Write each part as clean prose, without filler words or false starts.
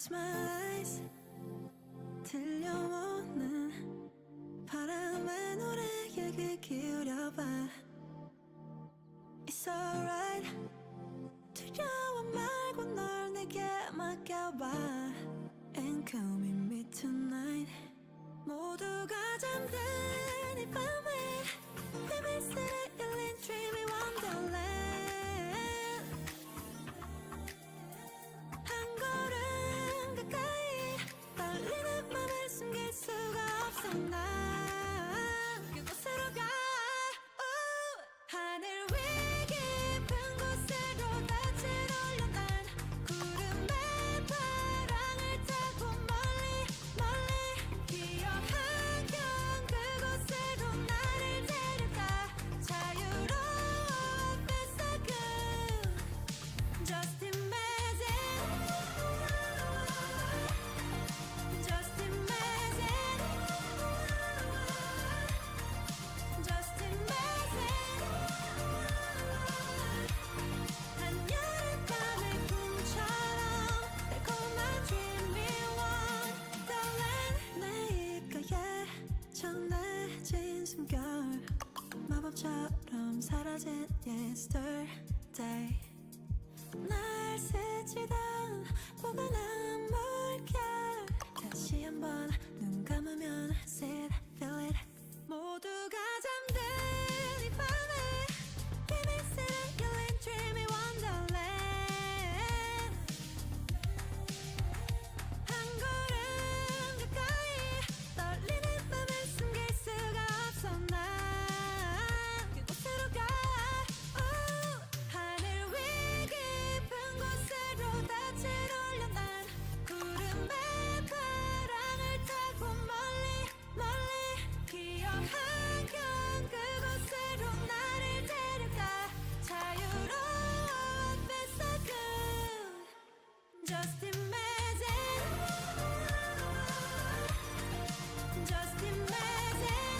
Close my eyes 들려오는 바람의 노래에 귀 기울여봐. It's alright 두려워 말고 널 내게 맡겨봐. And come with me tonight. 모두가 잠든 이 밤에 비밀스레 열린 dreamy wonderland. 한 걸음 가까이 떨리는 맘을 숨길 수가 없어. 난 그곳으로 가. 하늘 위 깊은 곳으로 낯을 올려. 난 구름의 바람을 타고 멀리 멀리 기억한 경 그곳으로 나를 데려가. 자유로워 feel so good. Just imagine. Just imagine. Just imagine. 한여름 밤의 꿈처럼 달콤한 dreamy wonderland. 내 입가에 전해진 숨결 마법처럼 사라진 yesterday. 날 스치던 포근한 물결 다시 한번 눈 감으면 see it, feel it. 모두가 잠든 이 밤에 비밀스레 열린 dreamy wonderland. 한 걸음 가까이 떨리는 맘을 숨길 수가 없어. 난 그곳으로 가. 하늘 위 깊은 곳으로 낯을 올려. 난 구름의 바람을 타고 멀리 멀리 기억한 경 그곳으로 나를 데려가. 자유로워 feel so good. Just imagine. Just imagine.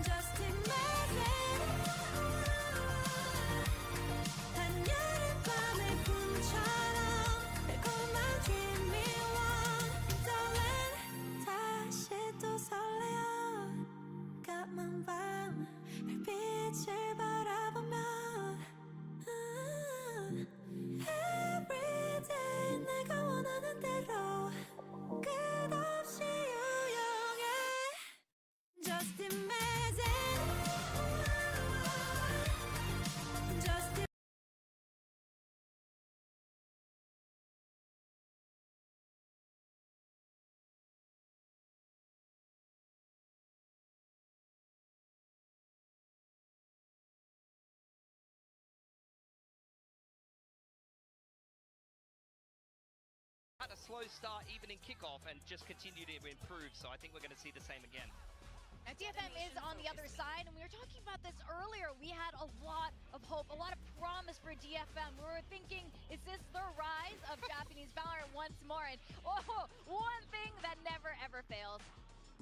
Just imagine. 한여름 밤의 꿈처럼 달콤한 dreamy wonderland. 다시 또 설레어 까만 밤 별빛을 바라보며 Everyday 내가 원하는 대로 끝없이 유용해. Just imagine. Just Had a slow start even in kickoff and just continue to improve, so I think we're going to see the same again. Now, DFM is on the other side, and we were talking about this earlier. We had a lot of hope, a lot of promise for DFM. We were thinking, is this the rise of Japanese Valorant once more? And one thing that never ever fails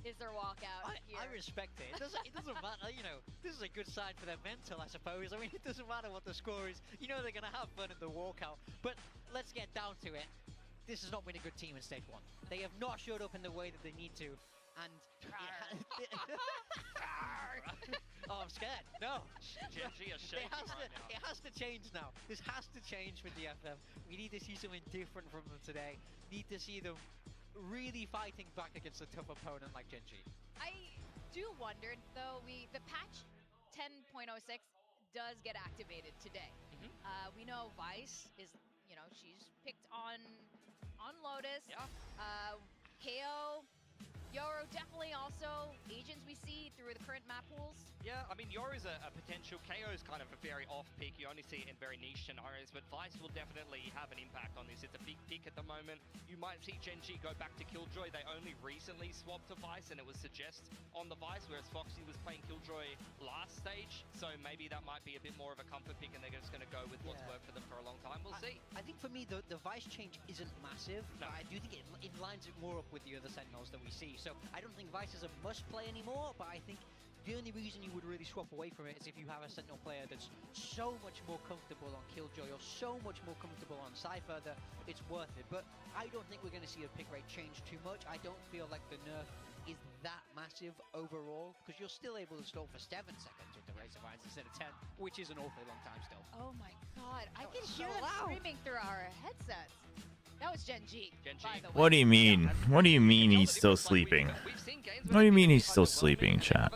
is their walkout here. I respect it. It doesn't matter, you know, this is a good sign for their mental, I suppose. I mean, it doesn't matter what the score is. You know they're going to have fun in the walkout. But let's get down to it. This has not been a good team in stage one. They have not showed up in the way that they need to. And oh, I'm scared. No. Genji is shaking right now. It has to change now. This has to change for DFM. We need to see something different from them today. Need to see them really fighting back against a tough opponent like Genji. I do wonder, though, the patch 10.06 does get activated today. We know Vice is, you know, she's picked on Lotus. Yeah. KO, Yoru definitely also agents we see through the current map pools. Yeah, I mean, Yoru's a potential. KO is kind of a very off pick. You only see it in very niche scenarios, but Vice will definitely have an impact on this. It's a big pick at the moment. You might see Genji go back to Killjoy. They only recently swapped to Vice, and it was Suggest on the Vice, whereas Foxy was playing Killjoy last stage. So maybe that might be a bit more of a comfort pick, and they're just going to go with what's worked for them for a long time. We'll see. I think for me, the Vice change isn't massive, No. but I do think it lines it more up with the other Sentinels that we see. So I don't think Vice is a must play anymore, but I think The only reason you would really swap away from it is if you have a Sentinel player that's so much more comfortable on Killjoy or so much more comfortable on Cypher that it's worth it. But I don't think we're going to see a pick rate change too much. I don't feel like the nerf is that massive overall, because you're still able to stall for 7 seconds with the Razor Vines instead of 10, which is an awfully long time still. Oh my god, I can was hear so them loud. screaming through our headsets. That was Gen G, by the way. What do you mean? What do you mean he's still sleeping? What do you mean he's still sleeping, chat?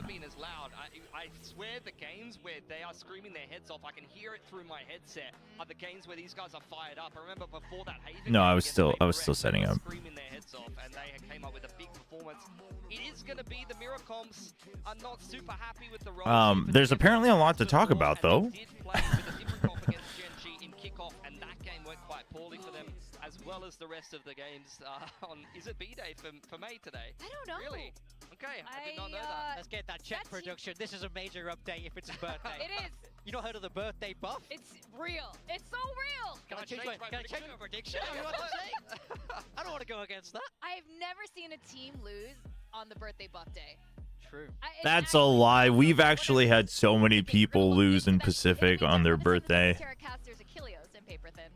I swear the games where they are screaming their heads off, I can hear it through my headset, are the games where these guys are fired up. I remember before that Haven No, game I was against still Direct, setting they were up. Screaming their heads off, and they came up with a big performance. It is going to be the Mirror Comps are not super happy with the role. There's apparently a lot to talk about, though. They did play with a different comp against Gen G in kickoff, and that game went quite poorly for them, as well as the rest of the games on. Is it B-Day for May today? I don't know. Really? Okay, I did not know that. Let's get that chat production. This is a major update if it's a birthday. It is. You not heard of the birthday buff? It's real. It's so real. Can I change my prediction? Yeah, You know what I'm saying? I don't want to go against that. I've never seen a team lose on the birthday buff day. True. That's a lie. We've actually had so many people lose in Pacific on their birthday. Terracasters Achilleos and paper thin.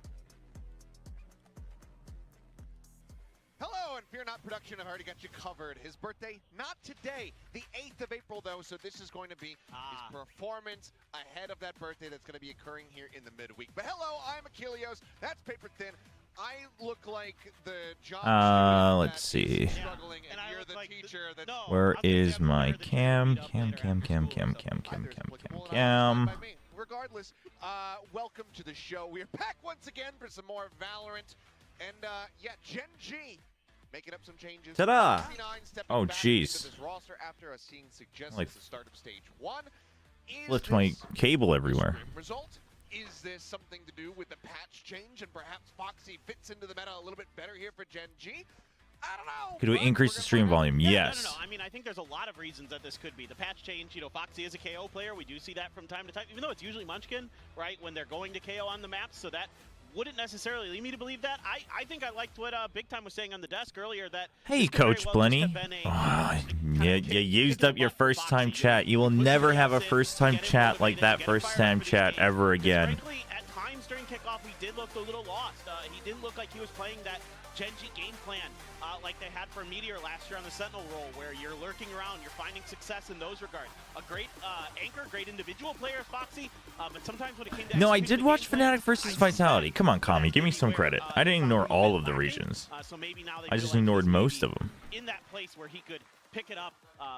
Hello, and Fear Not Production, I've already got you covered. His birthday, not today, the 8th of April, though, so this is going to be his performance ahead of that birthday that's going to be occurring here in the midweek. But hello, I'm Achilleos, that's Paper Thin. I look like the job Let's see. struggling, and you're the teacher that's... Where is my cam? Cam. Regardless, welcome to the show. We're back once again for some more Valorant. And yeah, Gen G making up some changes. Ta-da! Oh, jeez. Roster after seeing suggestions Like, at the start of stage 1. Left my cable everywhere. Result? Is this something to do with the patch change, and perhaps Foxy fits into the meta a little bit better here for Gen G? I don't know. Could we increase the stream volume? Yes. No. I mean, I think there's a lot of reasons that this could be. The patch change, you know, Foxy is a KO player. We do see that from time to time, even though it's usually Munchkin, right, when they're going to KO on the map. So that wouldn't necessarily lead me to believe that. I think I liked what Big Time was saying on the desk earlier, that Hey, Coach Blenny. Yeah, you used up your first time chat. You will never have a first time chat like that first time chat ever again. Frankly, at times during kickoff, we did look a little lost. He didn't look like he was playing that Gen G game plan like they had for Meteor last year on the Sentinel role, where you're lurking around, you're finding success in those regards. A great anchor, great individual player, Foxy, but sometimes when it came to No, I did watch Fnatic versus Vitality. Come on, Kami, give me some credit. I didn't ignore all of the regions. So maybe now I just ignored most of them. in that place where he could pick it up,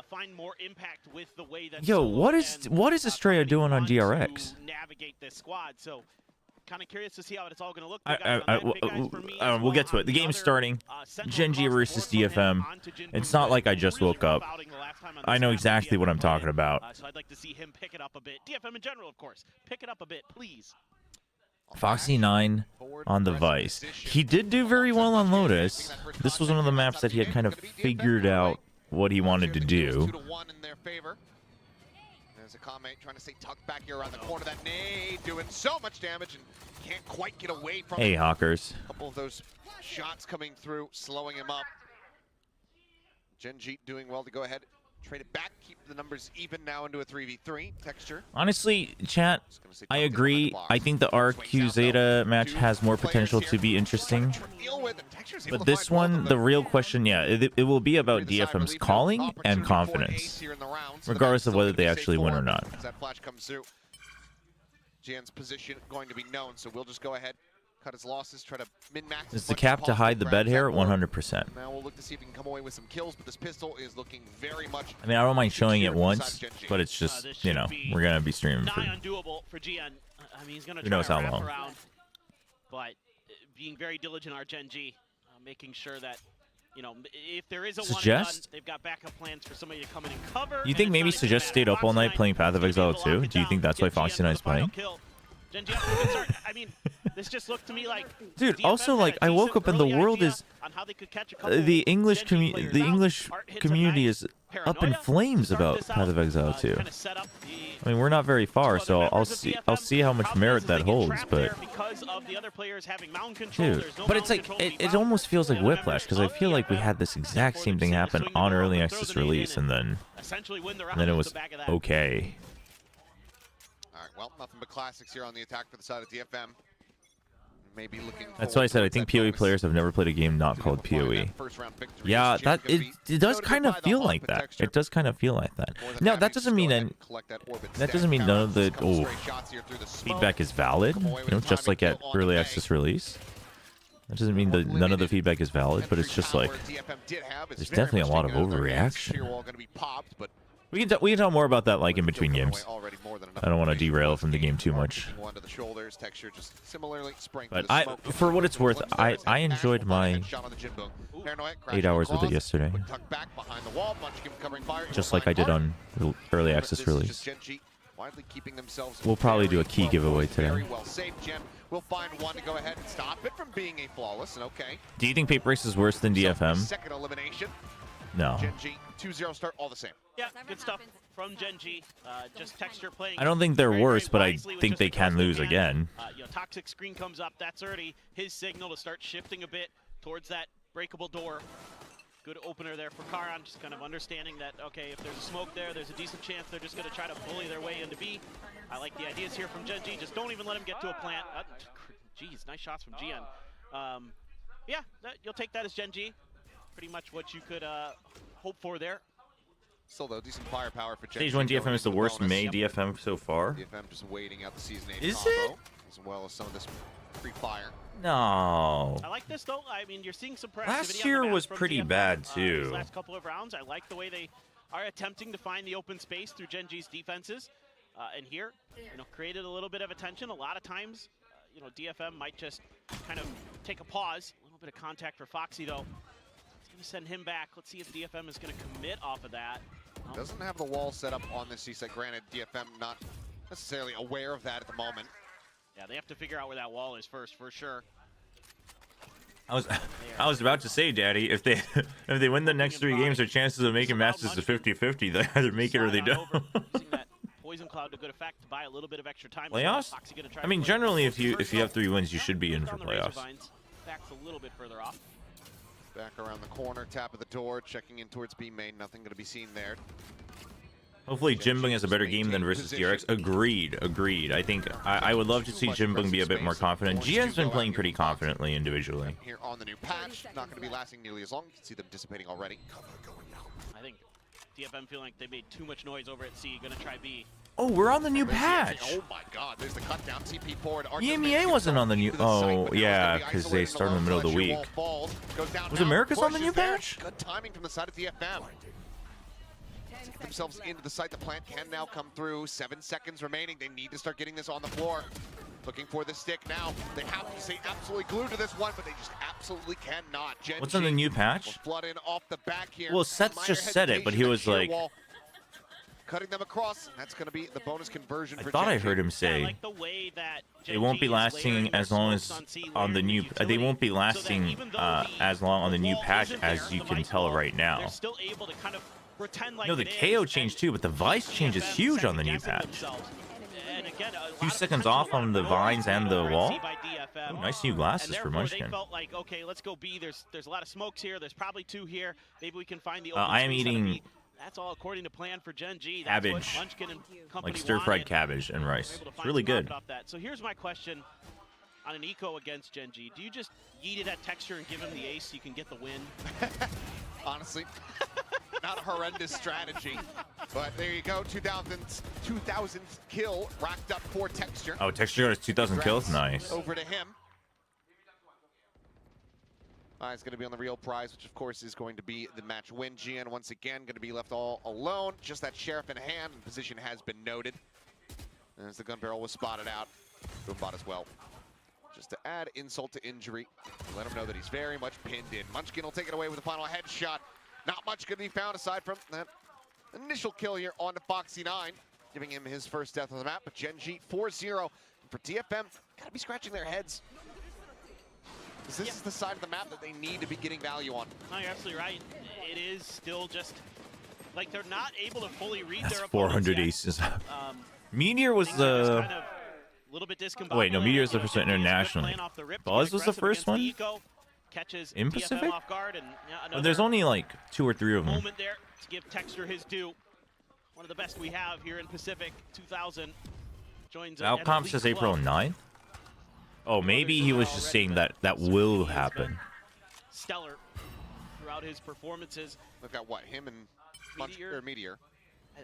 find more impact with the way that Yo, Solo what is and, Estrella doing on want to DRX? Navigate this squad. So kind of curious to see how it's all going to look. We'll get to it. The game's starting. Gen G versus DFM. It's not like I just woke up. I know exactly what I'm talking about. So I'd like to see him pick it up a bit. DFM in general, of course. Pick it up a bit, please. Foxy 9 on the Vice. He did do very well on Lotus. This was one of the maps that he had kind of figured out what he wanted to do. 2-1 in their favor. There's a comment trying to stay tucked back here around the corner. That nade doing so much damage and can't quite get away from Hey, it. Hawkers. A couple of those shots coming through, slowing him up. Gen G doing well to go ahead, trade it back, keep the numbers even now into a 3v3 texture. Honestly, chat, I agree. I think the RQ Zeta match has more potential to be interesting. But this one, the real question, yeah, it will be about DFM's calling and confidence, regardless of whether they actually win or not. As that flash comes through, Jan's position going to be known, so we'll just go ahead, cut his losses, try to min-max. Is the cap to hide the bed hair? 100%. Now we'll look to see if he can come away with some kills, but this pistol is looking very much. I mean, I don't mind showing it once, but it's just, you know, we're going to be streaming for undoable for GN. I mean, he's going to who knows how long. Around, but being very diligent, our Gen G, making sure that, you know, if there is a Suggest? one, they've got backup plans for somebody to come in and cover. You think maybe Suggest stayed up all night playing Path of Exile 2? Do you think that's why Foxy 9 is playing? I mean, this just looked to me like, dude, also, like, I woke up and the world is the English community is up in flames about Path of Exile 2. I mean, we're not very far, so I'll see how much merit that holds, but dude, but it's like it almost feels like Whiplash, because I feel like we had this exact same thing happen on early access release, and then it was okay. All right, well, nothing but classics here on the attack for the side of DFM. Maybe looking. That's why I said I think POE players have never played a game not called POE. Yeah, that it does kind of feel like that. It does kind of feel like that. Now that doesn't mean none of the feedback is valid. You know, just like at early access release. That doesn't mean that none of the feedback is valid, but it's just like there's definitely a lot of overreaction. We can talk more about that like in between games. I don't want to derail from the game too much. But for what it's worth, I enjoyed my 8 hours with it yesterday, just like I did on early access release. We'll probably do a key giveaway today. We'll find one to go ahead and stop it from being a flawless, and okay. Do you think Paper Race is worse than DFM? Second elimination. No. Gen.G 2-0 start, all the same. Yeah, good stuff from Gen.G. Just texture playing. I don't think they're worse, but I wisely with think just they a can lose again. You know, toxic screen comes up. That's already his signal to start shifting a bit towards that breakable door. Good opener there for Karan, just kind of understanding that, okay, if there's a smoke there, there's a decent chance they're just going to try to bully their way into B. I like the ideas here from Gen.G. Just don't even let him get to a plant. Geez, nice shots from GN. Yeah, you'll take that as Gen.G. Pretty much what you could hope for there. Still though, decent firepower for Gen.G. Stage 1 DFM is the worst May DFM so far. DFM just waiting out the season 8 Is combo, it? as well as some of this free fire. No. I like this though. I mean, you're seeing some proactivity Last on the year map was from pretty DFM, bad these too. last couple of rounds, I like the way they are attempting to find the open space through Gen.G's defenses. And here, you know, created a little bit of attention. A lot of times, you know, DFM might just kind of take a pause. A little bit of contact for Foxy though. It's going to send him back. Let's see if DFM is going to commit off of that. Doesn't have the wall set up on this C-site. Granted, DFM not necessarily aware of that at the moment. Yeah, they have to figure out where that wall is first, for sure. I was about to say, Daddy, if they win the next 3 games, their chances of making Masters is 50-50. They either make it or they don't. Using that poison cloud to good effect to buy a little bit of extra time. Playoffs? I mean, generally, if you have 3 wins, you should be in for playoffs. Back's a little bit further off. Back around the corner, tap of the door, checking in towards B main. Nothing going to be seen there. Hopefully, Jimbung has a better game than versus DRX. Agreed. I think I would love to see Jimbung be a bit more confident. GN's been playing pretty confidently individually. Here on the new patch, not going to be lasting nearly as long. You can see them dissipating already. I think DFM feeling like they made too much noise over at C. Going to try B. Oh, we're on the new patch. Oh my God! There's the cut down. TP forward. EMEA wasn't on the new. Oh yeah, because they started in the middle of the week. Was Americas on the new patch? Good timing from the side of DFM. Get themselves into the site. The plant can now come through. 7 seconds remaining. They need to start getting this on the floor. Looking for the stick now. They have to stay absolutely glued to this one, but they just absolutely cannot. Gen.G What's on the new patch? Flood in off the back here. Well, Seth just said it, but he was like, cutting them across. That's going to be the bonus conversion. I for thought Gen.G. I heard him say like the way that it won't be lasting as long as on the new. They won't be lasting as long on the new patch as you can tell right now. They're still able to kind of pretend like No, the KO change too, but the Vice change is huge on the new patch. 2 seconds off on the vines and the wall. Ooh, nice new glasses for Munchkin. They felt like, okay, let's go B. There's a lot of smokes here. There's probably 2 here. Maybe we can find the. I am eating. That's all according to plan for Gen.G. Cabbage, like stir-fried cabbage and rice. It's really good. So here's my question on an eco against Gen.G. Do you just yeet it at texture and give him the ace so you can get the win? Honestly, not a horrendous strategy. But there you go, 2000th kill racked up for texture. Oh, texture got his 2,000 kills? Nice. Over to him. It's going to be on the real prize, which of course is going to be the match win. GN once again going to be left all alone. Just that sheriff in hand, and position has been noted. As the gun barrel was spotted out. Boombot as well. Just to add insult to injury. Let him know that he's very much pinned in. Munchkin will take it away with a final headshot. Not much going to be found aside from that initial kill here on to Foxy9. Giving him his first death on the map. But Gen.G 4-0. And for DFM, got to be scratching their heads. This is the side of the map that they need to be getting value on. No, you're absolutely right. It is still just Like they're not able to fully read That's their 400 opponents aces. yet. Meteor was Things are just the. kind of a little bit discombobulated. Oh, wait, no, Meteor's the You know, first Genji is good internationally. playing off the rip to Buzz get was the aggressive first against the one? eco, catches In DFM Pacific? off guard, and But there's only like 2 or 3 of them. moment there to give Texture his due. One of the best we have here in Pacific 2000. Joins Outcom says April 9th. Oh, maybe he was just saying that that will happen. Stellar throughout his performances. We've got what, him and Meteor.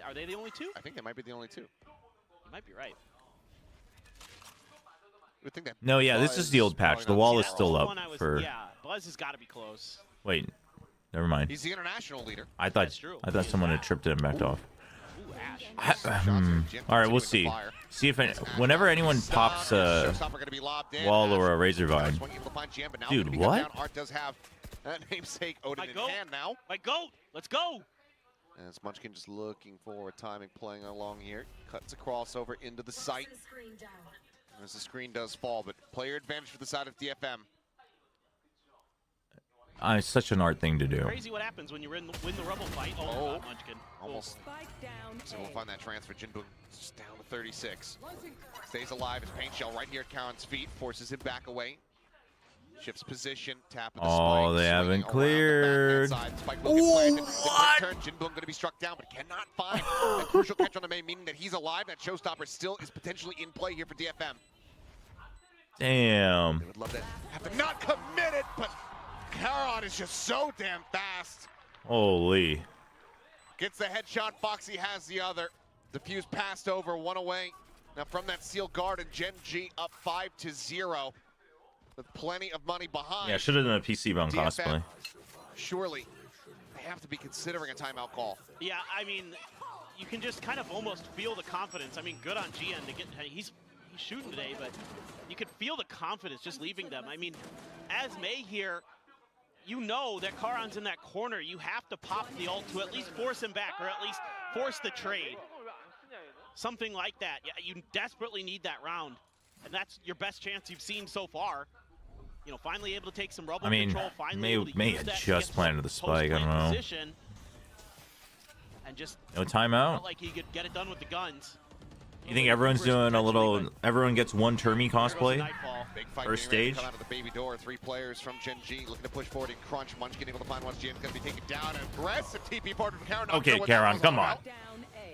Are they the only two? I think they might be the only two. You might be right. I would think that No, yeah, this is the old patch. The wall is still up for. Yeah, Buzz has got to be close. Wait, never mind. he's the international leader. I thought true. someone had tripped it and backed off. Ooh, Ash. All right, we'll see. See if whenever anyone pops a wall or a razor vine. Dude, what? Art does have namesake Odin in hand now. My goat, let's go. As Munchkin just looking for timing, playing along here. Cuts a crossover into the site. As the screen does fall, but player advantage for the side of DFM. It's such an art thing to do. Crazy what happens when you win the rubble fight. Oh, God, Munchkin. Almost. So we'll find that transfer. Jinbun just down to 36. Stays alive as Paint Shell right here at Karen's feet. Forces him back away. Shifts position. Tap of the Oh, they haven't cleared. What? Jinbun going to be struck down, but cannot find a crucial catch on the main, meaning that he's alive. That showstopper still is potentially in play here for DFM. Damn. They would love to have to not commit it, but Karon is just so damn fast. Holy. Gets the headshot, Foxy has the other. Diffuse passed over, one away. Now from that seal guard, and Genji up 5-0. With plenty of money behind. Yeah, should have done a PC bound DFM, cosplay. surely they have to be considering a timeout call. Yeah, I mean, you can just kind of almost feel the confidence. I mean, good on GN to get, he's shooting today, but you could feel the confidence just leaving them. I mean, as May here, you know that Karon's in that corner. You have to pop the ult to at least force him back, or at least force the trade. Something like that. Yeah, you desperately need that round. And that's your best chance you've seen so far. You know, finally able to take some rubble control. Finally May had just planted the spike. I don't know. And just No timeout. felt like he could get it done with the guns. You think everyone's doing a little? Everyone gets one Termi cosplay. Big fight First getting ready stage. to come out of the baby door. 3 players from Genji looking to push forward and crunch. Munchkin able to find once GN's going to be taken down. Aggressive TP part of Karon. Okay, Karon, come on.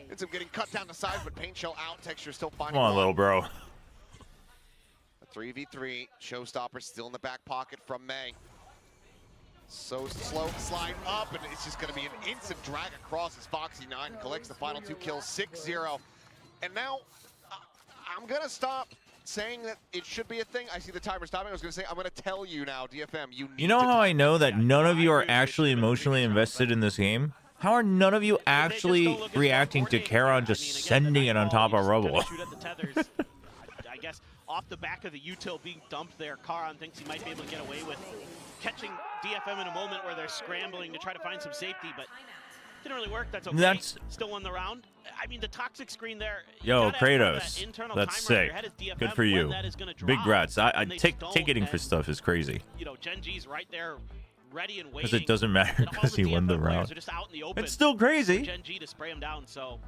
It's him getting cut down to size, but Paint Shell out. Texture still finding. Come on, little bro. 3v3, showstopper still in the back pocket from May. So slow slide up, and it's just going to be an instant drag across as Foxy9 collects the final 2 kills, 6-0. And now, I'm going to stop saying that it should be a thing. I see the timer stopping. I was going to say, I'm going to tell you now, DFM, you need You know to how I know that none of you are actually emotionally invested in this game? How are none of you actually reacting to Karon just sending it on top of rubble? I guess off the back of the util being dumped there, Karon thinks he might be able to get away with catching DFM in a moment where they're scrambling to try to find some safety, but didn't really work. That's okay. Still won the round. I mean, the toxic screen there. Yo, Kratos, that's sick. Good for you. Big grats. Ticketing for stuff is crazy. You know, Genji's right there, ready and waiting. Because it doesn't matter because he won the round. It's still crazy. Genji to spray him down. So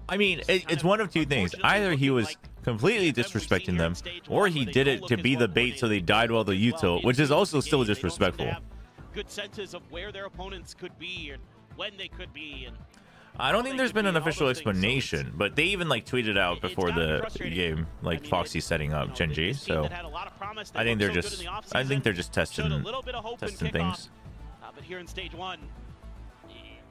I mean, it's one of two things. Either he was completely disrespecting them, or he did it to be the bait so they died while the util, which is also still disrespectful. Good senses of where their opponents could be and when they could be. And I don't think there's been an official explanation, but they even like tweeted out before the game, like Foxy setting up Genji. So I think they're just testing things. But here in stage 1,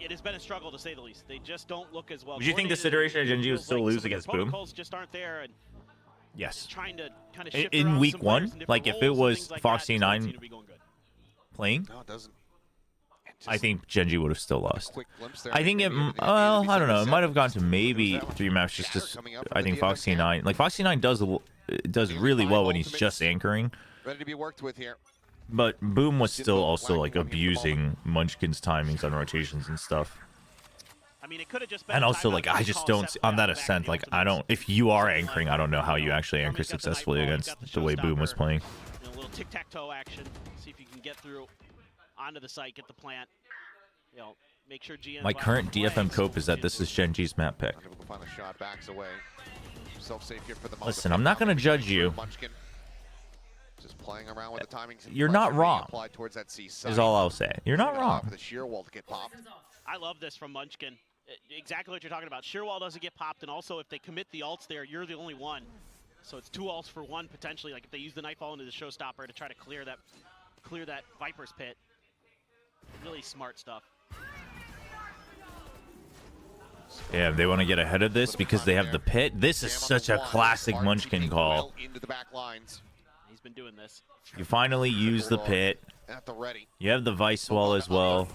it has been a struggle to say the least. They just don't look as well. Would you think the situation of Genji would still lose against Boom? Just aren't there. And yes. Trying to kind of shift in week 1, like if it was Foxy9 playing, no, it doesn't. I think Genji would have still lost. I think it, well, I don't know. It might have gone to maybe 3 matches. Just I think Foxy9, like Foxy9 does really well when he's just anchoring. Ready to be worked with here. But Boom was still also like abusing Munchkin's timings on rotations and stuff. I mean, it could have just been. And also, like, I just don't on that ascent. Like, I don't. If you are anchoring, I don't know how you actually anchor successfully against the way Boom was playing. A little tic-tac-toe action. See if you can get through onto the site, get the plant. You know, make sure GN My current DFM cope is that this is Genji's map pick. Unable to find a shot, backs away. Self-safe here for the moment. Listen, I'm not going to judge you. Munchkin just playing around with the timings. You're not wrong, Towards that C is all I'll say. You're not wrong. For the sheer wall to get popped. I love this from Munchkin. Exactly what you're talking about. Sheer wall doesn't get popped, and also if they commit the ults there, you're the only one. So it's 2 ults for 1 potentially. Like if they use the Nightfall into the Showstopper to try to clear that Viper's pit. Really smart stuff. Yeah, they want to get ahead of this because they have the pit. This is such a classic Munchkin call. Into the back lines. He's been doing this. You finally use the pit. At the ready. You have the Vice Wall as well.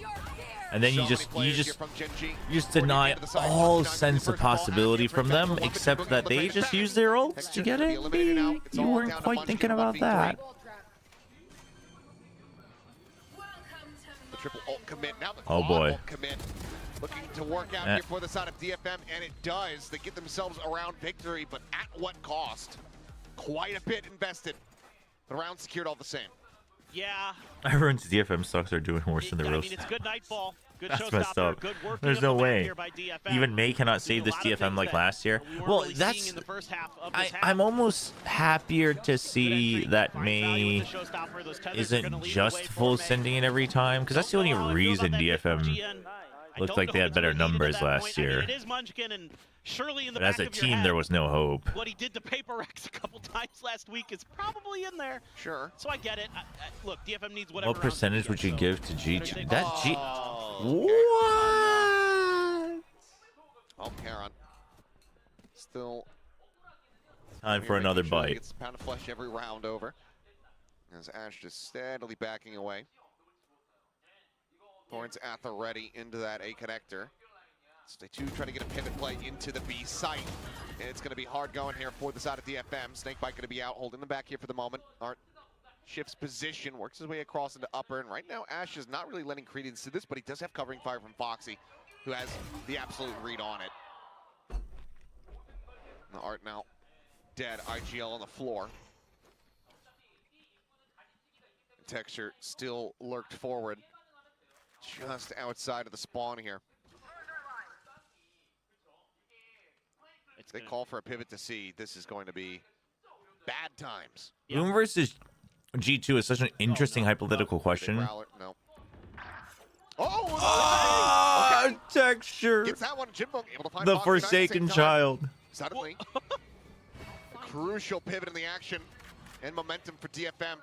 And then you just deny all sense of possibility from them, except that they just use their ults to get it. You weren't quite thinking about that. The triple ult commit. Now the Oh boy. ult commit. Looking to work out here for the side of DFM, and it does. They get themselves around victory, but at what cost? Quite a bit invested. The round secured all the same. Yeah. Everyone's DFM stocks are doing worse than the real I mean, it's good Nightfall. Good That's messed Showstopper. up. Good working There's of no the map way. here by DFM. Even May cannot save Doing this a lot of DFM things like that last year. we weren't Well, really that's... seeing in the first half of this half. I'm almost happier to see Entry, that find value May with the Showstopper. Those tethers are gonna isn't lead the just way for full May. sending it every time, because that's the only Don't know how I feel reason about that pick from DFM GN. I looked don't like know they if had it's better really needed at numbers that last point. I mean, year. it is Munchkin, and surely in the But as back a of your team, head, there was no hope. what he did to Paper Rex a couple times last week is probably in there. Sure. So I get it. Look, DFM needs whatever. What percentage would you give to G? That G... Oh, What? Oh, Karon. Still. Time for another making sure he bite. Gets a pound of flesh every round over. As Ash just steadily backing away. Thorns at the ready into that A connector. So they too try to get a pivot play into the B site. And it's going to be hard going here for the side of DFM. Snakebite going to be out, holding them back here for the moment. Art shifts position, works his way across into upper. And right now, Ash is not really lending credence to this, but he does have covering fire from Foxy, who has the absolute read on it. Now Art now dead, IGL on the floor. Texture still lurked forward, just outside of the spawn here. They call for a pivot to C. This is going to be bad times. Boom versus G2 is such an interesting hypothetical question. No. Oh! Okay. Texture. Gets that one. Jinbong able to find The Foxy Knight at the Forsaken same time. Child. Suddenly, a crucial pivot in the action and momentum for DFM.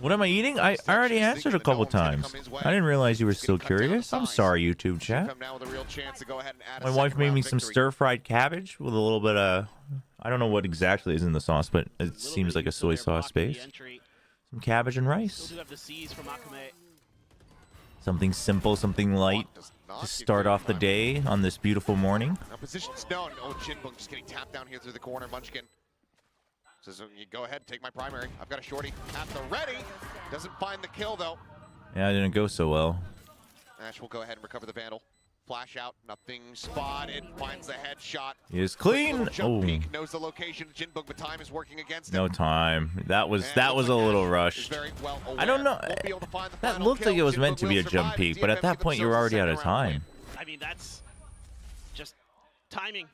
What am I eating? I already answered a couple times. I didn't realize you were still curious. I'm sorry, YouTube chat. Now with a real chance to go ahead and add My a wife second made round me some victory. stir-fried cabbage with a little bit of... I don't know what exactly is in the sauce, but it seems like a soy sauce base. Some cabbage and rice. Something simple, something light to start off the day on this beautiful morning. Now position's known. Oh, Jinbong just getting tapped down here through the corner. Munchkin says, you go ahead, take my primary. I've got a shorty at the ready. Doesn't find the kill, though. Yeah, it didn't go so well. Ash will go ahead and recover the Vandal. Flash out, nothing spotted. Finds the headshot. He is clean. Jump Oh, peek, knows the location of Jinbong, but time is working against him. no time. That was And a looks like little Ash is rushed. very well I don't know. aware. Won't be able to find the That final looked like kill. it was meant Jinbong to be will a jump survive. peek, but at DFM that give point you were themselves a already out of second round win. time. I mean, that's just timing.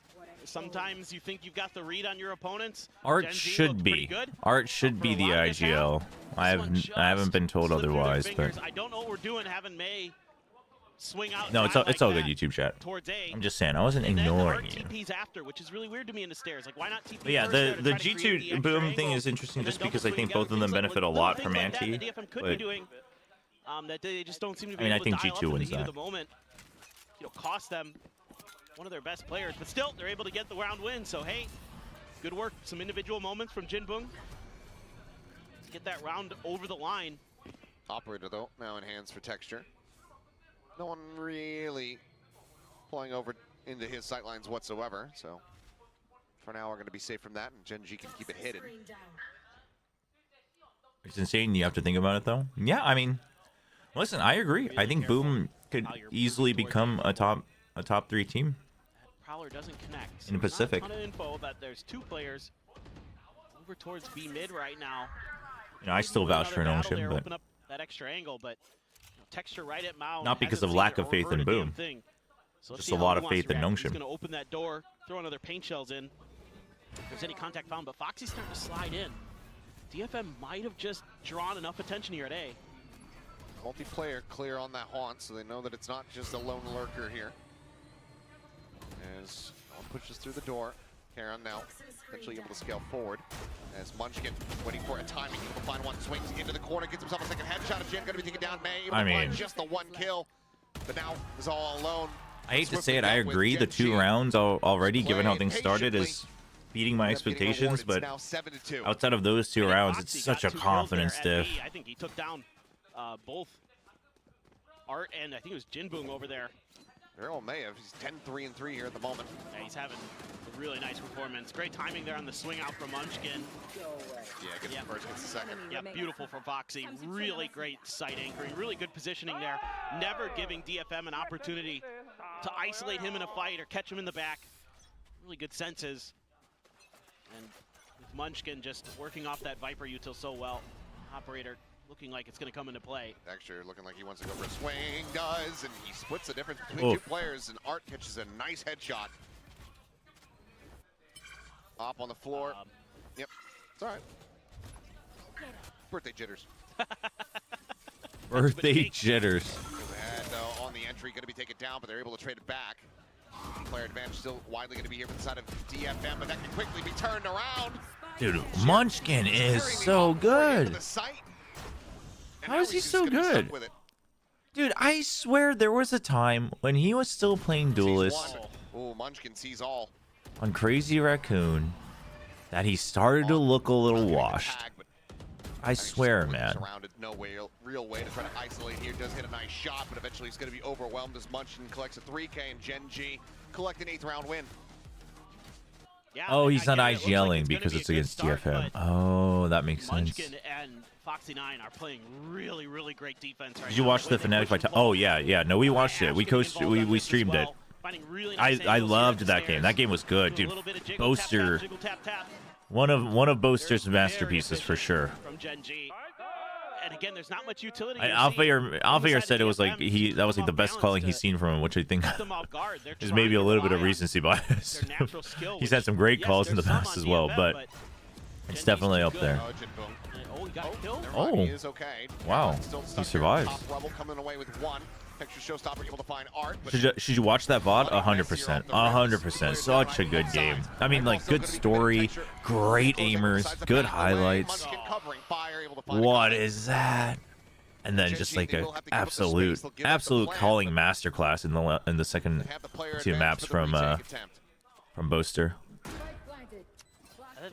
Sometimes you think you've got the read on your opponents. Art Gen Z should looked pretty be. good. Art should be the IGL. I haven't been told Slipped through their otherwise, but fingers. I don't know what we're doing having May swing out. no, and it's drive all, it's like all good, that YouTube chat. towards A. I'm just saying, I wasn't And then ignoring Art you. TPs after, which is really weird to me in the stairs. Like, why not TP But yeah, first there the to try to create the G2 extra boom thing angle, is interesting and then just double because I swing think together? both of them Things like benefit a little lot things from like that anti. that DFM could be But doing, that they just don't seem to be I mean, I able think to dial G2 up in the wins heat of that. the moment. Cost them one of their best players, but still they're able to get the round win. So hey, good work. Some individual moments from Jinbong to get that round over the line. Operator, though, now in hands for Texture. No one really pulling over into his sightlines whatsoever, so for now we're going to be safe from that, and Gen G can keep it hidden. It's insane. You have to think about it, though. Yeah, I mean, listen, I agree. I think Boom could easily become a top 3 team. Prowler doesn't connect. In the Pacific. Not a ton of info that there's 2 players over towards B mid right now. You know, I still vouch for an Another ownership, battle there, but open up that extra angle, but Texture right at Mao. Not because hasn't of seen lack it of or faith heard in a damn Boom. thing. So let's Just see a how lot he of wants faith to in react. Nongshim. He's going to open that door, throw another paint shells in. If there's any contact found, but Foxy's starting to slide in. DFM might have just drawn enough attention here at A. Multiplayer clear on that haunt, so they know that it's not just a lone lurker here. As one pushes through the door, Karon now potentially able to scale forward. As Munchkin waiting for a timing, able to find one, swings into the corner, gets himself a second headshot. Jin going to be taken down. May able to find just the one kill, but now is all alone. I hate to say it, I agree. The 2 rounds already, given how things started, is beating my expectations. But outside of those 2 rounds, it's such a confidence diff. I think he took down both Art and I think it was Jinboom over there. Daryl May, he's 10-3-3 here at the moment. Yeah, he's having a really nice performance. Great timing there on the swing out from Munchkin. Yeah, gets the first, gets the second. Yeah, beautiful from Foxy. Really great side anchoring, really good positioning there. Never giving DFM an opportunity to isolate him in a fight or catch him in the back. Really good senses. And with Munchkin just working off that Viper util so well. Operator looking like it's going to come into play. Texture looking like he wants to go for a swing, does, and he splits the difference between 2 players, and Art catches a nice headshot. Up on the floor. Yep, it's all right. Birthday jitters. Birthday jitters. And on the entry, going to be taken down, but they're able to trade it back. Player advantage still widely going to be here from the side of DFM, but that can quickly be turned around. Dude, Munchkin is so good. How is he so good? Dude, I swear there was a time when he was still playing Duelist Oh, Munchkin sees all. on Crazy Raccoon that he started to look a little washed. I swear, man. Surrounded, no real way to try to isolate here. Does hit a nice shot, but eventually he's going to be overwhelmed as Munchkin collects a 3K and Gen.G collect an 8th round win. Yeah, Oh, he's not IGLing because it's against DFM. Oh, that makes sense. Munchkin and Foxy 9 are playing really, really great defense right now. Did you watch the Fnatic fight? Oh, yeah. No, we watched it. We streamed it. I loved that game. That game was good, dude. Boaster. One of Boaster's masterpieces for sure. From Gen.G. And again, there's not much utility. Alphair said it was like that was like the best calling he's seen from him, which I think is maybe a little bit of recency bias. He's had some great calls in the past as well, but it's definitely up there. Oh, he got a kill? Oh, he is okay. wow, he survives. Top level coming away with 1. Texture Showstopper able to find Art. Should you watch that VOD? 100%. 100%. Such a good game. I mean, like, good story, great aimers, good highlights. What is that? And then just like a absolute calling masterclass in the second 2 maps from Boaster.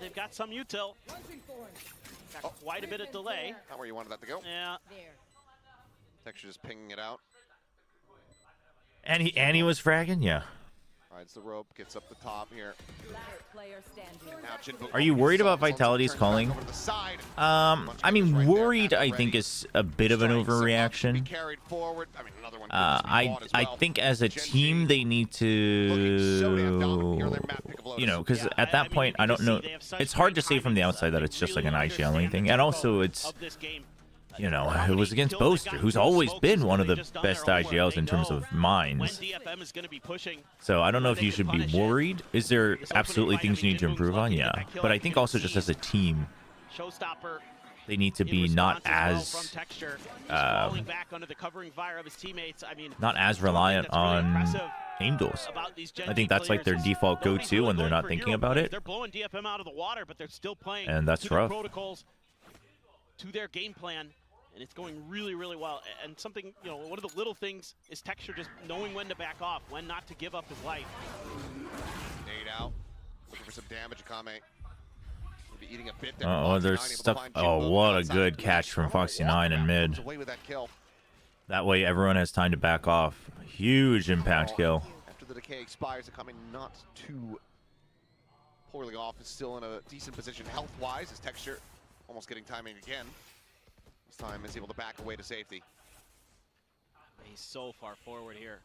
They've got some util. Got quite a bit of delay. Not where you wanted that to go. Yeah. Texture just pinging it out. And he was fragging, yeah. Rides the rope, gets up the top here. Are you worried about Vitality's calling? I mean, worried I think is a bit of an overreaction. I think as a team they need to, you know, because at that point I don't know. It's hard to say from the outside that it's just like an IGL thing, and also it's. You know, it was against Boaster, who's always been one of the best IGLs in terms of mines. So I don't know if you should be worried. Is there absolutely things you need to improve on? Yeah. But I think also just as a team, they need to be not as reliant on aim duels. I think that's like their default go-to when they're not thinking about it. They're blowing DFM out of the water, but they're still playing and that's rough. Protocols to their game plan. And it's going really, really well. And something, you know, one of the little things is Texture just knowing when to back off, when not to give up his life. Nade out, looking for some damage. Akame will be eating a bit. Oh, there's stuff. Oh, what a good catch from Foxy 9 in mid. That way, everyone has time to back off. Huge impact kill. After the decay expires, Akame not too poorly off. Is still in a decent position health-wise. His Texture almost getting timing again. This time is able to back away to safety. He's so far forward here.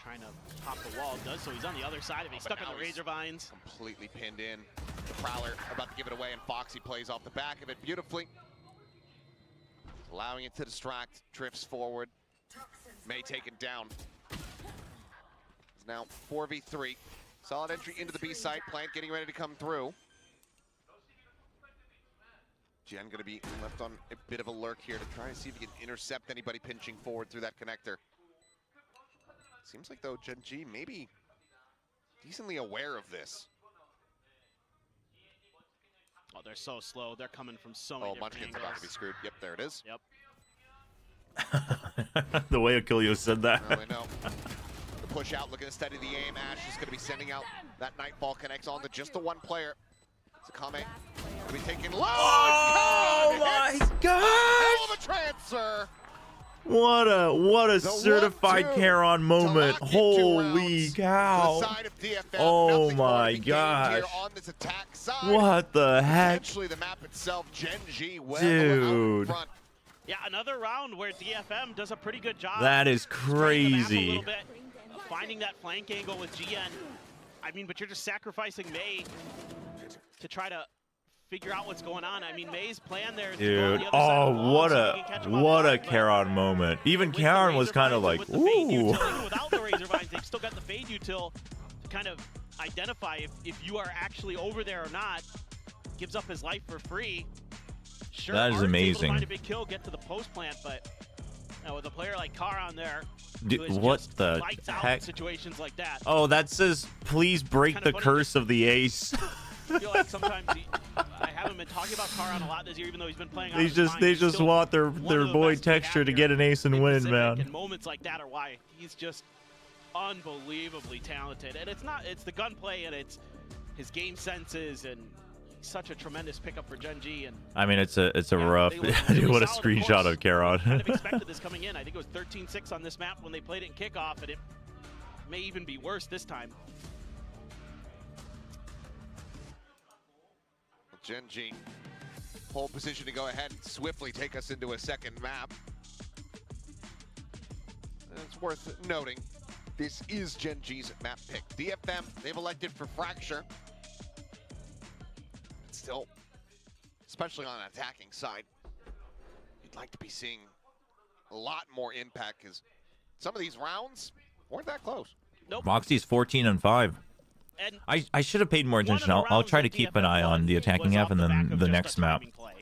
Trying to pop the wall. Does so. He's on the other side of it. He's stuck in the Razor Vines. Completely pinned in. The Prowler about to give it away, and Foxy plays off the back of it beautifully. Allowing it to distract. Drifts forward. May taken down. It's now 4v3. Solid entry into the B site. Plant getting ready to come through. Gen gonna be left on a bit of a lurk here to try and see if he can intercept anybody pinching forward through that connector. Seems like though Gen G maybe decently aware of this. Oh, they're so slow. They're coming from so many different Munchkin's angles. about to be screwed. Yep, there it is. Yep. The way Achilles said that. Well, they know. The push out, looking to steady the aim. Ash is going to be sending out that Nightfall connects on to just the one player. Sakame going to be taking low. Oh my gosh! Hell of a transfer. What a certified 1-2 Charon moment. to lock into Holy rounds. cow. To the side of DFM, Oh nothing more my to be gained here gosh. on this attack side. What the heck? Essentially the map itself, Gen G well out Dude. in front. Yeah, another round where DFM does a pretty good job. That is spreading the map a crazy. little bit, finding that flank angle with GN. I mean, but you're just sacrificing May to try to figure out what's going on. I mean, May's plan there is to go on Dude, the other side of oh, the wall what so he can catch him off a guard, but Charon moment. Even with the Charon was Razor kind of Vines like, and with the Fade ooh. Util, even without the Razor Vines, they've still got the Fade Util to kind of identify if you are actually over there or not. Gives up his life for free. Sure, That is Art's able to amazing. find a big kill, get to the post plant, but with a player like Charon there, Dude, who is what just the lights out heck? in situations like that. Oh, that says, please break Kinda the funny curse of the ace. I feel like sometimes I haven't been talking about Charon a lot this year, even though he's been playing. They just want their boy Texture to get an ace and win, man. And moments like that are why he's just unbelievably talented. And it's the gunplay and it's his game senses and he's such a tremendous pickup for Gen G. And I mean, it's a rough. they look really What a solid, screenshot of Charon. kind of expected this coming in. I think it was 13-6 on this map when they played it in kickoff, and it may even be worse this time. Gen G, pole position to go ahead and swiftly take us into a second map. And it's worth noting, this is Gen G's map pick. DFM, they've elected for Fracture. But still, especially on an attacking side, you'd like to be seeing a lot more impact because some of these rounds weren't that close. Nope. Moxie's 14-5. And I should have paid more one of attention. the I'll rounds try to that keep an DFM eye on won the attacking was app off and the then back of the just a next map timing play.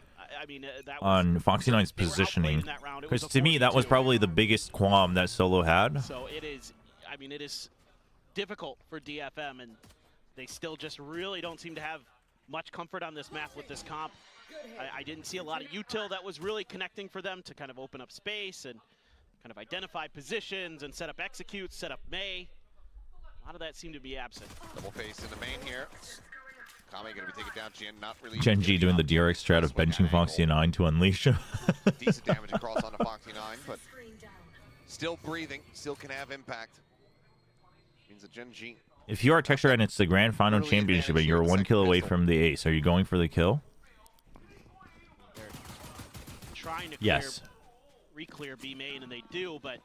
I mean, that was, on Foxy 9's they were outplayed positioning. in that round. It was Because a to me, that was 4-2. probably the biggest qualm that Solo had. So it is, I mean, it is difficult for DFM, and they still just really don't seem to have much comfort on this map with this comp. I didn't see a lot of util that was really connecting for them to kind of open up space and kind of identify positions and set up executes, set up May. A lot of that seemed to be absent. Double face in the main here. Kame gonna be taken down. Gen not really. Gen G doing the DRX strat of Swing benching at Foxy angle. 9 to unleash him. Decent damage across onto Foxy 9, but still breathing, still can have impact. Means that Gen G. If you are Texture and it's the grand final Early championship advantage and you're here in one second kill away pistol. from the ace, are you going for the kill? They're trying to Yes. re-clear B main, and they do, but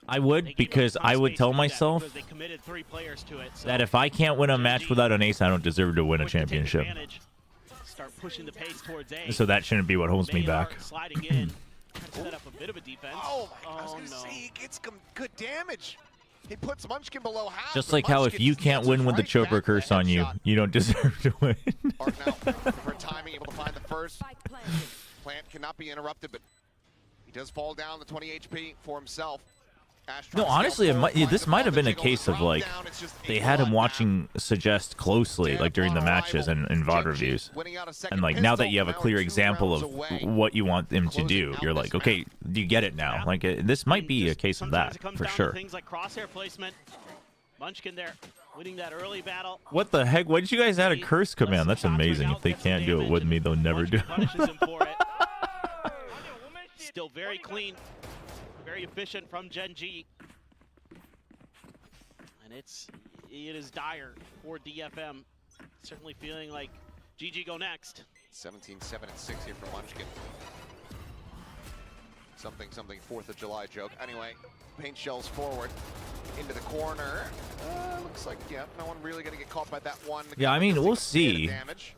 I they would, gave up because some I would space tell to do that myself because they committed 3 players to it. So that if I can't win a match without an ace, I don't deserve to win a quick to take championship. advantage, start pushing the pace towards A. So that shouldn't be what holds me May back. are sliding in, trying to set up a bit of a defense. Oh my! I was Oh, gonna no. say he gets some good damage. He puts Munchkin below half. Just but like how if Munchkin you just can't answers win with the right Chobra back with a curse on you, headshot. you don't deserve to win. Art now for timing, able to find the first. Plant cannot be interrupted, but he does fall down the 20 HP for himself. Ash No, tries to honestly, scale forward, this find might the have been a jiggle, case of drop like down, it's just they a had him bloodbath. watching Suggest closely, like during the matches and VOD reviews. Winning out a second And like now that pistol, you have a now clear 2 example rounds of away. what you want them to Closing do, out you're this like, okay, you get it now. Yeah. Like this might be a Just case of sometimes that it comes for down to sure. things like crosshair placement. Munchkin there, winning that early battle. What the heck? Why did you guys add a He curse command? That's lets the shots ring amazing. out, If they gets some can't do it damage, with me, and they'll never do Munchkin it. punishes him for it. Still very clean, very efficient from Gen G. And it is dire for DFM. Certainly feeling like GG go next. 17-7 and 6 here for Munchkin. Something 4th of July joke. Anyway, paint shells forward into the corner. Looks like, yeah, no one really gonna get caught by that one. Yeah, I mean, we'll Does take a bit of see. damage.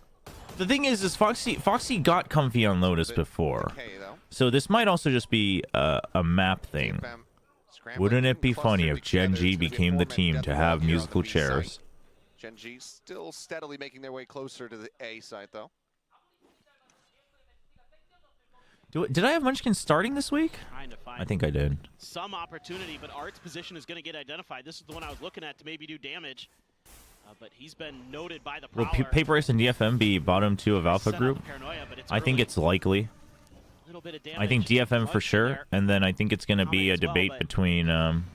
The thing is Foxy got comfy on Lotus Bit before. Okay, though. So this might also just be a map thing. DFM Wouldn't it be funny if Gen G became the team to have musical chairs? Gen G still steadily making their way closer to the A site, though. Did I have Munchkin starting this week? Trying to find I think I did. some opportunity, but Art's position is going to get identified. This is the one I was looking at to maybe do damage. But he's been noted by the Will Prowler. Paper X and DFM be bottom 2 of Alpha Set up Group? Paranoia, but it's I think early. it's likely. Little bit of I think damage. DFM for Munchkin sure, there. and then I think it's going to be a As well, debate but between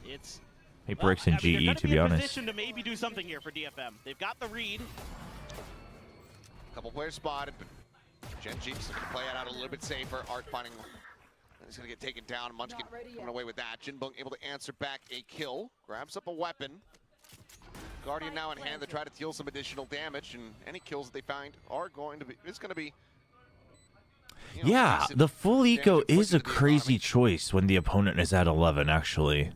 It's Paper X and I mean, they're GE, gonna to be in honest. position to maybe do something here for DFM. They've got the read. Couple players spotted, but Gen G's going to play it out a little bit safer. Art finding he's going to get taken down. Munchkin coming away with that. Jinbung able to answer back a kill. Grabs up a weapon. Guardian now in hand to try to deal some additional damage, and any kills that they find are going to be, it's going to be, you know, Yeah, decent the full damage eco inflicted is a to the crazy economy. choice when the opponent is at 11, actually.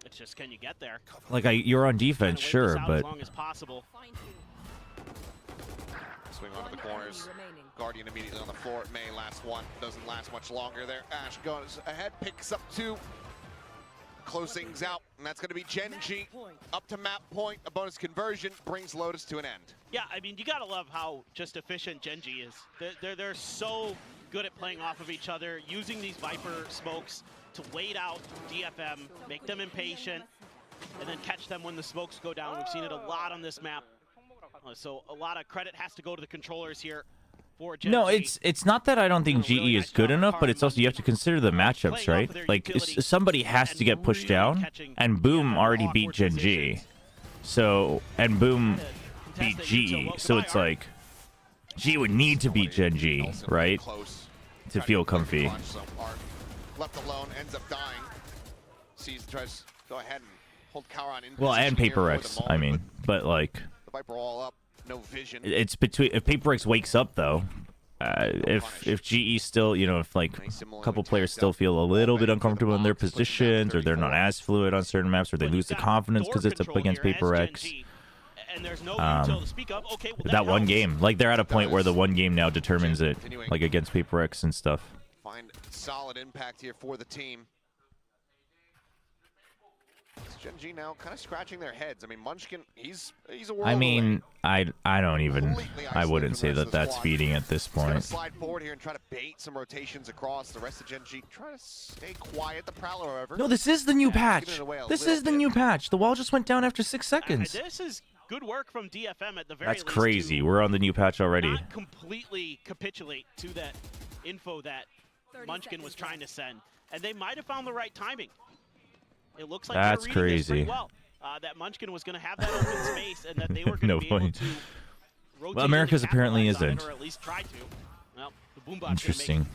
It's just, can you get there? Like, you're on Trying defense, to wait sure, this out but as long as possible. Swing onto the corners. Guardian immediately on the floor. May last one. Doesn't last much longer there. Ash goes ahead, picks up 2. Close things out, and that's going to be Gen G up to map point. A bonus conversion brings Lotus to an end. Yeah, I mean, you gotta love how just efficient Gen G is. They're so good at playing off of each other, using these Viper smokes to wait out DFM, make them impatient, and then catch them when the smokes go down. We've seen it a lot on this map. So a lot of credit has to go to the controllers here for Gen no, G. it's not that I don't think GE is good enough, but it's also you have to consider the matchups, right? Like, somebody has to get pushed down, and Boom already beat Gen G. So, and Boom beat GE, so it's like, G would need to beat Gen G, right? Close. To feel comfy. Art left alone, ends up dying. Sees, tries to go ahead and hold Cowron in Well, position and here Paper for X, the I moment, mean, but like, the Viper all up, no vision. it's between, if Paper X wakes up though, if GE still, you know, if like a couple players still feel a little bit uncomfortable in their positions, or they're not as fluid on certain maps, or they lose the confidence because it's up against Paper X. And there's no util to speak of. Okay, well, That one helps. game, like they're at a point where the one game now determines it, like against Paper X and stuff. Find solid impact here for the team. It's Gen G now kind of scratching their heads. I mean, Munchkin, he's a world I mean, away. I don't even, Completely I isolated wouldn't from say the rest that of the that's squad. feeding at this He's gonna point. slide forward here and try to bait some rotations across. The rest of Gen G trying to stay quiet. The Prowler, however. No, this is the new Yeah, patch. giving it away a This little is the bit. new patch. The wall just went down after 6 seconds. This is good work from DFM at the very That's least. crazy. to We're on the new patch already. not completely capitulate to that info that Munchkin was trying to send. And they might have found the right timing. It looks like That's they're reading this pretty crazy. well. That Munchkin was going to have that open space and that they were going to No be able point. to rotate Well, America's and apparently capitalize on it, isn't. or at least try to. Well, the Boombot's gonna Interesting. make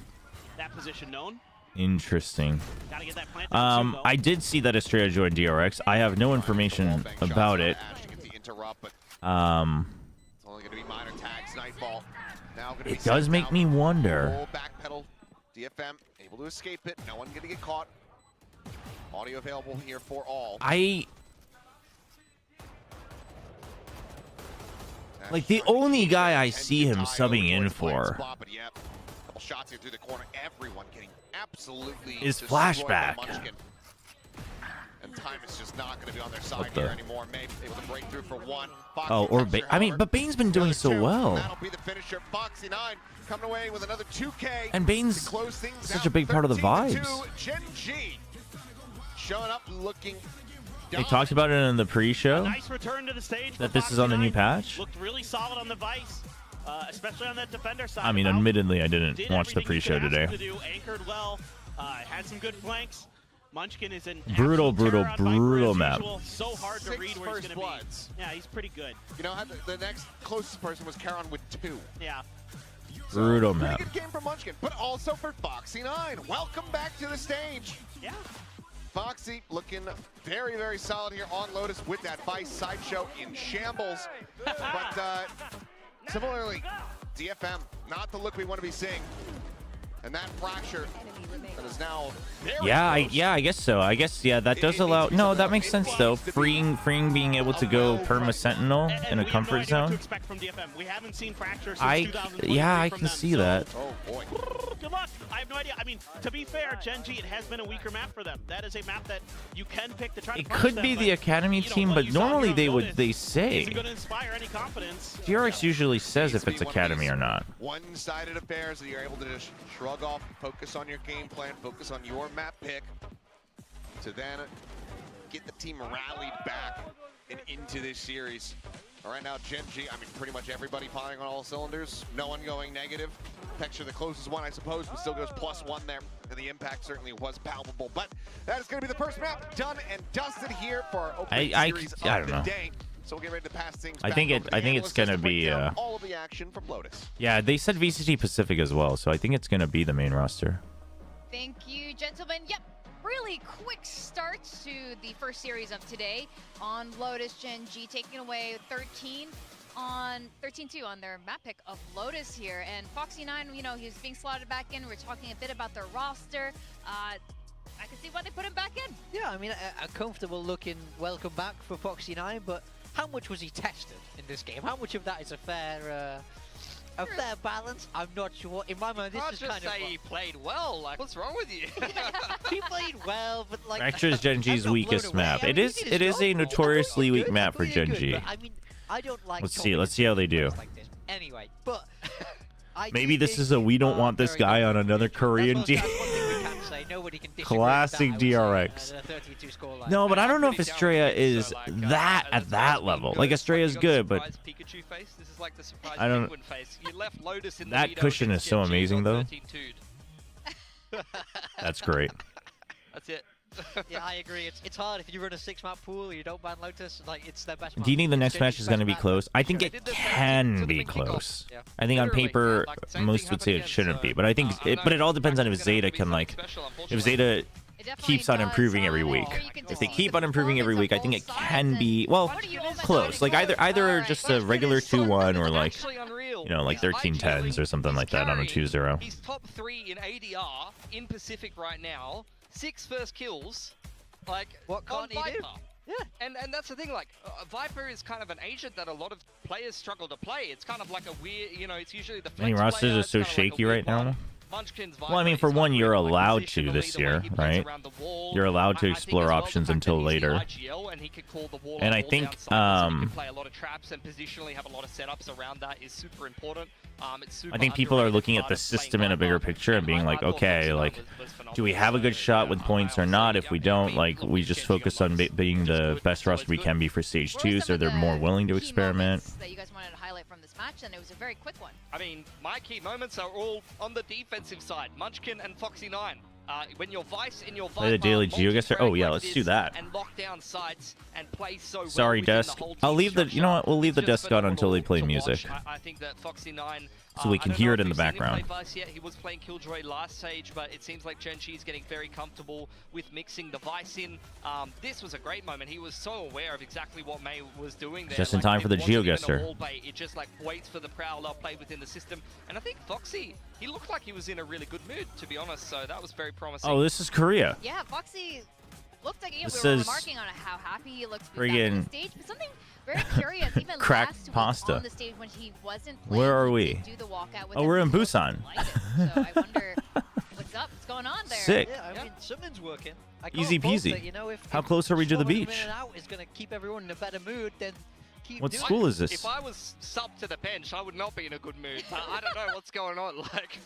that position known. Interesting. Gotta get that plant down soon, though. I did see that Estrella joined DRX. I have no information about it. Ash to get the interrupt, but it's Um, only going to be minor tags. Nightfall. Now gonna be it does sent make down. me wonder. Full backpedal. DFM able to escape it. No one going to get caught. Audio available here for all. Like, the only guy I see him subbing in for But yeah, couple shots here through the corner. Everyone getting absolutely is destroyed by Flashback. Munchkin. And time is just not going to be on their side What the- here anymore. May able to break through for one. Foxy Oh, or capture, I mean, however. but Bane's been doing Another so two, well. and that'll be the finisher. Foxy 9 coming away with another 2K. And Bane's to close things such out. a big part of the 13-2, vibes. Gen G showing up looking. They talked about it in the pre-show Nice return to the stage for that this is on the new Foxy 9. patch. Looked really solid on the Vice, especially on that defender side. I mean, About admittedly, I didn't did watch the everything you pre-show could ask today. him to do, anchored well, had some good flanks. Munchkin is an Brutal, absolute terror brutal, on Viper brutal as map. usual. So hard to 6 read where he's first going to be. bloods. Yeah, he's pretty good. You know, the next closest person was Charon with 2. Yeah. Brutal Pretty map. good game for Munchkin, but also for Foxy 9. Welcome back to the stage. Yeah. Foxy looking very, very solid here on Lotus with that Vice sideshow in shambles. But similarly, DFM, not the look we want to be seeing. And that fracture that is now very close. Yeah, I guess so. I guess, yeah, that does allow. No, that makes sense though. Freeing being able to go perma sentinel in a we have no comfort idea what to zone. expect from DFM. We haven't seen fracture since I 2023 can from see them, that. Oh boy. So, good luck. I have no idea. I mean, to be fair, Gen.G, it has been a weaker map for them. That is a map that you can pick to try to It punish could them, be but, the academy you know, team, what but you saw here normally on they Lotus say. isn't going to inspire any confidence. DRX usually says if it's Needs to be one of academy these or not. One-sided affairs that you're able to just shrug off, focus on your game plan, focus on your map pick, to then get the team rallied back and into this series. Right now, Gen.G, I mean, pretty much everybody firing on all cylinders. No one going negative. Picture the closest one, I suppose, but still goes +1 there. And the impact certainly was palpable. But that is going to be the first map done and dusted here for our opening series of I don't the know. day. So we'll get ready to pass things I back think over to the it's analysts gonna as to break be down all of the action from Lotus. yeah, they said VCT Pacific as well, so I think it's gonna be the main roster. Thank you, gentlemen. Yep, really quick start to the first series of today on Lotus. Gen.G taking away 13-2 on their map pick of Lotus here. And Foxy9, you know, he's being slotted back in. We're talking a bit about their roster. I can see why they put him back in. Yeah, I mean, a comfortable looking welcome back for Foxy9, but how much was he tested in this game? How much of that is a fair balance? I'm not sure. In my mind, this is kind of... just say he played well. Like, what's wrong with you? He played well, but like... Fracture is Gen.G's I'm not blown weakest away. map. I mean, It he is did his it is job. a notoriously weak Good, map for completely good, Gen.G. but I mean, I don't like... Let's see how they do. like this. Anyway, but... I Maybe do this think is a we don't they want are this very guy good. on another Korean That's team. one thing we can say. Nobody can disagree with Classic that, I would say, DRX. at a 32 scoreline. No, but I don't know if Pretty Estrella talented, is so, like, that as at that level. Like Estrella's you got the good, but surprise Pikachu face. This is like the surprise I don't- penguin face. You left Lotus in the That veto cushion against is so Gen.G, amazing, got though. 13-2'd. that's great. That's it. Yeah, I agree. It's hard if you run a 6-map pool, you don't ban Lotus, like it's their best Do you think the next Gen.G's match is going to be best close? I think They it did the same thing can to be the kickoff. close. Yeah. I think on Literally, paper, yeah, like the same most thing would say it happened shouldn't again, be, so, but I think I don't but it know. all depends on if Fracture's gonna have Zeta to be can something like special, if unfortunately. Zeta It definitely keeps on does, improving every and week. here you can If they see keep the on improving every week, I think it performance can on be both well sides, and close. Like either Alright. just a regular 2-1 or like Actually unreal. you know like He's 13-10s or something like that on a carrying- 2-0. He's top 3 in ADR in Pacific right now. 6 first kills. Like What on can't he do? Viper. Yeah. And that's the thing, like, Viper is kind of an agent that a lot of players struggle to play. It's kind of like a weird, you know, it's usually the Many flex rosters player, are it's so kind of like a shaky weird right now. one. Munchkin's Well, I mean, Viper for is one, kind of you're weird, like, allowed to positionally, this the way year, he plays right? around the wall. You're allowed to I think explore as well, options the fact that until he's the later. IGL and he can call the wall And up, I wall think, down sides, so he um, can play a lot of traps and positionally have a lot of setups around that is super important. It's super I think people are underrated looking part at the of playing system in a bigger Viper. picture and being I like, thought okay, Foxy9 like, was phenomenal. do we have a good shot with points or not? If we don't, like, we just focus on being the best roster we can be for stage What were 2, some so of they're more the willing to key experiment. moments that you guys wanted to highlight from this match, and it was a very quick one. I mean, my key moments are all on the defensive side. Munchkin and Foxy9. When you're Vice in your Play the Viper, daily GeoGuessr. Oh, yeah, like let's this do that. And lock down sites and play so well Sorry, within the desk. whole I'll team leave the. You know what? We'll leave the structure. It's desk just on until they phenomenal play to music. watch. I think that Foxy9. So we can I don't hear know it in if the we've seen him background. play Vice yet. He was playing Killjoy last stage, but it seems like Gen.G is getting very comfortable with mixing the Vice in. This was a great moment. He was so aware of exactly what May was doing there. Just in Like, time it for the wasn't even a GeoGuessr. wall bait. It just like waits for the Prowler, played within the system. And I think Foxy, he looked like he was in a really good mood, to be honest. So that was very promising. Oh, this is Korea. Yeah, Foxy looked like, This we were is remarking on how happy he looked to be back on friggin' the stage, but something very curious, even cracked last week pasta. on the stage when he wasn't playing, Where are he we? did do the walkout with Oh, them. we're in He looked Busan. delighted. So I wonder what's up, what's going on there. Sick. Yeah, I mean, something's working. I can't Easy fault peasy. it, you know, if How close are we to the swabbing them beach? in and out is going to keep everyone in a better mood, then keep What doing school it. is this? If I was sub to the bench, I would not be in a good mood. I don't know what's going on. Like,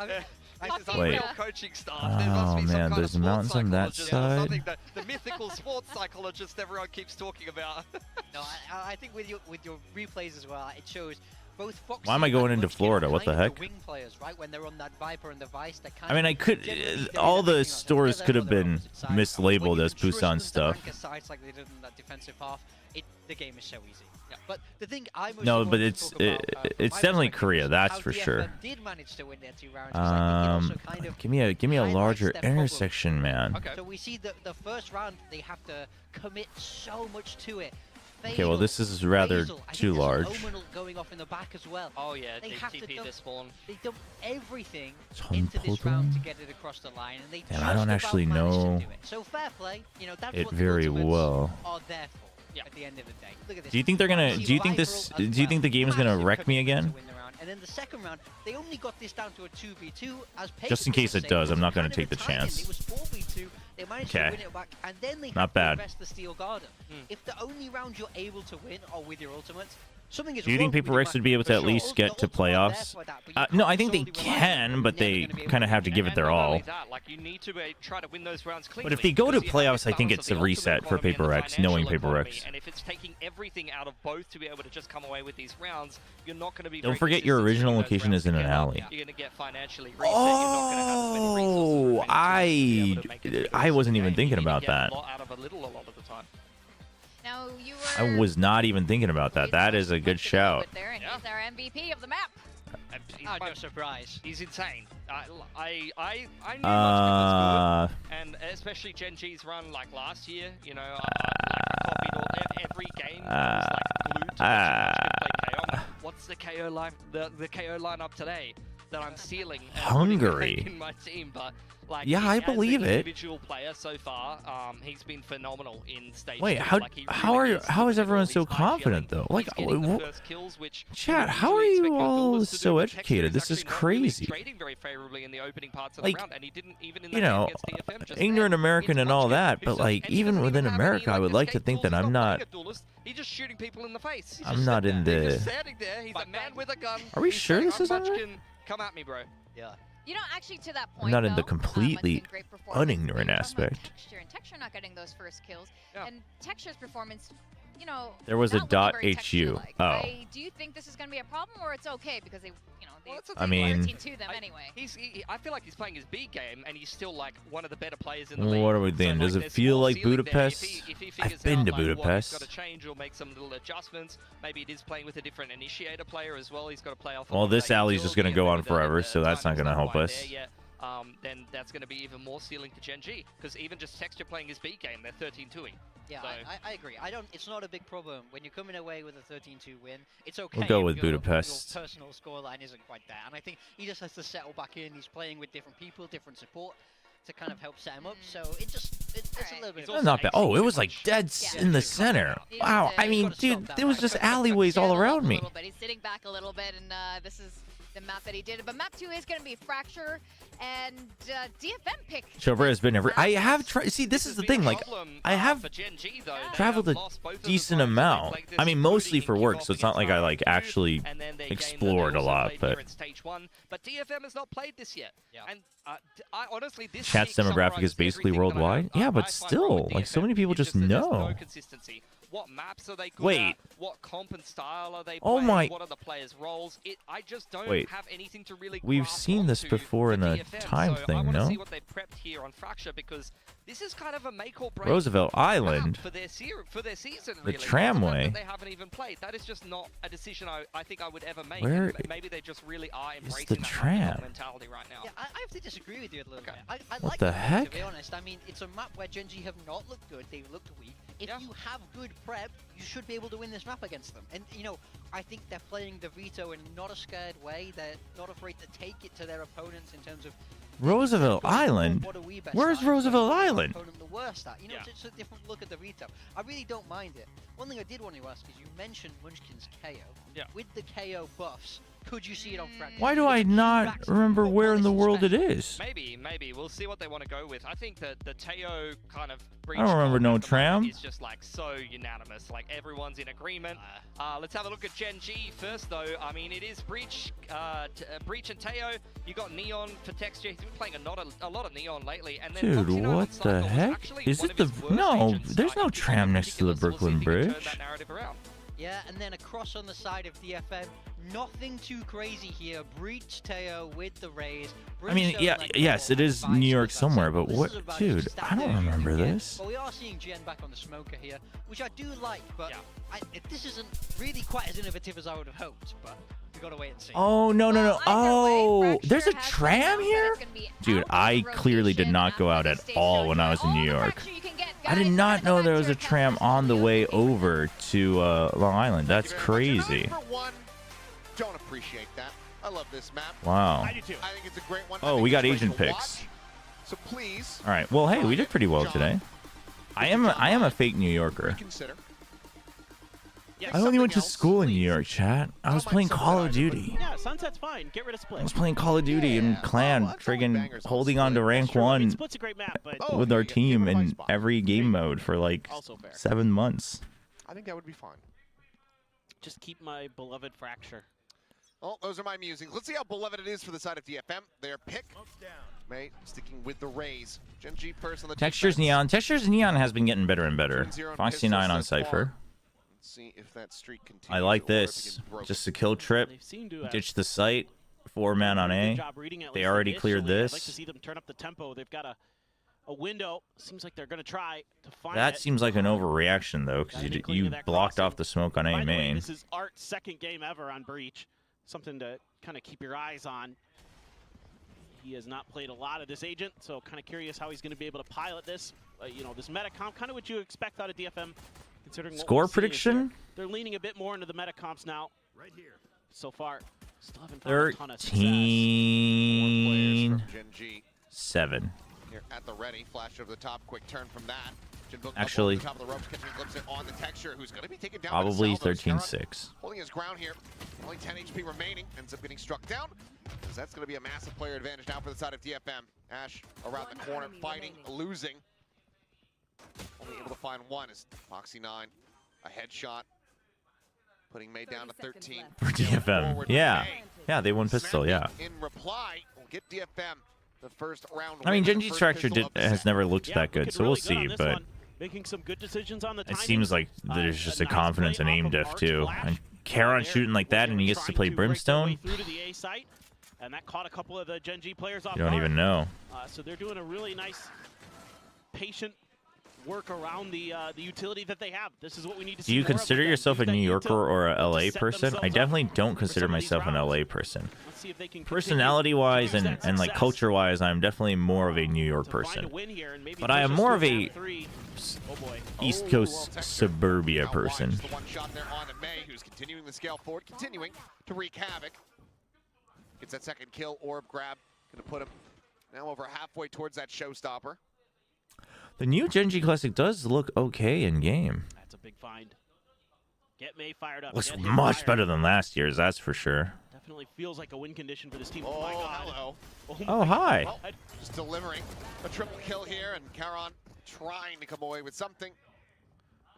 I mean, this is Wait. unreal coaching staff. There must Oh, be some man, kind there's of mountains sports on that psychologist or side. something that the mythical sports psychologist everyone keeps talking about. No, I think with your replays as well, it shows both Foxy Why am I going and into Munchkin Florida? are What the kind of heck? wing players, right? When they're on that Viper and the Vice, they're kind I mean, of I could. generally doing All the everything else. stores They're could on have their been opposite side. When mislabeled you as can trust Busan them to stuff. anchor sides like they did in that defensive half, the game is so easy. Yeah. But the thing I mostly No, wanted but to it's talk about, from it's my definitely perspective Korea. is That's how for DFM sure. did manage to win their 2 rounds. 'cause I think it also kind of Give me a highlights larger their problem. intersection, man. Okay. So we see the first round, they have to commit so much to it. Okay, well, this is rather Basil, I think too there's an large. Omen going off in the back as well. Oh yeah, They they have to TP dump- this spawn. They dump everything Tom into this round to Pudding? get it across the line, and they Damn, just I don't about actually managed to know do it. So fair play, you know, that's it what the very ultimates well. are there for. at the end of the day. Look at this. Do you think they're gonna? Do you think this? Do you think the game is gonna wreck me again? And then the second round, they only got this down to a 2v2. As Just in case it does, I'm not gonna take the chance. It was 4v2. They managed to win it back, and then they not bad. Rest the Steel Garden. If the only round you're able to win are with your ultimates, something is. Do you think Paper Rex would be able to at least get to playoffs? No, I think they can, but they kind of have to give it their all. But if they go to playoffs, I think it's a reset for Paper Rex, knowing Paper Rex. And if it's taking everything out of both to be able to just come away with these rounds, you're not going to be. Don't forget your original location is in an alley. You're going to get financially reset. Oh, I wasn't even thinking about that. Now you I was not even thinking about that. That is a good shout. There, and he's our MVP of the map. Oh, no surprise. He's insane. I knew much was good, and especially Gen G's run like last year. You know, I copied every game. I was like glued to play KO. What's the KO line? The KO lineup today that I'm stealing. Hungary in my team, but. Like, yeah, I believe it. Individual player so far, he's been phenomenal in stage. Wait, 2. how Like, how is everyone so confident though? Like, chat, how are you all so educated? This is crazy. Like, you know, ignorant American and all that, but like even within America, I would like to think that I'm not. He's just shooting people in the face. I'm not in the. He's standing there. He's a man with a gun. Are we sure this is on? Come at me, bro. Yeah. You know, actually, to that point, I'm not in the though, completely unignorant aspect. Texture not getting those first kills, and Texture's performance, you know, there was a .hu. Oh. Do you think this is going to be a problem, or it's okay because they, you know, I mean, to them anyway. I feel like he's playing his B game, and he's still like one of the better players in the league. What are we thinking? Does it feel like Budapest? I've been to Budapest. He's got to change or make some little adjustments. Maybe it is playing with a different initiator player as well. He's got to play off. Well, this alley's just going to go on forever, so that's not going to help us. Then that's going to be even more ceiling to Gen G, because even just Texture playing his B game, they're 13-2ing. Yeah, so. I agree. It's not a big problem when you're coming away with a 13-2 win. It's okay. We'll go with your Budapest. Personal scoreline isn't quite there, and I think he just has to settle back in. He's playing with different people, different support to kind of help set him up. So it's a little bit. Not bad. Oh, it was like dead in the center. Wow. I mean, dude, there was just alleyways all around me. He's sitting back a little bit, and this is the map that he did. But map 2 is going to be Fracture, and DFM pick. Chobra has been I have tried. See, this is the thing. Like, I have traveled a decent amount. I mean, mostly for work, so it's not like I like actually explored a lot. But DFM has not played this yet. And I honestly, this chat's demographic is basically worldwide. Yeah, but still, like so many people just know. What maps are they good Wait. at? What comp and style are they Oh playing? my. What are the players' roles? I just don't have anything to really We've grasp seen this onto before in a DFM. time so thing, I want to no? see what they've prepped here on Fracture, because this is kind of a make or break Roosevelt Island. for their season, The really. tramway. They haven't even played. That is just not a decision I think I would ever make. Where Maybe they just really are is embracing the that tram? mentality right now. Yeah, I have to disagree with you a little bit. I What like the it, heck? to be honest. I mean, it's a map where Gen G have not looked good. They've looked weak. If you have good prep, you should be able to win this map against them. And, you know, I think they're playing the veto in not a scared way. They're not afraid to take it to their opponents in terms of... Roosevelt Island? Where's Roosevelt Island? The worst at. You know, it's a different look at the veto. I really don't mind it. One thing I did want to ask is you mentioned Munchkin's KO. Yeah. With the KO buffs, could you see it on Fracture? Why do I not remember where in the world it is? Maybe. We'll see what they want to go with. I think that the Teo kind of breach I don't remember no tram. is just like so unanimous. Like everyone's in agreement. Let's have a look at Gen G first, though. I mean, it is Breach, Breach and Teo. You got Neon for Texture. He's been playing a lot of Neon lately. And then Dude, what the heck? Is it the... No, there's no tram next to the Brooklyn Bridge. Yeah, and then across on the side of DFM, nothing too crazy here. Breach Teo with the Rays. I mean, yeah, yes, it is New York somewhere, but what, dude, I don't remember this. But we are seeing Gen back on the smoker here, which I do like, but this isn't really quite as innovative as I would have hoped, but we gotta wait and see. Oh, no. Oh, there's a tram here? Dude, I clearly did not go out at all when I was in New York. I did not know there was a tram on the way over to Long Island. That's crazy. Don't appreciate that. I love this map. Wow. I do too. I think it's a great one. Oh, we got agent picks. So please. All right. Well, hey, we did pretty well today. I am a fake New Yorker. Consider. Yeah, I only went to something else, school in New please. York, chat. I was Don't playing mind Call of Sunset Island, Duty. Yeah, Sunset's fine. Get rid of I Split. was playing Call of Duty Yeah. and Clan, Oh, that's all friggin' bangers on holding on to Split. rank True. I mean, 1 Split's a great map, but Oh, with yeah, our you get team favorite in spot. every game mode for like also fair. 7 months. I think that would be fine. Just keep my beloved Fracture. Well, those are my musings. Let's see how beloved it is for the side of DFM. Their pick, May, sticking with the Rays. Gen G first on the Textures defense. Neon. Textures Neon has been getting better and better. 2-0 on Foxy pistols 9 on so far. Cypher. Let's see if that streak continues. I like or if it this. gets broken. Just a kill trip. They seem to have Ditch the site. 4-man on done a good A. job reading it, at They least already cleared initially. I'd like this. to see them turn up the tempo. They've got a window. Seems like they're going to try to find That it. seems like an overreaction though, because Got an you inkling of that blocked crossing. off the smoke on A By the way, main. this is Art's second game ever on Breach. Something to kind of keep your eyes on. He has not played a lot of this agent, so kind of curious how he's going to be able to pilot this. You know, this meta comp, kind of what you expect out of DFM, considering what Score we've seen is prediction? They're leaning a bit more into the meta comps now. Right here. So far, still haven't found a ton of success. 13. More players from Gen G 7. here at the ready. Flash over the top. Quick turn from that. Jinbook up Actually, over the top of the ropes, catching a glimpse on the Texture, who's going to be taken down. Probably by the Salvos. 13-6. Holding his ground here. Only 10 HP remaining. Ends up getting struck down. Because that's going to be a massive player advantage now for the side of DFM. Ash around the corner, fighting, losing. Only able to find one is Foxy 9. A headshot. Putting May down to 13. For DFM. Forward Yeah. May. Yeah, they won pistol, yeah. In reply, we'll get DFM the first round. I mean, win, Gen the G's first Fracture pistol of the has set. never looked Yeah, that good, looking so we'll really good on see, this but one. Making some good decisions on the it timing. seems like there's just a nice confidence in play aim off of diff Art's too. flash. And Charon There, shooting like that they and he were gets to trying play break their way Brimstone? through to the A site, and that caught a couple of the Gen G players off You don't guard. even know. So they're doing a really nice, patient work around the utility that they have. This is what we need to see. Do you more of consider with them. yourself a Use that New Yorker util or a to LA set person? themselves I up definitely don't for consider some of these myself an rounds. LA person. Let's see if they can continue Personality-wise to use and that like success culture-wise, I'm definitely more of a New York to find a person. win here and maybe But I push am us more to of a map 3. Oh boy. East Oh, Coast well, Texture suburbia out wide, person. just the one shot there on to May, who's continuing the scale forward, continuing to wreak havoc. Gets that second kill, orb grab, gonna put him now over halfway towards that showstopper. The new Gen G Classic does look okay in game. That's a big find. Get May fired up. Looks Get him much fired. better than last year's, that's for sure. Definitely feels like a win condition for this team. Oh, my God. hello. Oh, my hi. God. Just delivering a triple kill here, and Charon trying to come away with something.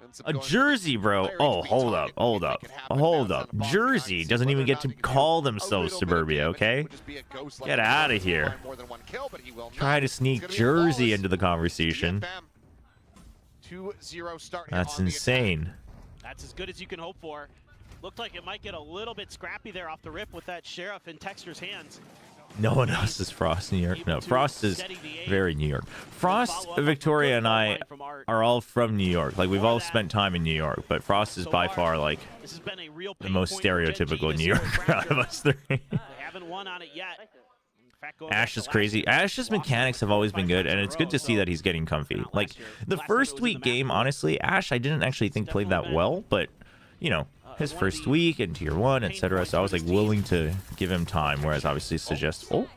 Ends up A going to jersey, bro. player Oh, HP hold target. up, hold Anything up, could happen hold now. up. It's on the box Jersey behind. doesn't Whether even or get not to you can call do a themselves little bit of Suburbia, damage, okay? would just be a ghost Get like outta that. here. Find more than one kill, but he will Try not. to It's sneak gonna be Jersey flawless. into the conversation. DFM, 2-0 start here That's on the attack. insane. That's as good as you can hope for. Looked like it might get a little bit scrappy there off the rip with that Sheriff in Texture's hands. No one else is Frost New York. No, Frost is very New York. Frost, Follow up Victoria, a and good I line from Art. are all from New York. Like, we've all spent time in New York, but Frost is So by far, far, like, This has been a real the pain most point for Gen G stereotypical this New year with Yorker out of Fracture. us three. They haven't won on it yet. In fact, going back Ash to is last crazy. year, Ash's lost mechanics have always been 5 good, times and in a it's good row, to see so that he's getting comfy. not Like, last year. the Last time it first was in week the game, map pool. honestly, Ash, I didn't actually think played that definitely well, but, you know, his one of first the week and tier 1, pain etc. points So I for was, like, this team. willing to give him time, whereas obviously Suggest... Oh,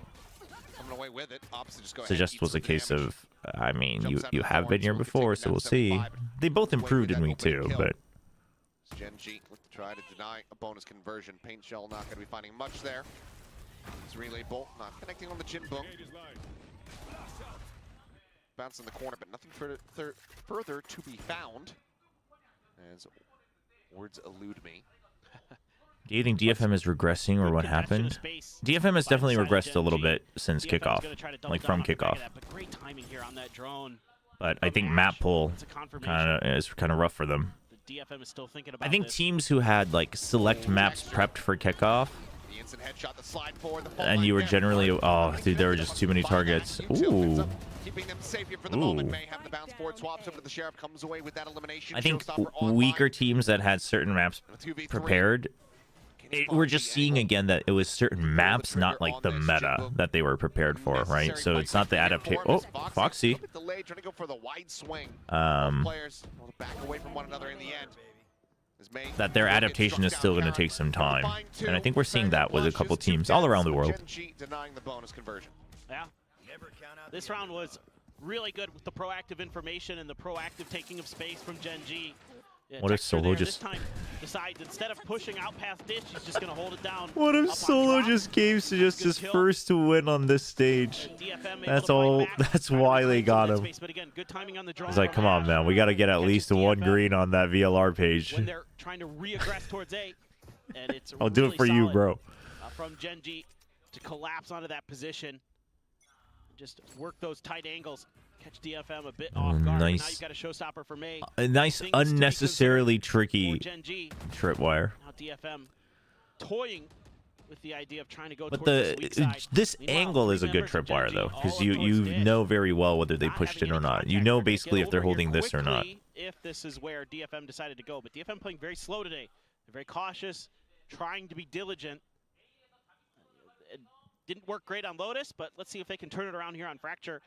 Coming away with it. Opposite just go ahead, Suggest eat was some a case damage. of, I mean, Jumps out you of the have been horns, here so we can before, take it so down we'll to see. 75. They both Away with improved in that week opening 2, kill. but... Gen G with the try to deny a bonus conversion. Paint Shell not going to be finding much there. His relay bolt not connecting on the Jinbook. Bounce in the corner, but nothing further to be found. As words elude me. Do you think DFM is regressing or Good what connection of happened? space DFM has by the definitely side of regressed a Gen little G. bit since DFM's kickoff, gonna try to double like down from on the back kickoff. of that, but great timing here on that drone. But I from think Ash. map pull It's a confirmation. is kind of rough for them. The DFM is still thinking about I think this. teams who had like select maps prepped for kickoff, The instant headshot, the slide forward, the and you were generally, oh dude, there were just too many targets. Ooh. Keeping them safe here for the Ooh. moment. May have the bounce forward, swaps over to the Sheriff, comes away with that elimination. I think Showstopper online. weaker teams that had certain maps And a 2v3. prepared, Can he we're find just the seeing angle? again that it was certain maps, not like the meta that they were prepared for, right? So it's not the adaptation. Oh, Foxy. A bit delayed, trying to go for the wide swing. Players will back away from one another in the end. As May that their will get adaptation is struck still down. going to take some time. Find two. And I think we're seeing that with a couple Just two teams all deaths, around the but world. Gen G denying the bonus conversion. Yeah. This round was really good with the proactive information and the proactive taking of space from Gen G. Yeah, What if Texture Solo there just... this time decides instead of pushing out past dish, he's just gonna hold it down. What if up on Solo drop. just gave just his kill. first to win on this stage? DFM able That's to fight all. back, That's trying to why they reclaim some got of that him. space, but again, good timing on the draw He's like, from come on, Ash. man. We got to get at Catches least one DFM green on that VLR page. when they're trying to re-aggress towards A, and it's I'll do really it for you, solid, bro. from Genji to collapse onto that position. Just work those tight angles. Catch DFM a bit off guard. But now nice. you've got a showstopper for May. A nice, Things to be unnecessarily considered for tricky Genji. tripwire. Now DFM toying with the idea of trying to go But towards this weak side. this Meanwhile, angle is a three good members of tripwire Genji though, all because up towards you Dish. know very well whether they Not pushed having it or any not. You contact. know They're gonna basically get if they're over here holding this or not. quickly if this is where DFM decided to go, but DFM playing very slow today. They're very cautious, trying to be diligent. It didn't work great on Lotus, but let's see if they can turn it around here on Fracture.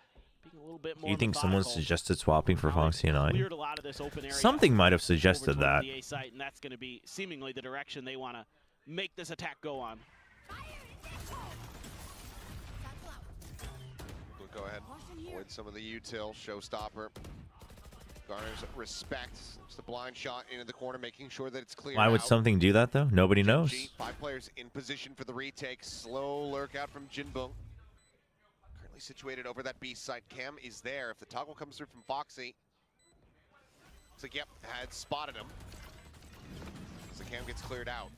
Being a little bit more Do you think someone methodical. suggested swapping for Now they've Foxy 9? cleared a lot of this open area Something might have over suggested toward that. the A site, and that's going to be seemingly the direction they want to make this attack go on. We'll go ahead, avoid some of the util, showstopper. Garners respect. It's the blind shot into the corner, making sure that it's clear. Why would something do that though? Nobody knows. 5 players in position for the retake. Slow lurk out from Jinbung. Currently situated over that B site. Cam is there. If the toggle comes through from Foxy, looks like, yep, had spotted him. So Cam gets cleared out.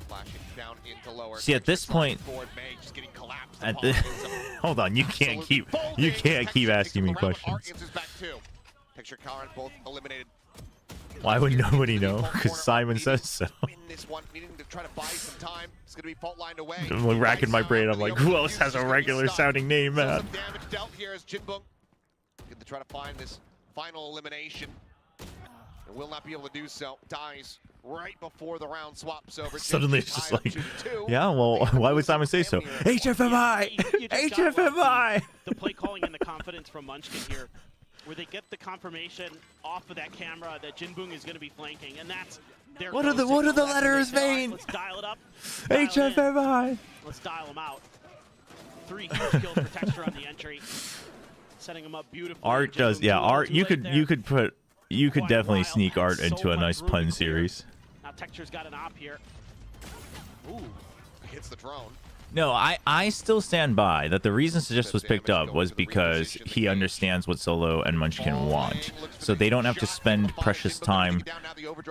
Flashing down into lower. See, at this point, forward, May just getting collapsed at upon. the hold on, you can't keep asking me questions. Picture Karen both eliminated. Why would nobody know? Because Simon says so. Win this one, needing to try to buy some time. It's going to be fault lined away. I'm racking my brain. I'm like, who else has a regular sounding name, man? Some damage dealt here as Jinbung going to try to find this final elimination. And will not be able to do so. Dies right before the round swaps over. Suddenly it's just like, 2-2. yeah, well, why would Simon say so? HFMI! You just got HFMI! the play calling and the confidence from Munchkin here, where they get the confirmation off of that camera that Jinbung is going to be flanking, and that's their What are the letters mean? Let's dial it up. Dial it in. HFMI! Let's dial them out. 3 huge kills for Texture on the entry, setting him up beautifully. Art does, yeah. Art, you could definitely sneak Art into a nice pun series. Now Texture's got an op here. Ooh, hits the drone. No, I still stand by that the reason Suggest was picked up was because he understands what Solo and Munchkin want. So they don't have to spend precious time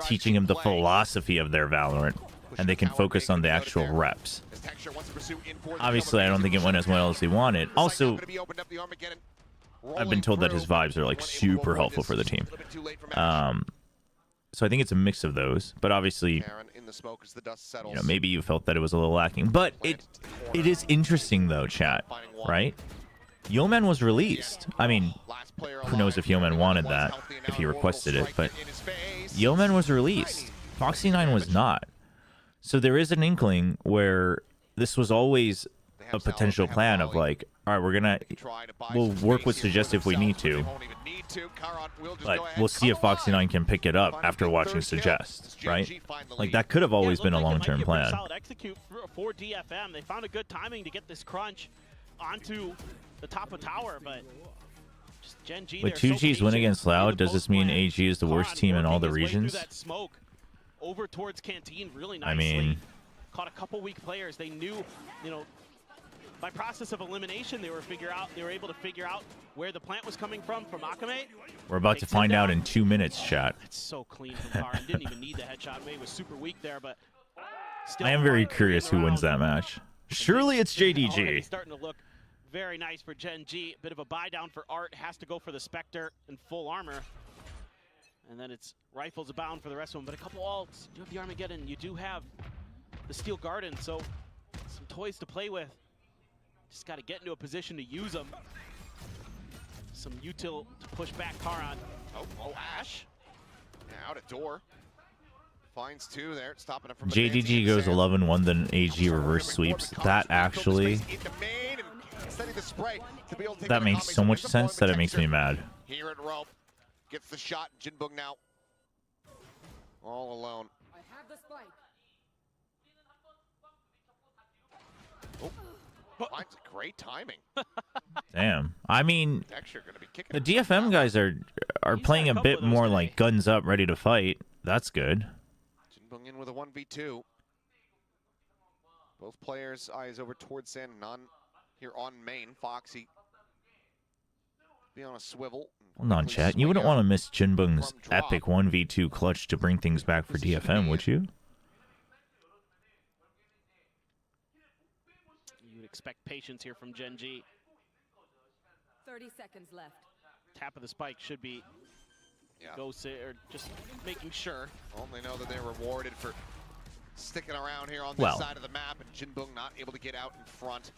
teaching him the philosophy of their Valorant, and they can focus on the actual reps. Obviously, I don't think it went as well as he wanted. Also, I've been told that his vibes are like super helpful for the team. So I think it's a mix of those, but obviously, you know, maybe you felt that it was a little lacking. But it is interesting though, chat, right? Yeoman was released. I mean, who knows if Yeoman wanted that, if he requested it, but Yeoman was released. Foxy 9 was not. So there is an inkling where this was always a potential plan of like, all right, we'll work with Suggest if we need to, but we'll see if Foxy 9 can pick it up after watching Suggest, right? Like that could have always been a long-term plan. Solid execute for DFM. They found a good timing to get this crunch onto the top of tower, but just Gen G. With 2G's win against Loud, does this mean AG is the worst team in all the regions? Over towards Canteen really nicely. I mean, caught a couple weak players. They knew, you know, by process of elimination, they were able to figure out where the plant was coming from Akame. We're about to find out in 2 minutes, chat. That's so clean from Karin. Didn't even need the headshot. May was super weak there, but still I am very curious who wins that match. Surely it's JDG. Starting to look very nice for Gen G. Bit of a buy down for Art. Has to go for the Spectre in full armor. And then it's rifles abound for the rest of them. But a couple ults. You have the Armageddon. You do have the Steel Garden. So some toys to play with. Just got to get into a position to use them. Some util to push back Karan. Oh, Ash. Yeah, out at door. Finds 2 there, stopping it from JDG goes 11-1, then AG reverse sweeps. That actually, that makes so much sense that it makes me mad. Here at rope, gets the shot. Jinbung now all alone. I have the spike. Oh, Finds great timing. Damn. I mean, Texture gonna be kicking the himself DFM out. guys are He's playing had a a bit couple of those more today. like guns up, ready to fight. That's good. Jinbung in with a 1v2. Both players' eyes over towards San, none here on main. Foxy be on a swivel. Hold on, chat. You wouldn't want to miss Jinbung's epic 1v2 clutch to bring things back for DFM, would you? You would expect patience here from Gen G. 30 seconds left. Tap of the spike should be or just making sure. Well, they know that they're rewarded for sticking around here on this side of the map, and Jinbung not able to get out in front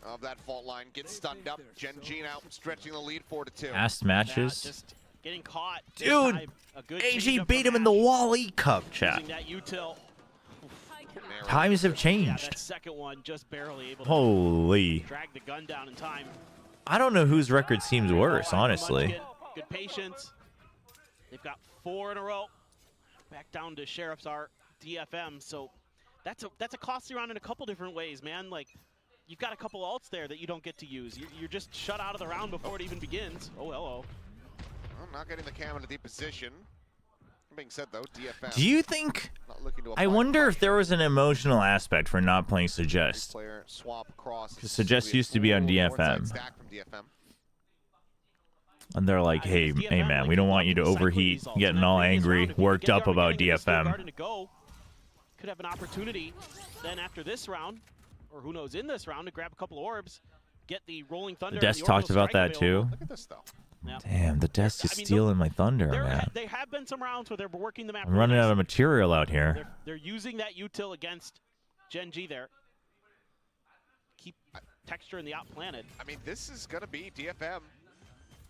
of that fault line. Gets stunned up. Gen G now stretching the lead 4-2. Past matches. Just getting caught. Dude, Time, a good AG change-up beat from him in the Ash. Wall-E Cup, chat. Using that util. Times have Yeah, changed. that second one just barely able Holy. to drag the gun down in time. I don't know whose record seems worse, honestly. Munchkin, good patience. They've got 4 in a row. Back down to Sheriff's Art, DFM. So that's a costly round in a couple different ways, man. Like, you've got a couple ults there that you don't get to use. You're just shut out of the round before it even begins. Oh, hello. Well, not getting the cam in a deep position. That being said, though, DFM. Do you think... not looking to I apply wonder if pressure. there was an emotional aspect for not playing Suggest. Player swap across. 'Cause Suggest used to be on DFM. Stack from DFM. And they're like, hey, DFM, man, like, we don't you want you to cycling overheat, these ults. getting In that all previous angry, round, if you worked get up the about opportunity to get Steel DFM. Garden to go, could have an opportunity then after this round, or who knows, in this round, to grab a couple orbs, get the Rolling Thunder. The and Desk the Orbital talked about Strike that available. too. Look at this, though. Yeah. Damn, the Desk is I mean, stealing my thunder, There man. they have been some rounds where they're working the map. I'm running really out of nicely. material out here. They're using that util against Gen G there. Keep texture in the out planet. I mean, this is going to be DFM.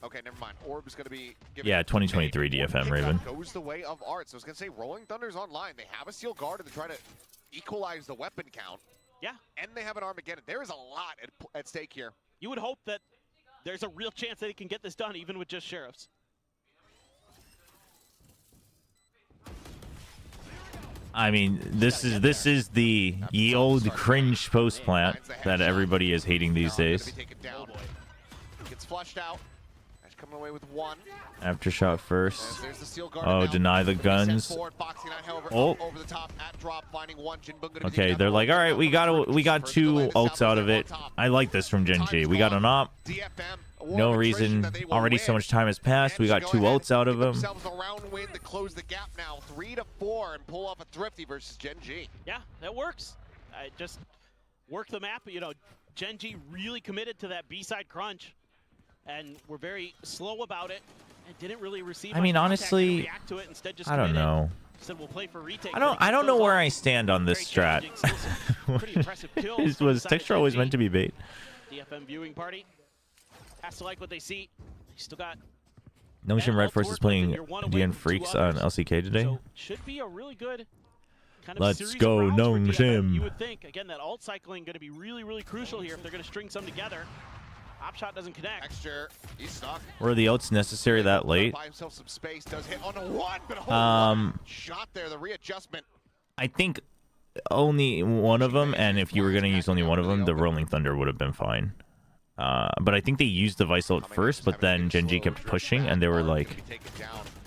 Okay, never mind. Orb's going to be... Yeah, 2023 DFM, Raven. Goes the way of Art. So I was going to say, Rolling Thunder's online. They have a Steel Guard to try to equalize the weapon count. Yeah. And they have an Armageddon. There is a lot at stake here. You would hope that there's a real chance that they can get this done even with just Sheriffs. I mean, this is the ye old cringe post plant that everybody is hating these days. Gonna be taken down. Gets flushed out. Ash coming away with 1. Aftershock first. There's the Steel Guard Oh, now. deny the Sends guns. forward, Foxy 9, however, Oh. over the top at drop, finding 1. Jinbung gonna be Okay, taken they're out. like, all right, we got two ults out of it. I like this from Gen G. We got an op. DFM, a No war of attrition reason. that they will Already so win. much time has passed. We got Managed 2 to go ahead, ults out of give them. themselves a round win to close the gap now, 3-4, and pull off a thrifty versus Gen G. Yeah, that works. I just work the map. You know, Gen G really committed to that B-side crunch, and were very slow about it, and didn't really receive. I mean, much contact to honestly, react to it. Instead, just I don't committed. know. Said we'll play for retake. I don't know where I stand on this strat. Pretty impressive kills. Was Texture always meant to be bait? DFM viewing party has to like what they see. They still got. Notion Red Force is playing You're one away DN from 2 Freaks on others. LCK today. So should be a really good kind of Let's series go, of rounds for DFM. Nongshim. You would think again that alt cycling going to be really, really crucial here if they're going to string some together. Opshot doesn't connect. Texture, he's stuck. Were the ults necessary that late? Buy himself some space, does hit on a 1, but a shot there, the readjustment. I think only one of them, and if you were going to use only one of them, the Rolling Thunder would have been fine. But I think they used the Vice ult first, but then Gen G kept pushing, and they were like...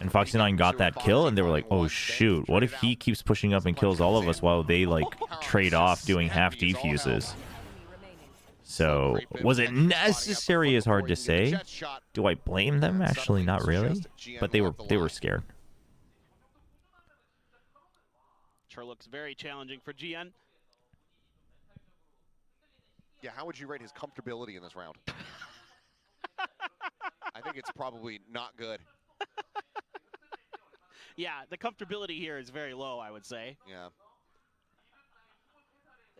And Foxy 9 got that kill, and they were like, oh shoot, what if he keeps pushing up and kills all of us while they like trade off doing half defuses? So, was it necessary is hard to say. Do I blame them? Actually, not really. But they were scared. Sure looks very challenging for GN. Yeah, how would you rate his comfortability in this round? I think it's probably not good. Yeah, the comfortability here is very low, I would say. Yeah.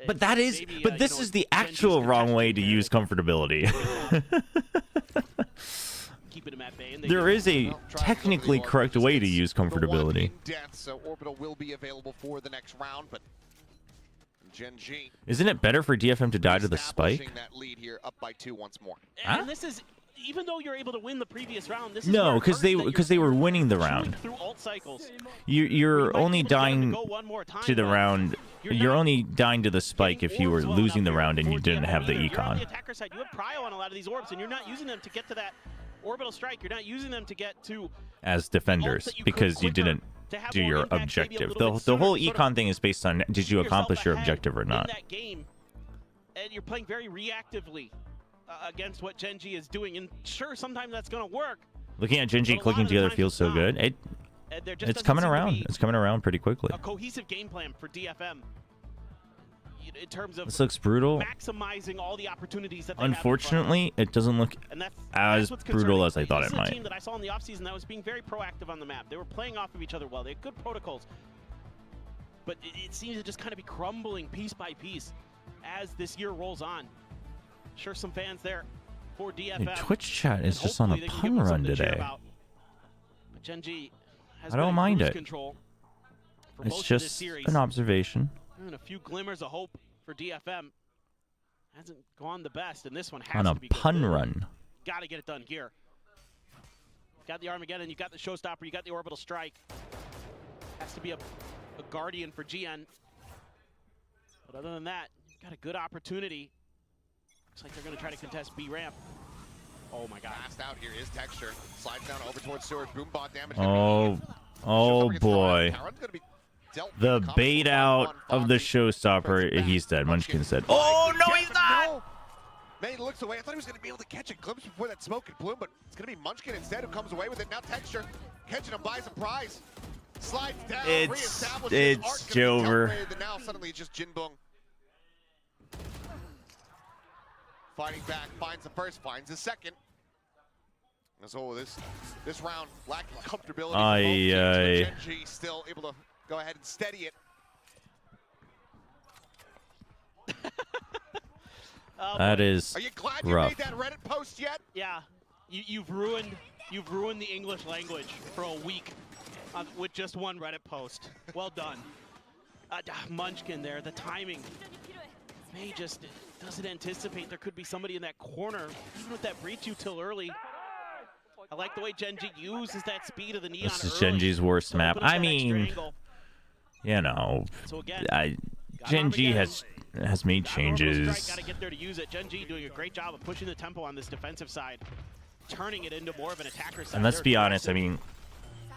But that is, Maybe, but this is the actual wrong way to use comfortability. Keeping him at bay, and they There do. is a technically correct way to use comfortability. Death, so Orbital will be available for the next round, but Gen G Isn't it better for DFM to die to the spike? establishing that lead here, up by 2 once more. And Huh? this is, even though you're able to win the previous round, this is No, where it because hurts they that were you're winning the chewing round. through alt cycles. You're You might only be able to get them dying to go one more time, to the but round you're only dying to the spike if you were losing the round and you didn't have the You're on econ. the attacker side. You have prio on a lot of these orbs, and you're not using them to get to that orbital strike. You're not using them to get to As defenders, because you didn't do your objective. The whole econ thing is based on did you accomplish your objective or not. in that game, and you're playing very reactively against what Gen G is doing. And sure, sometimes that's going to work. Looking at Gen G clicking together feels so good. It's coming around. It's coming around pretty quickly. A cohesive game plan for DFM in terms of This looks brutal. maximizing all the opportunities that they Unfortunately, it doesn't look and that's as what's brutal concerning. as I thought This it is a might. team that I saw in the offseason that was being very proactive on the map. They were playing off of each other well. They had good protocols. But it seems to just kind of be crumbling piece by piece as this year rolls on. Sure, some fans there for DFM. Hey, Twitch chat is and just on a hopefully they can pun give them run something to cheer today. about. But Gen G has I don't been in mind cruise it. control for It's most of this just series. an observation. And a few glimmers of hope for DFM. Hasn't gone the best, and this one has On a to be good. pun run. Got to get it done here. Got the Armageddon, you got the Showstopper, you got the Orbital Strike. Has to be a Guardian for GN. But other than that, got a good opportunity. Looks like they're going to try to contest B ramp. Oh my god. Fast out here is Texture. Slides down over towards Seward. Boombot damage. Oh boy. Taron's gonna be dealt The with. bait out of the Showstopper. He's dead. Munchkin said, "Oh no, he's not!" May looks away. I thought he was going to be able to catch a glimpse before that smoke could bloom, but it's going to be Munchkin instead who comes away with it. Now Texture catching him, buys a prize. Slides down, reestablishes. It's Arc gonna be Chobra. teleported, and now suddenly it's just Jinbung. Fighting back, finds the first, finds the second. So this round lacking comfortability. For both teams, but Gen G still able to go ahead and steady it. That is Are you glad you rough. made that Reddit post yet? Yeah, you've ruined the English language for a week with just one Reddit post. Well done. Munchkin there, the timing. May just doesn't anticipate there could be somebody in that corner, even with that breach util early. I like the way Gen G uses that speed of the Neon. This is Gen G's worst to map. open up I that extra mean, angle. you know, So again, Gen G has made changes. Got to get there to use it. Gen G doing a great job of pushing the tempo on this defensive side, turning it into more of an attacker side. And let's They're be honest, I aggressive mean,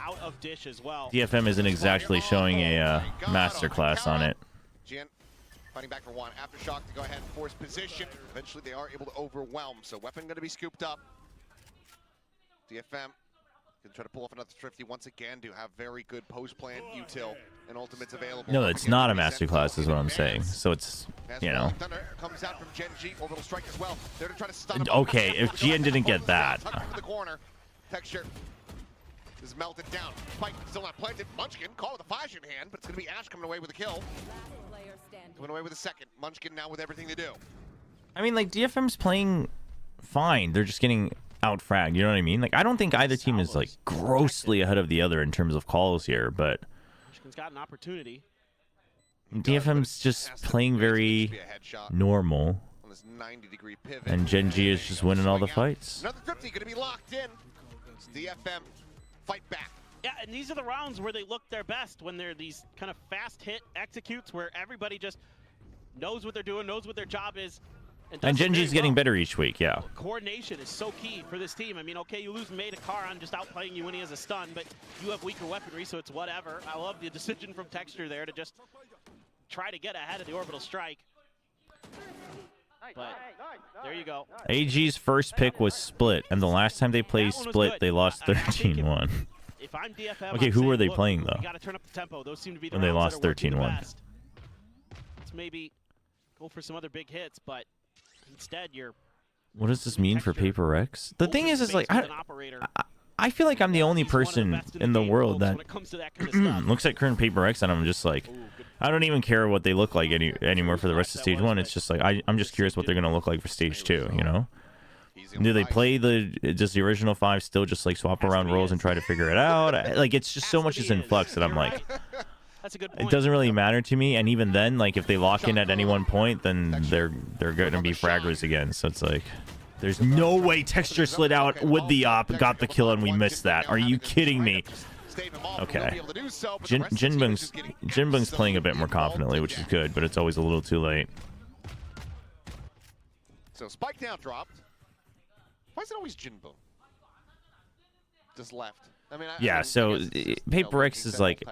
out of dish as well. DFM isn't exactly showing a masterclass on it. Gian fighting back for one. Aftershock to go ahead and force position. Eventually they are able to overwhelm. So weapon going to be scooped up. DFM going to try to pull off another thrifty once again to have very good post-plan util and ultimates available. No, it's not a masterclass is what I'm saying. So it's, you know. Thunder comes out from Gen G. Orbital strike as well. They're to try to stun him. Okay, if GN didn't get that. Tucked into the corner. Texture is melted down. Spike still not planted. Munchkin caught with a flash in hand, but it's going to be Ash coming away with a kill. Coming away with a second. Munchkin now with everything to do. I mean, like, DFM's playing fine. They're just getting out-fragged, you know what I mean? Like, I don't think either team is, like, grossly ahead of the other in terms of calls here, but Munchkin's got an opportunity. DFM's just playing very normal, On this 90-degree pivot. and Gen G is just winning all the fights. Another thrifty going to be locked in. It's DFM fight back. Yeah, and these are the rounds where they look their best, when they're these kind of fast hit executes where everybody just knows what they're doing, knows what their job is. And does it Gen G's very getting well. better each week, yeah. Coordination is so key for this team. I mean, okay, you lose May to Karan just outplaying you when he has a stun, but you have weaker weaponry, so it's whatever. I love the decision from Texture there to just try to get ahead of the orbital strike. But there you go. AG's first pick was Split, and the last time they played That one was Split, good. they lost I think 13-1. If I'm DFM, Okay, I'm who saying, were they look, playing, though? You got to turn up the tempo. Those seem to be the When they rounds lost that are working the 13-1. best. Let's maybe go for some other big hits, but instead you're What does this mean for Paper Rex? The thing is like, with an operator. I feel like I'm the only He's one of the person best in the game, world folks, that when it comes to that kind of stuff. looks at current Paper X, and I'm just like, Ooh, good. I don't even care what they look like anymore for the rest of Stage 1. It's just like, I'm just curious what they're going to look like for Stage 2, you know? Do they play just the original 5 still just like swap around roles and try to figure it out? Like, it's just so much is in flux that I'm like, That's a good point. it doesn't really matter to me. And even then, like, if they lock in at any one point, then they're going to be fraggers again. So it's like, there's no way Texture slid out with the op, got the kill, and we missed that. Are you kidding me? stave him off. Okay. He'll be able to do so, but the rest of the team is just getting Jinbung's playing a bit more absolutely confidently, which is good, but it's always a little too late. So spike down dropped. Why is it always Jinbung? Just left. I mean, Yeah, so Paper X is like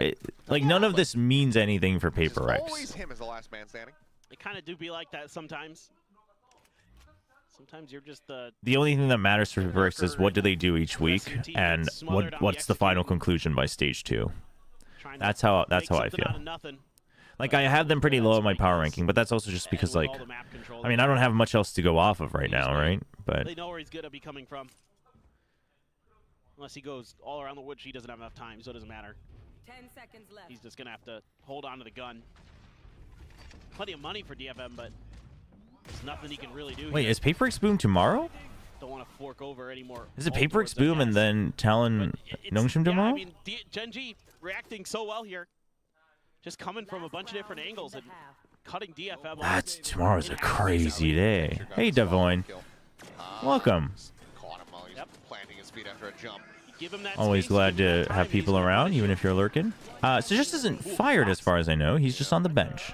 none of this means anything for Paper X. Always him as the last man standing. It kind of do be like that sometimes. Sometimes you're just The only thing that matters for Paper X is what do they do each week, and what's the final conclusion by stage 2. That's how I feel. Like, I have them pretty low in my power ranking, but that's also just because, like, I mean, I don't have much else to go off of right now, right? But they know where he's gonna be coming from. Unless he goes all around the woods, he doesn't have enough time, so it doesn't matter. 10 seconds left. He's just gonna have to hold on to the gun. Plenty of money for DFM, but there's nothing he can really do. wait, here. is Paper X Boom tomorrow? Don't want to fork over anymore. Is it Paper X Boom and then Talon Nongshim Yeah, tomorrow? I mean, Genji reacting so well here. Just coming from a bunch of different angles and cutting DFM off. Tomorrow's a crazy day. Hey, Devoin. Welcome. Caught him while he's planting his feet after a jump. Give him that Always space, glad give him to that have time, people he's gonna around, punish even you. if you're lurking. So just isn't fired as far as I know. He's just on the bench.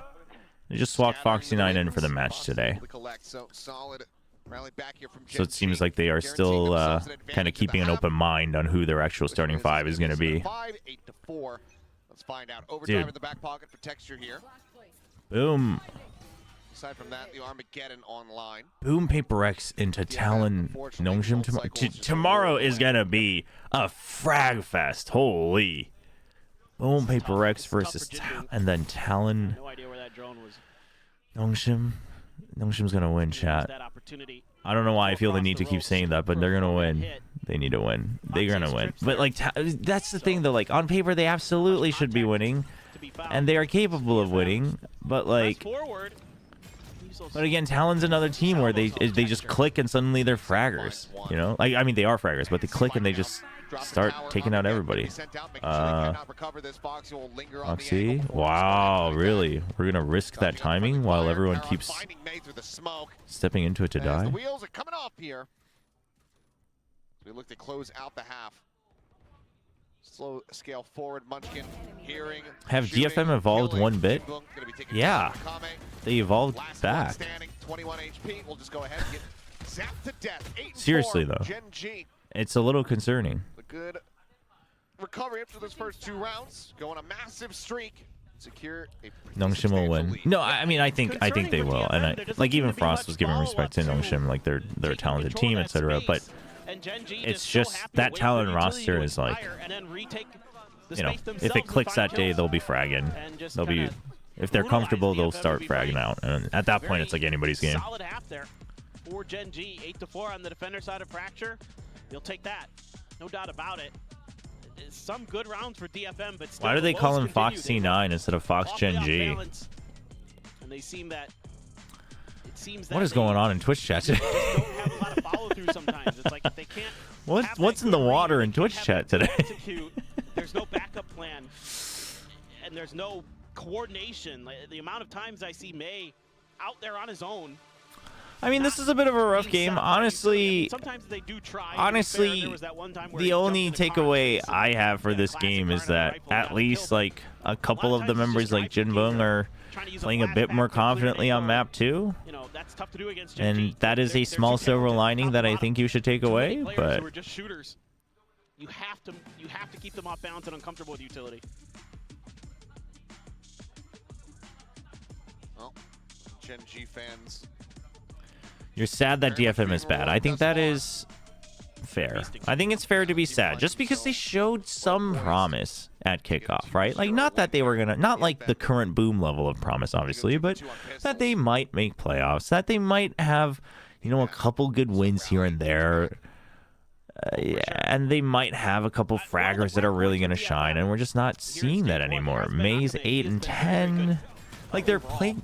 They just swapped Foxy9 in for the match today. So solid rally back here from So it seems like they are still kind of keeping an open mind on who their actual starting 5 is going to be. 8-4. Let's find out. Overdrive in the back pocket for Texture here. Boom. Aside from that, the Armageddon online. Boom Paper X into Talon Nongshim tomorrow. Tomorrow is going to be a frag fest. Holy. Boom Paper X versus and then Talon No idea where that drone was. Nongshim. Nongshim's going to win, chat. That opportunity. I don't know why I feel the need to keep saying that, but they're going to win. They need to win. They're going to win. But, like, that's the thing, though. Like, on paper, they absolutely should be winning. And they are capable of winning. But, like... But again, Talon's another team where they just click and suddenly they're fraggers. You know? Like, I mean, they are fraggers, but they click and they just start taking out everybody. Foxy? Wow, really? We're going to risk that timing while everyone keeps stepping into it to die? The wheels are coming off here. We look to close out the half. Slow scale forward, Munchkin hearing. Have DFM evolved one bit? Yeah. They evolved back. 21 HP. We'll just go ahead and get zapped to death. Seriously, though. It's a little concerning. A good recovery after those first 2 rounds. Go on a massive streak. Secure a Nongshim will win. No, I mean I think they will, and like even Frost was giving respect to Nongshim, like they're a talented team, etc. But it's just that Talon roster is like, you know, if it clicks that day, they'll be fragging. They'll be, if they're comfortable, they'll start fragging out, and at that point, it's like anybody's game. Solid half there for Genji. 8-4 on the defender side of Fracture. They'll take that, no doubt about it. Some good rounds for DFM, but still Why do they call him Foxy9 instead of Fox Genji? And they seem that. It seems that What is going on in Twitch chat today? don't have a lot of follow through sometimes. It's like they can't. What's in the water in Twitch chat today? There's no backup plan, and there's no coordination. Like, the amount of times I see May out there on his own. I mean, this is a bit of a rough game. Honestly, sometimes they do try. honestly, the only takeaway I have for this game is that at least like a couple of the members like Jinbung are playing a bit more confidently on map 2. That's tough to do against And that is a small silver lining that I think you should take away. But who are just shooters. You have to keep them off balance and uncomfortable with utility. Well, Gen G fans. You're sad that DFM is bad. I think that is fair. I think it's fair to be sad just because they showed some promise at kickoff, right? Like, not that they were gonna, not like the current Boom level of promise, obviously, but that they might make playoffs, that they might have, you know, a couple good wins here and there. And they might have a couple fraggers that are really gonna shine, and we're just not seeing that anymore. May's 8 and 10. Like, they're playing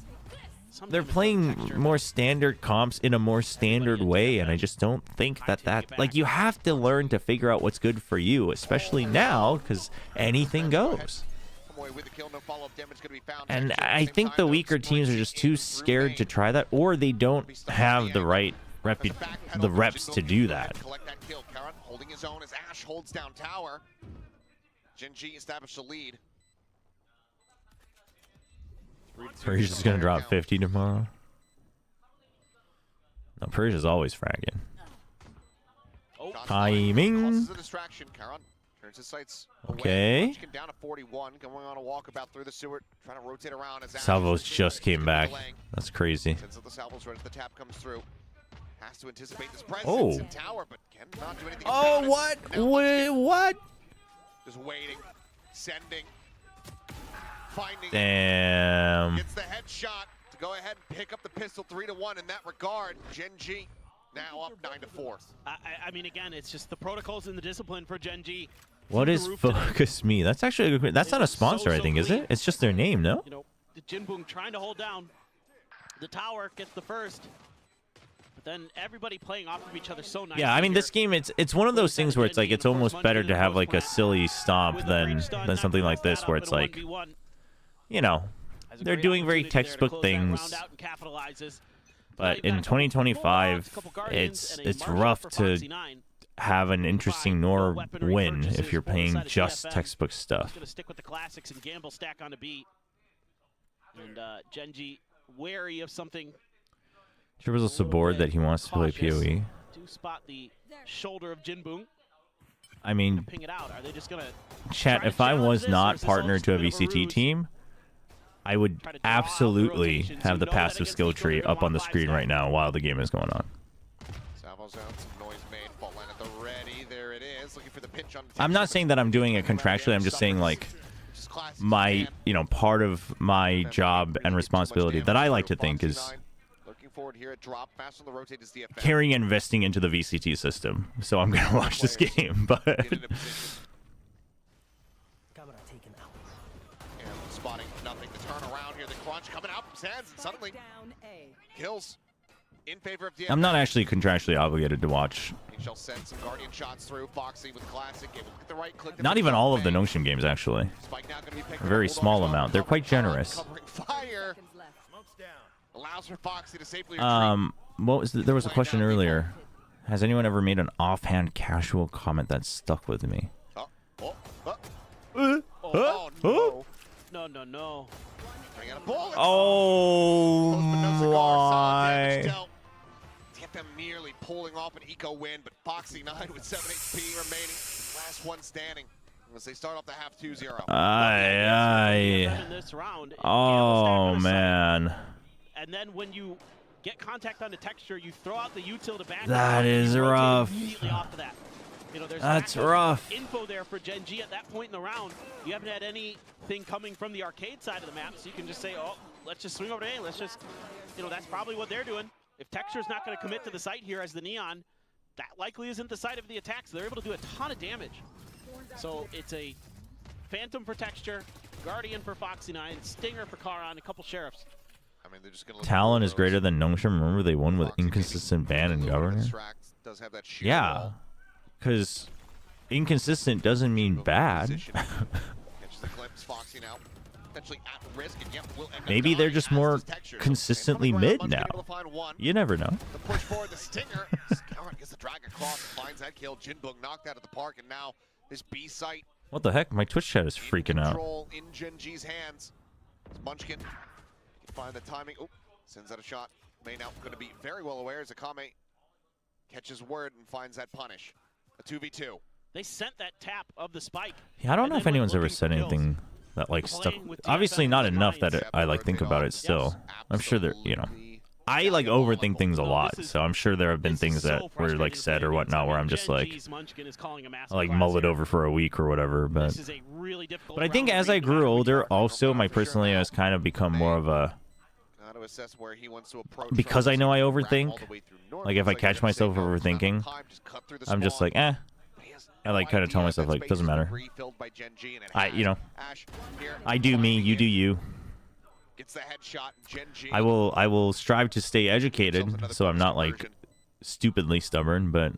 more standard comps in a more standard way, and I just don't think that like, you have to learn to figure out what's good for you, especially now, because anything goes. And I think the weaker teams are just too scared to try that, or they don't have the right reps to do that. Holding his own as Ash holds down tower. Gen G established a lead. Parisia's gonna drop 50 tomorrow. No, Parisia's always fragging. Timing. Causes a distraction. Caron turns his sights Okay. away. Munchkin down to 41, going on a walkabout through the sewer, trying to rotate around as Salvos just came back. That's crazy. Since the salvos right as the tap comes through. Has to anticipate this presence Oh. in tower, but cannot do anything. Oh, about it. what? Now Wait, what? just waiting, sending, finding. Damn. Gets the headshot to go ahead and pick up the pistol 3-1 in that regard. Gen G now up 9-4. I mean, again, it's just the protocols and the discipline for Gen G. What is Focus Me? That's actually a good. That's not a sponsor, I think, is it? It's just their name, no? You know, the Jinboong trying to hold down the tower, gets the first. But then everybody playing off of each other so nicely. Yeah, I mean, this game, it's one of those things where it's like it's almost better to have like a silly stomp than something like this where it's like, you know, they're doing very textbook things. But in 2025, it's rough to have an interesting Nor win if you're playing just textbook stuff. Gonna stick with the classics and gamble, stack on a beat. And Gen G wary of something. Chobra's also bored that he wants to play POE. Do spot the shoulder of Jinboong. I mean, Ping it out. Are they just gonna chat, if I was not partnered to a VCT team, I would absolutely have the passive skill tree up on the screen right now while the game is going on. Salvo's out, some noise made, fault line at the ready, there it is, looking for the pinch on. I'm not saying that I'm doing it contractually, I'm just saying like my, you know, part of my job and responsibility that I like to think is looking forward here at drop, fast on the rotate is DFM. carrying and investing into the VCT system. So I'm gonna watch this game, but spotting nothing to turn around here. The crunch coming out from Sands and suddenly kills in favor of DFM. I'm not actually contractually obligated to watch. He shall send some Guardian shots through. Foxy with classic. Able to get the right click. Not even all of the Notion games, actually. Spike now gonna be picked A up. very Bulldogs small on amount. They're quite generous. Covering fire. Allows for Foxy to safely retreat. What was there was a question earlier. Has anyone ever made an offhand casual comment that stuck with me? Oh, no. No. Bring out a bullet. Oh my! DFM nearly pulling off an eco win, but Foxy 9 with 7 HP remaining. Last one standing. As they start off the half 2-0. In this round, Oh man! and then when you get contact on the texture, you throw out the util to back. That is you rotate rough. Immediately off of that. You know, there's That's lack of rough. info there for Gen G at that point in the round. You haven't had anything coming from the arcade side of the map, so you can just say, oh, let's just swing over to A. Let's just, you know, that's probably what they're doing. If texture's not going to commit to the site here as the Neon, that likely isn't the site of the attack, so they're able to do a ton of damage. So it's a Phantom for texture, Guardian for Foxy 9, Stinger for Karon, a couple Sheriffs. I mean, they're just gonna Talon is greater than Notion. Remember they won with inconsistent ban and governor? Does have that sheer Yeah, wall. because inconsistent doesn't mean bad. Catches the clips, Foxy now potentially at risk, and yep, will end up Maybe they're dying just as more does Texture. consistently And from the mid ground, now. Munchkin able to find one. You never know. The push forward, the Stinger. Scour gets the drag across, finds that kill. Jinboong knocked out of the park, and now this B site What the heck? My Twitch chat is in freaking out. control in Gen G's hands. It's Munchkin can find the timing. Oh, sends out a shot. May now going to be very well aware as Akame catches word and finds that punish. A 2v2. They sent that tap of the spike. Yeah, I don't and know if then went anyone's ever looking said for kills. anything that like stuck. Playing with Obviously DFM not in enough mind. that I like think about it still. I'm sure that, you know, Absolutely. I like overthink things a No, lot, this is- so I'm sure there have been This things is so that were frustrating like to said play or against. whatnot I where mean, I'm just Gen like, G's Munchkin is calling a massive I like class mull it here. over for a week or whatever. But This is a really difficult but I think round as to I read, no grew matter what older, you are. also my personality has kind of become more of a, Got to assess where he wants to approach because from. I know I Grab overthink, all the way through north. like if I Looks catch they're gonna say myself no, it's not overthinking, time, just cut through the I'm just spawn. like, eh. He has I like no kind of tell idea myself that like, space doesn't is matter. refilled by Gen G, and it I, you has. know, Ash here I do me, you do you. gets the headshot. Gen G. I will strive to stay educated, so I'm not like stupidly stubborn. But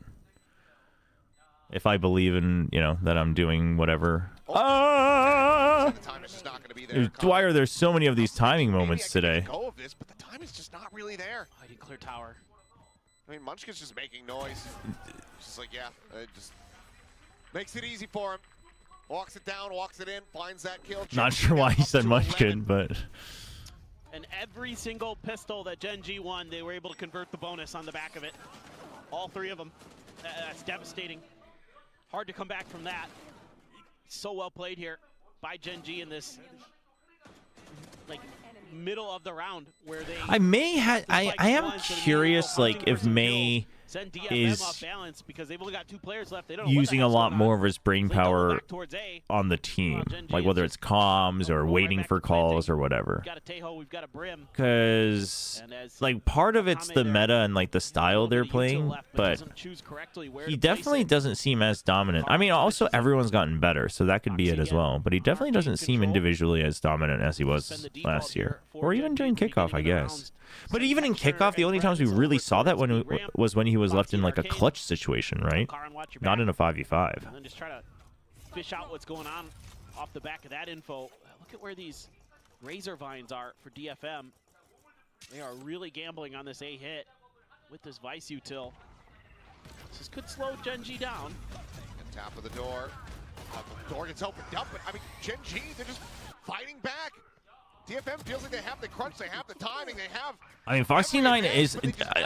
if I believe in, you know, that I'm doing whatever. The time is just not gonna be there. Why are there so many of these timing Maybe moments I can today? make a go of this, but the time is just not really there. Hiding clear tower. I mean, Munchkin's just making noise. It's just like, yeah, it just makes it easy for him. Walks it down, walks it in, finds that kill. Not sure why he said much good, but And every single pistol that Gen G won, they were able to convert the bonus on the back of it. All 3 of them. That's devastating. Hard to come back from that. So well played here by Gen G in this like middle of the round where they I am curious like if May send DFM is off balance because they've only got 2 players left. They don't know using a lot more of his brain They double power back towards A. on the team, Gen G like is whether just it's comms or roll right waiting back for to planting. calls or whatever. We've got a Tejo, we've got a Brim. Because And as like part of it's the meta and like the style they're playing, but he definitely doesn't seem as dominant. I mean, also everyone's gotten better, so that could be it as well. But he definitely doesn't seem individually as dominant as he was last year, or even during kickoff, I guess. But even in kickoff, the only times we really saw that was when he was left in like a clutch situation, right? Not in a 5v5. And then just try to fish out what's going on off the back of that info. Look at where these razor vines are for DFM. They are really gambling on this A hit with this Vice util. This could slow Gen G down. And top of the door. The door gets opened up, but I mean, Gen G, they're just fighting back. DFM feels like they have the crunch, they have the timing, they have... I mean, Foxy9 is...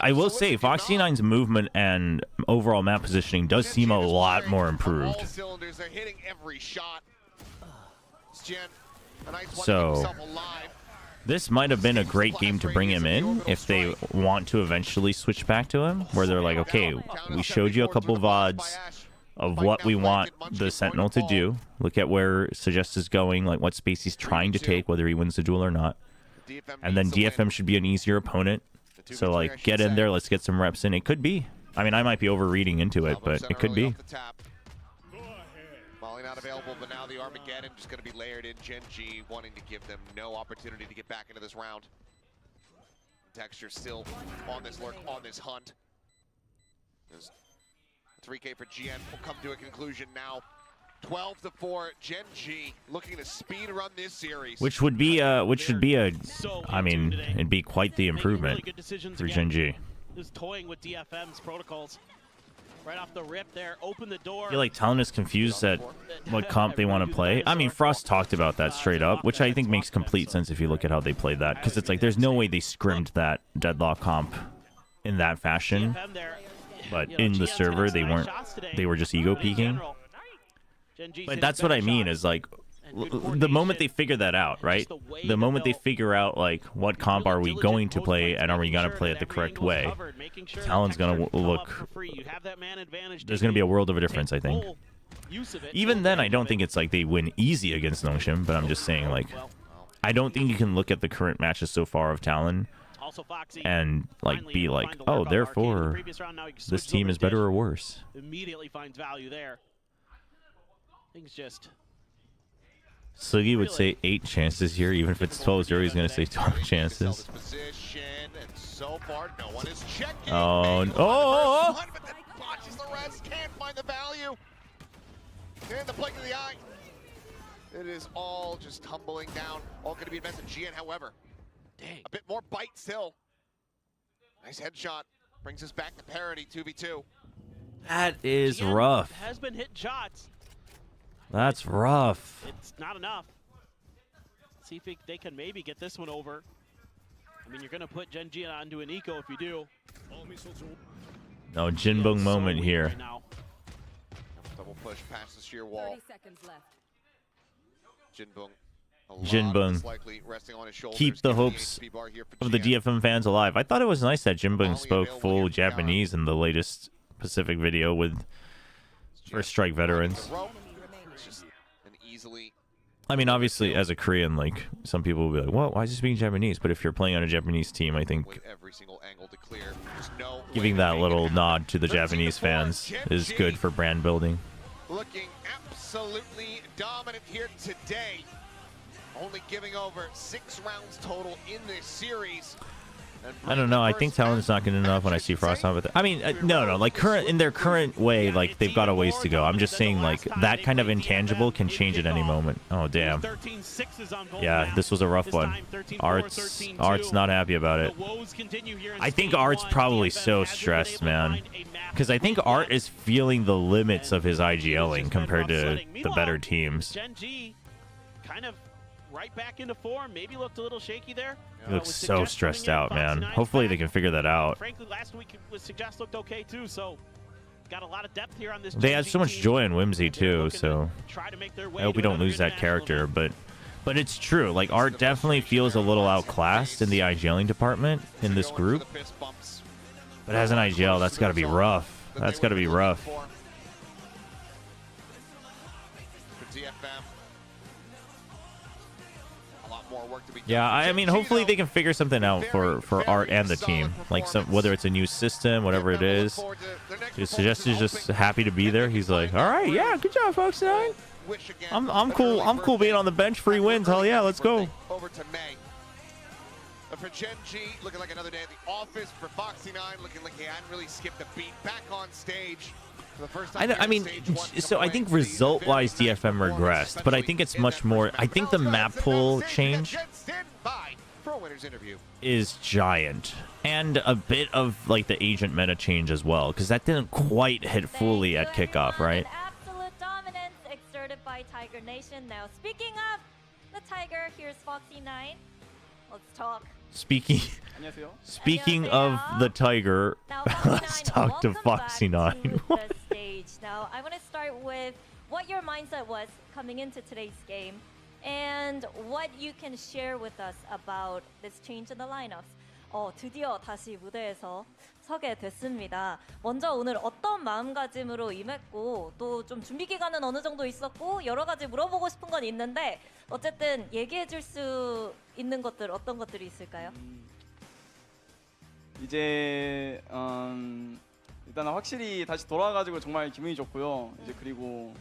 I will say, Foxy9's movement and overall map positioning does seem a lot more improved. All cylinders, they're hitting every shot. It's Gen, a nice one to keep So, himself alive. this might have been a great game to bring him in if they want to eventually switch back to him, where they're like, okay, we showed you a couple VODs of what we want the Sentinel to do. Look at where Suggest is going, like what space he's trying to take, whether he wins the duel or not. And then DFM should be an easier opponent. So, like, get in there, let's get some reps in. It could be. I mean, I might be overreading into it, but it could be. Molly not available, but now the Armageddon just going to be layered in. Gen G wanting to give them no opportunity to get back into this round. Texture still on this lurk, on this hunt. There's 3K for GN will come to a conclusion now. 12-4, Gen G looking to speed run this series. Which would be should be a, I mean, it'd be quite the improvement for Gen G. Just toying with DFM's protocols. Right off the rip there, open the door. I feel like Talon is confused at what comp they want to play. I mean, Frost talked about that straight up, which I think makes complete sense if you look at how they played that. Because it's like, there's no way they scrimmed that Deadlock comp in that fashion. But in the server, they weren't. They were just ego peeking. But that's what I mean is like, the moment they figure that out, right? The moment they figure out like what comp are we going to play and are we gonna play it the correct way, Talon's gonna look. There's gonna be a world of a difference, I think. Even then, I don't think it's like they win easy against Noshim, but I'm just saying like, I don't think you can look at the current matches so far of Talon and like be like, oh, therefore this team is better or worse. Immediately finds value there. Things just. Sugi would say 8 chances here, even if it's 12-0, he's going to say 12 chances. Oh, no. Can't find the value. And the blink of the eye. It is all just tumbling down. All going to be invested in GN, however. Dang. A bit more bite still. Nice headshot. Brings us back to parity, 2v2. That is rough. Has been hitting shots. That's rough. It's not enough. See if they can maybe get this one over. I mean, you're going to put Gen G onto an eco if you do. No, Jinbung moment here. Right now. Double push past the sheer wall. 30 seconds left. Jinbung. Keep the hopes of the DFM fans alive. I thought it was nice that Jinbung spoke full Japanese in the latest Pacific video with First Strike veterans. I mean, obviously, as a Korean, like, some people will be like, well, why is he speaking Japanese? But if you're playing on a Japanese team, I think giving that little nod to the Japanese fans is good for brand building. Looking absolutely dominant here today. Only giving over 6 rounds total in this series. I don't know. I think Talon's not good enough when I see Frost on with it. I mean, no. Like in their current way, like they've got a ways to go. I'm just saying, like that kind of intangible can change at any moment. Oh damn. Yeah, this was a rough one. Art's not happy about it. I think Art's probably so stressed, man, because I think Art is feeling the limits of his IGLing compared to the better teams. Kind of right back into form. Maybe looked a little shaky there. He looks so stressed out, man. Hopefully they can figure that out. Frankly, last week was Suggest looked okay too, so got a lot of depth here on this. They had so much joy in Whimsy too, so I hope we don't lose that character. But it's true. Like Art definitely feels a little outclassed in the IGLing department in this group. But as an IGL, that's got to be rough. That's got to be rough. Yeah, I mean, hopefully they can figure something out for Art and the team. Like whether it's a new system, whatever it is. Suggest is just happy to be there. He's like, all right, yeah, good job, folks. I'm cool. I'm cool being on the bench. Free wins. Hell yeah, let's go. Over to May. For Gen G, looking like another day at the office. For Foxy9, looking like he hadn't really skipped a beat. Back on stage. I mean, so I think result-wise DFM regressed, but I think it's much more. I think the map pool change is giant, and a bit of like the agent meta change as well, because that didn't quite hit fully at kickoff, right? Absolute dominance exerted by Tiger Nation. Now, speaking of the Tiger, here's Foxy9. Let's talk. Speaking of the Tiger, let's talk to Foxy9. Now, I want to start with what your mindset was coming into today's game and what you can share with us about this change in the lineups. 드디어 다시 무대에서 서게 됐습니다. 먼저 오늘 어떤 마음가짐으로 임했고 또 좀 준비 기간은 어느 정도 있었고 여러 가지 물어보고 싶은 건 있는데 어쨌든 얘기해 줄 수 있는 것들 어떤 것들이 있을까요? 이제 일단 확실히 다시 돌아와가지고 정말 기분이 좋고요. 이제 그리고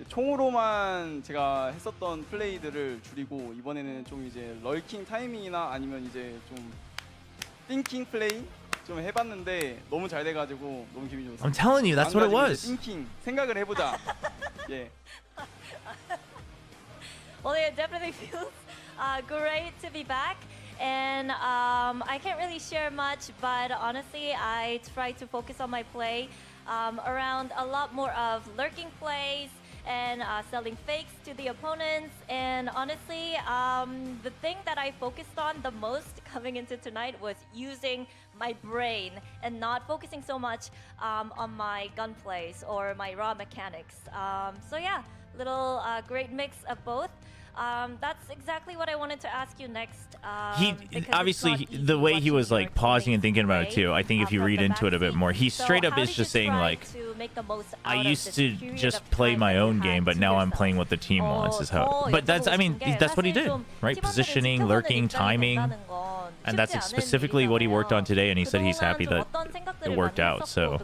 총으로만 제가 했었던 플레이들을 줄이고 이번에는 좀 이제 럴킹 타이밍이나 아니면 이제 좀 띵킹 플레이 좀 해봤는데 너무 잘 돼가지고 너무 기분이 좋습니다. I'm telling you, that's what it was. 띵킹 생각을 해보자. 예. Well, it definitely feels great to be back. And I can't really share much, but honestly, I try to focus on my play around a lot more of lurking plays and selling fakes to the opponents. And honestly, the thing that I focused on the most coming into tonight was using my brain and not focusing so much on my gun plays or my raw mechanics. So yeah, little great mix of both. That's exactly what I wanted to ask you next. He obviously the way he was like pausing and thinking about it too. I think if you read into it a bit more, he straight up is just saying like, I used to just play my own game, but now I'm playing what the team wants. Is how. But that's I mean that's what he did, right? Positioning, lurking, timing, and that's specifically what he worked on today. And he said he's happy that it worked out. So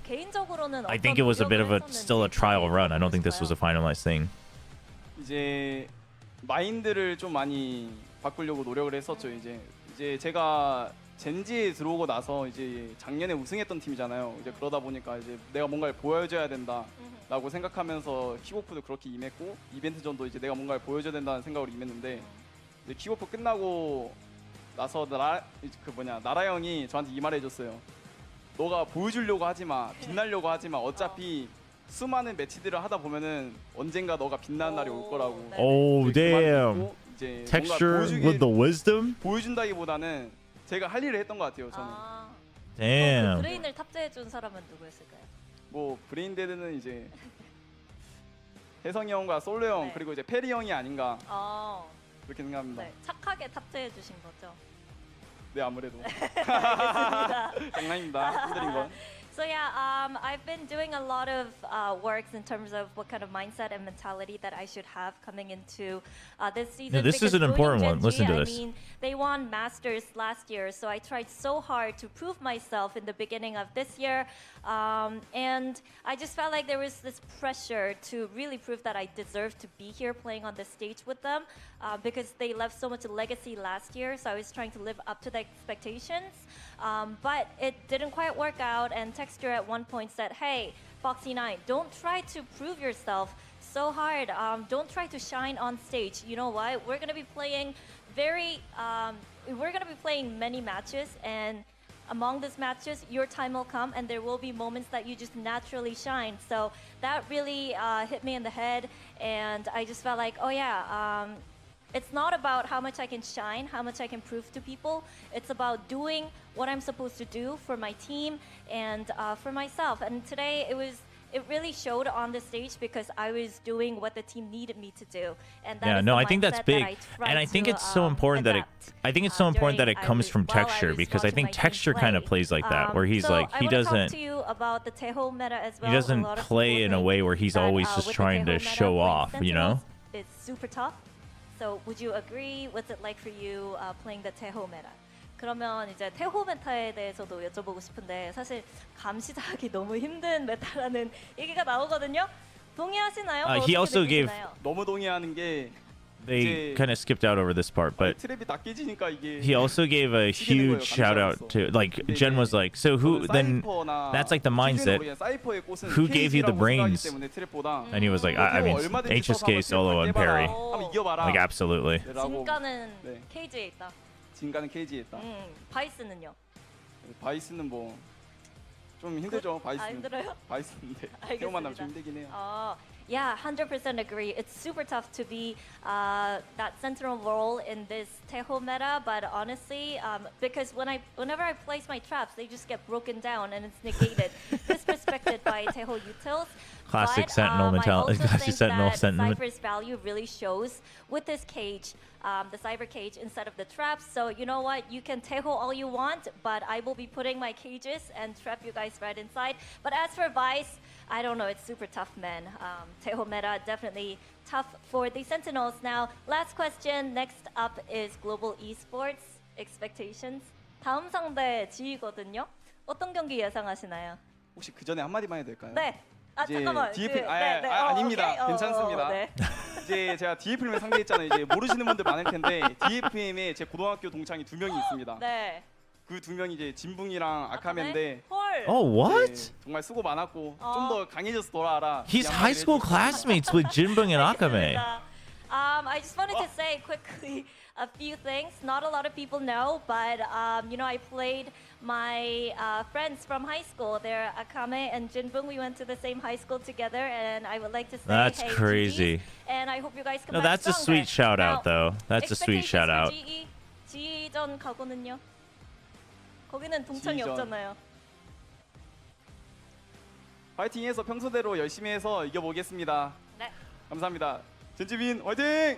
I think it was a bit of still a trial run. I don't think this was a finalized thing. 이제 마인드를 좀 많이 바꾸려고 노력을 했었죠. 이제 제가 젠지에 들어오고 나서 이제 작년에 우승했던 팀이잖아요. 이제 그러다 보니까 이제 내가 뭔가를 보여줘야 된다라고 생각하면서 킥오프도 그렇게 임했고 이벤트전도 이제 내가 뭔가를 보여줘야 된다는 생각으로 임했는데 이제 킥오프 끝나고 나서 나라 형이 저한테 이 말해줬어요. 너가 보여주려고 하지 마, 빛나려고 하지 마. 어차피 수많은 매치들을 하다 보면은 언젠가 너가 빛나는 날이 올 거라고. Oh damn. Texture with the wisdom. 보여준다기보다는 제가 할 일을 했던 것 같아요. 저는. Damn. 브레인을 탑재해 준 사람은 누구였을까요? 뭐 브레인데드는 이제 혜성이 형과 솔로 형 그리고 이제 페리 형이 아닌가 그렇게 생각합니다. 네, 착하게 탑재해 주신 거죠. 네 아무래도. 알겠습니다. 장난입니다. 힘드린 건. So yeah, I've been doing a lot of works in terms of what kind of mindset and mentality that I should have coming into this season. Yeah, this is because an important William one. Listen to Genji, this. I mean, they won Masters last year, so I tried so hard to prove myself in the beginning of this year. And I just felt like there was this pressure to really prove that I deserved to be here playing on the stage with them because they left so much legacy last year. So I was trying to live up to the expectations. But it didn't quite work out. And Texture at one point said, hey, Foxy9, don't try to prove yourself so hard. Don't try to shine on stage. You know what? We're going to be playing many matches, and among these matches, your time will come and there will be moments that you just naturally shine. So that really hit me in the head, and I just felt like, oh yeah, it's not about how much I can shine, how much I can prove to people. It's about doing what I'm supposed to do for my team and for myself. And today it really showed on the stage because I was doing what the team needed me to do. And that Yeah, is no, the I think that's mindset big, that I and I tried think to, it's so important that adapt, comes from while I Texture, was because I watching think my team Texture kind of play. plays like that, where he's So like I he wanna doesn't talk to you about the Taeho meta as well. he A doesn't lot of play people in a think way where he's that, always just with the trying to Taeho meta show playing off, you know? Sentinels, it's super tough. So would you agree? What's it like for you playing the Taeho meta? 그러면 이제 태호 메타에 대해서도 여쭤보고 싶은데 사실 감시자하기 너무 힘든 메타라는 얘기가 나오거든요. 동의하시나요? 뭐 He 어떻게 also gave 느끼시나요? 너무 동의하는 게 they kind of skipped out over this part, but 트랩이 다 깨지니까 이게 he also gave a huge shout out to, like, Jen was like, so who then, that's like the mindset, who gave you the brains? And he was like, I mean, HSK solo and parry. 한번 이겨봐라. Like, absolutely. 진가는 네. 케이지에 있다. 진가는 케이지에 있다. 바이스는요? 바이스는 뭐 좀 힘들죠. 바이스는. 힘들어요? 바이스인데 태호 만나면 좀 힘들긴 해요. Yeah, 100% agree. It's super tough to be that sentinel role in this Taeho meta, but honestly, because whenever I place my traps, they just get broken down and it's negated. Disrespected by Taeho utils. Classic But, Sentinel I mentality. also Classic think Sentinel that sentiment. Cypher's value really shows with this cage, the Cyber cage instead of the traps. So you know what? You can Taeho all you want, but I will be putting my cages and trap you guys right inside. But as for Vice, I don't know. It's super tough, man. Taeho meta definitely tough for the Sentinels. Now, last question. Next up is global esports expectations. 다음 상대 지휘거든요. 어떤 경기 예상하시나요? 혹시 그 전에 한마디만 해도 될까요? 네. 이제 잠깐만. DFL 네. 아닙니다. 오케이. 괜찮습니다. 네. 이제 제가 DFM을 상대했잖아요. 이제 모르시는 분들 많을 텐데 DFM에 제 고등학교 동창이 2명이 있습니다. 네. 그 2명이 이제 진붕이랑 아카메인데 헐. Oh, what? 네, 정말 수고 많았고 좀 더 강해져서 돌아와라. He's 이 high 한마디를 school 해주셨습니다. classmates with Jinbung and Akame. I just wanted to say quickly a few things. Not a lot of people know, but you know, I played my friends from high school. They're Akame and Jinbung. We went to the same high school together, and I would like to say, That's hey, crazy. GGs, and I hope you guys come No, back that's a stronger. sweet shout Now, out, though. That's a sweet shout out. G전 가고는요? 거기는 동창이 G전. 없잖아요. 파이팅해서 평소대로 열심히 해서 이겨보겠습니다. 네. 감사합니다. 젠지빈 화이팅!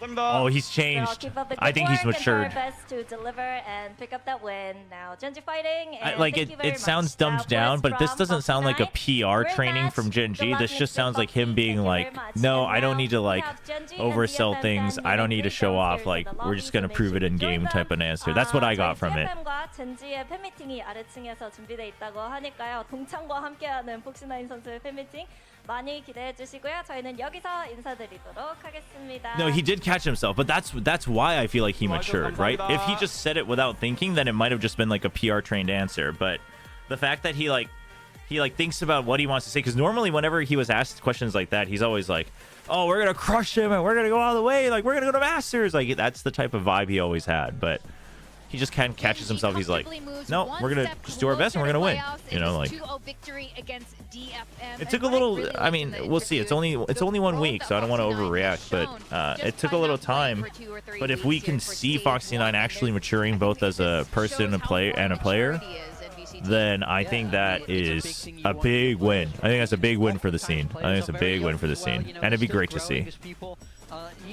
감사합니다. Oh, he's So changed. keep up the I good think he's work and do our matured. best to deliver and pick up that win. Now, Genji fighting. And Like thank you very it sounds much. dumbed down, but this doesn't sound like a PR Great training match. from Gen G. Good luck This just next sounds like him Foxy. being Thank you like, very much. no, And I don't now need to we like have Genji and oversell DFM things. fan I don't need to meeting show off. downstairs Like in the we're lobby, just so gonna make prove sure it in you join game them. type of answer. That's what I got from it. DFM과 젠지의 팬미팅이 아래층에서 준비돼 있다고 하니까요. 동창과 함께하는 폭신나인 선수의 팬미팅 많이 기대해 주시고요. 저희는 여기서 인사드리도록 하겠습니다. No, he did catch himself, but that's why I feel like he matured, right? If he just said it without thinking, then it might have just been like a PR trained answer. But the fact that he thinks about what he wants to say, because normally whenever he was asked questions like that, he's always like, "Oh, we're gonna crush him and we're gonna go all the way, like we're gonna go to Masters." Like that's the type of vibe he always had, but. He just kind of catches himself. He's like, no, we're going to just do our best and we're going to win. You know, like, it took a little, I mean, we'll see. It's only 1 week, so I don't want to overreact, but it took a little time. But if we can see Foxy9 actually maturing both as a person, a player, then I think that is a big win. I think that's a big win for the scene. I think it's a big win for the scene. And it'd be great to see.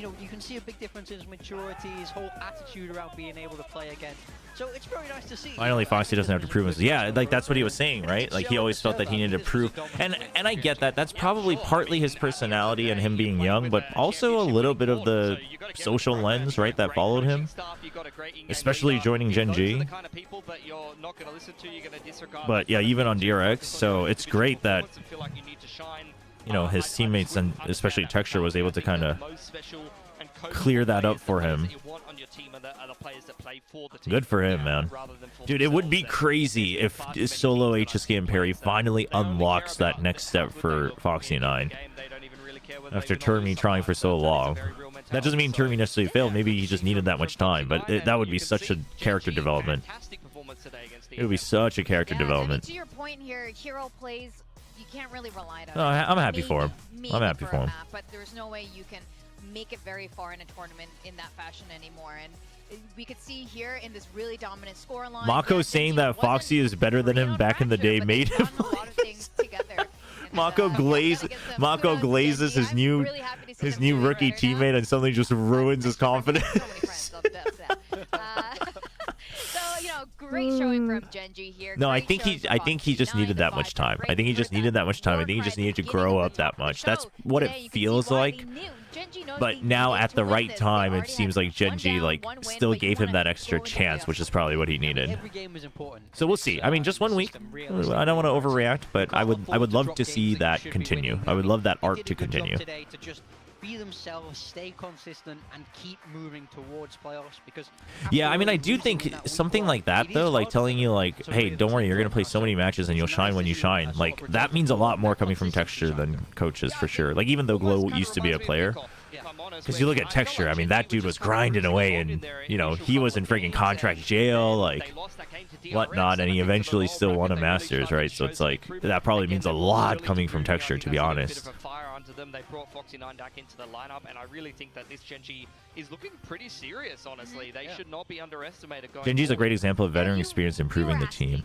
know, you can see a big difference in his maturity, his whole attitude around being able to play again. So it's very nice to see. Finally, Foxy doesn't have to prove himself. Yeah, like that's what he was saying, right? Like he always felt that he needed to prove, and I get that. That's probably partly his personality and him being young, but also a little bit of the social lens, right, that followed him, especially joining Gen G. But yeah, even on DRX, so it's great that, you know, his teammates and especially Texture was able to kind of clear that up for him. Good for him, man. Dude, it would be crazy if solo HSK and Perry finally unlocks that next step for Foxy9 after Termi trying for so long. That doesn't mean Termi necessarily failed. Maybe he just needed that much time, but that would be such a character development. It would be such a character development. To your point here, hero plays, you can't really rely on. No, I'm happy for him. I'm happy for him. But there's no way you can make it very far in a tournament in that fashion anymore. And we could see here in this really dominant scoreline. Mako saying that Foxy is better than him back in the day made him. Mako glazes his new rookie teammate and suddenly just ruins his confidence. So, you know, great showing from Genji here. No, I think he just needed that much time. I think he just needed that much time. I think he just needed to grow up that much. That's what it feels like. But now at the right time, it seems like Genji like still gave him that extra chance, which is probably what he needed. So we'll see. I mean, just 1 week. I don't want to overreact, but I would love to see that continue. I would love that arc to continue. Be themselves, stay consistent, and keep moving towards playoffs. Because yeah, I mean, I do think something like that though, like telling you like, hey, don't worry, you're gonna play so many matches and you'll shine when you shine. Like that means a lot more coming from Texture than coaches for sure. Like even though Glow used to be a player. Because you look at Texture, I mean, that dude was grinding away, and you know he was in freaking contract jail, like whatnot, and he eventually still won a Masters, right? So it's like that probably means a lot coming from Texture, to be honest. They brought Foxy9 back into the lineup, and I really think that this Genji is looking pretty serious, honestly. They should not be underestimated. Genji's a great example of veteran experience improving the team.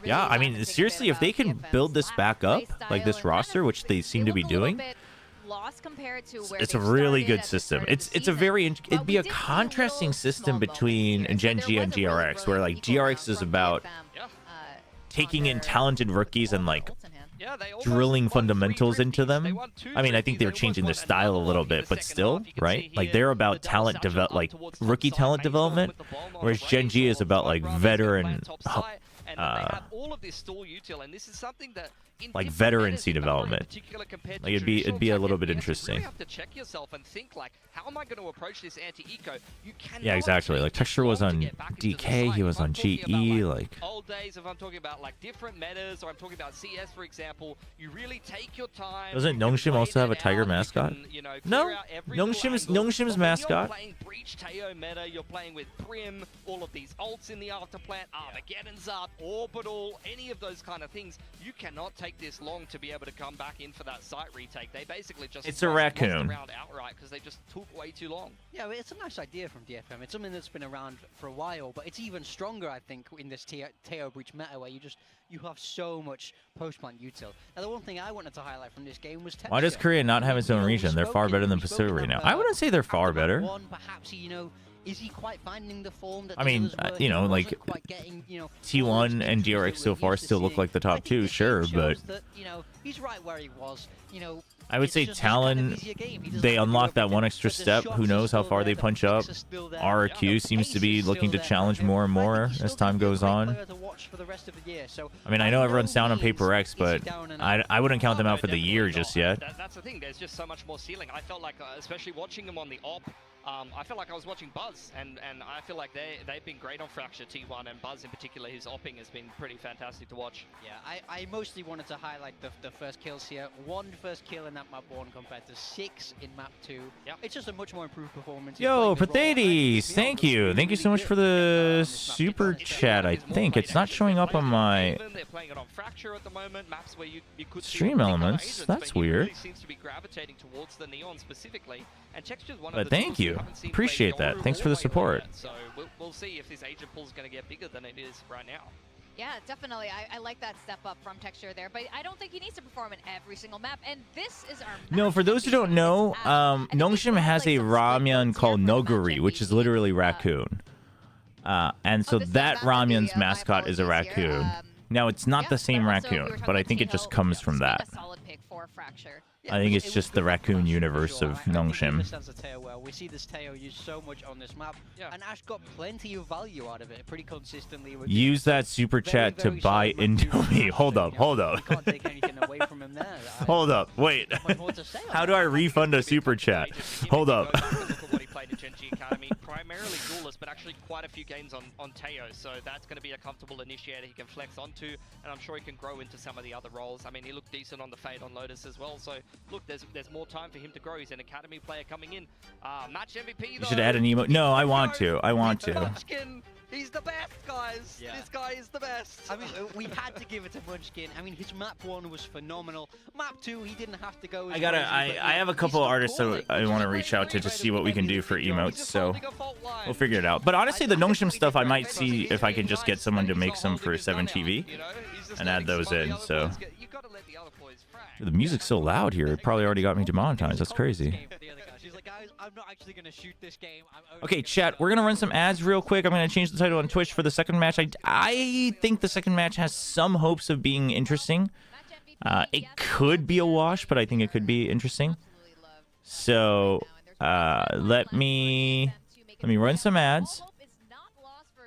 Yeah, I mean, seriously, if they can build this back up, like this roster, which they seem to be doing, it's a really good system. It's a very, it'd be a contrasting system between Genji and GRX, where like GRX is about taking in talented rookies and like drilling fundamentals into them. I mean, I think they're changing their style a little bit, but still, right? Like they're about talent like rookie talent development, whereas Genji is about like veteran like veterancy development. Like it'd be a little bit interesting. Yeah, exactly. Like Texture was on DK, he was on GE. Like old days, if I'm talking about like different metas, or I'm talking about CS, for example, you really take your time. Doesn't Nongshim also have a tiger mascot? No, Nongshim's mascot. You're playing Breach Teo meta, you're playing with Prim, all of these ults in the afterplant, Armageddon's up, Orbital, any of those kind of things. You cannot take this long to be able to come back in for that site retake. They basically just it's a raccoon outright because they just took way too long. Yeah, it's a nice idea from DFM. It's something that's been around for a while, but it's even stronger, I think, in this Teo Breach meta where you have so much post-plant util. Now, the one thing I wanted to highlight from this game was Texture. Why does Korea not have its own region? They're far better than Pacific right now. I wouldn't say they're far better. Perhaps, you know, is he quite finding the form that I mean, you know, like T1 and DRX so far still look like the top two, sure, but you know, he's right where he was. You know, I would say Talon, they unlock that one extra step. Who knows how far they punch up. RRQ seems to be looking to challenge more and more as time goes on. I mean, I know everyone's down on Paper X, but I wouldn't count them out for the year just yet. That's the thing. There's just so much more ceiling. I felt like, especially watching them on the op, I felt like I was watching Buzz, and I feel like they've been great on Fracture T1, and Buzz in particular, his opping has been pretty fantastic to watch. Yeah, I mostly wanted to highlight the first kills here. 1 first kill in that map 1 compared to 6 in map 2. Yep. It's just a much more improved performance. Yo, Pathetes, thank you. Thank you so much for the super chat. I think it's not showing up on my They're playing it on Fracture at the moment, maps where you could stream elements. That's weird. Seems to be gravitating towards the Neon specifically, and Texture's one but of the thank you. Appreciate that. Thanks for the support. So we'll see if this agent pool is going to get bigger than it is right now. Yeah, definitely. I like that step up from Texture there, but I don't think he needs to perform in every single map. And this is our No, for those who don't know, Nongshim has a ramyun called Noguri, which is literally raccoon. And so that ramyun's mascot is a raccoon. Now, it's not the same raccoon, but I think it just comes from that. I think it's just the raccoon universe of Nongshim. We see this Teo used so much on this map, and Ash got plenty of value out of it pretty consistently. Use that super chat to buy into me. Hold up, hold up. Hold up, wait. How do I refund a super chat? Hold up. Primarily duelist, but actually quite a few games on Teo, so that's going to be a comfortable initiator he can flex onto, and I'm sure he can grow into some of the other roles. I mean, he looked decent on the Fade on Lotus as well, so look, there's more time for him to grow. He's an academy player coming in. Match MVP though. You should add an emote. No, I want to. I want to. Munchkin, he's the best, guys. Yeah. This guy is the best. I mean, we had to give it to Munchkin. I mean, his map 1 was phenomenal. Map 2, he didn't have to go. I have a couple artists that I want to reach out to see what we can do for emotes, so we'll figure it out. But honestly, the Nongshim stuff, I might see if I can just get someone to make some for 7TV and add those in. So the music's so loud here, it probably already got me demonetized. That's crazy. Okay, chat, we're gonna run some ads real quick. I'm gonna change the title on Twitch for the second match. I think the second match has some hopes of being interesting. It could be a wash, but I think it could be interesting. So let me run some ads,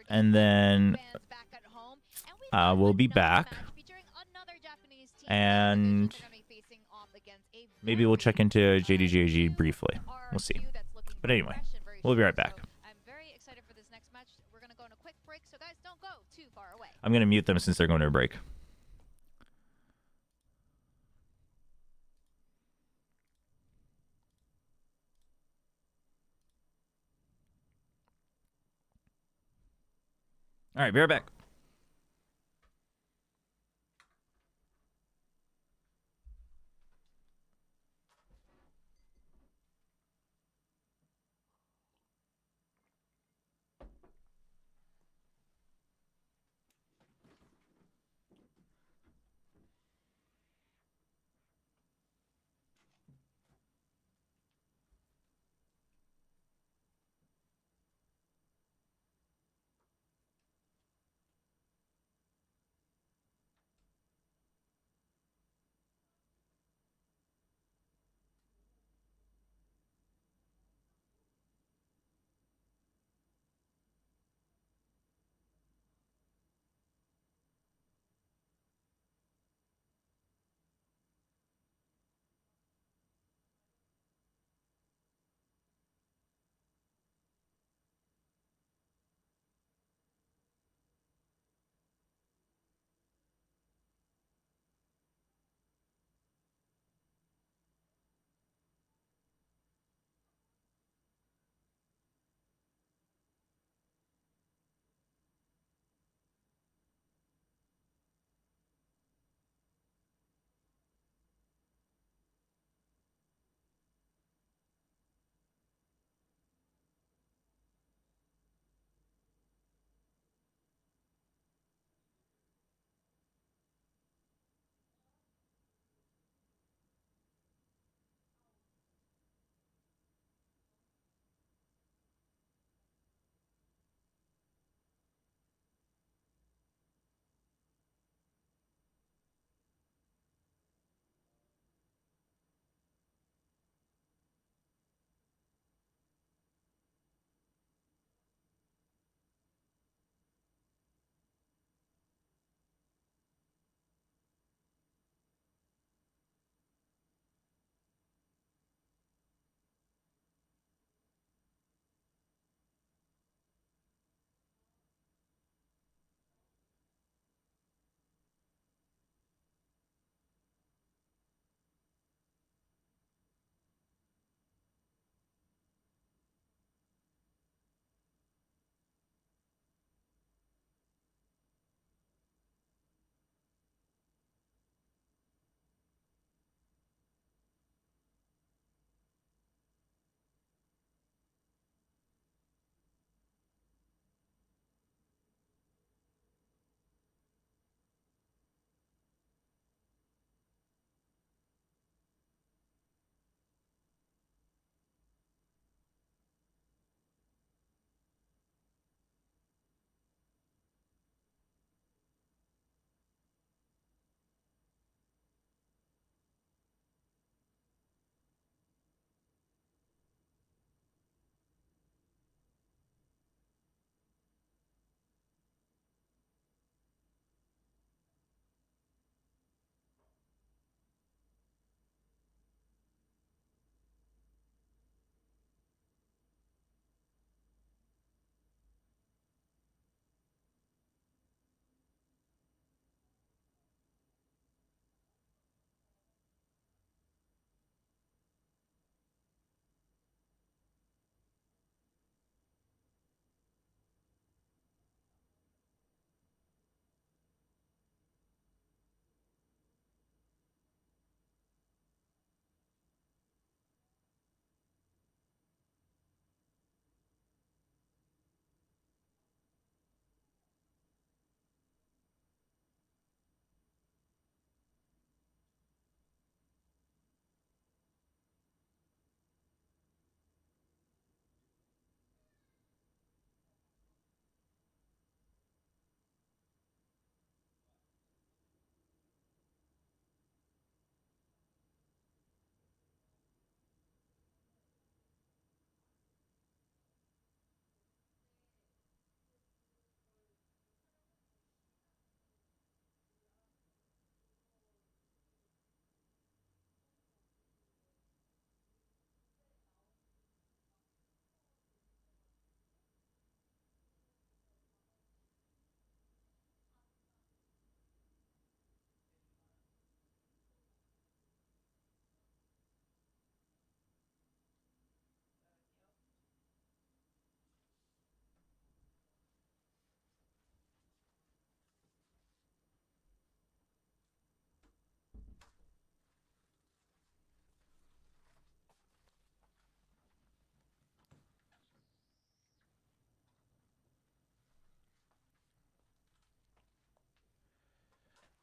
and then we'll be back, and maybe we'll check into JDGAG briefly. We'll see. But anyway, we'll be right back. I'm very excited for this next match. We're going to go on a quick break, so guys, don't go too far away. I'm going to mute them since they're going to a break. All right, be right back.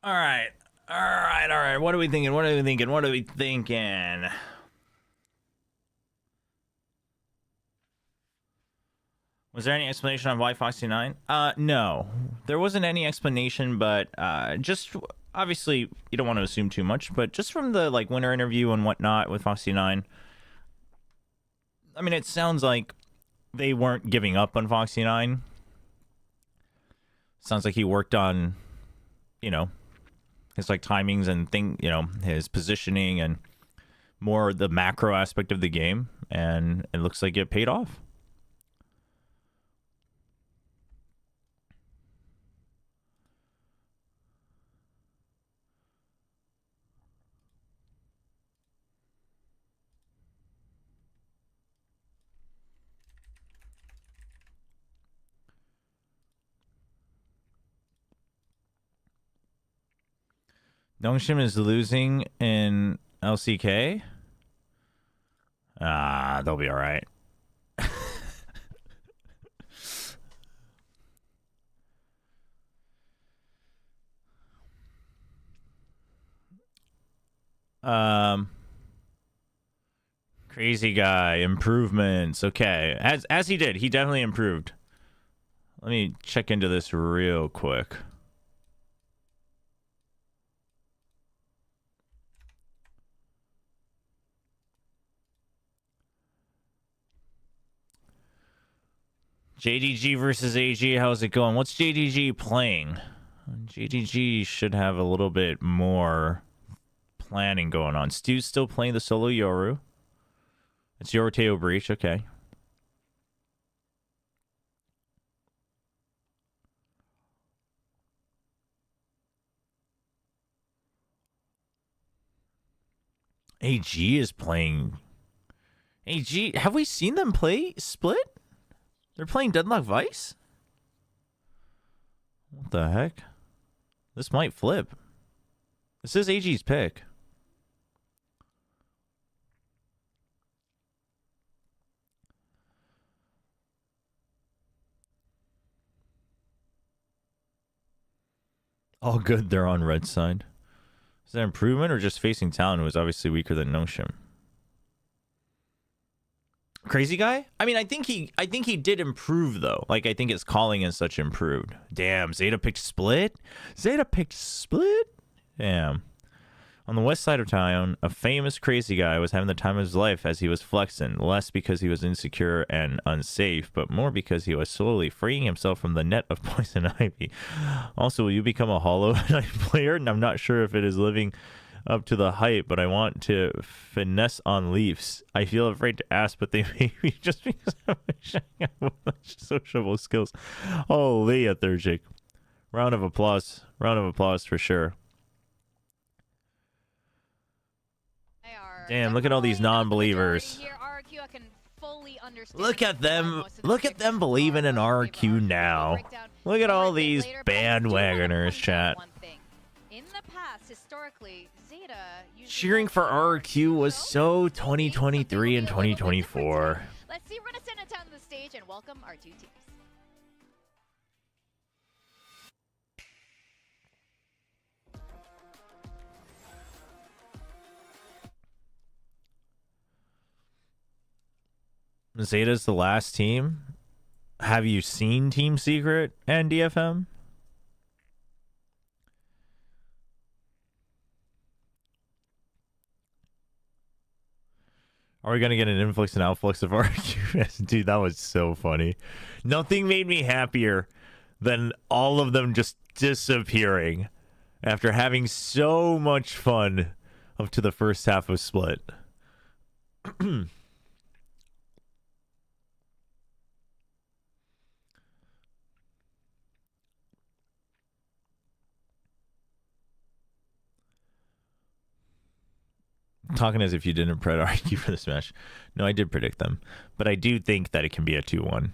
All right. All right. What are we thinking? Was there any explanation on why Foxy9? No. There wasn't any explanation, but just obviously you don't want to assume too much, but just from the like winter interview and whatnot with Foxy9, I mean, it sounds like they weren't giving up on Foxy9. Sounds like he worked on, you know, his like timings and his positioning and more the macro aspect of the game, and it looks like it paid off. Nongshim is losing in LCK. They'll be all right. Crazy guy improvements. Okay, as he did, he definitely improved. Let me check into this real quick. JDG versus AG, how's it going? What's JDG playing? JDG should have a little bit more planning going on. Stu's still playing the solo Yoru. It's Yoroteo Breach, okay. AG is playing... AG, have we seen them play Split? They're playing Deadlock Vice? What the heck? This might flip. This is AG's pick. All good, they're on red side. Is that improvement or just facing Talon, who was obviously weaker than Noshim? Crazy guy? I mean, I think he did improve though. Like, I think his calling and such improved. Damn, Zeta picked Split? Zeta picked Split? Damn. On the west side of town, a famous crazy guy was having the time of his life as he was flexing, less because he was insecure and unsafe, but more because he was slowly freeing himself from the net of poison ivy. Also, will you become a Hollow Knight player? And I'm not sure if it is living up to the hype, but I want to finesse on Leafs. I feel afraid to ask, but they may be just because I'm showing up sociable skills. Holy, a Thurgic. Round of applause for sure. Damn, look at all these non-believers. Look at them believing in RQ now. Look at all these bandwagoners, chat. In the past, historically, Zeta cheering for RQ was so 2023 and 2024. Let's see Renaissance down to the stage and welcome our two teams. Zeta's the last team. Have you seen Team Secret and DFM? Are we going to get an influx and outflux of RQ? Dude, that was so funny. Nothing made me happier than all of them just disappearing after having so much fun up to the first half of Split. Talking as if you didn't predict RQ for this match. No, I did predict them. But I do think that it can be a 2-1.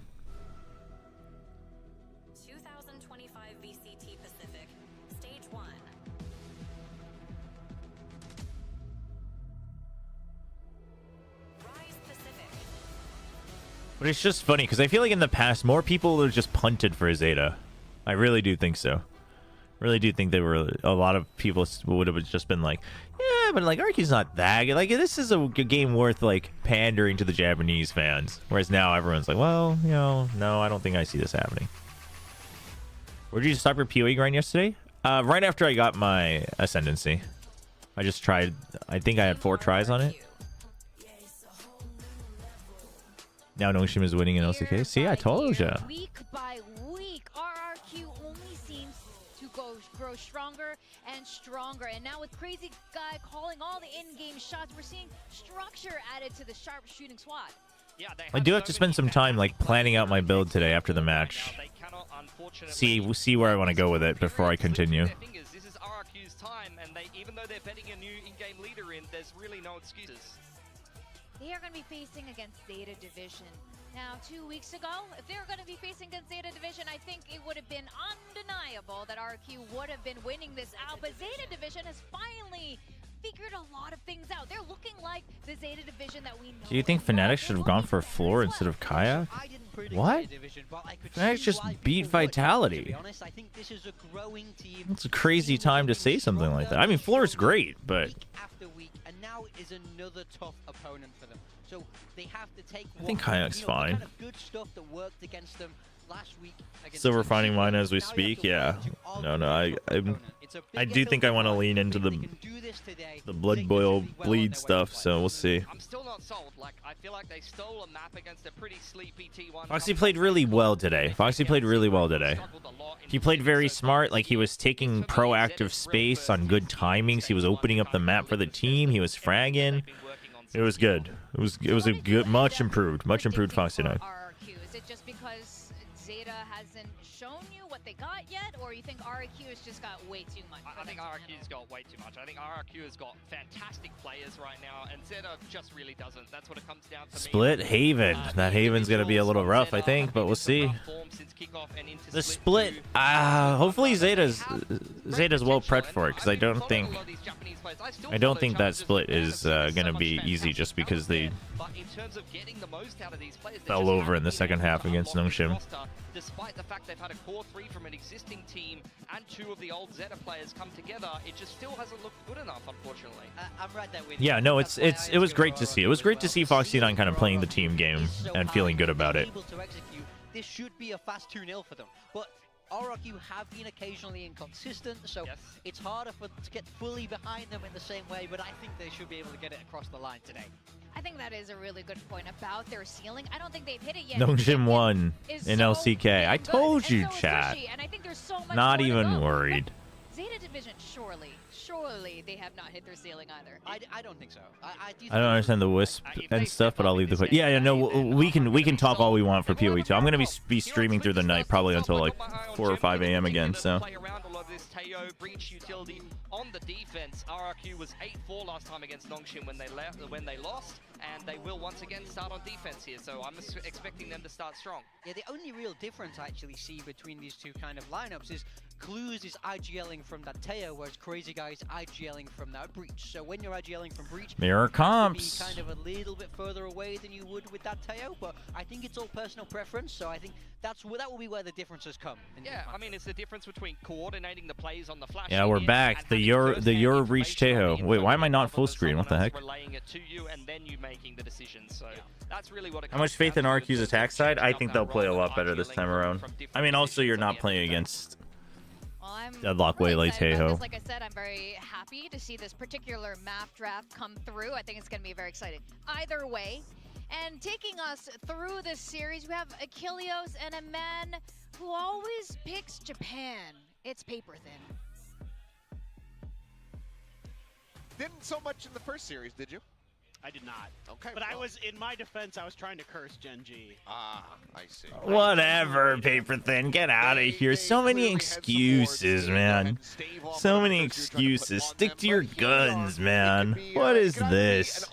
2025 VCT Pacific, Stage 1. Rise Pacific. But it's just funny, because I feel like in the past, more people have just punted for Zeta. I really do think so. Really do think they were, a lot of people would have just been like, yeah, but like RQ's not that good. Like, this is a game worth like pandering to the Japanese fans. Whereas now everyone's like, well, you know, no, I don't think I see this happening. Where did you stop your POE grind yesterday? Right after I got my ascendancy. I just tried, I think I had 4 tries on it. Now Nongshim is winning in LCK. See, I told ya. Week by week, RRQ only seems to grow stronger and stronger. And now with Crazy Guy calling all the in-game shots, we're seeing structure added to the sharp shooting squad. Yeah, I do have to spend some time like planning out my build today after the match. See where I want to go with it before I continue. This is RRQ's time, and even though they're betting a new in-game leader in, there's really no excuses. They are going to be facing against Zeta Division. Now, 2 weeks ago, if they were going to be facing against Zeta Division, I think it would have been undeniable that RQ would have been winning this out. But Zeta Division has finally figured a lot of things out. They're looking like the Zeta Division that we know. Do you think Fnatic should have gone for Floor instead of Kayak? What? Fnatic just beat Vitality. It's a crazy time to say something like that. I mean, Floor's great, but now is another tough opponent for them. So they have to take I think Kayak's fine. Kind of good stuff that worked against them last week. Still refining mine as we speak. Yeah. No, I do think I want to lean into the blood boil bleed stuff, so we'll see. I'm still not sold. Like, I feel like they stole a map against a pretty sleepy T1. Foxy played really well today. He played very smart. Like, he was taking proactive space on good timings. He was opening up the map for the team. He was fragging. It was good. It was a good, much improved Foxy night. Is it just because Zeta hasn't shown you what they got yet, or you think RRQ has just got way too much? I think RRQ's got way too much. I think RRQ has got fantastic players right now, and Zeta just really doesn't. That's what it comes down to. Split Haven. That Haven's gonna be a little rough, I think, but we'll see. The split. Hopefully Zeta's well prepped for it, because I don't think that split is gonna be easy just because they fell over in the second half against Nongshim. Despite the fact they've had a core 3 from an existing team and 2 of the old Zeta players come together, it just still hasn't looked good enough, unfortunately. I'm right there with yeah, no, it was great to see. It was great to see Foxy9 kind of playing the team game and feeling good about it. This should be a fast 2-0 for them, but RRQ have been occasionally inconsistent, so it's harder to get fully behind them in the same way, but I think they should be able to get it across the line today. I think that is a really good point about their ceiling. I don't think they've hit it yet. Nongshim won in LCK. I told you, chat. Not even worried. Zeta Division, surely they have not hit their ceiling either. I don't think so. I don't understand the wisp and stuff, but I'll leave the question. Yeah, no, we can talk all we want for POE2. I'm gonna be streaming through the night, probably until like 4 or 5 a.m. again. So. Breach utility on the defense. RRQ was 8-4 last time against Nongshim when they lost, and they will once again start on defense here. So I'm expecting them to start strong. Yeah, the only real difference I actually see between these two kind of lineups is Clues is IGLing from that Teo, whereas Crazy Guy is IGLing from that Breach. So when you're IGLing from Breach, mirror comps, be kind of a little bit further away than you would with that Teo, but I think it's all personal preference. So I think that will be where the differences come. Yeah, I mean, it's the difference between coordinating the plays on the flash. Yeah, we're back. The Euro Breach Teho. Wait, why am I not full screen? What the heck? Relaying it to you and then you making the decision. So that's really what it How much faith in RQ's attack side? I think they'll play a lot better this time around. I mean, also you're not playing against Deadlock Waylay Teho. Like I said, I'm very happy to see this particular map draft come through. I think it's going to be very exciting. Either way, and taking us through this series, we have Achilleos and a man who always picks Japan. It's paper thin. Didn't so much in the first series, did you? I did not. Okay. But I was, in my defense, I was trying to curse Genji. Ah, I see. Whatever, paper thin. Get out of here. So many excuses, man. So many excuses. Stick to your guns, man. What is this?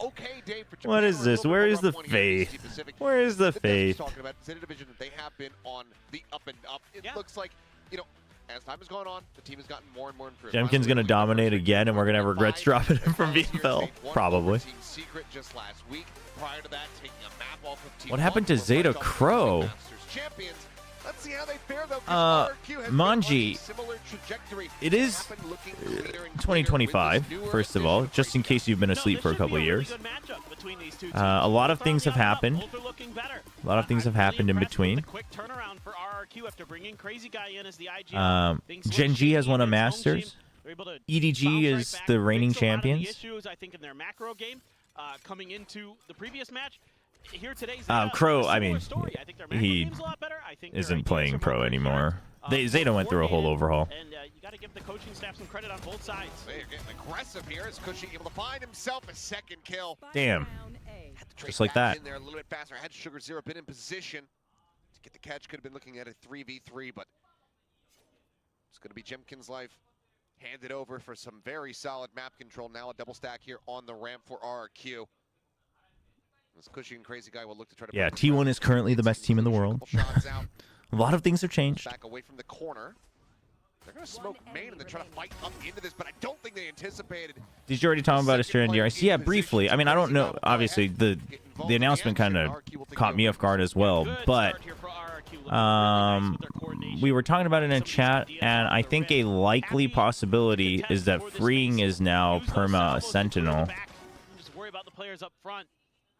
What is this? Where is the faith? Where is the faith? Talking about Zeta Division, they have been on the up and up. It looks like, you know, as time has gone on, the team has gotten more and more improved. Jemkin's going to dominate again, and we're going to have regrets dropping him from VFL. Probably. What happened to Zeta Crow? Let's see how they fare, though, 'cause RRQ has been on a Manji, similar trajectory. it is Happened looking cleaner and cleaner 2025, with this newer first of all, division just in case you've been asleep for a couple of years. A lot of things have happened. A lot of things have happened in between. Gen G has won a Masters. EDG is the reigning champions. I think in their macro game coming into the previous match. Here today's Crow, I mean, he isn't playing pro anymore. Zeta went through a whole overhaul. And you got to give the coaching staff some credit on both sides. They're getting aggressive here. Is Cushy able to find himself a second kill? Damn. Had to Just trade like back that. in there a little bit faster. Had Sugar Zero been in position to get the catch, could have been looking at a 3v3, but it's going to be Jemkin's life handed over for some very solid map control. Now a double stack here on the ramp for RRQ. This Cushy and Crazy Guy will look to try to. Yeah, T1 is currently the best team in the world. A lot of things have changed. Back away from the corner. They're going to smoke main and then try to fight up into this, but I don't think they anticipated. Did you already talk about Australian DRS? Yeah, briefly. I mean, I don't know. Obviously, the announcement kind of caught me off guard as well, but we were talking about it in chat, and I think a likely possibility is that Freeing is now perma Sentinel,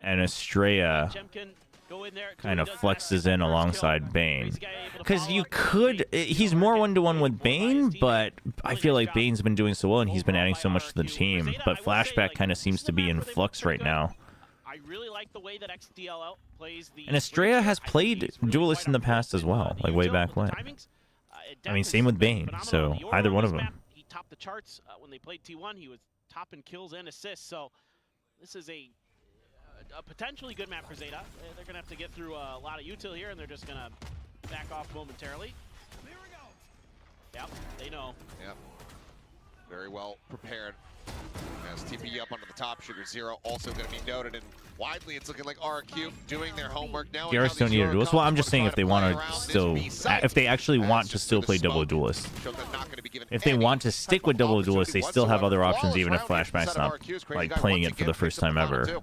and Estrella kind of flexes in alongside Bane. Because you could... He's more one-to-one with Bane, but I feel like Bane's been doing so well, and he's been adding so much to the team. But Flashback kind of seems to be in flux right now. And Estrella has played Duelist in the past as well, like way back when. I mean, same with Bane, so either one of them. He topped the charts when they played T1. He was top in kills and assists, so this is a potentially good map for Zeta. They're going to have to get through a lot of util here, and they're just going to back off momentarily. Yep, they know. Yep. Very well prepared. As TP up onto the top, Sugar Zero also going to be noted, and widely it's looking like RQ doing their homework now. DRS don't need a duelist. Well, I'm just saying if they want to still, if they actually want to still play double duelist. If they want to stick with double duelist, they still have other options, even if Flashback's not like playing it for the first time ever.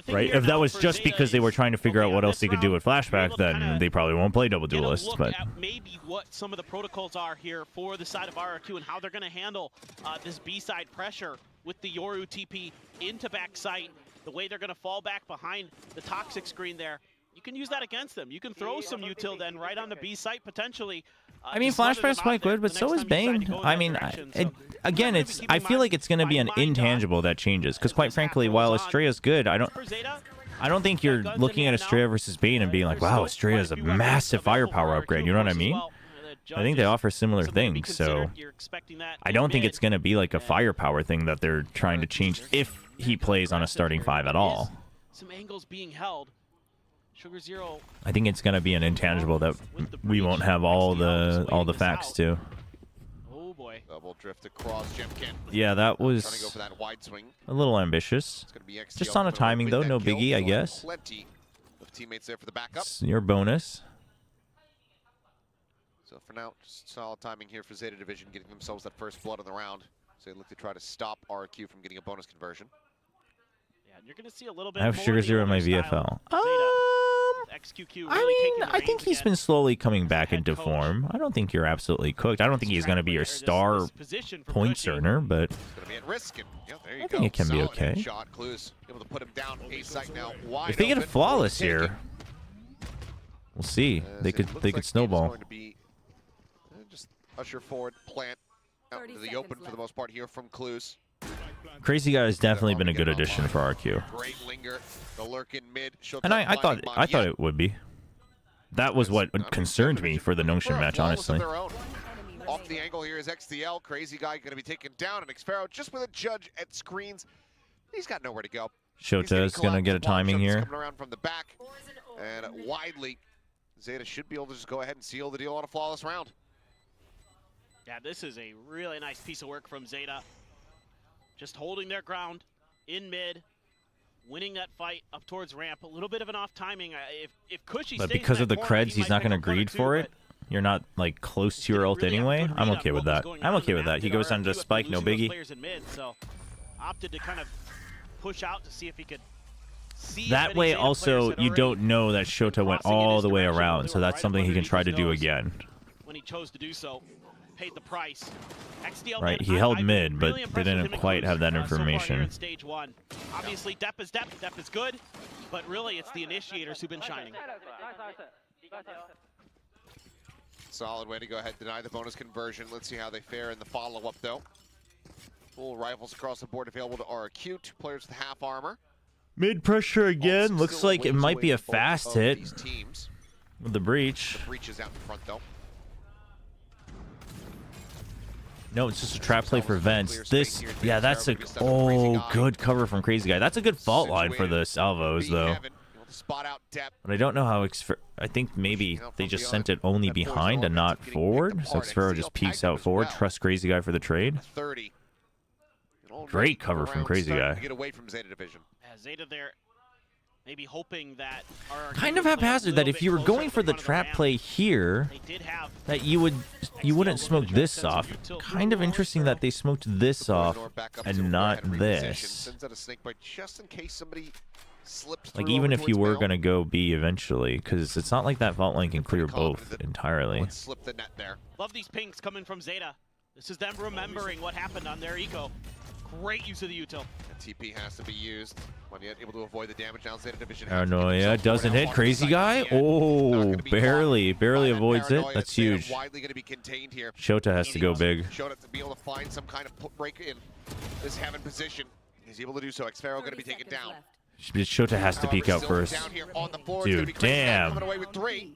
Right? If that was just because they were trying to figure out what else they could do with Flashback, then they probably won't play double duelist. But maybe what some of the protocols are here for the side of RRQ and how they're going to handle this B-side pressure with the Yoru TP into backside, the way they're going to fall back behind the toxic screen there. You can use that against them. You can throw some util then right on the B site potentially. I mean, Flashback's quite good, but so is Bane. I mean, again, I feel like it's going to be an intangible that changes. Because quite frankly, while Estrella's good, I don't think you're looking at Estrella versus Bane and being like, wow, Estrella's a massive firepower upgrade. You know what I mean? I think they offer similar things, so I don't think it's going to be like a firepower thing that they're trying to change if he plays on a starting five at all. Some angles being held. Sugar Zero. I think it's gonna be an intangible that we won't have all the facts to. Oh boy. Double drift across Jemkin. Yeah, that was trying to go for that wide swing. A little ambitious. Just on a timing though, no biggie, I guess. Plenty of teammates there for the backup. It's your bonus. So for now, just solid timing here for Zeta Division, getting themselves that first blood of the round. So they look to try to stop RQ from getting a bonus conversion. Yeah, you're gonna see a little bit. I have Sugar Zero in my VFL. I mean, I think he's been slowly coming back into form. I don't think you're absolutely cooked. I don't think he's going to be your star points earner, but I think it can be okay. If they get a flawless here, we'll see. They could snowball. Just usher forward, plant out into the open for the most part here from Clues. Crazy Guy has definitely been a good addition for RQ. Great linger, the lurk in mid. And I thought it would be. That was what concerned me for the Nongshin match, honestly. Off the angle here is XDL. Crazy Guy going to be taken down, and Xpharaoh just with a judge at screens. He's got nowhere to go. Shota is going to get a timing here. Coming around from the back, and widely, Zeta should be able to just go ahead and seal the deal on a flawless round. Yeah, this is a really nice piece of work from Zeta. Just holding their ground in mid, winning that fight up towards ramp. A little bit of an off timing. If Cushy but because of the creds, he's not going to greed for it. You're not like close to your ult anyway. I'm okay with that. I'm okay with that. He goes down to spike, no biggie. So opted to kind of push out to see if he could see if That any way Zeta also players had you already don't know that Shota went crossing in all his the way direction while around, they so were that's right something he can underneath try to his do nose. again. When he chose to do so, paid the price. XDL, Right, man, he held I've mid, been but really they impressed with didn't him and quite Cruz, have that so far here information. in stage 1. Obviously, Depp is Depp. Depp is good, but really it's the initiators who've been shining. Solid way to go ahead, deny the bonus conversion. Let's see how they fare in the follow-up, though. Full rifles across the board available to RQ. 2 players with half armor. Mid pressure again. Also Looks still like it ways might be away a from both fast of hit these teams. with the breach. Breach is out in front, though. No, it's just a trap play for Vents. This, yeah, that's a good cover from Crazy Guy. That's a good fault line for the salvos, though. Spot out Depp. But I don't know how. I think maybe they just sent it only behind and not forward. So Xfero just peeks out forward. Trust Crazy Guy for the trade. 30. Great cover from Crazy Guy. Get away from Zeta Division. Zeta there, maybe hoping that RRQ Kind of would play a haphazard little that if bit you were closer going to for the front of trap ramp. play here, They did have that you wouldn't smoke this off. Kind of interesting that they smoked this off and not this. Sends out a snake bite just in case somebody slipped Like through even over if you towards were Mail. gonna go B eventually, because it's not like that vault line can clear both entirely. Let's slip the net there. Love these pinks coming from Zeta. This is them remembering what happened on their eco. Great use of the util. TP has to be used. When yet able to avoid the damage now. Zeta Division. Paranoia doesn't hit. Crazy Guy. Oh, barely avoids it. That's huge. Widely going to be contained here. Shota has to go big. Shota to be able to find some kind of break in this heaven position. He's able to do so. Xfero going to be taken down. Shota has to peek out first. Down here on the floor. Dude, damn. Coming away with 3.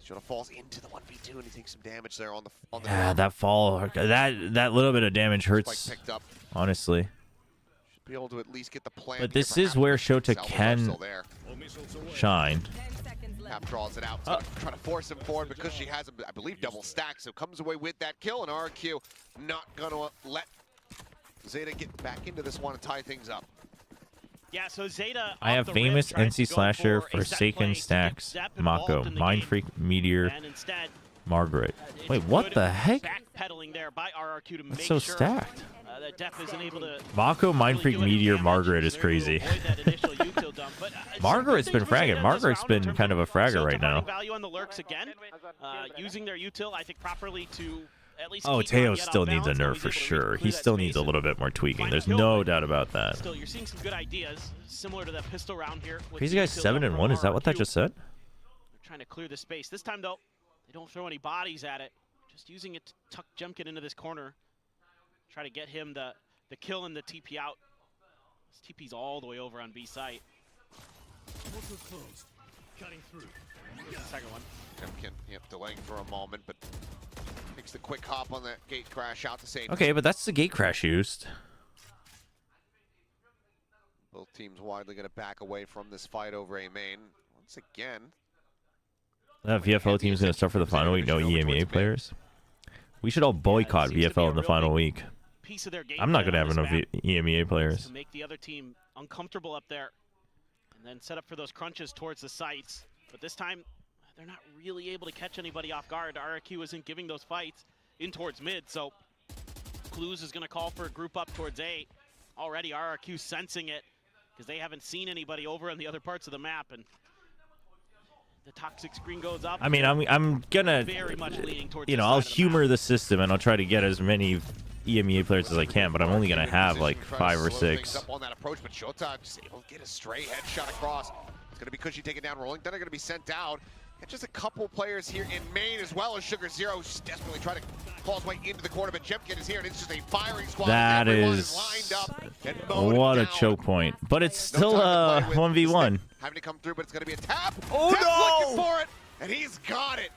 Shota falls into the 1v2 and he takes some damage there on the Yeah, that fall, that little bit of damage hurts. picked up. Honestly. Should be able to at least get the plan. But this is where Shota can shine. Hap draws it out. So trying to force him forward because she has, I believe, double stack. So comes away with that kill, and RQ not gonna let Zeta get back into this one and tie things up. Yeah, so Zeta. I have famous NC Slasher, Forsaken, Stacks, Mako, Mind Freak, Meteor, Margaret. Wait, what the heck? Backpedaling there by RRQ to make That's so sure, stacked. that Def isn't able to Mako, Mind Freak, really do any Meteor, damage. Margaret is They're able to crazy. avoid that initial util dump, but, Margaret's some been good things for Zeta fragging. this Margaret's round in been terms kind of a fragger still right now. finding value on the lurks again, using their util, I think, properly to at least Oh, keep Teo Ryan still off needs a balance, nerf and for he's able to sure. clear He that still needs a space little bit more tweaking. find a There's kill, no but doubt about that. Still, you're seeing some good ideas, similar to that pistol round here. with Crazy the Guy's util 7 and from 1. Is that what that RRQ. just said? They're trying to clear the space. This time, though, they don't throw any bodies at it. Just using it to tuck Jumkin into this corner. Try to get him the kill and the TP out. This TP's all the way over on B site. Second one. Jemkin, delaying for a moment, but takes the quick hop on that gate crash out to safety. Okay, but that's the gate crash used. Both teams widely going to back away from this fight over A main. Once again, That VFL team is going to start for the final week. No EMEA players. We should all boycott seems to be VFL a in the real final big week. Piece of their game I'm not plan going to on have this enough map EMEA players. to make the other team uncomfortable up there, and then set up for those crunches towards the sites. But this time, they're not really able to catch anybody off guard. RRQ isn't giving those fights in towards mid, so Clues is going to call for a group up towards A. Already RRQ sensing it because they haven't seen anybody over on the other parts of the map, and the toxic screen goes up. I mean, I'm gonna, Very much leaning towards you know, this I'll side of the humor map. the system and I'll try to get as many EMEA players as I can, but I'm only gonna have like Try to 5 or slow 6. things up on that approach, but Shota just able to get a stray headshot across. It's going to be Cushy taken down, rolling. Then they're going to be sent out. And just a couple players here in main as well as Sugar Zero, just desperately trying to claw his way into the corner, but Jemkin is here, and it's just a firing squad. That Everyone is lined up and mowed what a down. choke point, but it's No still time to a play with. 1v1. Having to come through, but it's going to be a tap. Oh, Dep's no! looking for it, and he's got it.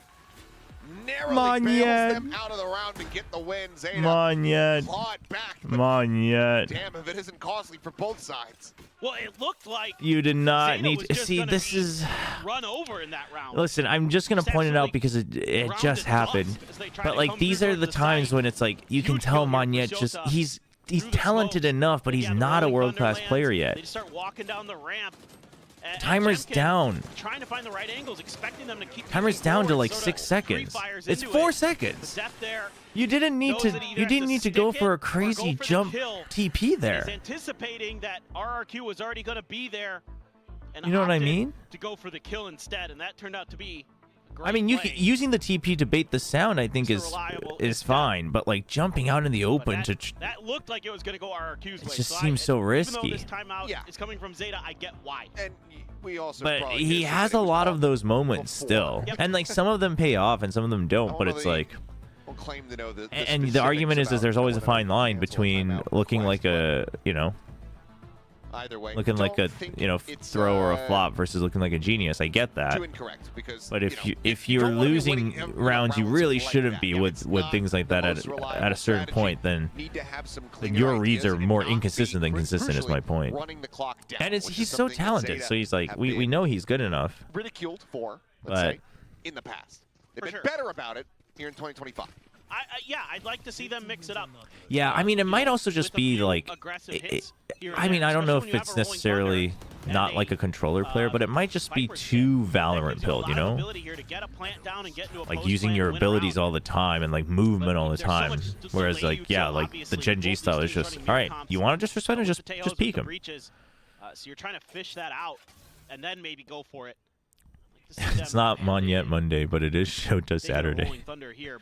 Narrowly on, bails Yet. them out of the round to get the win. Zeta Come on yet. claw it back, but Come on yet. damn if it isn't costly for both sides. Well, it looked like You did not Zeta need was to just see. gonna This be is. run over in that round. Listen, I'm just gonna point it out because it Ground just to happened. dust as they try But to like come these through are towards the the times site. when it's like you can Huge tell kill here for Monyet just Shota he's through the talented smoke. enough, but he's Yeah, the not a rolling world-class Thunderlands, player They yet. just start walking down the ramp, And Timer's Jemkin down. Trying to find the right angles, expecting them to keep Timer's pushing down to forward, like sort of 6 seconds. pre-fires It's into 4 it. seconds. The depth there. You didn't need Knows to. that he You either has didn't to need to go stick for it a or go crazy for the jump kill. TP there. He's anticipating that RRQ was already going to be there. And You know what I opted mean? To go for the kill instead, and that turned out to be a great I mean, play. using the TP to bait the sound, I think Mr. is Reliable is is fine. But like jumping out in the But open that, to that looked like it was going to go RRQ's way. just so seems so Even risky. though this timeout Yeah. is coming from Zeta, I get why. And we also But probably he guessed has that a it was lot of called those moments before. still, Yep. and like some of them pay off and some of them don't. But it's like, We'll claim to know the and the specifics argument is about there's always a when fine cancel line a between timeout looking request, like a, you know, but either way, looking like a, don't think you know, it's, throw or a flop versus looking like a genius. I get that. too incorrect because But if you know, if you you're don't wanna be losing winning rounds you really like shouldn't that. be Yeah, with it's with not things like the that most at reliable a certain strategy. point, then Need to have some then clear your reads ideas are and more not be inconsistent than consistent is my crucially point. running the clock down, And it's which is he's so something that talented, Zeta so he's like have we been know he's good enough. ridiculed for, let's But- say, in the past. They've For been sure. better about it here in 2025. Yeah, I'd like to see them mix it up. Yeah, I mean it might also just With a be few like aggressive it- hits here and I mean there, I don't know especially if when you it's have a rolling necessarily thunder not and like a controller player, but it might just be Viper too skin. That Valorant gives you a build, lot you of know? ability here to get a plant down and get into a Like post using plant your and win a abilities round. all the time and like movement all the There's so time. much just Whereas delay like you, yeah, so like obviously the Gen G both these style is teams just running all mid right. comps, You want to just respond and just Mateos peek with him. the breaches. So you're trying to fish that out and then maybe go for it. I'd like to see It's them not Monyet Monday, but it is Shota take a Saturday. rolling thunder here.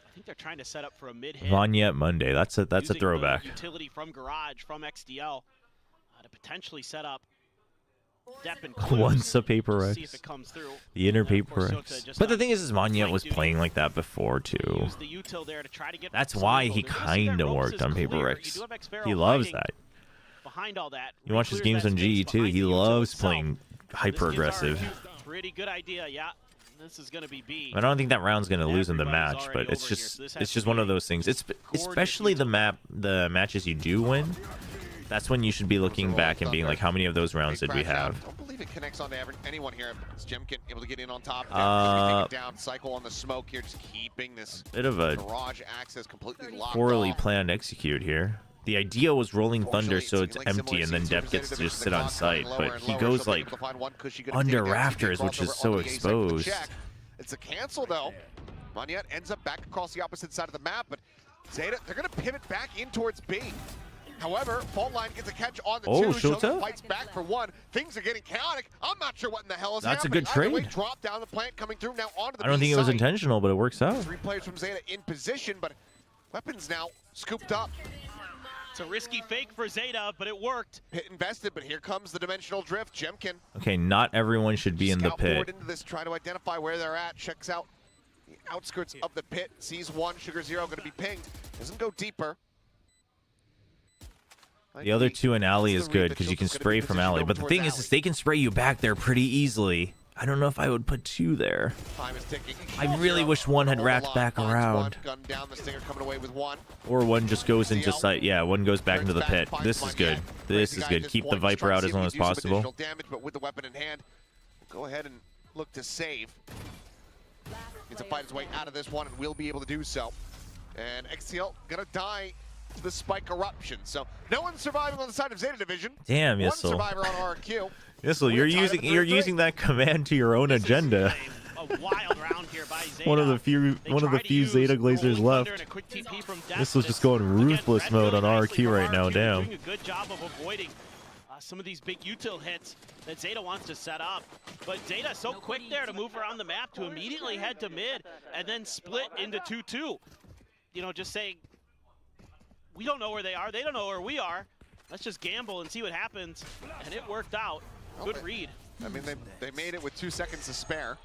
I think they're trying to set up for a mid hit. Monyet Monday. That's a using the throwback. utility from Garage, from XDL, to potentially set up Depp and Once a Paper We'll Rex. see if it comes through. The inner And then, of Paper course, Rex. Shota just But the on thing is Monyet flank was duty. playing like that before too. Use the util there to try to get That's some why angle. he They're gonna see that kind of ropes worked is on Paper clear. Rex. You do have Xfero He loves fighting that. behind all that. He watches Reclears games that on GE space too. behind He the util loves itself. playing This hyper gives aggressive. RRQ pretty good idea, yeah. This is going to be B. I don't think that round's gonna lose him the Everybody's match, already but it's over here, just so this has it's to just be one of a those things. It's coordinated especially the matches you do win. That's when you should be looking back and being like, how many of those rounds did we have? I don't believe it connects onto anyone here. It's Jemkin able to get in on top. Take it down. Cycle on the smoke here, just keeping this Bit of a garage access completely locked poorly off. planned execute here. The idea was rolling thunder so it's empty and then Depp gets to just sit on site, but he goes like under rafters, which is so exposed. It's a cancel though. Monyet ends up back across the opposite side of the map, but Zeta, they're going to pivot back in towards B. However, Fault Line gets a catch on the Oh, two. Shota? Fights back for one. Things are getting chaotic. I'm not sure what in the hell is That's a happening. good Either way, trade. drop down the plant coming through now onto the I don't B think it was side. intentional, but it works out. 3 players from Zeta in position, but weapons now scooped up. It's a risky fake for Zeta, but it worked. Pit invested, but here comes the dimensional drift. Jemkin. Okay, not everyone should be in the Scout forward pit. into this, try to identify where they're at. Checks out the outskirts of the pit. Sees one. Sugar Zero going to be pinged. Doesn't go deeper. The other two in alley is good because you can spray from alley. But the thing is they can spray you back there pretty easily. I don't know if I would put two there. Time is ticking. I really wish one had wrapped back around. Gun down, the Stinger coming away with one. Or one just goes into sight. Yeah, one goes back into the pit. This is good. This is good. Keep the Viper out as long as possible. Damage, but with the weapon in hand, we'll go ahead and look to save. Needs to fight his way out of this one and will be able to do so. And XTL gonna die to the spike eruption. So no one's surviving on the side of Zeta Division. Damn, One Yissel. survivor on RQ. Yissel, you're using that command to your own agenda. A wild round here by Zeta. One of the few They one of the tried to few use Zeta Glazers rolling thunder left. and a quick TP from Death, This but was just it's, going again, ruthless read mode on really nicely RQ from right now. RQ, Damn. doing a good job of avoiding some of these big util hits that Zeta wants to set up. But Zeta so quick there to move around the map to immediately head to mid and then split into 2-2. You know, just saying, we don't know where they are. They don't know where we are. Let's just gamble and see what happens. And it worked out. Good read. I mean, they made it with 2 seconds to spare.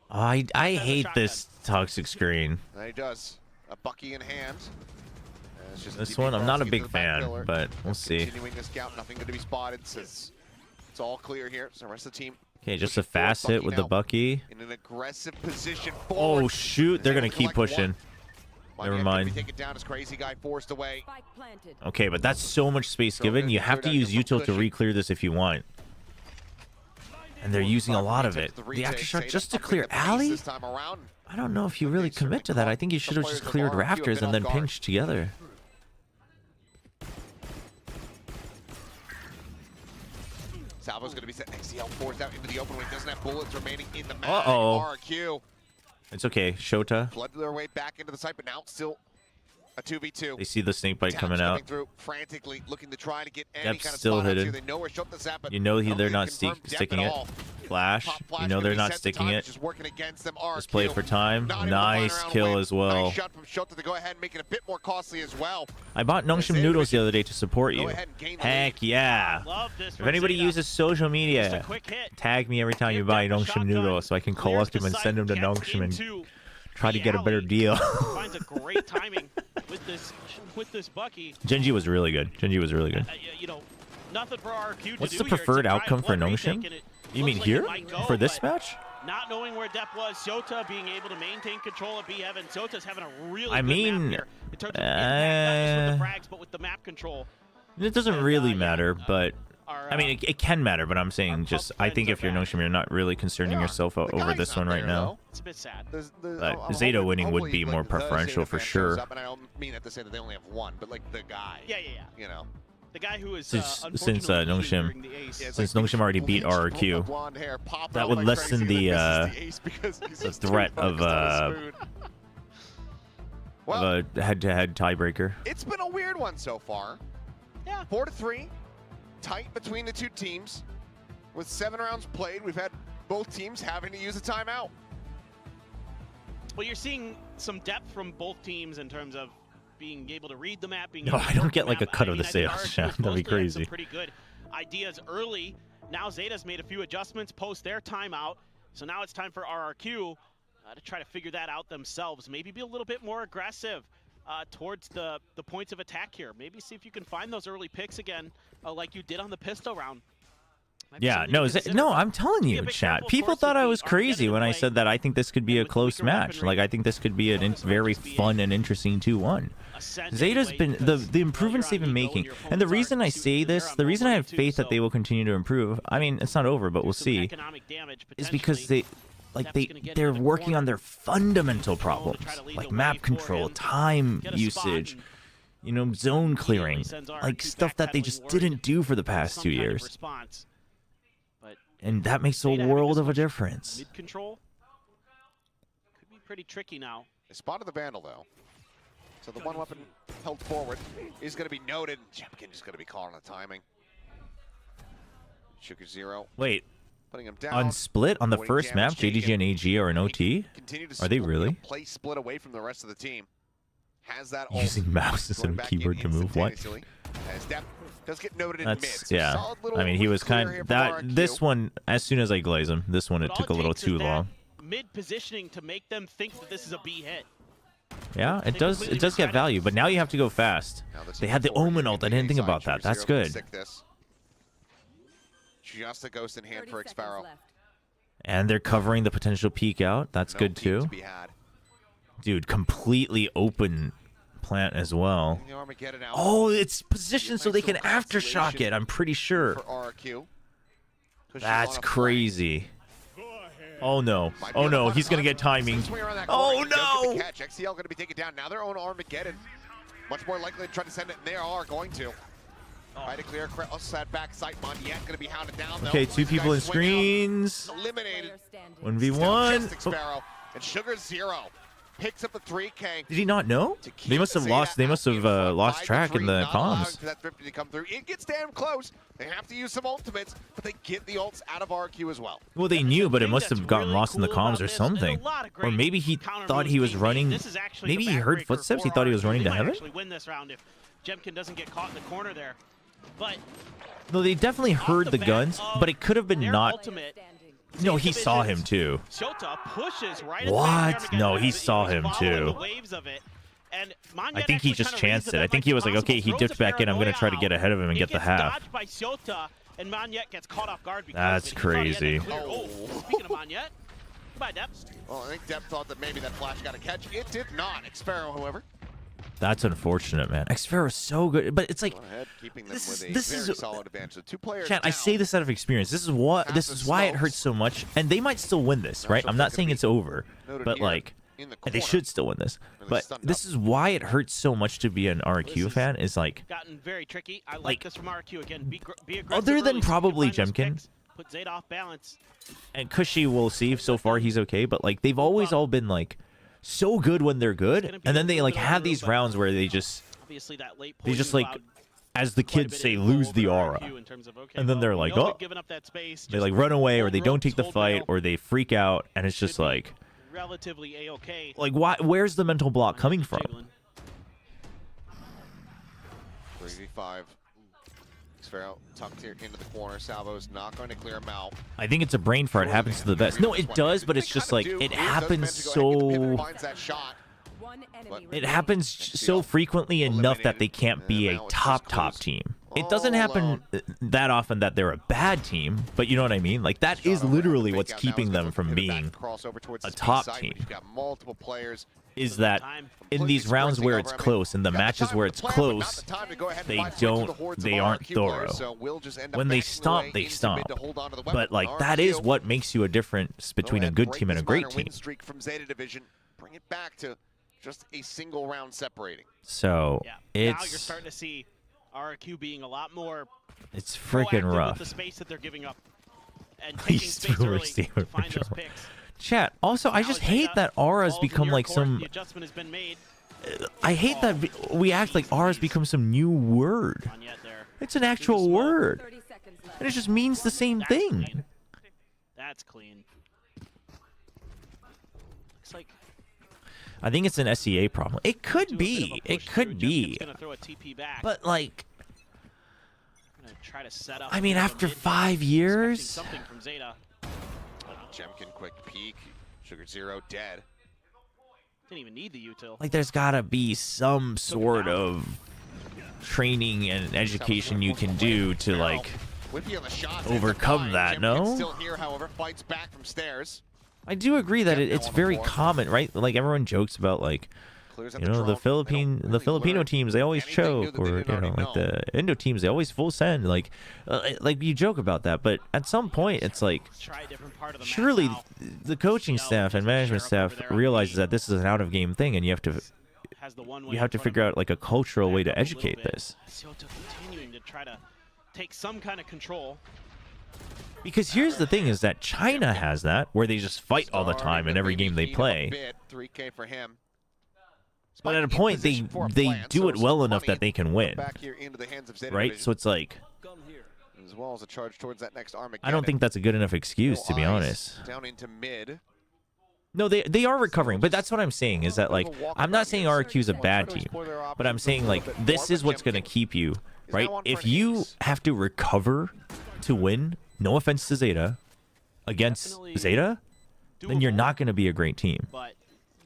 I hate this toxic screen. And he does. A Bucky in hand. It's just This TP one, I'm not a crossing big into the back fan, pillar. but we'll see. Continuing the scout, nothing going to be spotted. Says it's all clear here. So the rest of the team. Okay, just a pushing forward. fast hit with the now Bucky. in an aggressive position. Oh Forward. shoot, they're gonna Zeta keep collect pushing. one. Never Monyet mind. gonna be taken down as Crazy Guy forced away. Okay, but that's so much space given. You have to use util to re-clear this if you want. And they're using a lot of it. The aftershock just to clear alley? This time around. I don't know if you really commit to that. I think you should have just cleared rafters and then pinched together. Salvo's going to be set. XCL forced out into the open when he doesn't have bullets remaining in the mag. Uh-oh. RRQ It's okay. Shota. flooded their way back into the site, but now still a 2v2. They see the snake bite Tabs coming out. through, frantically looking to try to get any Depth's kind of still spot outs hidden. here. They know where Shota's at, but You know I don't they're think not they confirmed sticking depth it. at all. Flash. Pop flash You know gonna they're be not set to sticking time, it. Just working against them. Just play it for time. Not able to find Nice around kill win. as well. Nice shot from Shota to go ahead and make it a bit more costly as well. I bought Nongshim Zeta Noodles the should other day to support go you. ahead and gain the Heck yeah. Love this If from anybody Zeta. uses social Just a media, quick hit. tag me every time you Give buy Depp a Nongshim shotgun, Noodles so I can clears collect the them and site, send them to gets Nongshim and into try to the get a better alley. deal. Finds a great timing with this Bucky. Genji was really good. Genji was really good. You know, nothing for RQ to What's do the here preferred except try outcome for one retake, Nongshim? and it You looks mean like it here? might go, For this but match? Not knowing where Depp was, Shota being able to maintain control of B-Heaven. Shota's having a really I good mean, map here in terms of impact, not just with the frags, but with the map control. It doesn't And, really yeah, matter, but our, I mean, it can matter, but I'm saying our just, pub I think friends if you're are back. Nongshim, you're not really concerning They are. yourself The over guy's this not one right there, now. though. It's a bit sad. But I'm Zeta hoping- winning would hopefully, be like, more the preferential Zeta for fan shows sure. up, and I don't mean that to say that they only have one, but like the guy. Yeah. You know. The guy who is Since unfortunately losing Nongshim- during the ace. Yeah, it's Since like Nongshim already beat bleach RRQ, blonde hair, pop that out would like lessen crazy, the, and then misses ace because he's the just too threat of, focused on his food. Well, of a head-to-head tiebreaker. it's been a weird one so far. Yeah. 4-3, tight between the two teams. With 7 rounds played, we've had both teams having to use a timeout. Well, you're seeing some depth from both teams in terms of being able to read the map. Being No, able to I don't work get the like a map. cut I of the mean, I think sales RRQ chat. was That'd be mostly had crazy. some pretty good ideas early. Now Zeta's made a few adjustments post their timeout, so now it's time for RRQ to try to figure that out themselves. Maybe be a little bit more aggressive towards the points of attack here. Maybe see if you can find those early picks again, like you did on the pistol round. Might be Yeah, something no, to consider. no, I'm telling Be a you, bit chat. careful, of People course, thought with I the was crazy Armageddon when I play, said that I think this could be a with close weaker match. weaponry. Like, I think this could be a very fun and interesting 2-1. Zeta's been the improvements they've been making, and the reason I say this, the reason I have faith that they will continue to improve. I mean, it's not over, but we'll see. Is because they're working on their fundamental problems, like map control, time usage, you know, zone clearing, like stuff that they just didn't do for the past 2 years. And that makes a world of a difference. Mid control could be pretty tricky now. They spotted the Vandal, though. So the one weapon held forward is going to be noted. Jemkin just going to be calling the timing. Sugar Zero Wait, putting him down. on split on the avoiding first map, damage. JDG and AG are an OT? Continue to Are they split, really? Play split away from the rest of the team. Has that ult. Using mouse instead Going of back keyboard in to move what? instantaneously. As Depp does get noted in mid. That's So yeah. solid little I mean, he was clear here kind from that RRQ. this one. As soon as I glaze him, this one it But took a all little takes is too that long. Mid positioning to make them think that this is a B hit. Yeah, They it does. completely It does get misread it. value, but now you have to go fast. Now this They is had the before Omen you ult. I get didn't think inside. about that. Sugar That's Zero can good. stick this. Just a ghost in hand for Xparrow. And they're covering the potential peek out. That's No good peek too. to be had. Dude, completely open plant as well. The Armageddon out Oh, it's positioned so they can Nice little aftershock constellation it. I'm pretty sure. for RRQ. Pushes That's on a crazy. Oh no. flank. Might be Oh able to no, find he's a gonna shot. get timing. Swing around that Oh corner. He does get the no! catch. XCL going to be taken down. Now their own Armageddon. Much more likely to try to send it, and they are going to. Try to clear that back site. Mondiette going to be hounded down, though. Okay, two These people in guys swing out. screens. Eliminated. 1v1. Still Xparrow. And Sugar Zero picks up the 3K. Did he not know? To keep They must have Zeta lost. They must have in front lost by track in three, the not allowing comms. for that thrifty to come through. It gets damn close. They have to use some ultimates, but they get the ults out of RQ as well. Well, they knew, but it thing must that's have gotten really lost in the cool comms about or this, something. and a lot of Or great maybe he counter thought moves he was being running. made. This is actually Maybe the he heard backbreaker footsteps. He for thought he was RRQ. running They to might heaven. actually win this round if Jemkin doesn't get caught in the corner there. But No, they definitely heard the back guns, of but it could have been their not. ultimate, No, he Zeta saw Visions, him too. Shota pushes right at the What? Armageddon. No, he was saw him following too. the waves of it. And I think he just chanced it. I think he was like, okay, he dipped back in. I'm going to try to get ahead of him and get the half. Dodged by Shota, and Mondiette gets caught off guard because That's of it. He thought he had crazy. to clear- Oh, speaking of Mondiette, goodbye, Depp. Well, I think Depp thought that maybe that flash got a catch. It did not. Xparrow, however, That's unfortunate, man. Xparrow is so good, but it's like, go ahead, keeping them This with is- a this very is- solid advantage. So 2 players chat, I down. say this out of experience. This is what. Half This the is why it smokes. hurts so much, and they might still win this, No, right? so I'm they're not gonna saying be it's over, noted but here. like, in the And they corner. should still win this. Really But stunned this up. is why it hurts so much to be an RQ is fan. Is like, Gotten very tricky. I like, like this from RQ again. Be aggressive other than early so you can probably find those Jemkin. picks, put Zeta off balance. and Cushy, we'll see. So far, he's okay. But like, they've always all been like so good when they're good, and then they like have these rounds where they just Obviously, that late they just poison like, cloud as the quite a kids bit say, of lose the over aura. RQ in terms of, okay, And then well, they're we like, know oh. they've given up that space, They just like run away, or hold they don't ropes, take the hold fight, rail. or they freak out, and it's just Should be like, relatively a-okay. why? Where's the mental block coming from? Jiggling. 3v5. Xfero tucked here into the corner. Salvo's not going to clear him out. I think it's a brain fart. It happens to the best. No, it does, but it's just like it happens so. Finds that shot. It happens so frequently enough that they can't be a top team. It doesn't happen that often that they're a bad team, but you know what I mean? Like, that is literally what's keeping them from being a top team. You've got multiple players. Is that in these rounds where it's close, in the matches where it's close, they aren't thorough. When they stomp, they stomp. But like, that is what makes you a difference between a good team and a great team. Streak from Zeta Division, bring it back to just a single round separating. So Yeah. Now you're it's starting to see RQ being a lot more freaking proactive rough. with the space that they're giving up and taking Please space do early receive to it find for those sure. picks. Chat. Also, I Now just Zeta, hate that aura's ball's in become your like court, some. The adjustment has been made. I hate that we act like aura's become some new word. On yet there. It's an actual small. word, and it just means the same That's thing. clean. That's clean. Looks like I think it's an SEA problem. It do a could bit of be. a It push could through. be. Jemkin's gonna throw a TP back. But like, Gonna try to set up I mean, the after mid. 5 Expecting years, something from Zeta. Jemkin quick peek. Sugar Zero dead. Didn't even need the util. like, there's gotta be some sort of training and education you can do to like. Whippy on the shot. overcome that, no? Still here, however, fights back from stairs. I do agree that Yep, it's on the very floor. common, right? Like, everyone jokes about like, Clears out you know, drone. the Filipino learn teams, they always anything new choke, that they or didn't you know, already like the Indo teams, they always full send. Like you joke about that, but at some point, it's like, Try a different part of the map surely now. the coaching staff and management staff realizes that this is an out of game thing, and you have to Has the one way in you have to front of figure him. out like a cultural way Back to up a little educate bit. this. Sioto continuing to try to take some kind of control. Because here's the thing: is that China has that, where they just fight all the time in every game they play. 3K for him. But at a In point, position for a they plan, do so it some well enough money that they can win, back here into the hands of Zeta right? Division, So it's like, as well as a charge towards that next Armageddon. I don't think that's a good enough excuse, to be Eyes honest. Down into mid. No, they are recovering, but that's what I'm saying is that, like, I'm not saying RQ is a bad team, but I'm saying, like, this is what's going to keep you, right? If you have to recover to win, no offense to Zeta, against Definitely Zeta, then you're doable, not going to be a great team. But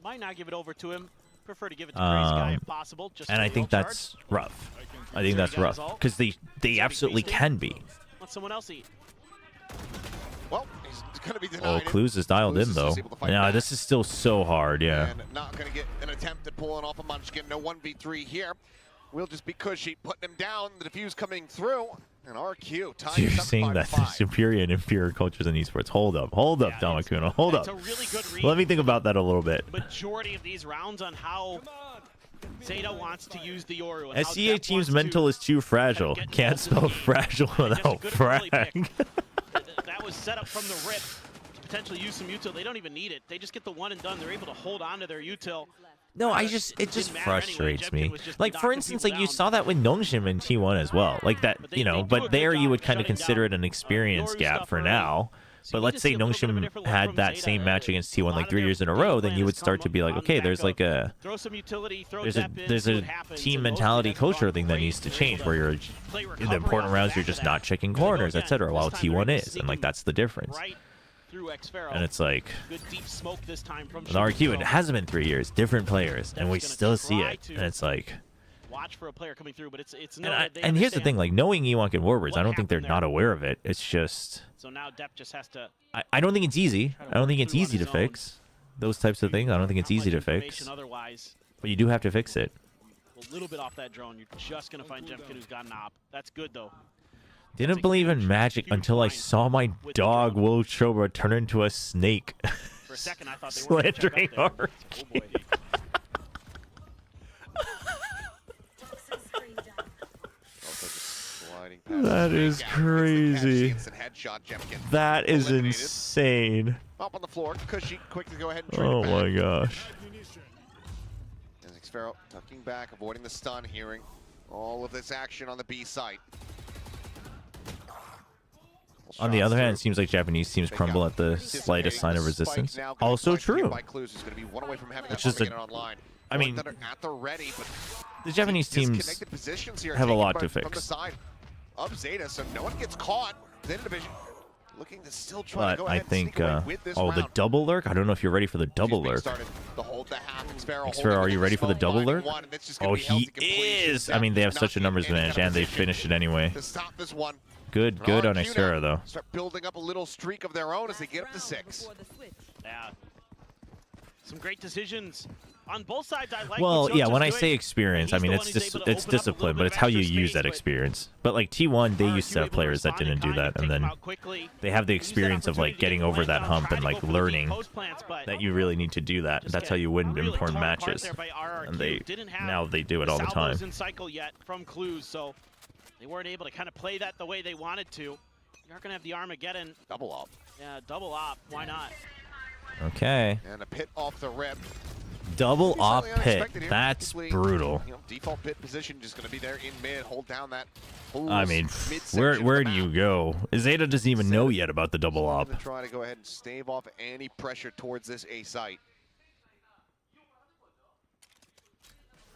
might not give it over to him. Prefer to give it to Crazy Guy if possible. Just And for I the think charge. that's rough. I think that's rough, because they absolutely can be. Let someone else eat. Well, he's going to be Oh, denied. Clues is dialed in, though. Yeah, this is still so hard, yeah. And not going to get an attempt at pulling off a Munchkin. No 1v3 here. We'll just be cushy, putting him down. The defuse coming through. And RQ So you're saying that there's superior and inferior cultures in esports. Hold up, Damakuna, hold up. It's a really good read. Let me think about that a little bit. Majority of these rounds on how Zeta wants to use the Yoru. And how SEA Def team's wants to mental is too fragile. get Can't involved in spell the game. fragile Just a without good early frag. pick. That was set up from the rip to potentially use some util. They don't even need it. They just get the one and done. They're able to hold on to their util. No, it Didn't just matter anyway. frustrates Jemkin me. was just Like, for knocking instance, people like you down. saw that with Nongshim in T1 as well. Like that, But they- you know, they do a but good there you job would of kind of shutting consider it down, an experience Yoru gap stuff for early. now. So But you let's just say see a little bit of a Nongshim different look had from that Zeta. same match against T1 A lot like of 3 their years in a game row, then plan you has would start come to be like, on okay, back there's of like a throw some utility, throw there's Zep in, a see what happens. team And most mentality of the guys culture have thing that gone needs to great. change, where you're Play in recovery the important off the rounds back you're of just that. not checking Gonna go corners, again. etc. While This time they're T1 able to is, and sneak like him that's the difference. Right through Xfero. And it's like Good deep smoke this time from with RQ, it Chobra. hasn't been 3 years, different players, and we Dev's still gonna see try it. to And it's like, watch for a player coming through, but it's and here's the thing, like knowing Ewok and Warwards, I what don't think they're happened not there. aware of it. It's just, So now Depp just has to I don't think it's easy. Try to I don't work think it's through on easy to his own. fix those types of things. I don't think it's not easy much to information fix, Otherwise, but you do have to fix it. a little bit off that drone, you're just gonna find Jemkin who's got an op. That's good though. Didn't believe in magic huge until I line saw my with the dog drone. WillChobra turn into a snake. For a second, I thought they were gonna check Slandering out there. Arc. Oh boy. Also just sliding past That the is gap. crazy. It's the catch, the instant headshot. Jemkin That is eliminated. insane. Up on the floor. Cushy, quick to go ahead and trade Oh it back. my gosh. As Xfero tucking back, avoiding the stun, hearing all of this action on the B site. On the other hand, it seems like Japanese teams crumble at the slightest sign of resistance. Also true. Which is I mean, the Japanese teams have a lot to fix. Of Zeta, so no one gets caught. Zeta Division looking to still try to But go I ahead and think, sneak away with this oh, the round. double lurk? I don't know if you're ready for the double lurk. Xfero, are you ready for the double lurk? Oh, he is! I mean, they have such a numbers advantage, and they finished it anyway. To stop this one. Good on RQ Xfero, now though. Start building up a little streak of their own as they get up to 6. Yeah. Some great decisions on both sides. I like Well, what yeah, Chocha's when I doing. say experience, I He's mean, the it's one who's just able to it's open up a discipline, little but it's bit how of you extra use space, that but experience. But like T1, they used to have players that didn't do that, and then they have the experience of like getting over that hump and like learning that you really need to do that. That's how you win important matches, and now they do it all the time. In cycle yet from Clues, so they weren't able to kind of play that the way they wanted to. You're gonna have the Armageddon double up. Yeah, double op. Why not? Okay. And a pit off the rip. Double op Slightly pit. unexpected here. That's Usually, brutal. You know, default pit position just going to be there in mid, hold down that. I mean, where do you go? Zeta doesn't even know yet about the double op. To try to go ahead and stave off any pressure towards this A site.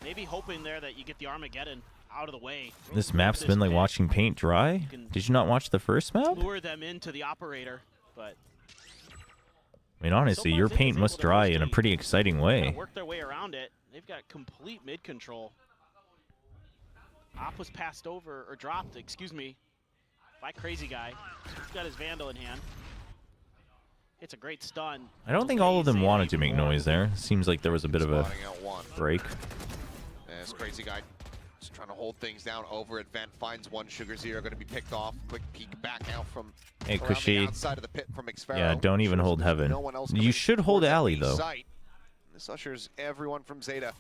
Maybe hoping there that you get the Armageddon out of the way. This map's been like watching paint dry. Did you not watch the first map? Lure them into the operator, but I mean, honestly, your paint must dry in a pretty exciting way. work their way around it. They've got complete mid control. Op was passed over or dropped, excuse me, by Crazy Guy. He's got his Vandal in hand. It's a great stun. I don't think all of them wanted to make noise there. Seems like there was a bit of a break. As Crazy Guy just trying to hold things down over at Vent, finds one Sugar Zero, going to be picked off. Quick peek back out from Hey, around the Kushi. outside of the pit from Xfero. Yeah, don't even hold heaven. No one else You coming should hold towards alley, B though. site. This ushers everyone from Zeta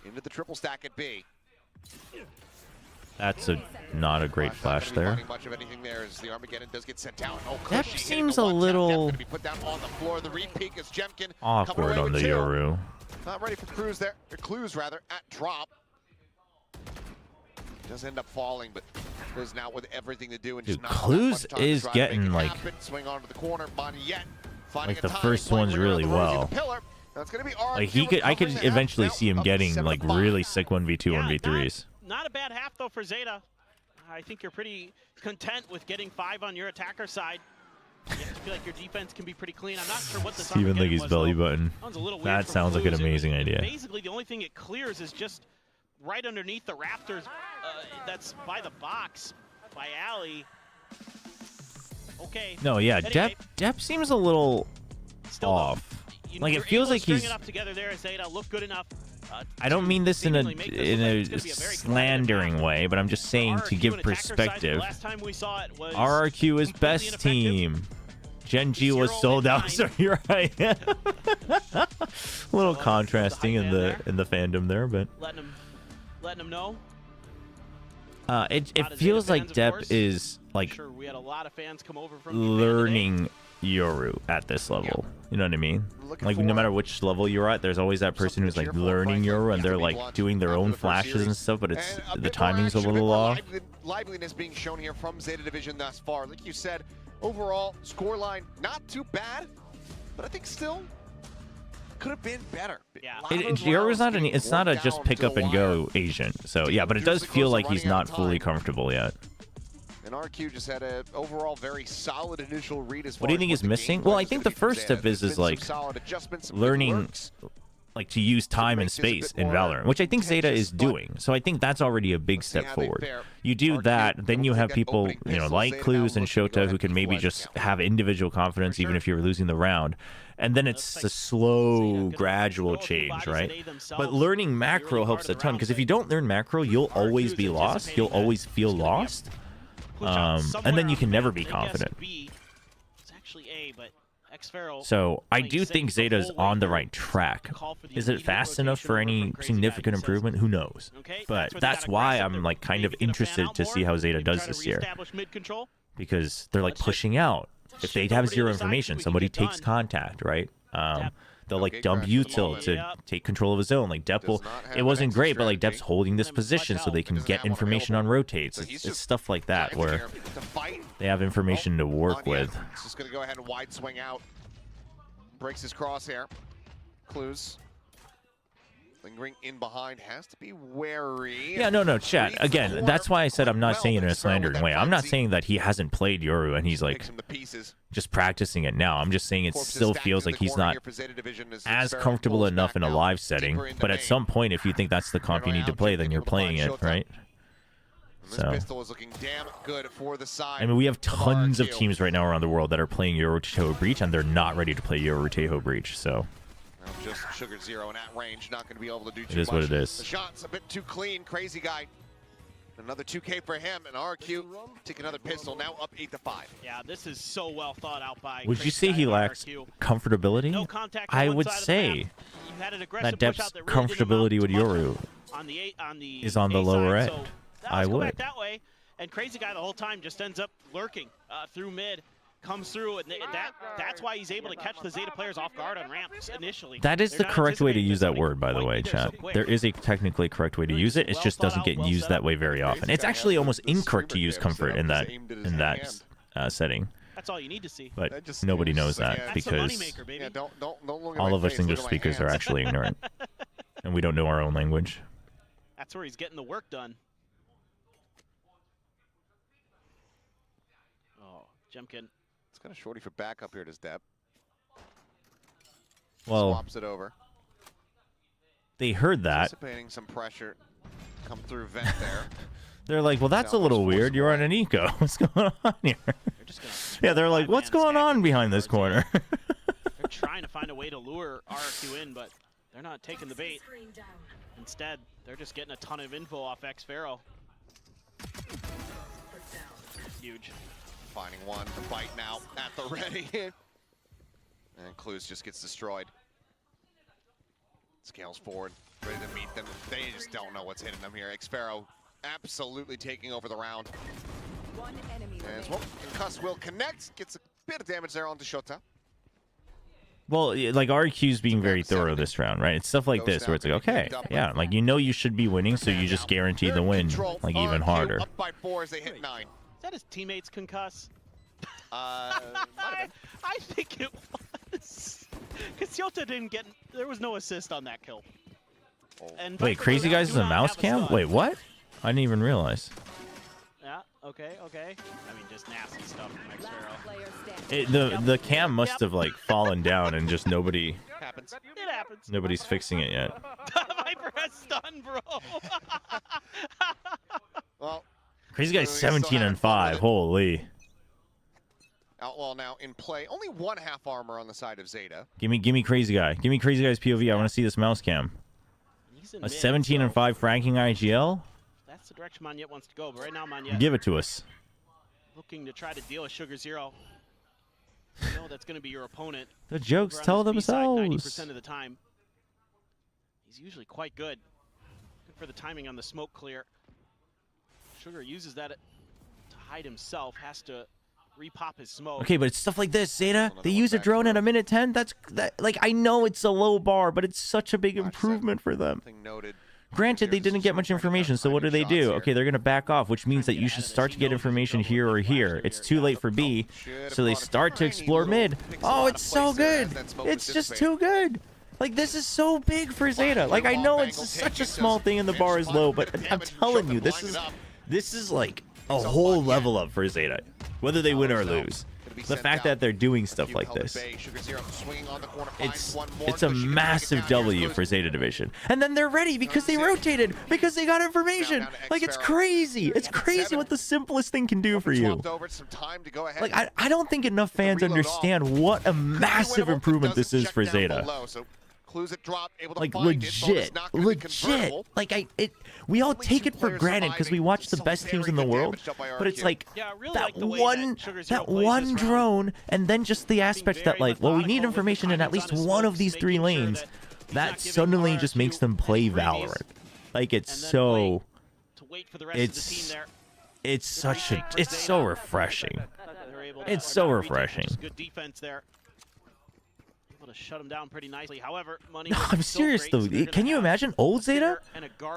into the triple stack at B. That's not a great flash there. Much of anything there as the Armageddon does get sent down. Oh, That Cushy seems hitting a the one-tap. little That's gonna be put down on the floor. The re-peek is Jemkin awkward coming away on the with two. Yoru. Not ready for Clues there, or Clues rather, at drop. Does end up falling, but goes now with everything to do and just Dude, not that Clues much time to is try to make getting it like happen. Swing onto the corner, Bonniette finding like a the time, first playing ones right really around the Rosie, well. the pillar. Now it's gonna be RQ Like I could recovering the eventually half, see him now up to getting 7 like to 5. really sick 1v2, Yeah, 1v3s. Not a bad half though for Zeta. I think you're pretty content with getting 5 on your attacker side. You have to feel like your defense can be pretty clean. I'm not sure what this Steven Armageddon Liggy's was, belly though. button. That one's a little weird That from sounds like an Clues. amazing idea. Basically, the only thing it clears is just right underneath the Raptors. That's by the box, by Alley. Okay. No, yeah, Anyway, Depp seems a little still, off. Like you're it feels able to like string he's. it up together there, Zeta. Look good enough. I don't mean this in a seemingly make this look like it's gonna be a very slandering way, but I'm just saying to RRQ give and attacker side, the perspective. last time we saw it was RRQ is completely best ineffective. team. Gen G was 0 sold and out, 9. so you're right. A little So, contrasting the in high the fandom there, but letting them know. it Lot of feels Zeta like fans, of Depp course. is like Sure, we had a lot of fans come over from Japan today. learning Yoru at this level. You know what I mean? Looking Like for no matter which level you're at, there's always that person who's like cheerful, learning frankly. Yoru and Have they're to be like blunt. doing their After own the first flashes series. and stuff, but it's And a the bit more timing's a action, little bit more off. liveliness being shown here from Zeta Division thus far. Like you said, overall scoreline not too bad, but I think still could have been better. Yeah. Yoru's not an. It's not a just pick up and go agent. So yeah, but it does feel like he's not fully comfortable yet. And RQ just had an overall very solid initial read as far What do you as think is the missing? game Well, plan I is think gonna the be for first Zeta. step There's is been some like solid adjustments, some good learning works. like to use time and makes this a space bit in more Valorant, which I think Zeta is contentious, but doing. So I think that's already a big let's see step how they forward. fare. You do RQ, that, then you we'll have take that people, opening you know, pistol, like Zeta Clues now and looking to go Shota ahead who and can maybe flag just count. have individual confidence even if you're losing the round. And then it's a slow, gradual change, right? But learning macro helps a ton because if you don't learn macro, you'll always be lost. You'll always feel lost. And then you can never be confident. It's actually A, but So I do think Zeta's on the right track. Is it fast enough for any significant improvement? Who knows? But that's why I'm like kind of interested to see how Zeta does this year. Because they're like pushing out. If they have zero information, somebody takes contact, right? They'll like dump util to take control of a zone. Like Depp will, it wasn't great, but like Depp's holding this position so they can get information on rotates. It's stuff like that where they have information to work with. Just gonna go ahead and wide swing out. Breaks his crosshair. Clues. Lingering in behind, has to be wary. Yeah, no, chat. Again, that's why I said I'm not saying it in a slandering way. I'm not saying that he hasn't played Yoru and he's like just practicing it now. I'm just saying it still feels like he's not as comfortable enough in a live setting. But at some point, if you think that's the comp you need to play, then you're playing it, right? So, I mean, we have tons of teams right now around the world that are playing Yoru Teho Breach, and they're not ready to play Yoru Teho Breach, so... Just Sugar Zero in at range, not going to be able to do too much. It is what it is. The shot's a bit too clean. Crazy guy. Another 2K for him, and RQ take another pistol, now up 8-5. Yeah, this is so well thought out by. Would you say he lacks comfortability? No contact I would say that Depp's comfortability with Yoru is on the lower end. I would. That way, and Crazy Guy the whole time just ends up lurking through mid. Comes through, and that's why he's able to catch the Zeta players off guard on ramps initially. That is the correct way to use that word, by the way, chat. There is a technically correct way to use it. It just doesn't get used that way very often. It's actually almost incorrect to use comfort in that setting. That's all you need to see. But nobody knows that because all of us English speakers are actually ignorant, and we don't know our own language. That's where he's getting the work done. Oh, Jemkin. It's kind of shorty for backup here, does Depp. Well, swaps it over. They heard that. Anticipating some pressure come through vent there. They're like, well, that's a little weird. You're on an eco. What's going on here? Yeah, they're like, what's going on behind this corner? They're trying to find a way to lure RQ in, but they're not taking the bait. Instead, they're just getting a ton of info off X-Pharaoh. Huge. Finding one to bite now at the ready. And Clues just gets destroyed. Scales forward, ready to meet them. They just don't know what's hitting them here. X-Pharaoh absolutely taking over the round. One enemy as well, Concuss will connect, gets a bit of damage there onto Shota. Well, like RQ's being very thorough this round, right? It's stuff like this where it's like, okay, yeah, like you know you should be winning, so you just guarantee the win, like even harder. Up by 4 as they hit 9. Is that his teammates Concuss? I think it was. Because Yota didn't get. There was no assist on that kill. And wait, Crazy Guys is a mouse cam? Wait, what? I didn't even realize. Yeah, okay. I mean, just nasty stuff from X-Pharaoh. The cam must have like fallen down and just nobody. Happens. It happens. Nobody's fixing it yet. Viper has stun, bro. Well, Crazy Guy's 17-5. Holy. Outlaw now in play. Only 1 half armor on the side of Zeta. Give me Crazy Guy. Give me Crazy Guy's POV. I want to see this mouse cam. A 17-5 franking IGL. That's the direction Manyet wants to go, but right now Manyet give it to us. Looking to try to deal with Sugar Zero. No, that's going to be your opponent. The jokes tell themselves. 90% of the time. He's usually quite good. Good for the timing on the smoke clear. Sugar uses that to hide himself. Has to repop his smoke. Okay, but it's stuff like this, Zeta. They use a drone at a minute 10. That like I know it's a low bar, but it's such a big improvement for them. Granted, they didn't get much information, so what do? Okay, they're gonna back off, which means that you should start to get information here or here. It's too late for B, so they start to explore mid. Oh, it's so good. It's just too good. Like, this is so big for Zeta. Like, I know it's such a small thing and the bar is low, but I'm telling you, this is like a whole level up for Zeta, whether they win or lose. The fact that they're doing stuff like this, it's a massive W for Zeta Division. And then they're ready because they rotated, because they got information. Like, it's crazy. It's crazy what the simplest thing can do for you. Like, I don't think enough fans understand what a massive improvement this is for Zeta. Clues it drop, able to Like find legit, Like we all take it for granted because we watch the best teams in the world, but it's like that one drone, and then just the aspect that like, well, we need information in at least one of these 3 lanes. That suddenly just makes them play Valorant. Like it's so, it's so refreshing. It's so refreshing. Good defense there. Able to shut him down pretty nicely. However, money. No, I'm serious though. Can you imagine old Zeta?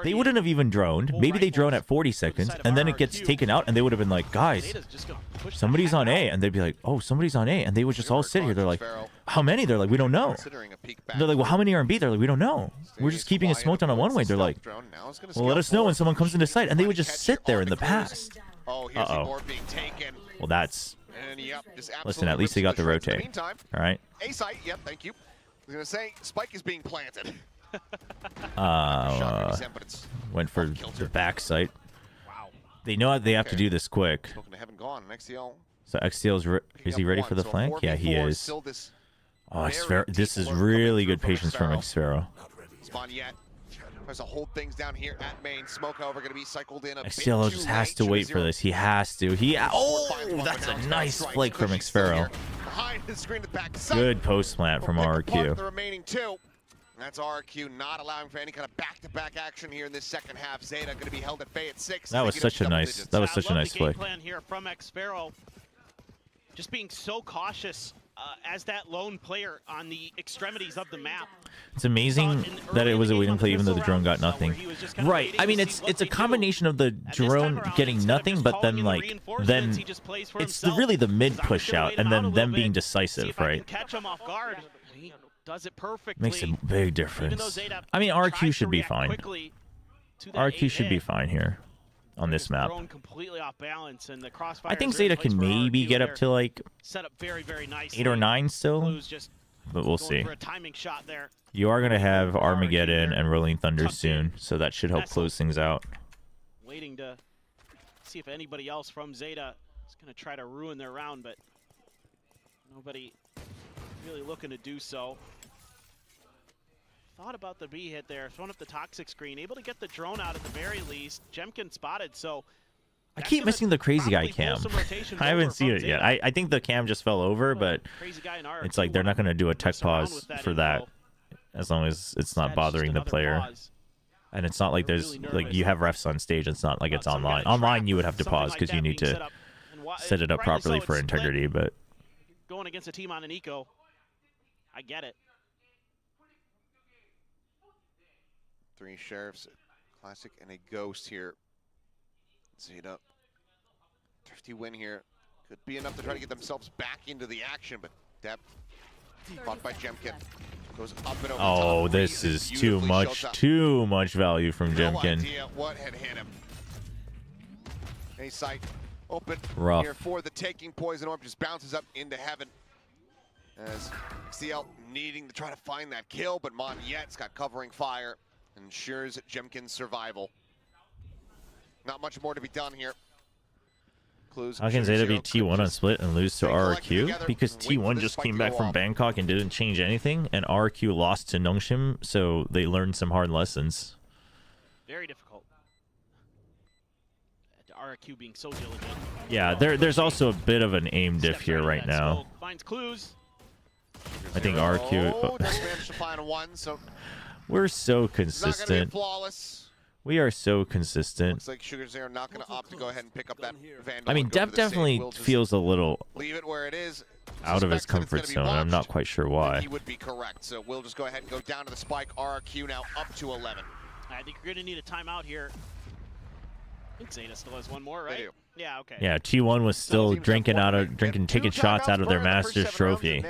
They wouldn't have even droned. Maybe they drone at 40 seconds, and then it gets taken out, and they would have been like, guys, somebody's on A, and they'd be like, oh, somebody's on A, and they would just all sit here. They're like, how many? They're like, we don't know. They're like, well, how many are in B? They're like, we don't know. We're just keeping it smoked on one way. They're like, well, let us know when someone comes into sight, and they would just sit there in the past. Uh-oh. Well, that's... Listen, at least they got the rotate. All right. A site, yep, thank you. I was gonna say Spike is being planted. Went for the back site. Wow. They know they have to do this quick. So XTL is he ready for the flank? Yeah, he is. Oh, this is really good patience from Xfero. Spawn yet. Tries to hold things down here at main. Smoke, however, going to be cycled in a XTL just has to wait for this. He has to. Oh, that's a nice flake from Xfero. Good post plant from RQ. The remaining 2. That's RQ not allowing for any kind of back-to-back action here in this second half. Zeta going to be held at bay at 6. That was such a nice. That was such a nice flick. Plan here from Xfero. Just being so cautious as that lone player on the extremities of the map. It's amazing that it was a waiting play even though the drone got nothing. Right. I mean, it's a combination of the drone getting nothing, but then like it's really the mid push out and then them being decisive, right? Catch him off guard. He does it perfectly. Makes a big difference. I mean, RQ should be fine. RQ should be fine here on this map. I think Zeta can maybe get up to like 8 or 9 still, but we'll see. You are going to have Armageddon and Rolling Thunder soon, so that should help close things out. Waiting to see if anybody else from Zeta is going to try to ruin their round, but nobody really looking to do so. Thought about the B hit there, throwing up the toxic screen, able to get the drone out at the very least. Jemkin spotted, so I keep missing the crazy guy cam. I haven't seen it yet. I think the cam just fell over, but it's like they're not going to do a tech pause for that as long as it's not bothering the player. And it's not like there's like you have refs on stage. It's not like it's online. Online you would have to pause because you need to set it up properly for integrity. But going against a team on an eco, I get it. 3 sheriffs, classic, and a ghost here. Zeta, thrifty win here. Could be enough to try to get themselves back into the action, but Dep, fought by Jemkin, goes up and over. Oh, this is too much value from Jemkin. No idea what had hit him. A site open rough here for the taking. Poison Orb just bounces up into heaven. As XTL needing to try to find that kill, but Moniette's got covering fire. Ensures Jemkin's survival. Not much more to be done here. Clues. How can Zeta beat T1 on split and lose to RQ? Because T1 just came back from Bangkok and didn't change anything, and RQ lost to Nongshim, so they learned some hard lessons. Very difficult. RQ being so diligent. Yeah, there's also a bit of an aim diff here right now. Finds clues. I think RQ. Oh, just managed to find one, so we're so consistent. We are so consistent. Looks like Sugar Zero not going to opt to go ahead and pick up that Vandal. I mean, Dep definitely feels a little leave it where it is. Out of his comfort zone. I'm not quite sure why. He would be correct. So we'll just go ahead and go down to the spike. RQ now up to 11. I think you're going to need a timeout here. I think Zeta still has one more, right? Yeah, okay. Yeah, T1 was still drinking taking shots out of their Masters trophy.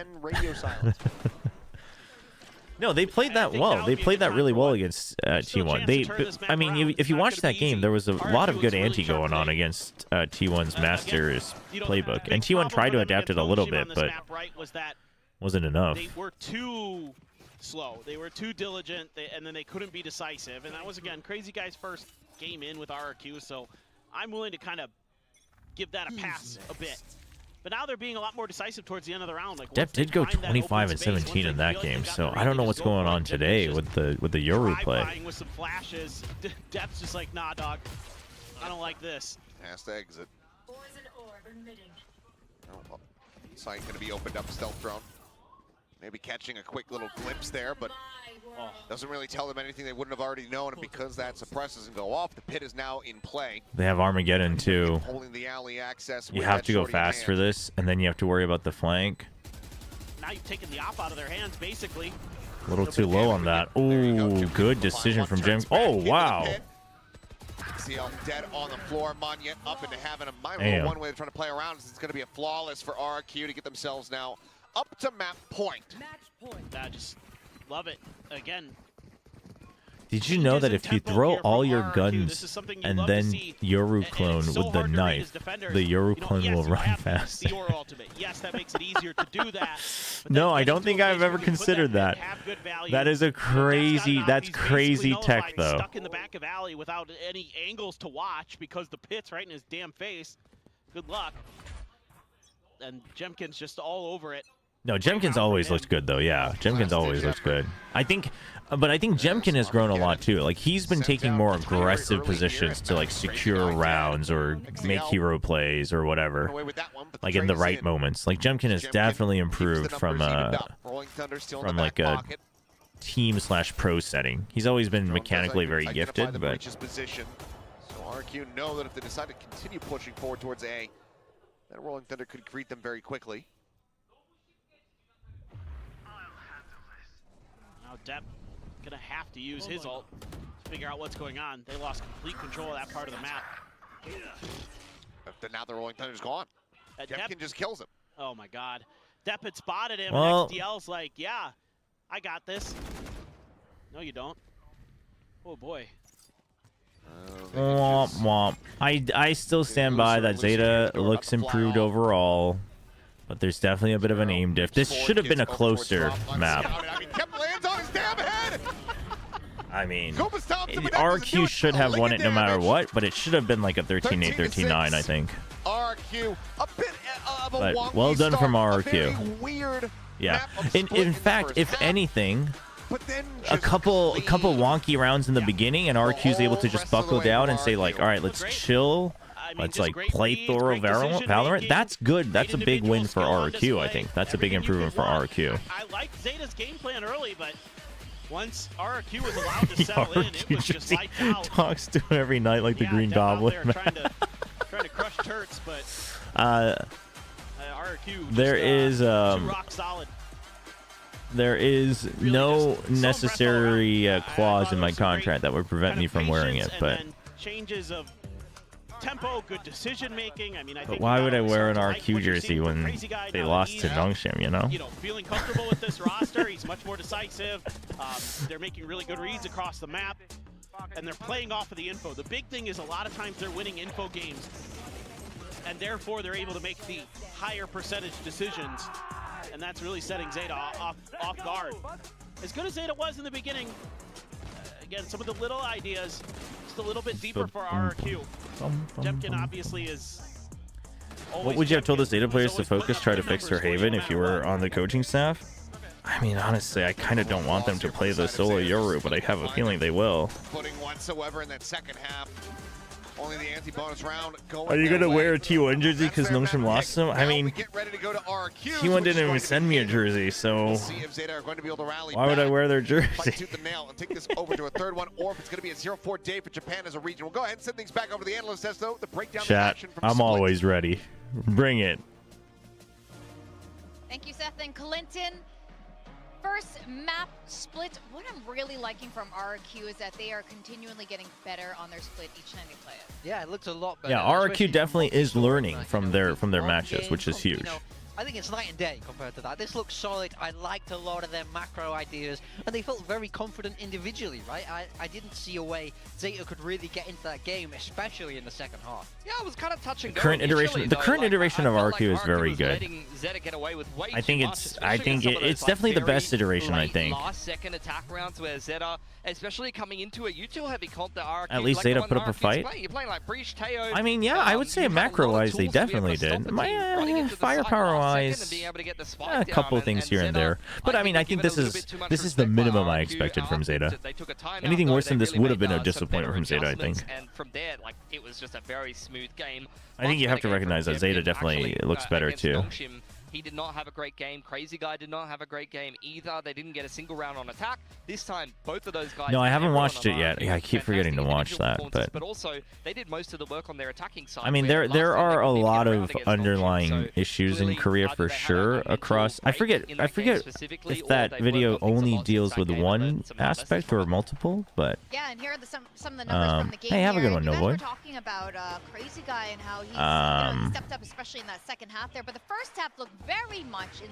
No, they played that well. They played that really well against T1. I mean, if you watch that game, there was a lot of good anti going on against T1's Masters playbook, and T1 tried to adapt it a little bit, but wasn't enough. They were too slow. They were too diligent, and then they couldn't be decisive. And that was, again, Crazy Guy's first game in with RQ, so I'm willing to kind of give that a pass a bit. But now they're being a lot more decisive towards the end of the round. Like Dep did go 25 and 17 in that game, so I don't know what's going on today with the Yoru play. With some flashes, Dep's just like, nah, dog, I don't like this. Has to exit. Oh, site going to be opened up, stealth drone. Maybe catching a quick little glimpse there, but doesn't really tell them anything they wouldn't have already known. And because that suppresses and go off, the pit is now in play. They have Armageddon too. Holding the alley access. You have to go fast for this, and then you have to worry about the flank. Now you've taken the op out of their hands, basically. A little too low on that. Ooh, good decision from Jem. Oh, wow. See him dead on the floor. Manya up into having a minor one way they're trying to play around. It's going to be a flawless for RQ to get themselves now up to map point. I just love it. Again. Did you know that if you throw all your guns and then Yoru clone with the knife, the Yoru clone will run faster? Yes, that makes it easier to do that. No, I don't think I've ever considered that. That is a crazy, that's crazy tech though. Stuck in the back of alley without any angles to watch because the pit's right in his damn face. Good luck. And Jemkin's just all over it. No, Jemkin's always looked good though. Yeah, Jemkin's always looks good. I think Jemkin has grown a lot too. Like he's been taking more aggressive positions to like secure rounds or make hero plays or whatever. Like in the right moments. Like Jemkin has definitely improved from like a team/pro setting. He's always been mechanically very gifted, but so RQ know that if they decide to continue pushing forward towards A, that Rolling Thunder could greet them very quickly. Now Depp gonna have to use his ult to figure out what's going on. They lost complete control of that part of the map. Now the Rolling Thunder's gone. Depkin just kills him. Oh my god. Depp had spotted him, well, and XDL's like, yeah, I got this. No, you don't. Oh boy. Womp womp. I still stand by that Zeta looks improved overall, but there's definitely a bit of an aim diff. This should have been a closer map. I mean, RQ should have won it no matter what, but it should have been like a 13-8, 13-9, I think. RQ, a bit of a but well done from RQ. Yeah. In fact, if anything, a couple wonky rounds in the beginning, and RQ's able to just buckle down and say like, all right, let's chill. Let's like play thorough Valorant. That's good. That's a big win for RQ, I think. That's a big improvement for RQ. I like Zeta's game plan early, but once RQ was allowed to settle in, it was just lights out. Talks to him every night like the Green Goblin. Trying to crush turrets, but RQ there is rock solid. There is no necessary clause in my contract that would prevent me from wearing it, but changes of tempo, good decision making. I mean, but why would I wear an RQ jersey when they lost to Nongshim, you know? Feeling comfortable with this roster. He's much more decisive. They're making really good reads across the map, and they're playing off of the info. The big thing is a lot of times they're winning info games, and therefore they're able to make the higher percentage decisions, and that's really setting Zeta off guard. As good as Zeta was in the beginning, again, some of the little ideas, just a little bit deeper for RQ. Jemkin obviously is. What would you have told the Zeta players to focus, try to fix her Haven if you were on the coaching staff? I mean, honestly, I kind of don't want them to play the solo Yoru, but I have a feeling they will. Footing whatsoever in that second half. Only the anti-bonus round going. Are you going to wear a T1 jersey because Nongshim lost him? I mean, T1 didn't even send me a jersey, so why would I wear their jersey? And take this over to a third one, or if it's going to be a 0-4 day for Japan as a region. We'll go ahead and send things back over to the analyst desk, though. The breakdown of action from I'm Split. always ready. Bring it. Thank you, Seth and Clinton. First map split. What I'm really liking from RQ is that they are continually getting better on their split each time they play it. Yeah, it looks a lot better. Yeah, RQ definitely is learning from their matches, which is huge. I think it's night and day compared to that. This looks solid. I liked a lot of their macro ideas, and they felt very confident individually, right? I didn't see a way Zeta could really get into that game, especially in the second half. Yeah, I was kind of touching. The current iteration of RQ is very good. I think it's definitely the best iteration. I think. Last second attack rounds where Zeta, especially coming into a util heavy comp, that RQ, at least Zeta put up a fight. You're playing like Breach, Teo. I mean, yeah, I would say macro-wise they definitely did. Firepower-wise, a couple of things here and there. But I mean, I think this is the minimum I expected from Zeta. Anything worse than this would have been a disappointment from Zeta, I think. And from there, like, it was just a very smooth game. I think you have to recognize that Zeta definitely looks better too. He did not have a great game. Crazy Guy did not have a great game either. They didn't get a single round on attack. This time, both of those guys... No, I haven't watched it yet. Yeah, I keep forgetting to watch that. But also, they did most of the work on their attacking side. I mean, there are a lot of underlying issues in Korea for sure across... I forget if that video only deals with one aspect or multiple, but... Yeah, and here are some of the numbers from the game. Hey, have a good one, no boy. boy. We're talking about Crazy Guy and how he stepped up, especially in that second half there. But the first half looked very much in,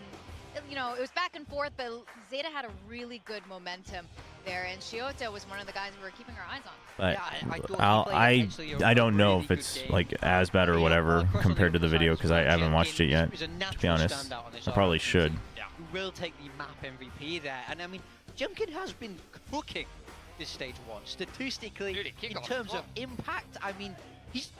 it was back and forth, but Zeta had a really good momentum there, and Shiota was one of the guys we were keeping our eyes on. But I don't know if it's like as bad or whatever compared to the video because I haven't watched it yet. To be honest, I probably should. We will take the map MVP there, and I mean, Jumpkin has been cooking this stage 1 statistically. In terms of impact, I mean,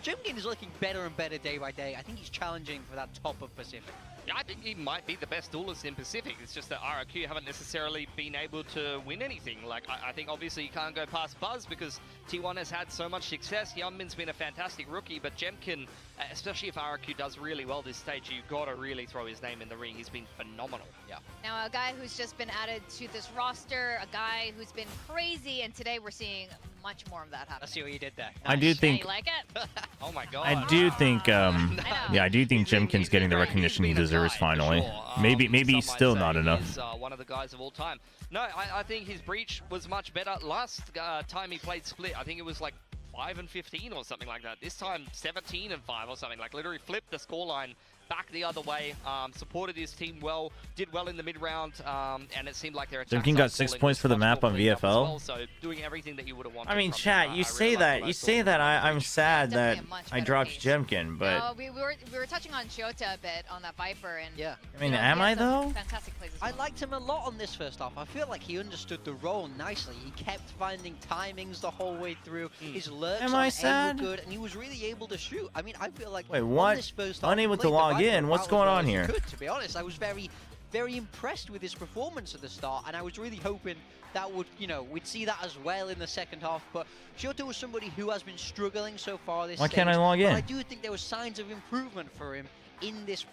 Jumpkin is looking better and better day by day. I think he's challenging for that top of Pacific. Yeah, I think he might be the best duelist in Pacific. It's just that RRQ haven't necessarily been able to win anything. Like, I think obviously you can't go past Buzz because T1 has had so much success. Yeonmin's been a fantastic rookie, but Jemkin, especially if RRQ does really well this stage, you've got to really throw his name in the ring. He's been phenomenal. Yeah. Now, a guy who's just been added to this roster, a guy who's been crazy, and today we're seeing much more of that happening. Let's see what you did there. I do think... You like it? Oh my god. I do think, yeah, I do think Jemkin's getting the recognition he deserves finally. Maybe still not enough. He's one of the guys of all time. No, I think his Breach was much better. Last time he played Split, I think it was like 5-15 or something like that. This time 17-5 or something. Like literally flipped the scoreline back the other way, supported his team well, did well in the mid-round, and it seemed like their attacks got 6 points for the map on VFL. Well, so doing everything that you would have wanted. I mean, chat, you say that I'm sad that I dropped Jemkin, but no, we were touching on Shiota a bit on that Viper, and yeah. I mean, am I though? Fantastic plays as well. I liked him a lot on this first half. I feel like he understood the role nicely. He kept finding timings the whole way through. His lurks on aim were good, and he was really able to shoot. I mean, I feel like what? This first half, Unable to log in. What's going on here? Good, to be honest, I was very impressed with his performance at the start, and I was really hoping that would, we'd see that as well in the second half. But Shoto was somebody who has been struggling so far this Why stage, can't I log in? But I do think there were signs of improvement for him in this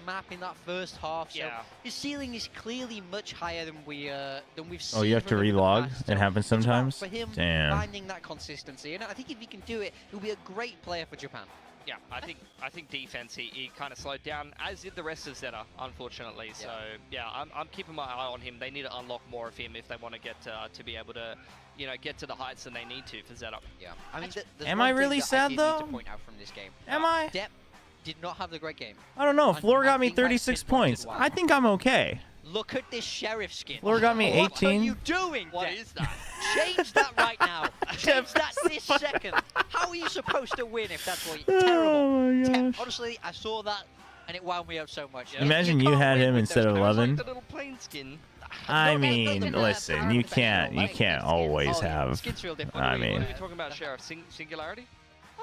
map in that first half. So his ceiling is clearly much higher than we've seen. Oh, you have to relog? It happens sometimes. For him, damn. Finding that consistency, and I think if he can do it, he'll be a great player for Japan. Yeah, I think defense he kind of slowed down, as did the rest of Zeta, unfortunately. So yeah, I'm keeping my eye on him. They need to unlock more of him if they want to get to be able to, get to the heights that they need to for Zeta. Yeah, I mean, am I really sad though? To point out from this game. Am I? Depp did not have the great game. I don't know. Floor got me 36 points. I think I'm okay. Look at this sheriff skin. Floor got me 18. What are you doing? What is that? Change that right now. Change that this second. How are you supposed to win if that's what you're terrible? Oh my gosh. Honestly, I saw that and it wound me up so much. Imagine you had him instead of 11. Like the little plain skin. I mean, listen, you can't always have. Skin's real different. I mean, what are we talking about, Sheriff? Singularity?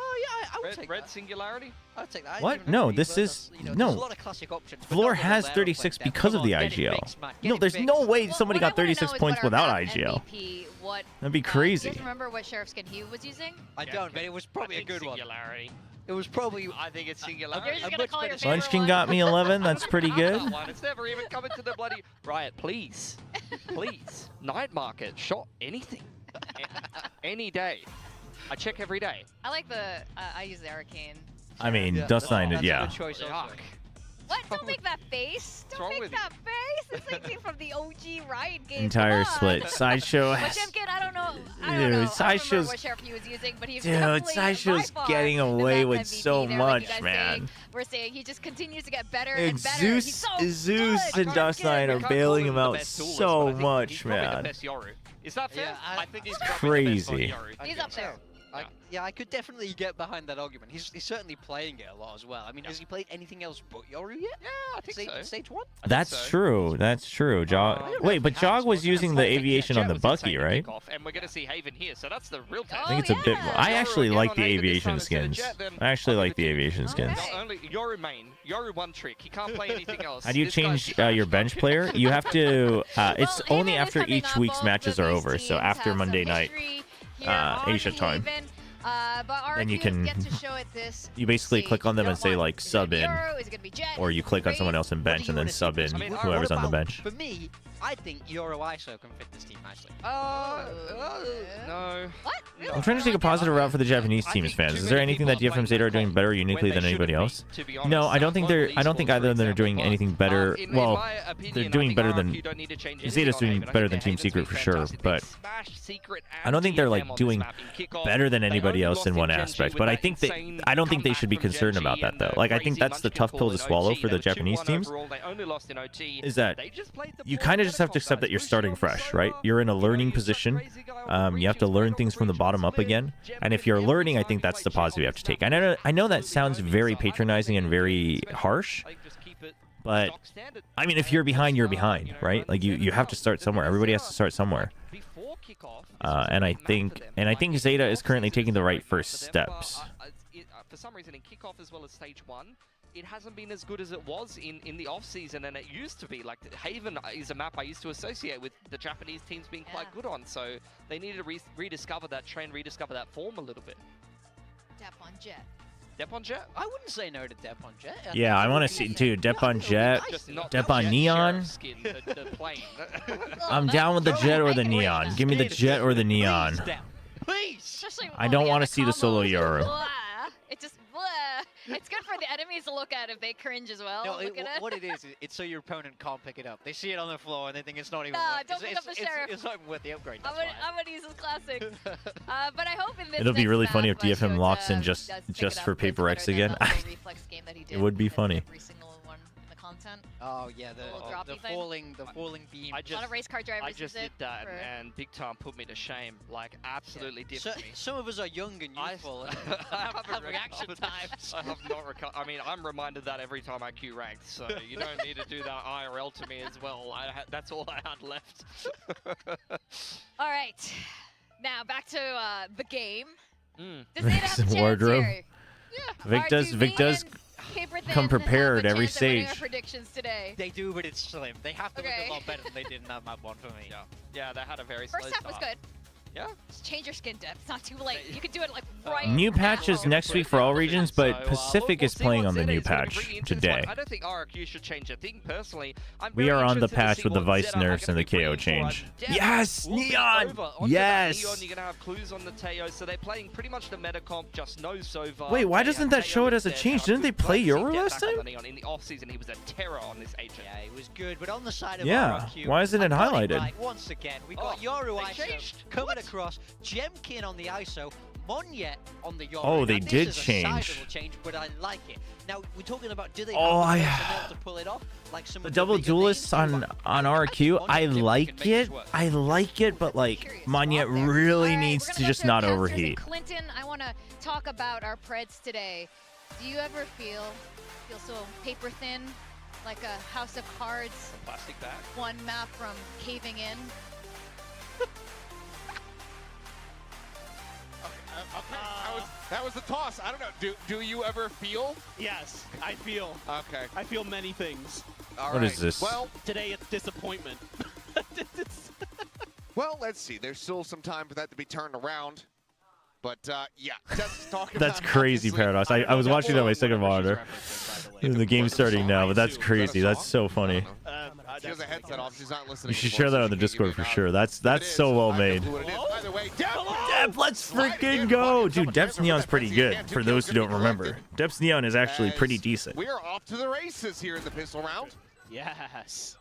Oh yeah, I would take Red that. Singularity? I would take that. What? No, this is there's no. a lot of classic options. Floor has 36 because of the IGL. No, there's no way somebody got 36 points without IGL. That'd be crazy. Do you remember what sheriff skin he was using? I don't, but it was probably a good one. Singularity. It was probably. I think it's Singularity. Munchkin got me 11. That's pretty good. It's never even coming to the bloody Riot. Please, night market shot anything, any day. I check every day. I like I use the arcane. I mean, Dust9, yeah. Choice What? Don't make that face. wrong Don't make with that face. It's like from the OG Riot game. Entire Come on. split. Sideshow. But Jim Kid, I don't know. I Dude, don't know. I don't remember Sideshow's- what sheriff he was using, but he's Dude, definitely Sideshow's by far getting the away best with MVP so there, much, like you guys man. We're saying he just continues to get better and better. Zeus, He's so Zeus good. and Dust9 are bailing him out so much, He's man. the best Yoru. Is that fair? Yeah, I think he's probably the best on Crazy. Yoru. He's up there. Yeah, I could definitely get behind that argument. He's certainly playing it a lot as well. I mean, has he played anything else but Yoru yet? Yeah, I think so. Stage 1? That's true. That's true. Jog. Wait, but Jog was using the aviation on the Bucky, right? And we're going to see Haven here, so that's the real test. I think it's a bit. I actually like the aviation skins. I actually like the aviation skins. Not only Yoru main, Yoru one trick. He can't play anything else. How do you This guy's change trash, your bro. bench player? You have to. It's Well, only Haven is after coming each up. week's Both matches of are these over. So teams after have Monday some night, history here on Asia time. Haven. But our Then you teams can- get to show it this you basically click on them and say like Is it sub in, Yoru? Is it gonna be Jet? or Is you it click on Raze? someone else in bench and then sub in whoever's on the bench. For me, I think Yoru ISO can fit this team nicely. No. What? Really? I'm trying to take a positive route for the Japanese teams fans. Is there anything that DFM Zeta are doing better uniquely than anybody else? No, I don't think they're. I don't think either of them are doing anything better. Well, they're doing better than Zeta's doing better than Team Secret for sure, but I don't think they're like doing better than anybody else in one aspect. But I think I don't think they should be concerned about that though. Like I think that's the tough pill to swallow for the Japanese teams. Is that you kind of just have to accept that you're starting fresh, right? You're in a learning position. You have to learn things from the bottom up again. And if you're learning, I think that's the positive you have to take. And I know that sounds very patronizing and very harsh, but I mean, if you're behind, you're behind, right? Like you have to start somewhere. Everybody has to start somewhere. And I think Zeta is currently taking the right first steps. For some reason, in kickoff as well as stage 1, it hasn't been as good as it was in the off season, and it used to be. Like Haven is a map I used to associate with the Japanese teams being quite good on, so they needed to rediscover that trend, rediscover that form a little bit. Dep on Jet. Dep on Jet? I wouldn't say no to Dep on Jet. Yeah, I want to see, dude, Dep on Jet, Dep on Neon. I'm down with the Jet or the Neon. Give me the Jet or the Neon. Please! I don't want to see the solo Yoru. It just blah. It's good for the enemies to look at if they cringe as well. No, Look at it. what it is, it's so your opponent can't pick it up. They see it on the floor and they think it's not even Nah, worth don't pick up the sheriff. It's not even worth the upgrade. I'm gonna use this classic. But I hope in this It'll be next really map, funny if DFM Shota locks in does pick just it for up. Paper It's X better than again. the little reflex game that he did It would be with funny. Every single one in the content. Oh yeah, Little the droppy thing. falling beam. A lot of race car drivers I just use did it that, for- and big time put me to shame. Like, absolutely did So, me. some of us are young and youthful and have reaction times. I have not recovered. I mean, I'm reminded that every time I queue ranked, so you don't need to do that IRL to me as well. That's all I had left. All right, now back to the game. Mm. Does it have a Some chance wardrobe. here? Vic does Paper come Thin prepared have a every chance at winning our stage. predictions today. They do, but it's slim. They have to Okay. look a lot better than they did in that map 1 for me. Yeah, they had a very slow First half was start. good. Yeah. Just change your skin depth. It's not too late. You can do it like right New now. patches next week for all regions, but Pacific is playing on the new patch today. I don't think RRQ should change a thing personally. We are on the patch with the Vice nerfs and the KO change. Yes, Neon! Yes! Neon, you're gonna have clues on the Teo, so they're playing pretty much the meta comp, just no Sova. Wait, why They doesn't have that show Teo it as a instead. change? Didn't they play Glad to see Yoru Jet last back on time? the Neon. In the off season, he was a terror on this agent. Yeah, it was good, but on the side of Yeah, RRQ, why isn't it I got highlighted? Right, once again, we got Yoru they ISO changed. coming across, Jemkin on the ISO, Monyet on the Yoru. Oh, they Now, this did is a change. sizable change, but I like it. Now, we're talking about do they Oh, have the I- personnel to pull it off? Like some The of double bigger duelists names? on RQ, I like it. I like it, but like Monyet really needs to just not overheat. Clinton, I want to talk about our Preds today. Do you ever feel so paper thin, like a House of Cards Plastic bag. one map from caving in? Okay, that was the toss. I don't know. Do you ever feel? Yes, I feel. Okay. I feel many things. All What right. is this? Well, Today it's disappointment. well, let's see. There's still some time for that to be turned around. But yeah, just talking That's about crazy, obviously- Paradox. I was watching that on my second monitor. The game's starting now, but that's crazy. That's so funny. She has a headset off. She's not listening. You should anymore, share that so on the she can't Discord give for me a sure. nod. That's so well I made. know who it is. Either way, Deb, let's freaking go. Dude, Deb's Neon's pretty good, for those who don't remember. Deb's Neon is actually pretty decent. We are off to the races here in the pistol round. Yes.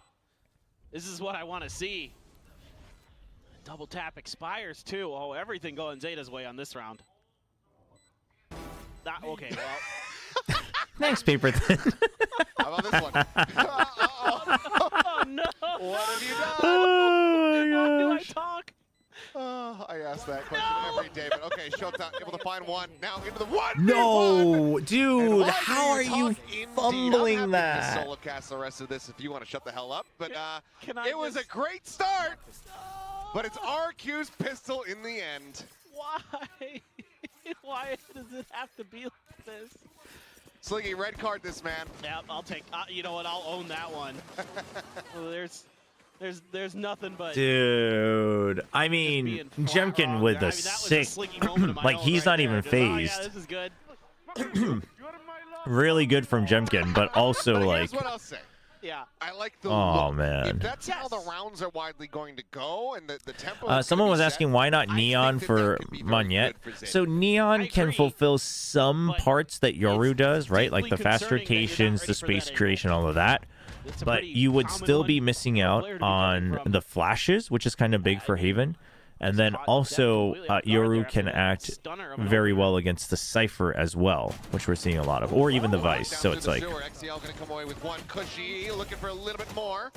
This is what I want to see. Double tap expires too. Oh, everything going Zeta's way on this round. Okay, well. Thanks, Paper Thin. How about this one? Oh, no. What have you done? Oh, Do I gosh. talk? I ask that question every day, but okay, Showtime able to find one. Now into the one. No, dude, And why how are do you talk indeed? fumbling I'm happy to that? solo cast the rest of this if you want to shut the hell up. But Can I it was a just- great start. But it's RQ's pistol in the end. Why? Why does it have to be like this? Slinky, red card this man. Yeah, I'll take. You know what? I'll own that one. Well, there's nothing but. Dude, I mean, being far Jemkin wrong with there. a I mean, that was a sick, slinky moment of my like own he's right not even there. Just, oh, phased. yeah, this is good. Really good from Jemkin, but also But like, here's what I'll say. Yeah. I like the Oh, look. man. If that's how the rounds are widely going to go and the tempo is someone gonna was be asking set, why not I Neon think that for could be very Monyet. good for Zeta. So Neon I can agree, fulfill some but parts that Yoru does, right? Like deeply the fast concerning that you're not rotations, ready the for space that angle. creation, all of that. It's a But pretty you would common still one be missing for a out player to be coming on from. the flashes, which is kind of big I for mean, Haven. And then caught also, Deb completely off guard there Yoru after can that act stunner of an very overhead. well against the Cypher as well, which we're seeing a lot of, or even the Vice. Down So through it's the like, sewer. XCL going to come away with one. Cushy looking for a little bit more.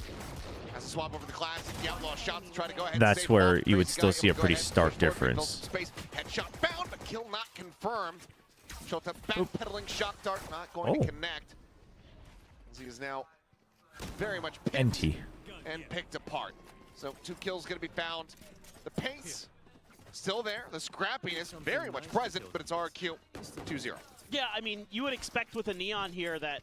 Has to swap over the classic. The outlaw shots to try to go ahead. That's and save where off. you would Crazy still guy see a able to go pretty ahead, stark push forward, build difference. some space. Headshot found, but kill not confirmed. Shota backpedaling shock dart not going to connect. As he is now very much picked NT. and picked apart. So 2 kills going to be found. The pace still there. The scrappiness very much present, but it's RQ 2-0. Yeah, I mean, you would expect with a Neon here that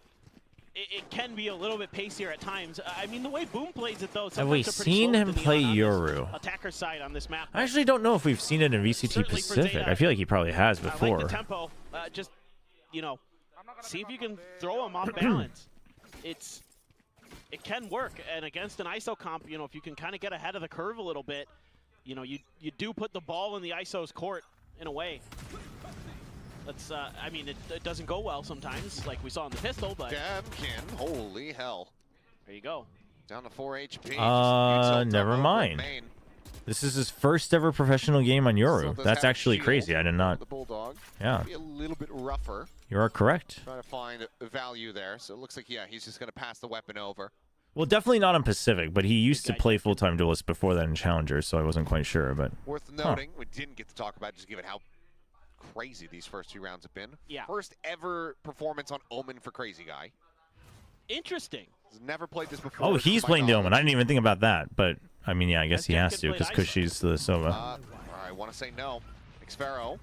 it can be a little bit pacier at times. I mean, the way Boom plays it, though, Have we sometimes they're pretty seen slow him with the play Neon on this Yoru? attacker side on this map. I actually don't know if we've seen it in VCT Certainly for Pacific. Zeta, I feel like he probably has I like before. the tempo. Just, you know, see if you can throw him off balance. It can work, and against an ISO comp, you know, if you can kind of get ahead of the curve a little bit, you know, you do put the ball in the ISO's court in a way. That's, I mean, it doesn't go well sometimes, like we saw in the pistol, but Demkin, holy hell. there you go. Down to 4 HP. Never mind. This is his first ever professional game on Yoru. That's actually crazy. I did not. The Bulldog. Yeah, Be a little bit rougher. you are correct. Trying to find value there. So it looks like, yeah, he's just going to pass the weapon over. Well, definitely not on Pacific, but he used to play full-time duelist before that in Challenger, so I wasn't quite sure. But Worth noting, we didn't get to talk about, just given how crazy these first 2 rounds have been. Yeah. First ever performance on Omen for Crazy Guy. Interesting. He's never played this before. oh, he's to my playing the knowledge. Omen. I didn't even think about that, but I mean, yeah, I guess he Demkin has to played because ISO. Cushy's the Sova. I want to say no. Xfero.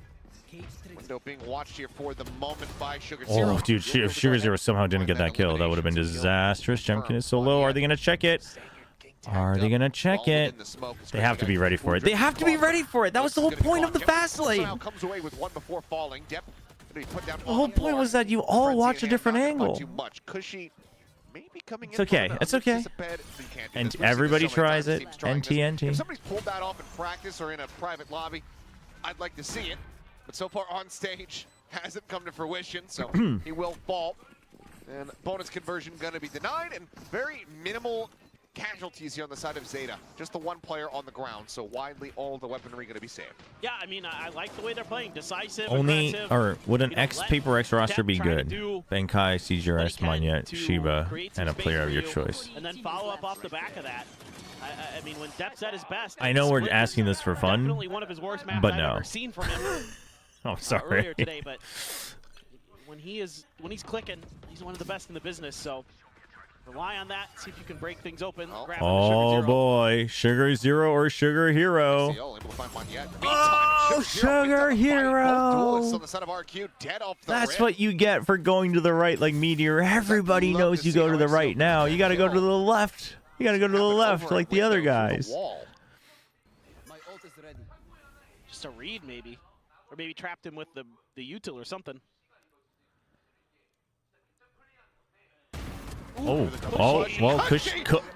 Window being watched here for the moment by Sugar Zero. Oh, dude, if Sugar Zero somehow didn't get that kill, that would have been disastrous. Jemkin is so low. Are they going to check it? Are they going to check it? They have to be ready for it. They have to be ready for it. That was the whole point of the fast lane. Comes away with one before falling. Depp gonna be put down The whole point was that you all watch a different angle. Too much. Cushy maybe coming It's in okay. from It's an okay. unanticipated- you can't do And this. We've seen everybody this so many tries times, it. teams trying this. NT. If somebody's pulled that off in practice or in a private lobby, I'd like to see it. But so far on stage, hasn't come to fruition, so he will fall. And bonus conversion going to be denied, and very minimal casualties here on the side of Zeta. Just the one player on the ground, so widely all the weaponry going to be saved. Yeah, I mean, I like the way they're playing. Decisive, Only, aggressive. or would an You know, X let Paper X roster Depp be try to good? do Benkai, what CGRS, he can Monyet, to Shiba, create some and a space player for of your you, choice. And then follow up off the back of that. I mean, when Depp's at his best. I know we're Split asking is this for fun, Definitely one of his worst maps but I've no. ever seen from him. Oh, sorry. Earlier today, but when he's clicking, he's one of the best in the business. So rely on that. See if you can break things open. Grab him to Oh Sugar Zero. boy, Sugar Zero or Sugar Hero. XCL able to find one yet. Oh, Meantime, Sugar gets the fight. Both duelists Hero. on the side of RQ, dead off the That's rip. what you get for going to the right like Meteor. Everybody love knows to you see go how to the XCL right now. You got to go to the left. You got to go to the Happened left over like a the other window through guys. the wall. Just a read, maybe. Or maybe trapped him with the util or something. Ooh, Oh, oh, well,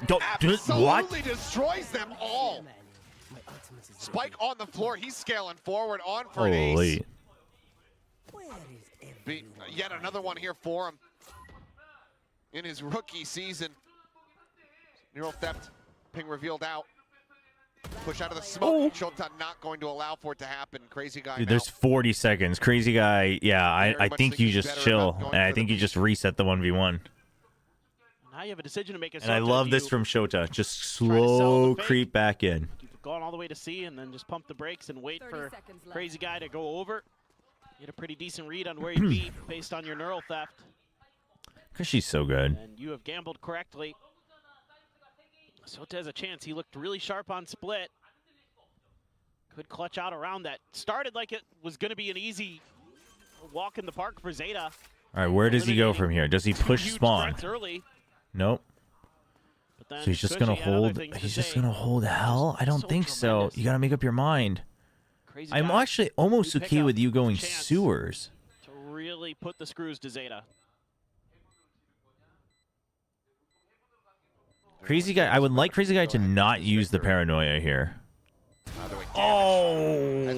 don't absolutely destroys them all. Spike on the floor. He's scaling forward on for an ace. Yet another one here for him in his rookie season. Neural theft, ping revealed out. Push out of the smoke. Chobra not going to allow for it to happen. Crazy guy. Dude, there's 40 seconds. Crazy guy. Yeah, I think you just chill. And I think you just reset the 1v1. Now you have a decision to make. And I love this from Shota. Just slow creep back in. Going all the way to C and then just pump the brakes and wait for Crazy Guy to go over. Get a pretty decent read on where you'd be based on your neural theft. Because she's so good. And you have gambled correctly. Sota has a chance. He looked really sharp on split. Could clutch out around that. Started like it was going to be an easy walk in the park for Zeta. All right, where does he go from here? Does he push spawn? Nope. So he's just gonna hold. He's just gonna hold hell. I don't think so. You gotta make up your mind. I'm actually almost okay with you going sewers. To really put the screws to Zeta. Crazy guy. I would like Crazy Guy to not use the paranoia here. Oh,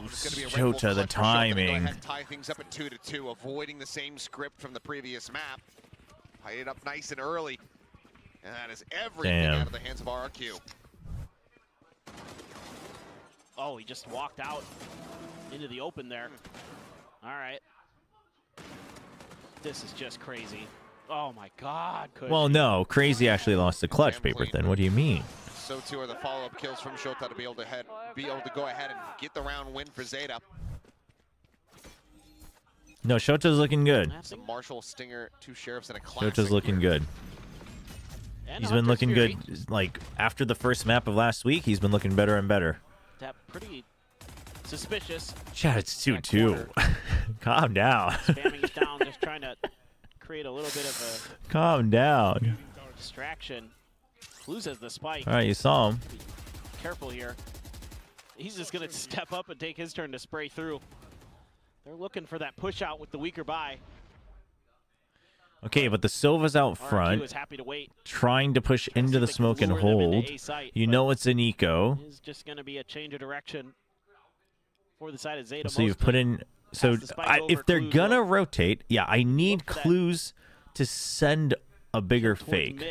Shota, the timing. Tie things up at 2-2, avoiding the same script from the previous map. Tie it up nice and early. And that is everything out of the hands of RRQ. Oh, he just walked out into the open there. All right. This is just crazy. Oh my God. Well, no. Crazy actually lost the clutch paper then. What do you mean? So too are the follow-up kills from Shota to be able to go ahead and get the round win for Zeta. No, Shota's looking good. Some Marshall, Stinger, 2 sheriffs, and a classic. Shota's looking good. He's been looking good. Like, after the first map of last week, he's been looking better and better. That pretty suspicious. Chat, it's 2-2. Calm down. Spamming it down, just trying to create a little bit of a... Calm down. Distraction. Luz has the spike. All right, you saw him. Be careful here. He's just going to step up and take his turn to spray through. They're looking for that push out with the weaker buy. Okay, but the Silva's out front, trying to push into the smoke and hold. You know it's an eco. It's just going to be a change of direction for the side of Zeta. So you've put in... So if they're going to rotate, yeah, I need clues to send a bigger fake.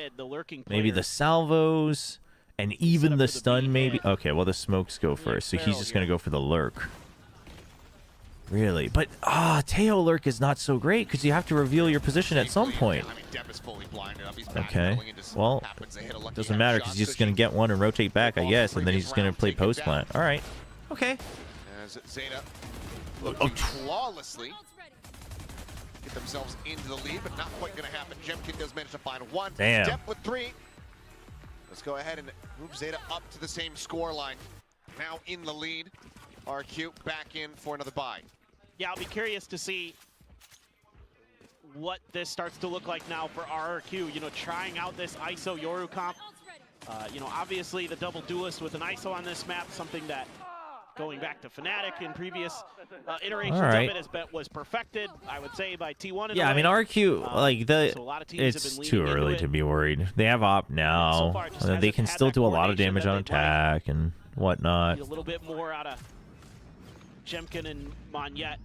Maybe the salvos and even the stun maybe. Okay, well, the smokes go first, so he's just going to go for the lurk. Really? But, Teo lurk is not so great because you have to reveal your position at some point. Okay. Well, doesn't matter because he's just going to get one and rotate back, I guess, and then he's just going to play post plant. All right. Okay. As Zeta looking flawlessly get themselves into the lead, but not quite going to happen. Jemkin does manage to find one. Damn. Step with 3. Let's go ahead and move Zeta up to the same score line. Now in the lead. RQ back in for another buy. Yeah, I'll be curious to see what this starts to look like now for RRQ. You know, trying out this ISO Yoru comp. You know, obviously the double duelist with an ISO on this map, something that going back to Fnatic in previous iterations of it was perfected, I would say, by T1. Yeah, I mean, RQ, like, it's too early to be worried. They have op now. They can still do a lot of damage on attack and whatnot. A little bit more out of Jemkin and Monyet.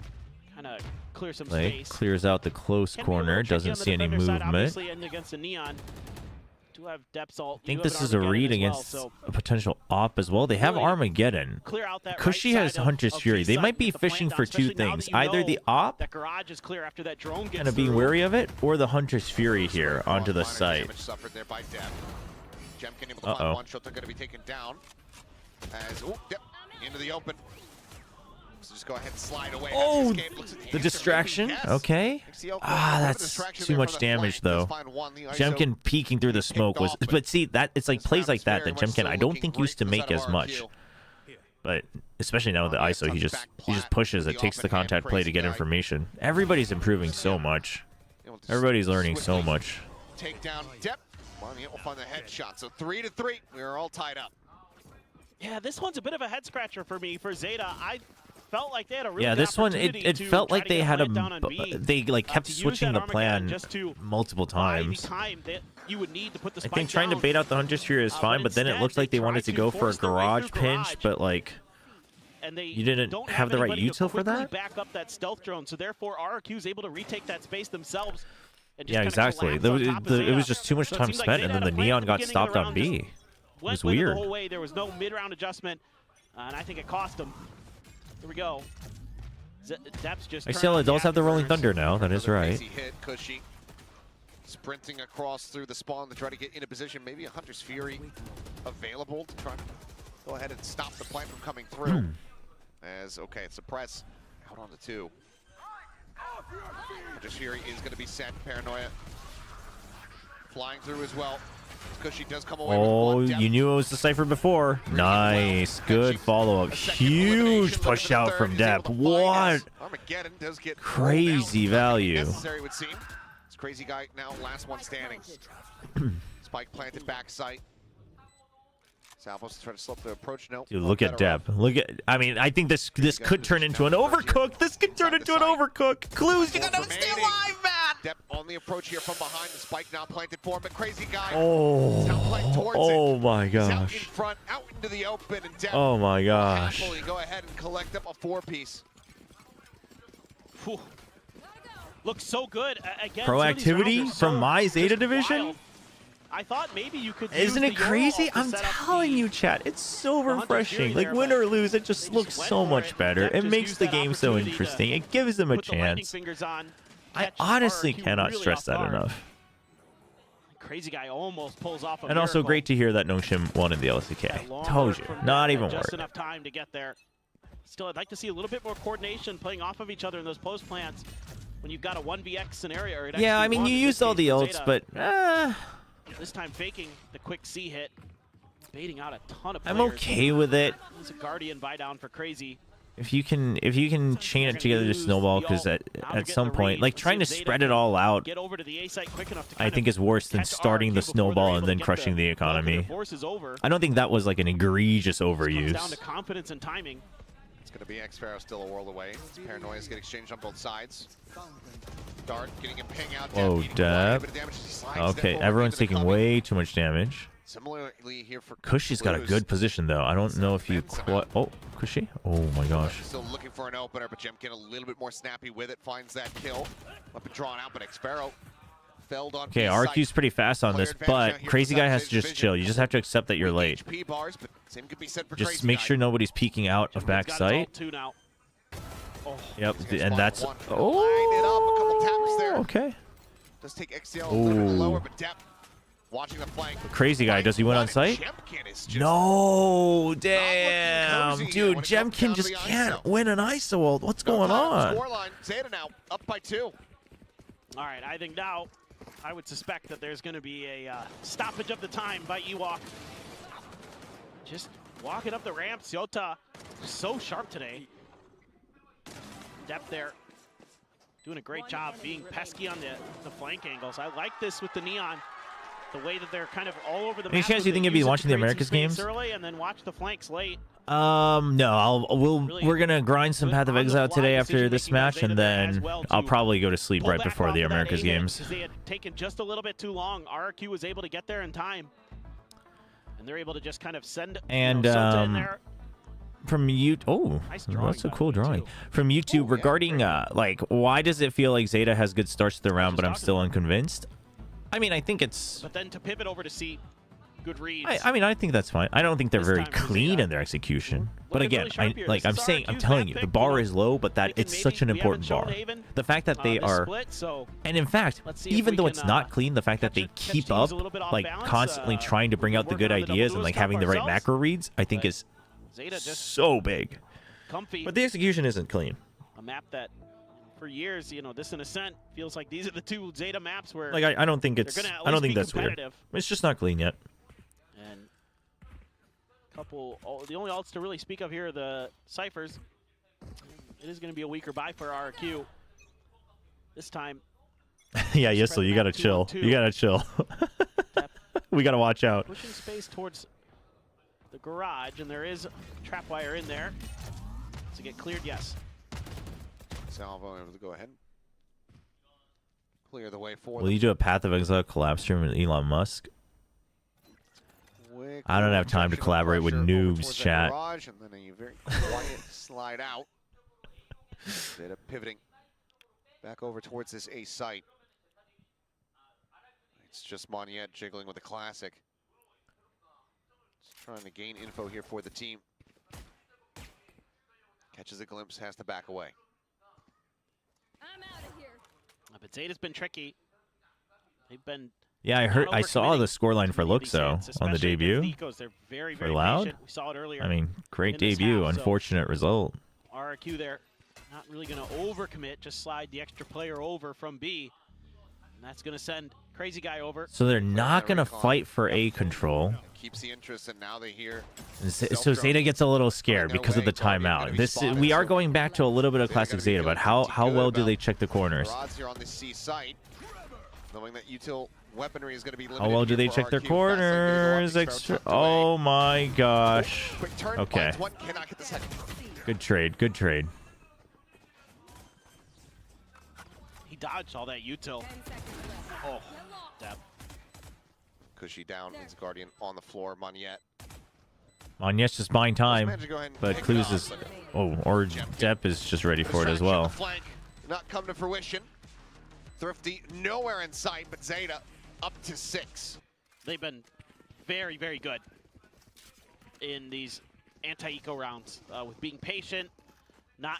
Kind of clear some space. Clears out the close corner. Doesn't see any movement. Obviously, and against the Neon. Do have depth ult. I think this is a read against a potential op as well. They have Armageddon. Cushy has Huntress Fury. They might be fishing for 2 things. Either the op, kind of being wary of it, or the Huntress Fury here onto the site. Uh-oh. Into the open. So just go ahead and slide away. Oh, the distraction. Okay. That's too much damage though. Jemkin peeking through the smoke was, but see that it's like plays like that Jemkin I don't think used to make as much. But especially now with the ISO, he just pushes it, takes the contact play to get information. Everybody's improving so much. Everybody's learning so much. Take down depth. Monyet will find the headshot. So 3-3. We are all tied up. Yeah, this one's a bit of a head scratcher for me for Zeta. felt like they had a really Yeah, good this one opportunity it to felt try like to they get a had a plant down on B, they like kept to use switching the that Armageddon plan just to multiple buy the times. time that you would need to put the I spike think trying to down. bait out the Huntress here is fine, but then it instead looked like they tried wanted to go for a force their way garage through pinch, garage, but like and they you didn't don't have the right anybody to util for quickly that? back up that stealth drone, so therefore RRQ is able to retake that space themselves. And just yeah, kinda exactly. collapse on top of It Zeta. was just too much So it time seemed like spent, Zeta and then had the a plan neon at the got beginning of stopped the on round, B. just It went was with it weird. the whole way. There was no mid-round adjustment, and I think it cost them. Here we go. Dep's just Ixtela does have the Rolling Thunder now. That is Another right. crazy hit, Cushy. Sprinting across through the spawn to try to get into position. Maybe a Hunter's Fury available to try to go ahead and stop the plant from coming through. As, okay, it's a press out on the 2. Hunter's Fury is going to be set. Paranoia flying through as well. Cushy does come away with Oh, one. you knew it was deciphered before. Nice, good follow-up. Huge push out from Depp. What? Armageddon does get Crazy value. necessary, it would seem. It's crazy guy now, last one standing. Spike planted back sight. Salvos trying to slip the approach. No. Dude, look at Depp. Look at. I mean, I think this could turn into an overcook. This could turn into an overcook. Clues, you gotta stay alive, man. Depp on the approach here from behind. The spike now planted for him, but crazy guy. Oh. Now playing towards Oh it. my He's out in gosh. front, out into the open, and Depp Oh my will gosh. happily go ahead and collect up a 4-piece. Whew. Looks so good. Again, some of these Proactivity rounds are from so my Zeta just division? wild. I thought maybe you could Isn't use it the crazy? Euro to I'm set up telling the- you, chat. It's so the Hunter's refreshing. Fury Like, there, win but or lose, it they just looks went so for much it. better. Depp It just makes used the that game so opportunity to interesting. It gives them a put the lightning chance. fingers on, I catch honestly RRQ cannot really stress off that guard. enough. Crazy guy almost pulls off a And also miracle. great to hear that No Shim won in the LCK. That long Told arc you. from Not Depp even had just worth it. enough time to get there. Still, I'd like to see a little bit more coordination playing off of each other in those post plants when you've got a 1vx scenario. Or an Yeah, I mean, 1v1 you in used this all case the for ults, Zeta. but This time faking the quick C hit, baiting out a ton of I'm players. okay with it. It's a Guardian buy down for Crazy. If you can chain it together to snowball, because at some point, like trying to spread it all out, Get over to the A site quick enough to I kind think of is worse than catch starting RRQ the before they're snowball able and to then get crushing the bulk of their economy. forces over. I don't think that was like an egregious Comes down to overuse. confidence and timing. It's going to be X-Pharaoh still a world away. Paranoias get exchanged on both sides. Dart getting him ping out. Whoa, Depp eating quite a bit Depp. of damage as he slides Okay, Depp over everyone's into the taking cubby. way too much damage. Similarly here for Cushy's got a Blues. good position though. I don't know if you quite. Oh, Cushy. Oh my gosh. Still looking for an opener, but Jemkin a little bit more snappy with it. Finds that kill. Weapon drawn out, but X-Pharaoh felled on Okay, B RQ's site. pretty fast on this, Player advantage out but here Crazy for Guy South has to Asian just Division. chill. You just have to accept that you're late. HP bars, but same could be said for Just Crazy make Guy. sure nobody's peeking out of Jemkin's back got his sight. ult too now. Oh, Yep, These guys and spawn that's one. Line it up, a couple taps there. okay. Does take XCL a little bit Ooh. lower, but Depp watching the flank. Crazy Guy, does he win on site? Jemkin is just No, damn, cozy dude, when it comes down Jemkin to just the can't ISO. win an ISO ult. What's no going time on on? the scoreline. Zeta now up by 2. All right, I think now I would suspect that there's going to be a stoppage of the time by Ewok. Just walking up the ramp. Ciota so sharp today. Depth there. Doing a great job being pesky on the flank angles. I like this with the Neon. The way that they're kind of all over the Any map. chance as you they think you'd be use it to watching the create some Americas space games? early and then watch the flanks late. No, we're gonna grind some good Path of on the Exile fly today after decision this making by match, Zeta and there as then well I'll to probably go to sleep pull right back before off the of that Americas A-hit, games. 'cause they had taken just a little bit too long. RRQ was able to get there in time. And they're able to just kind of send And, Sota in there. From you, oh, Nice drawing that's a by cool them, drawing. too. From YouTube Oh, yeah, regarding like why does it feel like Zeta has good starts to the round, but I'm talking still about. unconvinced? I mean, I think it's. But then to pivot over to C, good reads. I mean, I think that's fine. I don't think they're This very time for clean Zeta. in their execution. But Looking again, really sharp here. like This I'm is saying, I'm RRQ's telling map you, pick, the bar you know, is low, but that thinking it's such an maybe we haven't important shown bar. Haven, The fact that they this are, split, so and in fact, let's see if even we though can, it's not clean, the fact that they catch keep teams up, a little bit off like balance, constantly trying to bring out the working good on the ideas double and like duos, having the help right ourselves. macro reads, I think But is Zeta just so big. comfy. But the execution isn't clean. A map that for years, this in Ascent feels like these are the two Zeta maps where Like I don't think they're it's. gonna at I don't least think be that's weird. competitive. It's just not clean yet. And the only ults to really speak of here are the Cyphers. It is going to be a weaker buy for RRQ. This time, Yeah, Spread Yisel, you the gotta map 2 chill. on 2. You gotta chill. We gotta watch out. pushing space towards the garage, and there is trap wire in there. to get cleared, yes. Salvo able to go ahead. Clear the way for Will you do a Path of Exile collab stream with Elon Musk? I don't have time to collaborate with noobs, chat. Garage, and then a very quiet slide out. Zeta pivoting back over towards this A site. It's just Moniette jiggling with a classic. Just trying to gain info here for the team. Catches a glimpse, has to back away. I'm out of here. But Zeta's been tricky. They've been Yeah, I saw the scoreline for Luxo on the debut. They're very, for Loud. patient. We saw it earlier. I mean, great debut. Half, unfortunate result. RRQ there, not really going to overcommit. Just slide the extra player over from B, and that's going to send Crazy Guy over. So they're not going to fight for A control. Keeps the interest, and now they hear. So Zeta gets a little scared because of the timeout. We are going back to a little bit of classic Zeta, but how well do they check the corners? Here on the C site, knowing that util weaponry is going to be limited. How well do they check their corners? Extra. Oh my gosh. Okay. Good trade. Good trade. He dodged all that util. Oh, Deb. Cushy down. His Guardian on the floor. Moniette. Moniette's just buying time, but Clues is. Oh, or Depp is just ready for it as well. Not come to fruition. Thrifty nowhere in sight, but Zeta up to 6. They've been very, very good in these anti-eco rounds with being patient, not,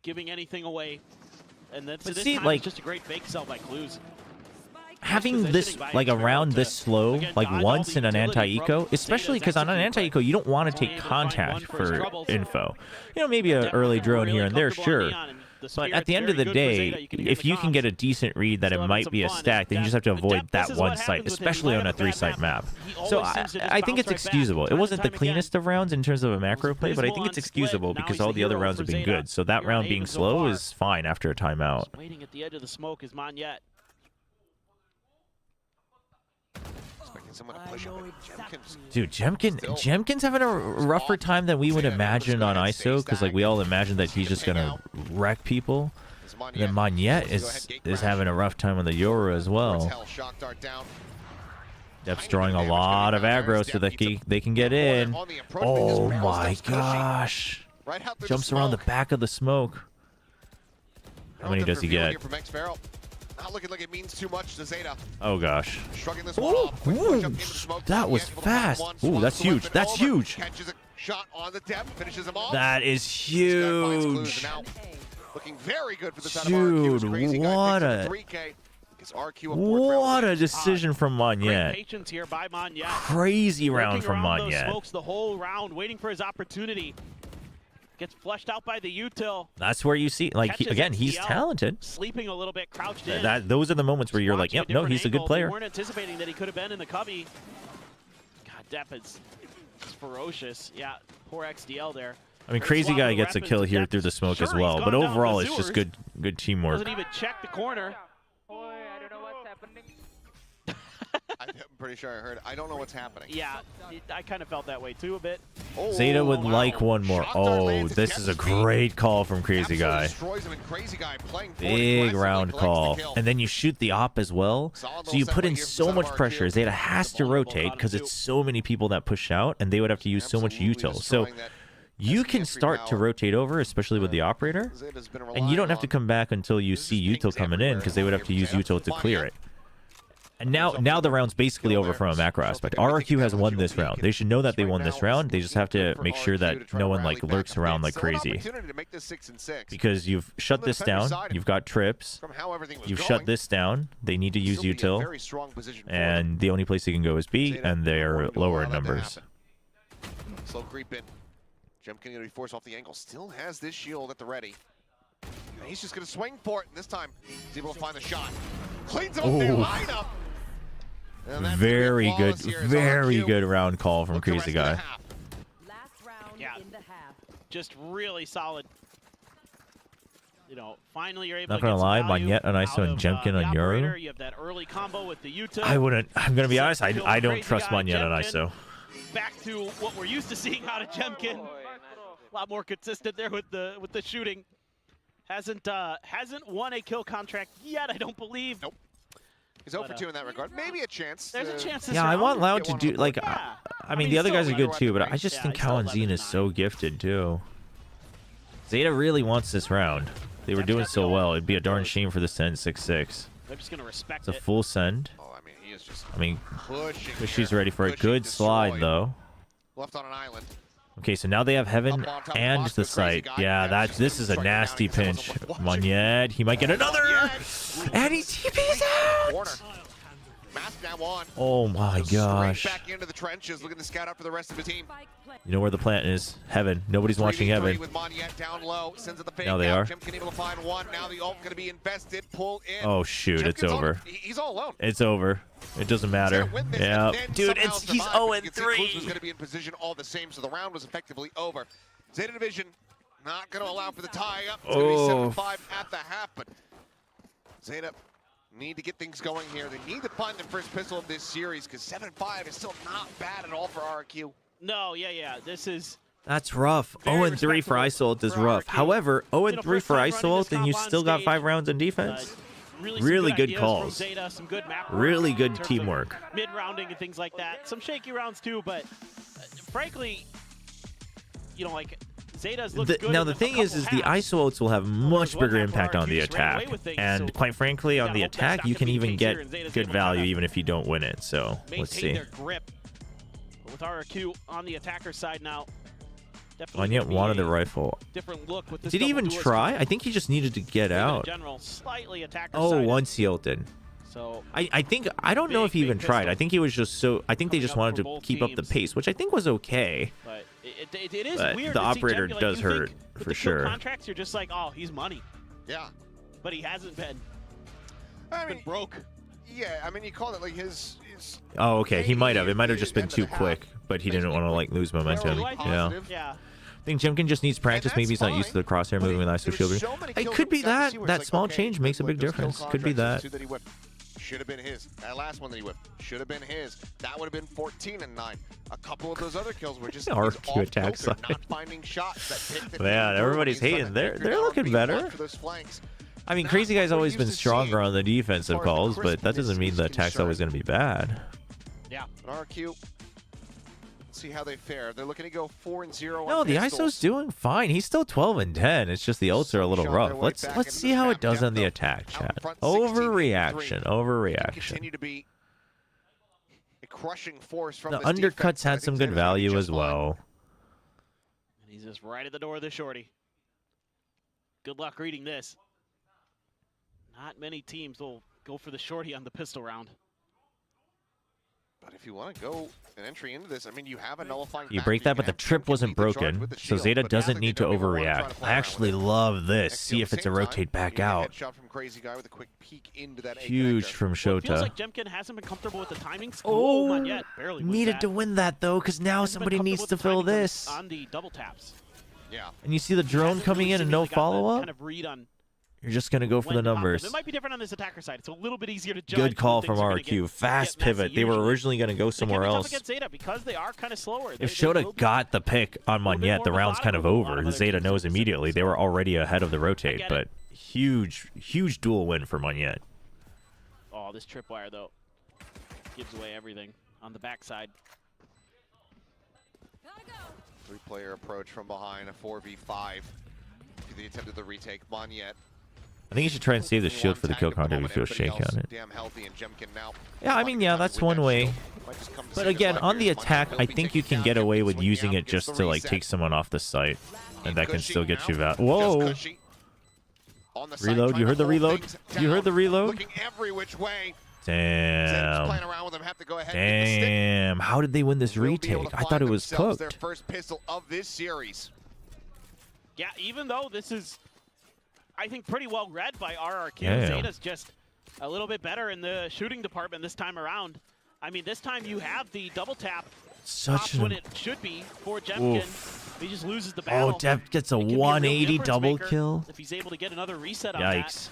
giving anything away. And then But this see, time like, it's just a great fake sell by Clues. Having this, like, a round this slow, like, once in an anti-eco, especially because on an anti-eco, you don't want to take contact for info. Maybe an early drone here and there, sure. But at the end of the day, if you can get a decent read that it might be a stack, then you just have to avoid that one site, especially on a 3-site map. So I think it's excusable. It wasn't the cleanest of rounds in terms of a macro play, but I think it's excusable because all the other rounds have been good. So that round being slow is fine after a timeout. Waiting at the edge of the smoke is Moniette. Someone to push him. Dude, Jemkin's having a rougher time than we would imagine on ISO, because like we all imagine that he's just gonna wreck people. And then Moniette is having a rough time on the Yoru as well. Depp's drawing a lot of aggro so that they can get in. Oh my gosh! Jumps around the back of the smoke. How many does he get? Not looking like it means too much to Zeta. Oh gosh. Shrugging this one off. Push up into smoke. That was fast. Ooh, that's huge. That's huge. Catches a shot on the depth, finishes him off. That is huge. Looking very good for the side Dude, of what a decision from Moniette. Patience here by Moniette. Crazy round from Moniette. Smokes the whole round, waiting for his opportunity. Gets flushed out by the util. That's where you see, like, again, he's talented. Sleeping a little bit, crouched in. Those are the moments where you're like, yep, no, he's a good player. We weren't anticipating that he could have been in the cubby. God, Depp is ferocious. Yeah, poor XDL there. I mean, Crazy Guy gets a kill here through the smoke as well, but overall, it's just good teamwork. Doesn't even check the corner. I'm pretty sure I heard. I don't know what's happening. Yeah, I kind of felt that way too a bit. Oh, Zeta would like one more. Oh, this is a great call from Crazy Guy. Big round call. And then you shoot the op as well. So you put in so much pressure. Zeta has to rotate because it's so many people that push out, and they would have to use so much util. So you can start to rotate over, especially with the operator, and you don't have to come back until you see util coming in because they would have to use util to clear it. And now the round's basically over from a macro aspect. RRQ has won this round. They should know that they won this round. They just have to make sure that no one like lurks around like crazy. Because you've shut this down. You've got trips. You've shut this down. They need to use util. And the only place they can go is B, and they're lower in numbers. Slow creep in. Jemkin going to be forced off the angle. Still has this shield at the ready. He's just going to swing for it, and this time he's able to find the shot. Cleans up their lineup. Very good round call from Crazy Guy. Yeah, just really solid. Finally you're able Not gonna lie, Moniette on ISO and Jemkin on Yoru. You have that early combo with the util. I wouldn't. I'm gonna be honest. I don't trust Moniette on ISO. Back to what we're used to seeing out of Jemkin. A lot more consistent there with the shooting. Hasn't won a kill contract yet, I don't believe. Nope. He's 0 for 2 in that regard. Maybe a chance. There's a chance this Yeah, I round. want Loud to do like. Yeah. I mean, the other guys are good too, but I range. just think he's still Kalanzine is 11-9. so gifted too. Zeta really wants this round. They were doing so well. It'd be a darn shame for this to end 6-6. They're just gonna respect It's a it. full send. Oh, I mean, he is just I mean, pushing. she's here. ready for a Pushing, good slide destroyed. though. Left on an island. Okay, so now they have Heaven Up on top of and box the with Crazy site. Guy. Yeah, That's this just is a striking down nasty because there pinch. wasn't watching. Monyet, he might get another. Monyet. And he TP's out. Corner. Mask now on. Oh my Straight gosh. back into the trenches, looking to scout out for the rest of the team. You know where the plant is? Heaven. Nobody's watching 3v3 Heaven. with Monyet down low. Sends it the fake Now they out. are. Jimkin able to find one. Now the ult going to be invested. Pull in. Oh shoot, it's Jimkin's over. He's all alone. It's over. It doesn't matter. Yeah, dude, he's 0-3. Cruz was going to be in position all the same, so the round was effectively over. Zeta Division not going to allow for the tie-up. It's going to be 7-5 at the half, but Zeta need to get things going here. They need to find the first pistol of this series because 7-5 is still not bad at all for RRQ. No, yeah. This is That's rough. Very 0-3 for respectable Isolt is for rough. RRQ. However, 0-3 first for time running this Isolt, and you comp on still got stage. 5 rounds in defense. really Really good ideas calls. From Zeta, some good map work Really in good terms of teamwork. Mid-rounding and things like that. Some shaky rounds too, but frankly, like Zeta's looked good. Now in the a thing couple is the halves. Isoults will have much one bigger half impact on the RRQ just ran away attack. with things, And so quite frankly, on gotta the hope that's attack, not you gonna can be even the case get here, and Zeta's good able to value kinda even if you don't win it. So let's maintain see. their grip. But with RRQ on the attacker side now, definitely Monyet gonna be wanted the a rifle. different look with this Did he double even duelist try? comp. I think he just needed to get In out. general, slightly attacker Oh, sided. once he ulted. So I think I don't know if he Big even tried. pistol. I think he was just so. I think they Coming just up wanted for to both keep up the teams. pace, which I think was okay. But it is But weird. the to see operator Jemke, like, does you think hurt, with for the kill sure. Contracts, you're just like, oh, he's money, Yeah. but he hasn't been. I Been mean, broke. yeah, I mean, you called it like his Oh, okay. He might have. It might have Maybe just been end of too the half. quick, but he didn't want to like lose momentum. Fairly Yeah. positive. Yeah. I think Jimkin just needs practice. that's Maybe he's not used to the fine, crosshair but moving with there ISO was shielding. so many It kills could that be we got to that. see where That it's like, small okay, change makes a big those kill difference. Could be contracts, that. those two he whipped. Should have been his. That last one that he whipped should have been his. That would have been 14 and 9. A couple of those other kills were just RQ attack off-kilter, side. not finding shots that picked it Man, through everybody's when he's hating. trying to They're figure out looking being better. blocked for those flanks. I mean, Not Crazy Guy's what we're always been used to stronger seeing on the defensive as far as the calls, but that doesn't mean the crispness is attack's always going to be bad. Yeah. And RQ, let's see how they fare. They're looking to go 4-0 No, on the pistols. ISO's doing fine. He's still 12-10. It's just the ults are a little Shot rough. their way Let's back let's into see this how map. it does on the Depth, attack, though, out in chat. front, Overreaction. 16-3. Overreaction. Continue to be a crushing force from The this undercuts defense, and I had some think good Zeta's gonna be value just as fine. well. And he's just right at the door of the shorty. Good luck reading this. Not many teams will go for the shorty on the pistol round. But if you want to go an entry into this, I mean, you have a nullifying. You factor. break that, but the have trip Jimkin wasn't lead the charge broken, with the so shield, Zeta but now doesn't they need to don't even wanna try to overreact. play I around actually with it. love this. Next See kill if at it's the a same rotate time, back you get a out. headshot from Crazy Guy with a quick peek into that A Huge connector. from Well, it feels Shota. like Jemkin hasn't been comfortable with the timings. Oh, Monyet barely wins needed that. to win that though, because now Hasn't been somebody comfortable needs with to the fill timings this. on the double taps. Yeah. And you see the drone Hasn't coming really in and no seemingly gotten the follow-up? Kind of read on You're just going to go for when the to pop them. numbers. It might be different on this attacker side. It's a little bit easier to judge. Good call when from things are gonna RQ. Fast get messy pivot. They were usually. originally going to go They can somewhere be tough else. against Zeta because they are kind of slower. If They will Shota be got the pick on little bit Monyet, more the round's kind of methodical than a lot over. of other Zeta teams knows in the immediately. They were already ahead of the rotate, get but huge duel win for Monyet. Oh, this tripwire though gives away everything on the backside. Three-player approach from behind, a 4v5. They attempted the retake. Monyet. I think you should try and save the shield for the kill counter if you feel shaky on it. Damn healthy, and Jemkin now. Yeah, I mean, yeah, that's one way. But again, on the attack, I think you can get away with using it just to like take someone off the site, and that can still get you value. Whoa! Reload. You heard the reload? You heard the reload? Looking every which way. Damn. Playing around with them, have to go ahead and get the stick. Damn. How did they win this Will be able retake? to I find thought it was themselves Their cooked. first pistol of this series. Yeah, even though this is, I think, pretty well read by RRQ. Yeah. Zeta's just a little bit better in the shooting department this time around. I mean, this time you have the double tap Such pops when an... it should be for Jemkin. Oof. He just loses the battle. Oh, Dev gets a It can be real 180 difference double maker kill. if he's able to get another reset on Yikes.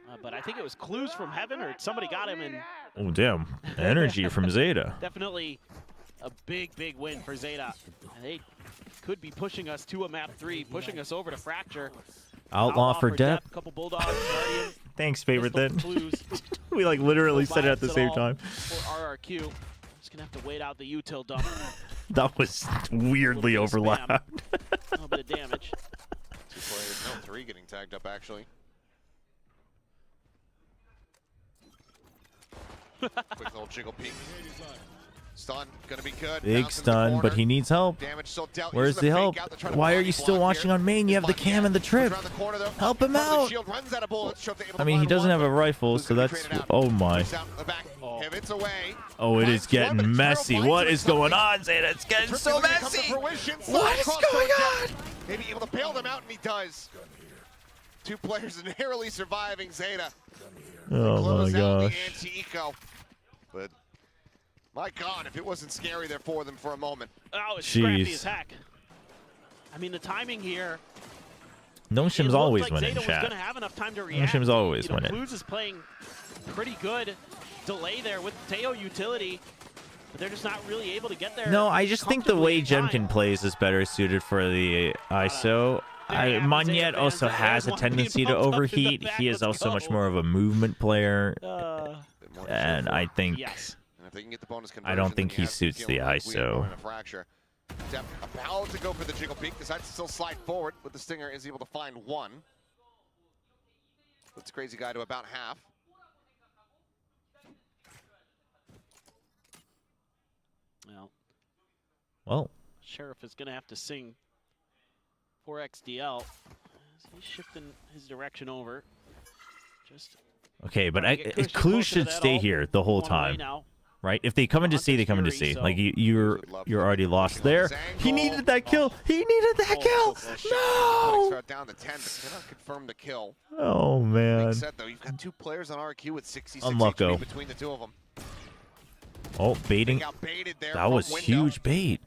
that. But I think it was clues from heaven, or somebody got him, and Oh, damn. Energy from Zeta. definitely a big win for Zeta. And they could be pushing us to a map 3, pushing us over to Fracture. Outlaw for Dep. Couple Bulldogs, Guardian. Thanks, favorite then. Clues. We like literally said it at the same time. For RRQ, just gonna have to wait out the util dump. That was weirdly overlapped. A little bit of damage. 2 players, no, 3 getting tagged up actually. Quick little jiggle peek. Stun, gonna be good. Big stun, but he needs help. Damage still dealt. Where's the help? Why are you still watching on main? You have the cam and the trip. Help him out. I mean, he doesn't have a rifle, so that's... Oh my. Oh, it is getting messy. What is going on, Zeta? It's getting so messy. What is going on? Maybe able to bail them out, and he does. 2 players narrowly surviving Zeta. Oh my gosh. Anti-eco. But my God, if it wasn't scary there for them for a moment. Oh, it's scrappy as heck. I mean, the timing here. No Shim's always like winning, Zeta chat. was gonna have enough time to No react. Shim's always winning. Clues is playing pretty good delay there with Teo utility, but they're just not really able to get there. No, I just think the way Jemkin plays is better suited for the ISO. Monyet also has a tendency to overheat. He is also much more of a movement player, and I think I don't think he suits the ISO. Depp about to go for the jiggle peek, decides to still slide forward, but the Stinger is able to find 1. Puts Crazy Guy to about half. Well, Sheriff is gonna have to sing for XDL. He's shifting his direction over. Just okay, but Clues should stay here the whole time, right? If they come into C, they come into C. Like you're already lost there. He needed that kill. He needed that kill. No. Down to 10, but cannot confirm the kill. Oh man. Set, though. You've got 2 players on RQ with 66 Unlucko. HP between the 2 of them. Oh, baiting. That was huge bait.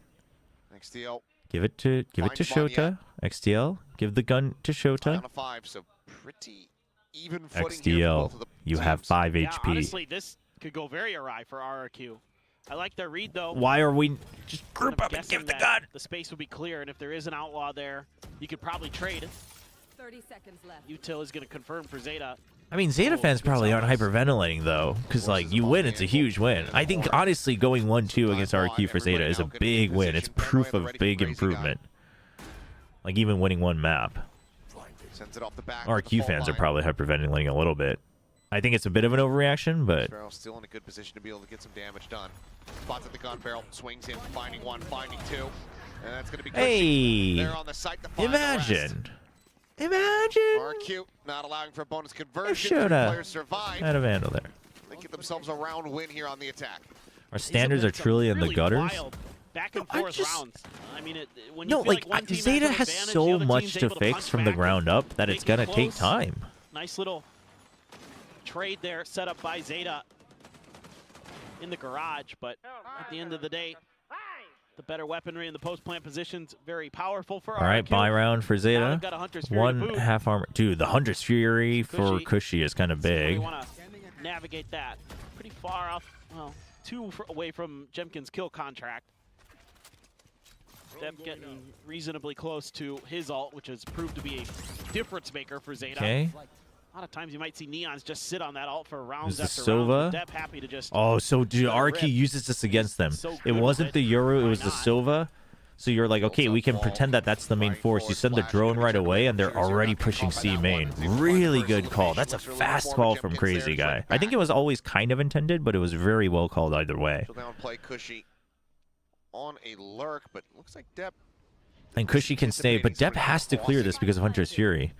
XDL. Give it to Shota. XDL. Give the gun to Shota. On a 5, so pretty even footing here for XDL. both of the You teams. have 5 yeah, HP. honestly, this could go very awry for RRQ. I like their read though. Why are we just group I'm up and guessing give the that gun? The space will be clear, and if there is an outlaw there, you could probably trade. 30 seconds left. Util is going to confirm for Zeta. I mean, Zeta fans probably aren't hyperventilating though, because like you win, it's a huge win. I think honestly, going 1-2 against RQ for Zeta is a big win. It's proof of big improvement. Like even winning 1 map. Sends it off the back RQ fans are probably hyperventilating a little bit. I think it's a bit of an overreaction, but still in a good position to be able to get some damage done. Spots at the gun barrel, swings in, finding 1, finding 2, and that's going to be good. hey, They're on the site to find imagine. RQ not allowing for a bonus conversion. 3 players survive. Had a vandal there. They get themselves a round win here on the attack. Our standards are truly in the gutters. Wild back and forth rounds. I mean, when you No, feel like one team Zeta has has an advantage, the so other much team's to able fix punch from the back, ground up that it's make gonna it take close. time. Nice little trade there set up by Zeta in the garage, but at the end of the day, the better weaponry in the post-plant positions, very powerful for All right, buy round for Zeta. got a Huntress Fury 1 boot. half armor. Dude, the Huntress Fury for Cushy is kind of big. We want to navigate that. Pretty far off, well, 2 away from Jemkin's kill contract. Deb getting reasonably close to his ult, which has proved to be a difference maker for Zeta. Okay. A lot of times you might see Neons just sit on that ult for rounds There's the after rounds. Sova. But Deb happy to just Oh, so dude, let it RQ rip. uses this against them. So It good wasn't with the Yoru, it Why was the not? Silva. So you're like, okay, we can pretend that that's the main force. You send the drone right away, and they're already pushing C main. Really good call. That's a fast call from Crazy Guy. I think it was always kind of intended, but it was very well called either way. Down play Cushy on a lurk, but looks like Depp. And Cushy can stay, but Depp has to clear this because of Huntress Fury.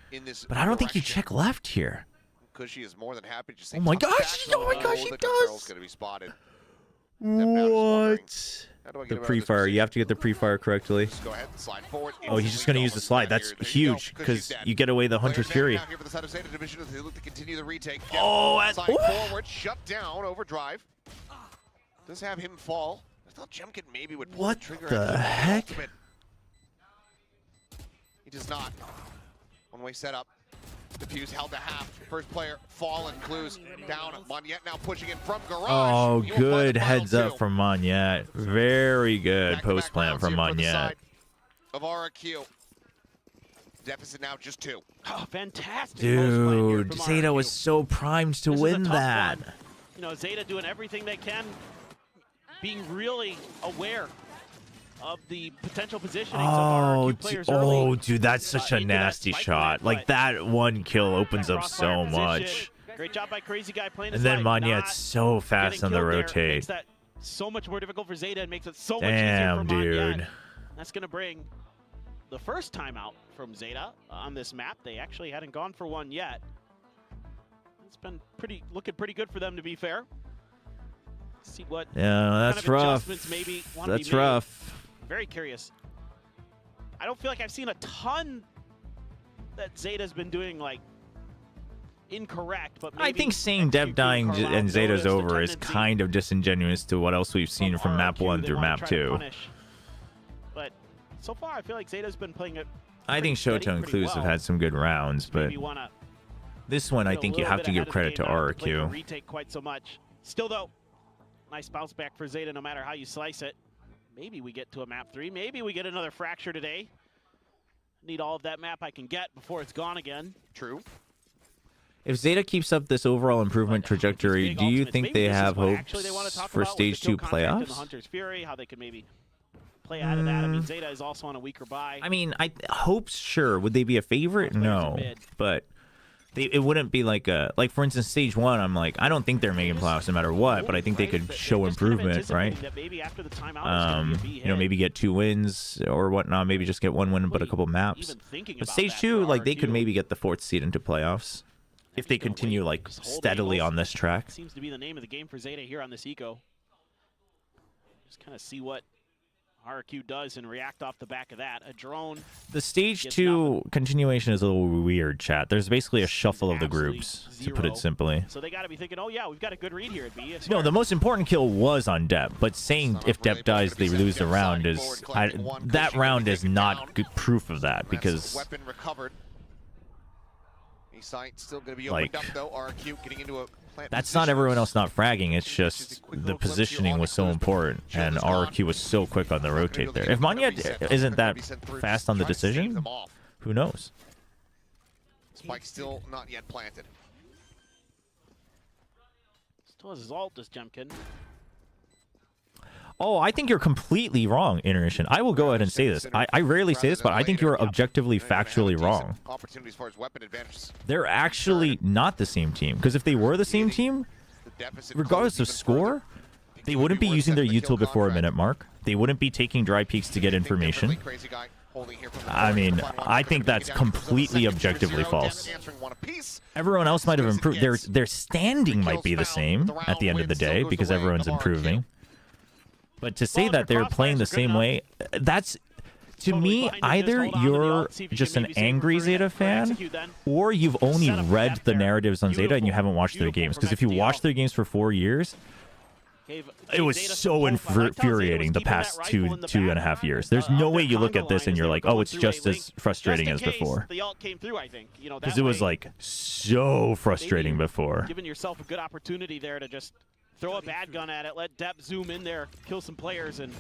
But I don't think you check left here. Cushy is more than happy to just Oh my gosh! Oh my gosh, he does! Going to be spotted. What? The pre-fire. You have to get the pre-fire correctly. Go ahead and slide forward. Oh, he's just going to use the slide. That's huge because you get away the Huntress Fury. Oh, and forward, shut down, overdrive. Does have him fall. I thought Jemkin maybe would pull What the trigger. the heck? He does not. One-way setup. The Fuse held to half. First player fallen. Clues down. Monyet now pushing in from garage. Oh, He will find good the final heads up two. from Monyet. Very good Back-to-back post plant rounds from here for the Monyet. side of RRQ. Deficit now just 2. Oh, fantastic. post plan here Dude, from Zeta RRQ. was so primed to This is a win tough that. one. You know, Zeta doing everything they can, being really aware of the potential positionings Oh, of RRQ players early. dude, that's such a into that nasty spike shot. plant, Like, that one kill opens up crossfire so position. much. Great job by Crazy Guy playing And his then life, Monyet's not so fast getting on the killed there. rotate. Makes that so much more difficult for Zeta and makes it so much Damn, easier for Monyet. dude. That's going to bring the first timeout from Zeta on this map. They actually hadn't gone for one yet. It's been looking pretty good for them, to be fair. See what Yeah, kind that's of rough. adjustments maybe want to That's be made. rough. Very curious. I don't feel like I've seen a ton that Zeta's been doing like incorrect, but maybe I think saying Dev execute dying Carlisle and Zeta's noticed a over is tendency kind of disingenuous to what else we've seen from map RRQ 1 they through wanna map try to 2. punish. But so far, I feel like Zeta's been playing it. I think pretty Shoto and pretty Clues have well. had some good rounds, but Maybe wanna this one I get a think you little have bit to give ahead of the credit to game, not have play the RRQ. retake quite so much. Still though, nice bounce back for Zeta no matter how you slice it. Maybe we get to a map 3. Maybe we get another fracture today. Need all of that map I can get before it's gone again. True. If Zeta keeps up this overall improvement trajectory, Big do you ultimates. think Maybe they this is have what hopes actually they want to talk for about with Stage the kill 2 contract and the playoffs? Hunter's Fury, how they could maybe play out of that. I mean, Zeta is also on a weaker bye. I mean, hopes, sure. Would they be a favorite? Players are No, mid. but it wouldn't be like for instance, Stage 1. I'm like, I don't think they're making playoffs no matter what, but I think they could show improvement, right? That maybe after the timeout, it's gonna be a You know, maybe get 2 wins or whatnot. Maybe just get 1 win, but a couple maps. even thinking But about Stage that 2, for like they could RRQ. maybe get the 4th seed into playoffs if they Just gonna continue wait, like just hold steadily angles. on this track. Seems to be the name of the game for Zeta here on this eco. Just kind of see what RRQ does and react off the back of that. A drone. The Stage Gets 2 continuation is a little weird, chat. There's basically a shuffle of the absolutely groups, to put it zero. simply. So they got to be thinking, oh yeah, we've got a good read here at B. No, the most important kill was on Depp, but saying if Depp dies, they lose the round is... that round is not good proof of that, because... Weapon recovered. Sight still going to be Like, opened up though. RRQ getting into a plant that's position. not everyone else not fragging, it's just the positioning was so important, and RRQ was so quick on the rotate there. If Monyet isn't that fast on the decision, who knows? Spike still not yet planted. Still has his ult, this Jemkin. Oh, I think you're completely wrong, Intermission. I will go ahead and say this. I rarely say this, but I think you're objectively, factually wrong. Opportunities as far as weapon advantages. They're actually not the same team, because if they were the same team, regardless of score, they wouldn't be using their util before a minute mark. They wouldn't be taking dry peeks to get information. I mean, I think that's completely objectively false. Everyone else might have improved. Their standing might be the same at the end of the day because everyone's improving. But to say that they're playing the same way, that's, to me, either you're just an angry Zeta fan, or you've only read the narratives on Zeta and you haven't watched their games. Because if you watched their games for 4 years, it was so infuriating the past two and a half years. There's no way you look at this and you're like, oh, it's just as frustrating as before. Because it was like so frustrating before. Giving yourself a good opportunity there to just throw a bad gun at it, let Depp zoom in there, kill some players, and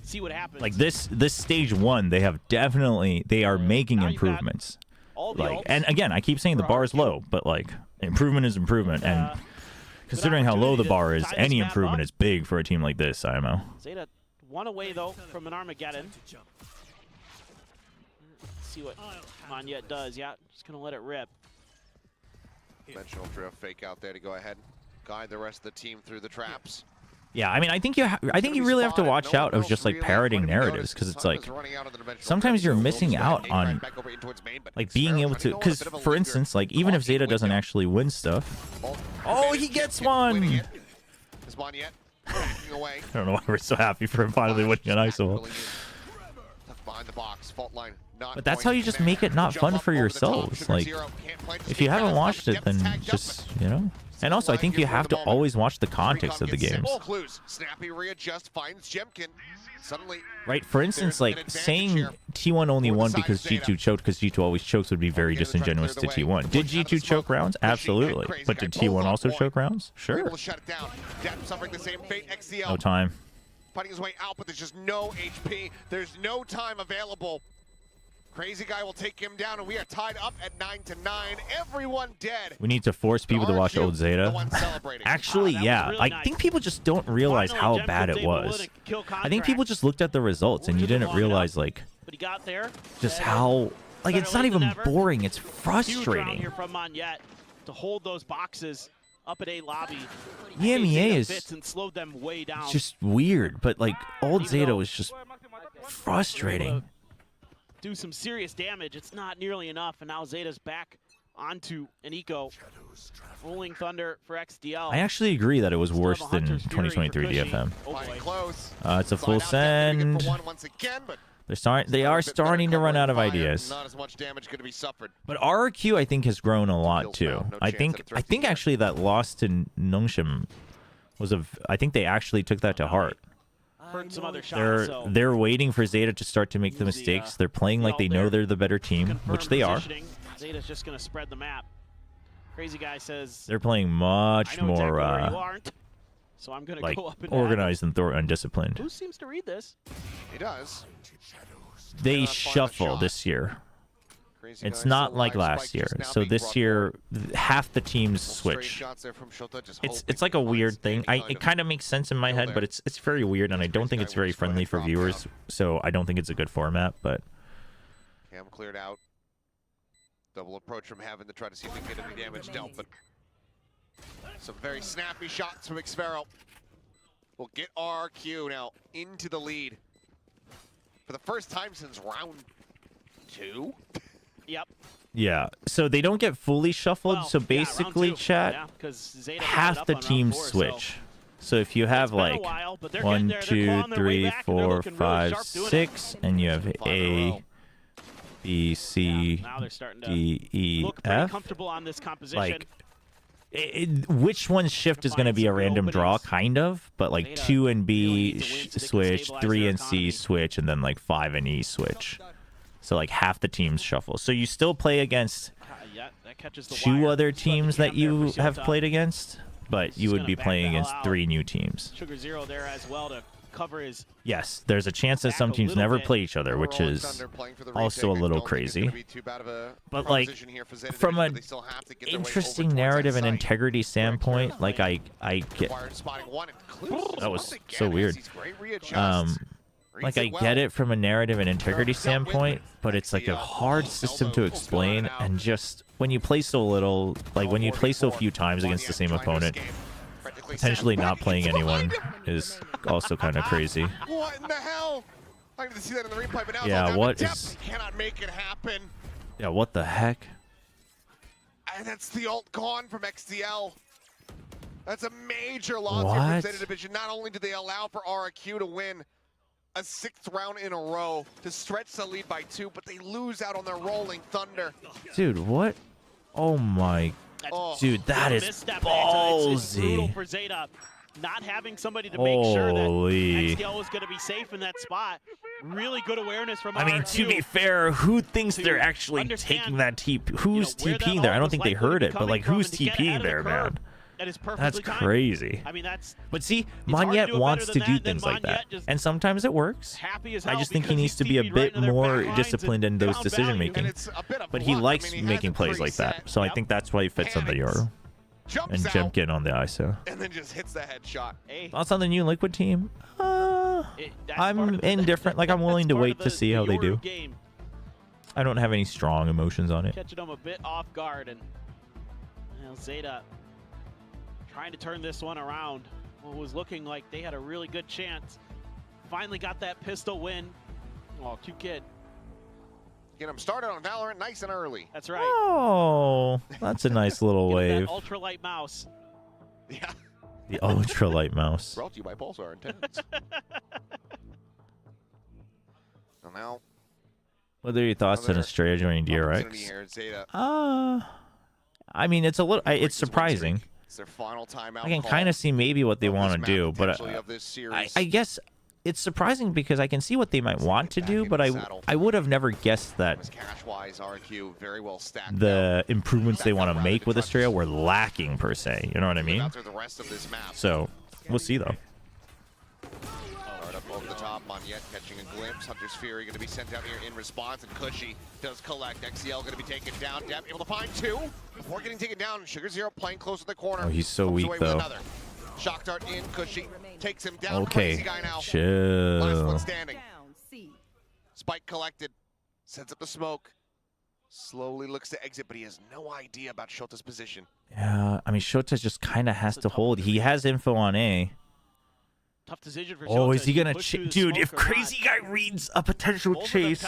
see what happens. Like this Stage 1, they are making improvements. Like, and again, I keep saying the bar is low, but like improvement is improvement, and considering how low the bar is, any improvement is big for a team like this, IMO. Zeta one away though from an Armageddon. Let's see what Monyet does. Yeah, just gonna let it rip. Conventional drift fake out there to go ahead, guide the rest of the team through the traps. Yeah, I mean, I think you really have to watch out of just like parroting narratives, because it's like sometimes you're missing out on like being able to, because for instance, like even if Zeta doesn't actually win stuff, oh, he gets one. I don't know why we're so happy for him finally winning an ISO. But that's how you just make it not fun for yourselves. Like, if you haven't watched it, then just, you know, And also, I think you have to always watch the context of the games. Clues. Snappy readjust, finds Jemkin. Suddenly, right? For instance, like saying T1 only won because G2 choked because G2 always chokes would be very disingenuous to T1. Did G2 choke rounds? Absolutely. But did T1 also choke rounds? Sure. No time. Fighting his way out, but there's just no HP. There's no time available. Crazy Guy will take him down, and we are tied up at 9-9. Everyone dead. We need to force people to watch Old Zeta. Actually, yeah. really I think people just don't realize how bad it was. I think people just looked at the results, and you didn't realize, like, But he got there. just how... Like, it's not even boring. It's frustrating. Here from Monyet to hold those boxes up at A lobby. EMEA is and slowed them way down. just weird, but, like, Old Zeta was just frustrating. Do some serious damage. It's not nearly enough, and now Zeta's back onto an eco. Rolling Thunder for XDL. I actually agree that it was worse than 2023 DFM. It's a full send. They are starting to run out of ideas. Not as much damage going to be suffered. But RRQ, I think, has grown a lot too. I think actually that loss to Nongshim was I think they actually took that to heart. Some other shots, They're waiting for Zeta to start to make the mistakes. They're playing like they know they're the better team, which they are. Zeta's just going to spread the map. Crazy Guy says they're playing much more so I'm going to like go up and organized and disciplined. Who seems to read this? He does. They shuffle this year. It's not like last year. So this year, half the teams switch. It's like a weird thing. It kind of makes sense in my head, but it's very weird, and I don't think it's very friendly for viewers. So I don't think it's a good format. But Cam cleared out. Double approach from Heaven to try to see if we can get any damage dealt, but some very snappy shots from Xfero. We'll get RQ now into the lead for the first time since round 2. Yep. Yeah, so they don't get fully shuffled. Well, so basically, chat, half the teams switch. So if you have like 1, 2, 3, 4, 5, 6, and you have A, B, C, D, E, F, like which one's shift is going to be a random draw, kind of, but like 2 and B switch, 3 and C switch, and then like 5 and E switch. So like half the teams shuffle. So you still play against 2 other teams that you have played against, but you would be playing against 3 new teams. Sugar Zero there as well to cover his. Yes, there's a chance that some teams never play each other, which is also a little crazy. But like, from an interesting narrative and integrity standpoint, like I get that was so weird. Like, I get it from a narrative and integrity standpoint, but it's like a hard system to explain, and just when you play so little, like when you play so few times against the same opponent, potentially not playing anyone is also kind of crazy. What in the hell? I need to see that in the replay, but now yeah, what is... cannot make it happen. Yeah, what the heck? And that's the ult gone from XDL. That's a major loss here for Zeta Division. Not only do they allow for RQ to win a 6th round in a row to stretch the lead by 2, but they lose out on their Rolling Thunder. Dude, what? Oh my... Dude, that is ballsy. It's brutal for Zeta. Not having somebody to make sure that XDL was going to be safe in that spot. Really good awareness from RQ. I mean, to be fair, who thinks they're actually taking that TP? Who's TPing there? I don't think they heard it, but like, who's TPing there, man? That's crazy. I mean, but see, Monyet wants to do things like that, and sometimes it works. I just think he needs to be a bit more disciplined in those decision making. But he likes making plays like that, so I think that's why he fits on the Euro. And Jemkin on the ISO. And then just hits the headshot. Thoughts on the new Liquid team? I'm indifferent. Like, I'm willing to wait to see how they do. I don't have any strong emotions on it. Catching them a bit off guard, and Zeta trying to turn this one around. Well, it was looking like they had a really good chance. Finally got that pistol win. Oh, cute kid. Get him started on Valorant nice and early. That's right. Oh, that's a nice little wave. That ultralight mouse. Yeah. The ultralight mouse. Brought to you by Pulsar Intense. So now, what are your thoughts on Estrella joining DRX? I mean, it's a little. It's surprising. It's their final timeout. I can kind of see maybe what they want to do, but I guess it's surprising because I can see what they might want to do, but I would have never guessed that the improvements they want to make with Astrea were lacking per se. You know what I mean? So we'll see though. Over the top, Moniette catching a glimpse. Hunter's Fury going to be sent out here in response, and Cushy does collect. XCL going to be taken down. Depp able to find two before getting taken down. Sugar Zero playing close to the corner. Oh, he's so weak though. Shock dart in. Cushy takes him down. Okay, Crazy guy now. chill. Last one standing. Spike collected. Sets up the smoke. Slowly looks to exit, but he has no idea about Shota's position. Yeah, I mean Shota just kind of has to hold. He has info on A. Tough decision for Oh, Shota. is he gonna dude? If Crazy Guy reads a potential chase,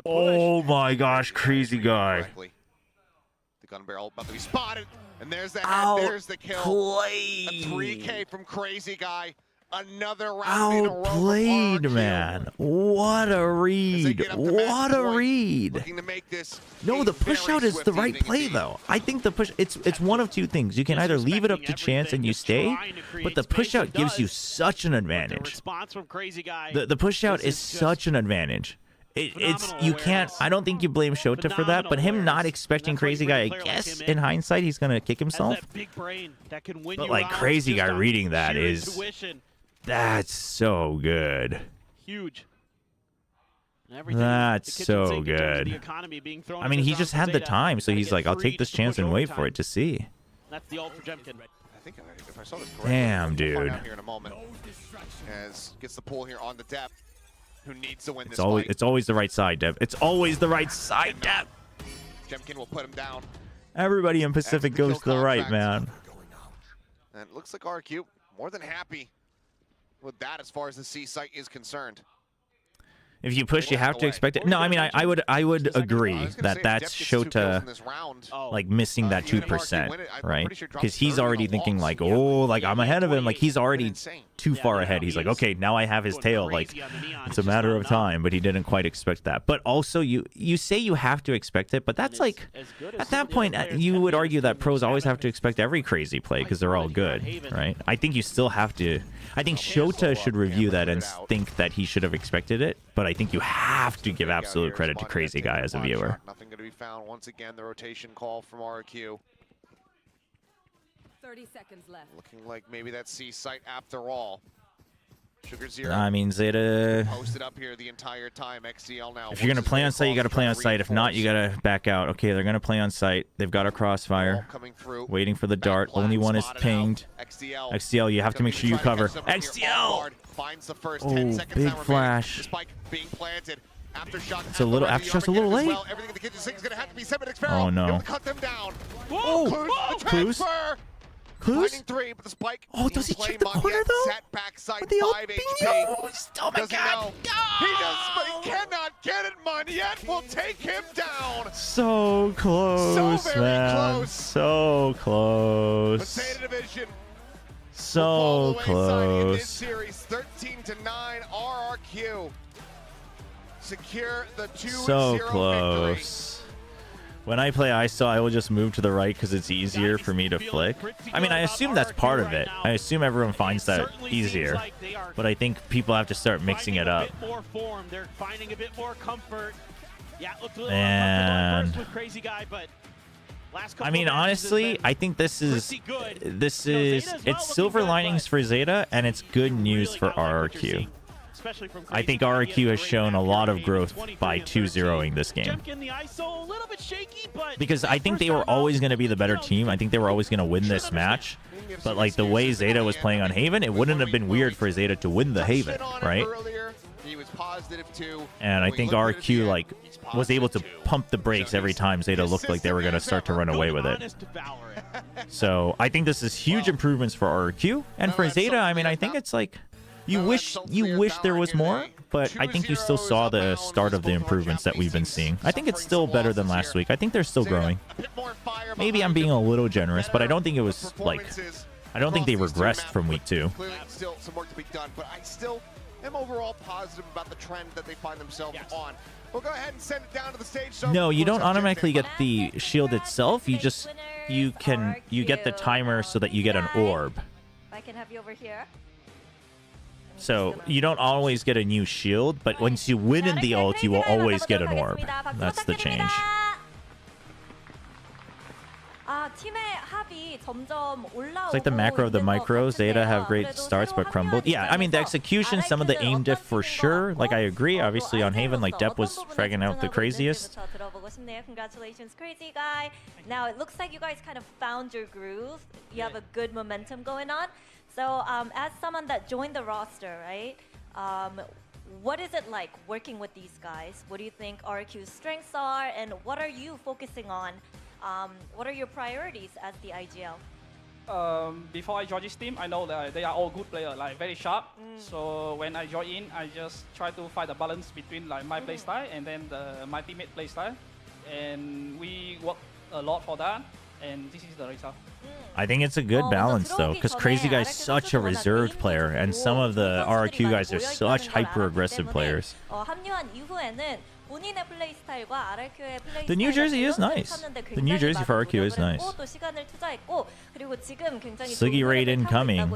oh my gosh, Crazy Guy! The gun barrel about to be spotted, and there's the head. There's the kill. Outplayed. A 3K from Crazy Guy. Another round in a row. Outplayed, man. What a read! What a read! Looking to make this No, the push out is the right play though. I think the push it's one of two things. You can either leave it up to chance and you stay, but the push out gives you such an advantage. The push out is such an advantage. It's you can't. I don't think you blame Shota for that, but him not expecting Crazy Guy, I guess in hindsight he's gonna kick himself. But like Crazy Guy reading that is. That's so good. Huge. That's so good. I mean, he just had the time, so he's like, I'll take this chance and wait for it to see. That's the ult for Jemkin. I think if I saw this correctly, damn, dude. we'll find out here in a moment. As gets the pull here on the depth. Who needs to win this fight? It's always the right side, Dev. It's always the right side, Dev. Jemkin will put him down. Everybody in Pacific goes to the right, man. And it looks like RQ more than happy with that as far as the C site is concerned. If you push, you have to expect it. No, I mean, I would agree that that's Shota like missing that 2%, right? Because he's already thinking like, oh, like I'm ahead of him. Like he's already too far ahead. He's like, okay, now I have his tail. Like it's a matter of time, but he didn't quite expect that. But also, you say you have to expect it, but that's like at that point you would argue that pros always have to expect every crazy play because they're all good, right? I think you still have to. I think Shota should review that and think that he should have expected it, but I think you have to give absolute credit to Crazy Guy as a viewer. Nothing going to be found. Once again, the rotation call from RQ. 30 seconds left. Looking like maybe that C site after all. Sugar Zero. I mean, Zeta. Posted up here the entire time. XCL now. If you're gonna play on site, you gotta play on site. If not, you gotta back out. Okay, they're gonna play on site. They've got a crossfire. Waiting for the dart. Only one is pinged. XCL, you have to make sure you cover. XCL. Finds the first 10 seconds big flash. Spike being planted. Aftershock. It's a little. Aftershock's a little late. Well. Everything in the kitchen sink is gonna have to be sent to Oh no. Cut them down. Oh, Clues. Clues? Three, but the spike. Oh, does he check the corner though? Set backside 5 HP. Oh my god! He does, but he cannot get it. Moniette will take him down. So close, so very man. Close. So close. Potato Division. So close. In this series, 13-9, RRQ. Secure the 2-0 so close. victory. When I play ISO, I will just move to the right because it's easier for me to flick. I mean, I assume that's part of it. I assume everyone finds that easier. But I think people have to start mixing it up. They're finding a bit more comfort. Yeah, and I mean, honestly, I think this is it's silver linings for Zeta and it's good news for RRQ. I think RRQ has shown a lot of growth by 2-0ing this game. Because I think they were always going to be the better team. I think they were always going to win this match. But like the way Zeta was playing on Haven, it wouldn't have been weird for Zeta to win the Haven, right? And I think RRQ like was able to pump the brakes every time Zeta looked like they were going to start to run away with it. So I think this is huge improvements for RRQ. And for Zeta, I mean, I think it's like... You wish there was more, but I think you still saw the start of the improvements that we've been seeing. I think it's still better than last week. I think they're still growing. Maybe I'm being a little generous, but I don't think it was like... I don't think they regressed from week 2. Still some work to be done, but I still am overall positive about the trend that they find themselves on. We'll go ahead and send it down to the stage. So No, you don't What's up, automatically Jen? get the shield itself. You just you get the timer so that you get an orb. If I can have you over here. So you don't always get a new shield, but once you win in the ult, you will always get an orb. That's the change. It's like the macro, the micro. Zeta have great starts but crumbled. Yeah, I mean the execution, some of the aim diff for sure. Like I agree. Obviously on Haven, like Depp was fragging out the craziest. Congratulations, crazy guy. Now it looks like you guys kind of found your groove. You have a good momentum going on. So as someone that joined the roster, right? What is it like working with these guys? What do you think RQ's strengths are, and what are you focusing on? What are your priorities as the IGL? Before I joined this team, I know that they are all good players, like very sharp. So when I join in, I just try to find a balance between like my play style and then my teammate play style, and we work a lot for that. And this is the result. I think it's a good balance though, because Crazy Guy's such a reserved player, and some of the RQ guys are such hyper-aggressive players. The New Jersey is nice. The New Jersey for RQ is nice. Sliggy raid incoming.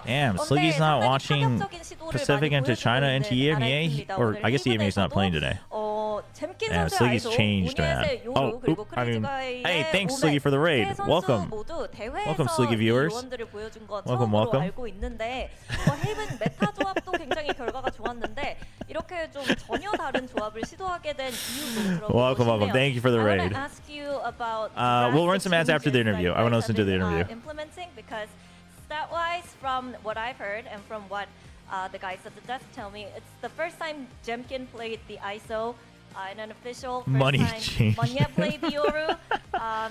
Damn, Sliggy's not watching Pacific into China into EMEA, or I guess EMEA's not playing today. Damn, Sliggy's changed, man. Oh, oop, I mean, hey, thanks Sliggy for the raid. Welcome. Welcome, Sliggy viewers. Welcome, welcome. Welcome, welcome. Thank you for the raid. We'll run some ads after the interview. I want to listen to the interview. Implementing, because stat-wise, from what I've heard and from what the guys at the desk tell me, it's the first time Jemkin played the ISO in an official. Money changed. Manya played the Yoru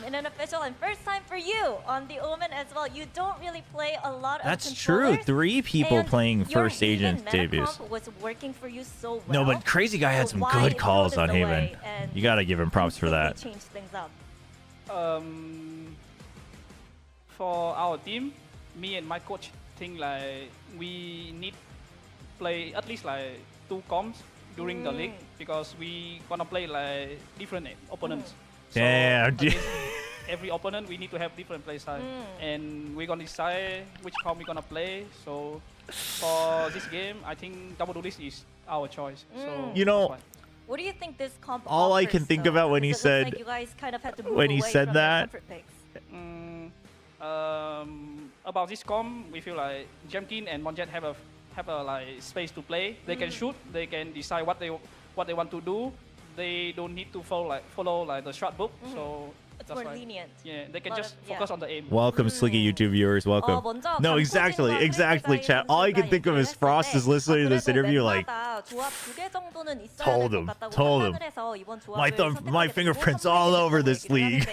in an official, and first time for you on the Omen as well. You don't really play a lot of That's true. 3 people playing first agent debuts. Was working for you so well. No, but Crazy Guy had some good calls on Haven. You gotta give him props for that. Change things up. For our team, me and my coach think like we need play at least like 2 comps during the league, because we gonna play like different opponents. Damn, so every opponent we need to have different play style, and we're gonna decide which comp we're gonna play. So for this game, I think double duelist is our choice. So you know, what do you think this comp all offers, I can think though? about when he said like you guys kind of had to move when he away said from that. About this comp, we feel like Jemkin and Monjet have a like space to play. They can shoot. They can decide what they want to do. They don't need to follow like the shot book. So it's more lenient. Yeah, they can just focus on the aim. Welcome, Sliggy YouTube viewers. Welcome. No, exactly, chat. All I can think of is Frost is listening to this interview like, told him. My fingerprints all over this league.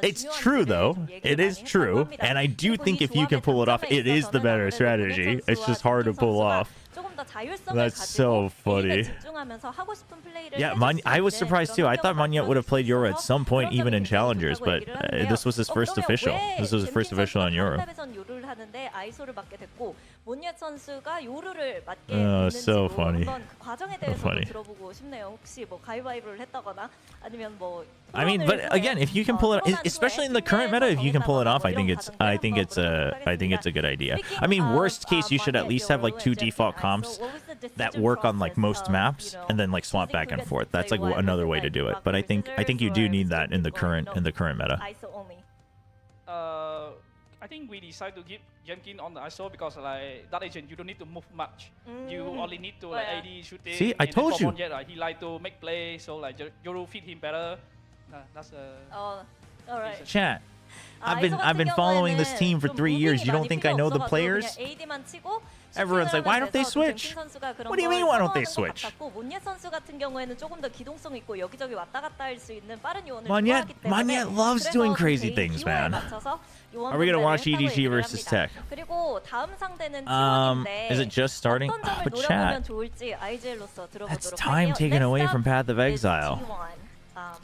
It's true though. It is true, and I do think if you can pull it off, it is the better strategy. It's just hard to pull off. That's so funny. Yeah, I was surprised too. I thought Manya would have played Euro at some point, even in Challengers, but this was his first official. This was his first official on Euro. Oh, so funny. So funny. I mean, but again, if you can pull it, especially in the current meta, if you can pull it off, I think it's a good idea. I mean, worst case, you should at least have like 2 default comps that work on like most maps, and then like swap back and forth. That's like another way to do it. But I think you do need that in the current meta. I think we decided to give Jemkin on the ISO because like that agent you don't need to move much. You only need to like AD shooting. See, I told you. He like to make play, so like Yoru fit him better. That's all right. Chat. I've been following this team for 3 years. You don't think I know the players? Everyone's like, why don't they switch? What do you mean, why don't they switch? Monyet loves doing crazy things, man. Are we gonna watch EDG versus Tech? Is it just starting? But chat, that's time taken away from Path of Exile.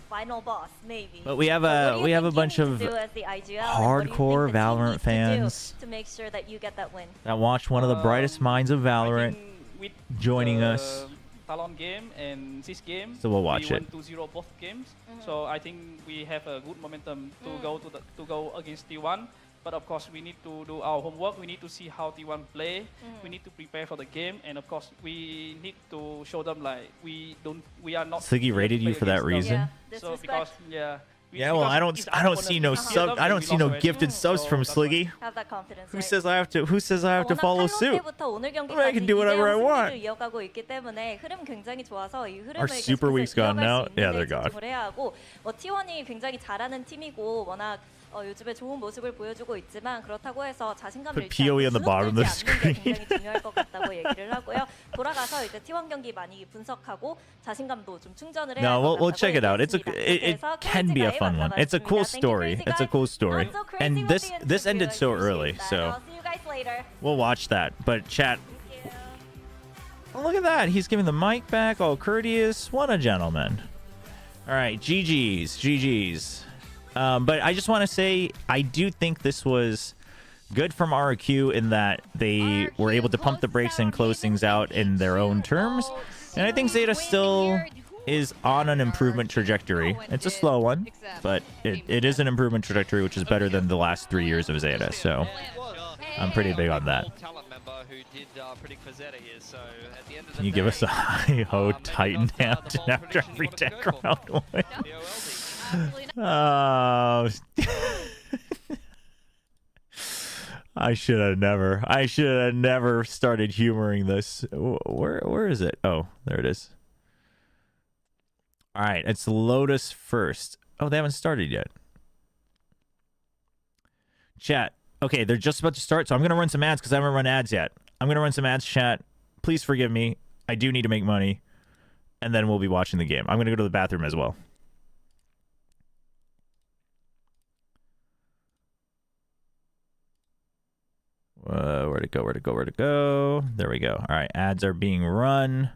final boss, maybe. But we have So what do you a think bunch you need of to do as the IGL, and what do you think hardcore the team Valorant needs fans to make sure that you get that win? that watch one of the brightest minds of Valorant with joining the us. Talon game and this game, So we'll watch we it. won 2-0 both games. So I think we have a good momentum to go against T1. But of course, we need to do our homework. We need to see how T1 play. We need to prepare for the game, and of course, we need to show them like we are not. Siggy rated you for that reason. Yeah, So disrespect. because Yeah, well, I don't see no sub. I don't see no gifted subs from Sliggy. Have that confidence. Who right? says I have to? Who says I have to follow suit? I can do whatever I want. 이어가고 있기 때문에 흐름 굉장히 좋아서 이 흐름을 Our super week's gone now. Yeah, they're gone. 집중을 해야 하고 T1이 굉장히 잘하는 팀이고 워낙 요즘에 좋은 모습을 보여주고 있지만 그렇다고 해서 자신감을 Put POE on the bottom of the screen. 굉장히 중요할 것 같다고 얘기를 하고요. 돌아가서 이제 T1 경기 많이 분석하고 자신감도 좀 충전을 해야 할 것 No, we'll 같다고 check it out. 얘기했습니다. It can be a fun one. It's a cool story. It's a cool story. And this ended so early, so I'll see you guys later. we'll watch that. But chat. Oh, look at that. He's giving the mic back, all courteous. What a gentleman. All right, GG's. But I just want to say, I do think this was good from RQ in that they were able to pump the brakes and close things out in their own terms. And I think Zeta still is on an improvement trajectory. It's a slow one, but it is an improvement trajectory, which is better than the last 3 years of Zeta. So I'm pretty big on that. Can you give us a hi-ho Titan Hampton after every tech round win? Oh, I should have never started humoring this. Where is it? Oh, there it is. All right, it's Lotus first. Oh, they haven't started yet. Chat. Okay, they're just about to start, so I'm going to run some ads because I haven't run ads yet. I'm going to run some ads, chat. Please forgive me. I do need to make money. And then we'll be watching the game. I'm going to go to the bathroom as well. Where'd it go? There we go. All right, ads are being run.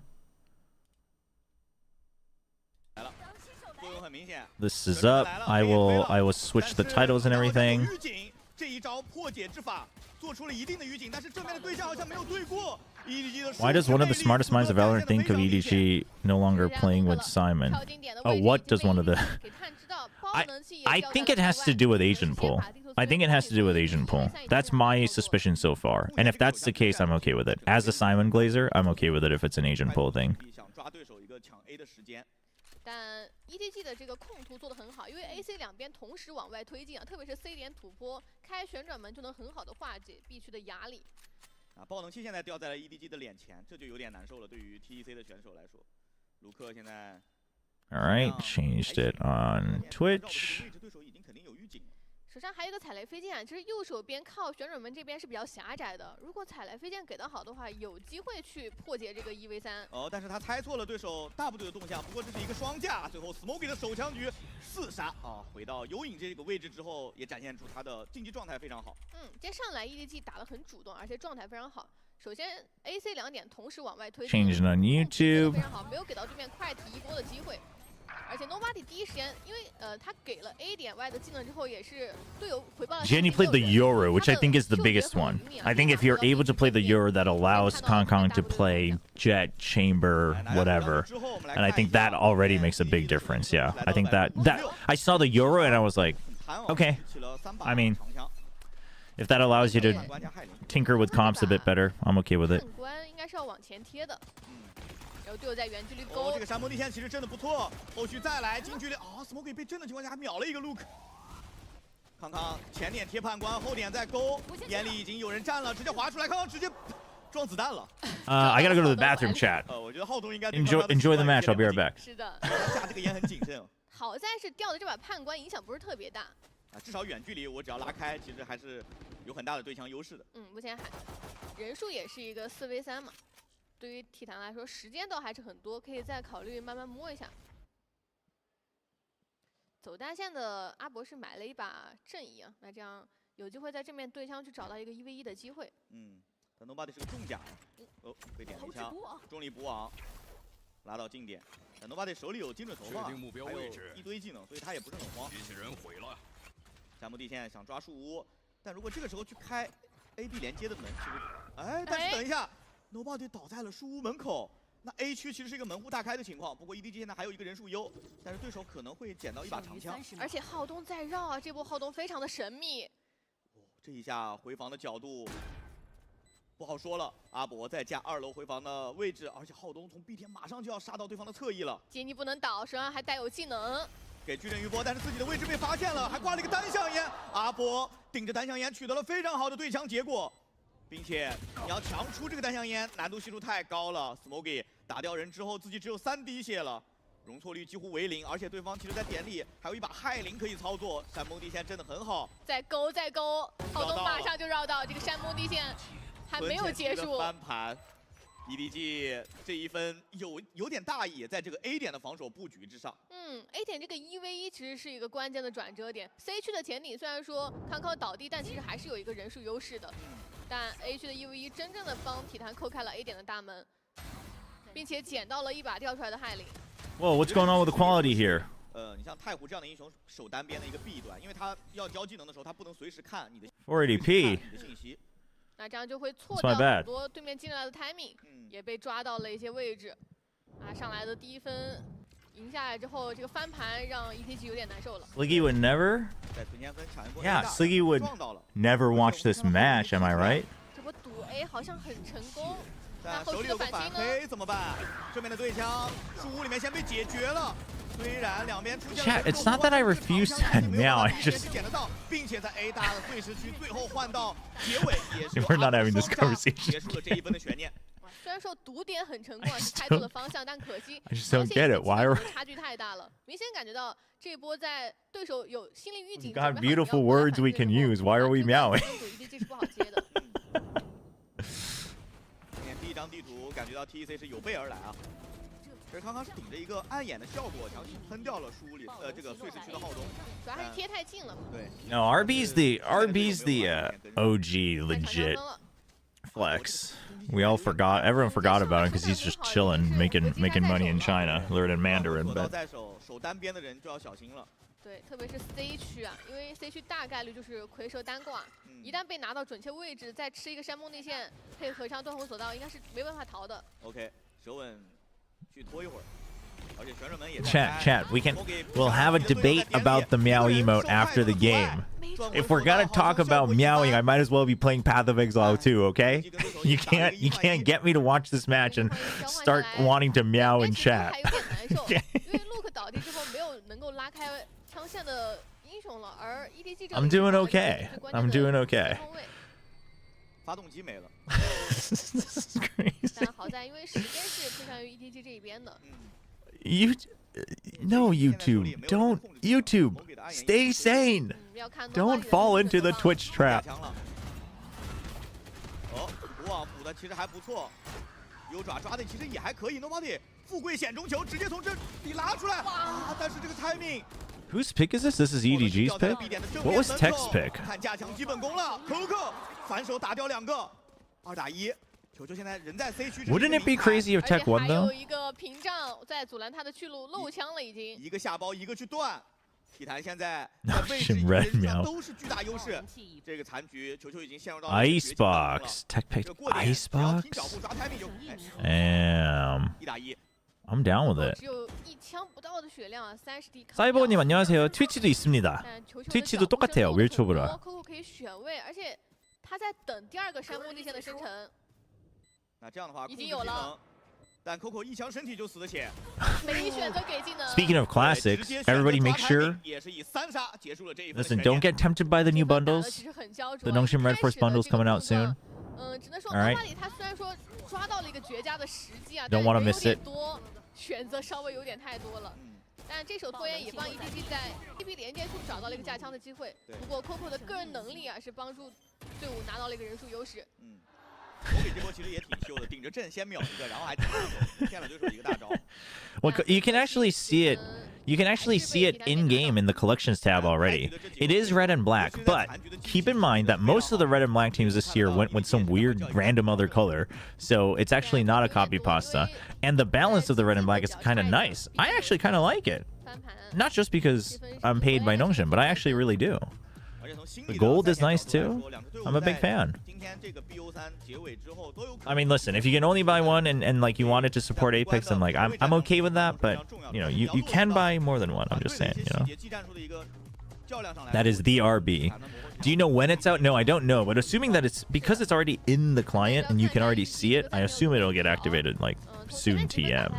This is up. I will switch the titles and everything. Why does one of the smartest minds of Valorant think of EDG no longer playing with Simon? Oh, what does one of the... I think it has to do with Asian pool. That's my suspicion so far. And if that's the case, I'm okay with it. As a Simon Glazer, I'm okay with it if it's an Asian pool thing. 但 EDG 的这个控图做得很好，因为 AC 两边同时往外推进啊，特别是 C 点土坡开旋转门就能很好的化解 B 区的压力。爆能器现在掉在了 EDG 的脸前，这就有点难受了。对于 TEC 的选手来说，卢克现在 All right, changed it on Twitch. 对手已经肯定有预警了。 手上还有一个踩雷飞剑啊，其实右手边靠旋转门这边是比较狭窄的，如果踩雷飞剑给得好的话，有机会去破解这个1v3。但是他猜错了对手大部队的动向，不过这是一个双架，最后 Smokey 的手枪局4杀啊，回到有影这个位置之后，也展现出他的竞技状态非常好。接上来 EDG 打得很主动，而且状态非常好。首先 AC 两点同时往外推进 Changed on YouTube. 非常好，没有给到对面快提一波的机会。 而且 Nobody 第一时间，因为他给了 A 点 Y 的技能之后，也是队友回报了。Jenny played the Euro, which I think is the biggest one. I think if you're able to play the Euro, that allows Kong to play Jet, Chamber, whatever. And I think that already makes a big difference. Yeah, I think that I saw the Euro and I was like, okay. I mean, if that allows you to tinker with comps a bit better, I'm okay with it. 应该是要往前贴的。 然后队友在远距离勾，这个山坡地线其实真的不错，后续再来近距离，Smokey 被震的情况下还秒了一个 Look。康康前点贴判官，后点再勾，眼里已经有人站了，直接滑出来，康康直接装子弹了。I gotta go to the bathroom, chat. 我觉得浩东应该 enjoy the match. I'll be right back. 是的，下这个烟很谨慎。好在是掉的这把判官影响不是特别大。至少远距离我只要拉开，其实还是有很大的对枪优势的。目前人数也是一个4v3嘛。 对于体坛来说，时间倒还是很多，可以再考虑慢慢摸一下。走单线的阿博士买了一把正义啊，那这样有机会在正面对枪去找到一个1v1的机会。但 Nobody 是个重甲，被点了一枪，重力补网。拉到近点。Nobody 手里有精准投放，还有一堆技能，所以他也不是很慌。机器人毁了。山木地线想抓树屋，但如果这个时候去开 AB 连接的门，其实但是等一下 ，Nobody 倒在了树屋门口。那 A 区其实是一个门户大开的情况，不过 EDG 现在还有一个人数优，但是对手可能会捡到一把长枪。而且浩东在绕啊，这波浩东非常的神秘。这一下回防的角度。 不好说了，阿博在架2楼回防的位置，而且浩东从 B 点马上就要杀到对方的侧翼了。杰尼不能倒，手上还带有技能，给巨人余波，但是自己的位置被发现了，还挂了一个单向烟。阿博顶着单向烟取得了非常好的对枪结果，并且你要强出这个单向烟，难度系数太高了。Smoky 打掉人之后，自己只有3滴血了，容错率几乎为0，而且对方其实在点里还有一把害灵可以操作。山崩地线真的很好，再勾，浩东马上就绕到这个山崩地线。 还没有结束，翻盘 ，EDG 这一分有点大意，在这个 A 点的防守布局之上。A 点这个1v1其实是一个关键的转折点。C 区的前顶虽然说康康倒地，但其实还是有一个人数优势的。但 A 区的1v1真正的帮体坛扣开了 A 点的大门，并且捡到了一把掉出来的害灵。Whoa, what's going on with the quality here? 你像太湖这样的英雄守单边的一个弊端，因为他要交技能的时候，他不能随时看你的 480p 信息。 那这样就会错掉很多对面进来的 timing，也被抓到了一些位置。上来的第1分赢下来之后，这个翻盘让 ETG 有点难受了。Sliggy would never. Yeah, Sliggy would never watch this match. Am I right? 这波赌 A 好像很成功，但手里有个反黑怎么办？正面的对枪，树屋里面先被解决了。 虽然两边出现 Chat, it's not that I refuse to meow. I just. 捡得到，并且在 A 大的碎石区最后换到结尾也是 We're not having this conversation. 结束了这1分的悬念。虽然说赌点很成功，是猜对了方向，但可惜 I just don't get it. Why are 差距太大了？明显感觉到这一波在对手有心理预警。 God, beautiful words we can use. Why are we meowing? 这是不好接的。今天第1张地图感觉到 TEC 是有备而来啊。 其实康康是顶着一个暗眼的效果，强行喷掉了树屋里这个碎石区的浩东，主要还是贴太近了。对。No, RB's the OG legit flex. We all forgot. Everyone forgot about him because he's just chilling, making money in China, learning Mandarin. But 守单边的人就要小心了。对，特别是 C 区啊，因为 C 区大概率就是蝰蛇单挂，一旦被拿到准确位置，再吃一个山崩地线，配合上断魂索道，应该是没办法逃的。OK， 舌吻。 去拖一会儿，而且旋转门也 Chat, we'll have a debate about the meow emote after the game. If we're gonna talk about meowing, I might as well be playing Path of Exile 2, okay? You can't get me to watch this match and start wanting to meow in chat. 因为 Luke 倒地之后没有能够拉开枪线的英雄了，而 EDG 这 I'm doing okay. I'm doing okay. 发动机没了。This is crazy. 但好在因为时间是偏向于 ETG 这一边的。No, YouTube. Don't YouTube. Stay sane. Don't fall into the Twitch trap. 哦，国王补的其实还不错，优爪抓的其实也还可以。Nobody 富贵险中求，直接从这里拉出来。哇！但是这个 timing。 Whose pick is this? This is EDG's pick? What was Tech's pick? 看加强基本功了 ，Coco 反手打掉2个，2打1。球球现在人在 C 区。Wouldn't it be crazy if Tech won though? 还有一个屏障在阻拦他的去路，漏枪了已经。一个下包，一个去断。体坛现在在位置都是巨大优势。这个残局，球球已经陷入到 Icebox. Tech picked Icebox. Damn. 1打1。 I'm down with it. 只有1枪不到的血量啊，30D。 사이버님 안녕하세요. 트위치도 있습니다. 트위치도 똑같아요. willchobra. Coco可以选位，而且他在等第2个山崩地线的生成。那这样的话，已经有了。但 Coco 一枪身体就死得浅。没选择给技能。 Speaking of classics, everybody make sure. 也是以3杀结束了这一分。 Listen, don't get tempted by the new bundles. The Nongshim Red Force bundles coming out soon. 只能说 Alright. 他虽然说抓到了一个绝佳的时机啊， Don't want to miss it. 选择稍微有点太多了。但这手拖延也帮 EDG 在 TP 连接处找到了一个架枪的机会。不过 Coco 的个人能力啊，是帮助队伍拿到了一个人数优势。Well, you can actually see it. You can actually see it in game in the collections tab already. It is red and black, but keep in mind that most of the red and black teams this year went with some weird random other color, so it's actually not a copy pasta. And the balance of the red and black is kind of nice. I actually kind of like it, not just because I'm paid by Nongshim, but I actually really do. The gold is nice too. I'm a big fan. I mean, listen, if you can only buy one and like you wanted to support Apex, then like I'm okay with that. But you know, you can buy more than one. I'm just saying, you know. That is the RB. Do you know when it's out? No, I don't know. But assuming that it's because it's already in the client and you can already see it, I assume it'll get activated like soon. TM.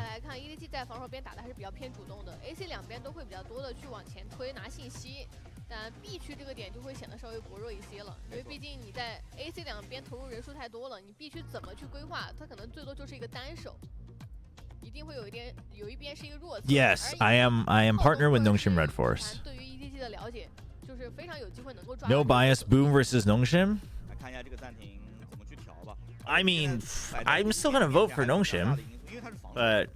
在防守边打的还是比较偏主动的 ，AC 两边都会比较多的去往前推拿信息，但 B 区这个点就会显得稍微薄弱一些了，因为毕竟你在 AC 两边投入人数太多了，你 B 区怎么去规划，它可能最多就是一个单手，一定会有一边是一个弱侧。Yes, I am partner with Nongshim Red Force. 对于 EDG 的了解，就是非常有机会能够抓。No bias, Boom versus Nongshim. 来看一下这个暂停怎么去调吧。I mean, I'm still gonna vote for Nongshim, but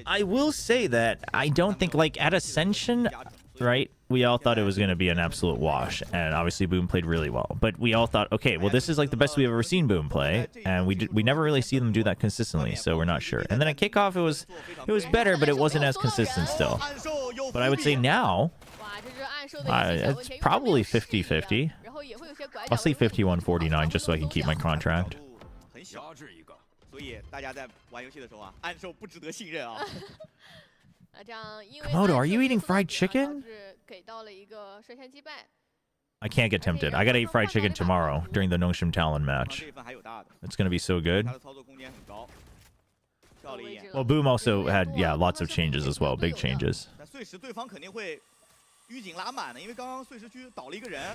I will say that I don't think, like, at Ascension, right, we all thought it was going to be an absolute wash, and obviously Boom played really well, but we all thought, okay, well, this is like the best we've ever seen Boom play, and we never really see them do that consistently, so we're not sure. And then at kickoff, it was better, but it wasn't as consistent still. But I would say now, it's probably 50-50. I'll say 51-49 just so I can keep my contract. 所以大家在玩游戏的时候啊，暗兽不值得信任啊。Komodo, are you eating fried chicken? I can't get tempted. I gotta eat fried chicken tomorrow during the Nongshim Talon match. It's gonna be so good. Well, Boom also had, yeah, lots of changes as well, big changes.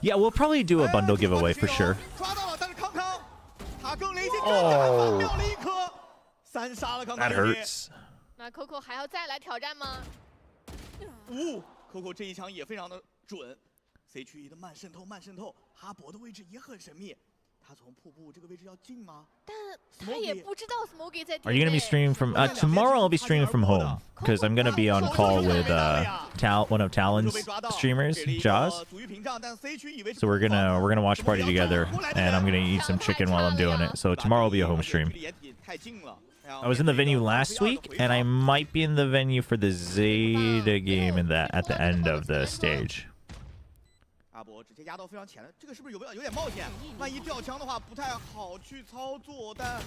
Yeah, we'll probably do a bundle giveaway for sure. Oh, that hurts. 那 Coco 还要再来挑战吗？Coco 这一枪也非常的准 ，C 区域的慢渗透，阿博的位置也很神秘。他从瀑布这个位置要进吗？但他也不知道 Smokey 在。Are you gonna be streaming from tomorrow? I'll be streaming from home because I'm gonna be on call with one of Talon's streamers, Jaws. So we're gonna watch party together, and I'm gonna eat some chicken while I'm doing it. So tomorrow will be a home stream. I was in the venue last week, and I might be in the venue for the Zeta game at the end of the stage. 阿博直接压到非常前了，这个是不是有点冒险？万一掉枪的话不太好去操作，但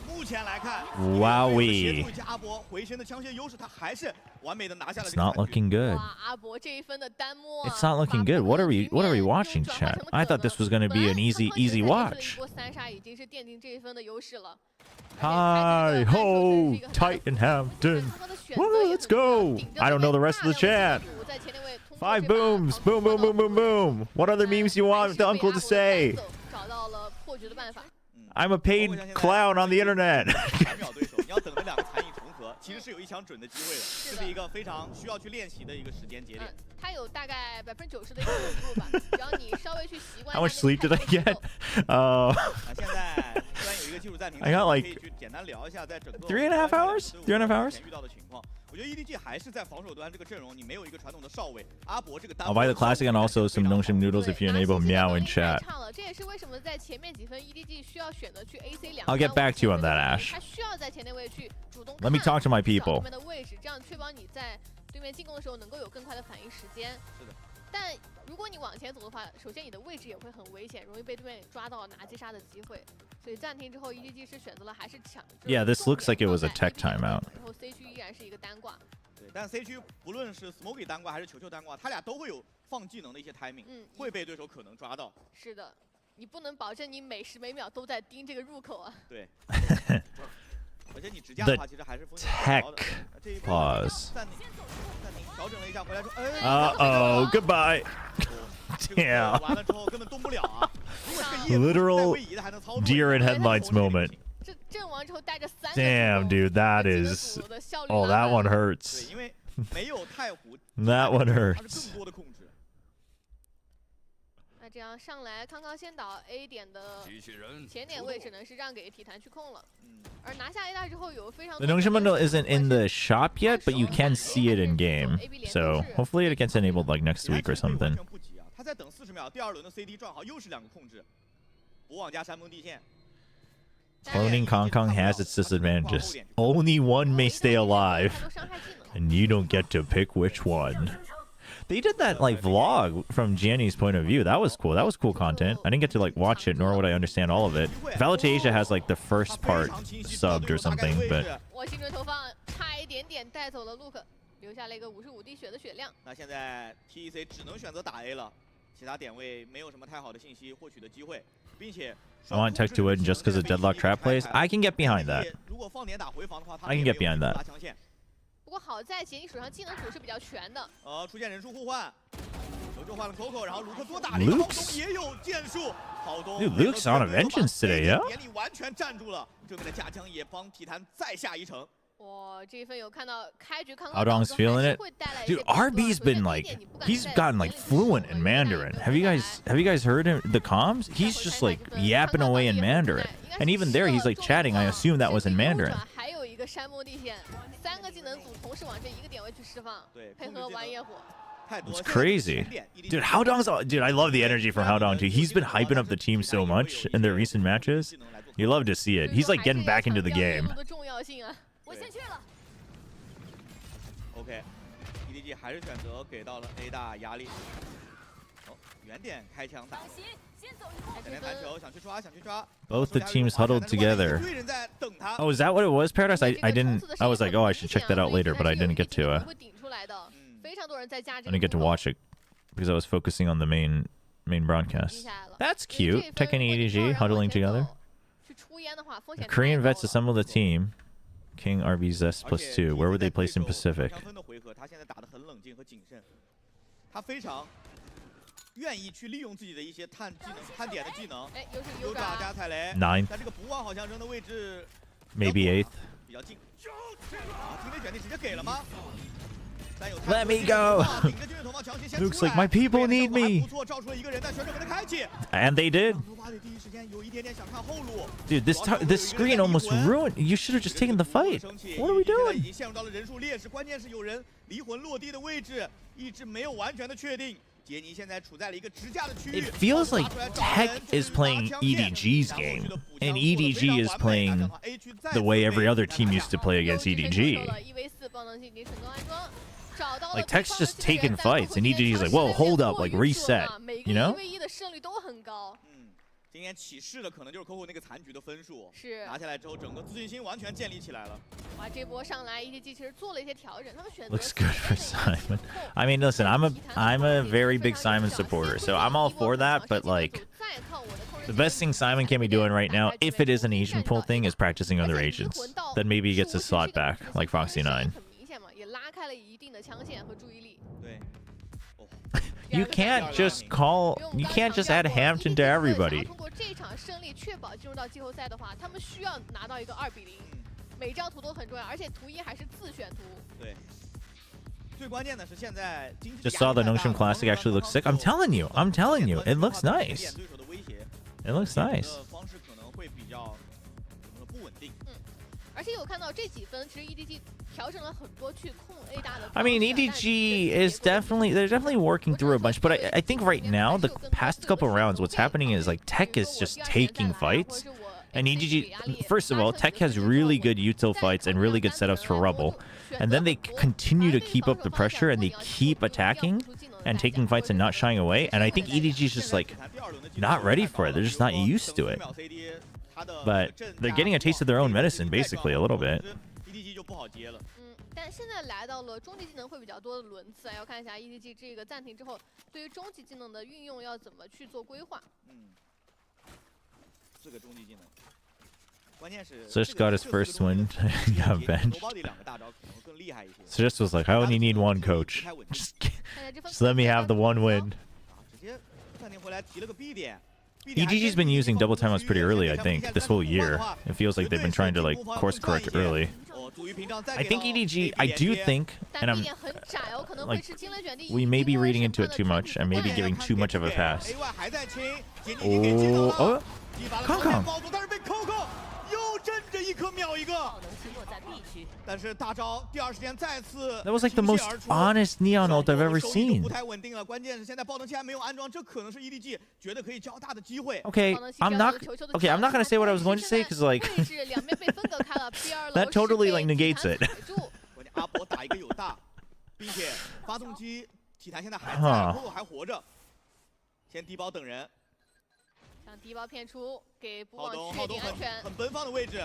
目前来看，哇喂！协助一下阿博回身的枪械优势，他还是完美的拿下了。It's not looking good. 哇，阿博这一分的单摸。It's not looking good. What are we watching, chat? I thought this was going to be an easy watch. 三杀已经是奠定这一分的优势了。Hi ho, Titanhampton. Woo, let's go. I don't know the rest of the chat. 5 booms. Boom, boom, boom, boom, boom. What other memes you want the uncle to say? I'm a paid clown on the internet. 其实是有一枪准的机会的，这是一个非常需要去练习的一个时间节点。它有大概90%的一个准度吧，只要你稍微去习惯。How much sleep did I get? 现在虽然有一个技术暂停， I got like 可以去简单聊一下在整个 3.5 hours. 3.5 hours. 遇到的情况。我觉得 EDG 还是在防守端这个阵容，你没有一个传统的少尉。阿博这个单。I'll buy the classic and also some Nongshim noodles if you enable meow in chat. 这也是为什么在前面几分 EDG 需要选择去 AC 两。I'll get back to you on that, Ash. 他需要在前内位去主动。 Let me talk to my people. 的位置，这样确保你在对面进攻的时候能够有更快的反应时间。是的。但如果你往前走的话，首先你的位置也会很危险，容易被对面抓到拿击杀的机会。所以暂停之后 ，EDG 是选择了还是抢。Yeah, this looks like it was a tech timeout. 然后 C 区依然是一个单挂。对，但 C 区不论是 Smokey 单挂还是球单挂，他俩都会有放技能的一些 timing， 会被对手可能抓到。是的，你不能保证你每时每秒都在盯这个入口啊。对。而且你直架的话，其实还是风险比较高的。这一波暂停调整了一下，回来说，oh, goodbye. Damn. 完了之后根本动不了啊。 Literal deer in headlights moment. 阵亡之后带着3个 Damn, dude, that is. Oh, that one hurts. 因为没有太湖。That one hurts. 这样上来，康康先倒 A 点的前点位只能是让给体坛去控了。而拿下 A 大之后有非常 The Nongshim bundle isn't in the shop yet, but you can see it in game. So hopefully it gets enabled like next week or something. 他在等40秒，第2轮的 CD 撞好，又是2个控制，不往加山崩地线。 Cloning Kong Kong has its disadvantages. Only one may stay alive, and you don't get to pick which one. They did that like vlog from Gianni's point of view. That was cool. That was cool content. I didn't get to like watch it, nor would I understand all of it. Valid Asia has like the first part subbed or something, but 我精准投放，差一点点带走了 Luke， 留下了一个55滴血的血量。那现在 TEC 只能选择打 A 了，其他点位没有什么太好的信息获取的机会，并且。 I want Tech to win just because of Deadlock Trap plays. I can get behind that. I can get behind that. 不过好在杰尼手上技能组是比较全的。出现人数互换，球就换了 Coco， 然后卢克多打了一个浩东也有建树，浩东。Dude, Luke's on a vengeance today, yeah? 眼里完全站住了，这边的架将也帮体坛再下一城。 哇，这一份有看到开局康 Outdong's feeling it. Dude, RB's been like, he's gotten like fluent in Mandarin. Have you guys heard him, the comms? He's just like yapping away in Mandarin. And even there, he's like chatting. I assume that was in Mandarin. 还有一个山崩地线，3个技能组同时往这一个点位去释放，配合完野火。 It's crazy. Dude, Dude, I love the energy from Outdong too. He's been hyping up the team so much in their recent matches. You love to see it. He's like getting back into the game. 我先去了。OK，EDG 还是选择给到了 A 大压力。远点开枪打。弹球想去抓，想去抓。Both the teams huddled together. Oh, is that what it was, Paradise? I didn't. I was like, oh, I should check that out later, but I didn't get to. I didn't get to watch it because I was focusing on the main broadcast. That's cute. Tech and EDG huddling together. The Korean vets assembled a team. King RB Zest +2. Where would they place in Pacific? 他非常愿意去利用自己的一些探点的技能。又抓加踩雷。9th. 在这个不忘好像扔的位置。Maybe 8th. 比较近。今天卷地直接给了吗？ Let me go. Looks like my people need me. And they did. Dude, this screen almost ruined. You should have just taken the fight. What are we doing? It feels like Tech is playing EDG's game, and EDG is playing the way every other team used to play against EDG. Like, Tech's just taking fights, and EDG's like, whoa, hold up, like, reset, you know? 今天起势的可能就是 Coco 那个残局的分数，是拿下来之后，整个自信心完全建立起来了。哇，这波上来 EDG 其实做了一些调整，他们选择 Looks good for Simon. I mean, listen, I'm a very big Simon supporter, so I'm all for that. But like, the best thing Simon can be doing right now, if it is an Asian pull thing, is practicing other agents. Then maybe he gets his slot back, like Foxy9. You can't just call. You can't just add Hampton to everybody. 这场胜利确保进入到季后赛的话，他们需要拿到一个2比0，每张图都很重要，而且图1还是自选图。对，最关键的是现在 Just saw the Nongshim Classic actually looks sick. I'm telling you, it looks nice. It looks nice. 方式可能会比较不稳定。而且有看到这几分，其实 EDG 调整了很多去控 A 大的。I mean, EDG is they're definitely working through a bunch, but I think right now, the past couple rounds, what's happening is like Tech is just taking fights. And EDG, first of all, Tech has really good util fights and really good setups for Rubble. And then they continue to keep up the pressure and they keep attacking and taking fights and not shying away. And I think EDG is just like not ready for it. They're just not used to it. But they're getting a taste of their own medicine, basically, a little bit. 但现在来到了终极技能会比较多的轮次，要看一下 EDG 这个暂停之后，对于终极技能的运用要怎么去做规划。4个终极技能，关键是 Just got his first win, got benched. So just was like, I only need one coach. Just let me have the one win. EDG's been using double timeouts pretty early, I think, this whole year. It feels like they've been trying to like course correct early. I think EDG, I do think, and I'm like, we may be reading into it too much and maybe giving too much of a pass. Oh, Kong Kong. 又争着一颗秒一个，但是大招第二时间再次 That was like the most honest Neon ult I've ever seen. 不太稳定了，关键是现在爆灯器还没有安装，这可能是 EDG 觉得可以较大的机会。Okay, I'm not gonna say what I was going to say because like that totally like negates it. 关键阿博打一个有大，并且发动机体坛现在还在，后还活着，先低保等人。 让低包骗出，给补浩东网确定安全。很奔放的位置，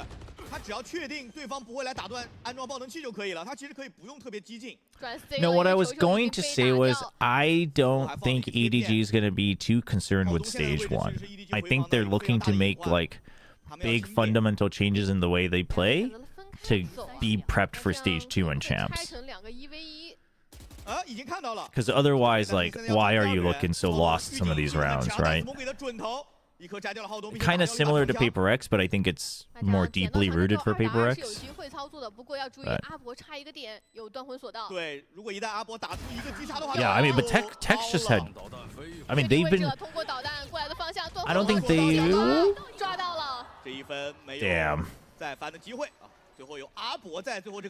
他只要确定对方不会来打断安装爆灯器就可以了，他其实可以不用特别激进。No, what I was going to say was I don't think EDG is going to be too concerned with stage 1. I think they're looking to make like big fundamental changes in the way they play to be prepped for stage 2 and champs. Because otherwise, like, why are you looking so lost some of these rounds, right? Kind of similar to Paper X, but I think it's more deeply rooted for Paper X. Yeah, I mean, but Tech's just had... I mean, they've been... I don't think they... Damn.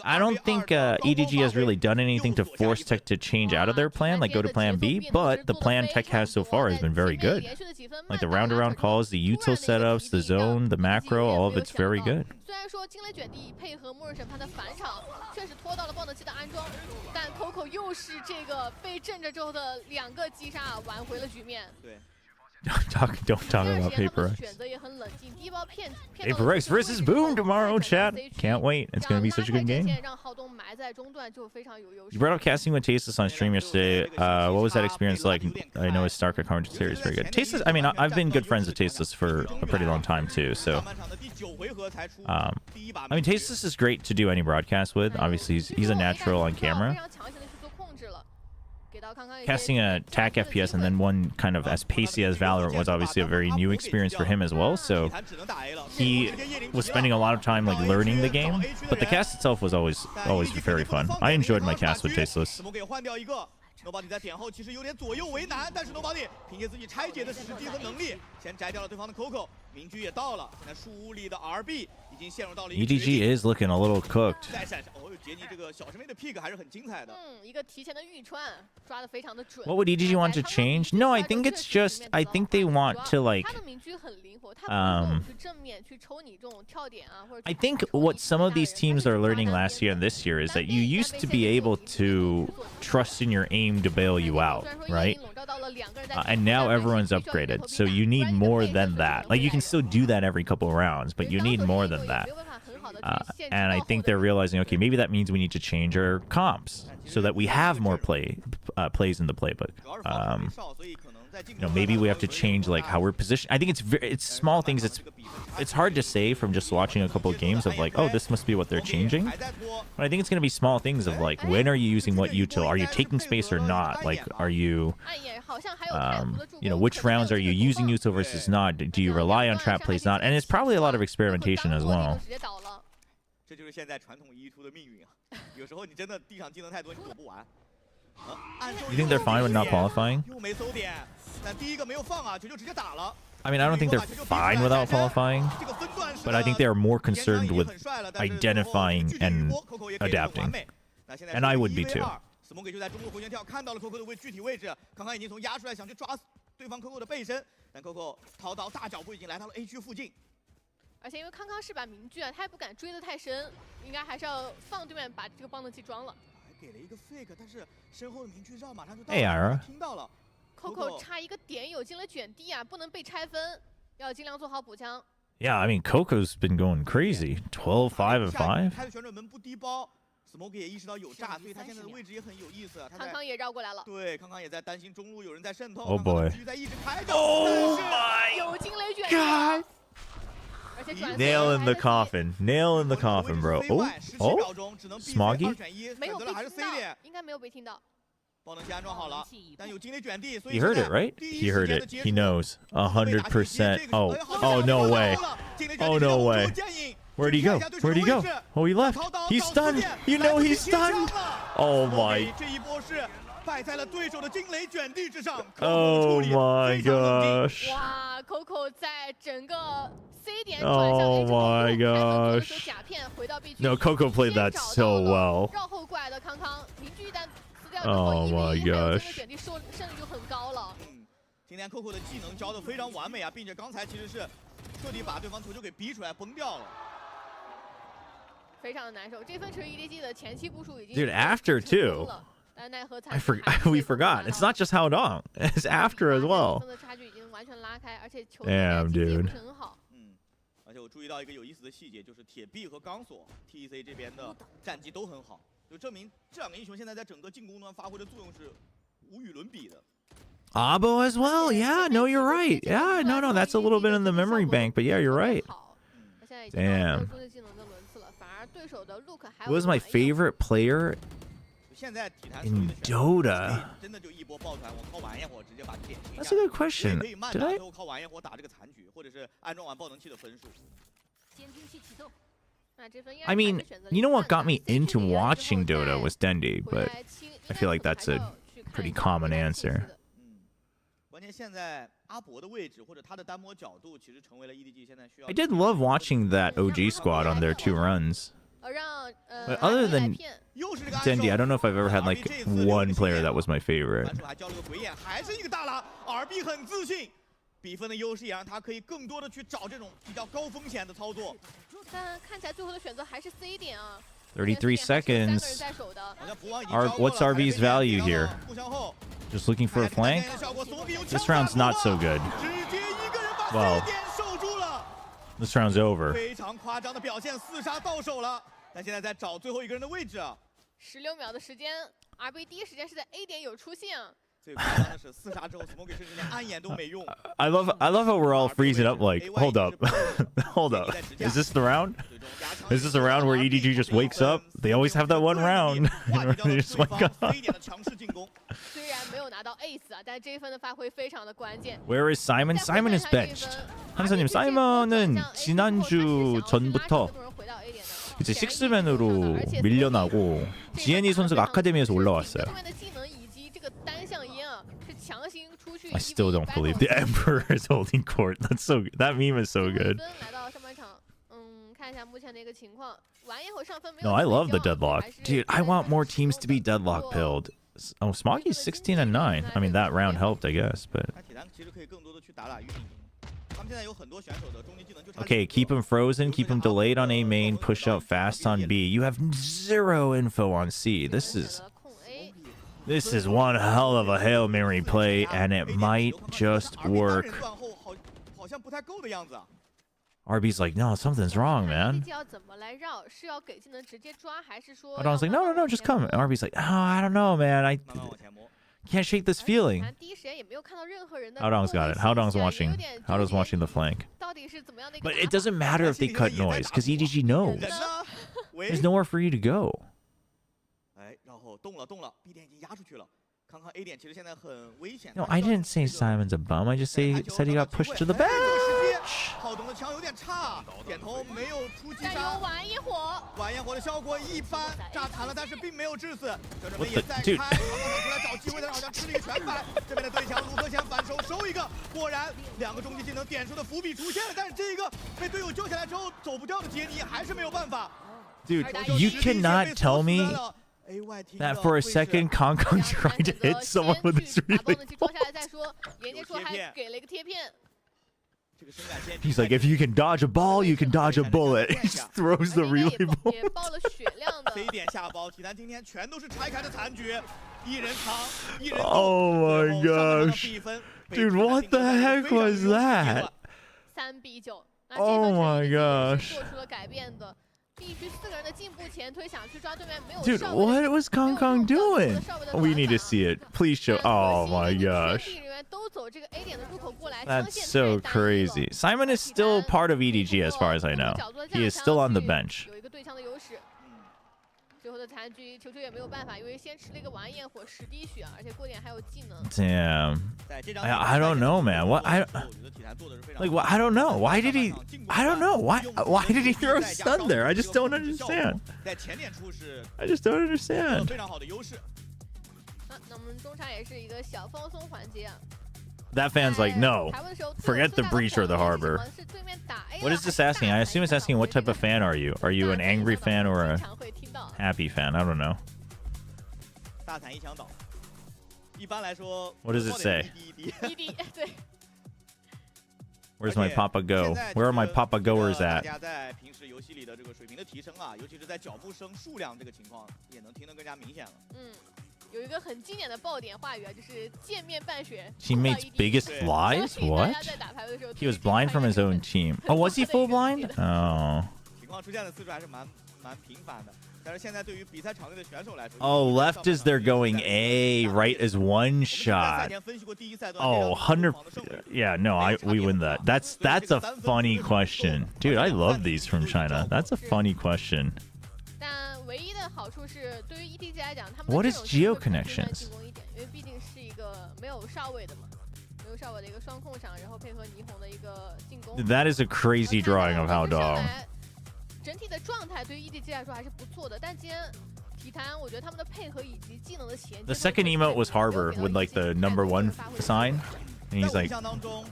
I don't think EDG has really done anything to force Tech to change out of their plan, like go to plan B, but the plan Tech has so far has been very good. Like the round-around calls, the util setups, the zone, the macro, all of it's very good. 虽然说惊雷卷地配合末日审判的返场，确实拖到了爆灯器的安装，但 Coco 又是这个被震着之后的2个击杀，挽回了局面。对。 Don't talk about Paper X. Paper X versus Boom tomorrow, chat. Can't wait. It's going to be such a good game. You brought up casting with Tasteless on stream yesterday. What was that experience like? I know his StarCraft commentary is very good. Tasteless, I mean, I've been good friends with Tasteless for a pretty long time too, so... I mean, Tasteless is great to do any broadcast with. Obviously, he's a natural on camera. Casting a TAC FPS and then one kind of as pacey as Valorant was obviously a very new experience for him as well, so he was spending a lot of time like learning the game, but the cast itself was always very fun. I enjoyed my cast with Tasteless. Nobody 在点后其实有点左右为难，但是 Nobody 凭借自己拆解的时机和能力，先摘掉了对方的 Coco， 明居也到了，现在树屋里的 RB 已经陷入到了一个 EDG is looking a little cooked. 在闪哦，杰尼这个小师妹的 pick 还是很精彩的。一个提前的预串，抓得非常的准。What would EDG want to change? No, I think it's just I think they want to like. I think what some of these teams are learning last year and this year is that you used to be able to trust in your aim to bail you out, right? And now everyone's upgraded, so you need more than that. Like you can still do that every couple of rounds, but you need more than that. And I think they're realizing, okay, maybe that means we need to change our comps so that we have more plays in the playbook. You know, maybe we have to change like how we're positioned. I think it's small things. It's hard to say from just watching a couple of games of like, oh, this must be what they're changing. But I think it's going to be small things of like, when are you using what util? Are you taking space or not? Like, are you, you know, which rounds are you using util versus not? Do you rely on trap plays not? And it's probably a lot of experimentation as well. 这就是现在传统E2的命运啊！有时候你真的地上技能太多，你躲不完。You think they're fine with not qualifying? 又没搜点，但第一个没有放啊，就直接打了。 I mean, I don't think they're fine without qualifying, but I think they are more concerned with identifying and adapting, and I would be too. Smoke 就在中路回旋跳，看到了 Coco 的具体位置，刚刚已经从压出来想去抓对方 Coco 的背身，但 Coco 掏到大脚步已经来到了 A 区附近。 而且因为康康是把明具啊，他也不敢追得太深，应该还是要放对面把这个爆灯器装了。还给了一个 fake， 但是身后的明具绕马上就到了，听到了。Coco 差一个点有进了卷地啊，不能被拆分，要尽量做好补枪。Yeah, I mean Coco's been going crazy. 12, 5, and 5. 开的旋转门不低包 ，Smoke 也意识到有炸，所以他现在的位置也很有意思。康康也绕过来了。对，康康也在担心中路有人在渗透。Oh boy. 在一直开着。Oh my 有惊雷卷 God. Nail in the coffin. Nail in the coffin, bro. Oh, oh, Smoggy. 没有被听到，应该没有被听到。 He heard it, right? He heard it. He knows. 100%. Oh, oh no way. Oh no way. Where'd he go? Where'd he go? Oh, he left. He's stunned. You know he's stunned. Oh my. 这一波是败在了对手的惊雷卷地之上。 Oh my gosh. 哇 ，Coco 在整个 C 点 Oh my gosh. 假片回到 B 区。 No, Coco played that so well. 绕后过来的康康，邻居一旦撕掉之 Oh 后，因 my 为这个 gosh. 卷地胜率就很高了。今天 Coco 的技能教的非常完美啊，并且刚才其实是彻底把对方球就给逼出来崩掉了。 非常的难受，这分球 EDG 的前期部署已经 Dude, after too. We forgot. It's not just how long. It's after as well. Damn, dude. 而且我注意到一个有意思的细节，就是铁臂和钢索 TEC 这边的战绩都很好，就证明这两个英雄现在在整个进攻端发挥的作用是无与伦比的。 Abo as well. Yeah, no, you're right. Yeah, no, that's a little bit in the memory bank, but yeah, you're right. Damn. Who was my favorite player in Dota? That's a good question. Did I? I mean, you know what got me into watching Dota was Dende, but I feel like that's a pretty common answer. I did love watching that OG squad on their 2 runs. But other than Dendi, I don't know if I've ever had like one player that was my favorite. 比分的优势也让他可以更多的去找这种比较高风险的操作。但看起来最后的选择还是 C 点啊。 33 seconds. What's RB's value here? Just looking for a flank? This round's not so good. Well, this round's over. 非常夸张的表现，4杀到手了，但现在在找最后一个人的位置啊。16秒的时间 ，RB 第一时间是在 A 点有出现啊。 I love how we're all freezing up like, hold up. Hold up. Is this the round? Is this a round where EDG just wakes up? They always have that one round. They just wake up. Where is Simon? Simon is benched. 한사님, 사이먼은 지난주 전부터 이제 식스맨으로 밀려나고 지엔이 선수가 아카데미에서 올라왔어요. I still don't believe the Emperor is holding court. That meme is so good. No, I love the deadlock. Dude, I want more teams to be deadlock pilled. Oh, Smoggy's 16-9. I mean, that round helped, I guess, but... Okay, keep him frozen, keep him delayed on A main, push out fast on B. You have 0 info on C. This is one hell of a Hail Mary play, and it might just work. RB's like, no, something's wrong, man. Hodong's like, no, just come. And RB's like, oh, I don't know, man. I can't shake this feeling. Hodong's got it. Hodong's watching the flank. But it doesn't matter if they cut noise, because EDG knows. There's nowhere for you to go. No, I didn't say Simon's a bum. I just said he got pushed to the bench. Dude. Dude, you cannot tell me that for a second, Kong tried to hit someone with his relay bolt. He's like, if you can dodge a ball, you can dodge a bullet. He just throws the relay bolt. Oh my gosh. Dude, what the heck was that? Oh my gosh. Dude, what was Kong doing? We need to see it. Please show. Oh my gosh. That's so crazy. Simon is still part of EDG as far as I know. He is still on the bench. Damn. I don't know, man. What Like, well, I don't know. Why did he? I don't know. Why did he throw a stun there? I just don't understand. I just don't understand. 那我们中场也是一个小放松环节啊。 That fan's like, no, forget the breach or the harbor. What is this asking? I assume it's asking what type of fan are you? Are you an angry fan or a happy fan? I don't know. What does it say? Where's my Papa Go? Where are my Papa Goers at? 平时游戏里的这个水平的提升啊，尤其是在脚步声数量这个情况，也能听得更加明显了。有一个很经典的爆点话语啊，就是见面半血。 Teammates' biggest lies? What? He was blind from his own team. Oh, was he full blind? Oh. 情况出现的次数还是蛮频繁的。但是现在对于比赛场内的选手来说 Oh, left is they're going A, right is one shot. Oh, 100. Yeah, no, we win that. That's a funny question. Dude, I love these from China. That's a funny question. 但唯一的好处是，对于 EDG 来讲，他们 What is geo connections? 进攻一点，因为毕竟是一个没有哨位的嘛，没有哨位的一个双控场，然后配合霓虹的一个进攻。 That is a crazy drawing of how dog. 整体的状态对于 EDG 来说还是不错的，但今天体坛我觉得他们的配合以及技能的衔接。 The second emote was Harbor with like the #1 sign, and he's like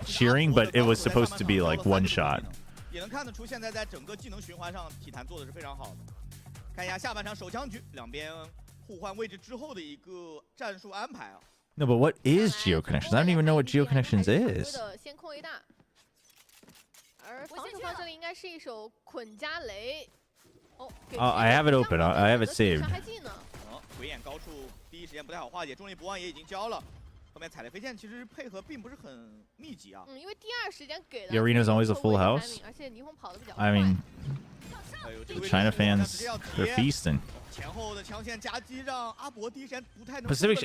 cheering, but it was supposed to be like one shot. 也能看得出现在整个技能循环上，体坛做的是非常好的。看一下下半场手枪局两边互换位置之后的一个战术安排啊。 No, but what is geo connections? I don't even know what geo connections is. 先控 A 大，而防守方这里应该是一手捆加雷。哦 I have it open. I have it saved. 鬼眼高处第一时间不太好化解，重力不忘也已经交了。后面踩雷飞剑其实配合并不是很密集啊。因为第二时间给的。 The arena's always a full house. 而且霓虹跑得比较 I mean, China fans, they're feasting. Pacific,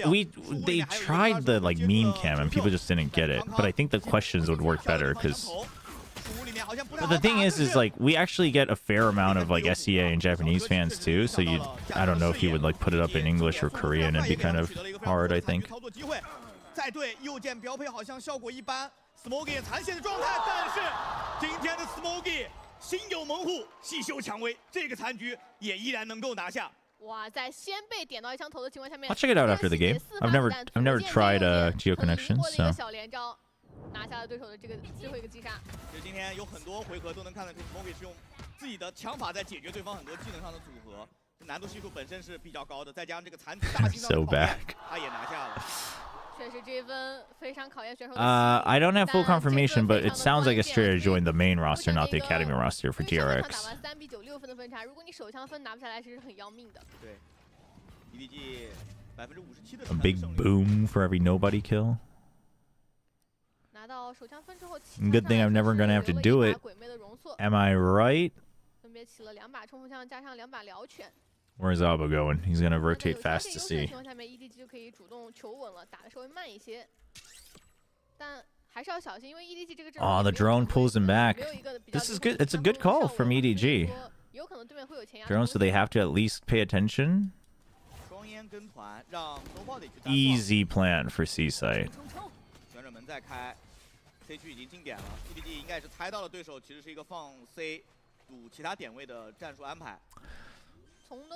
they tried the like meme cam and people just didn't get it. But I think the questions would work better because. But the thing is like we actually get a fair amount of like SEA and Japanese fans too. So I don't know if you would like put it up in English or Korean. It'd be kind of hard, I think. 再对右键标配好像效果一般 ，Smoky 残血的状态，但是今天的 Smoky 心有猛虎，细嗅蔷薇，这个残局也依然能够拿下。哇，在先被点到一枪头的情况下面 I'll check it out after the game. I've never tried geo connections, so. 小连招拿下了对手的这个最后一个击杀。其实今天有很多回合都能看得出 Smoky 是用自己的枪法在解决对方很多技能上的组合，难度系数本身是比较高的，再加上这个残局大心脏的考验，他也拿下了。 I don't have full confirmation, but it sounds like Estrella joined the main roster, not the academy roster for DRX. A big boom for every nobody kill. Good thing I'm never gonna have to do it. Am I right? Where's Abo going? He's gonna rotate fast to see. Oh, the drone pulls him back. This is good. It's a good call from EDG. Drone, so they have to at least pay attention. Easy plan for C-site. C 区已经进点了 ，EDG 应该是猜到了对手其实是一个放 C 堵其他点位的战术安排。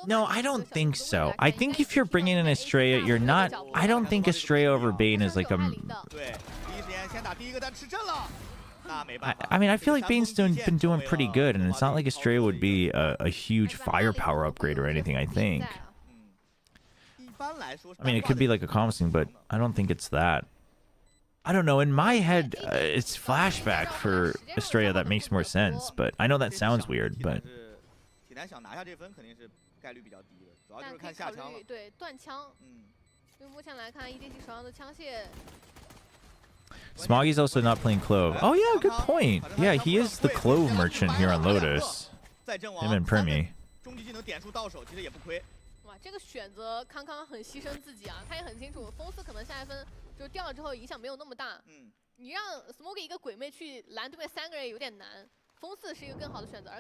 No, I don't think so. I think if you're bringing in Estrella, you're not. I don't think Estrella over Bane is like a. I mean, I feel like Bane's been doing pretty good, and it's not like Estrella would be a huge firepower upgrade or anything, I think. I mean, it could be like a promising, but I don't think it's that. I don't know. In my head, it's flashback for Estrella that makes more sense, but I know that sounds weird, but. 想拿下这分肯定是概率比较低的，主要就是看下枪了。对，断枪。因为目前来看 ，EDG 手上的枪械。Smoggy's also not playing Clove. Oh yeah, good point. Yeah, he is the Clove merchant here on Lotus. Him and Primi. 终极技能点数到手，其实也不亏。哇，这个选择康康很牺牲自己啊，他也很清楚，风四可能下一分就掉了之后影响没有那么大。你让 Smoggy 一个鬼魅去拦对面3个人有点难。 风四是一个更好的选择，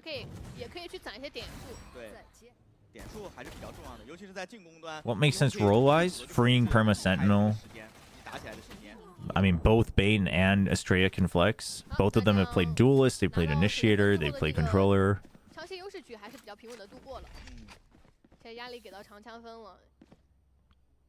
也可以去攒一些点数。对，点数还是比较重要的，尤其是在进攻端。What makes sense role-wise? Freeing Perma Sentinel I mean, both Bane and Estrella can flex. Both of them have played Duelist, they played Initiator, they played Controller. 长线优势局还是比较平稳的度过了。现在压力给到长枪分了，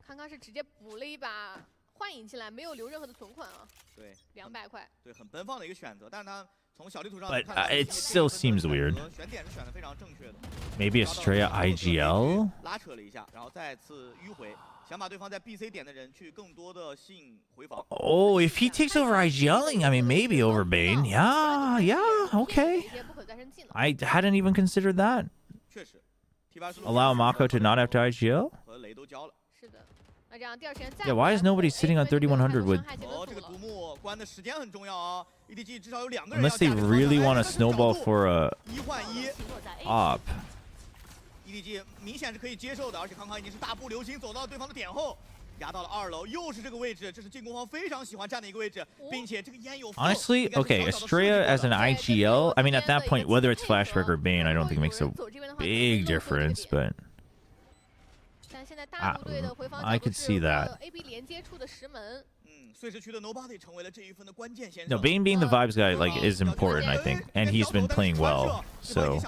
康康是直接补了一把幻影进来，没有留任何的存款啊。对，200块。对，很奔放的一个选择，但是他从小地图上 But it still seems weird. 选点是选的非常正确的。Maybe Estrella IGL? 拉扯了一下，然后再次迂回，想把对方在 BC 点的人去更多的吸引回防。Oh, if he takes over IGLing, I mean, maybe over Bane. Yeah, okay. I hadn't even considered that. 确实 Allow Mako to not have to IGL? 和雷都交了。是的，那这样第二时间再 Yeah, why is nobody sitting on 3100 with... 这个独木关的时间很重要啊 ！EDG 至少有2个人。 Unless they really want to snowball for a 1换1 op. EDG 明显是可以接受的，而且康康已经是大步流星走到了对方的点后，压到了2楼，又是这个位置，这是进攻方非常喜欢站的一个位置，并且这个烟有。Honestly, okay, Estrella as an IGL, I mean, at that point, whether it's Flashback or Bane, I don't think it makes a big difference, but I could see that. No, Bane being the vibes guy like is important, I think, and he's been playing well, so.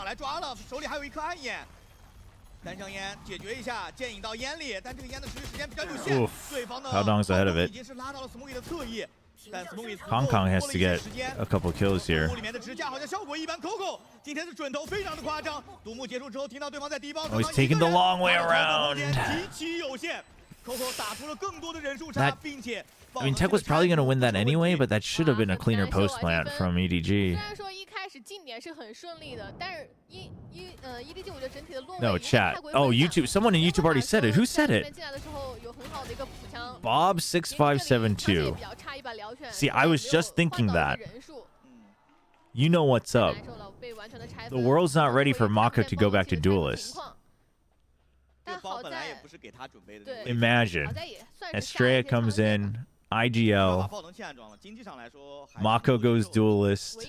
单香烟解决一下，剑引到烟里，但这个烟的持续时间比较有限。对方的 Howdong's ahead of it. 已经是拉到了 Smokey 的侧翼，但 Smokey Kong Kong has to get a couple kills here. 里面的支架好像效果一般 ，Coco 今天是准头非常的夸张。独木结束之后，听到对方在低帮， Oh, he's taking the long way around. 极其有限 ，Coco 打出了更多的人数差，并且。 I mean, Tech was probably going to win that anyway, but that should have been a cleaner post plant from EDG. 虽然说一开始进点是很顺利的，但是EDG 我觉得整体的落位 No, chat. Oh, YouTube. Someone in YouTube already said it. Who said it? Bob6572. See, I was just thinking that. You know what's up. The world's not ready for Mako to go back to Duelist. Imagine. Estrella comes in. IGL. Mako goes Duelist.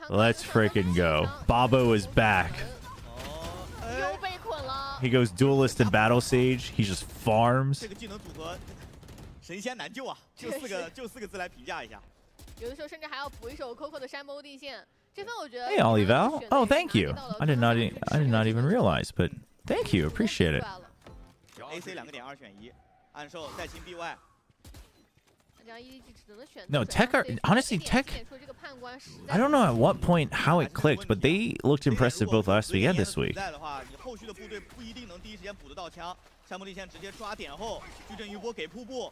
Let's freaking go. Bobo is back. He goes Duelist and Battle Sage. He just farms. 神仙难救啊！就四个字来评价一下。有的时候甚至还要补一手 Coco 的山包地线。这份我觉得。 Hey, Olival. Oh, thank you. I did not even realize, but thank you. Appreciate it. AC 2个点2选1，暗兽再清 BY。 No, Tech are honestly Tech. I don't know at what point how it clicked, but they looked impressive both last week and this week. 后续的部队不一定能第一时间补得到枪，山木地线直接抓点后，矩阵余波给瀑布。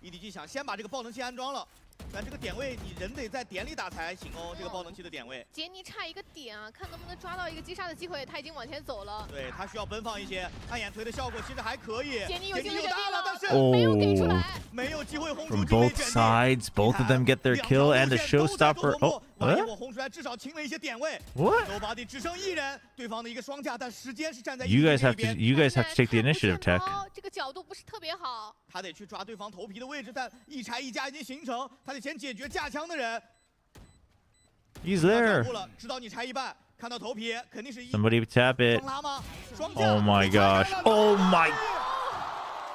EDG 想先把这个爆能器安装了，但这个点位你人得在点里打才行哦，这个爆能器的点位。杰尼差一个点啊，看能不能抓到一个击杀的机会，他已经往前走了。对他需要奔放一些，暗眼推的效果其实还可以。杰尼有机会大了，但是没有给出来，没有机会轰出。 From both sides, both of them get their kill and the showstopper. Oh, what? 我轰出来至少清了一些点位。 What? Nobody 只剩1人，对方的一个双架，但时间是站在 You guys have to take the initiative, Tech. 这个角度不是特别好。他得去抓对方头皮的位置，但一拆一架已经形成，他得先解决架枪的人。 He's there. 知道你拆一半，看到头皮肯定是 Somebody tap it. 双拉吗？双 Oh my gosh. Oh my.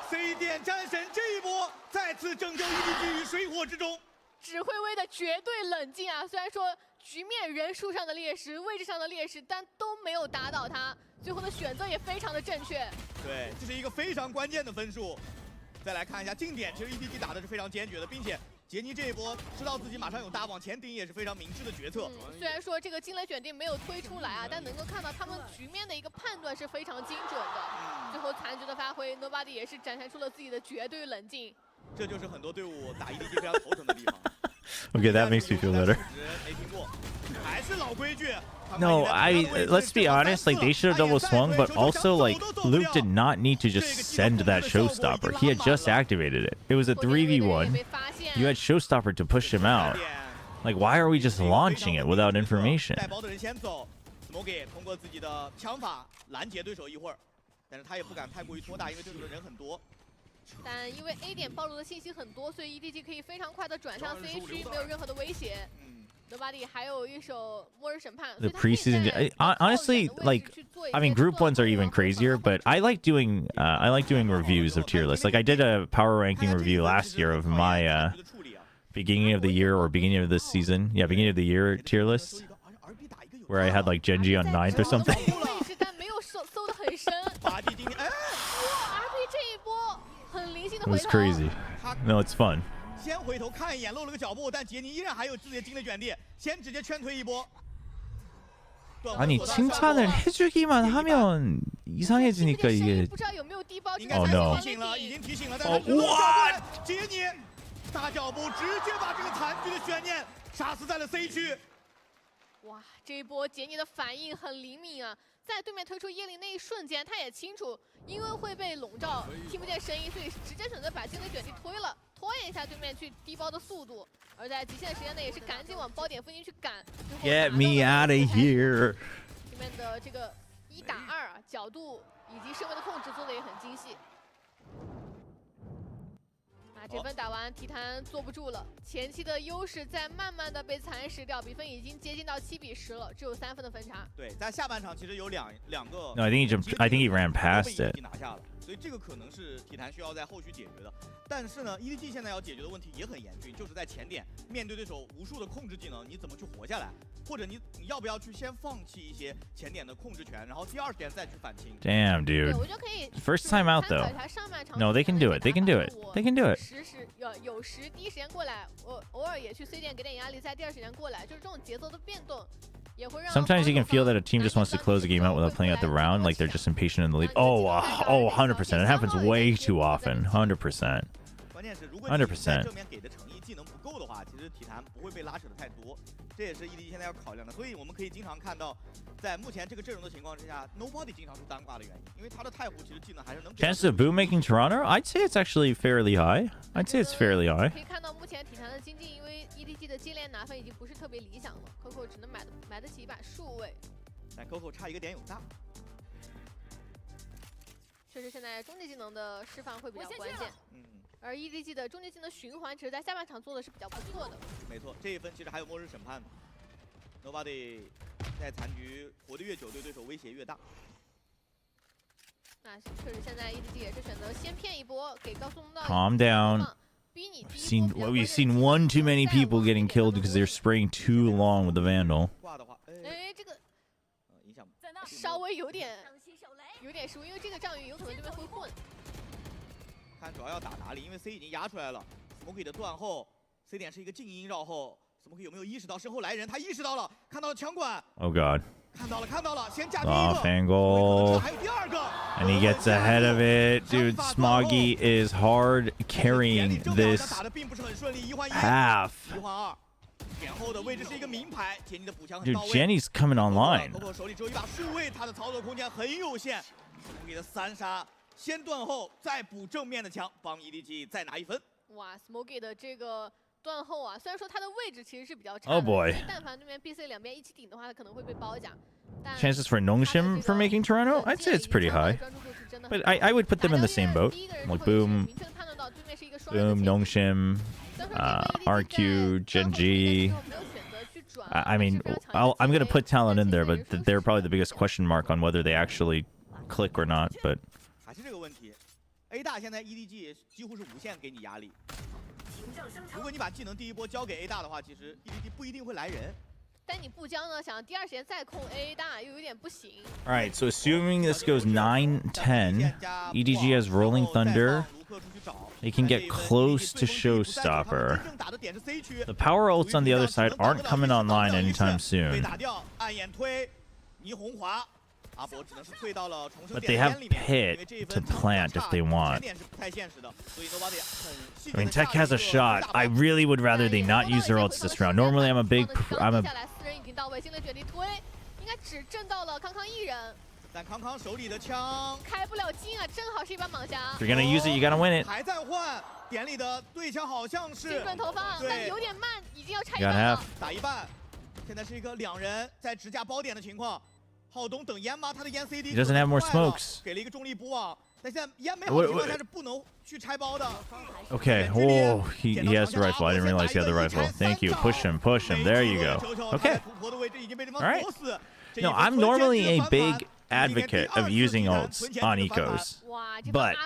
C 点战神这一波再次拯救EDG于水火之中。指挥威的绝对冷静啊！虽然说局面人数上的劣势、位置上的劣势，但都没有打倒他。最后的选择也非常的正确。对，这是一个非常关键的分数。再来看一下近点，其实 EDG 打的是非常坚决的，并且杰尼这一波知道自己马上有大往前顶也是非常明智的决策。虽然说这个惊雷卷定没有推出来啊，但能够看到他们局面的一个判断是非常精准的。最后残局的发挥 ，Nobody 也是展现出了自己的绝对冷静。这就是很多队伍打 EDG 非常头疼的地方。Okay, that makes me feel better. No, let's be honest, like they should have double swung, but also like Luke did not need to just send that showstopper. He had just activated it. It was a 3v1. You had showstopper to push him out. Like, why are we just launching it without information? 通过自己的枪法拦截对手一会儿，但是他也不敢太过于拖大，因为对手的人很多。 但因为 A 点暴露的信息很多，所以 EDG 可以非常快的转向 C 区，没有任何的威胁。Nobody 还有一首末日审判。 The preseason, honestly, like, I mean, group ones are even crazier, but I like doing reviews of tier lists. Like, I did a power ranking review last year of my beginning of the year or beginning of this season. Yeah, beginning of the year tier list, where I had like Genji on 9th or something. It was crazy. No, it's fun. 先回头看一眼，露了个脚步，但杰尼依然还有自己的精力卷地，先直接劝退一波。 아니 칭찬을 해주기만 하면 이상해지니까 이게. Oh no. 已经提醒了，但是哇，杰尼大脚步直接把这个残局的悬念杀死在了 C 区。哇，这一波杰尼的反应很灵敏啊！在对面推出叶灵那一瞬间，他也清楚，因为会被笼罩，听不见声音，所以直接选择把精力卷地推了，拖延一下对面去低包的速度。而在极限时间内，也是赶紧往包点附近去赶。Get me out of here！ 里面的这个1打2啊，角度以及身位的控制做的也很精细。 这分打完，体坛坐不住了。前期的优势在慢慢的被蚕食掉，比分已经接近到7比10了，只有3分的分差。对，在下半场其实有两个。 No, I think he ran past it. 拿下了，所以这个可能是体坛需要在后续解决的。但是呢 ，EDG 现在要解决的问题也很严峻，就是在前点面对对手无数的控制技能，你怎么去活下来？或者你要不要去先放弃一些前点的控制权，然后第2点再去反清 ？Damn, dude. First time out though. No, they can do it. They can do it. They can do it. 有时第一时间过来，我偶尔也去 C 点给点压力，在第2时间过来，就是这种节奏的变动。 Sometimes you can feel that a team just wants to close the game out without playing out the round, like they're just impatient in the lead. Oh, 100%. It happens way too often. 100%. 100%. 正面给的诚意技能不够的话，其实体坛不会被拉扯的太多，这也是 EDG 现在要考量的。所以我们可以经常看到，在目前这个阵容的情况之下 ，Nobody 经常是单挂的原因，因为他的太湖其实技能还是能。Chances of Boo making Toronto? I'd say it's actually fairly high. I'd say it's fairly high. 可以看到目前体坛的经济，因为 EDG 的接连拿分已经不是特别理想了 ，Coco 只能买得起一把数位。但 Coco 差一个点有大。 确实，现在终极技能的释放会比较关键。而 EDG 的终极技能循环，其实在下半场做的是比较不错的。没错，这一分其实还有末日审判呢。Nobody 在残局活得越久，对对手威胁越大。那确实，现在 EDG 也是选择先骗一波，给高速通道。 Calm down. We've seen one too many people getting killed because they're spraying too long with the Vandal. 哎，这个影响稍微有点失误，因为这个仗域有可能对面会混。 看主要要打哪里，因为 C 已经压出来了 ，Smokey 的断后 ，C 点是一个静音绕后 ，Smokey 有没有意识到身后来人？他意识到了，看到了枪管。Oh God. 看到了，先架第一个。Angle. 还有第2个。And he gets ahead of it, dude. Smoggy is hard carrying this half. 1换2，点后的位置是一个名牌，杰尼的补强很 Dude, 到位。Jenny's coming online. Coco 手里只有一把数位，他的操作空间很有限。Smokey 的3杀。 先断后，再补正面的枪，帮 EDG 再拿1分。哇 ，Smokey 的这个断后啊，虽然说他的位置其实是比较差 ，Oh boy！ 但凡对面 BC 两边一起顶的话，他可能会被包夹。Chances for Nongshim for making Toronto? I'd say it's pretty high. But I would put them in the same boat. Like Boom, Nongshim, RQ, Genji. I mean, I'm gonna put Talon in there, but they're probably the biggest question mark on whether they actually click or not. But 还是这个问题 ，A 大现在 EDG 几乎是无限给你压力。如果你把技能第一波交给 A 大的话，其实 EDG 不一定会来人。但你不交呢，想第2时间再控 A 大又有点不行。All right, so assuming this goes 9-10, EDG has Rolling Thunder. They can get close to Showstopper. The power ults on the other side aren't coming online anytime soon. But they have Pit to plant if they want. I mean, Tech has a shot. I really would rather they not use their ults this round. Normally, I'm a... 但康康手里的枪开不了金啊，正好是一把蟒侠。If you're gonna use it, you gotta win it. 还在换，点里的对枪好像是精准投放，但有点慢，已经要拆一半了。打一半，现在是一个2人在直架包点的情况。浩东等烟吗？他的烟 CD He doesn't have more smokes. 给了一个重力补网，在现在烟没好的情况下是不能去拆包的。 Okay. Oh, he has the rifle. I didn't realize he had the rifle. Thank you. Push him. Push him. There you go. Okay. All right. No, I'm normally a big advocate of using ults on ecos, but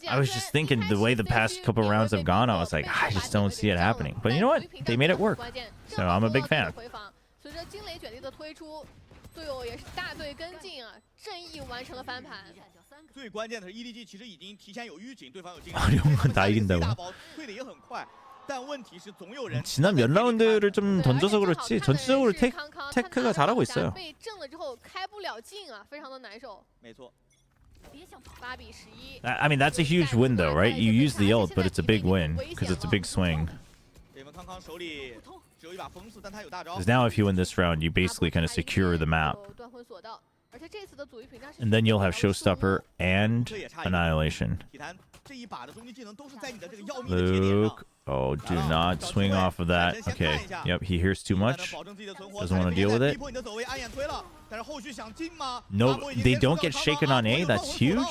I was just thinking the way the past couple rounds have gone, I was like, I just don't see it happening. But you know what? They made it work, so I'm a big fan. 随着惊雷卷地的推出，队友也是大队跟进啊，正义完成了翻盘。最关键的是 EDG 其实已经提前有预警，对方有惊雷，大宝退的也很快。 但问题是总有人 지난 몇 라운드를 좀 던져서 그렇지 전체적으로 테크가 잘하고 있어요. 被震了之后开不了镜啊，非常的难受。没错。 8比11。 I mean that's a huge win though, right? You use the ult, but it's a big win because it's a big swing. Because now if you win this round, you basically kind of secure the map. And then you'll have Showstopper and Annihilation. Luke. Oh, do not swing off of that. Okay. Yep, he hears too much. Doesn't want to deal with it. No, they don't get shaken on A. That's huge.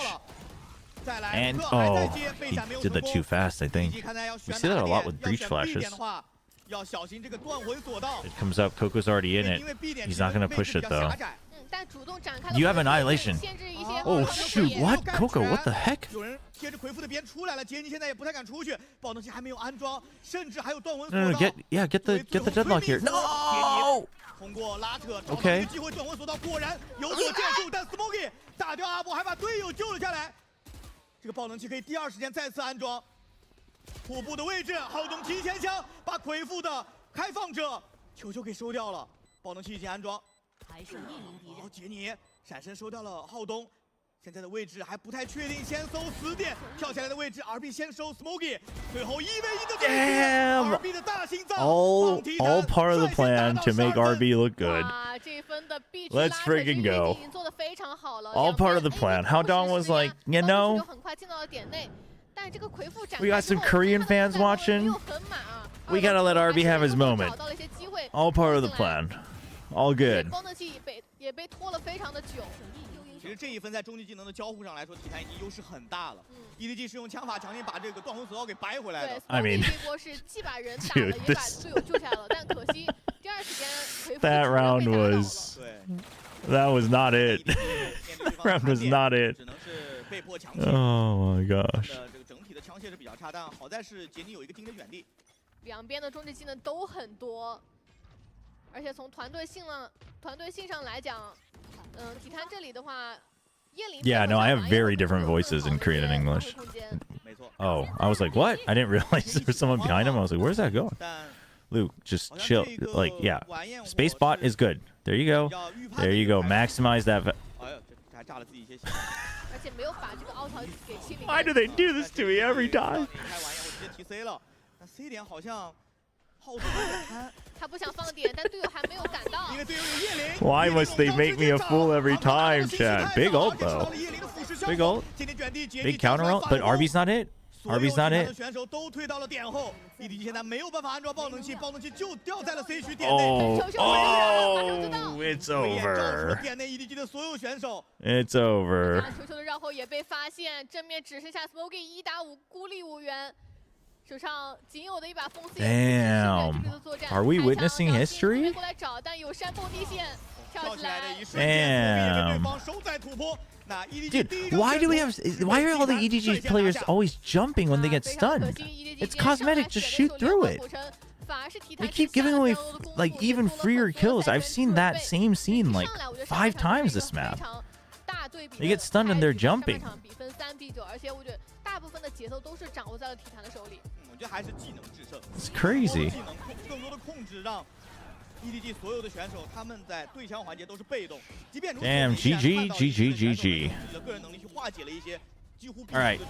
And, oh, he did that too fast, I think. We see that a lot with breach flashes. It comes up. Coco's already in it. He's not going to push it, though. You have Annihilation. Oh, shoot. What? Coco, what the heck? 贴着魁父的边出来了，杰尼现在也不太敢出去，爆能器还没有安装，甚至还有断魂索道。No, get the deadlock here. No! 通过拉扯找到一个机会，断魂索道果然有所建树，但 Smoky 打掉阿波，还把队友救了下来。这个爆能器可以第二时间再次安装。瀑布的位置，浩东提前枪把魁父的开放者球球给收掉了，爆能器已经安装。还剩1名敌人。杰尼闪身收掉了浩东。 现在的位置还不太确定，先搜死点，跳下来的位置 ，RB 先收 Smoky， 最后1v1的对决 ，RB 的大心脏 all part of the plan to make RB look good. Let's freaking go. All part of the plan. How Dong was like, you know, we got some Korean fans watching. We gotta let RB have his moment. All part of the plan. All good. 其实这一分在终极技能的交互上来说，体坛已经优势很大了。EDG 是用枪法强行把这个断魂索道给掰回来的。I mean, dude, that round was not it. Round was not it. Oh my gosh. 这个整体的枪械是比较差，但好在是杰尼有一个惊雷卷地。两边的终极技能都很多，而且从团队性上来讲。 体坛这里的话，叶灵 Yeah, no, I have very different voices in Korean and English. Oh, I was like, what? I didn't realize there was someone behind him. I was like, where's that going? Luke, just chill. Like, yeah. Space bot is good. There you go. There you go. Maximize that. Why do they do this to me every time? Why must they make me a fool every time, Chad? Big ult though. Big ult. Big counter ult, but RB's not it. RB's not it. Oh, it's over. It's over. Damn. Are we witnessing history? Damn. Dude, why are all the EDG players always jumping when they get stunned? It's cosmetic, just shoot through it. They keep giving away like even freer kills. I've seen that same scene like 5 times this map. They get stunned and they're jumping. It's crazy. Damn, GG, GG, GG. All right,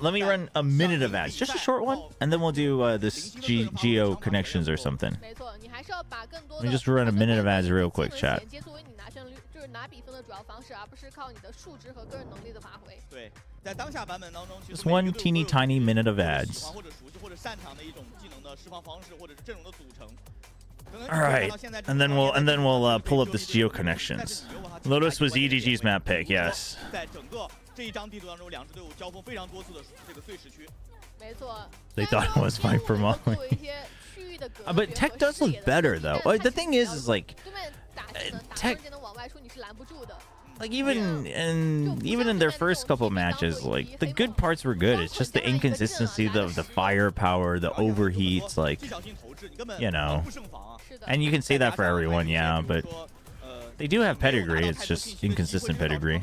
let me run a minute of ads, just a short one, and then we'll do this geo connections or something. Let me just run a minute of ads real quick, chat. Just one teeny tiny minute of ads. All right, and then we'll pull up this geo connections. Lotus was EDG's map pick, yes. 这一张地图当中，两支队伍交锋非常多次的这个碎石区。没错。 They thought it was fine for Molly. But Tech does look better though. The thing is like Tech, like even in their first couple matches, like the good parts were good. It's just the inconsistency of the firepower, the overheats, like, you know. And you can say that for everyone, yeah, but they do have pedigree. It's just inconsistent pedigree.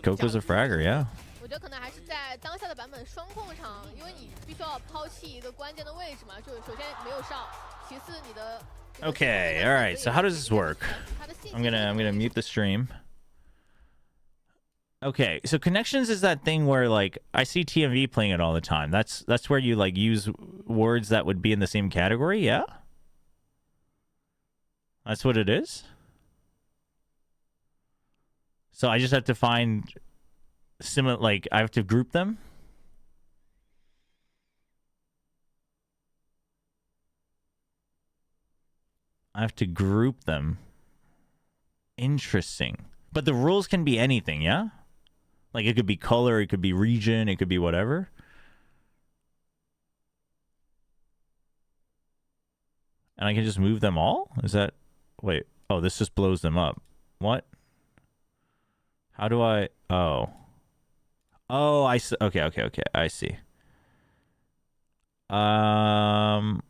Coco's a fragger, yeah. 我觉得可能还是在当下的版本双控上，因为你必须要抛弃一个关键的位置嘛，就首先没有上，其次你的。Okay, all right. So how does this work? I'm gonna mute the stream. Okay, so connections is that thing where like I see TMV playing it all the time. That's where you like use words that would be in the same category, yeah? That's what it is? So I just have to find similar, like I have to group them. I have to group them. Interesting. But the rules can be anything, yeah? Like it could be color, it could be region, it could be whatever. And I can just move them all? Is that... Wait. Oh, this just blows them up. What? How do I... Oh. Oh, I see. Okay. I see. Damn.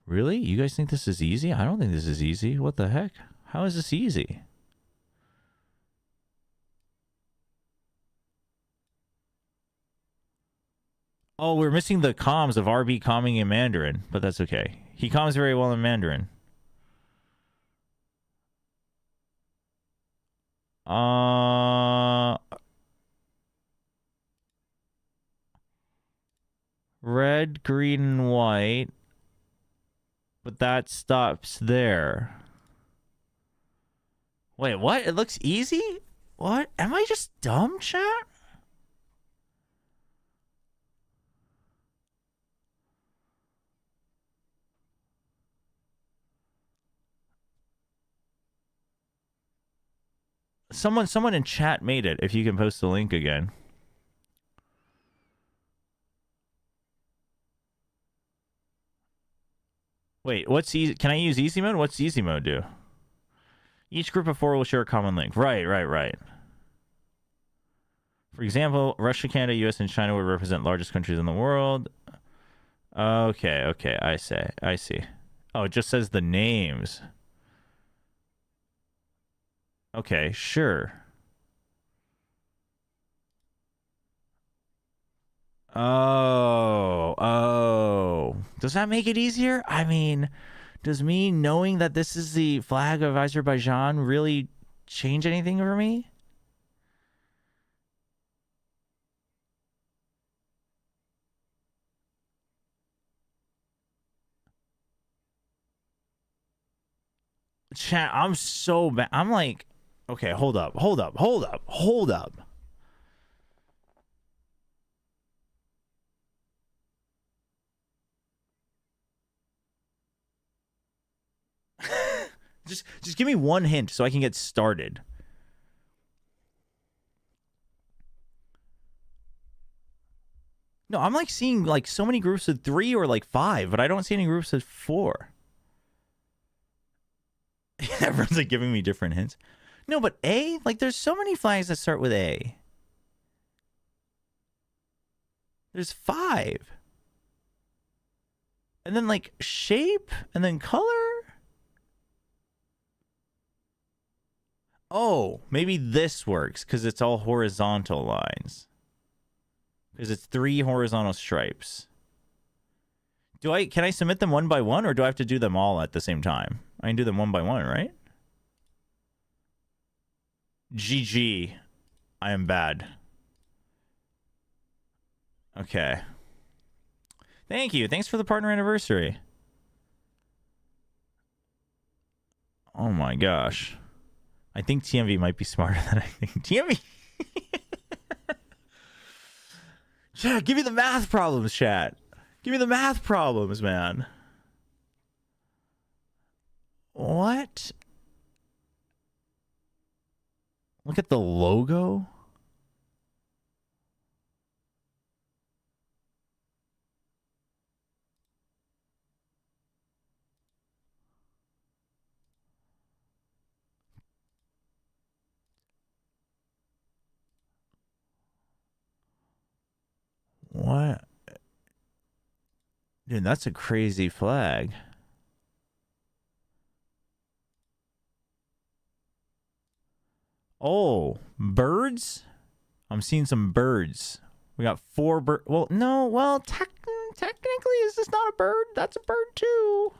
Really? You guys think this is easy? I don't think this is easy. What the heck? How is this easy? Oh, we're missing the comms of RB calming in Mandarin, but that's okay. He comms very well in Mandarin. Red, green, and white. But that stops there. Wait, what? It looks easy? What? Am I just dumb, chat? Someone in chat made it. If you can post the link again. Wait, what's easy? Can I use easy mode? What's easy mode do? Each group of 4 will share a common link. Right. For example, Russia, Canada, US, and China would represent largest countries in the world. Okay, I see. Oh, it just says the names. Okay, sure. Oh. Does that make it easier? I mean, does me knowing that this is the flag of Azerbaijan really change anything for me? Chat, I'm so bad. I'm like, okay, hold up. Just give me one hint so I can get started. No, I'm like seeing like so many groups of 3 or like 5, but I don't see any groups of 4. Everyone's like giving me different hints. No, but A, like there's so many flags that start with A. There's 5. And then like shape and then color. Oh, maybe this works because it's all horizontal lines. Because it's 3 horizontal stripes. Can I submit them one by one, or do I have to do them all at the same time? I can do them one by one, right? GG. I am bad. Okay. Thank you. Thanks for the partner anniversary. Oh my gosh. I think TMV might be smarter than I think. TMV. Chat, give me the math problems, chat. Give me the math problems, man. What? Look at the logo. What? Dude, that's a crazy flag. Oh, birds? I'm seeing some birds. We got 4 birds. Well, no. Well, technically, is this not a bird? That's a bird, too.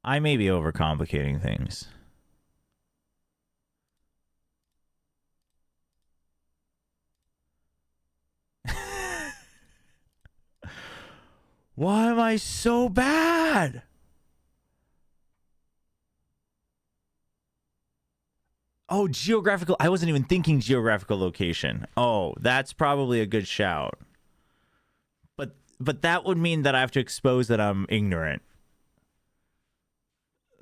I may be overcomplicating things. Why am I so bad? Oh, geographical. I wasn't even thinking geographical location. Oh, that's probably a good shout. But that would mean that I have to expose that I'm ignorant.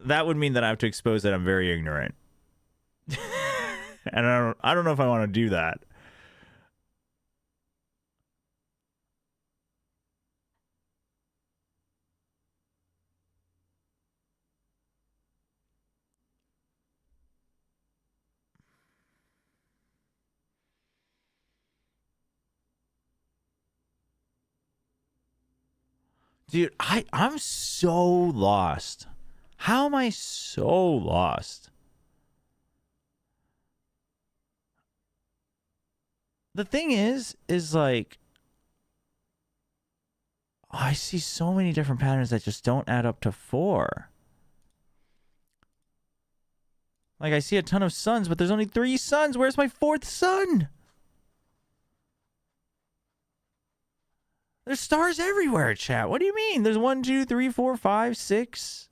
That would mean that I have to expose that I'm very ignorant. And I don't know if I want to do that. Dude, I'm so lost. How am I so lost? The thing is like, I see so many different patterns that just don't add up to 4. Like, I see a ton of suns, but there's only 3 suns. Where's my 4th sun? There's stars everywhere, chat. What do you mean? There's 1, 2, 3, 4, 5, 6.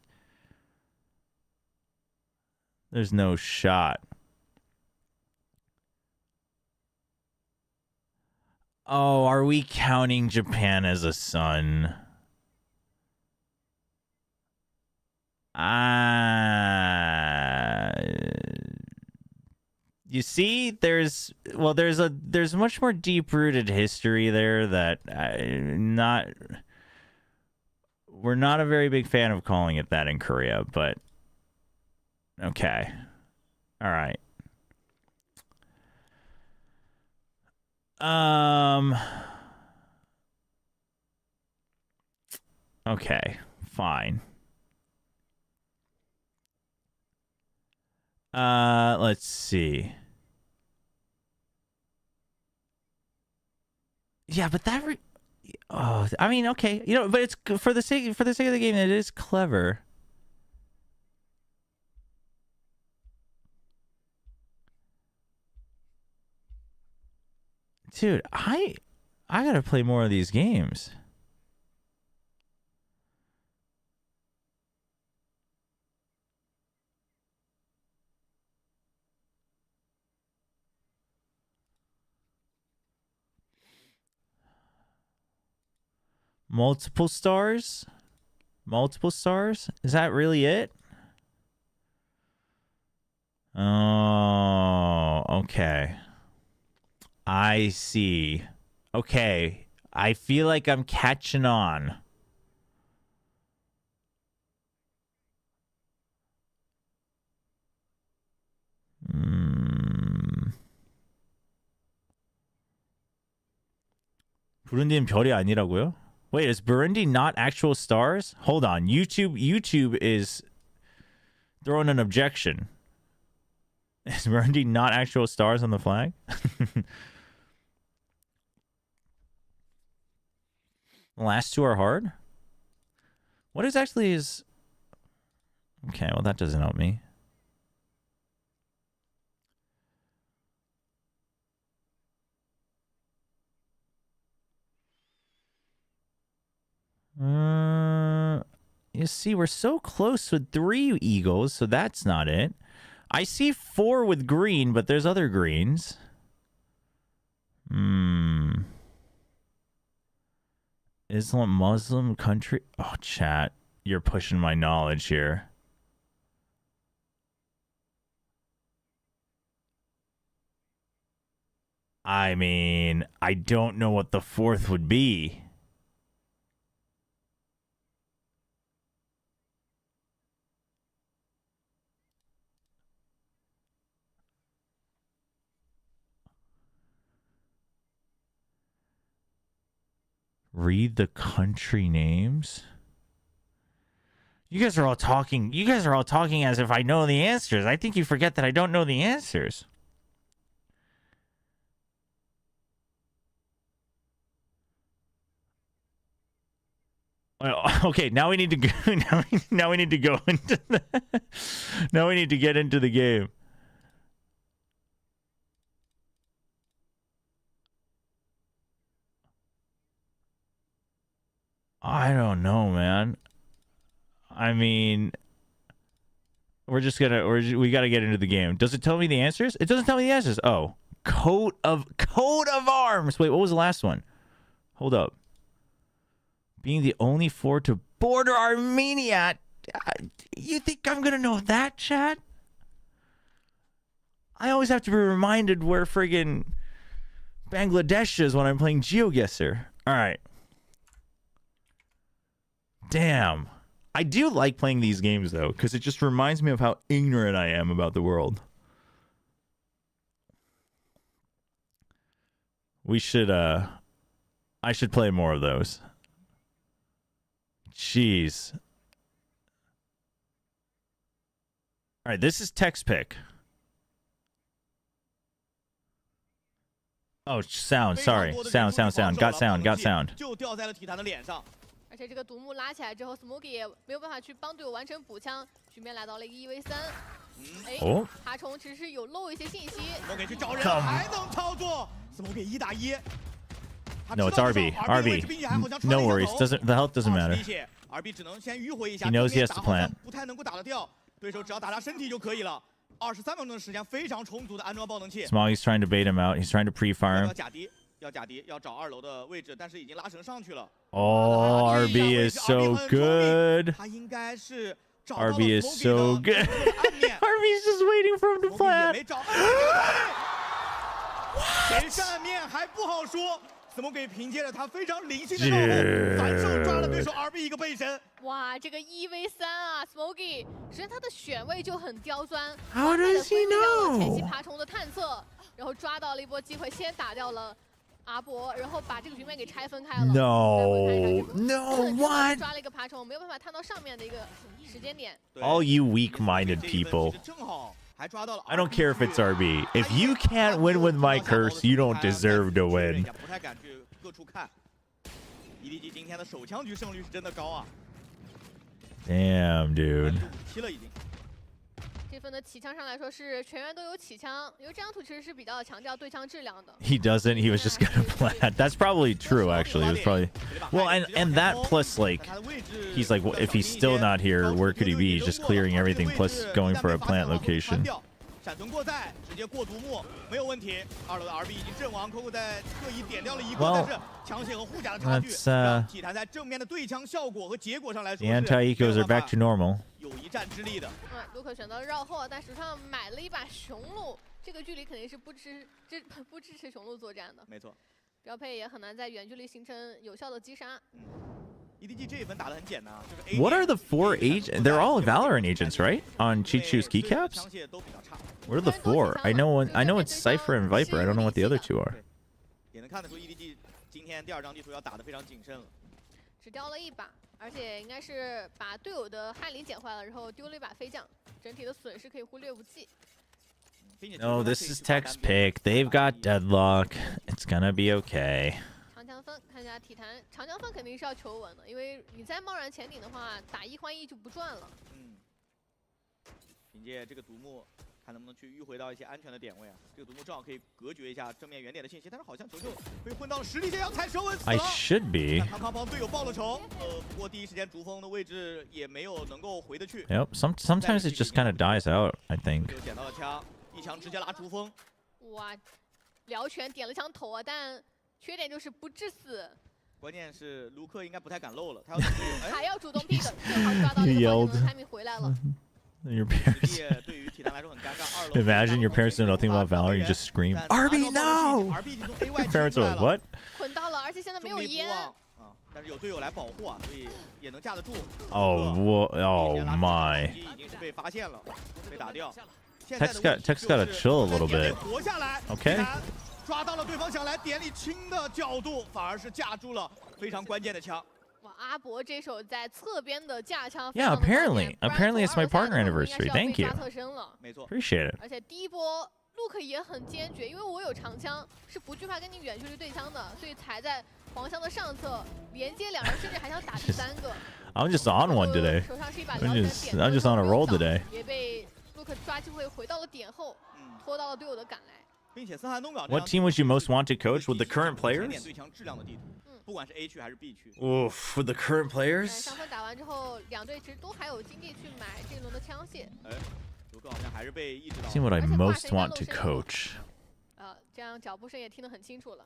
There's no shot. Oh, are we counting Japan as a sun? You see, there's much more deep-rooted history there that we're not a very big fan of calling it that in Korea, but okay. All right. Okay, fine. Let's see. Yeah, but that I mean, okay, you know, but it's for the sake of the game, it is clever. Dude, I gotta play more of these games. Multiple stars? Multiple stars? Is that really it? Oh, okay. I see. Okay. I feel like I'm catching on. 부룬디는 별이 아니라고요? Wait, is Burundi not actual stars? Hold on. YouTube is throwing an objection. Is Burundi not actual stars on the flag? The last 2 are hard? What exactly is... Okay, well, that doesn't help me. You see, we're so close with 3 eagles, so that's not it. I see 4 with green, but there's other greens. Islam Muslim country. Oh, chat. You're pushing my knowledge here. I mean, I don't know what the 4th would be. Read the country names. You guys are all talking. You guys are all talking as if I know the answers. I think you forget that I don't know the answers. Well, okay, now we need to go. Now we need to go into the. Now we need to get into the game. I don't know, man. I mean, we gotta get into the game. Does it tell me the answers? It doesn't tell me the answers. Oh, coat of arms. Wait, what was the last one? Hold up. Being the only fort to border Armenia. You think I'm gonna know that, chat? I always have to be reminded where friggin' Bangladesh is when I'm playing GeoGuessr. All right. Damn. I do like playing these games, though, because it just reminds me of how ignorant I am about the world. We should, I should play more of those. Jeez. All right, this is text pick. Oh, sound, sorry. Sound. Got sound. 就掉在了体坛的脸上。 而且这个独木拉起来之后 ，Smokey 也没有办法去帮队友完成补枪，局面来到了一个1v3。哎，爬虫其实是有漏一些信息。Smokey 去找人，还能操作。Smokey 1打1。No, it's RB. No worries. The health doesn't matter. RB 只能先迂回一下。 He knows he has to plant. 不太能够打得掉，对手只要打他身体就可以了。23分钟的时间，非常充足的安装爆能器。Smoggy's trying to bait him out. He's trying to pre-fire him. 要假敌，要找2楼的位置，但是已经拉绳上去了。 Oh, RB is so good. 他应该是 RB is so good. RB's just waiting for him to plant. 谁是暗面还不好说。Smokey 凭借着他非常灵性的脑部，反手抓了对手 RB 一个背身。哇，这个1v3啊 ，Smokey 首先他的选位就很刁钻。 How does he know？ 前期爬虫的探测，然后抓到了一波机会，先打掉了。 阿博，然后把这个局面给拆分开了。No, what？ 抓了一个爬虫，没有办法探到上面的一个时间点。All you weak-minded people. I don't care if it's RB. If you can't win with my curse, you don't deserve to win. 不太敢去各处看。EDG 今天的手枪局胜率是真的高啊。Damn, dude. 7了已经。 这份的起枪上来说是全员都有起枪，因为这张图其实是比较强调对枪质量的。He doesn't. He was just gonna plant. That's probably true. Actually, it was probably. Well, and that plus like, he's like, well, if he's still not here, where could he be? He's just clearing everything plus going for a plant location. 闪存过载，直接过独木，没有问题。2楼的 RB 已经阵亡 ，Coco 在特意点掉了一个，但是枪械和护甲的差距，让体坛在正面的对枪效果和结果上来说 The anti-ecos are back to normal. 有一战之力的。卢克选择绕后，但手上买了一把雄鹿，这个距离肯定是不支持雄鹿作战的。没错，标配也很难在远距离形成有效的击杀。EDG 这一分打得很简单，就是 What are the 4 agents? They're all Valorant agents, right? On Chichu's keycaps? 枪械都比较差。 What are the 4? I know it's Cypher and Viper. I don't know what the other 2 are. 也能看得出 EDG 今天第2张地图要打得非常谨慎了。只掉了一把，而且应该是把队友的翰林捡坏了，然后丢了一把飞将，整体的损失可以忽略不计。 No, this is text pick. They've got deadlock. It's gonna be okay. 长枪分，看一下体坛，长枪分肯定是要求稳的，因为你在贸然前顶的话，打1换1就不赚了。凭借这个独木看能不能去迂回到一些安全的点位啊。这个独木正好可以隔绝一下正面原点的信息，但是好像球被混到了实力线，要踩舌吻死了。 I should be. 康康帮队友报了仇，不过第一时间竹锋的位置也没有能够回得去。Yep. Sometimes it just kind of dies out. I think. 就捡到了枪，一枪直接拉竹锋。哇，撩拳点了枪头啊，但缺点就是不致死。 关键是卢克应该不太敢漏了，他要还要主动 pick， 正好抓到那个防守的 timing 回来了。Your parents. 对于体坛来说很尴尬。Imagine your parents know nothing about Valor, you just scream, "RB no!" Your parents are like, "What?" 捆到了，而且现在没有烟。但是有队友来保护啊，所以也能架得住。Oh my! 已经是被发现了，被打掉。Tech's got to chill a little bit. 活下来。 Okay. 抓到了对方想来点里清的角度，反而是架住了非常关键的枪。哇，阿博这手在侧边的架枪。Yeah, apparently it's my partner anniversary. Thank you. 没错 Appreciate it. 而且第一波陆克也很坚决，因为我有长枪，是不惧怕跟你远距离对枪的，所以踩在黄香的上侧，连接两人，甚至还想打第三个。I'm just on one today. 手上是一把 I'm just on a roll today. 也被陆克抓机会回到了点后，拖到了队友的赶来。 What team would you most want to coach with the current players? Oof, with the current players? 上分打完之后，两队其实都还有精力去买这一轮的枪械。Team would I most want to coach? 这样脚步声也听得很清楚了。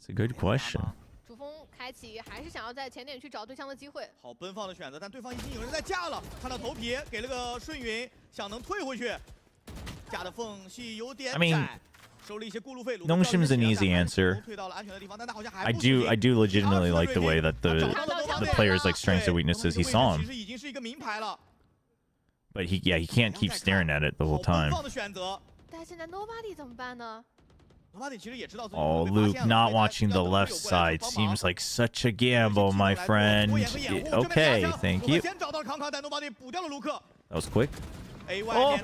It's a good question. 主锋开启，还是想要在前点去找对枪的机会。好奔放的选择，但对方已经有人在架了，看到头皮给了个顺云，想能退回去，架的缝隙有点窄。 Nongshim's an easy answer. I do legitimately like the way that the players like strengths and weaknesses. He saw him, but he can't keep staring at it the whole time. 但现在 Nobody 怎么办呢？ Oh, Luke, not watching the left side seems like such a gamble, my friend. Okay, thank you. That was quick. Oh.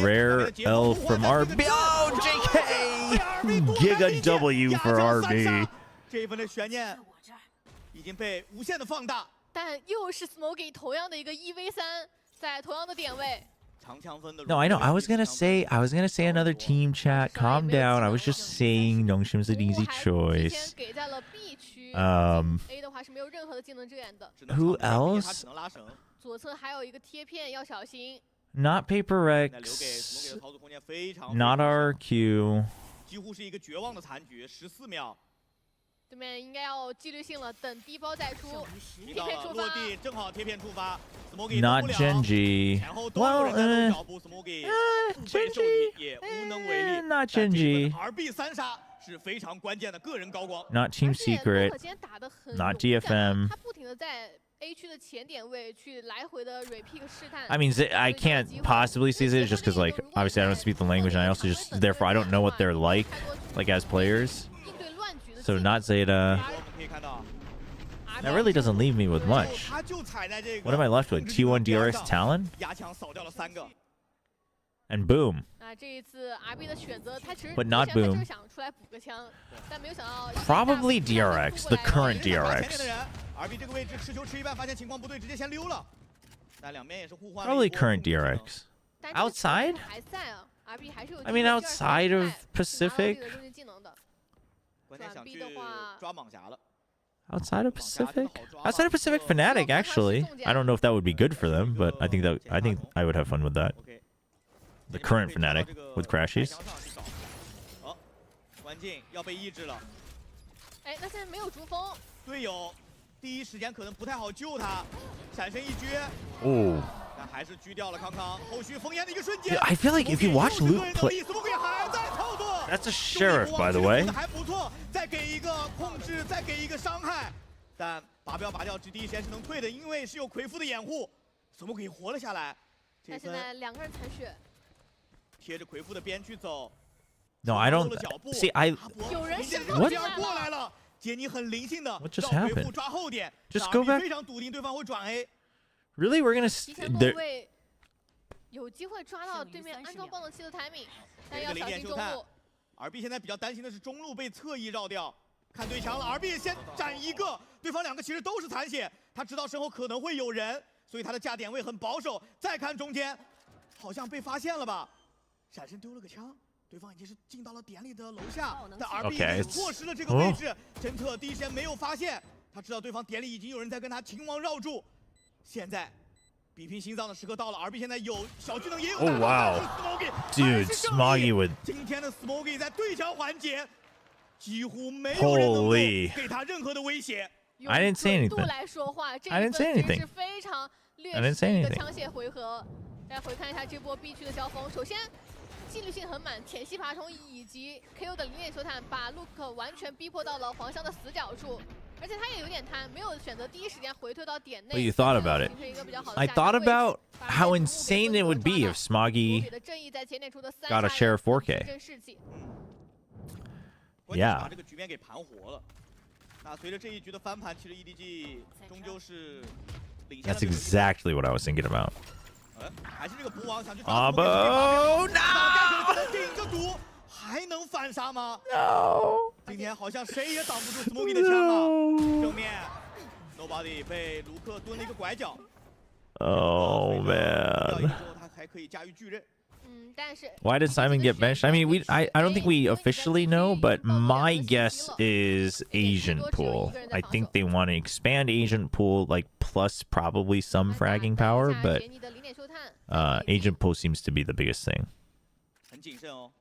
Rare L from RB. Oh, JK! Giga W for RB. 这一分的悬念已经被无限的放大。但又是 Smokey 同样的一个1v3，在同样的点位。 No, I know. I was gonna say another team chat. Calm down. I was just saying Nongshim's an easy choice. Who else? 左侧还有一个贴片，要小心。 Not Paper Rex. Not RQ. 几乎是一个绝望的残局，14秒。 对面应该要纪律性了，等低包再出，贴片出发。落地正好贴片触发 ，Not Genji. Well, Genji. Not Genji. RB 3杀是非常关键的个人高光。Not Team Secret. Not DFM. 他不停的在 A 区的前点位去来回的 repick 试探。 I mean, I can't possibly say this just because, like, obviously I don't speak the language, and I also just therefore I don't know what they're like as players. So not Zeta. That really doesn't leave me with much. What am I left with? T1 DRX Talon? And boom. But not boom. Probably DRX, the current DRX. Probably current DRX. Outside? I mean, outside of Pacific? Outside of Pacific? Outside of Pacific Fnatic, actually. I don't know if that would be good for them, but I think I would have fun with that. The current Fnatic with Crashies. 关键要被抑制了。哎，那现在没有竹锋，队友第一时间可能不太好救他，闪身一狙。Oh. 但还是狙掉了康康。后续封烟的一个瞬间。I feel like if you watch Luke play, that's a sheriff, by the way. 还不错，再给一个控制，再给一个伤害，但拔标拔掉第一时间是能退的，因为是有奎夫的掩护，怎么可以活了下来？但现在两个人残血，贴着奎夫的边去走。 No, I don't. See, I. What? What just happened? Just go back. Really? We're gonna. 有机会抓到对面安装暴龙器的 timing， 但要小心中路。RB 现在比较担心的是中路被侧翼绕掉，看对墙了。RB 先斩一个，对方两个其实都是残血，他知道身后可能会有人，所以他的架点位很保守。再看中间，好像被发现了吧？闪身丢了个枪，对方已经是进到了点里的楼下，但 RB 已经错失了这个位置。侦测第一时间没有发现，他知道对方点里已经有人在跟他秦王绕柱。现在比拼心脏的时刻到了 ，RB 现在有小技能也有。Oh wow, dude, Smoggy with 今天的 Smoggy 在对枪环节几乎没有人能够给他任何的威胁。I didn't say anything. 来说话， I didn't say anything. 是非常劣 I didn't 势 say 的一个 anything. 枪械回合。来回看一下这波 B 区的交锋，首先纪律性很满，舔吸爬虫以及 KO 的零点球探把 Luke 完全逼迫到了黄香的死角处，而且他也有点贪，没有选择第一时间回退到点内。What you thought about it? I thought about how insane it would be if Smoggy got a share of 4K. Yeah. 把这个局面给盘活了。那随着这一局的翻盘，其实 EDG 终究是领先了。 That's exactly what I was thinking about. 还是这个补网想去 Abo, no! 顶着毒，还能反杀吗 No. 今天好像谁也挡不住 Smoggy 的枪了。正面 Nobody 被卢克蹲了一个拐角。Oh man. 他还可以驾驭巨刃。 Why did Simon get benched? I mean, I don't think we officially know, but my guess is Asian pool. I think they want to expand Asian pool, like plus probably some fragging power, but Asian pool seems to be the biggest thing. 很谨慎哦。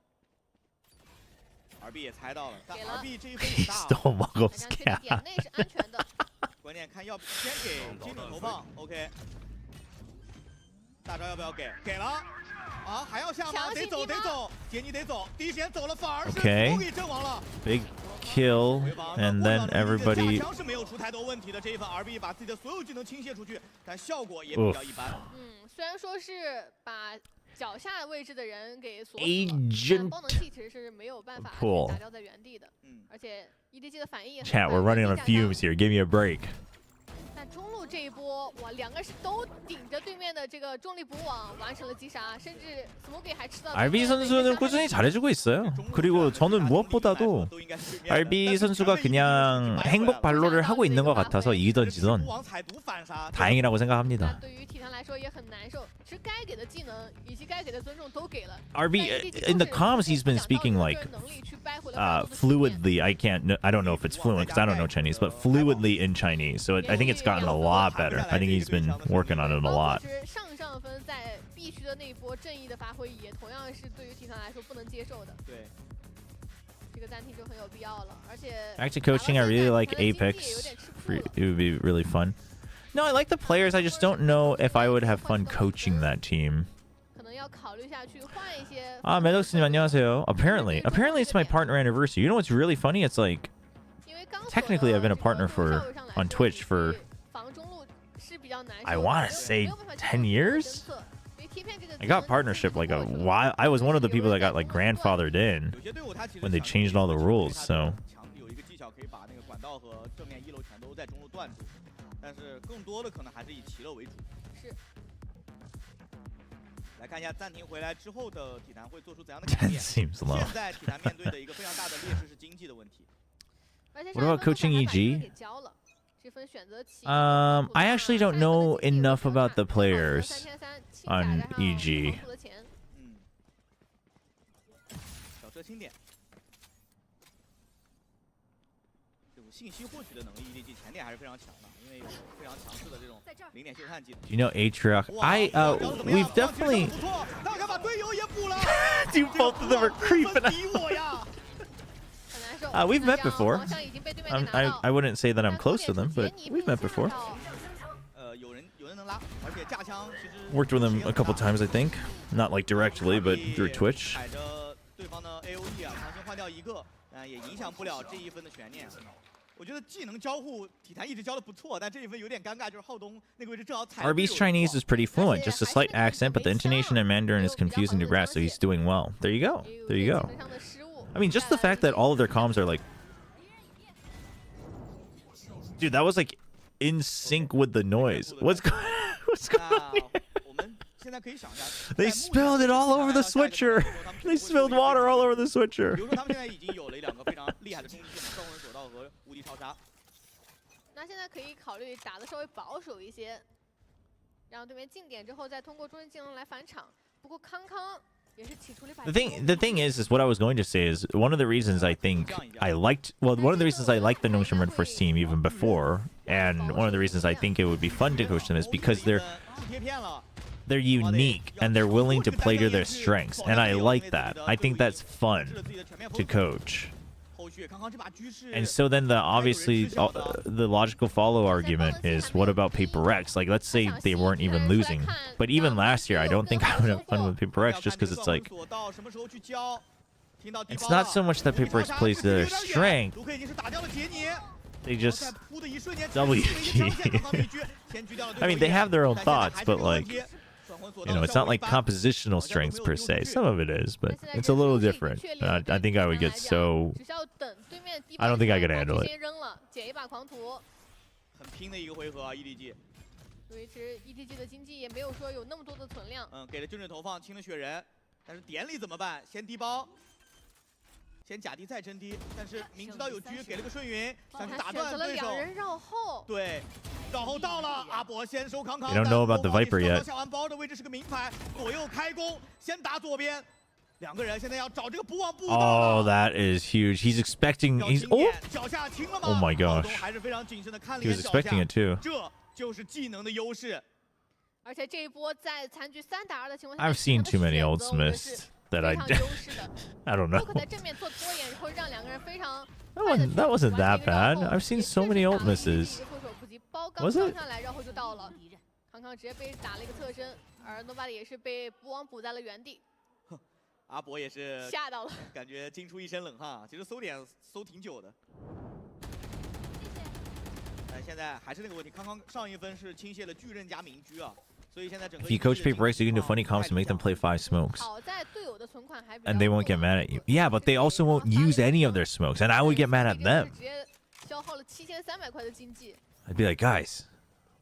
RB 也猜到了，但 RB 这一分 He 也大。 stole Muggle's cat. 关键看要先给金准投放 ，OK。大招要不要给？给了。 啊，还要下吗？得走，得走，杰尼得走，第一时间走了，反而是 Smoggy 阵亡了。 Big kill, and then everybody. 枪是没有出太多问题的，这一份 RB 把自己的所有技能倾泻出去，但效果也比较一般。虽然说是把脚下位置的人给锁死了， Agent 但爆能器其实是没有办法打掉在原地的。而且 EDG 的反应也很快。 Chat, we're running on fumes here. Give me a break. 但中路这一波，哇，两个是都顶着对面的这个重力补网完成了击杀，甚至 Smoggy 还吃到。 RB 선수는 꾸준히 잘해주고 있어요. 그리고 저는 무엇보다도 RB 선수가 그냥 행복 발로를 하고 있는 것 같아서 이기던 지던 다행이라고 생각합니다. 对于体坛来说也很难受，其实该给的技能以及该给的尊重都给了。 RB in the comms he's been speaking like fluidly. I don't know if it's fluent because I don't know Chinese, but fluidly in Chinese. So I think it's gotten a lot better. I think he's been working on it a lot. 上分在 B 区的那波正义的发挥也同样是对于体坛来说不能接受的。对，这个暂停就很有必要了，而且 Back to coaching, I really like Apex. It would be really fun. No, I like the players. I just don't know if I would have fun coaching that team. 可能要考虑下去换一些。Medox님 안녕하세요. Apparently it's my partner anniversary. You know what's really funny? It's like technically I've been a partner on Twitch for I want to say 10 years. I got partnership like a while. I was one of the people that got like grandfathered in when they changed all the rules. So. 但是更多的可能还是以齐乐为主。是。来看一下暂停回来之后的体坛会做出怎样的改变。现在体坛面对的一个非常大的劣势是经济的问题。What about coaching EG? I actually don't know enough about the players on EG. 小车轻点。 信息获取的能力 ，EDG 前点还是非常强的，因为有非常强势的这种零点秀探技能。Do you know Atrioc? We've definitely. Dude, both of them are creeping out. We've met before. I wouldn't say that I'm close to them, but we've met before. Worked with them a couple times, I think. Not like directly, but through Twitch. 对方的 AOE 啊，强行换掉一个，也影响不了这一分的悬念。 我觉得技能交互体坛一直交的不错，但这一分有点尴尬，就是浩东那个位置正好踩。RB's Chinese is pretty fluent, just a slight accent, but the intonation in Mandarin is confusing to grasp, so he's doing well. There you go. There you go. I mean, just the fact that all of their comms are like... Dude, that was like in sync with the noise. What's going on here? They spilled it all over the switcher. They spilled water all over the switcher. 那现在可以考虑打的稍微保守一些，让对面进点之后再通过终身技能来返场。The thing is what I was going to say is one of the reasons I think I liked, well, one of the reasons I liked the Nongshim first team even before, and one of the reasons I think it would be fun to coach them is because they're unique and they're willing to play to their strengths, and I like that. I think that's fun to coach. And so then the obviously the logical follow argument is, what about Paper X? Like, let's say they weren't even losing, but even last year I don't think I would have fun with Paper X, just because it's like, it's not so much that Paper X plays to their strength, they just WG. I mean, they have their own thoughts, but like, you know, it's not like compositional strengths per se. Some of it is, but it's a little different. I think I would get so... I don't think I could handle it. 很拼的一个回合啊 ，EDG。维持 EDG 的经济也没有说有那么多的存量。给了精准投放，清了雪人，但是点里怎么办？先低包，先假低再真低，但是明知道有狙，给了个顺云，想去打断对手。对。 绕后到了，阿博先收康康。You don't know about the Viper yet. 下完包的位置是个名牌，左右开弓，先打左边。两个人现在要找这个补网步。Oh, that is huge. He's expecting. He's oh my gosh. 还是非常谨慎的看了 He was expecting it too. 这就是技能的优势。而且这一波在残局3打2的情况下 I've seen too many ultimates that I don't know. That wasn't that bad. I've seen so many ult misses. Was it? 康康直接被打了一个侧身，而 Nobody 也是被补网补在了原地。阿博也是吓到了，感觉惊出一身冷汗啊！其实搜点搜挺久的。但现在还是那个问题，康康上一分是倾泻了巨刃加明狙啊，所以现在整个。If you coach Paper X, you can do funny comps to make them play 5 smokes. And they won't get mad at you. Yeah, but they also won't use any of their smokes, and I would get mad at them. 消耗了7300块的经济。 I'd be like, guys,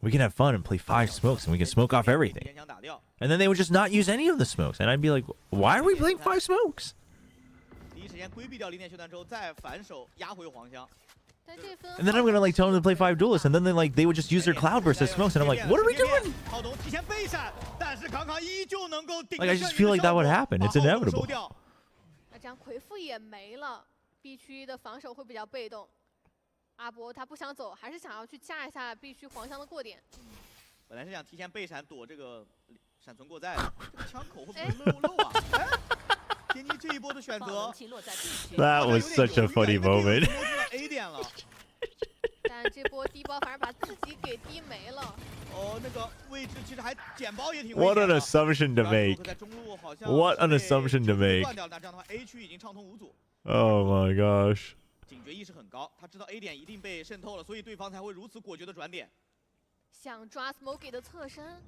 we can have fun and play 5 smokes, and we can smoke off everything. And then they would just not use any of the smokes, and I'd be like, why are we playing 5 smokes? 第一时间规避掉零点血弹之后，再反手压回黄香。 And then I'm gonna like tell them to play 5 duelists, and then they would just use their cloudburst as smokes, and I'm like, what are we doing? Like, I just feel like that would happen. It's inevitable. 那这样回复也没了 ，B 区的防守会比较被动。阿博他不想走，还是想要去架一下 B 区黄香的过点。本来是想提前备闪躲这个闪存过载的，这个枪口会不会漏啊？哎，天妮这一波的选择 ，That was such a funny moment. A 点了，但这波低包反而把自己给低没了。哦，那个位置其实还捡包也挺危险的。What an assumption to make! What an assumption to make! 那这样的话 ，A 区已经畅通无阻。Oh my gosh! 警觉意识很高，他知道 A 点一定被渗透了，所以对方才会如此果决的转点。想抓 Smokey 的侧身。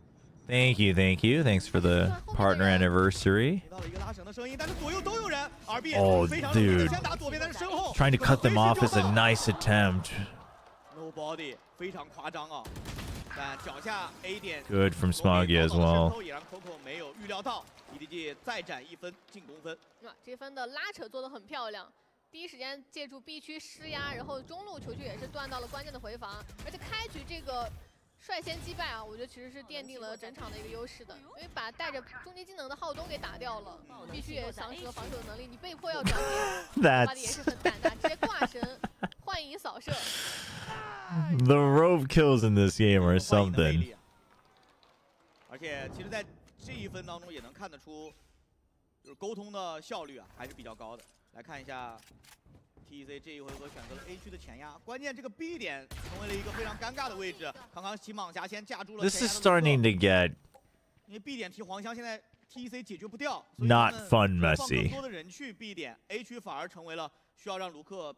Thank you. Thanks for the partner anniversary. Oh, dude. Trying to cut them off is a nice attempt. Nobody 非常夸张啊，但脚下 A 点 Good from Smoggy as well. 也让 Coco 没有预料到 ，EDG 再斩1分进攻分。这分的拉扯做得很漂亮。 第一时间借助 B 区施压，然后中路球区也是断到了关键的回防，而且开局这个率先击败啊，我觉得其实是奠定了整场的一个优势的，因为把带着终极技能的浩东给打掉了，必须也丧失了防守的能力，你被迫要转点，也是很胆大，直接挂神幻影扫射。The rope kills in this game are something. 而且其实，在这一分当中也能看得出，就是沟通的效率啊还是比较高的。 来看一下 ，TEC 这一回合选择了 A 区的前压，关键这个 B 点成为了一个非常尴尬的位置。康康骑蟒侠先架住了。This is starting to get. 因为 B 点提黄香，现在 TEC 解决不掉。 Not fun, messy. 放更多的人去 B 点 ，A 区反而成为了需要让卢克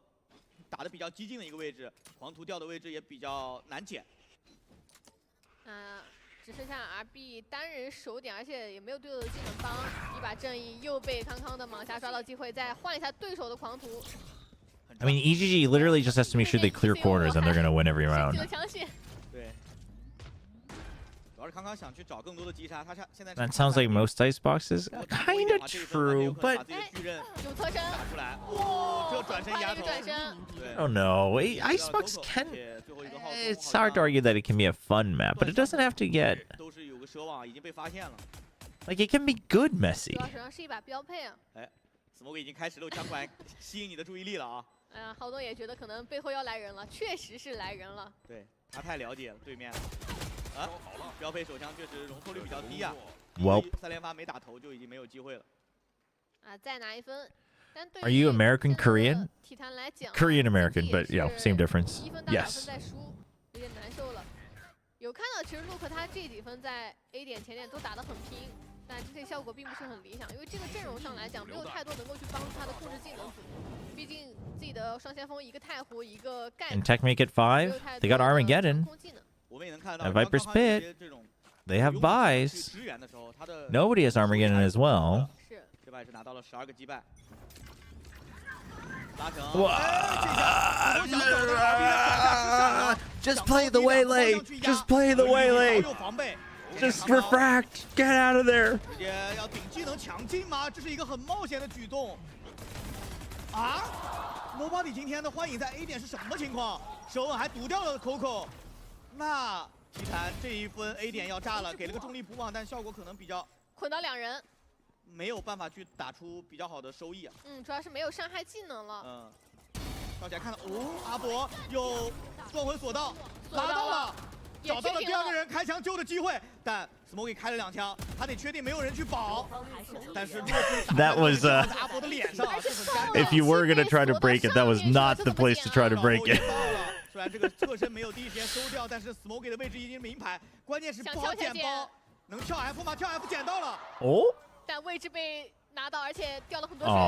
打得比较激进的一个位置，黄图掉的位置也比较难捡。只剩下 RB 单人守点，而且也没有队友的技能帮，一把正义又被康康的蟒侠抓到机会，再换一下对手的狂徒。I mean, EGG literally just has to make sure they clear corners and they're gonna win every round. 对，主要是康康想去找更多的击杀，他现在。That sounds like most iceboxes. Kinda true, but. 有侧身。打出来，哦，这转身压头。I don't know. Icebox can. It's hard to argue that it can be a fun map, but it doesn't have to get. 都是有个蛇网已经被发现了。Like it can be good 主 messy. 要手上是一把标配啊。哎，Smoke 已经开始用枪管吸引你的注意力了啊。浩东也觉得可能背后要来人了，确实是来人了。对他太了解了对面。啊，标配手枪确实容错率比较低啊。Well 3连发没打头就已经没有机会了。啊，再拿1分。但对 Are you American Korean? 体坛来讲 Korean American, but yeah, same difference. 1分打2分 Yes. 再输，有点难受了。有看到，其实陆克他这几分在 A 点前点都打得很拼，但这个效果并不是很理想，因为这个阵容上来讲没有太多能够去帮助他的控制技能组。毕竟自己的双先锋一个太湖一个盖， And Tech make it 5. They got Armageddon. 我们也能看到 At Viper's Pit. They have buys. Nobody has Armageddon as well. 是，这把也是拿到了12个击败。 Just play the waylay. Just play the waylay. Just refract. Get out of there. 直接要顶技能抢进吗？这是一个很冒险的举动。啊 ，Nobody 今天的幻影在 A 点是什么情况？手稳还毒掉了 Coco。那体坛这一分 A 点要炸了，给了个重力补网，但效果可能比较捆到2人，没有办法去打出比较好的收益啊。主要是没有伤害技能了。跳起来看到，阿博又撞回索道，拿到了，找到了第2个人开枪救的机会，但 Smoke 开了2枪，他得确定没有人去保。但是 That was 阿博的脸上。If you were gonna try to break it, that was not the place to try to break it. 虽然这个侧身没有第一时间收掉，但是 Smoke 的位置已经明牌，关键是不好捡包，能跳 F 吗？跳 F 捡到了。哦。但位置被拿到，而且掉了很多血量，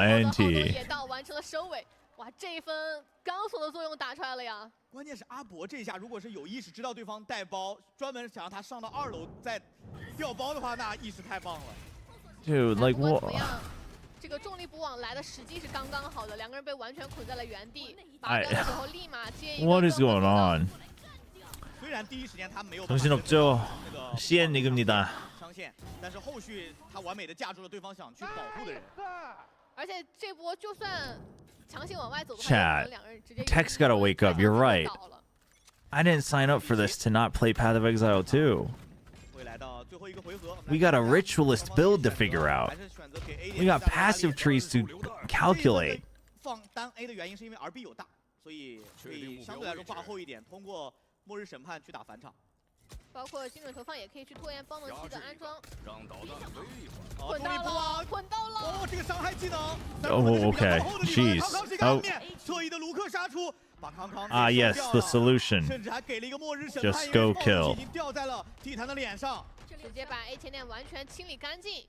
然后呢也到完成了收尾。 哇，这一分钢索的作用打出来了呀！关键是阿博这一下，如果是有意识知道对方带包，专门想让他上到2楼再掉包的话，那意识太棒了。Dude, like what? 这个重力补网来的时机是刚刚好的，2个人被完全捆在了原地，拔掉的时候立马接一个。What is going on? 虽然第一时间他没有 정신없죠. 시엔입니다. 枪线，但是后续他完美的架住了对方想去保护的人。而且这波就算 强行往外走的话， Chat, Tech's gotta wake up. You're right. I didn't sign up for this to not play Path of Exile 2. We got a ritualist build to figure out. We got passive trees to calculate. 放单 A 的原因是因为 RB 有大，所以可以相对来说挂后一点，通过末日审判去打返场。 包括精准投放也可以去拖延帮能器的安装。捆到了，捆到了！哦，这个伤害技能。Oh, okay. Jeez. Oh. 侧翼的卢克杀出，把康康 Ah, yes, the solution. 甚至还给了一个末日审判， Just go kill. 已经掉在了地坛的脸上，直接把 A 前点完全清理干净。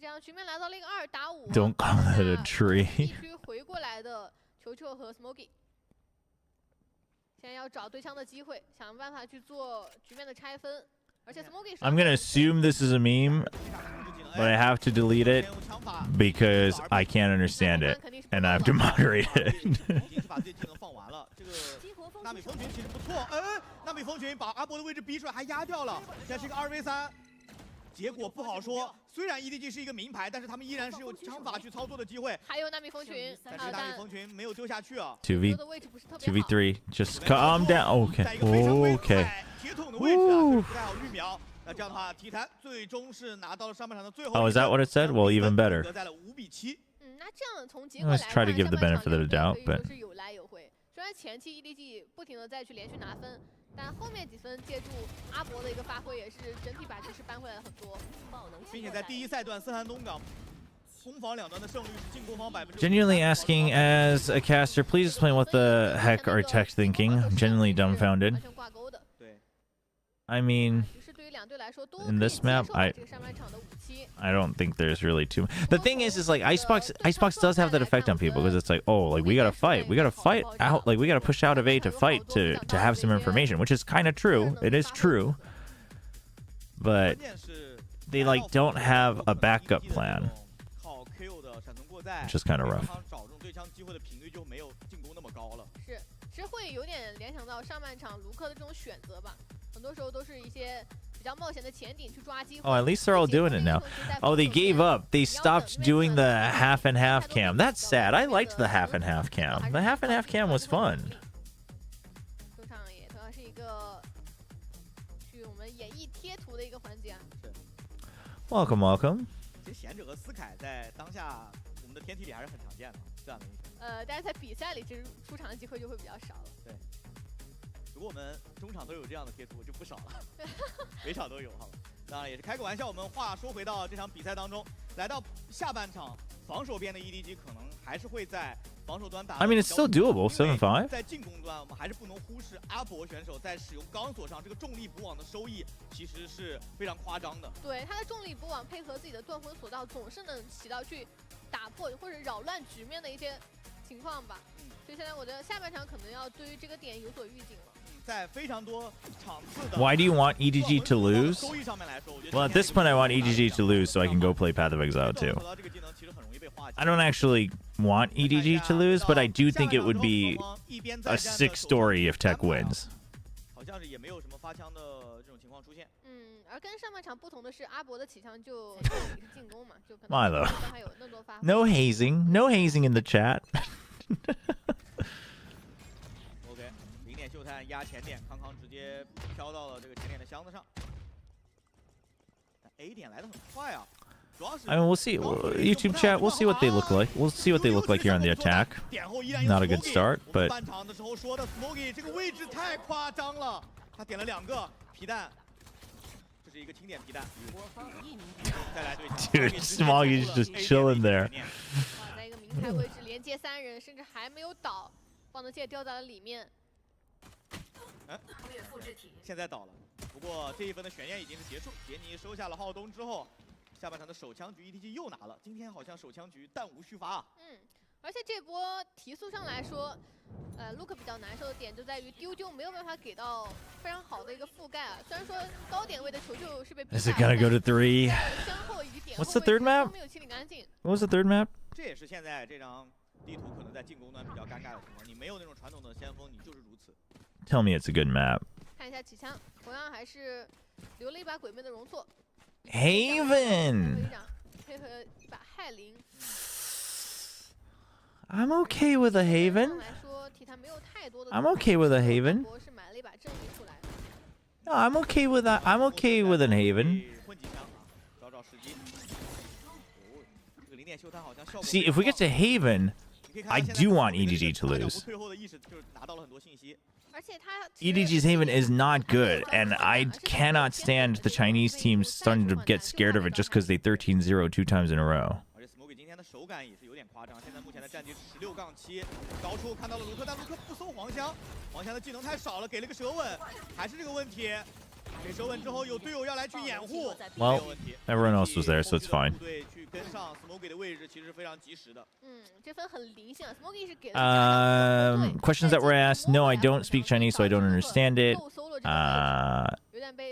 这样局面来到了一个2打5。 Don't call that a tree. 必须回过来的球球和 Smoky。 现在要找对枪的机会，想办法去做局面的拆分。而且 Smoky I'm gonna assume this is a meme, but I have to delete it because I can't understand it, and I have to moderate it. 已经是把自己技能放完了。这个纳米风群其实不错，纳米风群把阿博的位置逼出来，还压掉了。现在是一个2v3，结果不好说。虽然 EDG 是一个名牌，但是他们依然是有枪法去操作的机会。还有纳米风群，但是纳米风群没有丢下去啊。2v3, just calm down. Okay. Okay. 铁桶的位置啊，不太好预瞄。那这样的话，体坛最终是拿到了上半场的最后。Oh, is that what it said? Well, even better. 得在了5比7。那这样从结果来 Let's try to give the benefit of the doubt, but 是有来有回。虽然前期 EDG 不停的再去连续拿分，但后面几分借助阿博的一个发挥，也是整体把局势扳回来了很多。并且在第一赛段，森韩东港攻防两端的胜率是进攻方%。 Genuinely asking as a caster, please explain what the heck are Tech thinking. I'm genuinely dumbfounded. I mean, in this map, I don't think there's really too. The thing is like Icebox does have that effect on people because it's like, oh, like we gotta fight out, like we gotta push out of A to fight to have some information, which is kind of true. It is true, but they like don't have a backup plan, which is kind of rough. 是，其实会有点联想到上半场卢克的这种选择吧，很多时候都是一些比较冒险的前顶去抓机会。Oh, at least they're all doing it now. Oh, they gave up. They stopped doing the half and half cam. That's sad. I liked the half and half cam. The half and half cam was fun. 中场也同样是一个去我们演绎贴图的一个环节啊。Welcome, welcome. 其实贤者和思凯在当下我们的天梯里还是很常见的这样的一个。但是在比赛里，其实出场的机会就会比较少了。对。如果我们中场都有这样的贴图，就不少了，每场都有，好吧。当然也是开个玩笑。我们话说回到这场比赛当中，来到下半场，防守边的 EDG 可能还是会在防守端打。I mean, it's still doable. 7-5. 在进攻端，我们还是不能忽视阿博选手在使用钢索上这个重力补网的收益，其实是非常夸张的。对，他的重力补网配合自己的断魂索道，总是能起到去打破或者扰乱局面的一些情况吧。所以现在我觉得下半场可能要对于这个点有所预警了。在非常多场次的 Why do you want EDG to lose? Well, at this point, I want EDG to lose so I can go play Path of Exile too. I don't actually want EDG to lose, but I do think it would be a sick story if Tech wins. 好像是也没有什么发枪的这种情况出现。而跟上半场不同的是，阿博的起枪就也是进攻嘛，就可能 Milo. 还有更多发挥。No hazing. No hazing in the chat. OK， 零点秀探压前点，康康直接飘到了这个前点的箱子上。A 点来得很快啊。 I mean, we'll see. YouTube chat, we'll see what they look like. We'll see what they look like here on the attack. Not a good start, but 半场的时候说的 Smokey 这个位置太夸张了，他点了2个皮蛋，这是一个清点皮蛋。再来对 Dude, Smoggy's just chilling there. 在一个明台位置连接3人，甚至还没有倒，棒子剑掉在了里面。现在倒了，不过这一分的悬念已经是结束。杰尼收下了浩东之后。 下半场的手枪局 EDG 又拿了，今天好像手枪局弹无虚发啊。而且这波提速上来说，Luke 比较难受的点就在于丢丢没有办法给到非常好的一个覆盖啊。虽然说高点位的球就是被逼 Is it gonna go to 3? 身后以及点 What's the third map? 没有清理干净。 What was the third map? 这也是现在这张地图可能在进攻端比较尴尬的情况，你没有那种传统的先锋，你就是如此。Tell me it's a good map. 看一下起枪，同样还是留了一把鬼魅的容错。 Haven. I'm okay with a Haven. I'm okay with a Haven. No, I'm okay with that. I'm okay with an Haven. See, if we get to Haven, I do want EDG to lose. EDG's Haven is not good, and I cannot stand the Chinese teams starting to get scared of it just because they 13-0 2 times in a row. 今天的手感也是有点夸张，现在目前的战绩是16-7，高处看到了卢克，但卢克不搜黄香，黄香的技能太少了，给了个舌吻，还是这个问题。给舌吻之后有队友要来去掩护， Well, everyone else was there, so it's fine. 去跟上 Smokey 的位置其实是非常及时的。这分很灵性啊 ，Smokey 是给了。Questions that were asked. No, I don't speak Chinese, so I don't understand it.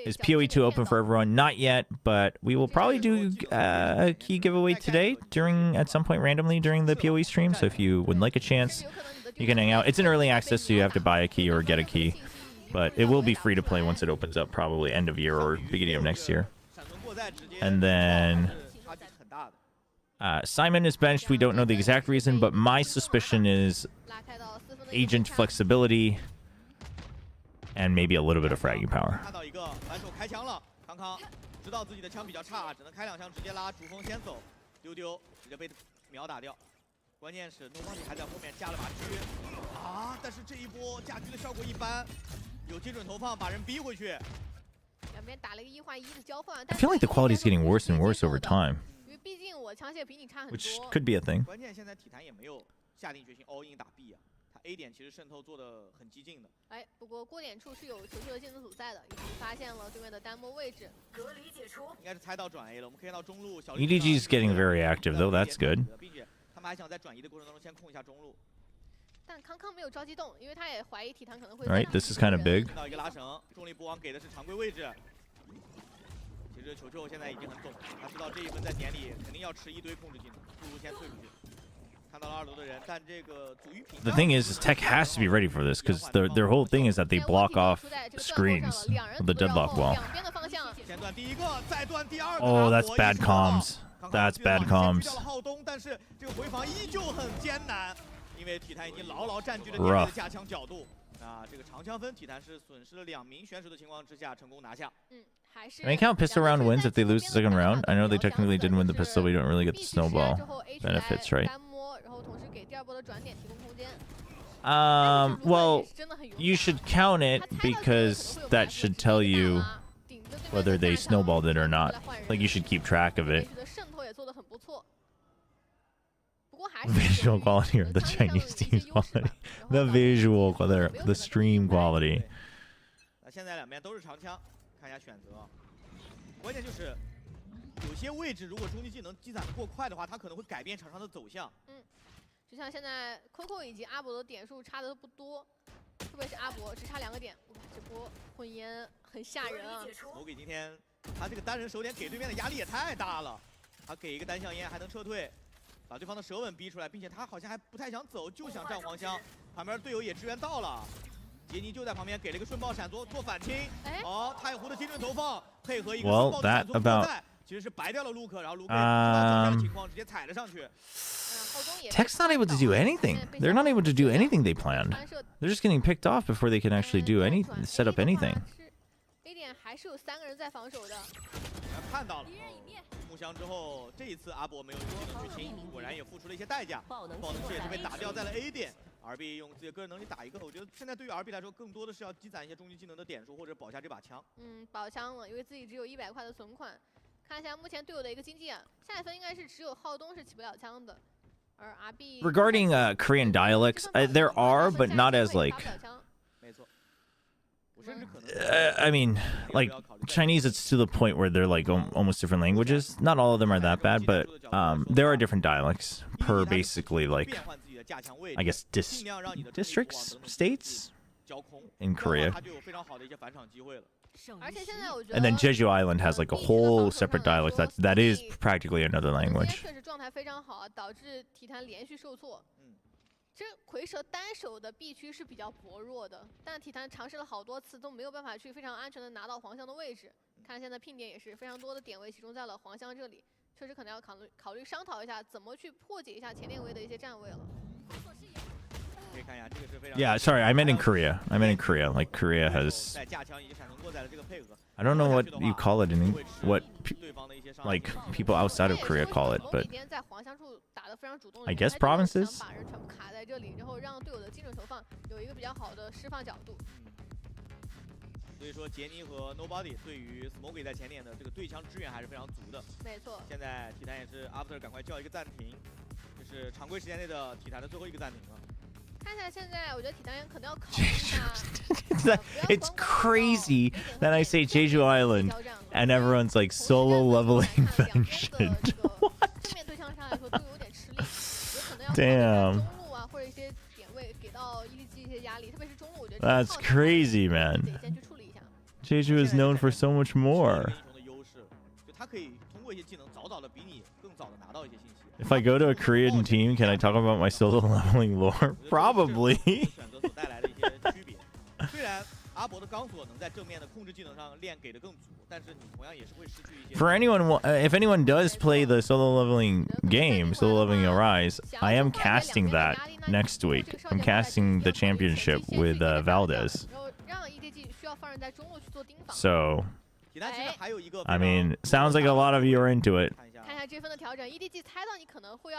Is POE2 open for everyone? Not yet, but we will probably do a key giveaway today at some point randomly during the POE stream. So if you would like a chance, you can hang out. It's an early access, so you have to buy a key or get a key. But it will be free to play once it opens up, probably end of year or beginning of next year. And then Simon is benched. We don't know the exact reason, but my suspicion is agent flexibility and maybe a little bit of fragging power. 看到一个反手开枪了，康康知道自己的枪比较差，只能开2枪直接拉主锋先走，丢丢直接被秒打掉。关键是 Nobody 还在后面架了把狙啊，但是这一波架狙的效果一般，有精准投放把人逼回去。两边打了一个1换1的交换。 I feel like the quality is getting worse and worse over time. 因为毕竟我枪械比你差很多。 Which could be a thing. 关键现在体坛也没有下定决心 all in 打 B 啊，他 A 点其实渗透做的很激进的。不过过点处是有球球的镜头所在的，已经发现了对面的单摸位置。隔离解除。应该是猜到转 A 了，我们可以看到中路小。EDG is getting very active though. That's good. 他们还想在转移的过程当中先控一下中路，但康康没有着急动，因为他也怀疑体坛可能会。All right, this is kind of big. 看到一个拉绳，重力波王给的是常规位置。其实球球现在已经很懂，他知道这一分在点里肯定要吃一堆控制技能，不如先退出去。看到了2楼的人，但这个主鱼屏。The thing is Tech has to be ready for this because their whole thing is that they block off screens with the deadlock wall. 先断第一个，再断第2个。Oh, that's bad comms. That's bad comms. 但是这个回防依旧很艰难，因为体坛已经牢牢占据了点的架枪角度。啊，这个长枪分体坛是损失了2名选手的情况之下成功拿下。I mean, count pistol round wins if they lose the second round. I know they technically didn't win the pistol. We don't really get the snowball benefits, right? Well, you should count it because that should tell you whether they snowballed it or not. Like, you should keep track of it. Visual quality or the Chinese team's quality? The visual, the stream quality. 现在两边都是长枪，看一下选择。关键就是有些位置，如果终极技能积攒过快的话，它可能会改变场上的走向。就像现在 Coco 以及阿博的点数差的都不多，特别是阿博只差2个点。哇，这波混烟很吓人啊！我给今天他这个单人手点给对面的压力也太大了，他给一个单向烟还能撤退，把对方的舌吻逼出来，并且他好像还不太想走，就想站黄香，旁边队友也支援到了。 杰尼就在旁边给了一个瞬爆闪做反清，哦，太湖的精准投放配合一个瞬爆闪做过载，其实是白掉了卢克，然后卢克知道的情况直接踩了上去。Tech's not able to do anything. They're not able to do anything they planned. They're just getting picked off before they can actually do set up anything. A 点还是有3个人在防守的。看到了，木箱之后，这一次阿博没有技能去清，果然也付出了一些代价，爆能器也是被打掉在了 A 点。 RB 用自己的个人能力打一个，我觉得现在对于 RB 来说，更多的是要积攒一些终极技能的点数，或者保下这把枪。保枪了，因为自己只有100块的存款。看一下目前队友的一个经济啊，下一分应该是只有浩东是起不了枪的，而 RB。Regarding Korean dialects, there are, but not as like. I mean, like Chinese, it's to the point where they're like almost different languages. Not all of them are that bad, but there are different dialects per basically like. I guess districts, states in Korea. And then Jeju Island has like a whole separate dialect that is practically another language. 其实蝰蛇单手的 B 区是比较薄弱的，但体坛尝试了好多次都没有办法去非常安全的拿到黄香的位置。看现在聘点也是非常多的点位集中在了黄香这里，确实可能要考虑商讨一下怎么去破解一下前点位的一些站位了。 Yeah, sorry, I meant in Korea. I meant in Korea. Like Korea has. I don't know what you call it in what like people outside of Korea call it, but I guess provinces. 所以说杰尼和 Nobody 对于 Smokey 在前点的这个对枪支援还是非常足的。没错。现在体坛也是 After 赶快叫一个暂停，这是常规时间内的体坛的最后一个暂停了。 看一下现在，我觉得体坛员可能要考虑一下。It's crazy that I say Jeju Island and everyone's like solo leveling Vengeance. What? Damn. That's crazy, man. Jeju is known for so much more. If I go to a Korean team, can I talk about my solo leveling lore? Probably. For anyone, if anyone does play the solo leveling game, solo leveling Arise, I am casting that next week. I'm casting the championship with Valdez. So, I mean, sounds like a lot of you are into it.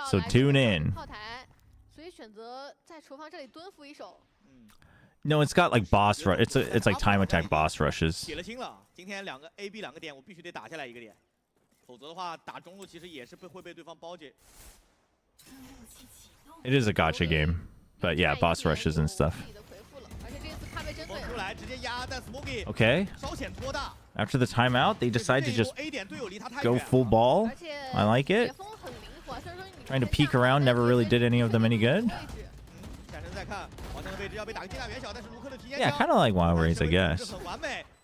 So tune in. No, it's got like boss rush. It's like time attack boss rushes. It is a gacha game, but yeah, boss rushes and stuff. Okay. After the timeout, they decide to just go full ball. I like it. Trying to peek around never really did any of them any good. Yeah, kind of like WoW Rays, I guess.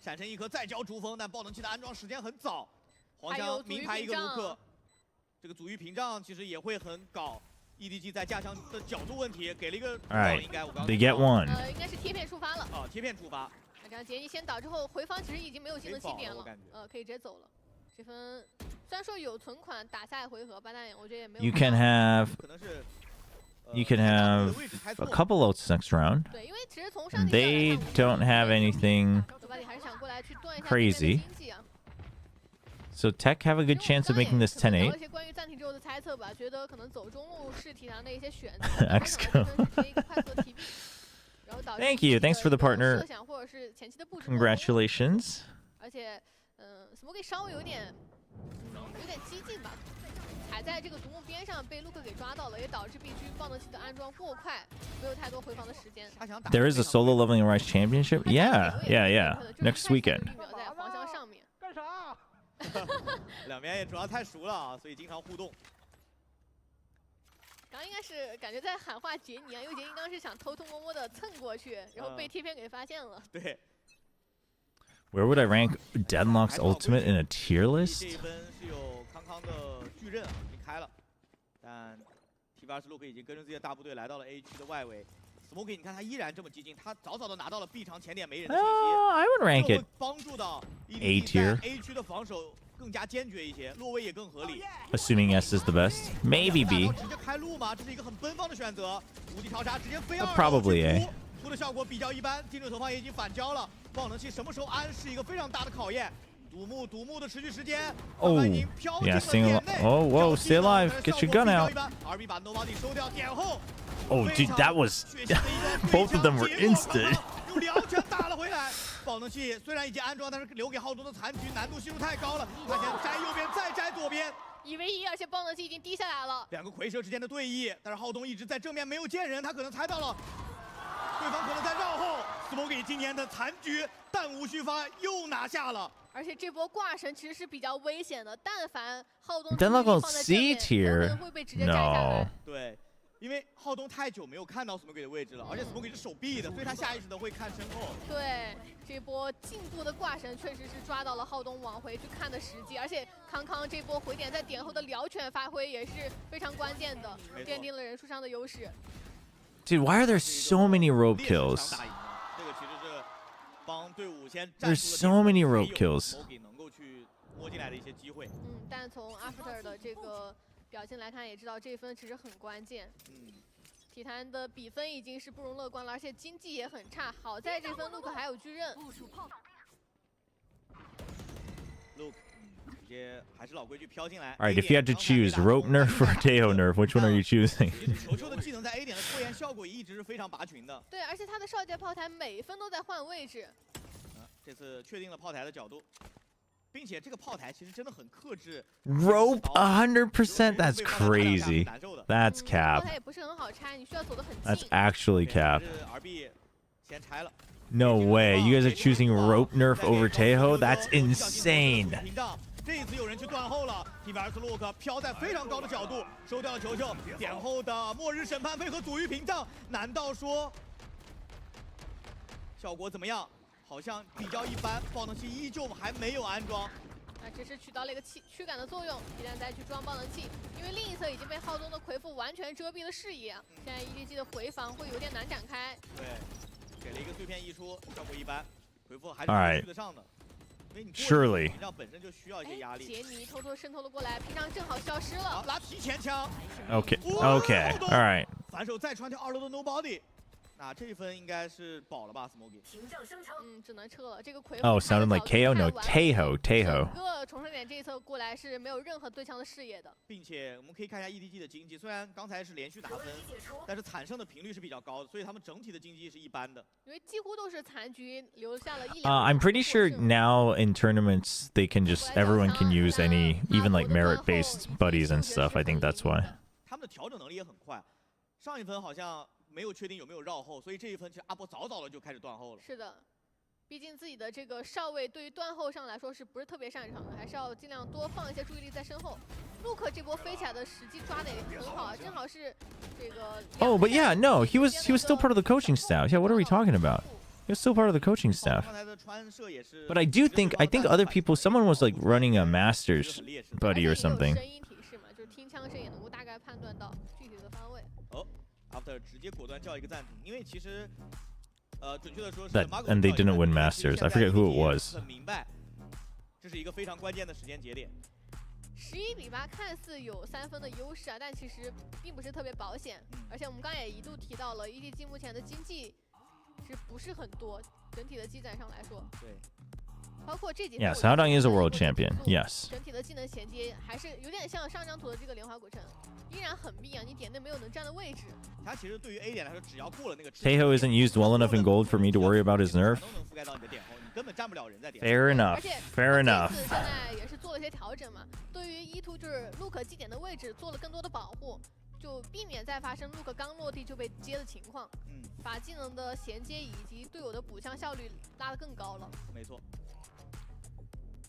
闪身一颗再交珠峰，但爆能器的安装时间很早。黄香明牌一个卢克，这个阻域屏障其实也会很搞。EDG 在架枪的角度问题，给了一个。Alright, they get one. 应该是贴片触发了。哦，贴片触发。这样杰尼先倒之后，回防其实已经没有技能起点了，可以直接走了。这分虽然说有存款打下一回合，但我觉得也没有。You can have. you can have a couple ults next round. 对，因为其实从上 They don't have anything 还是想过来去断一下 crazy. So Tech have a good chance of making this 10-8. 一些关于暂停之后的猜测吧，觉得可能走中路是体坛的一些选择。XCO. Thank you. Thanks for the partner. Congratulations. 而且，Smoky 稍微有点激进吧，踩在这个独木边上被Luke给抓到了，也导致必须爆能器的安装过快，没有太多回防的时间。There is a solo leveling Rise championship. Yeah. Next weekend. 在黄箱上面。干啥？两边也主要太熟了啊，所以经常互动。刚应该是感觉在喊话杰尼啊，因为杰尼刚刚是想偷偷摸摸的蹭过去，然后被贴片给发现了。对。Where would I rank Deadlock's ultimate in a tier list? 这一分是有康康的巨刃已经开了，但 T82 已经跟着自己的大部队来到了 A 区的外围。Smoky 你看他依然这么激进，他早早的拿到了 B 场前点没人的信息。I would rank it 帮助到 A tier. A 区的防守更加坚决一些，落位也更合理。Assuming S is the best. Maybe B. 直接开路吗？这是一个很奔放的选择。无敌超杀直接飞2。Probably A. 出的效果比较一般，精准投放也已经反交了。爆能器什么时候安是一个非常大的考验。独木的持续时间。Oh, yeah, staying alive. Oh, whoa, stay alive. Get your gun out. RB 把 Nobody 收掉，点后。Oh, dude, that was both of them were instant. 用2拳打了回来。爆能器虽然已经安装，但是留给浩东的残局难度系数太高了。他先摘右边，再摘左边。1v1，而且爆能器已经低下来了。两个蝰蛇之间的对弈，但是浩东一直在正面没有见人，他可能猜到了。对方可能在绕后 ，Smoky 今年的残局弹无虚发又拿下了。而且这波挂神其实是比较危险的，但凡浩东 Deadlock on C tier. 会被直接摘下来。对，因为浩东太久没有看到 Smoky 的位置了，而且 Smoky 是手臂的，所以他下意识的会看身后。对，这波进步的挂神确实是抓到了浩东往回去看的时机，而且康康这波回点在点后的撩拳发挥也是非常关键的，奠定了人数上的优势。Dude, why are there so many rope kills? There's so many rope kills. 但从 After 的这个表现来看，也知道这分其实很关键。体坛的比分已经是不容乐观了，而且经济也很差。好在这分 Luke 还有巨刃。Alright, if you had to choose rope nerf or Teo nerf, which one are you choosing? 球球的技能在 A 点的拖延效果一直是非常拔群的。对，而且他的少杰炮台每一分都在换位置。这次确定了炮台的角度，并且这个炮台其实真的很克制。Rope 100%? That's crazy. That's cap. 炮台也不是很好拆，你需要走得很近。That's actually cap. RB 先拆了。 No way. You guys are choosing rope nerf over Tejo? That's insane. 这一次有人去断后了 ，T-Vs Luke 飘在非常高的角度，收掉了球球。点后的末日审判配合阻御屏障，难道说效果怎么样？好像比较一般，爆能器依旧还没有安装。只是起到了一个驱赶的作用，一旦再去装爆能器，因为另一侧已经被浩东的魁父完全遮蔽了视野，现在 EDG 的回防会有点难展开。对，给了一个碎片溢出，效果一般，魁父还是去得上的。 Surely. 杰尼偷偷渗透了过来，屏障正好消失了。拿提前枪。Okay. Okay. All right. 反手再传条2楼的 Nobody。那这一分应该是保了吧 ，Smoky。只能撤了。这个魁。Oh, sounded like KO. No, Tejo. 整个重生点这一侧过来是没有任何对枪的视野的。并且我们可以看一下 EDG 的经济，虽然刚才是连续打分，但是惨胜的频率是比较高的，所以他们整体的经济是一般的。因为几乎都是残局，留下了1-2。I'm pretty sure now in tournaments they can just everyone can use any even like merit-based buddies and stuff. I think that's why. 他们的调整能力也很快。上一分好像。 没有确定有没有绕后，所以这一分其实阿波早早的就开始断后了。是的，毕竟自己的这个少尉对于断后上来说是不是特别擅长的，还是要尽量多放一些注意力在身后。Luke 这波飞起来的时机抓的也很好，正好是这个。Oh, but yeah, no, he was still part of the coaching staff. Yeah, what are we talking about? He was still part of the coaching staff. But I think other people, someone was like running a master's buddy or something. 声音提示嘛，就是听枪声也能够大概判断到具体的方位。After 直接果断叫一个暂停，因为其实，准确的说是 and they didn't win Masters. I forget who it was. 很明白，这是一个非常关键的时间节点。11比8看似有3分的优势啊，但其实并不是特别保险。而且我们刚刚也一度提到了 EDG 目前的经济是不是很多，整体的积攒上来说。对。包括这几 Yes, Haodong is a world champion. Yes. 整体的技能衔接还是有点像上张图的这个莲花古城，依然很密啊，你点内没有能站的位置。他其实对于 A 点来说，只要过了那个 Taeho isn't used well enough in gold for me to worry about his nerf. 都能覆盖到你的点后，你根本站不了人在点。Fair enough. Fair enough. 现在也是做了一些调整嘛，对于E2就是 Luke 祭点的位置做了更多的保护，就避免再发生 Luke 刚落地就被接的情况。把技能的衔接以及队友的补枪效率拉得更高了。没错。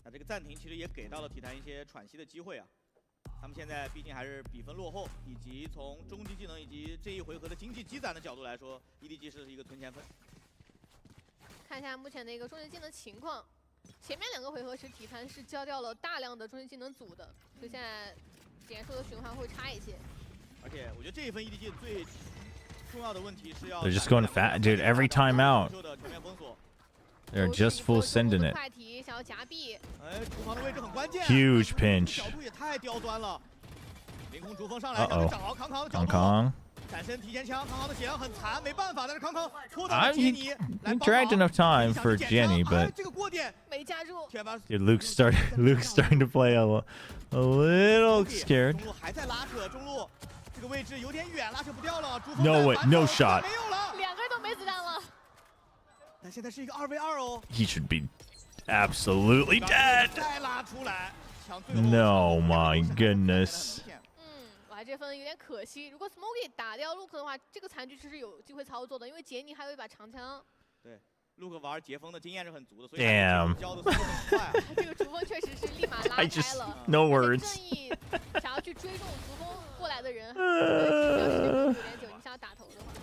那这个暂停其实也给到了体坛一些喘息的机会啊。他们现在毕竟还是比分落后，以及从终极技能以及这一回合的经济积攒的角度来说 ，EDG 是一个存钱分。看一下目前的一个终极技能情况，前面2个回合时体坛是交掉了大量的终极技能组的，所以现在点数的循环会差一些。而且我觉得这一分 EDG 最重要的问题是要 They're just going fat, dude. Every time out. They're just full sending it. Huge pinch. Uh-oh. Kong Kong. He dragged enough time for Jenny, but dude, Luke's starting to play a little scared. No way, no shot. He should be absolutely dead. No, my goodness. 哇，这分有点可惜。如果 Smokey 打掉 Luke 的话，这个残局其实有机会操作的，因为杰尼还有一把长枪。对 ，Luke 玩截锋的经验是很足的，所以 Damn. 交的速度很快。这个逐风确实是立马拉开了。 No words. 正义想要去追这种逐风过来的人，9.9，你想要打头的话。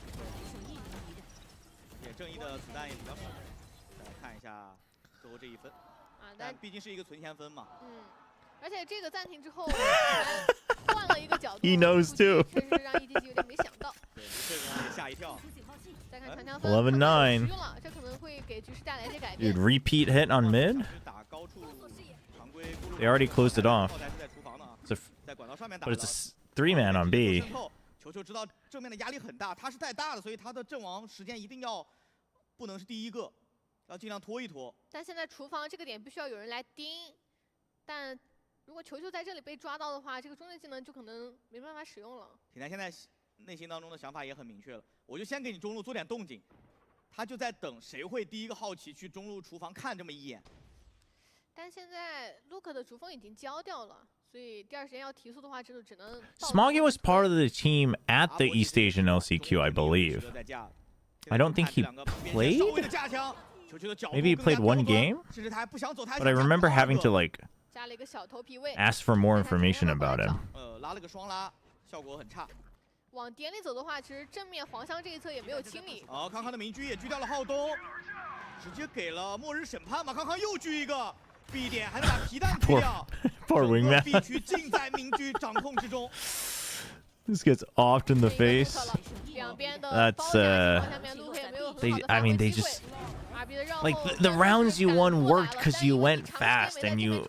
也正义的子弹也比较少。来看一下最后这一分。啊，但毕竟是一个存钱分嘛。而且这个暂停之后，换了一个角度 He knows too. 确实让 EDG 有点没想到。对，这个让人吓一跳。再看长枪分 11-9. 这可能会给局势带来一些改变。 Dude, repeat hit on mid? They already closed it off. But it's a 3-man on B. 球球知道正面的压力很大，他是太大了，所以他的阵亡时间一定要不能是第一个，要尽量拖一拖。但现在厨房这个点必须要有人来盯，但如果球球在这里被抓到的话，这个终极技能就可能没办法使用了。体坛现在内心当中的想法也很明确了，我就先给你中路做点动静，他就在等谁会第一个好奇去中路厨房看这么一眼。但现在 Luke 的主锋已经交掉了，所以第二时间要提速的话，这就只能。Smoggy was part of the team at the East Asian LCQ, I believe. I don't think he played. Maybe he played one game, but I remember having to like ask for more information about him. 拉了个双拉，效果很差。往点里走的话，其实正面黄香这一侧也没有清理。康康的明狙也狙掉了浩东，直接给了末日审判嘛，康康又狙一个 B 点，还能把皮蛋狙掉。Poor wingman. B 区尽在明狙掌控之中。This gets offed in the face. That's they just like the rounds you won worked because you went fast and you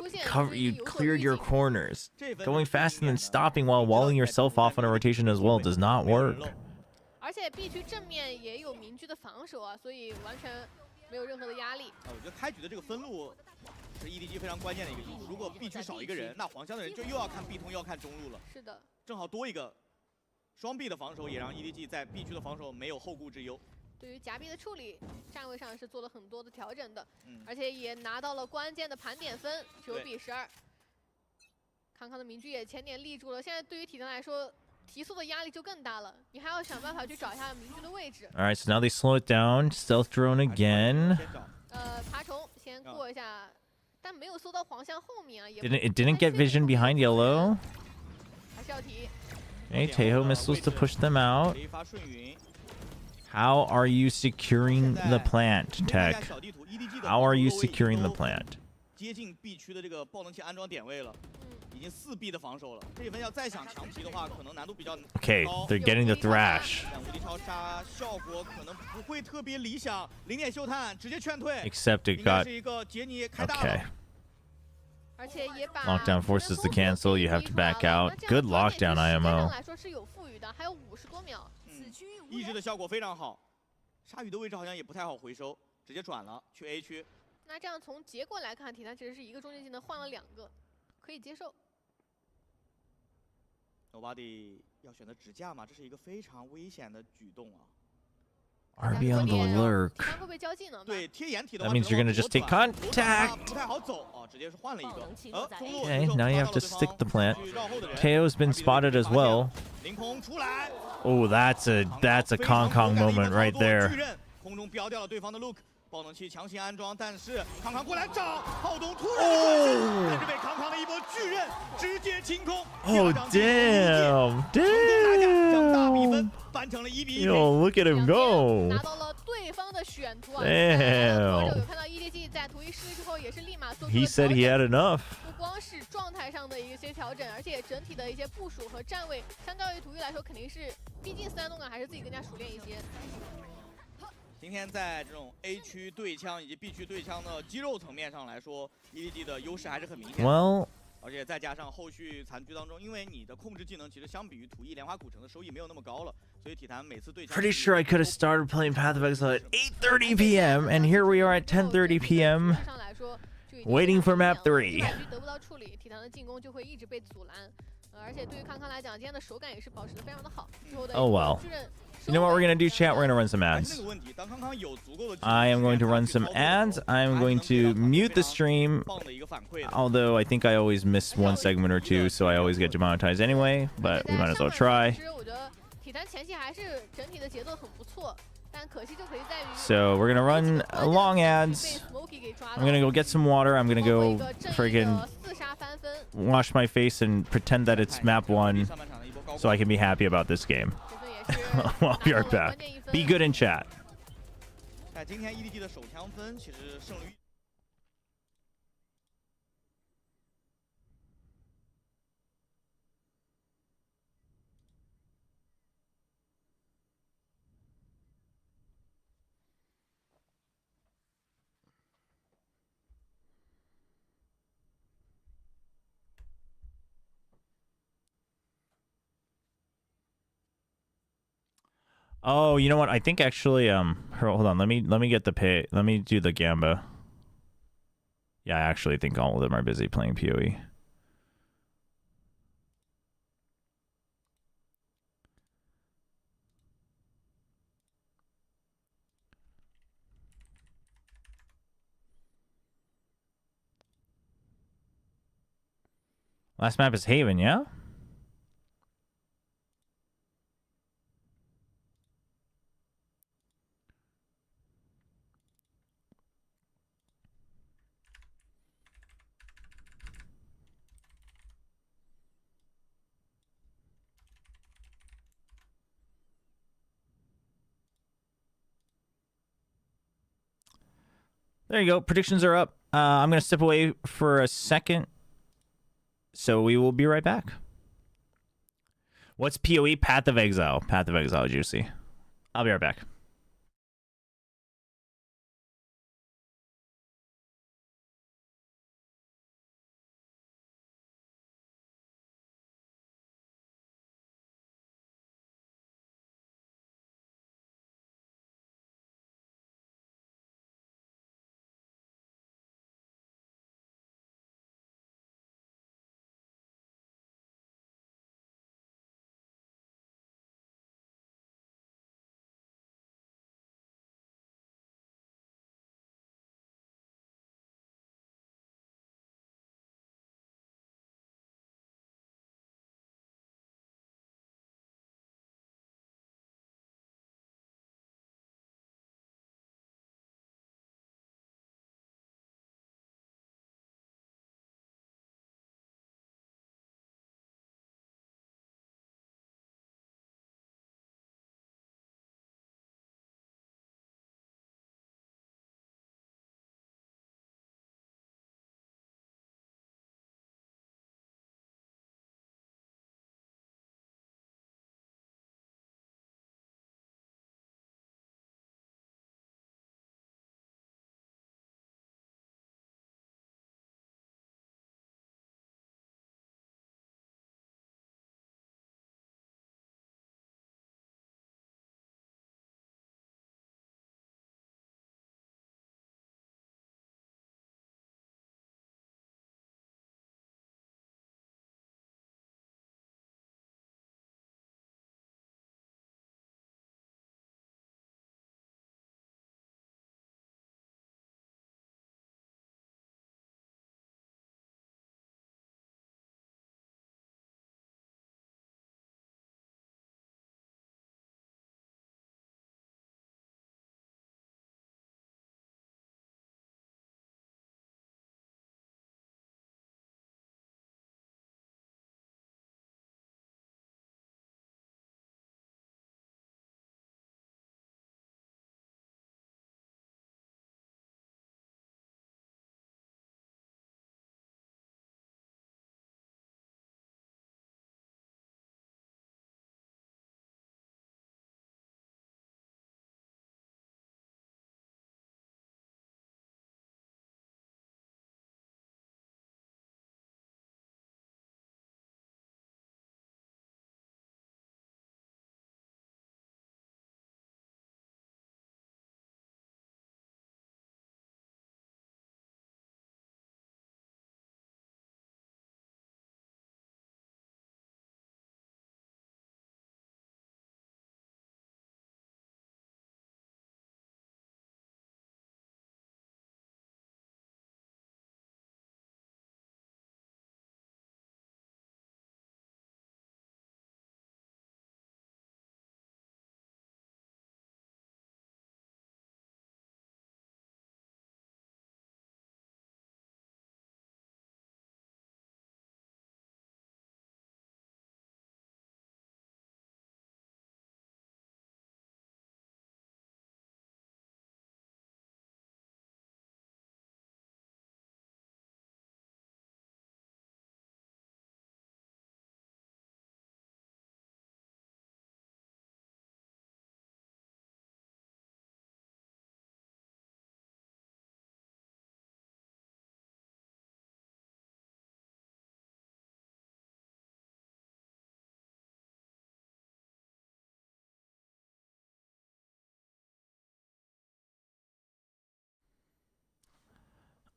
cleared your corners. Going fast and then stopping while walling yourself off on a rotation as well does not work. 而且 B 区正面也有明狙的防守啊，所以完全没有任何的压力。我觉得开局的这个分路是 EDG 非常关键的一个因素。如果 B 区少一个人，那黄香的人就又要看 B 通又要看中路了。是的，正好多一个双 B 的防守，也让 EDG 在 B 区的防守没有后顾之忧。 对于夹 B 的处理，站位上是做了很多的调整的，而且也拿到了关键的盘点分，9比12。康康的明狙也前点立住了，现在对于体坛来说，提速的压力就更大了，你还要想办法去找一下明狙的位置。All right, so now they slow it down. Stealth drone again. 爬虫先过一下，但没有搜到黄香后面啊，也 It didn't get vision behind yellow. 还是要提。Okay, Taeho missiles to push them out. How are you securing the plant, Tech? How are you securing the plant? 接近 B 区的这个爆能器安装点位了，已经4 B 的防守了。这一分要再想强皮的话，可能难度比较高。Okay, they're getting the thrash. 无敌超杀效果可能不会特别理想，0点秀探直接劝退。 Except it got 是一个杰尼开大了。Okay. 而且也把 Lockdown forces the cancel. You have to back out. Good lockdown, 时间 IMO. 上来说是有富裕的，还有50多秒。抑制的效果非常好。鲨鱼的位置好像也不太好回收，直接转了去 A 区。那这样从结果来看，体坛其实是一个中间技能换了2个，可以接受。Nobody 要选择直架嘛，这是一个非常危险的举动啊。 RB on the lurk. 会不会交技能？对，贴掩体的话 That means you're gonna just take contact. 不太好走哦，直接是换了一个。中路 Okay, now you have to stick the plant. KO's been spotted as well. 凌空出来。 Oh, that's a Kong Kong moment right there. 空中标掉了对方的 Look。 爆能器强行安装，但是康康过来找浩东突然但是被康康的一波巨刃直接清空。Oh damn! 将大比分扳成了1比1。Yo, look at him go! 拿到了对方的选图啊！ Damn! 有看到 EDG 在图一失之后也是立马做出了 He said he had enough. 不光是状态上的一些调整，而且整体的一些部署和站位，相较于图一来说，肯定是毕竟3动感还是自己更加熟练一些。 今天在这种 A 区对枪以及 B 区对枪的肌肉层面上来说 ，EDG 的优势还是很明显。Well, 而且再加上后续残局当中，因为你的控制技能其实相比于图一莲花古城的收益没有那么高了，所以体坛每次对枪。pretty sure I could have started playing Path of Exile at 8:30 p.m. and here we are at 10:30 p.m. waiting for map 3. 得不到处理，体坛的进攻就会一直被阻拦。而且对于康康来讲，今天的手感也是保持的非常的好。Oh well. You know what we're gonna do, chat? We're gonna run some ads. I am going to run some ads. I am going to mute the stream. Although I think I always miss one segment or two, so I always get demonetized anyway. But we might as well try. So we're gonna run long ads. I'm gonna go get some water. I'm gonna go friggin' wash my face and pretend that it's map 1, so I can be happy about this game. I'll be right back. Be good in chat. 在今天 EDG 的手枪分其实胜率。Oh, you know what? I think actually, hold on. Let me get the pay. Let me do the Gamba. Yeah, I actually think all of them are busy playing POE. Last map is Haven, yeah? There you go. Predictions are up. I'm going to step away for a second. So we will be right back. What's PoE? Path of Exile. Path of Exile, Juicy. I'll be right back.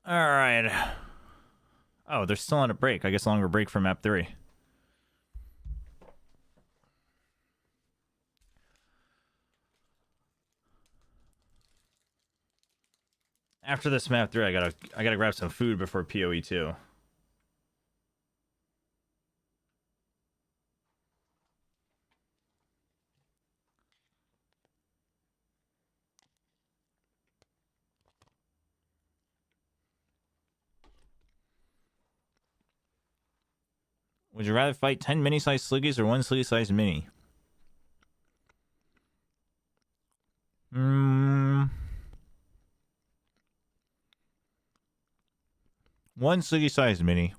All right. Oh, they're still on a break. I guess longer break for map 3. After this map 3, I gotta grab some food before POE2. Would you rather fight 10 mini-sized Sliggies or 1 Sliggy-sized mini? One Sliggy-sized mini.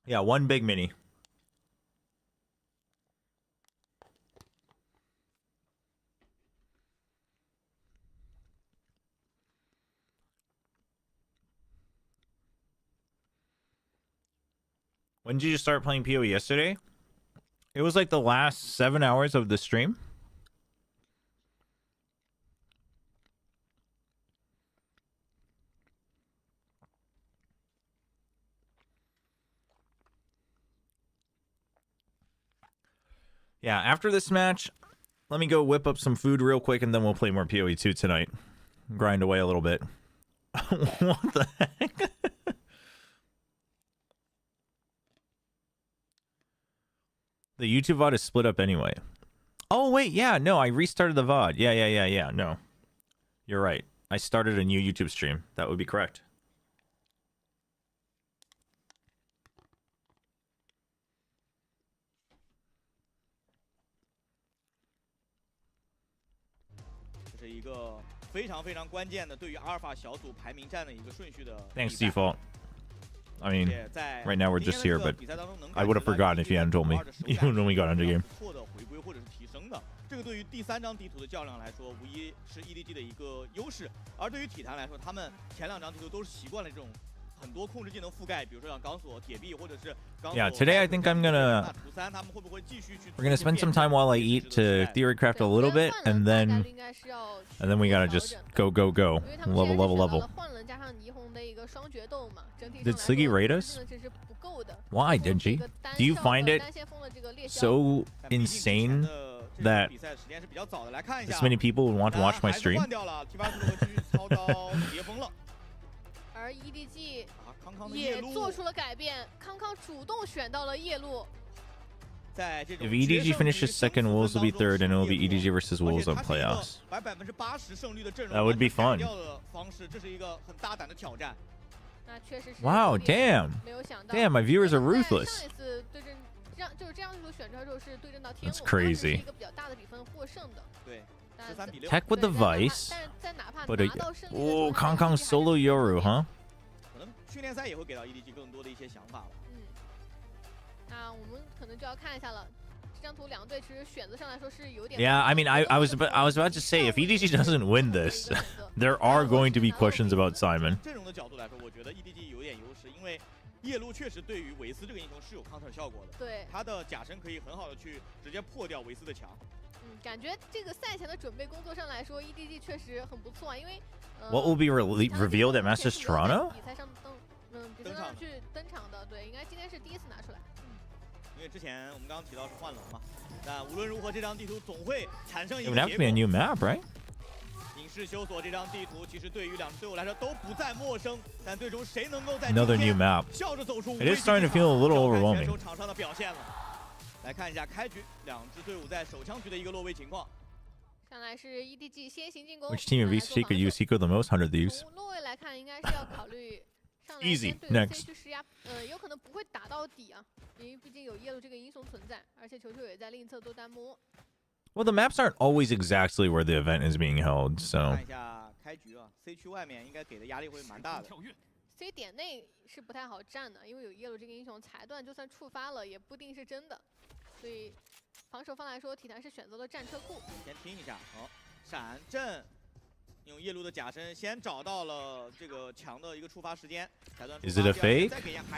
Yeah, one big mini. When did you start playing PoE? Yesterday? It was like the last 7 hours of the stream. Yeah, after this match, let me go whip up some food real quick and then we'll play more PoE2 tonight. Grind away a little bit. What the heck? The YouTube VOD is split up anyway. Oh, wait, yeah, no, I restarted the VOD. Yeah, no. You're right. I started a new YouTube stream. That would be correct. Thanks, Default. I mean, right now we're just here, but I would have forgotten if you hadn't told me, even when we got into game. 这个对于第3张地图的较量来说，无疑是 EDG 的一个优势。而对于体坛来说，他们前2张地图都是习惯了这种很多控制技能覆盖，比如说像钢索、铁壁，或者是钢索。Yeah, today I think I'm gonna. We're gonna spend some time while I eat to theorycraft a little bit, and then we gotta just go. Level. Did Sliggy raid us? Why, Denji? Do you find it so insane that this many people would want to watch my stream? 而 EDG 也做出了改变，康康主动选到了夜路。 If EDG finishes second, Wolves will be third, and it will be EDG versus Wolves on playoffs. That would be fun. Wow, damn. Damn, my viewers are ruthless. That's crazy. Tech with the Vice. But oh, Kong solo Yoru, huh? Yeah, I mean, I was about to say, if EDG doesn't win this, there are going to be questions about Simon. 夜路确实对于维斯这个英雄是有 counter 效果的，对，他的假身可以很好的去直接破掉维斯的墙。感觉这个赛前的准备工作上来说 ，EDG 确实很不错啊，因为 What will be revealed at Masters Toronto? 比赛上比赛上去登场的，对，应该今天是第一次拿出来。因为之前我们刚刚提到是幻龙嘛，但无论如何，这张地图总会产生一 It 个 would have to be a new map, right? 影视修索这张地图其实对于2支队伍来说都不再陌生，但最终谁能够在 Another new map. 笑着走出 It is starting to feel a little overwhelming. 场上的表现了。来看一下开局2支队伍在手枪局的一个落位情况。上来是 EDG 先行进攻。 Which team in VCT could use Hiko the most? 100 these. 从落位来看，应该是要考虑上来 Easy 先对 next. C 区施压，有可能不会打到底啊，因为毕竟有夜路这个英雄存在，而且球球也在另一侧做弹幕。 Well, the maps aren't always exactly where the event is being held, so. 看一下开局啊 ，C 区外面应该给的压力会蛮大的。C 点内是不太好站的，因为有夜路这个英雄，裁断就算触发了也不定是真的，所以防守方来说，体坛是选择了战车库。先听一下，好，闪阵。 用夜路的假身先找到了这个墙的一个触发时间。 Is it a fake?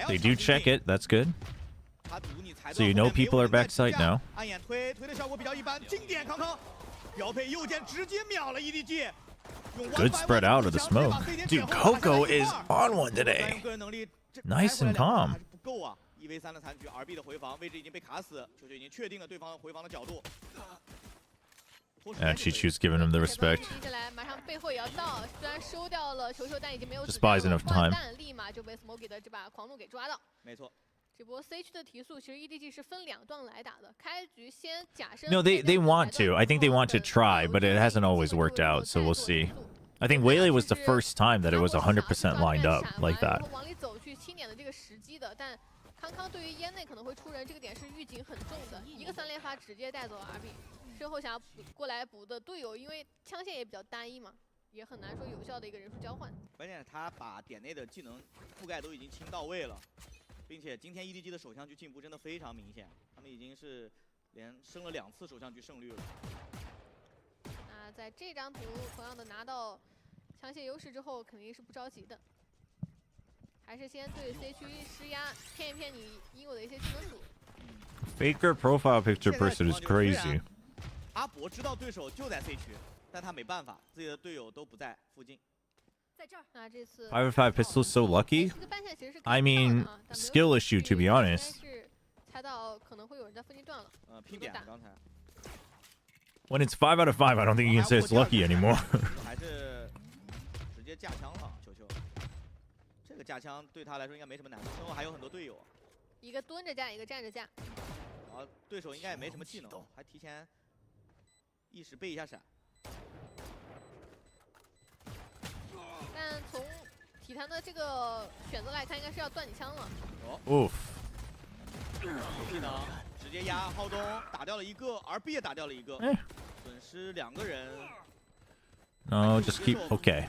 They do check it. That's good. 他堵你踩 So you know people are backside now? 暗眼推的效果比较一般，经典康康标配右键直接秒了 EDG。 Good spread out of the smoke. Dude, Coco is on one today. Nice and calm. 不够啊，1v3的残局 ，RB 的回防位置已经被卡死，球球已经确定了对方回防的角度。 And Chichu's giving him the respect. 接下来马上背后也要到，虽然收掉了球球，但已经没有 Just buys enough time. 立马就被 Smoky 的这把狂怒给抓到。没错。 这波 C 区的提速，其实 EDG 是分2段来打的。开局先假身。 No, they want to. I think they want to try, but it hasn't always worked out, so we'll see. I think Waylay was the first time that it was 100% lined up like that. 往里走去清点的这个时机的，但康康对于烟内可能会出人这个点是预警很重的，一个3连发直接带走 RB。身后想要过来补的队友，因为枪线也比较单一嘛，也很难说有效的一个人数交换。关键是他把点内的技能覆盖都已经清到位了。 并且今天 EDG 的首相局进步真的非常明显，他们已经是连升了2次首相局胜率了。那在这张图同样的拿到枪械优势之后，肯定是不着急的，还是先对 C 区施压，骗一骗你应有的一些技能组。Faker profile picture person is crazy. 阿伯知道对手就在 C 区，但他没办法，自己的队友都不在附近。 5v5 pistol so lucky. I mean, skill issue to be honest. When it's 5 out of 5, I don't think you can say it's lucky anymore. 还是直接架枪了，球球。这个架枪对他来说应该没什么难度，身后还有很多队友。一个蹲着架，一个站着架。然后对手应该也没什么技能，还提前意识背一下闪。 但从体坛的这个选择来看，应该是要断你枪了。Oof. 技能直接压浩东，打掉了一个，RB 也打掉了一个，损失2个人。No, just keep. Okay.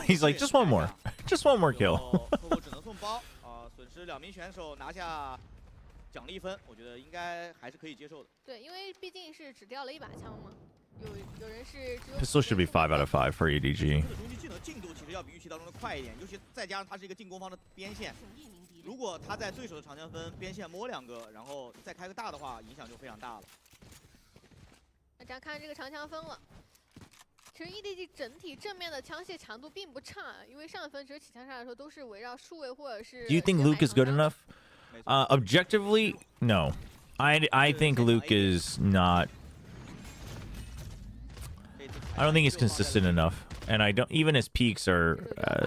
He's like, just one more, just one more kill. 只能送包啊，损失2名选手，拿下奖励分，我觉得应该还是可以接受的。对，因为毕竟是只掉了1把枪嘛。 有人是 Pistol should be 5 out of 5 for EDG. 攻击技能进度其实要比预期当中的快一点，尤其再加上他是一个进攻方的边线，如果他在对手的长枪分边线摸2个，然后再开个大的话，影响就非常大了。大家看这个长枪分了，其实 EDG 整体正面的枪械强度并不差，因为上分其实起枪上来说都是围绕数位或者是。Do you think Luke is good enough? Objectively, no. I think Luke is not. I don't think he's consistent enough, and I don't. Even his peaks are,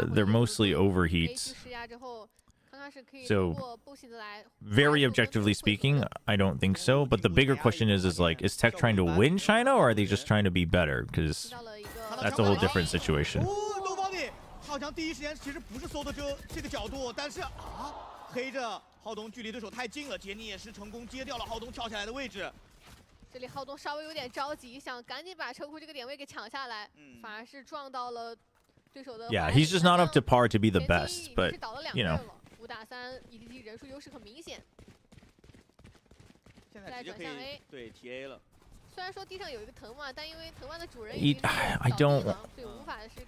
they're mostly overheats. So, very objectively speaking, I don't think so. But the bigger question is like, is Tech trying to win China, or are they just trying to be better? Because that's a whole different situation. 浩强第一时间其实不是搜的这个角度，但是啊，黑着浩东距离对手太近了，杰尼也是成功接掉了浩东跳下来的位置。 这里浩东稍微有点着急，想赶紧把车库这个点位给抢下来，反而是撞到了对手的。Yeah, he's just not up to par to be the best, but you know. 5打3 ，EDG 人数优势很明显。现在直接可以对 TA 了。虽然说地上有一个藤蔓，但因为藤蔓的主人 I don't. 所以无法是。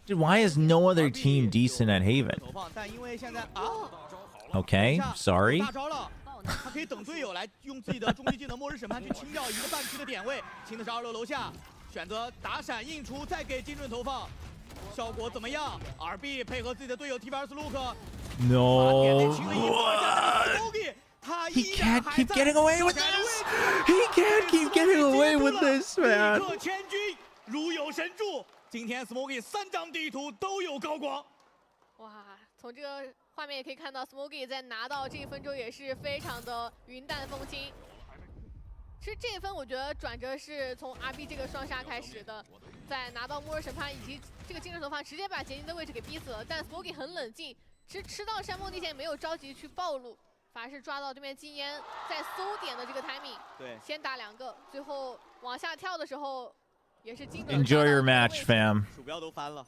Dude, why is no other team decent at Haven? 但因为现在啊 Okay, sorry. 大招了。 他可以等队友来用自己的终极技能末日审判去清掉一个半区的点位，清的是2楼楼下，选择打闪应出，再给精准投放，效果怎么样 ？RB 配合自己的队友 T-Verse No. He can't keep getting away with this. He can't keep getting away with this, man. 千军如有神助，今天 Smoky 3张地图都有高光。哇，从这个。 画面也可以看到 ，Smoky 在拿到这一分之后也是非常的云淡风轻。其实这一分我觉得转折是从 RB 这个双杀开始的，在拿到末日审判以及这个精神投放，直接把杰尼的位置给逼死了。但 Smoky 很冷静，其实吃到山峰地线没有着急去暴露，反而是抓到对面禁烟在搜点的这个 timing， 对，先打2个，最后往下跳的时候也是精准。 Enjoy your match, fam. 鼠标都翻了。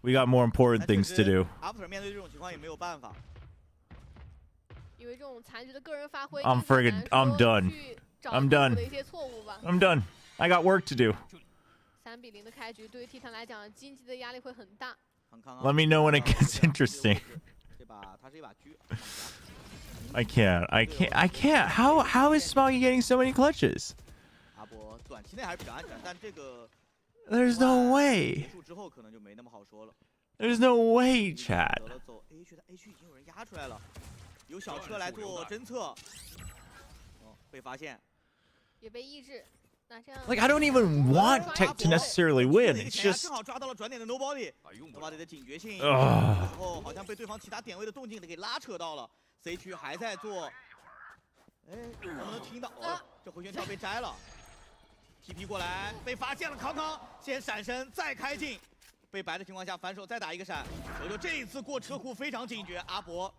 We got more important things to do. After 面对这种情况也没有办法。因为这种残局的个人发挥 I'm friggin', I'm done. I'm done. I'm done. I got work to do. 3比0的开局对于 T 团来讲，经济的压力会很大。Let me know when it gets interesting. 这把它是一把狙。I can't. How is Smoggy getting so many clutches? 阿博短期内还是比较安全，但这个 There's no way. 结束之后可能就没那么好说了。 There's no way, Chad. 得了走 A 区的 A 区已经有人压出来了，有小车来做侦测。被发现，也被抑制。那这样 Like I don't even want Tech to necessarily win. It's just 正好抓到了转点的 Nobody，Nobody 的警觉性，然后好像被对方其他点位的动静给拉扯到了。C 区还在做，哎，能不能听到？哦，这回旋跳被摘了。TP 过来，被发现了，康康先闪身再开进，被白的情况下反手再打一个闪。球球这一次过车库非常警觉，阿博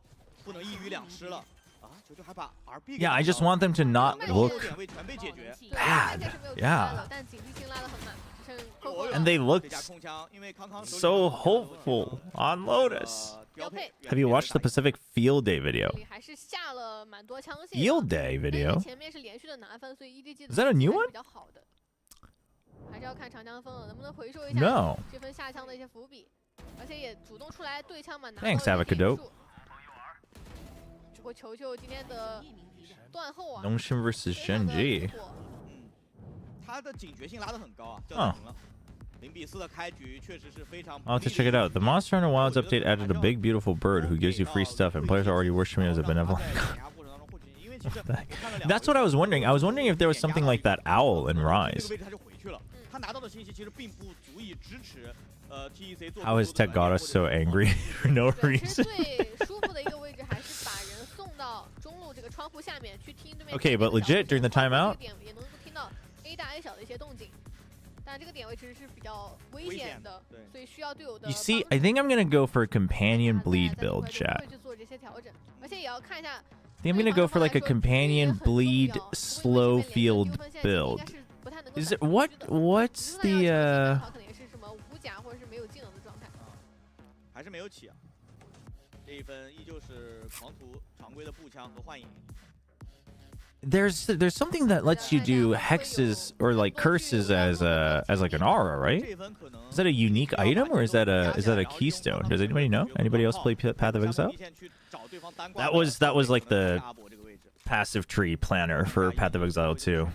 不能一鱼两吃了。 Yeah, I just want them to not look bad. Yeah. And they looked so hopeful on Lotus. Have you watched the Pacific Field Day video? Field Day video? Is that a new one? No. Thanks, Avocadope. 不过球球今天的断后啊 Nongshin versus Shenji. 他的警觉性拉得很高啊，叫他停了。0比4的开局确实是非常。I'll have to check it out. The Monster Hunter Wilds update added a big, beautiful bird who gives you free stuff, and players are already worshiping it as a benevolent god. That's what I was wondering. I was wondering if there was something like that owl in Rise. How is Tech got us so angry for no reason? Okay, but legit during the timeout. You see, I think I'm gonna go for a companion bleed build, chat. I think I'm gonna go for like a companion bleed slow field build. Is it what's the 还是没有起啊，这一分依旧是狂徒常规的步枪和幻影。 There's something that lets you do hexes or like curses as like an aura, right? Is that a unique item or is that a keystone? Does anybody know? Anybody else play Path of Exile? That was like the passive tree planner for Path of Exile 2.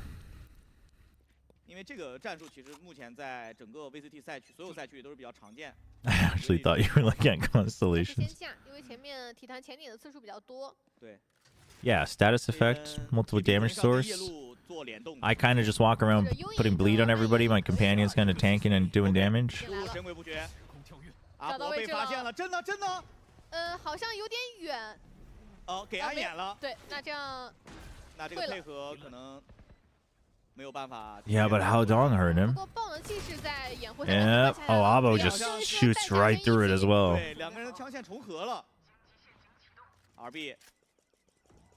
因为这个战术其实目前在整个 VCT 赛区所有赛区都是比较常见。 I actually thought you were looking at constellations. 因为前面体坛前点的次数比较多。对。 Yeah, status effect, multiple damage source. I kind of just walk around putting bleed on everybody. My companion's kind of tanking and doing damage. 阿博被发现了，真的。好像有点远。哦，给暗眼了。对，那这样。那这个配合可能。 Yeah, but how Dong hurt him? Yep. Oh, Abo just shoots right through it as well. RB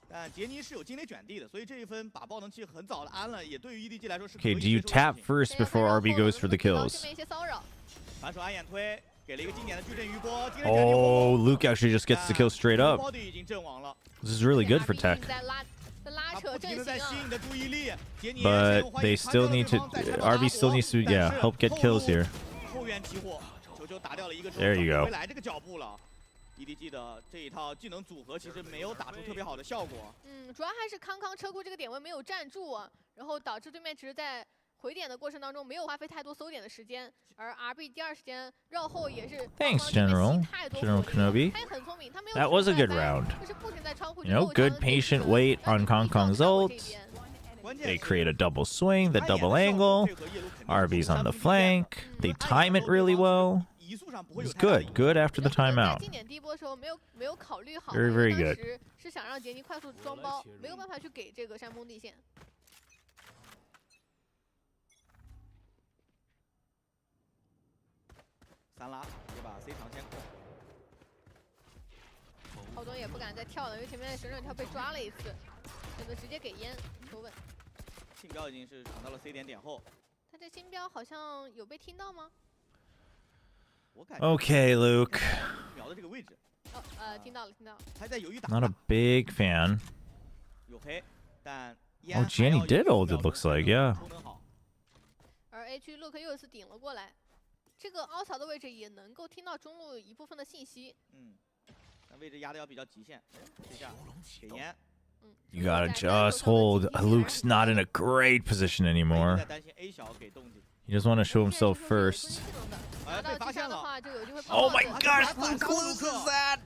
但杰尼是有惊雷卷地的，所以这一分把爆能器很早的安了，也对于 EDG 来说是。Okay, do you tap first before RB goes for the kills? 反手暗眼推，给了一个经典的矩阵余波。Oh, Luke actually just gets the kill straight up. This is really good for Tech. But they still need to. RB still needs to, yeah, help get kills here. There you go. EDG 的这一套技能组合其实没有打出特别好的效果。主要还是康康车库这个点位没有站住啊，然后导致对面只是在回点的过程当中没有花费太多搜点的时间，而 RB 第二时间绕后也是。Thanks, General Kenobi. That was a good round. You know, good patient wait on Kong Kong's ult. They create a double swing, the double angle. RB's on the flank. They time it really well. It's good. Good after the timeout. Very, very good. 是想让杰尼快速装包，没有办法去给这个山峰地线。3拉也把 C 场先控。浩东也不敢再跳了，因为前面的旋转跳被抓了一次，选择直接给烟求稳。信标已经是抢到了 C 点点后。他这新标好像有被听到吗？ Okay, Luke. Not a big fan. Oh, Jenny did ult, it looks like, yeah. 而 A 区 Luke 又一次顶了过来，这个凹槽的位置也能够听到中路一部分的信息。位置压的要比较极限，这下给烟。 You gotta just hold. Luke's not in a great position anymore. He doesn't want to show himself first. Oh my gosh, Luke loses that!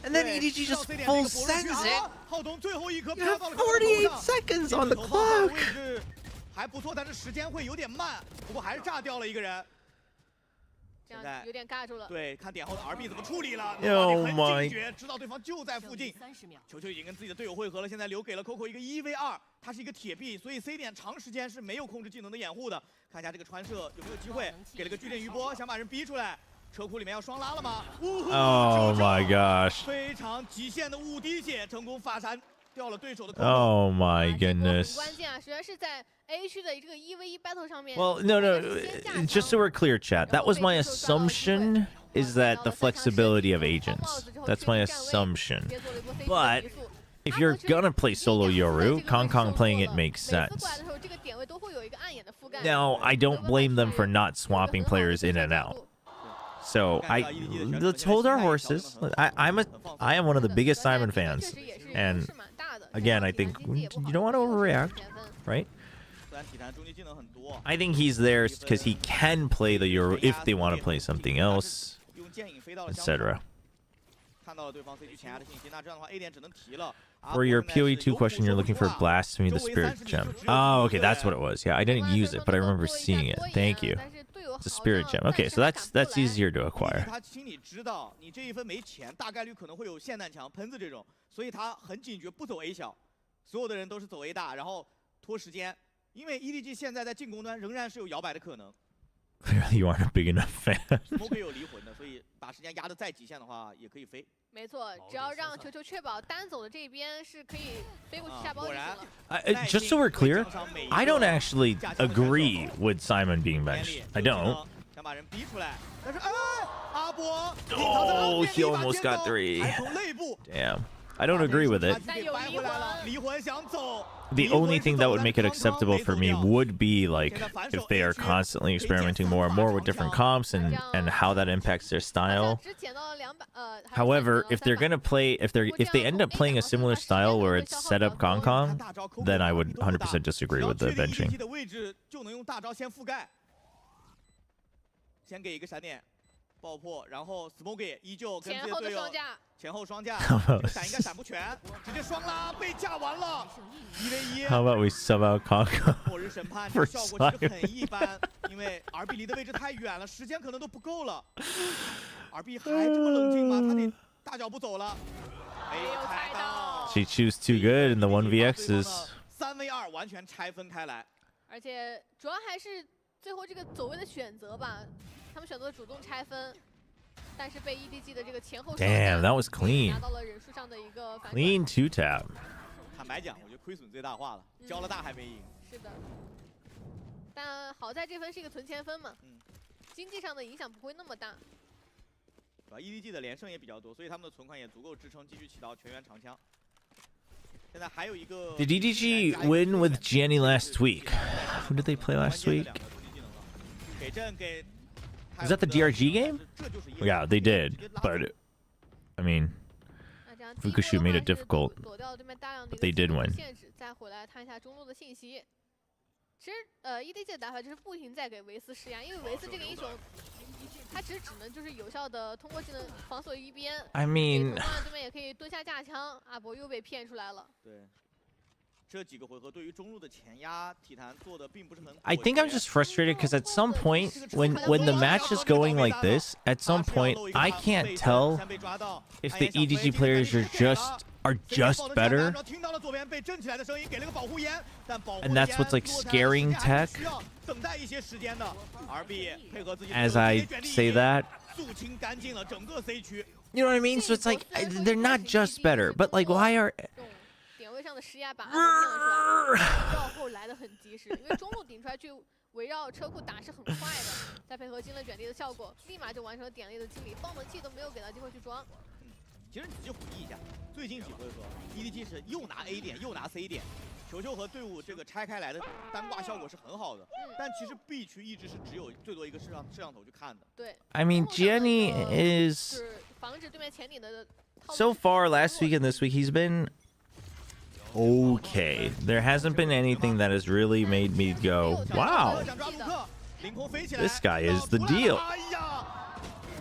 And then EDG just full sends it. You have 48 seconds on the clock. 还不错，但是时间会有点慢，不过还是炸掉了一个人。 现在有点尬住了。对，看点后的 RB 怎么处理了。 Oh 很 my！ 警觉，知道对方就在附近。球球已经跟自己的队友汇合了，现在留给了 Coco 一个1v2，他是一个铁臂，所以 C 点长时间是没有控制技能的掩护的。看一下这个传射有没有机会，给了个巨电余波，想把人逼出来。车库里面要双拉了吗 ？Oh my gosh！ 非常极限的5滴血，成功法闪掉了对手的 Oh my goodness！ 关键啊，实在是在 A 区的这个1v1 battle 上面。 Well, no. Just so we're clear, chat. That was my assumption. Is that the flexibility of agents? That's my assumption. But if you're gonna play solo Yoru, Kong playing it makes sense. Now, I don't blame them for not swapping players in and out. So let's hold our horses. I am one of the biggest Simon fans, and again, I think you don't want to overreact, right? I think he's there because he can play the Euro if they want to play something else, etc. For your POE2 question, you're looking for Blasphemy the Spirit Gem. Oh, okay, that's what it was. Yeah, I didn't use it, but I remember seeing it. Thank you. It's a Spirit Gem. Okay, so that's easier to acquire. 他心里知道你这一分没钱，大概率可能会有霰弹枪、喷子这种，所以他很警觉，不走 A 小，所有的人都是走 A 大，然后拖时间。因为 EDG 现在在进攻端仍然是有摇摆的可能。Clearly, you aren't a big enough fan. 都可以有离魂的，所以把时间压得再极限的话，也可以飞。没错，只要让球球确保单走的这边是可以飞过去下包就行了。Just so we're clear, I don't actually agree with Simon being benched. I don't. 想把人逼出来，但是阿波 Oh, he almost got 3. Damn. I don't agree with it. The only thing that would make it acceptable for me would be like if they are constantly experimenting more and more with different comps and how that impacts their style. However, if they're gonna play, if they end up playing a similar style where it's set up Kong, then I would 100% disagree with the benching. 先给一个闪电爆破，然后 Smoky 依旧跟自己的队友前后双架，闪应该闪不全，直接双拉被架完了，1v1。How about we sub out Kong 末日审判这个效果其实很一般，因为 RB 离的位置太远了，时间可能都不够了。RB 还这么冷静吗？他得大脚步走了，没有猜到。She choose too good in the 1vx's. 3v2完全拆分开来，而且主要还是最后这个走位的选择吧。 他们选择主动拆分，但是被 EDG 的这个前后 Damn, that was clean. 拿到了人数上的一个反转。Clean 2 tap. 坦白讲，我觉得亏损最大化了，交了大还没赢。是的，但好在这分是一个存钱分嘛，经济上的影响不会那么大。EDG 的连胜也比较多，所以他们的存款也足够支撑继续起到全员长枪。现在还有一个。Did EDG win with Gianni last week? Who did they play last week? 给阵给。 Is that the DRG game? Yeah, they did, but I mean, Fukushu made it difficult, but they did win. 再回来看一下中路的信息。其实EDG 的打法就是不停在给维斯施压，因为维斯这个英雄，他其实只能就是有效的通过技能防锁一边。I mean， 这边也可以蹲下架枪，阿博又被骗出来了。对。 这几个回合对于中路的前压，体坛做的并不是很。I think I'm just frustrated because at some point, when the match is going like this, at some point I can't tell if the EDG players are just better. And that's what's like scaring tech. As I say that. You know what I mean? So it's like they're not just better, but like why are 点位上的施压把阿博骗出来，绕后来的很及时，因为中路顶出来去围绕车库打是很快的，再配合惊了卷地的效果，立马就完成了点力的清理，爆门器都没有给到机会去装。其实你仔细回忆一下，最近几回合 EDT 是又拿 A 点又拿 C 点，球球和队伍这个拆开来的单挂效果是很好的。但其实 B 区一直是只有最多一个摄像头去看的。对。I mean, Jenny is 防止对面前顶的 so far last week and this week he's been okay. There hasn't been anything that has really made me go, wow. This guy is the deal.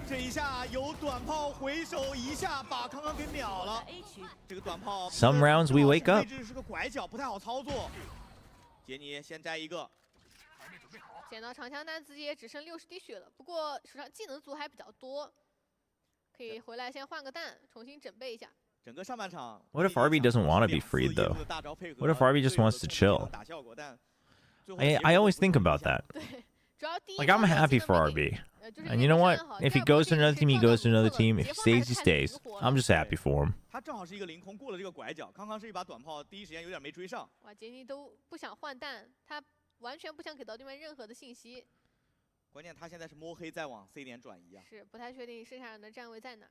这一下有短炮回手一下把康康给秒了。这个短炮 Some rounds we wake up. 位置是个拐角，不太好操作。杰尼先摘一个。捡到长枪，但自己也只剩60滴血了。不过手上技能组还比较多，可以回来先换个弹，重新准备一下。整个上半场 What if RB doesn't want to be freed though? What if RB just wants to chill? I always think about that. Like, I'm happy for RB. And you know what? If he goes to another team, he goes to another team. If he stays, he stays. I'm just happy for him. 他正好是一个凌空过了这个拐角，康康是一把短炮，第一时间有点没追上。哇，杰尼都不想换弹，他完全不想给到对面任何的信息。关键他现在是摸黑在往 C 点转移啊。是不太确定剩下人的站位在哪儿。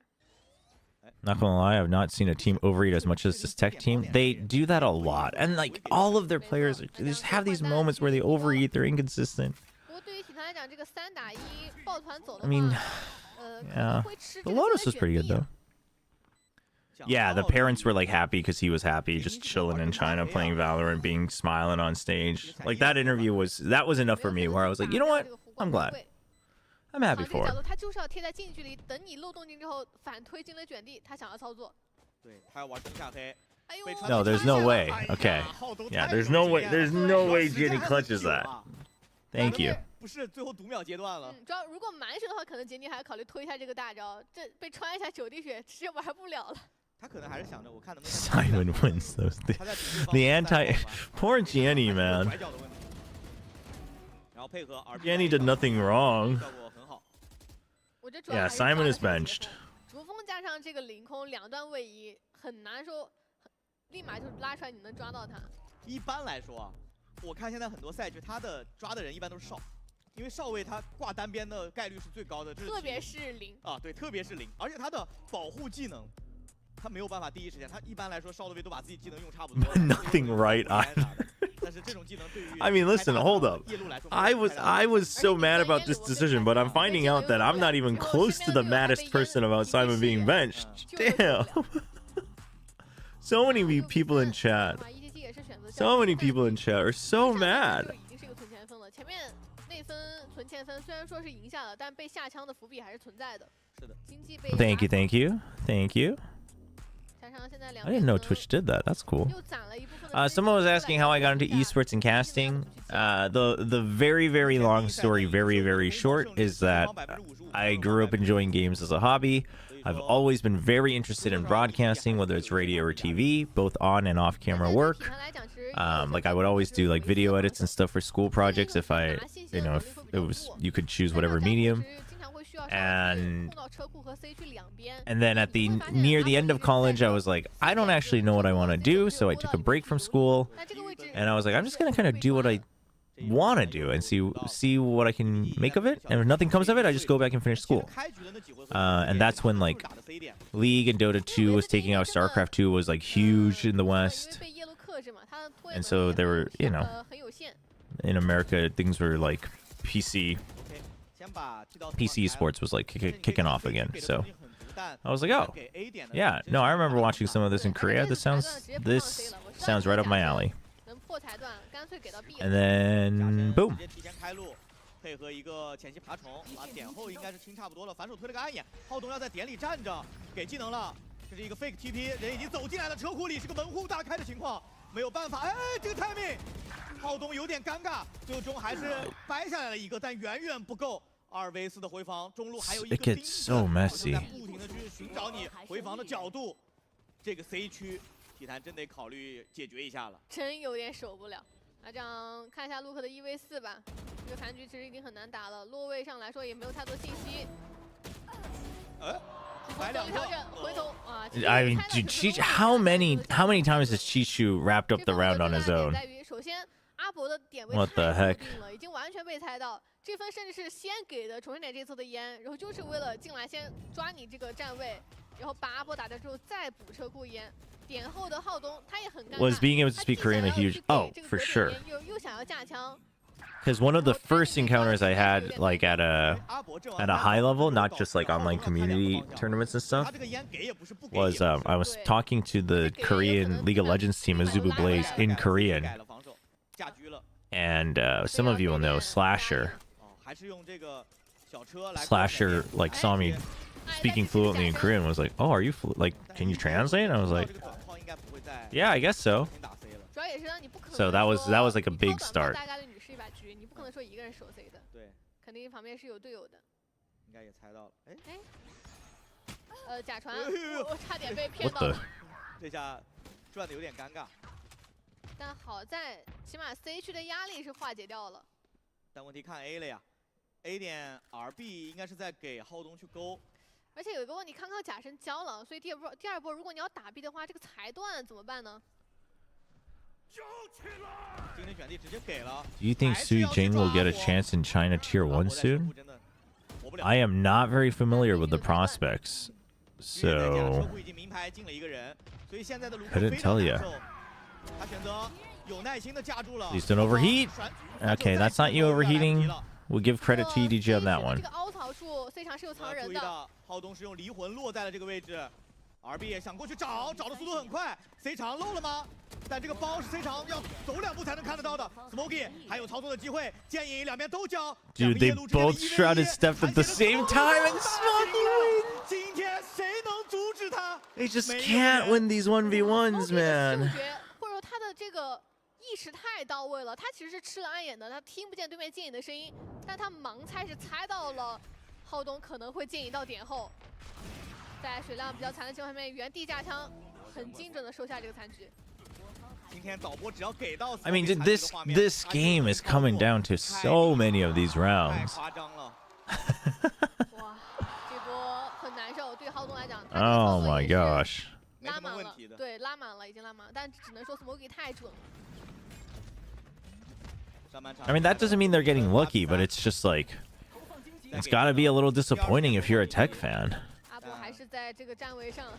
Not gonna lie, I've not seen a team overeat as much as this tech team. They do that a lot. And like all of their players they just have these moments where they overeat, they're inconsistent. I mean, yeah. The Lotus was pretty good though. Yeah, the parents were like happy because he was happy, just chilling in China playing Valorant, being smiling on stage. Like that interview was enough for me where I was like, you know what? I'm glad. I'm happy for him. 他就是要贴在近距离，等你漏动静之后反推进了卷地，他想要操作。对，他要玩中下黑。No, there's no way. Okay. Yeah, there's no way. There's no way Jenny clutches that. Thank you. 不是最后读秒阶段了。主要如果满血的话，可能杰尼还要考虑推一下这个大招，这被穿一下9滴血，直接玩不了了。他可能还是想着我看能不能。Simon wins those. The anti. Poor Jenny, man. Jenny did nothing wrong. Yeah, Simon is benched. 逐风加上这个凌空两段位移，很难说立马就拉出来你能抓到他。一般来说啊，我看现在很多赛区他的抓的人一般都是少，因为少位他挂单边的概率是最高的，特别是零啊，对，特别是零，而且他的保护技能，他没有办法第一时间，他一般来说少位都把自己技能用差不多。Nothing right either. I mean, listen, hold up. I was so mad about this decision, but I'm finding out that I'm not even close to the maddest person about Simon being benched. Damn. So many people in chat. So many people in chat are so mad. 前面内分存欠分，虽然说是赢下了，但被下枪的伏笔还是存在的。是的。Thank you, thank you, thank you. I didn't know Twitch did that. That's cool. Someone was asking how I got into esports and casting. The very, very long story, very, very short, is that I grew up enjoying games as a hobby. I've always been very interested in broadcasting, whether it's radio or TV, both on and off camera work. Like I would always do like video edits and stuff for school projects if I, if it was, you could choose whatever medium. And then at near the end of college, I was like, I don't actually know what I want to do, so I took a break from school, and I was like, I'm just gonna kind of do what I want to do and see what I can make of it. And if nothing comes of it, I just go back and finish school. And that's when like League and Dota 2 was taking out. StarCraft 2 was like huge in the West, and so there were, in America things were like PC esports was like kicking off again. So I was like, oh yeah, no, I remember watching some of this in Korea. This sounds right up my alley. And then boom. 配合一个前期爬虫，把点后应该是清差不多了，反手推了个暗眼，浩东要在点里站着，给技能了，这是一个 fake TP， 人已经走进来了，车库里是个门户大开的情况，没有办法，哎，这个 timing， 浩东有点尴尬，最终还是掰下来了一个，但远远不够。2v4的回防，中路还有一个钉子，不停的去寻找你回防的角度。这个 C 区，体坛真得考虑解决一下了。真有点守不了。那这样看一下陆克的1v4吧，这个残局其实已经很难打了，落位上来说也没有太多信息。来两个，回头啊。I mean, dude, how many times has Chichu wrapped up the round on his own? 首先，阿博的点位 What the 太 heck? 固定了，已经完全被猜到。这分甚至是先给的重新点这侧的烟，然后就是为了进来先抓你这个站位，然后把阿波打掉之后再补车库烟，点后的浩东他也很尴尬。Was being able to speak Korean a huge? Oh, for sure. 又想要架枪。 Because one of the first encounters I had, like at a high level, not just like online community tournaments and stuff, was I was talking to the Korean League of Legends team, Azubu Blaze, in Korean, and some of you will know Slasher. Slasher like saw me speaking fluently in Korean, and was like, "Oh, are you like? Can you translate?" And I was like, "Yeah, I guess so." So that was like a big start. 你不可能说一个人守贼的，对，肯定旁边是有队友的。应该也猜到了，假传，我差点被骗到了。这下转的有点尴尬。但好在起码 C 区的压力是化解掉了。但问题看 A 了呀 ，A 点 RB 应该是在给浩东去勾。而且有一个问题，康康假身交了，所以第二波如果你要打 B 的话，这个裁断怎么办呢？ Do you think Su Jing will get a chance in China Tier 1 soon? I am not very familiar with the prospects, so couldn't tell you. Please don't overheat. Okay, that's not you overheating. We'll give credit to EDG on that one. RB 也想过去找的速度很快 ，C 场漏了吗？但这个包是 C 场要走2步才能看得到的 ，Smoky 还有操作的机会，剑影两边都交。Dude, they both shrouded stepped at the same time and Smoky 今天谁能阻止他 They just can't win these 1v1s, man. 或者说他的这个意识太到位了，他其实是吃了暗眼的，他听不见对面剑影的声音，但他盲猜是猜到了浩东可能会剑影到点后。 在血量比较残的情况下面，原地架枪，很精准的收下这个残局。I mean, this game is coming down to so many of these rounds. 哇，这波很难受，对浩东来讲。Oh my gosh. 拉满了，对，拉满了，已经拉满了，但只能说 Smoky 太准了。 I mean, that doesn't mean they're getting lucky, but it's just like it's got to be a little disappointing if you're a tech fan. 还是在这个站位上，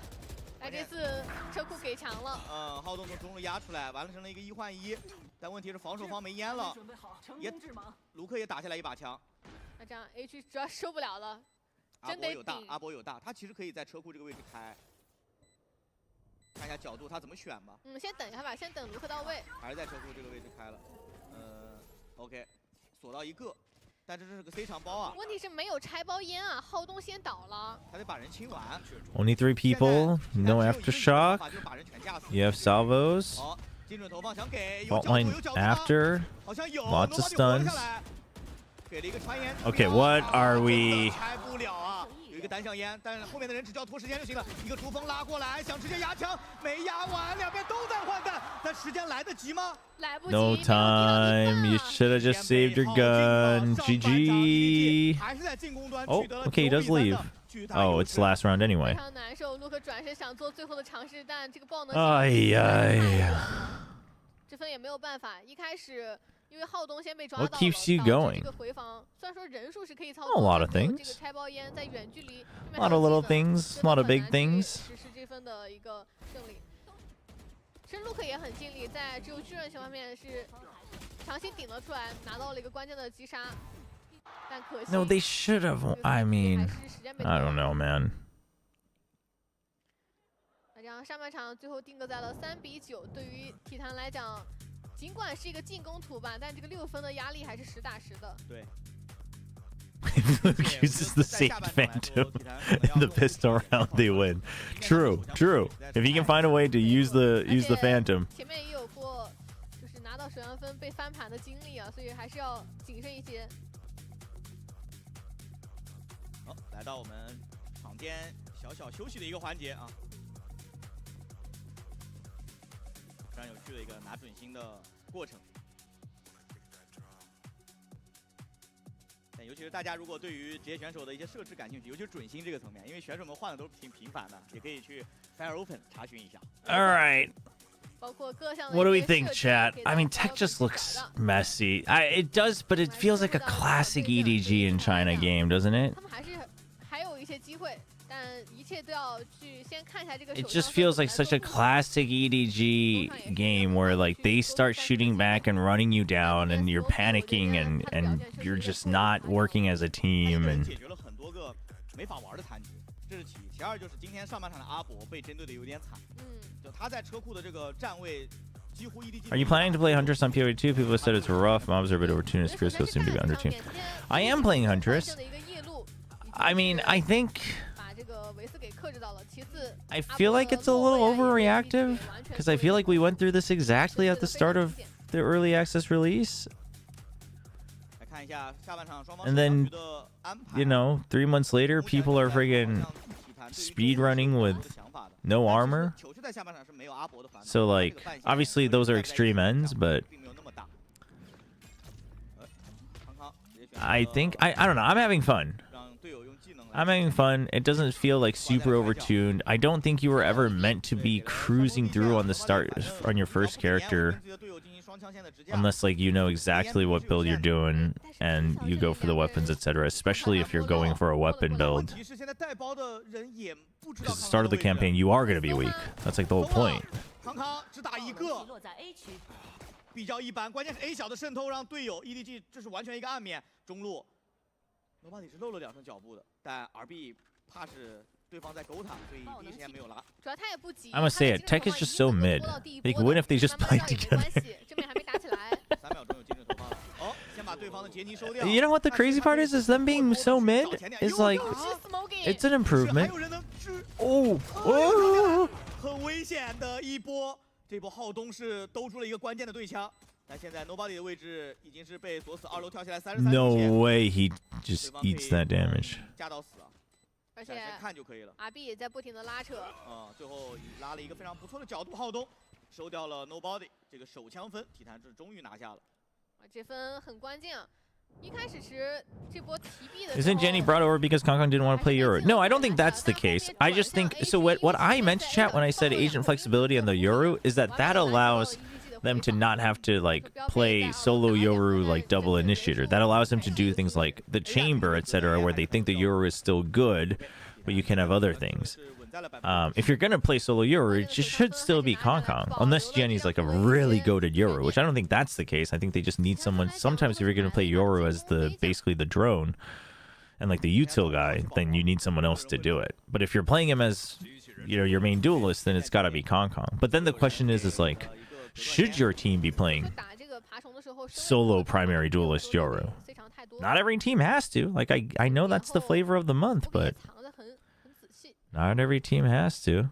但这次车库给强了。浩东从中路压出来，完成了一个1换1，但问题是防守方没烟了，卢克也打下来一把枪。那这样 A 区主要受不了了，真得顶。阿波有大，他其实可以在车库这个位置开，看一下角度他怎么选吧。先等一下吧，先等卢克到位。还是在车库这个位置开了，OK， 锁到一个。 但这是个 C 场包啊！问题是没有拆包烟啊，浩东先倒了。他得把人清完。Only 3 people, no aftershock. You have salvos. Fault line after. Lots of stuns. Okay, what are we? 有一个单向烟，但是后面的人只需要拖时间就行了。一个出风拉过来，想直接压枪，没压完，两边都在换弹，但时间来得及吗？来不及。 No time. You should have just saved your gun. GG. Oh, okay, he does leave. Oh, it's the last round anyway. 非常难受，卢克转身想做最后的尝试，但这个爆能。哎呀。这分也没有办法，一开始。 因为浩东先被抓到了， What keeps you going? 这个回防虽然说人数是可以操 A 作 lot of 这个 things. 拆包烟在远距离 A lot of little things, a lot of big things. 实施这分的一个胜利。其实卢克也很尽力，在只有巨人情况下面是强行顶了出来，拿到了一个关键的击杀，但可惜。 No, they should have. I mean, I don't know, man. 那这样上半场最后定格在了3比9，对于体坛来讲。 尽管是一个进攻图版，但这个6分的压力还是实打实的。对。Luke uses the same Phantom in the pistol round, they win. True, true. If he can find a way to use the Phantom. 前面也有过，就是拿到首阳分被翻盘的经历啊，所以还是要谨慎一些。好，来到我们场间小小休息的一个环节啊。 非常有趣的一个拿准心的过程，但尤其是大家如果对于职业选手的一些设置感兴趣，尤其是准心这个层面，因为选手们换的都挺频繁的，也可以去 Fire Open 查询一下。All right. 包括各项 What do we think, chat? I mean, tech just looks messy. It does, but it feels like a classic EDG in China game, doesn't it? 他们还有一些机会。It just feels like such a classic EDG game where like they start shooting back and running you down and you're panicking and you're just not working as a team. And 没法玩的残局，这是其一。其二就是今天上半场的阿博被针对的有点惨，就他在车库的这个站位。 Are you planning to play Huntress on POE2? People have said it's rough. Mobs are a bit overtuned. And Spears seem to be undertuned. I am playing Huntress. I mean, I think... I feel like it's a little overreactive. Because I feel like we went through this exactly at the start of the early access release. And then, you know, 3 months later, people are friggin' speedrunning with no armor. So, like, obviously those are extreme ends, but I think, I don't know, I'm having fun. I'm having fun. It doesn't feel like super overtuned. I don't think you were ever meant to be cruising through on the start, on your first character. Unless, like, you know exactly what build you're doing and you go for the weapons, etc. Especially if you're going for a weapon build. Because at the start of the campaign, you are going to be weak. That's like the whole point. 比较一般，关键是 A 小的渗透让队友 EDG 这是完全一个暗面，中路 Nobody 是漏了2声脚步的，但 RB 怕是对方在勾他，所以第一时间没有拉。主要他也不急。I'm gonna say it. Tech is just so mid. They can win if they just play together. 这边还没打起来。3秒钟有精准投放了。哦，先把对方的杰尼收掉。You know what the crazy part is? Is them being so mid is like it's an improvement. Oh, oh. 很危险的一波。 这波浩东是兜出了一个关键的对枪，但现在 Nobody 的位置已经是被锁死，2楼跳下来33。No way, he just eats that damage. 架到死啊！而且看就可以了。RB 也在不停的拉扯。最后拉了一个非常不错的角度，浩东收掉了 Nobody 这个手枪分，体坛这终于拿下了。这分很关键啊！ Isn't Jenny brought over because Kong didn't want to play Euro? No, I don't think that's the case. I just think so. What I meant to chat when I said agent flexibility on the Euro is that allows them to not have to like play solo Yoru like double initiator. That allows them to do things like the chamber, etc., where they think the Yoru is still good, but you can have other things. If you're gonna play solo Yoru, it should still be Kong, unless Jenny's like a really goated Yoru, which I don't think that's the case. I think they just need someone. Sometimes if you're gonna play Yoru as basically the drone and like the util guy, then you need someone else to do it. But if you're playing him as, you know, your main duelist, then it's gotta be Kong. But then the question is like, should your team be playing solo primary duelist Yoru? Not every team has to. Like I know that's the flavor of the month, but not every team has to.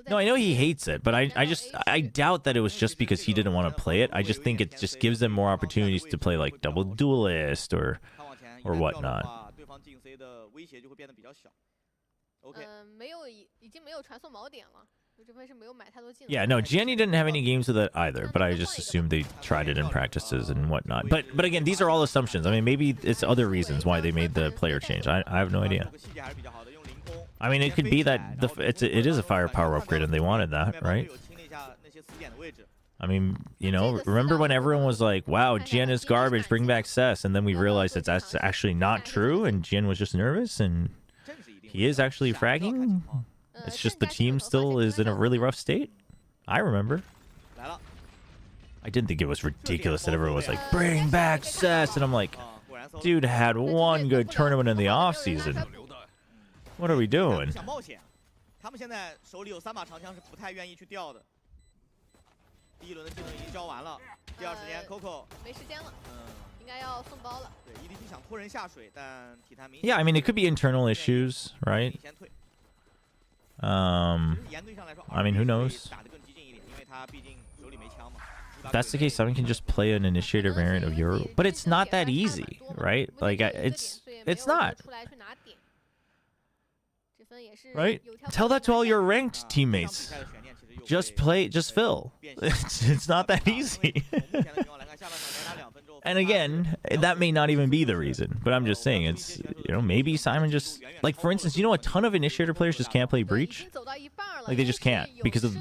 No, I know he hates it, but I doubt that it was just because he didn't want to play it. I just think it just gives them more opportunities to play like double duelist or whatnot. Yeah, no, Jenny didn't have any games with it either, but I just assumed they tried it in practices and whatnot. But again, these are all assumptions. I mean, maybe it's other reasons why they made the player change. I have no idea. I mean, it could be that it is a firepower upgrade and they wanted that, right? I mean, you know, remember when everyone was like, wow, Jin is garbage, bring back Cess, and then we realized that's actually not true and Jin was just nervous and he is actually fragging? It's just the team still is in a really rough state. I remember. I didn't think it was ridiculous that everyone was like, bring back Cess. And I'm like, dude had one good tournament in the offseason. What are we doing? Yeah, I mean, it could be internal issues, right? I mean, who knows? If that's the case, someone can just play an initiator variant of Euro, but it's not that easy, right? Like, it's not. Right? Tell that to all your ranked teammates. Just play, just fill. It's not that easy. And again, that may not even be the reason, but I'm just saying it's, you know, maybe Simon just, like, for instance, you know, a ton of initiator players just can't play Breach. Like, they just can't because of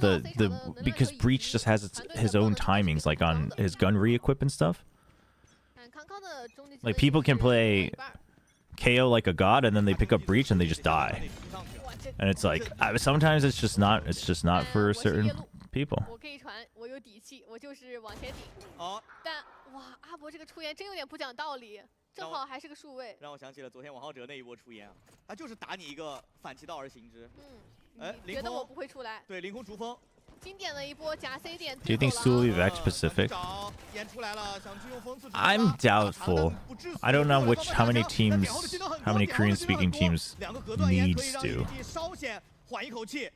because Breach just has his own timings, like on his gun re-equip and stuff. Like, people can play KO like a god, and then they pick up breach and they just die. And it's like sometimes it's just not for certain people. 我可以传，我有底气，我就是往前顶。但哇，阿博这个出言真有点不讲道理，正好还是个数位。让我想起了昨天王浩哲那一波出言啊，他就是打你一个反其道而行之。觉得我不会出来。对，凌空逐风。 经典的一波假 C 点。 Do you think Stu will be back to Pacific? I'm doubtful. I don't know how many teams, how many Korean-speaking teams need Stu. 稍显缓一口气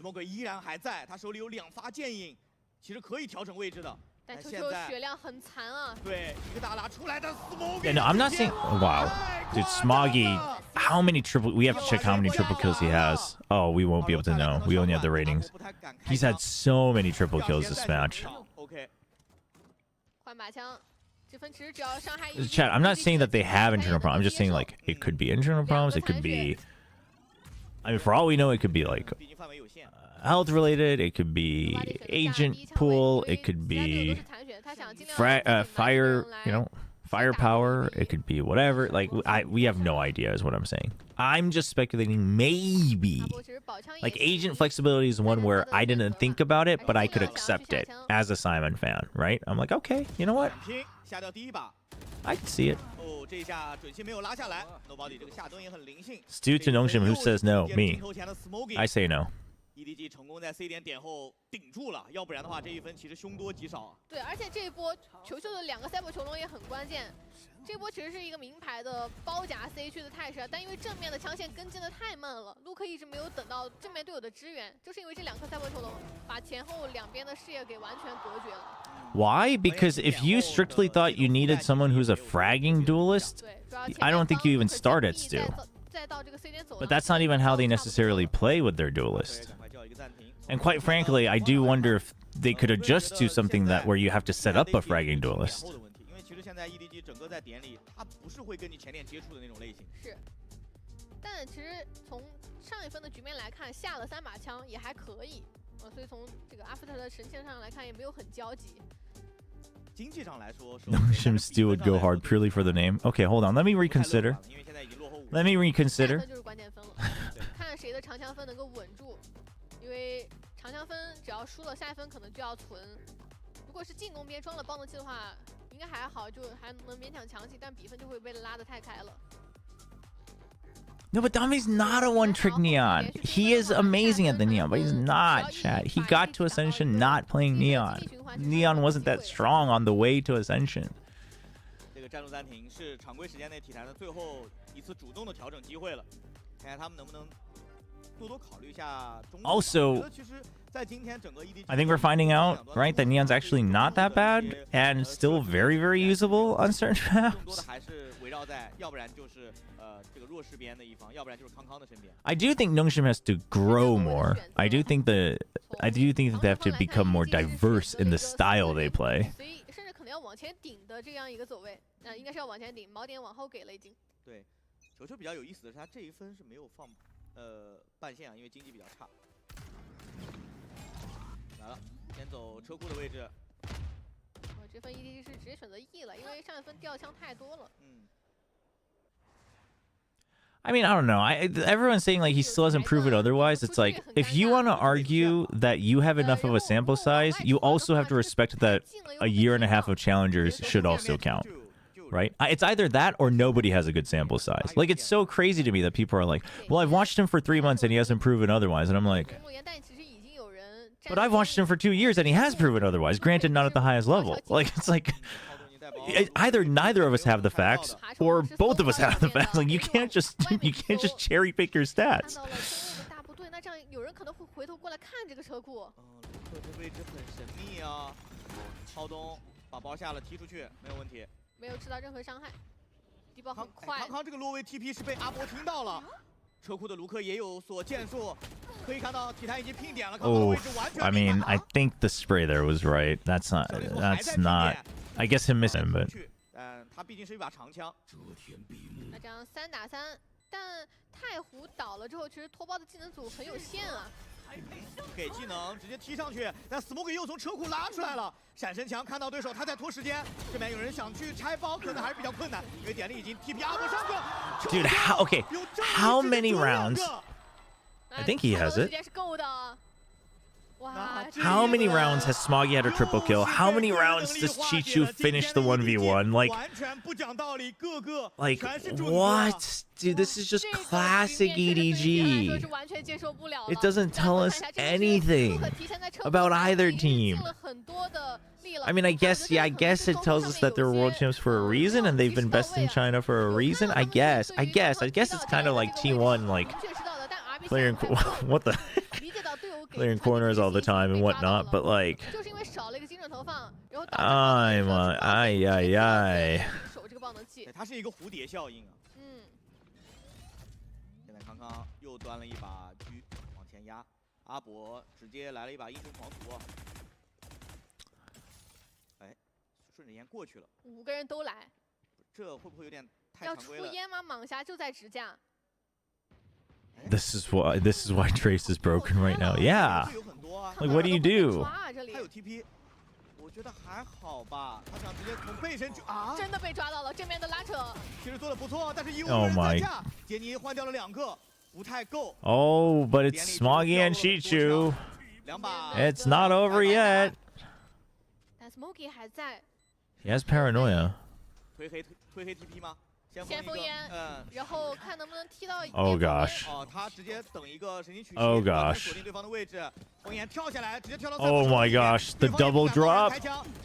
，Smoke 依然还在，他手里有2发剑影，其实可以调整位置的。 但球血量很残啊！对，一个大拉出来的 Smoggy。 Yeah, no, I'm not saying. Wow, dude, Smoggy. How many triple? We have to check how many triple kills he has. Oh, we won't be able to know. We only have the ratings. He's had so many triple kills this match. Chat, I'm not saying that they have internal problems. I'm just saying like it could be internal problems. It could be. I mean, for all we know, it could be like health related. It could be agent pool. It could be fire. You know, firepower. It could be whatever. Like we have no idea, is what I'm saying. I'm just speculating. Maybe like agent flexibility is one where I didn't think about it, but I could accept it as a Simon fan, right? I'm like, okay, you know what? I can see it. Stu to Nongshim, who says no? Me. I say no. EDG 成功在 C 点点后顶住了，要不然的话这一分其实凶多吉少。对，而且这一波球球的2个赛博球龙也很关键。这波其实是一个名牌的包夹 C 区的态势，但因为正面的枪线跟进的太慢了，陆克一直没有等到正面队友的支援，就是因为这2颗赛博球龙把前后2边的视野给完全隔绝了。Why? Because if you strictly thought you needed someone who's a fragging duelist, I don't think you even start at Stu. But that's not even how they necessarily play with their duelist. And quite frankly, I do wonder if they could adjust to something that where you have to set up a fragging duelist. 但其实从上一分的局面来看，下了3把枪也还可以，所以从这个 After 的神线上来看也没有很焦急。经济上来说 Noshim Stu would go hard purely for the name. Okay, hold on. Let me reconsider. Let me reconsider. 就是关键分了，看谁的长枪分能够稳住，因为长枪分只要输了，下一分可能就要存。如果是进攻边装了爆能器的话，应该还好，就还能勉强强起，但比分就会被拉得太开了。 No, but Dami's not a one-trick Neon. He is amazing at the Neon, but he's not, chat. He got to Ascension not playing Neon. Neon wasn't that strong on the way to Ascension. 这个战术暂停是常规时间内体坛的最后一次主动的调整机会了，看看他们能不能多多考虑一下中路。 Also, I think we're finding out, right, that Neon's actually not that bad and still very, very usable on certain maps. I do think Nongshim has to grow more. I do think that they have to become more diverse in the style they play. 甚至可能要往前顶的这样一个走位，应该是要往前顶，锚点往后给了已经。对，球球比较有意思的是，他这一分是没有放半线啊，因为经济比较差。来了，先走车库的位置。这分 EDG 是直接选择 E 了，因为上一分掉枪太多了。I mean, I don't know. Everyone's saying like he still hasn't proven otherwise. It's like if you want to argue that you have enough of a sample size, you also have to respect that a year and a half of challengers should also count, right? It's either that or nobody has a good sample size. Like it's so crazy to me that people are like, "Well, I've watched him for 3 months and he hasn't proven otherwise," and I'm like, "But I've watched him for 2 years and he has proven otherwise. Granted, not at the highest level." Like it's like. Either neither of us have the facts, or both of us have the facts. Like you can't just cherry pick your stats. 大部队，那这样有人可能会回头过来看这个车库。这位置很神秘啊！超东把包下了，踢出去没有问题，没有吃到任何伤害。低爆很快。康康这个落位 TP 是被阿波听到了，车库的卢克也有所建树，可以看到体坛已经拼点了。Oh, I mean, I think the spray there was right. That's not. I guess him missing, but. 他毕竟是一把长枪。那这样3打3，但太湖倒了之后，其实拖包的技能组很有限啊。给技能直接踢上去，但 Smoke 又从车库拉出来了。闪身墙看到对手，他在拖时间。这边有人想去拆包，可能还是比较困难，因为点力已经 TP 阿伯上去。Dude, how many rounds? I think he has it. How many rounds has Smoggy had a triple kill? How many rounds does Chichu finish the 1v1? Like, what? Dude, this is just classic EDG. It doesn't tell us anything about either team. I mean, I guess it tells us that they're world champs for a reason and they've been best in China for a reason. I guess it's kind of like T1, like clearing what the clearing corners all the time and whatnot, but like, ay. 它是一个蝴蝶效应啊。现在康康又端了一把狙往前压，阿伯直接来了一把英雄狂徒啊。哎，顺着烟过去了。5个人都来，这会不会有点太常规了？要出烟吗？蟒侠就在直架。 This is why Trace is broken right now. Yeah. Like, what do you do? 他有 TP， 我觉得还好吧。他想直接从背身去啊！真的被抓到了，正面的拉扯。其实做的不错，但是1个人在架，杰尼换掉了2个，不太够。Oh, but it's Smoggy and Chichu. It's not over yet. 但 Smoggy 还在。He has paranoia. 推黑 TP 吗？ 先封烟，然后看能不能踢到。Oh gosh. 哦，他直接等一个神经曲线， Oh gosh. 锁定对方的位置，封烟跳下来，直接跳到。Oh my gosh, the double drop.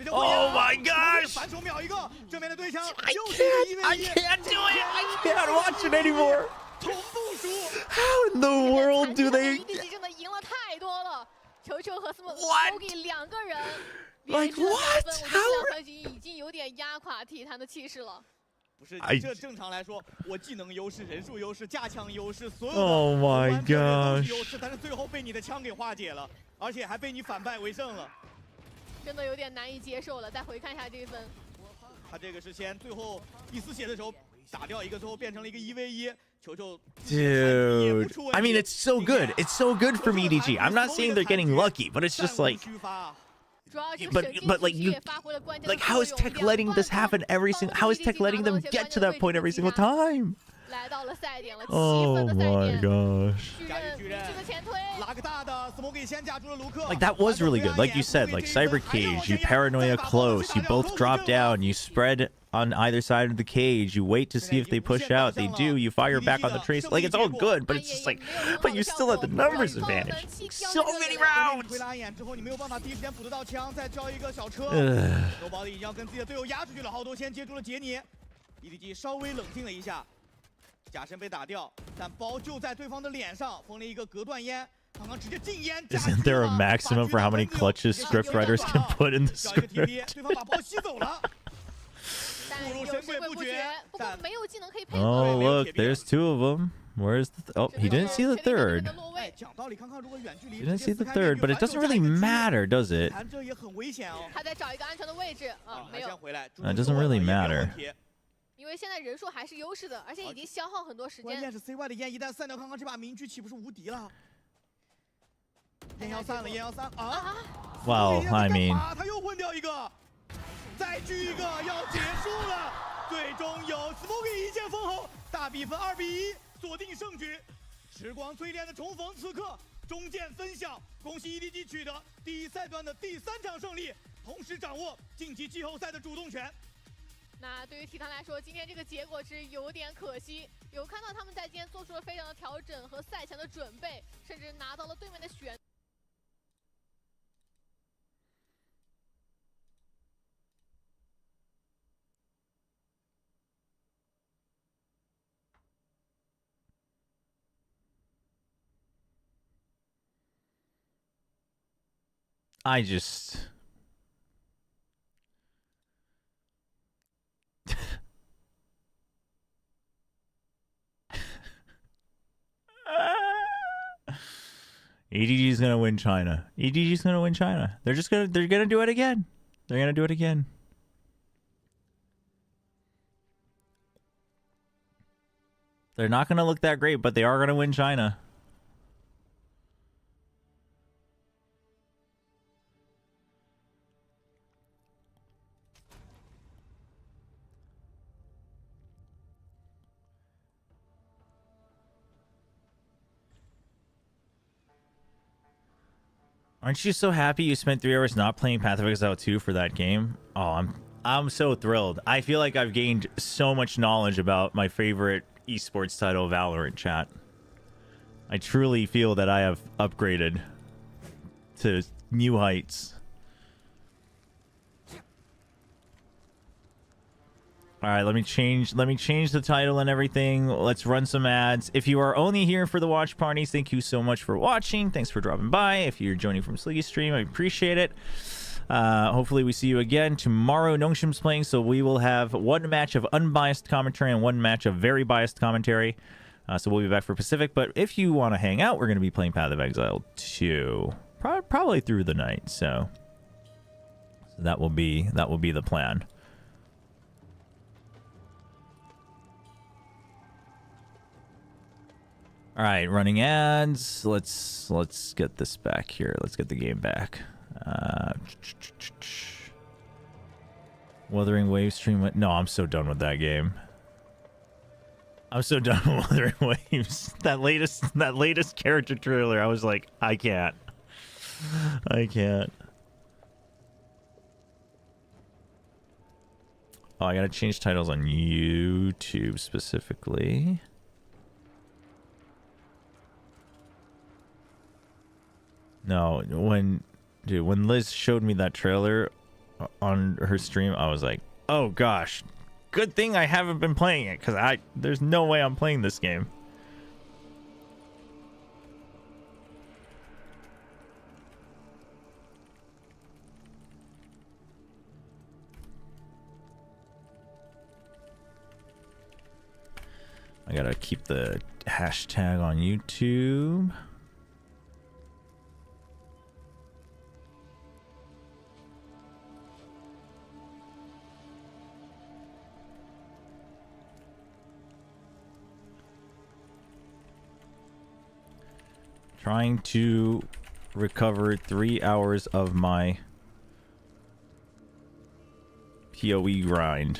Oh my gosh. 反手秒一个，正面的对枪。I can't do it. I can't watch it anymore. 同步输。How in the world do they? EDG 真的赢了太多了，球球和 Smoggy 2个人。 Like what? How? 已经有点压垮体坛的气势了。 不是，这正常来说，我技能优势、人数优势、架枪优势，所有的 Oh my gosh 优势，但是最后被你的枪给化解了，而且还被你反败为胜了，真的有点难以接受了。再回看一下这一分，他这个是先最后第4血的时候打掉一个，最后变成了一个1v1。球球 Dude, I mean, it's so good. It's so good from EDG. I'm not saying they're getting lucky, but it's just like. But like you, like how is Tech letting this happen every single? How is Tech letting them get to that point every single time? Oh my gosh. Like that was really good. Like you said, like Cyber Cage, you paranoia close, you both drop down, you spread on either side of the cage, you wait to see if they push out, they do, you fire back on the trace. Like it's all good, but it's just like, but you still have the numbers advantage. So many rounds. EDG 稍微冷静了一下，假身被打掉，但包就在对方的脸上封了一个隔断烟，刚刚直接禁烟。Isn't there a maximum for how many clutches scriptwriters can put in the script? 对方把包吸走了。Oh look, there's 2 of them. Where's the? Oh, he didn't see the 3rd. He didn't see the 3rd, but it doesn't really matter, does it? It doesn't really matter. 因为现在人数还是优势的，而且已经消耗很多时间。关键是 CY 的烟一旦散掉，刚刚这把明狙岂不是无敌了？烟要散了，烟要散啊 Well, I mean. 他又混掉一个，再狙一个，要结束了。最终有 Smoggy 一剑封喉，大比分2比1，锁定胜局。时光淬炼的重逢，此刻中剑分享，恭喜 EDG 取得第1赛段的第3场胜利，同时掌握晋级季后赛的主动权。 那对于体坛来说，今天这个结果是有点可惜。有看到他们在今天做出了非常的调整和赛前的准备，甚至拿到了对面的选。I just. EDG is gonna win China. EDG is gonna win China. They're gonna do it again. They're gonna do it again. They're not gonna look that great, but they are gonna win China. Aren't you so happy you spent 3 hours not playing Path of Exile 2 for that game? Oh, I'm so thrilled. I feel like I've gained so much knowledge about my favorite esports title, Valorant, chat. I truly feel that I have upgraded to new heights. All right, let me change the title and everything. Let's run some ads. If you are only here for the watch parties, thank you so much for watching. Thanks for dropping by. If you're joining from Sliggy Stream, I appreciate it. Hopefully we see you again tomorrow. Nongshim's playing, so we will have 1 match of unbiased commentary and 1 match of very biased commentary. So we'll be back for Pacific. But if you want to hang out, we're going to be playing Path of Exile 2, probably through the night. So that will be the plan. All right, running ads. Let's get this back here. Let's get the game back. Wuthering Waves stream. No, I'm so done with that game. I'm so done with Wuthering Waves. That latest character trailer, I was like, I can't. I can't. Oh, I gotta change titles on YouTube specifically. No, when Liz showed me that trailer on her stream, I was like, oh gosh, good thing I haven't been playing it, because there's no way I'm playing this game. I gotta keep the hashtag on YouTube. Trying to recover 3 hours of my POE grind.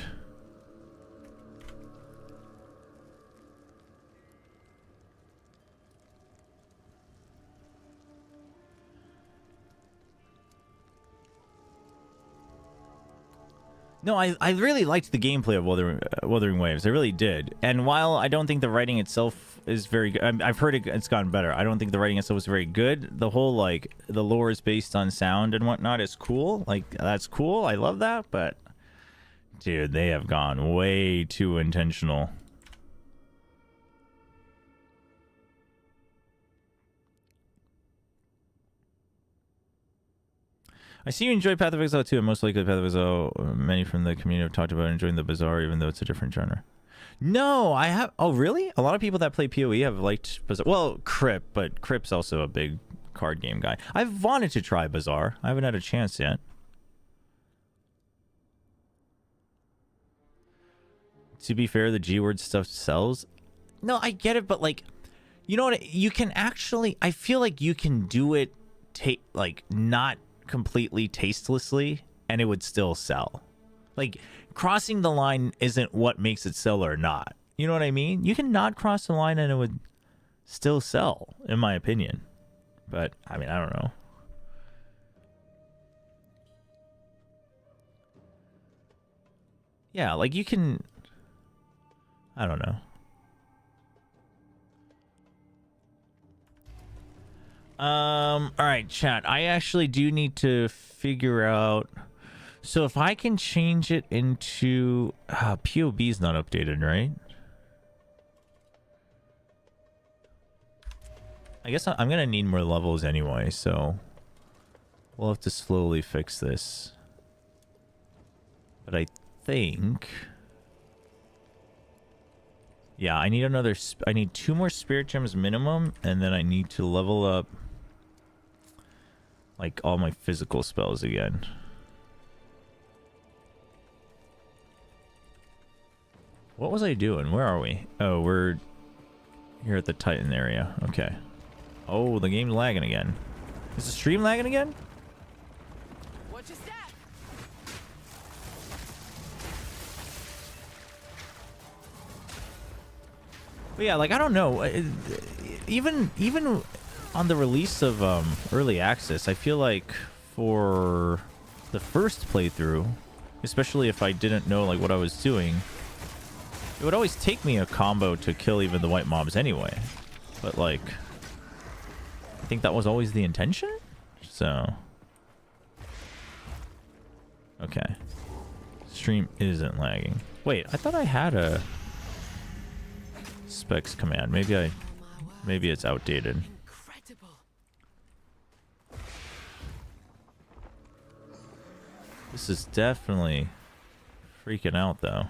No, I really liked the gameplay of Wuthering Waves. I really did. And while I don't think the writing itself is very good, I've heard it's gotten better. I don't think the writing itself is very good. The whole, like, the lore is based on sound and whatnot is cool. Like, that's cool. I love that. But, dude, they have gone way too intentional. I see you enjoy Path of Exile 2, and most likely Path of Exile. Many from the community have talked about enjoying the Bazaar, even though it's a different genre. No, I have. Oh, really? A lot of people that play PoE have liked Bazaar. Well, Crip, but Crip's also a big card game guy. I've wanted to try Bazaar. I haven't had a chance yet. To be fair, the G-word stuff sells. No, I get it, but, like, you know what? You can actually. I feel like you can do it, like, not completely tastelessly, and it would still sell. Like, crossing the line isn't what makes it sell or not. You know what I mean? You can not cross the line and it would still sell, in my opinion. But, I mean, I don't know. Yeah, like, you can... I don't know. Alright, chat. I actually do need to figure out... So if I can change it into... POB's not updated, right? I guess I'm gonna need more levels anyway, so... We'll have to slowly fix this. But I think... Yeah, I need another... I need 2 more Spirit Gems minimum, and then I need to level up... like, all my physical spells again. What was I doing? Where are we? Oh, we're here at the Titan area. Okay. Oh, the game's lagging again. Is the stream lagging again? What's your stat? But yeah, like, I don't know. Even on the release of early access, I feel like for the first playthrough, especially if I didn't know like what I was doing, it would always take me a combo to kill even the white mobs anyway. But like, I think that was always the intention. So okay, stream isn't lagging. Wait, I thought I had a specs command. Maybe it's outdated. This is definitely freaking out though.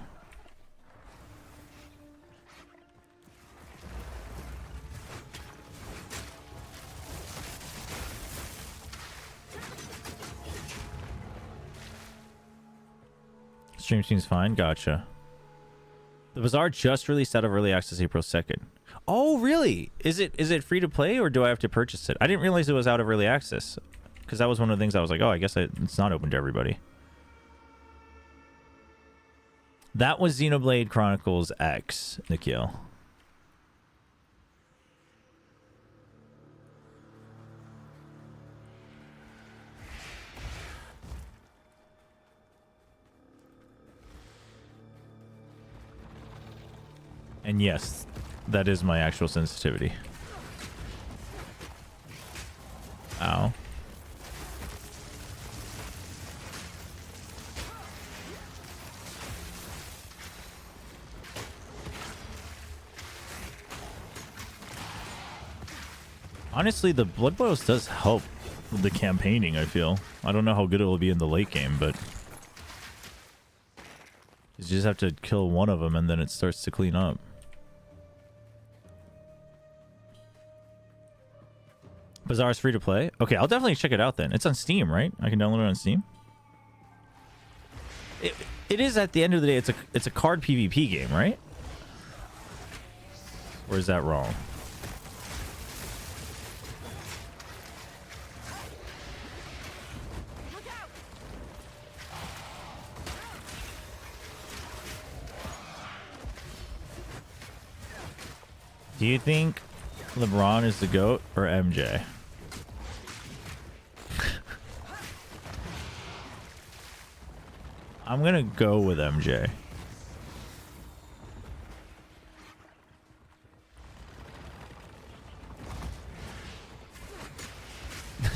Stream seems fine. Gotcha. The Bazaar just released out of early access April 2nd. Oh, really? Is it free to play or do I have to purchase it? I didn't realize it was out of early access because that was one of the things I was like, oh, I guess it's not open to everybody. That was Xenoblade Chronicles X, Nikhil. And yes, that is my actual sensitivity. Ow. Honestly, the Blood Boils does help with the campaigning, I feel. I don't know how good it will be in the late game, but you just have to kill one of them and then it starts to clean up. Bazaar's free to play? Okay, I'll definitely check it out then. It's on Steam, right? I can download it on Steam. It is, at the end of the day, it's a card PvP game, right? Or is that wrong? Do you think LeBron is the GOAT or MJ? I'm gonna go with MJ.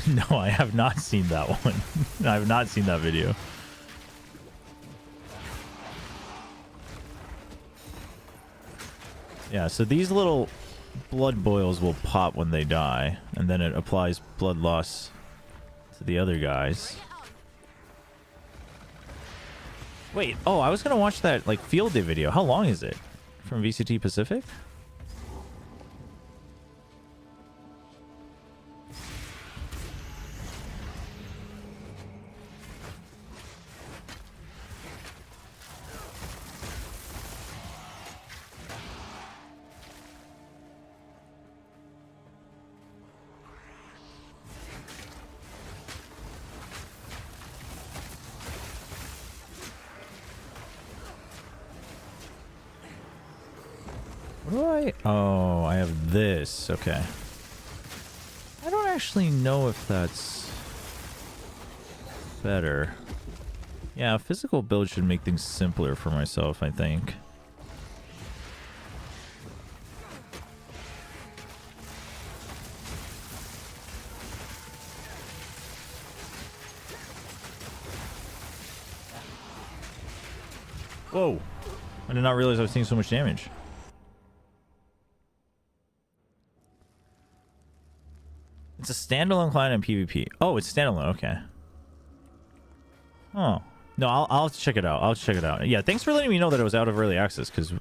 No, I have not seen that one. I have not seen that video. Yeah, so these little blood boils will pop when they die, and then it applies blood loss to the other guys. Wait, oh, I was gonna watch that like field day video. How long is it? From VCT Pacific? What do I... Oh, I have this. Okay. I don't actually know if that's better. Yeah, a physical build should make things simpler for myself, I think. Whoa. I did not realize I was taking so much damage. It's a standalone client in PvP. Oh, it's standalone. Okay. Oh. No, I'll have to check it out. I'll check it out. Yeah, thanks for letting me know that it was out of early access, because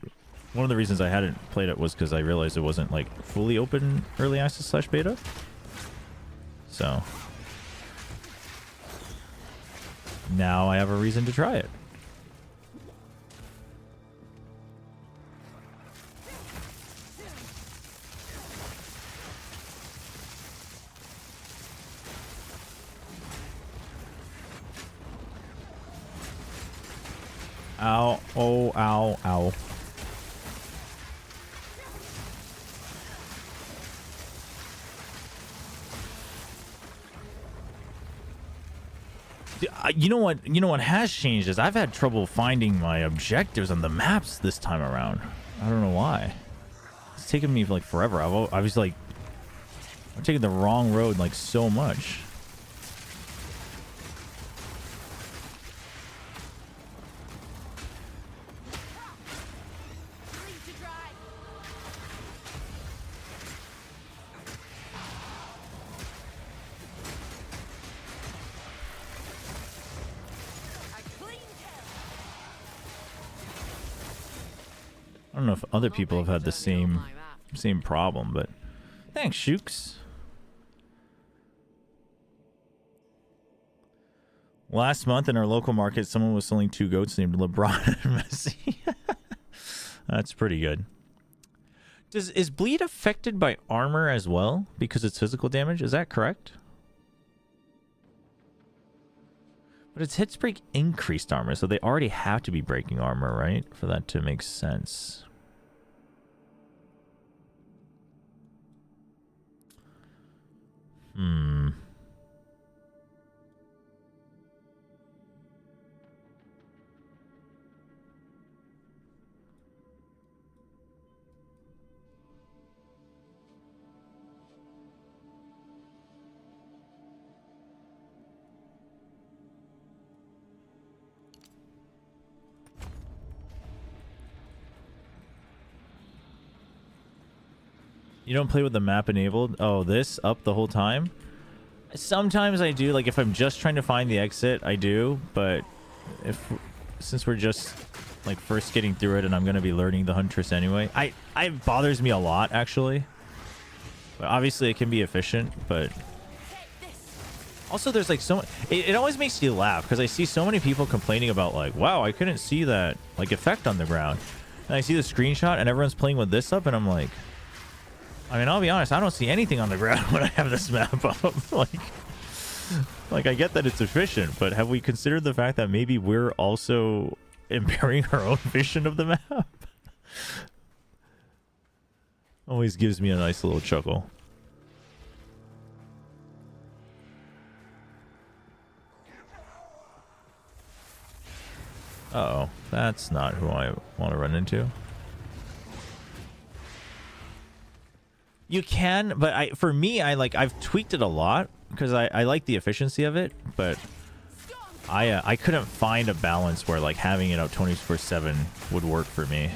one of the reasons I hadn't played it was because I realized it wasn't, like, fully open early access / beta. So. Now I have a reason to try it. Ow. Oh, ow, ow. You know what? You know what has changed is I've had trouble finding my objectives on the maps this time around. I don't know why. It's taken me like forever. I was like, I'm taking the wrong road like so much. I don't know if other people have had the same problem, but thanks, Shooks. Last month in our local market, someone was selling 2 goats named LeBron and Messi. That's pretty good. Is bleed affected by armor as well because it's physical damage? Is that correct? But it's hits break increased armor, so they already have to be breaking armor, right? For that to make sense. You don't play with the map enabled? Oh, this up the whole time? Sometimes I do, like if I'm just trying to find the exit, I do, but since we're just like first getting through it and I'm going to be learning the Huntress anyway, it bothers me a lot actually. But obviously it can be efficient, but also there's like so it always makes you laugh because I see so many people complaining about like, wow, I couldn't see that like effect on the ground. And I see the screenshot and everyone's playing with this up and I'm like, I mean, I'll be honest, I don't see anything on the ground when I have this map up. like I get that it's efficient, but have we considered the fact that maybe we're also impairing our own vision of the map? Always gives me a nice little chuckle. Uh-oh, that's not who I want to run into. You can, but for me, I've tweaked it a lot because I like the efficiency of it, but I couldn't find a balance where like having it up 24/7 would work for me.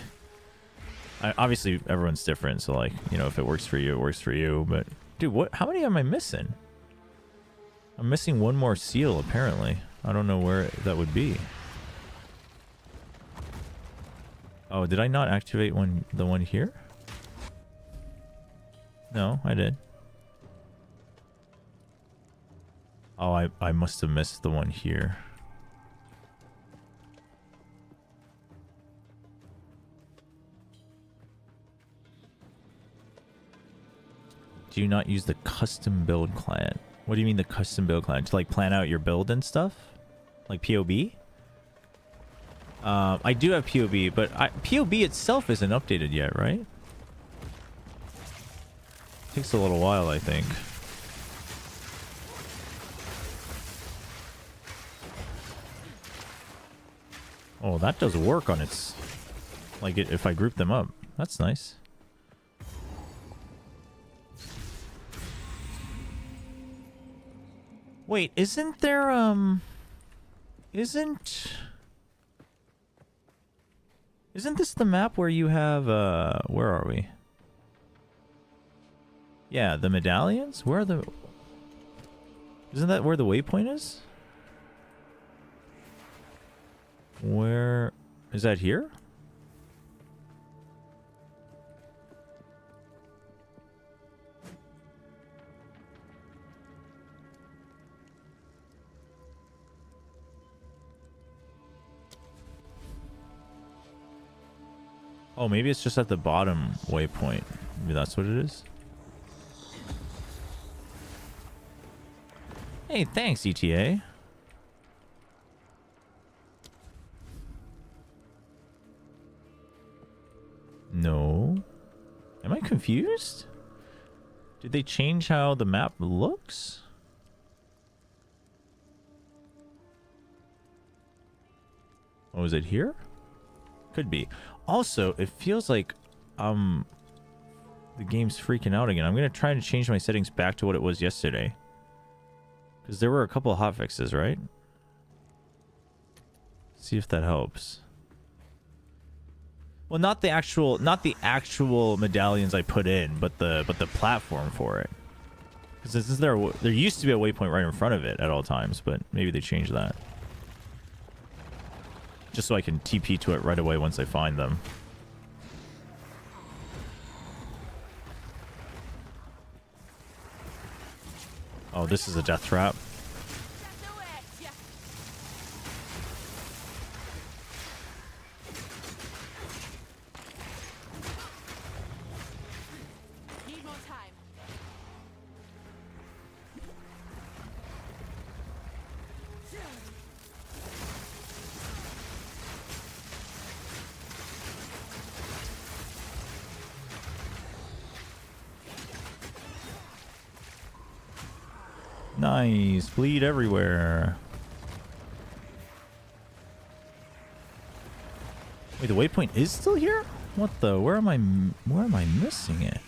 Obviously, everyone's different, so like, you know, if it works for you, it works for you. But dude, how many am I missing? I'm missing one more seal apparently. I don't know where that would be. Oh, did I not activate the one here? No, I did. Oh, I must have missed the one here. Do you not use the custom build client? What do you mean the custom build client? To like plan out your build and stuff? Like POB? I do have POB, but POB itself isn't updated yet, right? Takes a little while, I think. Oh, that does work on its... Like, if I group them up. That's nice. Wait, isn't there, Isn't this the map where you have, where are we? Yeah, the medallions? Where are the... Isn't that where the waypoint is? Where... Is that here? Oh, maybe it's just at the bottom waypoint. Maybe that's what it is. Hey, thanks, ETA. No. Am I confused? Did they change how the map looks? Oh, is it here? Could be. Also, it feels like the game's freaking out again. I'm gonna try to change my settings back to what it was yesterday, because there were a couple of hotfixes, right? See if that helps. Well, not the actual medallions I put in, but the platform for it. Because there used to be a waypoint right in front of it at all times, but maybe they changed that. Just so I can TP to it right away once I find them. Oh, this is a death trap. Need more time. Nice. Bleed everywhere. Wait, the waypoint is still here? What the? Where am I missing it?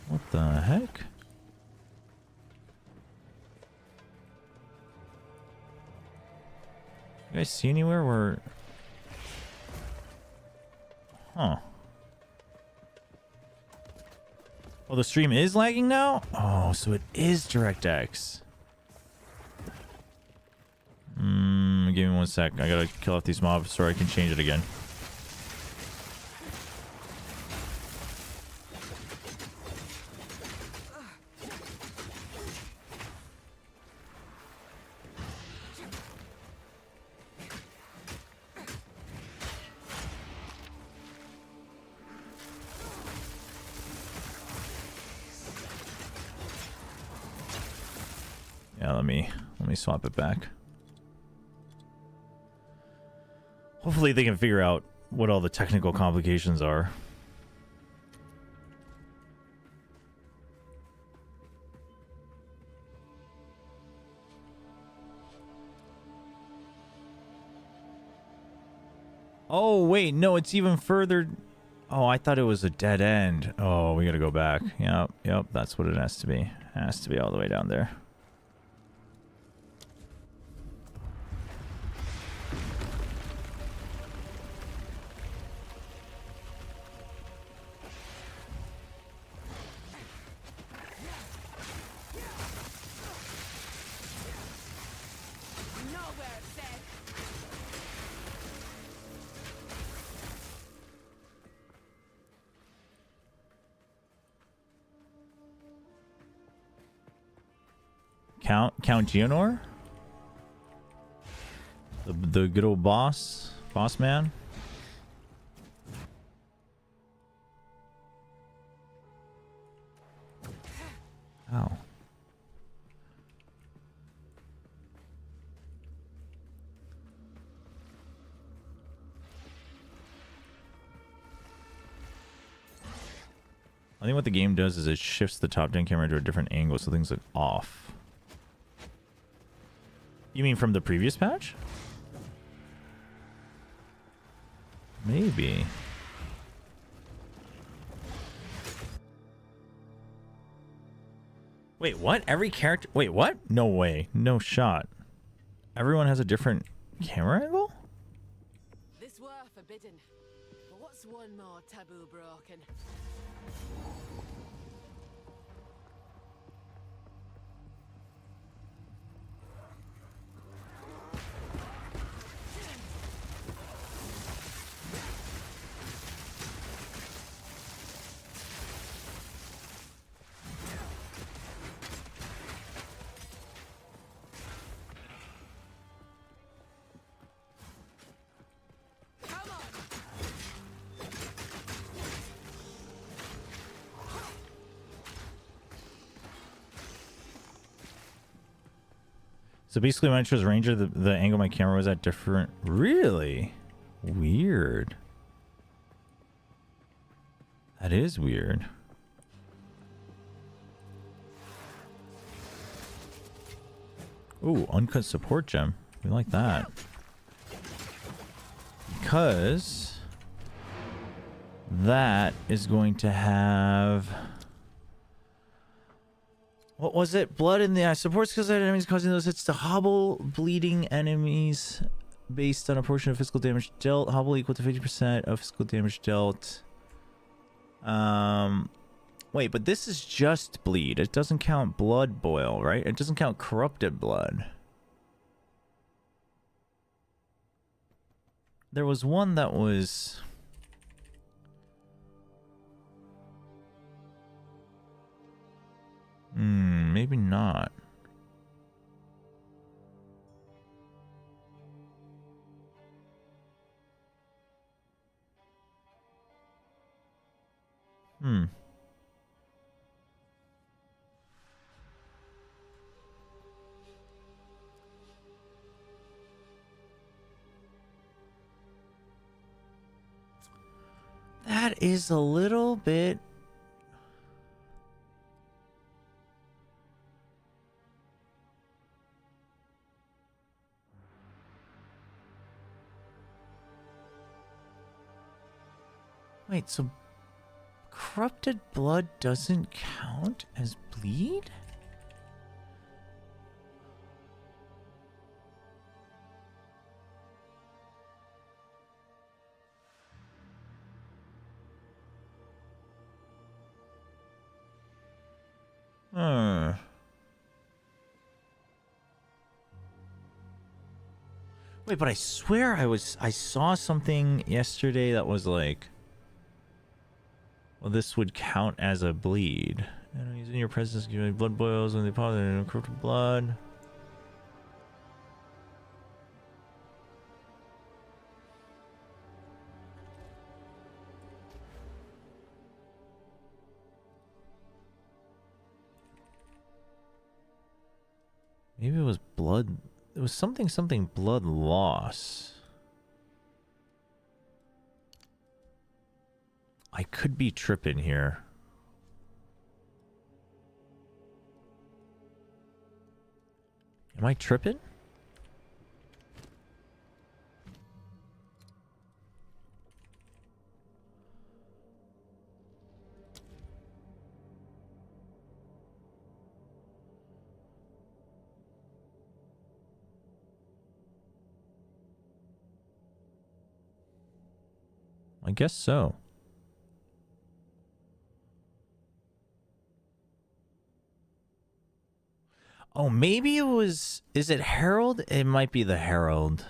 What the heck? You guys see anywhere where... Huh. Oh, the stream is lagging now? Oh, so it is DirectX. Give me 1 sec. I gotta kill off these mobs so I can change it again. Yeah, let me swap it back. Hopefully they can figure out what all the technical complications are. Oh, wait, no, it's even further. Oh, I thought it was a dead end. Oh, we gotta go back. Yep, that's what it has to be. It has to be all the way down there. Count Geonor? The good old boss man? Ow. I think what the game does is it shifts the top-down camera to a different angle so things look off. You mean from the previous patch? Maybe. Wait, what? Every character... Wait, what? No way. No shot. Everyone has a different camera angle? This were forbidden. But what's one more taboo broken? So basically when I chose Ranger, the angle of my camera was at different... Really? Weird. That is weird. Ooh, uncut support gem. We like that. Because that is going to have... What was it? Blood in the eye. Supports because enemies causing those hits to hobble bleeding enemies based on a portion of physical damage dealt. Hobble equal to 50% of physical damage dealt. Wait, but this is just bleed. It doesn't count blood boil, right? It doesn't count corrupted blood. There was one that was... maybe not. That is a little bit... Wait, so corrupted blood doesn't count as bleed? Wait, but I swear I saw something yesterday that was like, well, this would count as a bleed. Enemies in your presence give blood boils when they deposit corrupted blood. Maybe it was blood. It was something blood loss. I could be tripping here. Am I tripping? I guess so. Oh, maybe it was... Is it Herald? It might be the Herald.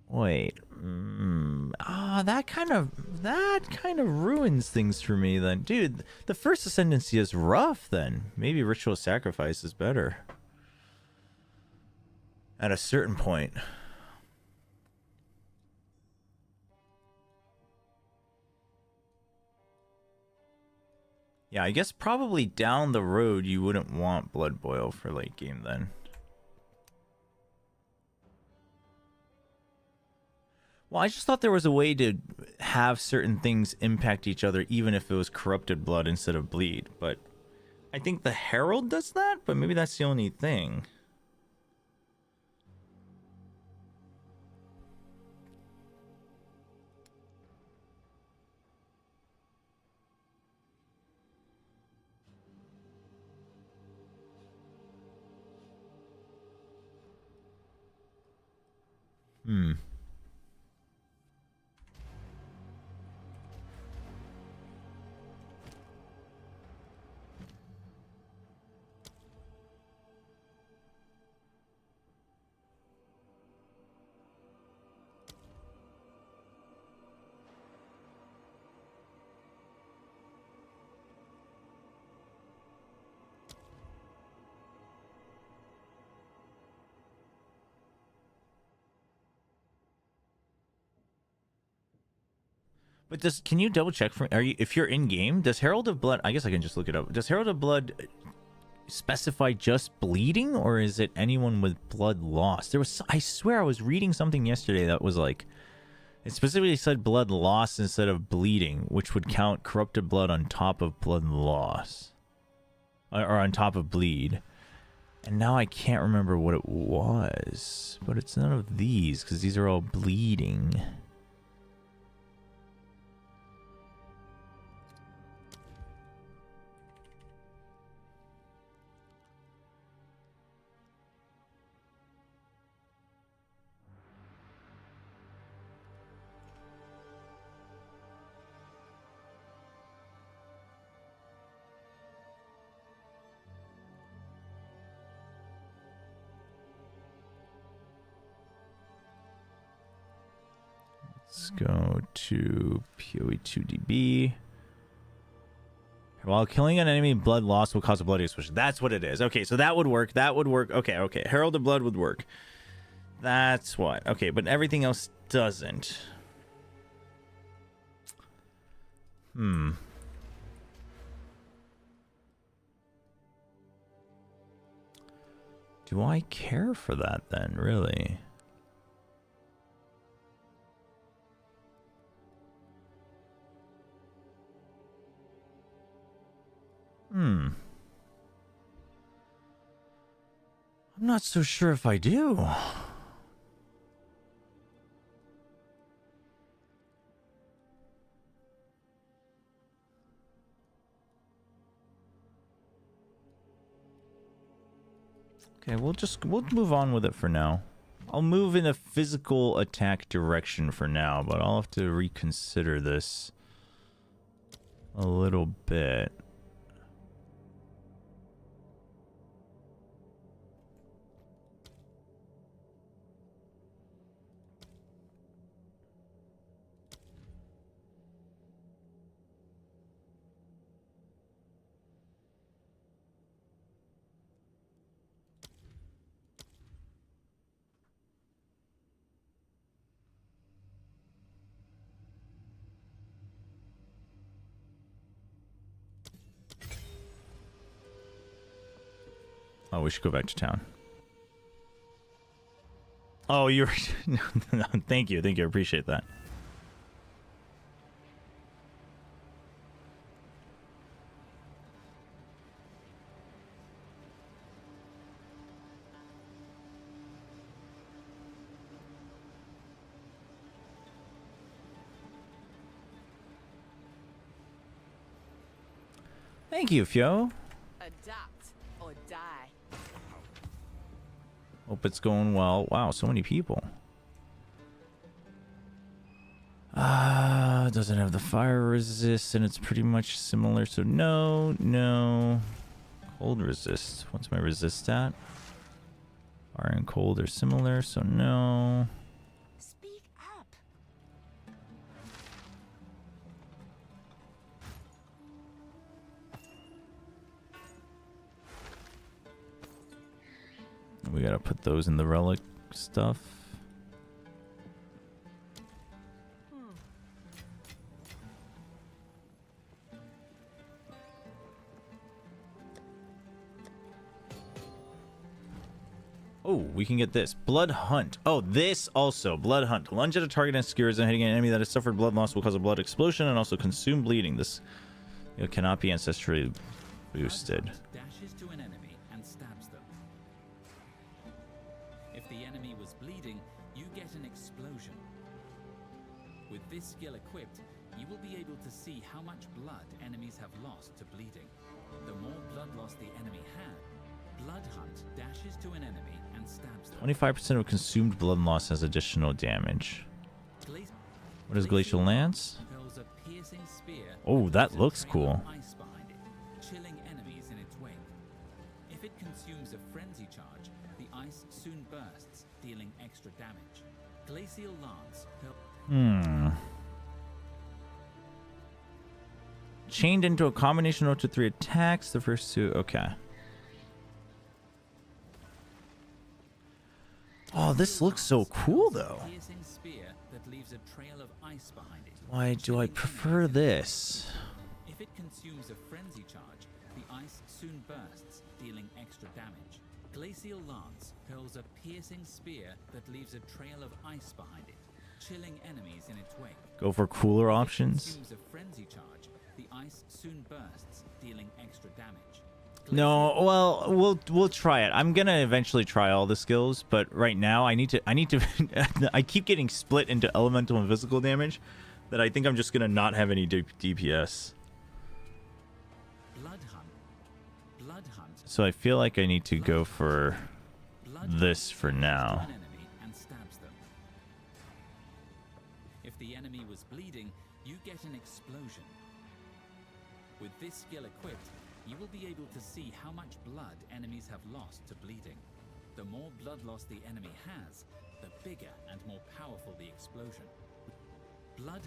Wait. That kind of ruins things for me then. Dude, the first Ascendancy is rough then. Maybe Ritual Sacrifice is better. At a certain point. Yeah, I guess probably down the road you wouldn't want Blood Boil for late game then. Well, I just thought there was a way to have certain things impact each other even if it was corrupted blood instead of bleed. But I think the Herald does that, but maybe that's the only thing. But can you double check for if you're in game, does Herald of Blood, I guess I can just look it up. Does Herald of Blood specify just bleeding, or is it anyone with blood loss? I swear I was reading something yesterday that was like, it specifically said blood loss instead of bleeding, which would count corrupted blood on top of blood loss. or on top of bleed. And now I can't remember what it was, but it's none of these because these are all bleeding. Let's go to POE2 DB. While killing an enemy, blood loss will cause a bloody explosion. That's what it is. Okay, so that would work. That would work. Okay, okay. Herald of Blood would work. That's what. Okay, but everything else doesn't. Do I care for that then, really? I'm not so sure if I do. Okay, we'll move on with it for now. I'll move in a physical attack direction for now, but I'll have to reconsider this a little bit. Oh, we should go back to town. Oh, you're... no, thank you. Thank you. I appreciate that. Thank you, Fio. Adapt or die. Hope it's going well. Wow, so many people. Doesn't have the fire resist, and it's pretty much similar. So no, no. Cold resist. What's my resist at? Fire and cold are similar, so no. Speak up. We gotta put those in the relic stuff. Oh, we can get this. Blood Hunt. Oh, this also. Blood Hunt. Lunge at a target and skewers and hitting an enemy that has suffered blood loss will cause a blood explosion and also consume bleeding. This cannot be ancestrally boosted. Dashes to an enemy and stabs them. If the enemy was bleeding, you get an explosion. With this skill equipped, you will be able to see how much blood enemies have lost to bleeding. The more blood loss the enemy had, Blood Hunt dashes to an enemy and stabs them. 25% of consumed blood loss has additional damage. What is Glacial Lance? Oh, that looks cool. Ice behind it, chilling enemies in its wake. If it consumes a frenzy charge, the ice soon bursts, dealing extra damage. Glacial Lance. Chained into a combination of 2-3 attacks. The first two. Okay. Oh, this looks so cool, though. Why do I prefer this? If it consumes a frenzy charge, the ice soon bursts, dealing extra damage. Glacial Lance hurls a piercing spear that leaves a trail of ice behind it, chilling enemies in its wake. Go for cooler options. If it consumes a frenzy charge, the ice soon bursts, dealing extra damage. No, well, we'll try it. I'm gonna eventually try all the skills, but right now I need to I keep getting split into elemental and physical damage that I think I'm just gonna not have any DPS. Blood hunt. So I feel like I need to go for this for now. And stabs them. If the enemy was bleeding, you get an explosion. With this skill equipped, you will be able to see how much blood enemies have lost to bleeding. The more blood loss the enemy has, the bigger and more powerful the explosion. Blood.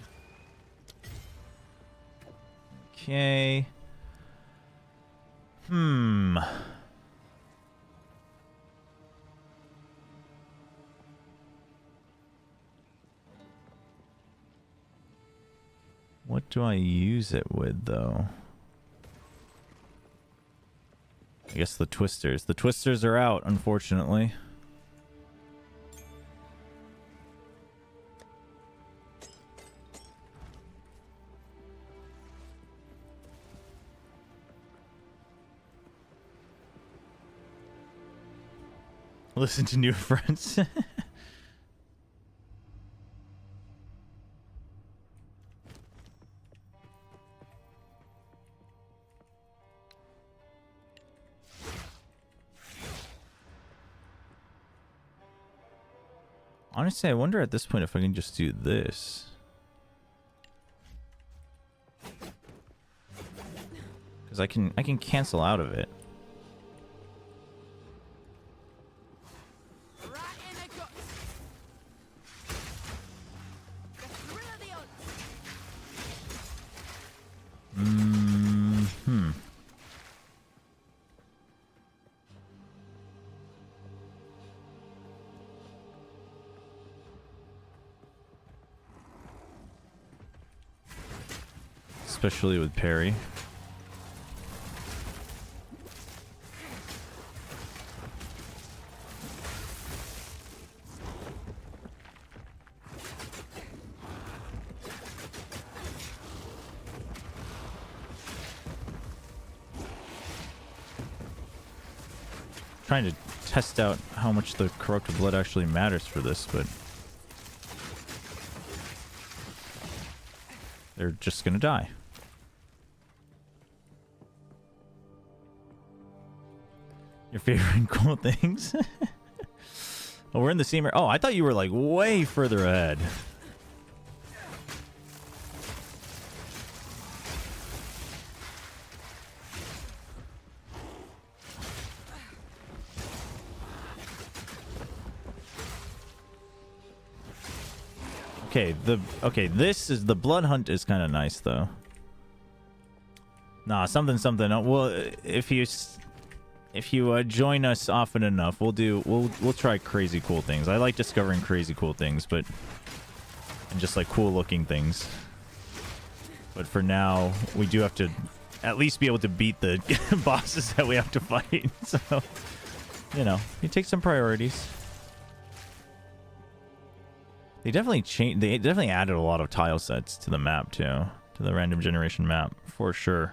Okay. What do I use it with, though? I guess the twisters. The twisters are out, unfortunately. Listen to new friends. Honestly, I wonder at this point if I can just do this. Because I can cancel out of it. Especially with parry. Trying to test out how much the corrupted blood actually matters for this, but they're just gonna die. Your favorite cool things? Oh, we're in the same area. Oh, I thought you were like way further ahead. Okay, this is the blood hunt is kind of nice though. Nah, something. Well, if you join us often enough, we'll try crazy cool things. I like discovering crazy cool things, and just like cool looking things. But for now, we do have to at least be able to beat the bosses that we have to fight. So, you know, you take some priorities. They definitely changed. They definitely added a lot of tile sets to the map too, to the random generation map for sure.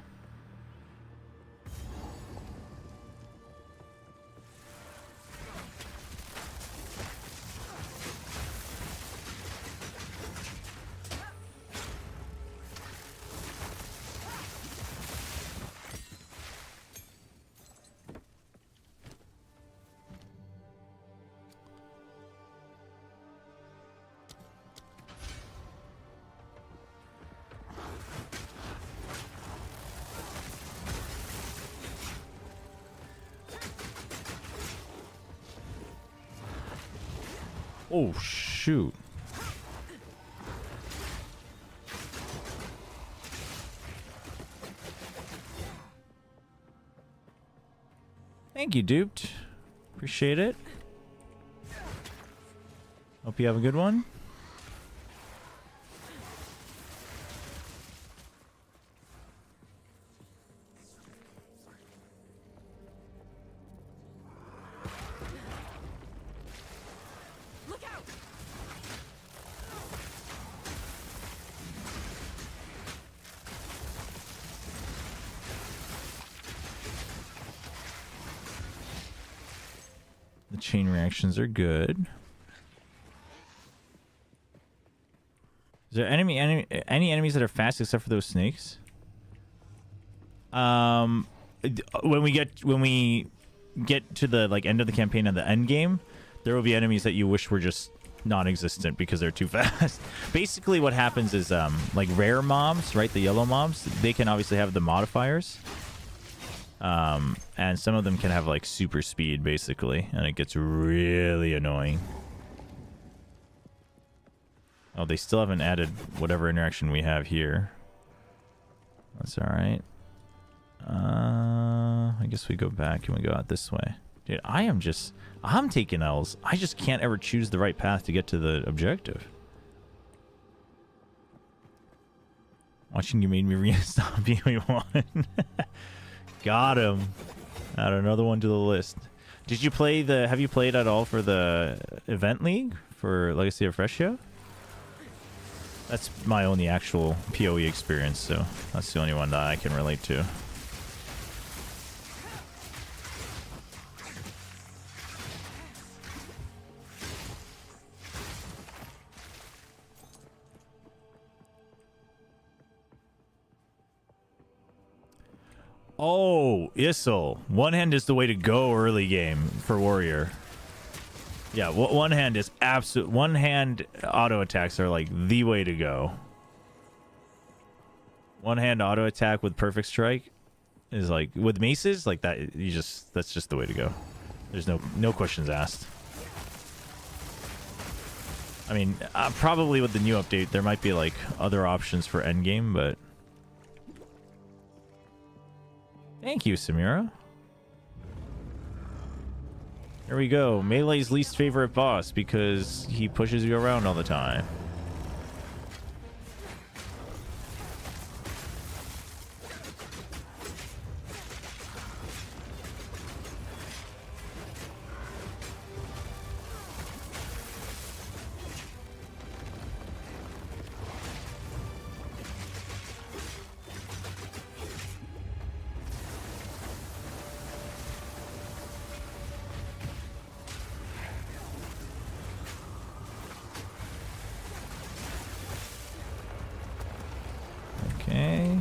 Oh, shoot. Thank you, Duped. Appreciate it. Hope you have a good one. chain reactions are good. Is there any enemies that are fast except for those snakes? When we get to the like end of the campaign and the end game, there will be enemies that you wish were just non-existent because they're too fast. Basically what happens is like rare mobs, right, the yellow mobs, they can obviously have the modifiers, and some of them can have like super speed basically, and it gets really annoying. Oh, they still haven't added whatever interaction we have here. That's all right. I guess we go back and we go out this way. Dude, I'm taking L's. I just can't ever choose the right path to get to the objective. Watching you made me reinstall POE1. Got him. Add another one to the list. Did you play have you played at all for the event league for Legacy of Freshio? That's my only actual PoE experience, so that's the only one that I can relate to. Oh, Issel. One hand is the way to go early game for Warrior. Yeah, one hand is absolute. One hand auto attacks are like the way to go. One hand auto attack with perfect strike is like with maces like that. That's just the way to go. There's no questions asked. I mean, probably with the new update there might be like other options for endgame, but. Thank you, Samira. Here we go. Melee's least favorite boss because he pushes you around all the time. Okay.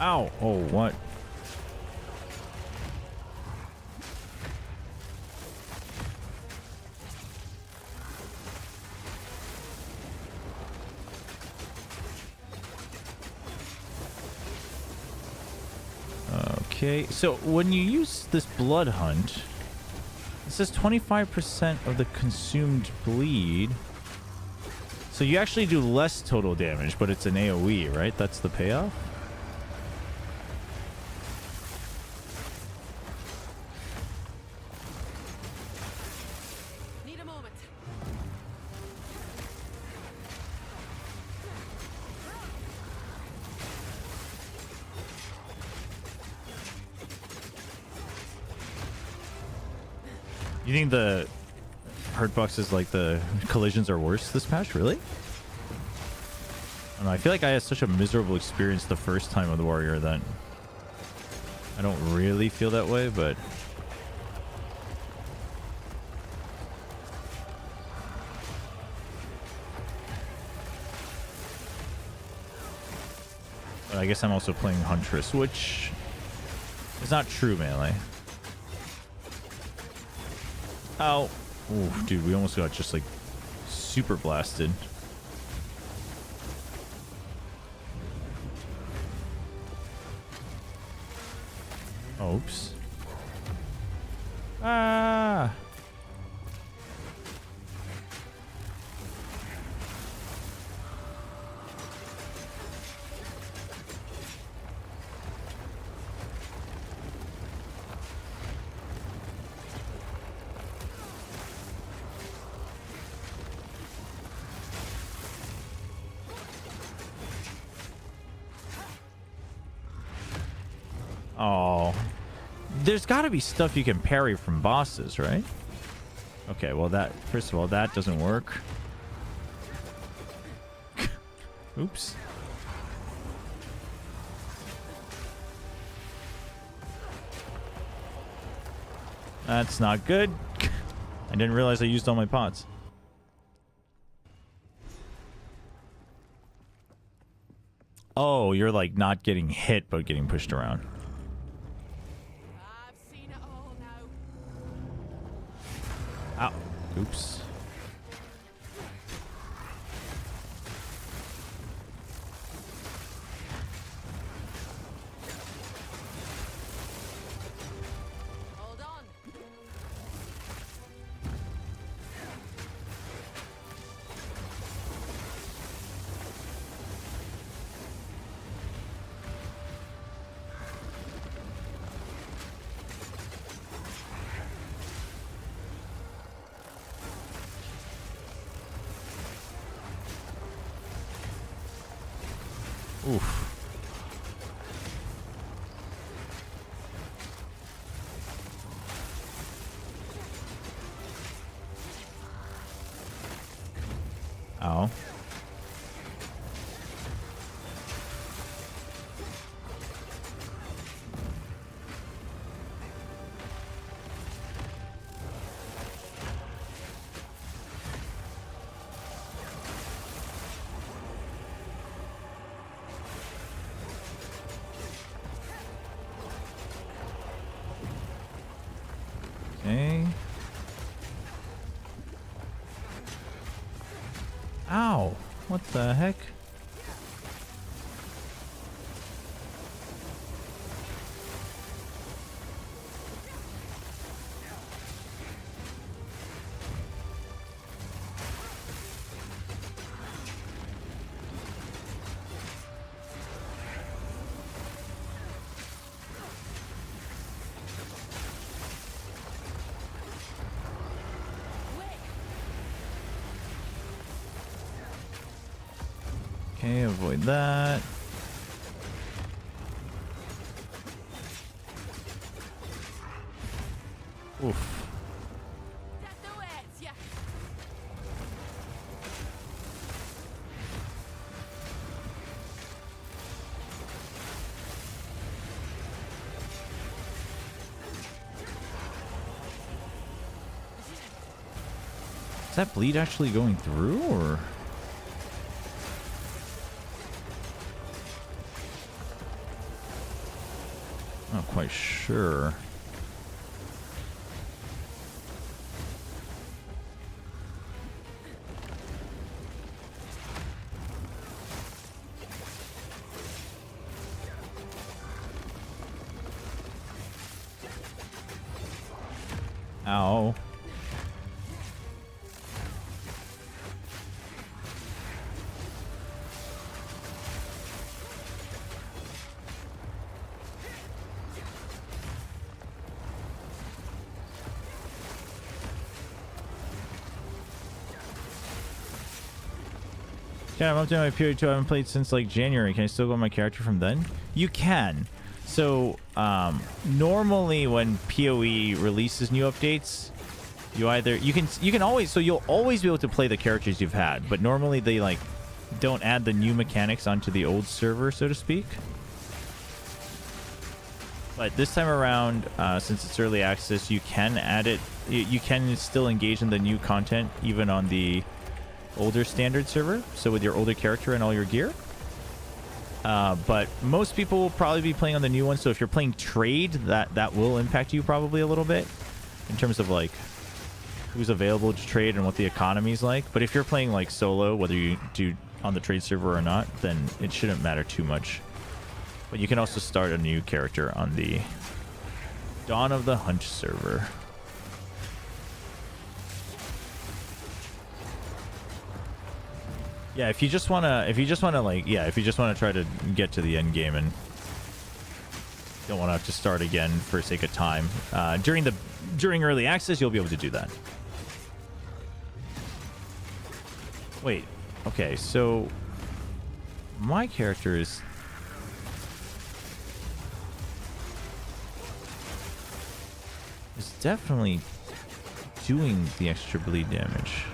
Ow! Oh, what? Okay, so when you use this blood hunt, it says 25% of the consumed bleed. So you actually do less total damage, but it's an AoE, right? That's the payoff? You think the hurt boxes, like the collisions, are worse this patch? Really? I don't know. I feel like I had such a miserable experience the first time with the Warrior that I don't really feel that way, but I guess I'm also playing Huntress, which is not true melee. Ow. Ooh, dude, we almost got just like super blasted. Oops. Ah. Oh. There's got to be stuff you can parry from bosses, right? Okay, well that, first of all, that doesn't work. Oops. That's not good. I didn't realize I used all my pots. Oh, you're like not getting hit, but getting pushed around. I've seen it all now. Ow. Oops. Hold on. Oof. Ow. Okay. Ow. What the heck? Okay, avoid that. Oof. That awaits ya. Is that bleed actually going through, or? Not quite sure. Ow. Yeah, I'm up to my POE2. I haven't played since like January. Can I still go on my character from then? You can. So normally when POE releases new updates, you can always, so you'll always be able to play the characters you've had, but normally they like don't add the new mechanics onto the old server, so to speak. But this time around, since it's early access, you can add it. You can still engage in the new content even on the older standard server, so with your older character and all your gear. But most people will probably be playing on the new one, so if you're playing trade, that will impact you probably a little bit in terms of like who's available to trade and what the economy's like. But if you're playing like solo, whether you do on the trade server or not, then it shouldn't matter too much. But you can also start a new character on the Dawn of the Hunt server. Yeah, if you just wanna try to get to the end game and don't want to have to start again for sake of time, during early access, you'll be able to do that. Wait, okay, so my character is. is definitely doing the extra bleed damage.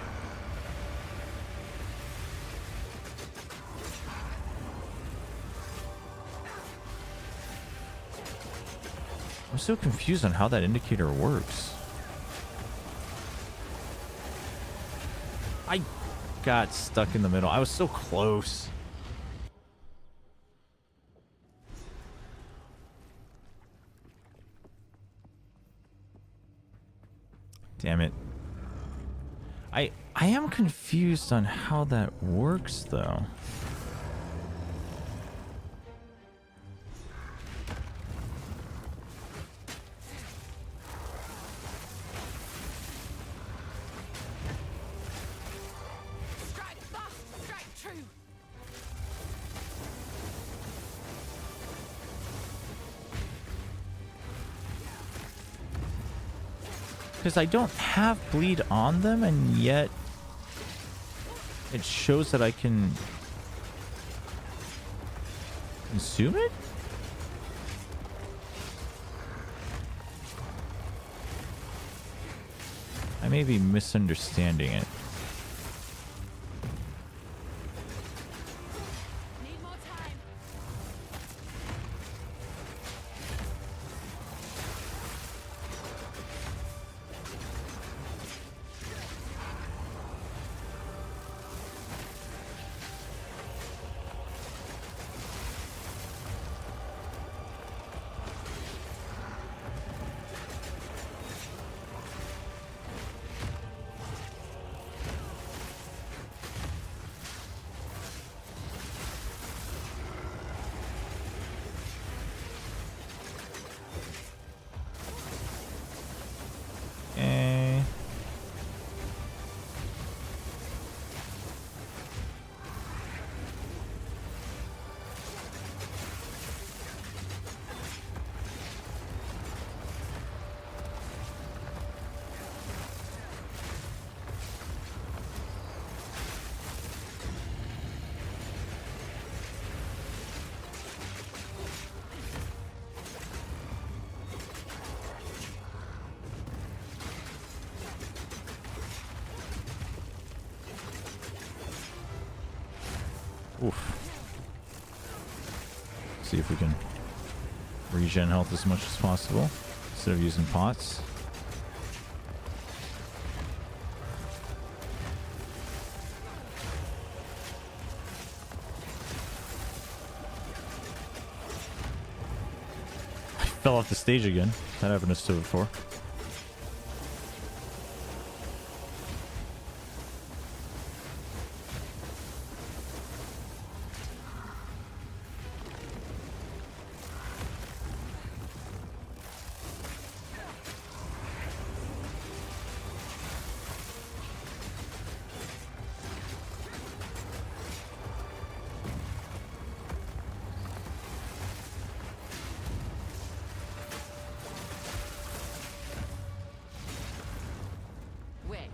I'm so confused on how that indicator works. I got stuck in the middle. I was so close. Damn it. I am confused on how that works though. Strike fast, strike true. Because I don't have bleed on them, and yet it shows that I can consume it? I may be misunderstanding it. Need more time. Eh. Oof. See if we can regen health as much as possible instead of using pots. I fell off the stage again. That happened to us before. Wait.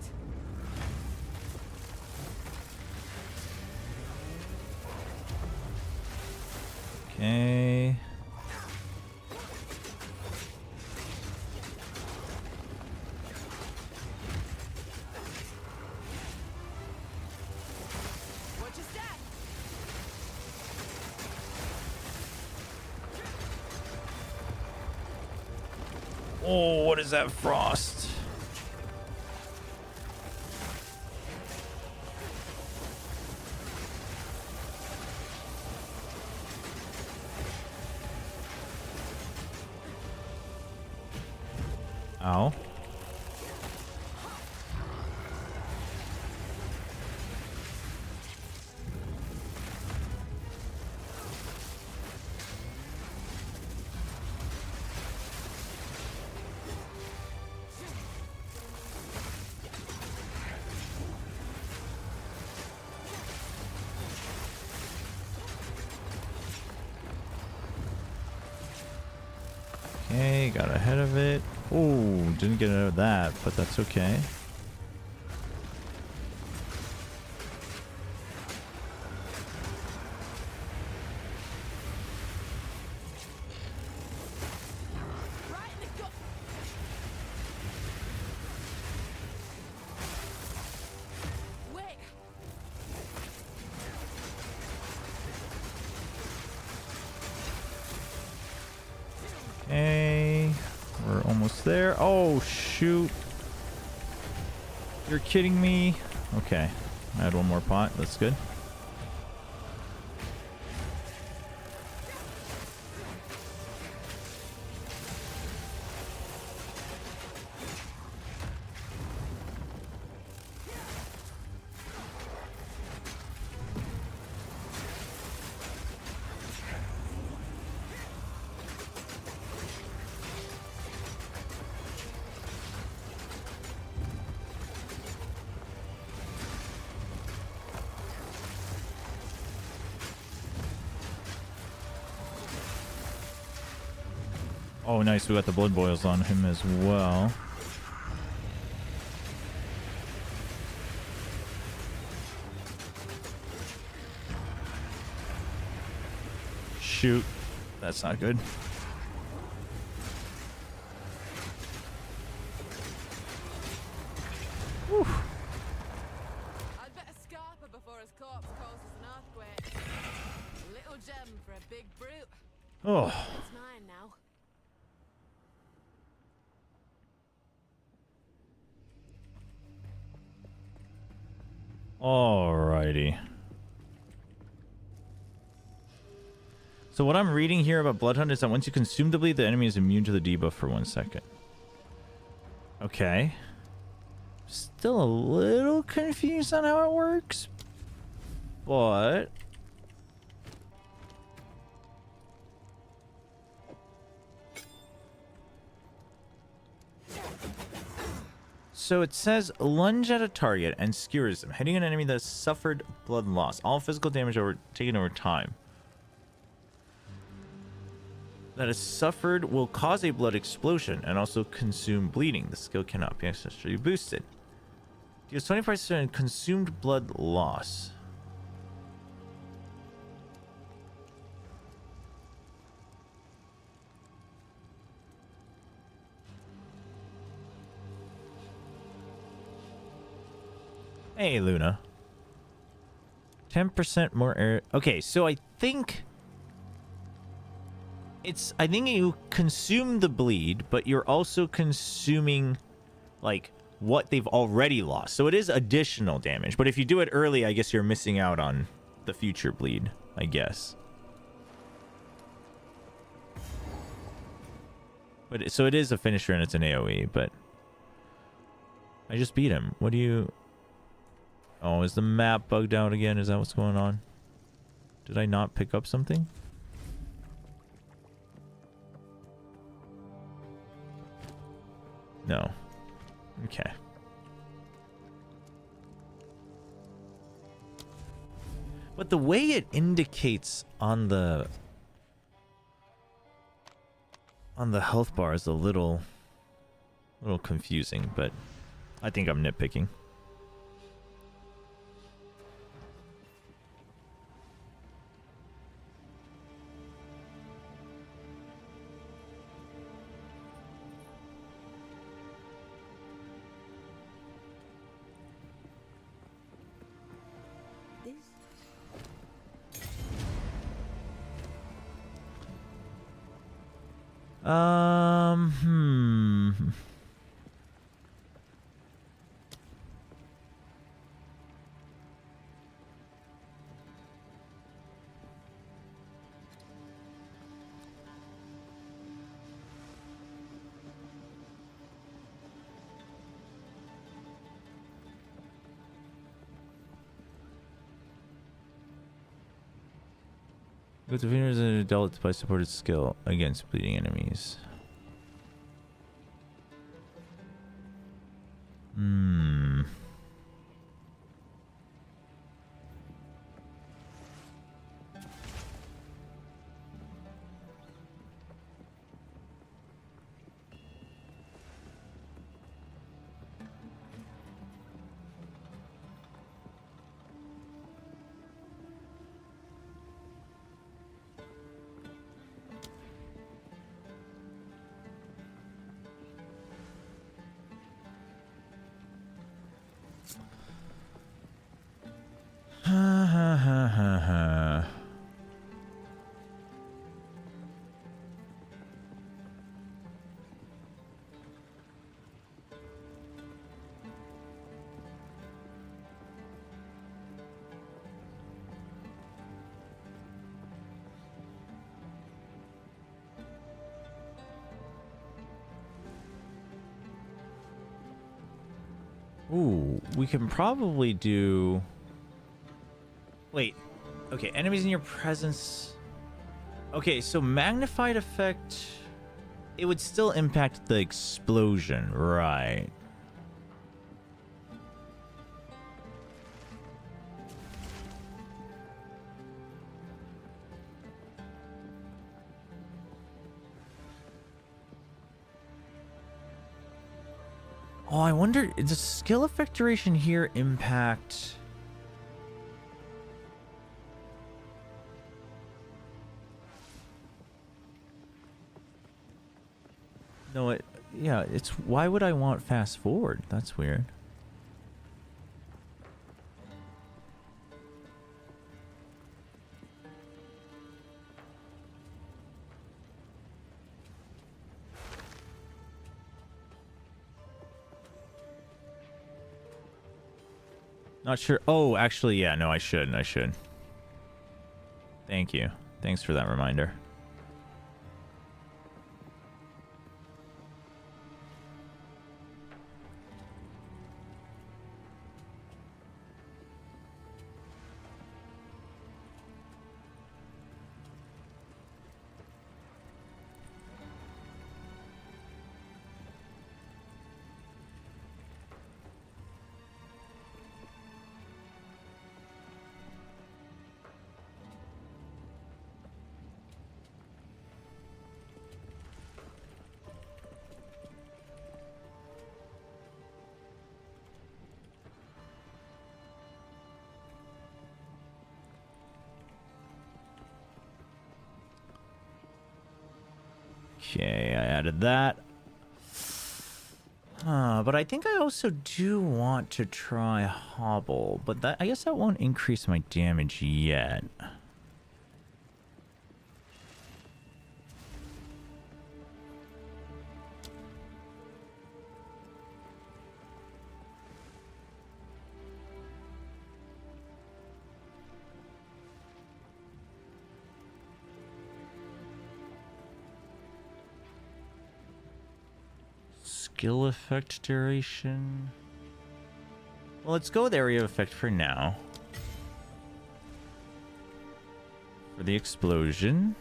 Okay. Watch your step. Oh, what is that frost? Ow. Okay, got ahead of it. Oh, didn't get out of that, but that's okay. Right in the gut. there. Oh, shoot. You're kidding me. Okay. I had one more pot. That's good. Oh, nice. We got the blood boils on him as well. Shoot. That's not good. Whew. I'd bet a scarper before his corpse causes an earthquake. A little gem for a big brute. Oh. It's mine now. Alrighty. So what I'm reading here about Bloodhunt is that once you consume the bleed, the enemy is immune to the debuff for 1 second. Okay. Still a little confused on how it works. But... So it says lunge at a target and skewers them, hitting an enemy that has suffered blood loss. All physical damage taken over time that is suffered will cause a blood explosion and also consume bleeding. The skill cannot be extra boosted. Deals 25% consumed blood loss. Hey, Luna. 10% more air. Okay, so I think you consume the bleed, but you're also consuming like what they've already lost. So it is additional damage, but if you do it early, I guess you're missing out on the future bleed, I guess. But so it is a finisher and it's an AoE, but I just beat him. What do you... Oh, is the map bugged out again? Is that what's going on? Did I not pick up something? No. Okay. But the way it indicates on the health bar is a little confusing, but I think I'm nitpicking. Go to Venus as an adult by supported skill against bleeding enemies. Ooh, we can probably do... Wait. Okay, enemies in your presence... Okay, so magnified effect... It would still impact the explosion, right? Oh, I wonder, does skill effect duration here impact... No, yeah, it's... Why would I want fast forward? That's weird. Not sure. Oh, actually, yeah, no, I should. Thank you. Thanks for that reminder. Okay, I added that. But I think I also do want to try Hobble, but that I guess that won't increase my damage yet. Skill effect duration. Well, let's go with area of effect for now. For the explosion.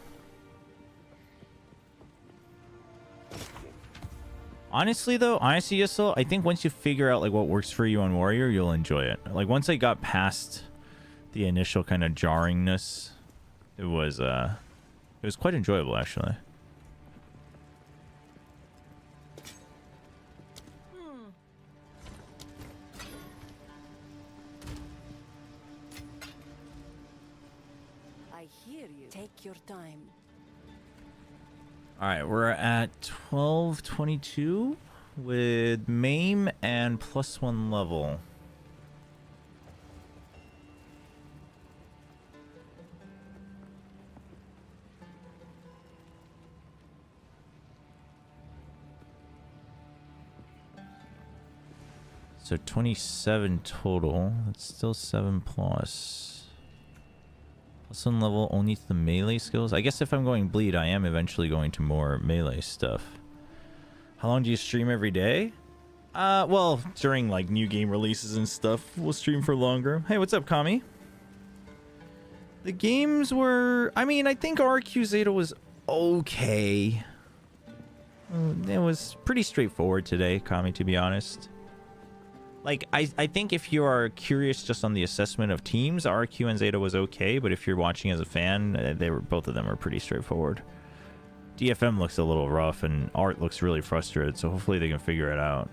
Honestly, though, Yssel, I think once you figure out like what works for you on Warrior, you'll enjoy it. Like once I got past the initial kind of jarringness, it was quite enjoyable actually. Take your time. All right, we're at 1222 with MAME and +1 level. So 27 total. That's still 7 plus. +1 level only to the melee skills. I guess if I'm going bleed, I am eventually going to more melee stuff. How long do you stream every day? Well, during like new game releases and stuff, we'll stream for longer. Hey, what's up, Kami? The games were... I mean, I think RQ Zeta was okay. It was pretty straightforward today, Kami, to be honest. Like, I think if you are curious just on the assessment of teams, RQ and Zeta was okay, but if you're watching as a fan, both of them are pretty straightforward. DFM looks a little rough, and Art looks really frustrated, so hopefully they can figure it out.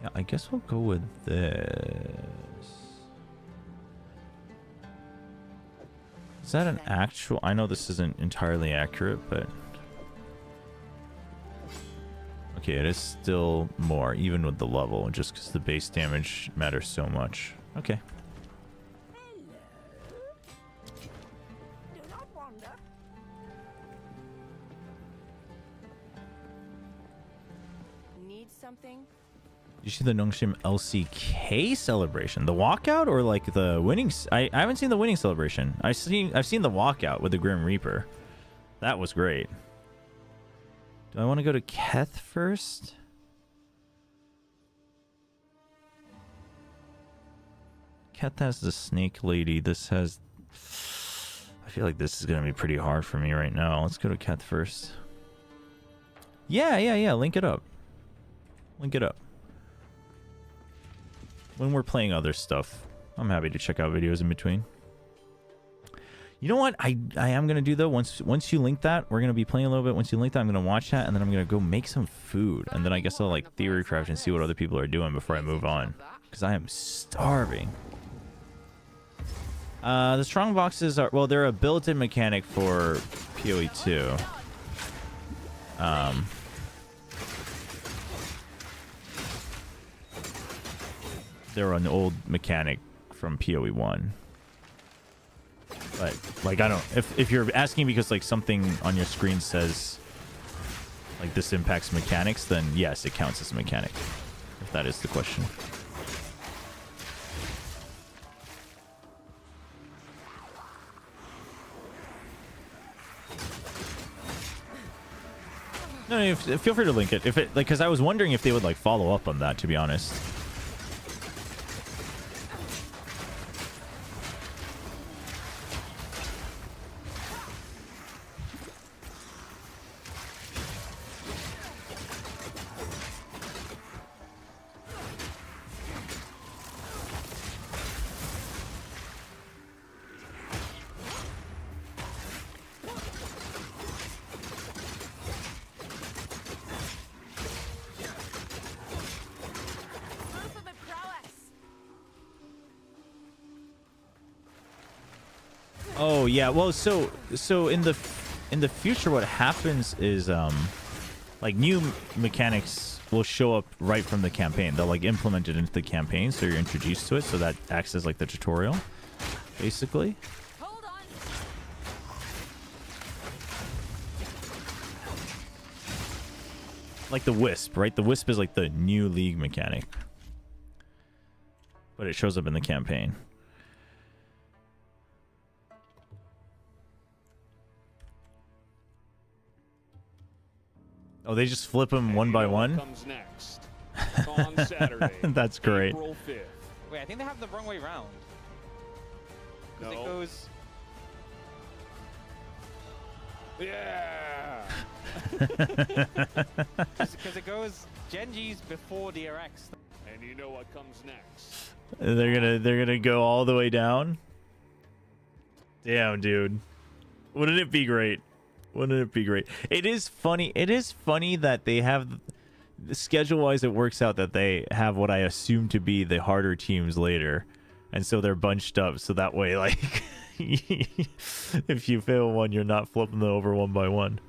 Yeah, I guess we'll go with this. Is that an actual... I know this isn't entirely accurate, but... Okay, it is still more, even with the level, just because the base damage matters so much. Okay. Do not wander. Need something? Did you see the Nongshim LCK celebration? The walkout or like the winning? I haven't seen the winning celebration. I've seen the walkout with the Grim Reaper. That was great. Do I want to go to Keth first? Keth has the snake lady. This has... I feel like this is going to be pretty hard for me right now. Let's go to Keth first. Yeah. Link it up. Link it up. When we're playing other stuff, I'm happy to check out videos in between. You know what I am gonna do though, once you link that, we're gonna be playing a little bit. Once you link that, I'm gonna watch that, and then I'm gonna go make some food, and then I guess I'll like theory craft and see what other people are doing before I move on, because I am starving. The strong boxes are, well, they're a built-in mechanic for POE2. They're an old mechanic from POE1. But like, I don't, if you're asking because like something on your screen says like this impacts mechanics, then yes, it counts as a mechanic, if that is the question. No, feel free to link it. If it, like, because I was wondering if they would like follow up on that, to be honest. Oh yeah, well, so in the future, what happens is like new mechanics will show up right from the campaign. They'll like implement it into the campaign, so you're introduced to it. So that acts as like the tutorial, basically. Hold on. Like the Wisp, right? The Wisp is like the new League mechanic, but it shows up in the campaign. Oh, they just flip them one by one? Comes next. On Saturday, That's great. April 5th. Wait, I think they have the wrong way round. Because No. it goes... Yeah! Because it goes Genji's before DRX. And you know what comes next. They're gonna go all the way down? Damn, dude. Wouldn't it be great? Wouldn't it be great? It is funny. It is funny that they have, schedule-wise, it works out that they have what I assume to be the harder teams later, and so they're bunched up. So that way, like, if you fail one, you're not flipping them over one by one.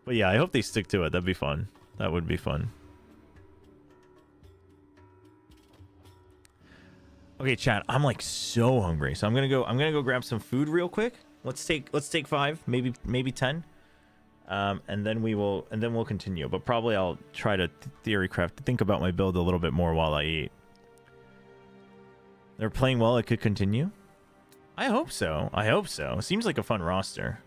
But yeah, I hope they stick to it. That'd be fun. That would be fun. Okay, chat. I'm like so hungry, so I'm gonna go grab some food real quick. Let's take 5, maybe 10, and then we'll continue. But probably I'll try to think about my build a little bit more while I eat. They're playing well. It could continue. I hope so. I hope so. Seems like a fun roster.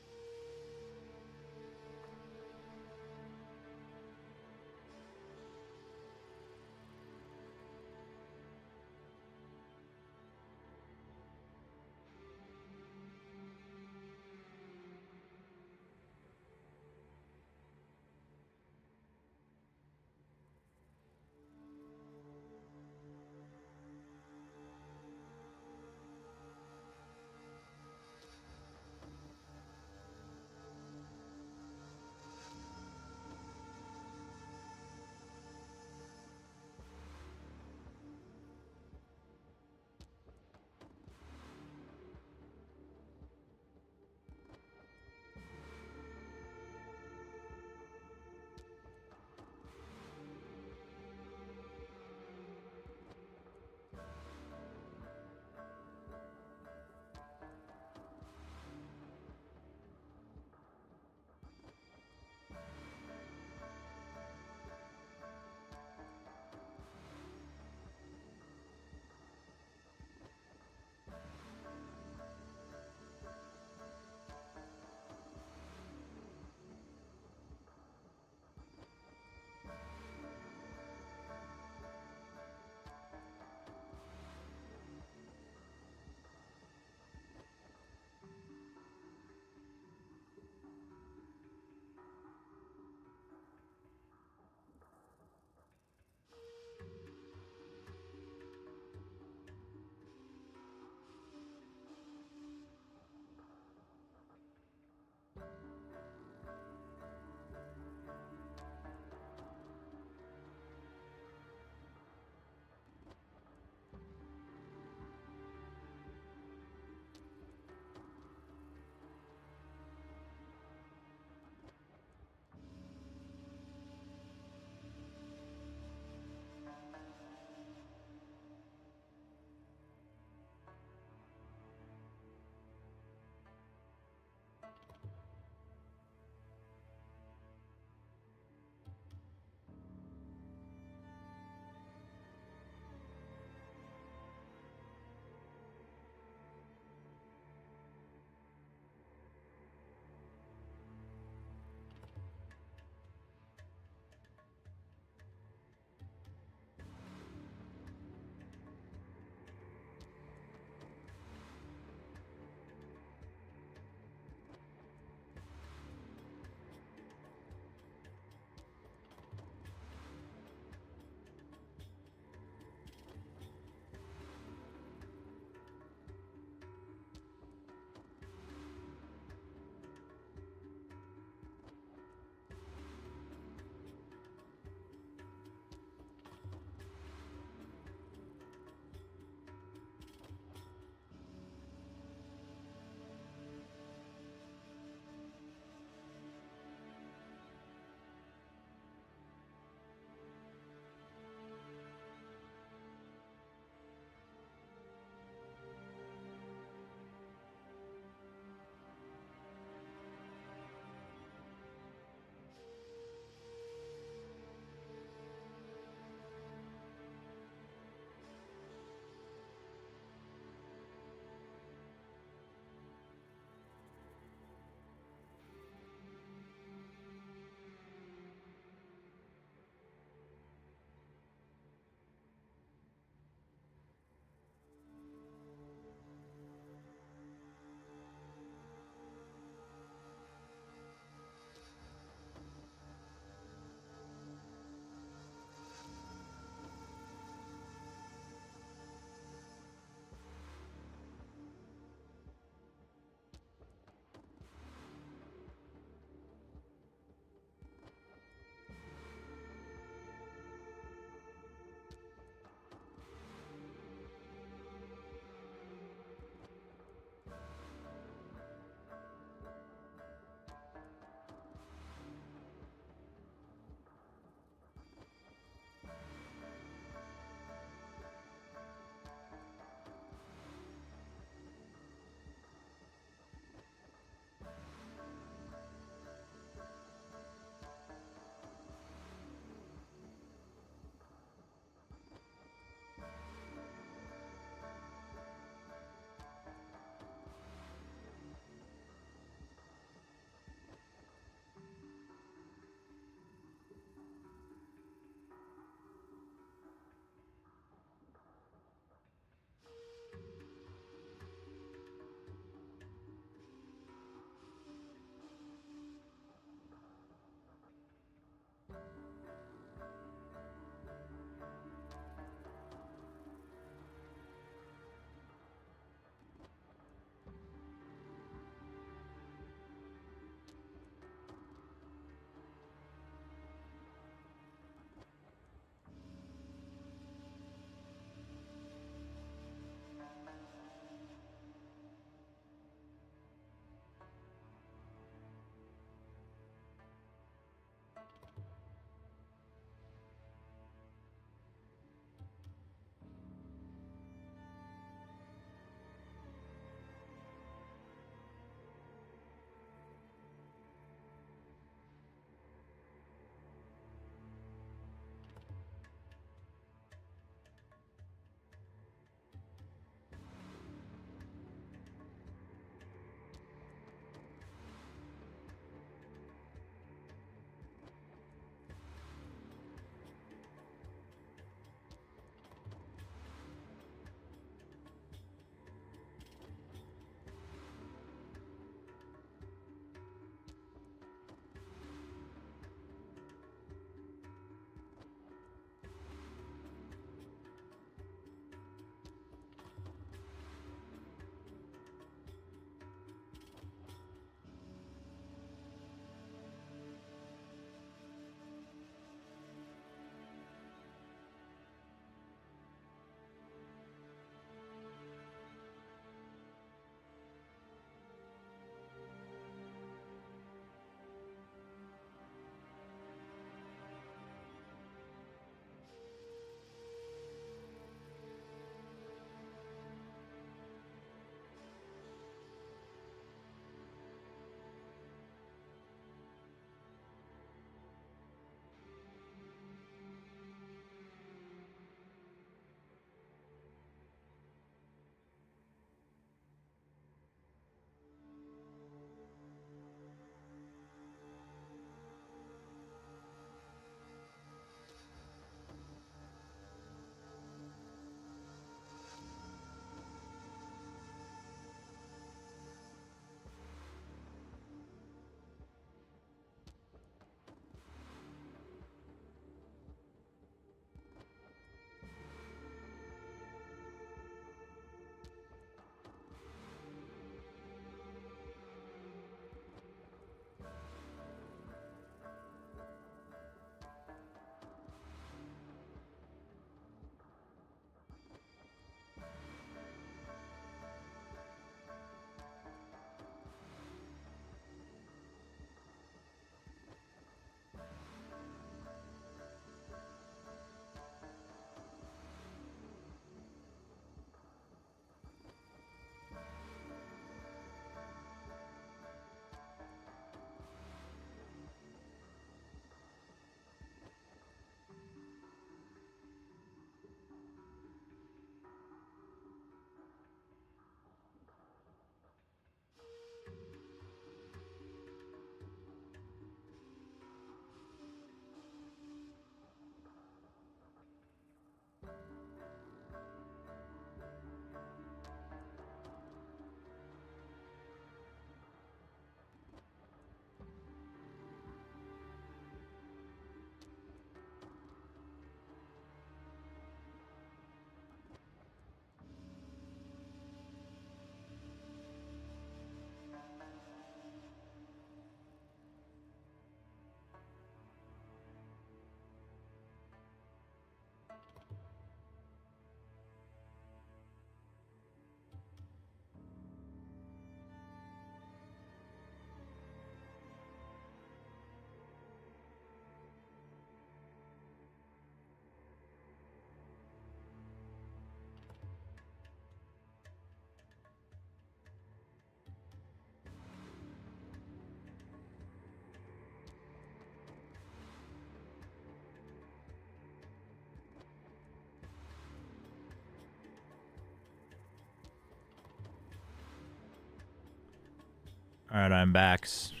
Alright, I'm back. Sorry,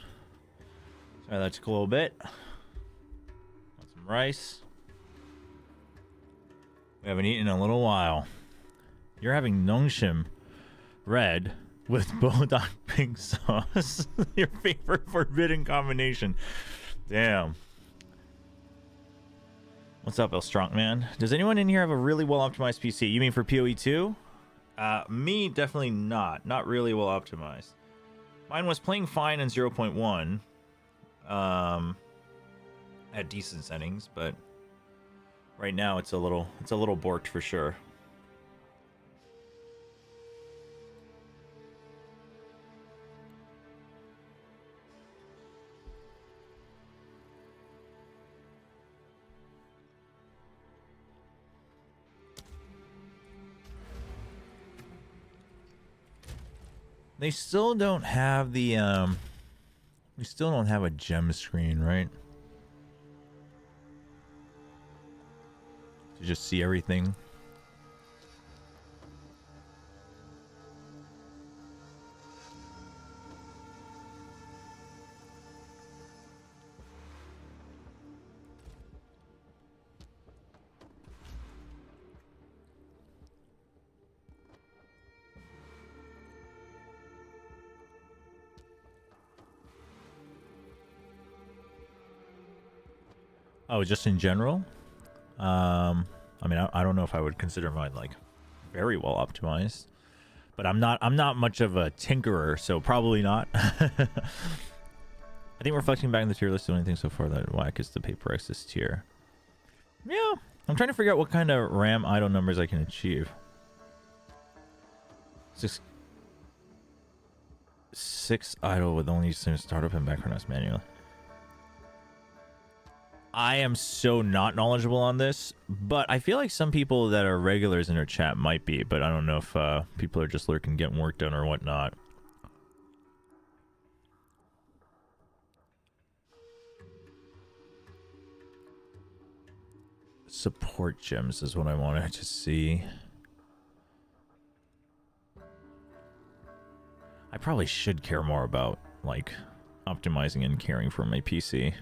that took a little bit. Want some rice. We haven't eaten in a little while. You're having nongshim red with bulldog pink sauce. Your favorite forbidden combination. Damn. What's up, El Strong Man? Does anyone in here have a really well optimized PC? You mean for POE2? Me, definitely not. Not really well optimized. Mine was playing fine in 0.1. At decent settings, but right now it's a little borked for sure. They still don't have the we still don't have a gem screen, right? To just see everything. Oh, just in general? I mean, I don't know if I would consider mine like very well optimized, but I'm not much of a tinkerer, so probably not. I think reflecting back in the tier list, the only thing so far that whack is the Paper X's tier. Yeah, I'm trying to figure out what kind of RAM idle numbers I can achieve. Six idle with only using startup and background as manually. I am so not knowledgeable on this, but I feel like some people that are regulars in our chat might be, but I don't know if people are just lurking, getting work done or whatnot. Support gems is what I wanted to see. I probably should care more about, like, optimizing and caring for my PC.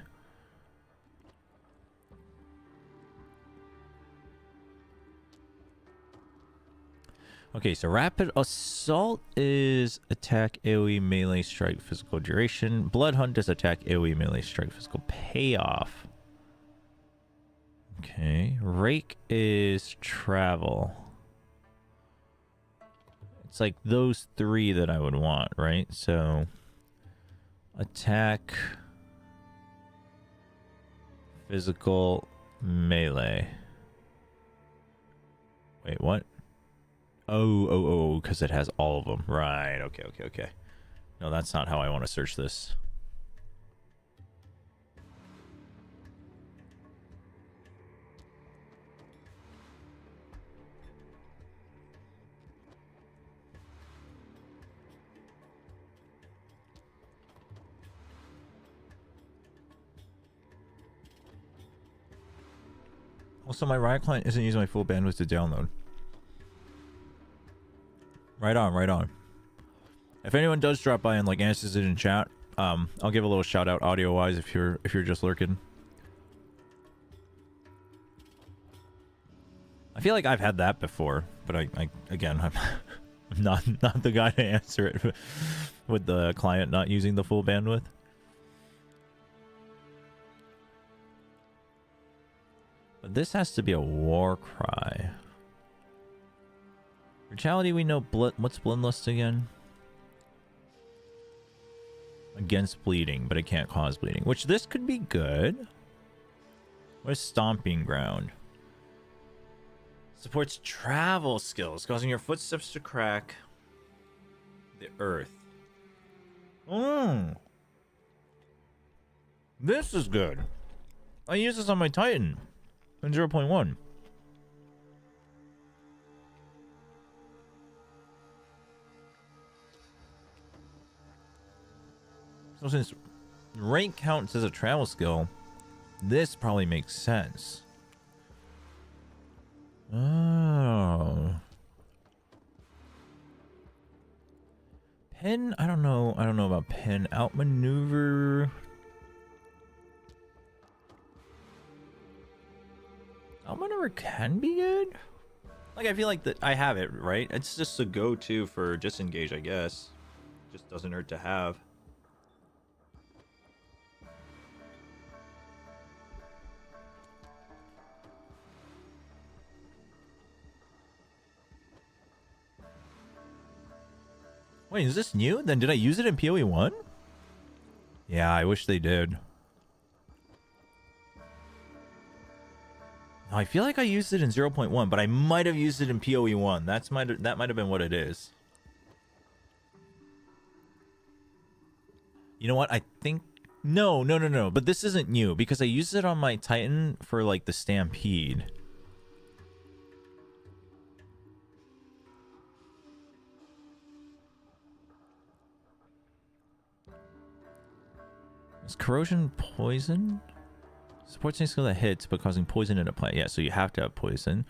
Okay, so Rapid Assault is attack, AoE, melee, strike, physical duration. Blood Hunt is attack, AoE, melee, strike, physical payoff. Okay, Rake is travel. It's like those three that I would want, right? So, attack, physical, melee. Wait, what? Oh, because it has all of them. Right, okay. No, that's not how I want to search this. Also, my Riot client isn't using my full bandwidth to download. Right on. If anyone does drop by and like answers it in chat, I'll give a little shout out audio wise if you're just lurking. I feel like I've had that before, but I again I'm not the guy to answer it with the client not using the full bandwidth. But this has to be a war cry. Brutality, we know what's Bloodlust again? Against bleeding, but it can't cause bleeding. Which this could be good. What is Stomping Ground? Supports travel skills, causing your footsteps to crack the earth. This is good. I use this on my Titan in 0.1. So since rank counts as a travel skill, this probably makes sense. Oh. Pin, I don't know about pin. Outmaneuver. Outmaneuver can be good. Like, I feel like that I have it, right? It's just a go-to for disengage, I guess. Just doesn't hurt to have. Wait, is this new? Then did I use it in POE1? Yeah, I wish they did. No, I feel like I used it in 0.1, but I might have used it in POE1. That might have been what it is. You know what? I think no. But this isn't new because I used it on my Titan for like the Stampede. Is corrosion poison? Supports any skill that hits, but causing poison in a play. Yeah, so you have to have poison.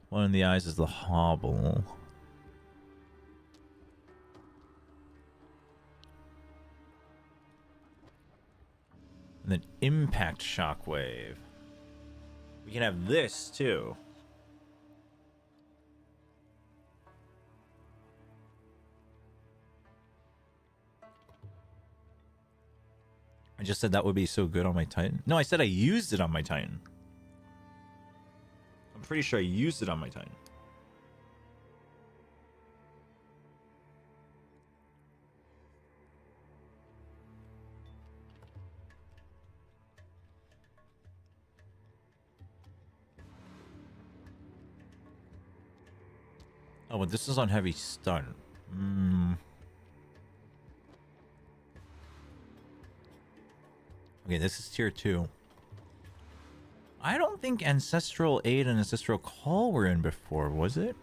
One in the eyes is the hobble. And then impact shockwave. We can have this too. I just said that would be so good on my Titan. No, I said I used it on my Titan. I'm pretty sure I used it on my Titan. Oh, but this is on heavy stun. Okay, this is tier 2. I don't think Ancestral Aid and Ancestral Call were in before, was it?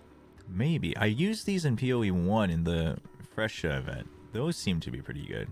Maybe. I used these in POE1 in the Fresha event. Those seem to be pretty good.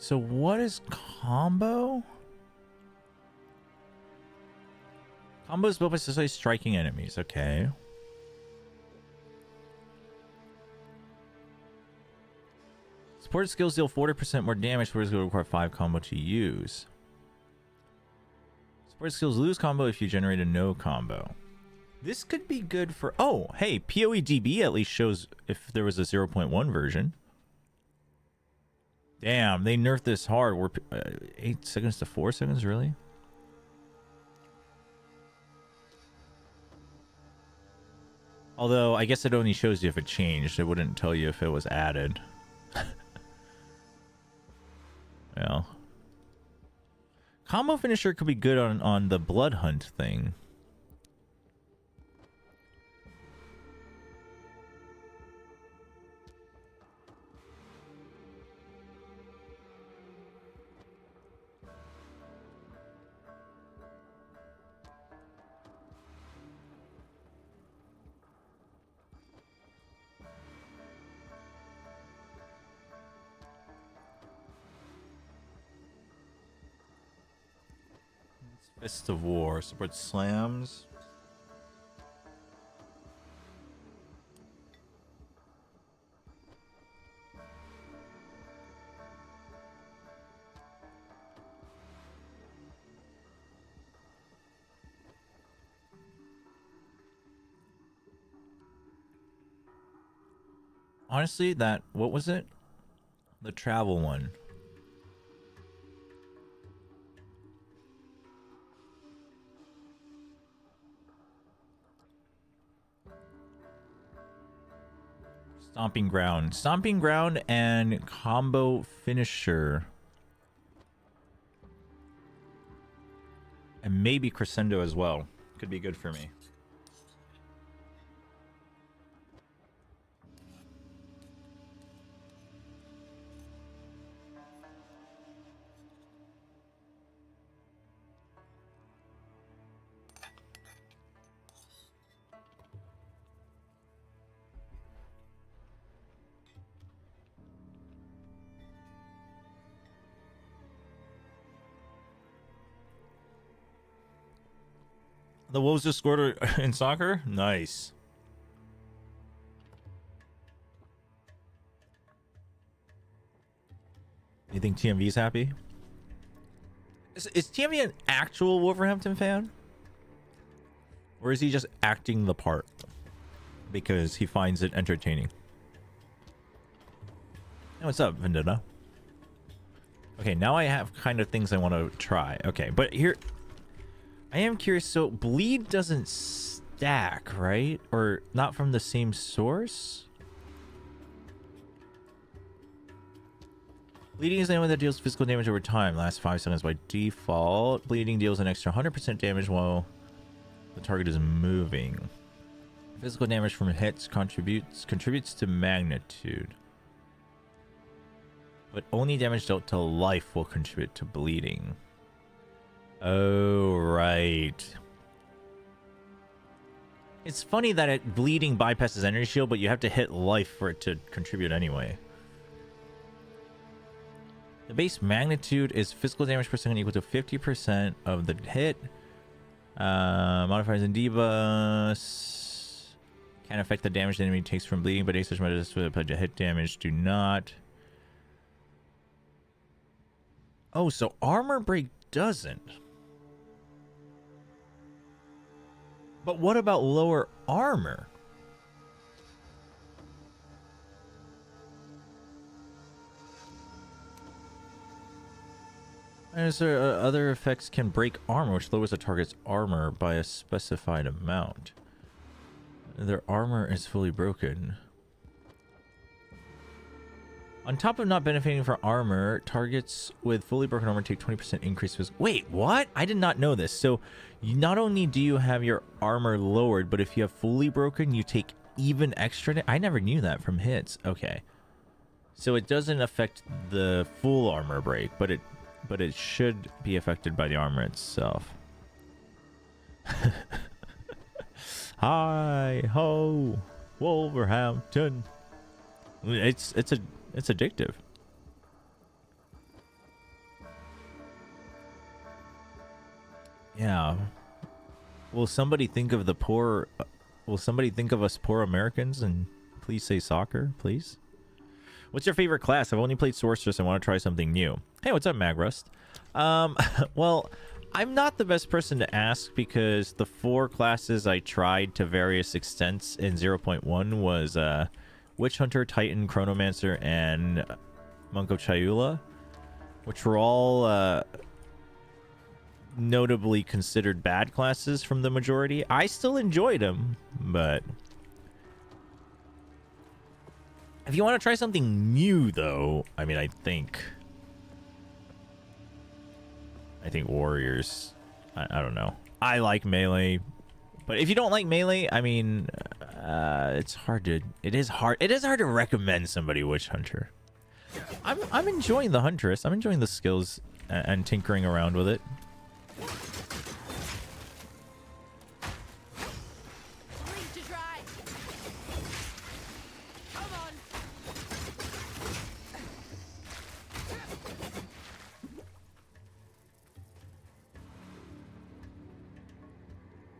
So what is combo? Combo is built by successfully striking enemies. Okay. Support skills deal 40% more damage. Support skills require 5 combo to use. Support skills lose combo if you generate a no combo. This could be good for... Oh, hey, POEDB at least shows if there was a 0.1 version. Damn, they nerfed this hard. We're 8 seconds to 4 seconds, really? Although, I guess it only shows you if it changed. It wouldn't tell you if it was added. Well. Combo finisher could be good on the Blood Hunt thing. Fist of War. Support slams. Honestly, that... What was it? The travel one. Stomping Ground. Stomping Ground and Combo Finisher. And maybe Crescendo as well. Could be good for me. The Wolves just scored in soccer? Nice. You think TMV's happy? Is TMV an actual Wolverhampton fan? Or is he just acting the part? Because he finds it entertaining. Hey, what's up, Vendetta? Okay, now I have kind of things I want to try. Okay, but here... I am curious, so bleed doesn't stack, right? Or not from the same source? Bleeding is the one that deals physical damage over time. Lasts 5 seconds by default. Bleeding deals an extra 100% damage while the target is moving. Physical damage from hits contributes to magnitude. But only damage dealt to life will contribute to bleeding. Oh, right. It's funny that bleeding bypasses energy shield, but you have to hit life for it to contribute anyway. The base magnitude is physical damage per second equal to 50% of the hit. Modifiers and debuffs can affect the damage the enemy takes from bleeding, but such measures to hit damage do not. Oh, so armor break doesn't. But what about lower armor? And other effects can break armor, which lowers the target's armor by a specified amount. Their armor is fully broken. On top of not benefiting from armor, targets with fully broken armor take 20% increase. Wait, what? I did not know this. So, not only do you have your armor lowered, but if you have fully broken, you take even extra. I never knew that from hits. Okay. So it doesn't affect the full armor break, but it should be affected by the armor itself. Hi ho, Wolverhampton. It's addictive. Yeah. Will somebody think of the poor? Will somebody think of us poor Americans and please say soccer, please? What's your favorite class? I've only played Sorceress and want to try something new. Hey, what's up, Magrust? Well, I'm not the best person to ask because the 4 classes I tried to various extents in 0.1 was Witch Hunter, Titan, Chronomancer, and Monk of Chayula, which were all notably considered bad classes from the majority. I still enjoyed them, but if you want to try something new, though, I mean, I think Warriors. I don't know. I like melee, but if you don't like melee, I mean, it's hard to. It is hard to recommend somebody Witch Hunter. I'm enjoying the Huntress. I'm enjoying the skills and tinkering around with it.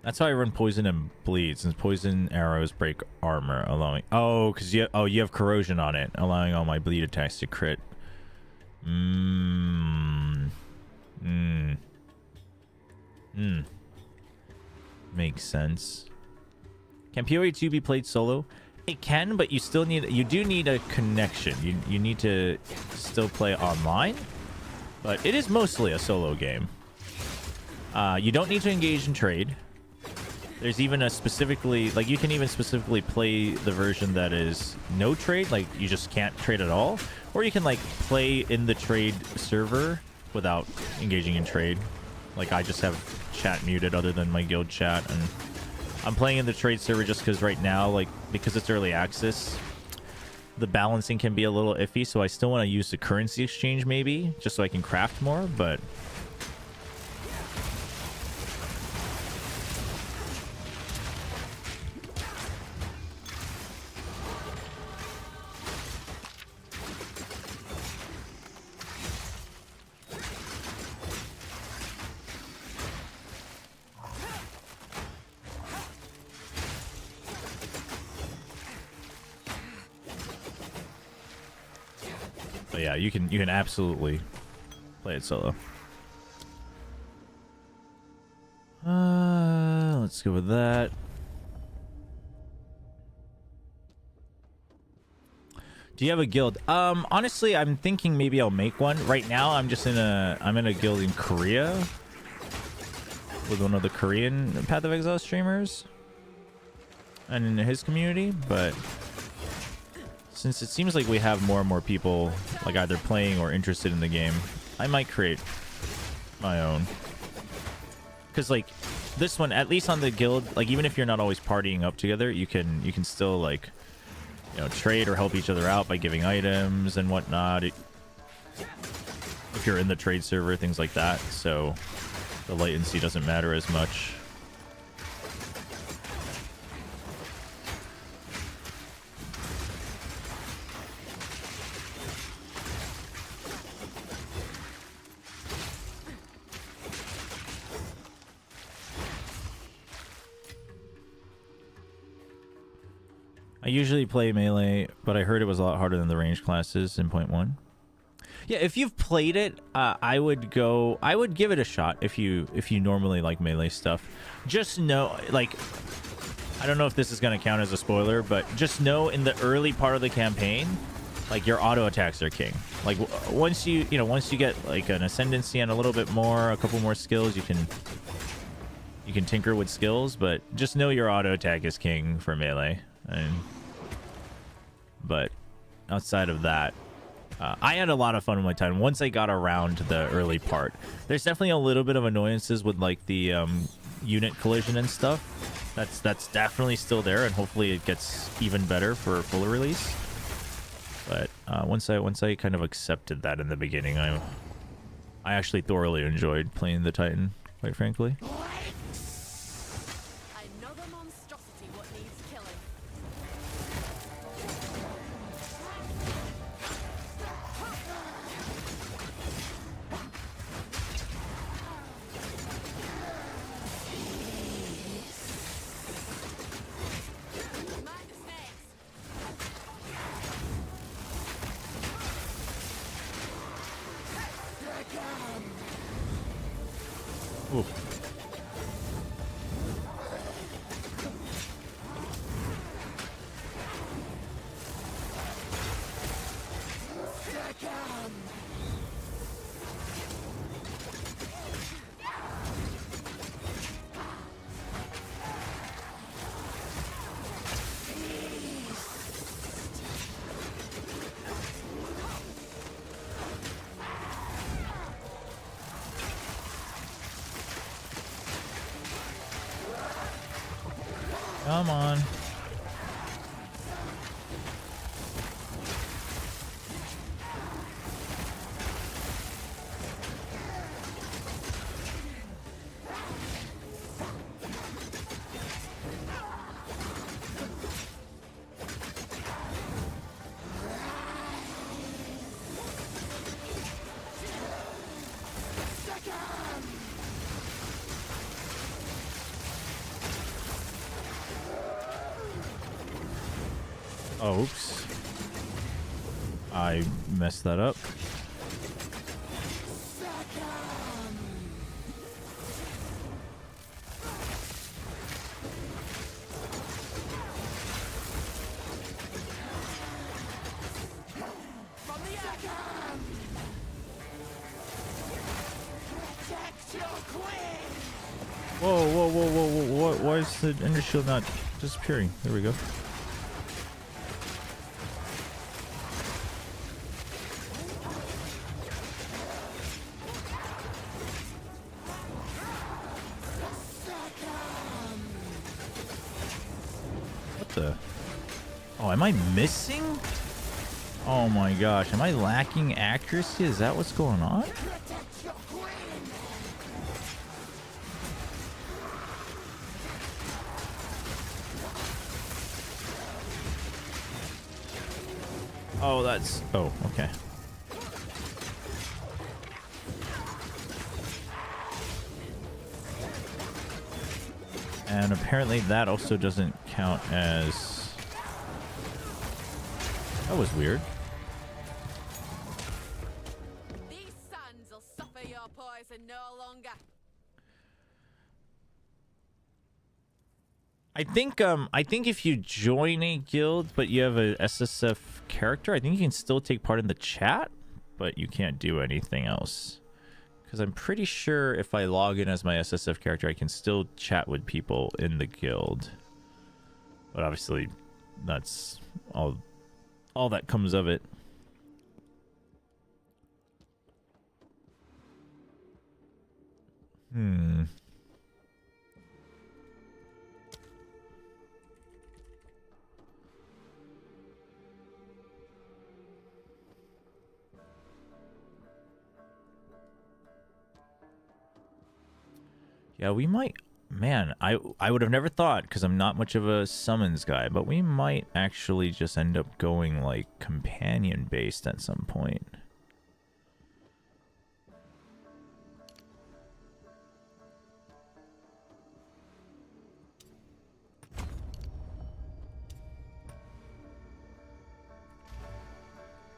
That's how I run poison and bleed, since poison arrows break armor, allowing. Oh, because you have corrosion on it, allowing all my bleed attacks to crit. Makes sense. Can POE2 be played solo? It can, but you do need a connection. You need to still play online, but it is mostly a solo game. You don't need to engage in trade. There's even a specifically, like, you can even specifically play the version that is no trade, like you just can't trade at all, or you can like play in the trade server without engaging in trade. Like, I just have chat muted other than my guild chat, and I'm playing in the trade server just because right now, like, because it's early access, the balancing can be a little iffy, so I still want to use the currency exchange maybe, just so I can craft more, but But yeah, you can absolutely play it solo. Let's go with that. Do you have a guild? Honestly, I'm thinking maybe I'll make one. Right now, I'm in a guild in Korea with one of the Korean Path of Exile streamers and in his community, but since it seems like we have more and more people like either playing or interested in the game, I might create my own. Because like this one, at least on the guild, like even if you're not always partying up together, you can still like, you know, trade or help each other out by giving items and whatnot. If you're in the trade server, things like that. So the latency doesn't matter as much. I usually play melee, but I heard it was a lot harder than the range classes in 0.1. Yeah, if you've played it, I would give it a shot if you normally like melee stuff. Just know, like, I don't know if this is going to count as a spoiler, but just know in the early part of the campaign, like your auto attacks are king. Like once you get like an ascendancy and a little bit more, a couple more skills, you can tinker with skills, but just know your auto attack is king for melee. But outside of that, I had a lot of fun with my time once I got around to the early part. There's definitely a little bit of annoyances with like the unit collision and stuff. That's definitely still there, and hopefully it gets even better for full release. But once I kind of accepted that in the beginning, I actually thoroughly enjoyed playing the Titan, quite frankly. Ooh. Come on. Oh, oops. I messed that up. Whoa, whoa, whoa, whoa, whoa. Why is the Ender Shield not disappearing? There we go. Oh, am I missing? Oh my gosh, am I lacking accuracy? Is that what's going on? Oh, that's... Oh, okay. And apparently that also doesn't count as... That was weird. I think if you join a guild but you have a SSF character, I think you can still take part in the chat, but you can't do anything else. Because I'm pretty sure if I log in as my SSF character, I can still chat with people in the guild. But obviously, that's all that comes of it. Yeah, we might... Man, I would have never thought, because I'm not much of a summons guy, but we might actually just end up going, like, companion-based at some point.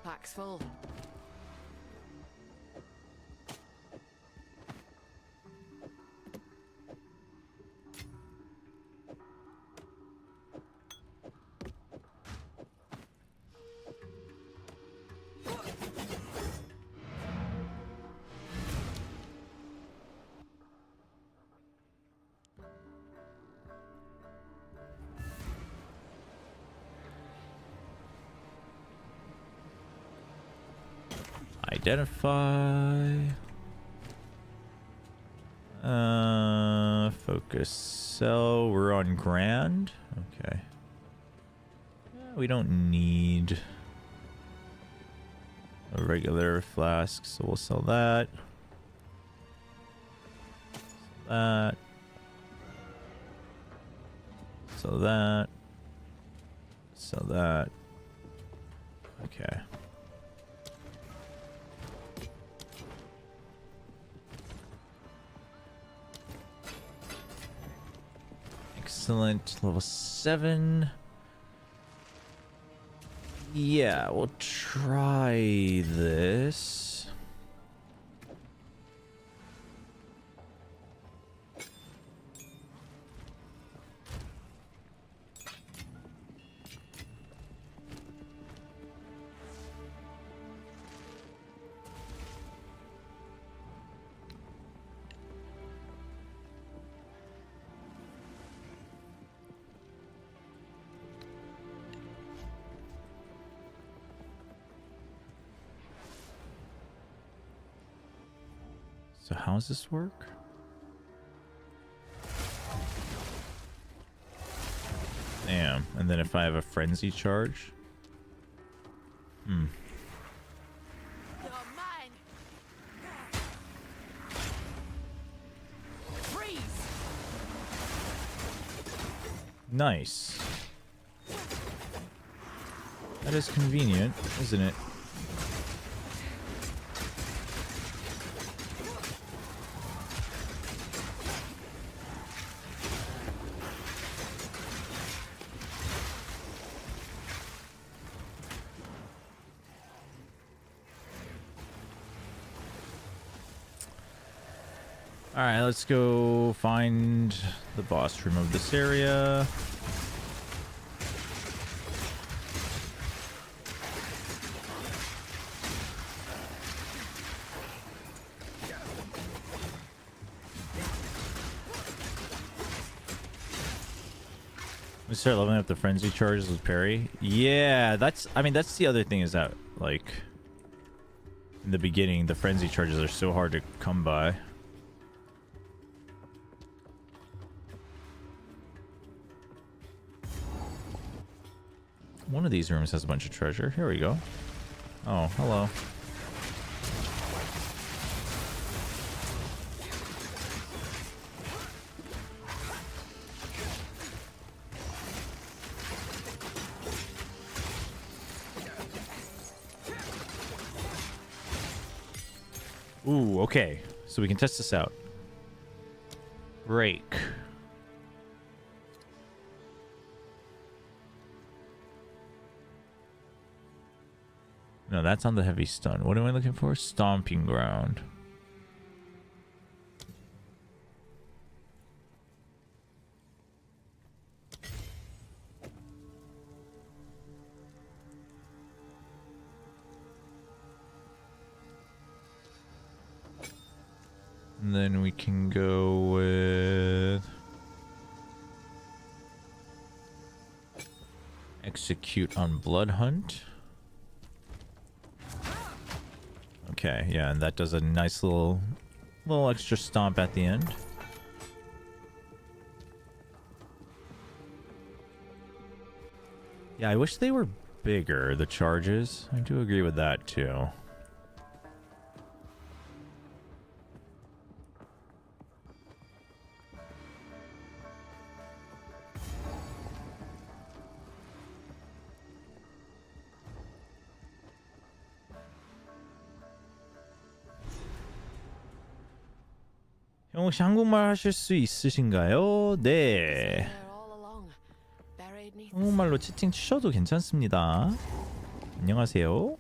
Pack's full. Identify. Focus cell. We're on Grand. Okay. We don't need a regular flask, so we'll sell that. Sell that. Sell that. Sell that. Okay. Excellent. Level 7. Yeah, we'll try this. So how does this work? Damn. And then if I have a frenzy charge? Nice. That is convenient, isn't it? Alright, let's go find the boss room of this area. We start leveling up the frenzy charges with parry. Yeah, that's the other thing is that, like, in the beginning, the frenzy charges are so hard to come by. One of these rooms has a bunch of treasure. Here we go. Oh, hello. Ooh, okay. So we can test this out. Break. No, that's on the heavy stun. What am I looking for? Stomping ground. And then we can go with execute on Blood Hunt. Okay, yeah, and that does a nice little extra stomp at the end. Yeah, I wish they were bigger, the charges. I do agree with that too. 형 혹시 한국말 하실 수 있으신가요? 네. 한국말로 채팅 치셔도 괜찮습니다. 안녕하세요.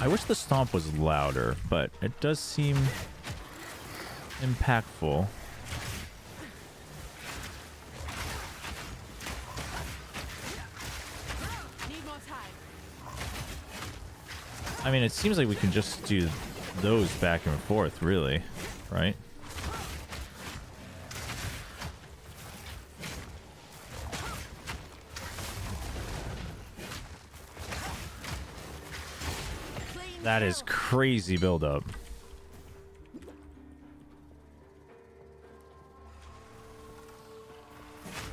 I wish the stomp was louder, but it does seem impactful. I mean, it seems like we can just do those back and forth, really, right? That is crazy build-up.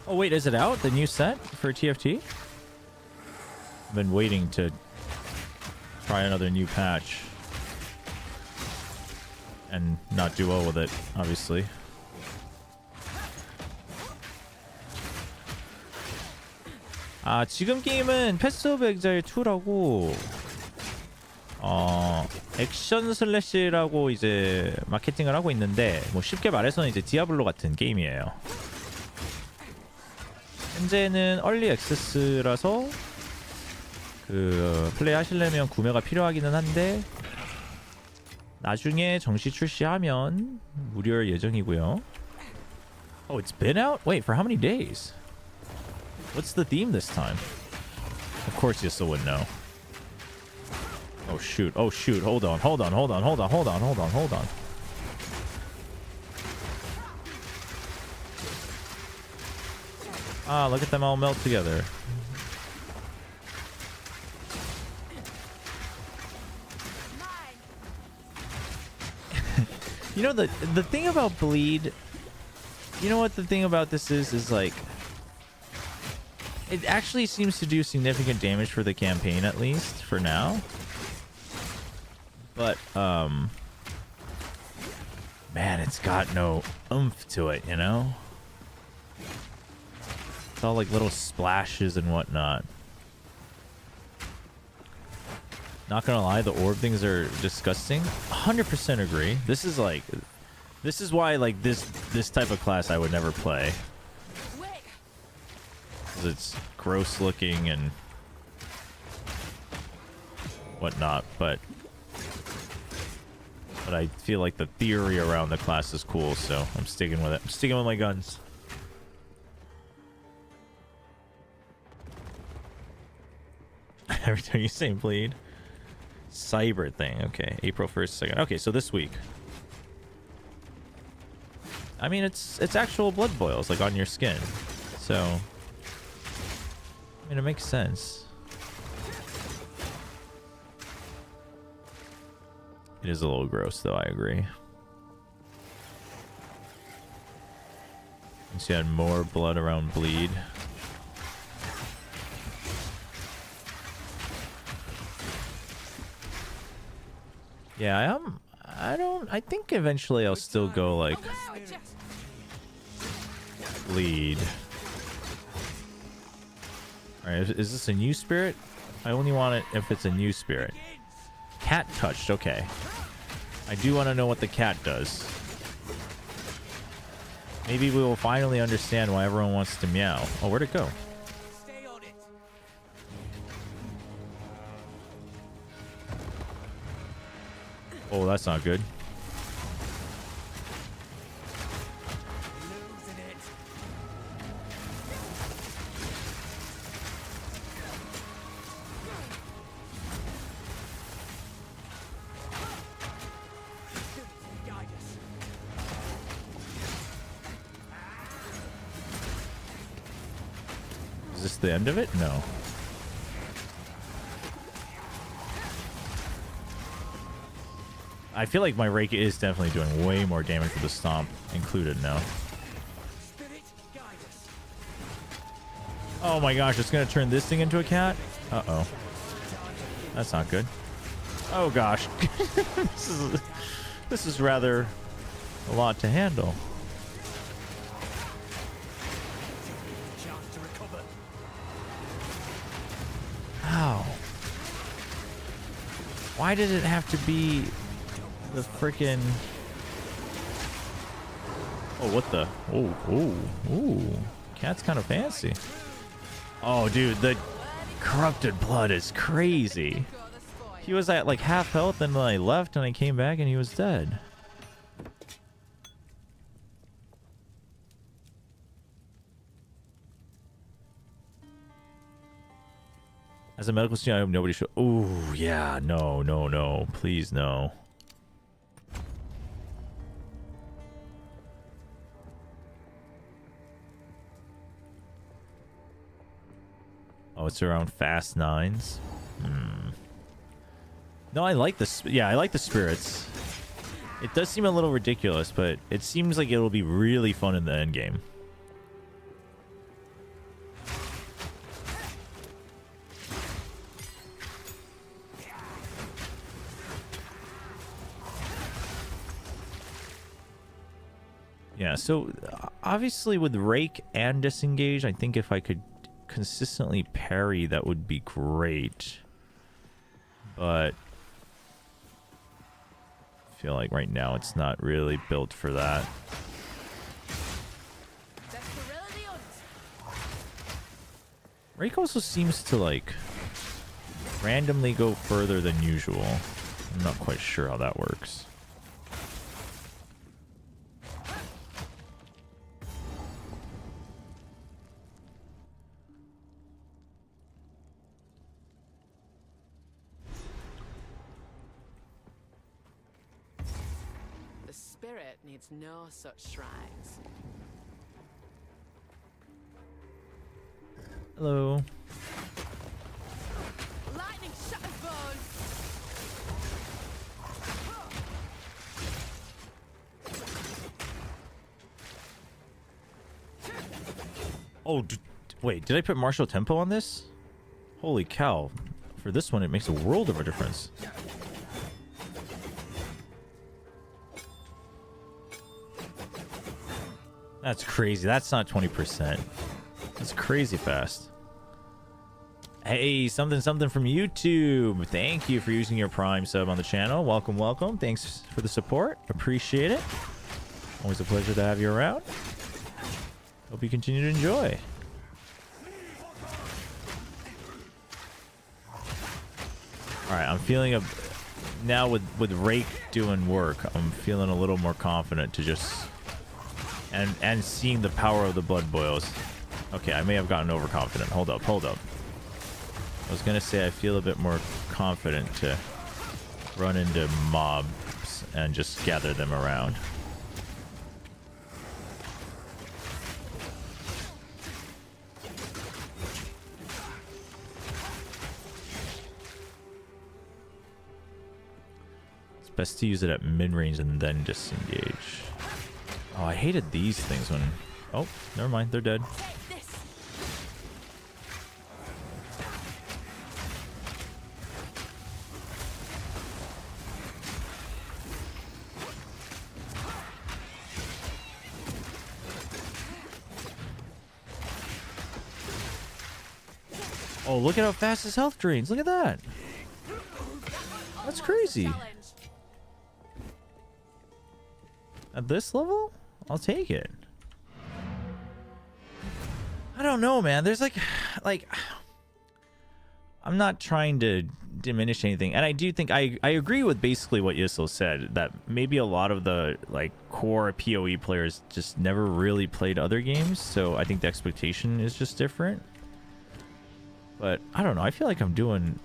Oh wait, is it out? The new set for TFT? I've been waiting to try another new patch and not do well with it, obviously. 아, 지금 게임은 패스 오브 엑자일 2라고 액션 슬래시라고 이제 마케팅을 하고 있는데, 뭐 쉽게 말해서는 이제 디아블로 같은 게임이에요. 현재는 얼리 액세스라서 그 플레이 하시려면 구매가 필요하기는 한데 나중에 정식 출시하면 무료일 예정이고요. Oh, it's been out? Wait, for how many days? What's the theme this time? Of course you still wouldn't know. Oh shoot, oh shoot, hold on. Ah, look at them all melt together. You know, the thing about Bleed, you know what the thing about this is like, it actually seems to do significant damage for the campaign, at least for now. But man, it's got no oomph to it, you know? It's all like little splashes and whatnot. Not gonna lie, the orb things are disgusting. 100% agree. This is like, this is why like this type of class I would never play. 'Cause it's gross looking and whatnot, but I feel like the theory around the class is cool, so I'm sticking with it. I'm sticking with my guns. Every time you say Bleed. Cyber thing. Okay, April 1st, 2nd. Okay, so this week. I mean, it's actual blood boils, like, on your skin. So, I mean, it makes sense. It is a little gross, though, I agree. And so you had more blood around Bleed. Yeah, I think eventually I'll still go like Bleed. Alright, is this a new spirit? I only want it if it's a new spirit. Cat touched, okay. I do want to know what the cat does. Maybe we will finally understand why everyone wants to meow. Oh, where'd it go? Oh, that's not good. this the end of it? No. I feel like my Rake is definitely doing way more damage with the Stomp included now. Oh my gosh, it's gonna turn this thing into a cat? Uh-oh. That's not good. Oh gosh. This is rather a lot to handle. Ow. Why did it have to be the freaking... Oh, what the... Ooh. Cat's kind of fancy. Oh, dude, the corrupted blood is crazy. He was at like half health and then I left and I came back and he was dead. As a medical student, I hope nobody should... Ooh, yeah, no. Please, no. Oh, it's around fast 9s. No, I like this. Yeah, I like the spirits. It does seem a little ridiculous, but it seems like it'll be really fun in the end game. Yeah, so obviously with Rake and Disengage, I think if I could consistently parry, that would be great. But I feel like right now it's not really built for that. Rake also seems to like randomly go further than usual. I'm not quite sure how that works. Needs no such shrines. Hello. Lightning shatters bone. Oh, wait, did I put martial tempo on this? Holy cow. For this one, it makes a world of a difference. That's crazy. That's not 20%. That's crazy fast. Hey, something from YouTube. Thank you for using your Prime sub on the channel. Welcome. Thanks for the support. Appreciate it. Always a pleasure to have you around. Hope you continue to enjoy. Alright, I'm feeling now with Rake doing work, I'm feeling a little more confident to just... And seeing the power of the blood boils. Okay, I may have gotten overconfident. Hold up. I was gonna say I feel a bit more confident to run into mobs and just gather them around. It's best to use it at mid-range and then disengage. Oh, I hated these things when... Oh, never mind. They're dead. Oh, look at how fast his health drains. Look at that. That's crazy. At this level? I'll take it. I don't know, man. There's like I'm not trying to diminish anything, and I do think I agree with basically what Yissel said, that maybe a lot of the like core PoE players just never really played other games, so I think the expectation is just different. But I don't know. I feel like I'm doing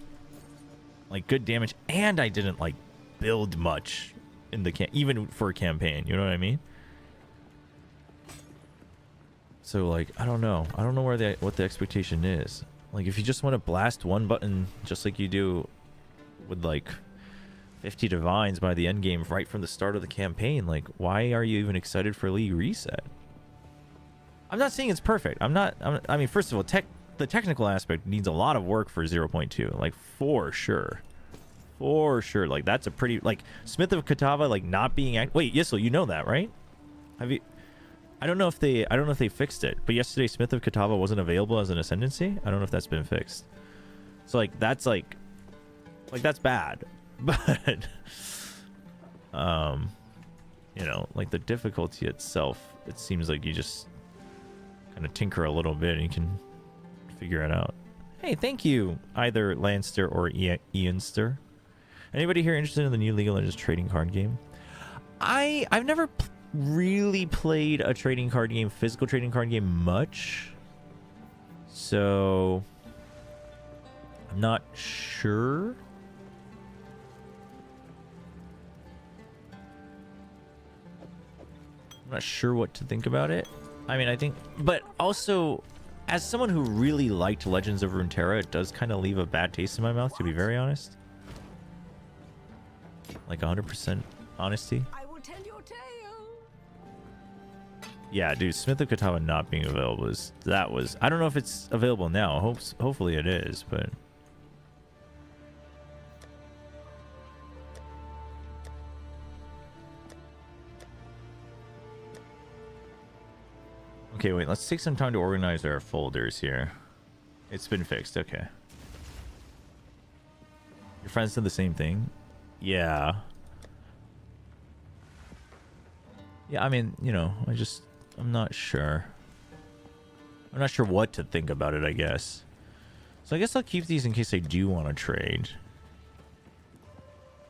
like good damage, and I didn't like build much in the even for a campaign. You know what I mean? So like, I don't know where what the expectation is. Like, if you just want to blast one button just like you do with like 50 divines by the end game right from the start of the campaign, like, why are you even excited for League Reset? I'm not saying it's perfect. I mean, first of all, the technical aspect needs a lot of work for 0.2, like, for sure. For sure. Like, that's a pretty, like, Smith of Katava, like, not being wait, Yissel, you know that, right? Have you? I don't know if they fixed it, but yesterday Smith of Katava wasn't available as an ascendancy. I don't know if that's been fixed. So like that's like that's bad. But you know, like the difficulty itself, it seems like you just kind of tinker a little bit and you can figure it out. Hey, thank you, either Lanster or Ianster. Anybody here interested in the new League of Legends trading card game? I've never really played a trading card game, physical trading card game much, so I'm not sure. I'm not sure what to think about it. I mean, I think, but also as someone who really liked Legends of Runeterra, it does kind of leave a bad taste in my mouth, to be very honest. Like 100% honesty. Yeah, dude, Smith of Katava not being available was I don't know if it's available now. Hopefully it is, but okay, wait, let's take some time to organize our folders here. It's been fixed, okay. Your friends did the same thing? Yeah. Yeah, I mean, you know, I'm not sure. I'm not sure what to think about it, I guess. So I guess I'll keep these in case I do want to trade.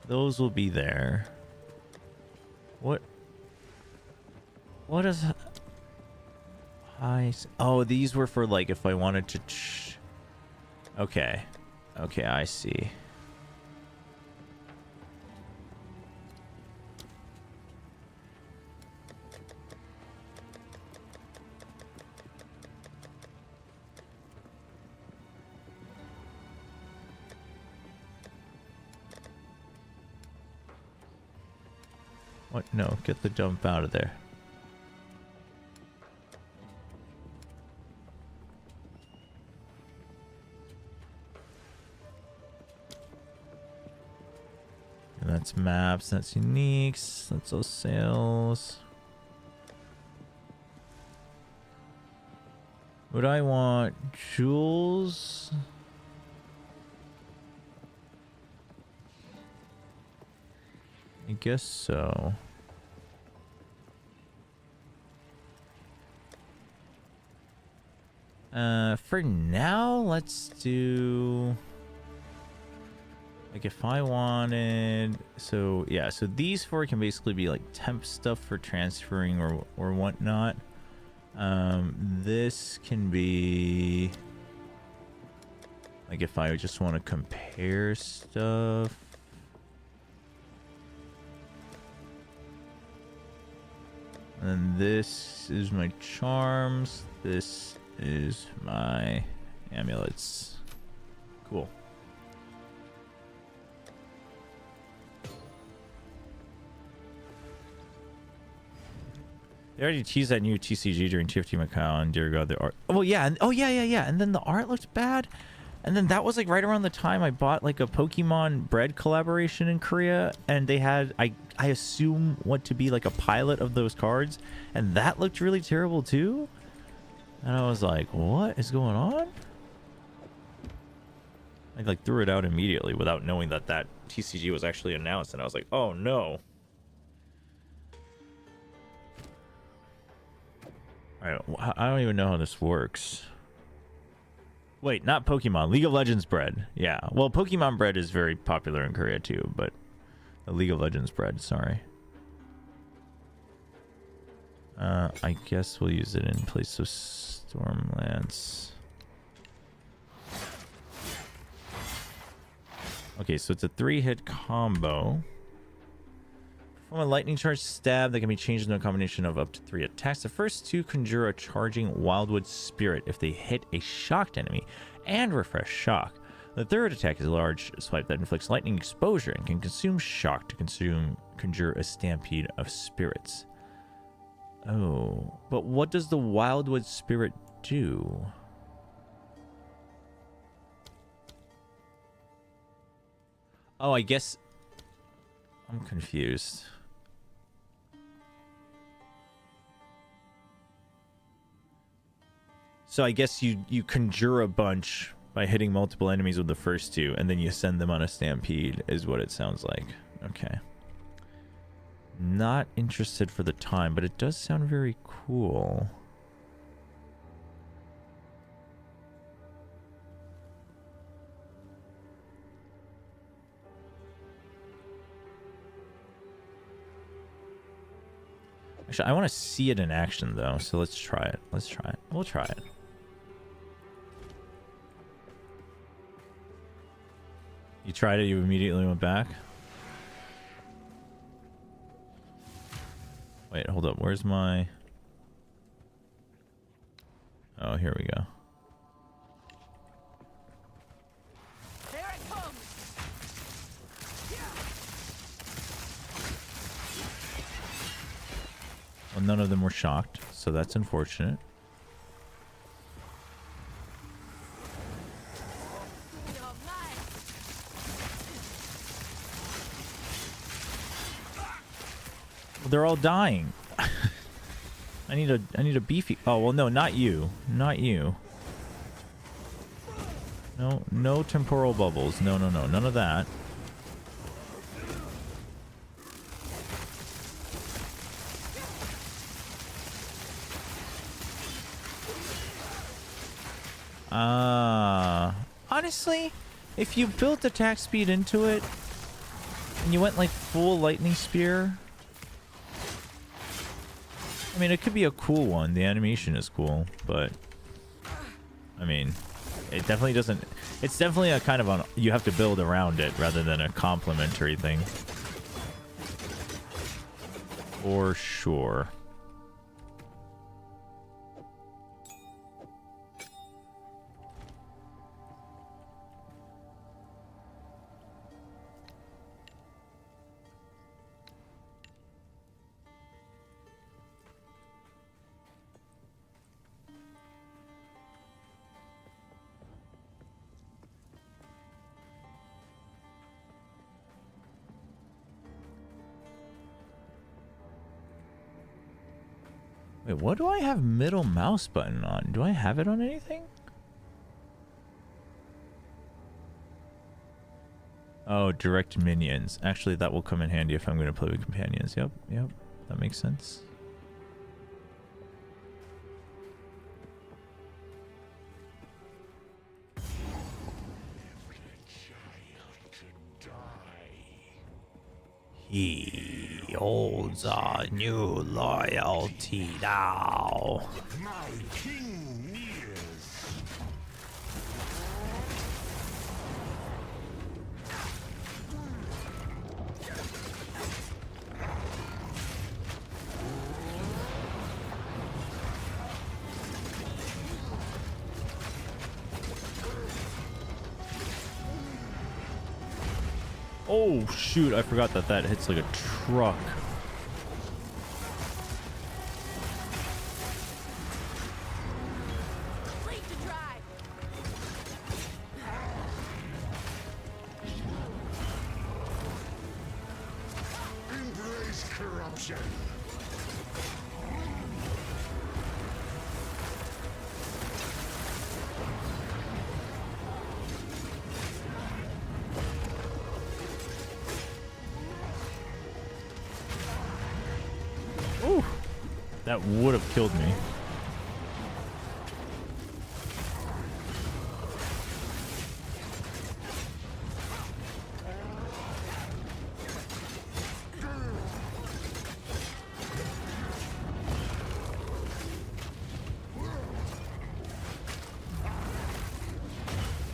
Those will be there. What is... Oh, these were for, like, if I wanted to... Okay. Okay, I see. What? No, get the jump out of there. And that's maps, that's uniques, that's those sales. Would I want jewels? I guess so. For now, let's do... Like, if I wanted... So, yeah, so these four can basically be, like, temp stuff for transferring or whatnot. This can be... Like, if I just want to compare stuff... And this is my charms. This is my amulets. Cool. They already teased that new TCG during TFT Macau, and dear God, the art. Oh yeah, and oh yeah. And then the art looked bad. And then that was like right around the time I bought like a Pokemon Bread collaboration in Korea, and they had I assume what to be like a pilot of those cards, and that looked really terrible too. And I was like, what is going on? I like threw it out immediately without knowing that that TCG was actually announced, and I was like, oh no. Alright, I don't even know how this works. Wait, not Pokemon. League of Legends bread. Yeah. Well, Pokemon bread is very popular in Korea too, but the League of Legends bread, sorry. I guess we'll use it in place of Stormlance. Okay, so it's a 3-hit combo From a lightning charge stab that can be changed into a combination of up to 3 attacks. The first 2 conjure a charging Wildwood Spirit if they hit a shocked enemy and refresh shock. The third attack is a large swipe that inflicts lightning exposure and can consume shock to conjure a stampede of spirits. Oh, but what does the Wildwood Spirit do? Oh, I guess I'm confused. So I guess you conjure a bunch by hitting multiple enemies with the first 2, and then you send them on a stampede, is what it sounds like. Okay. Not interested for the time, but it does sound very cool. Actually, I want to see it in action, though, so let's try it. Let's try it. We'll try it. You tried it, you immediately went back? Wait, hold up. Where's my... Oh, here we go. Here it comes. Well, none of them were shocked, so that's unfortunate. They're all dying. I need a beefy. Oh well, no, not you, not you. No temporal bubbles. No, none of that. Honestly, if you built attack speed into it and you went like full lightning spear. I mean, it could be a cool one. The animation is cool, but I mean, it definitely doesn't. It's definitely a kind of you have to build around it rather than a complementary thing. For sure. Wait, what do I have middle mouse button on? Do I have it on anything? Oh, direct minions. Actually, that will come in handy if I'm going to play with companions. Yep, that makes sense. He holds a new loyalty now. My king nears. Oh shoot, I forgot that hits like a truck. Embrace corruption. Ooh, that would have killed me.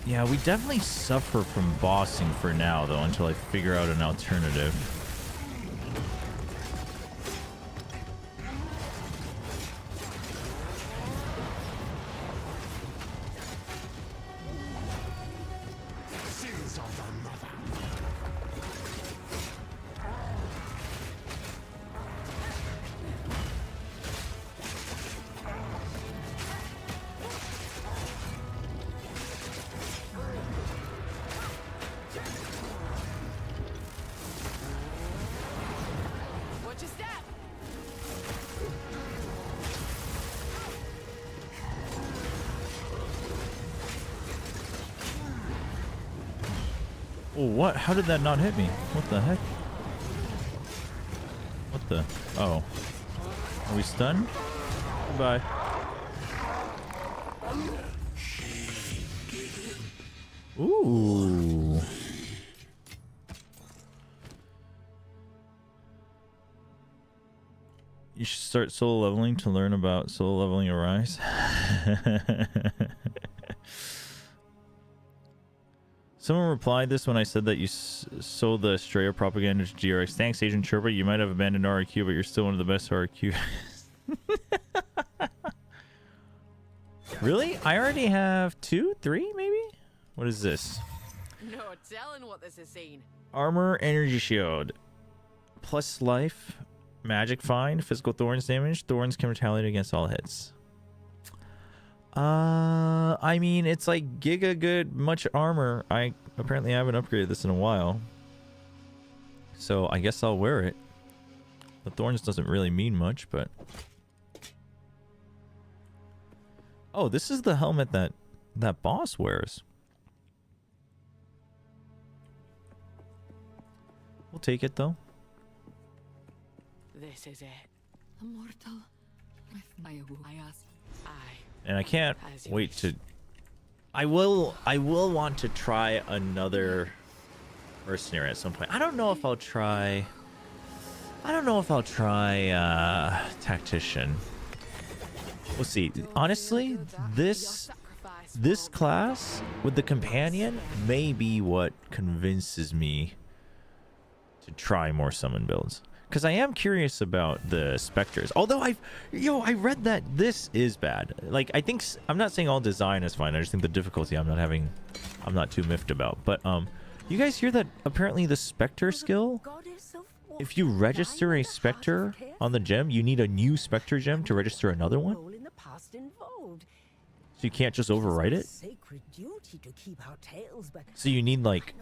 Yeah, we definitely suffer from bossing for now, though, until I figure out an alternative. Oh, what? How did that not hit me? What the heck? What the? Oh. Are we stunned? Goodbye. Ooh. You should start solo leveling to learn about solo leveling Arise. Someone replied this when I said that you sold the Australia propaganda to GRX. Thanks, Agent Chobra. You might have abandoned RRQ, but you're still one of the best RRQ. Really? I already have 2, 3, maybe? What is this? No telling what this is saying. Armor, energy shield. Plus life, magic find, physical thorns damage. Thorns can retaliate against all hits. I mean, it's like giga good, much armor. I apparently haven't upgraded this in a while. So I guess I'll wear it. The thorns doesn't really mean much, but... Oh, this is the helmet that boss wears. We'll take it, though. This is it. Immortal with my ask. And I can't wait to... I will want to try another mercenary at some point. I don't know if I'll try... tactician. We'll see. Honestly, this class with the companion may be what convinces me to try more summon builds. Because I am curious about the specters. Although I read that this is bad. Like, I think, I'm not saying all design is fine. I just think the difficulty I'm not too miffed about. But you guys hear that apparently the specter skill, if you register a specter on the gem, you need a new specter gem to register another one? So you can't just overwrite it? So you need, like,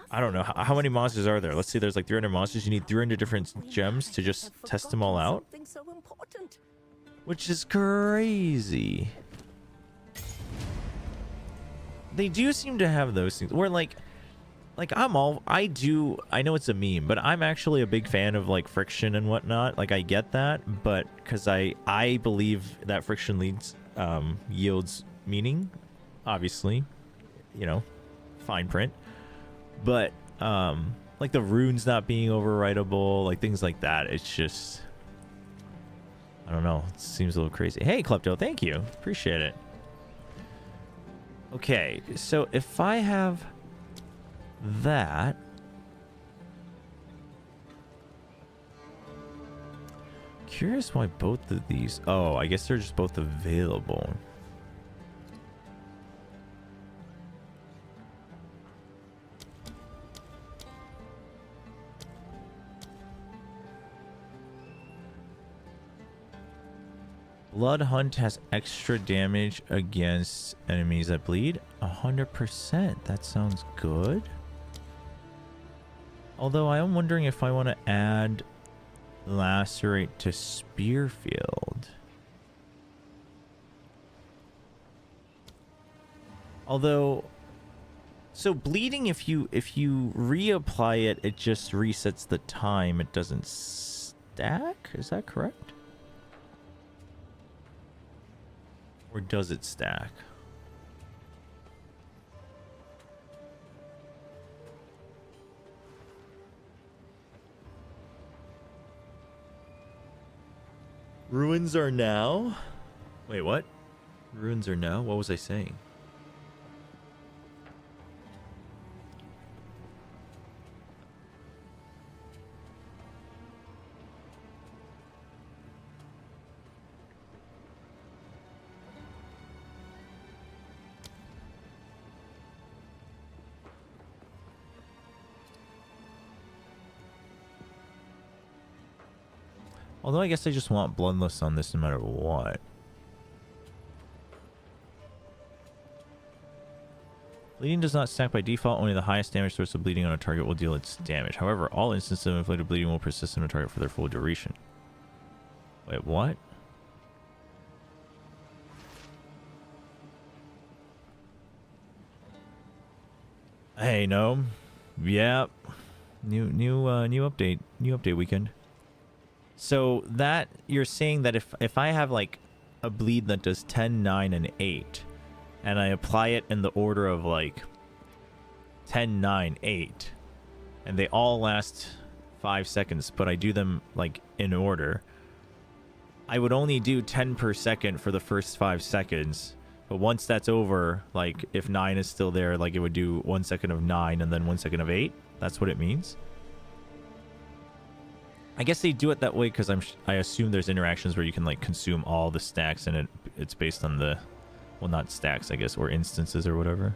I don't know, how many monsters are there? Let's see, there's like 300 monsters. You need 300 different gems to just test them all out? Which is crazy. They do seem to have those things where like I know it's a meme, but I'm actually a big fan of like friction and whatnot. Like, I get that, but because I believe that friction yields meaning, obviously, you know, fine print. But like the runes not being overwritable, like things like that, it's just, I don't know, it seems a little crazy. Hey Klepto, thank you, appreciate it. Okay, so if I have that, curious why both of these, oh, I guess they're just both available. Blood Hunt has extra damage against enemies that bleed. 100%. That sounds good. Although I am wondering if I want to add Lacerate to Spearfield. Although, so bleeding, if you reapply it, it just resets the time. It doesn't stack. Is that correct? Or does it stack? Ruins are now? Wait, what? Ruins are now? What was I saying? Although I guess I just want Bloodlust on this no matter what. Bleeding does not stack by default. Only the highest damage source of bleeding on a target will deal its damage. However, all instances of inflicted bleeding will persist on a target for their full duration. Wait, what? Hey, no. Yep. New update weekend. So that you're saying that if I have like a bleed that does 10, 9, and 8, and I apply it in the order of like 10, 9, 8, and they all last 5 seconds, but I do them like in order, I would only do 10 per second for the first 5 seconds. But once that's over, like if 9 is still there, like it would do 1 second of 9 and then 1 second of 8. That's what it means. I guess they do it that way because I assume there's interactions where you can like consume all the stacks, and it's based on the, well, not stacks, I guess, or instances or whatever.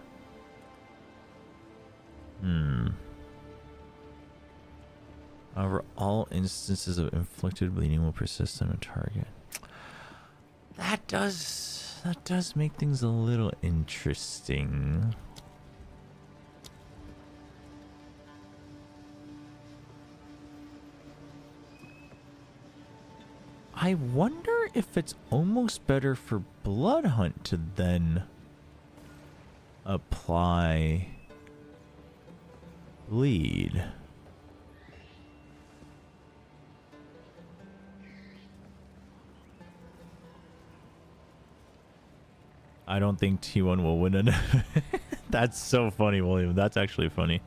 However, all instances of inflicted bleeding will persist on a target. That does make things a little interesting. I wonder if it's almost better for Blood Hunt to then apply bleed. I don't think T1 will win it. That's so funny, William. That's actually funny.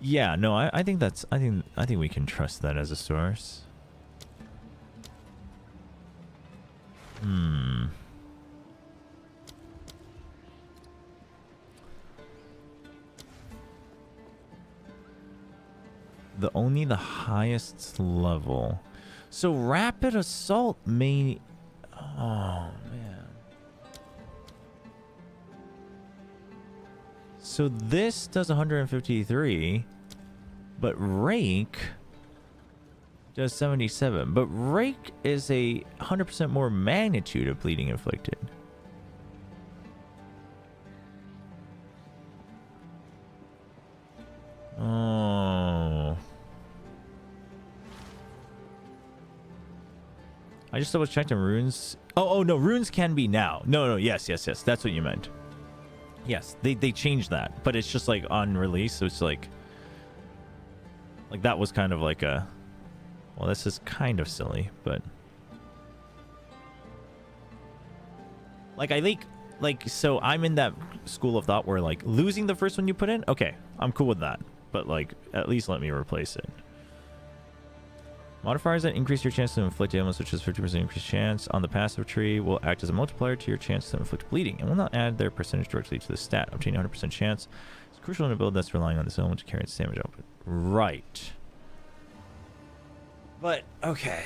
Yeah, no, I think we can trust that as a source. Only the highest level. So rapid assault may... Oh, man. So this does 153, but Rake does 77. But Rake is a 100% more magnitude of bleeding inflicted. Oh. I just double checked on runes. Oh no, runes can be now. No, yes. That's what you meant. Yes, they changed that, but it's just like on release, so it's like that was kind of like a, well, this is kind of silly, but so I'm in that school of thought where like losing the first one you put in, okay, I'm cool with that, but like at least let me replace it. Modifiers that increase your chance to inflict ailments, which is 50% increased chance on the passive tree, will act as a multiplier to your chance to inflict bleeding and will not add their percentage directly to the stat. Obtaining 100% chance is crucial in a build that's relying on this element to carry its damage output. Right. But, okay.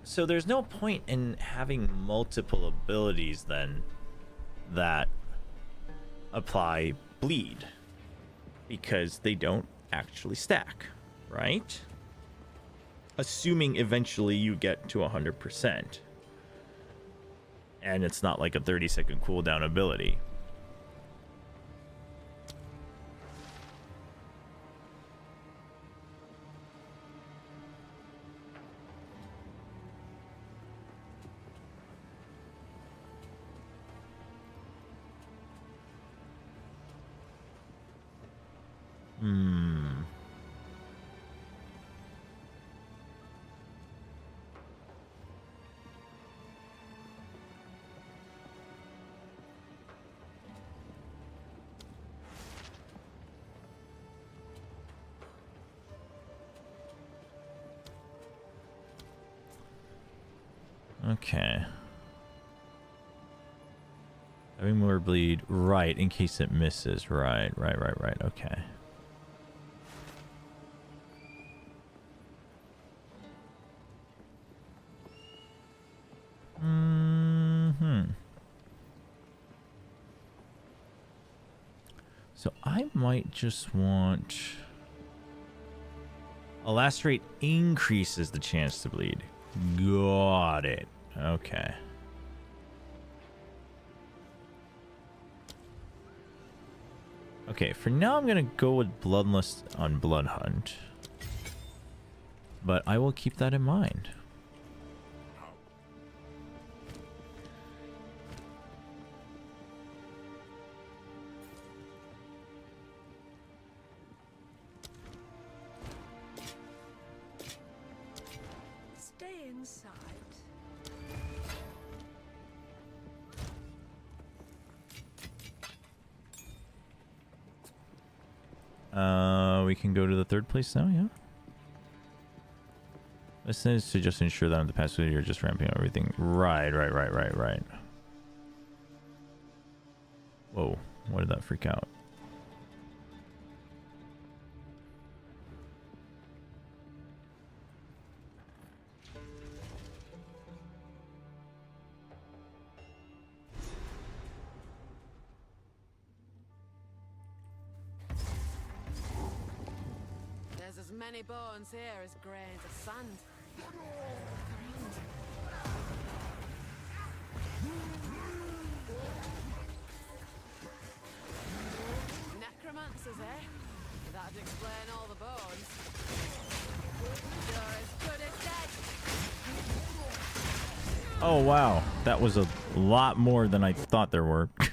So there's no point in having multiple abilities then that apply bleed, because they don't actually stack, right? Assuming eventually you get to 100%. And it's not like a 30-second cooldown ability. Okay. Having more bleed, right, in case it misses. Right, okay. So I might just want... A lacerate increases the chance to bleed. Got it. Okay. Okay, for now I'm gonna go with Bloodlust on Blood Hunt. But I will keep that in mind. side. We can go to the third place now, yeah. This is to just ensure that on the past video you're just ramping up everything. Right. Whoa, why did that freak out? There's as many bones here as grains of sand. Necromancers, eh? That'd explain all the bones. You're as good as dead. Oh wow, that was a lot more than I thought there were. I'm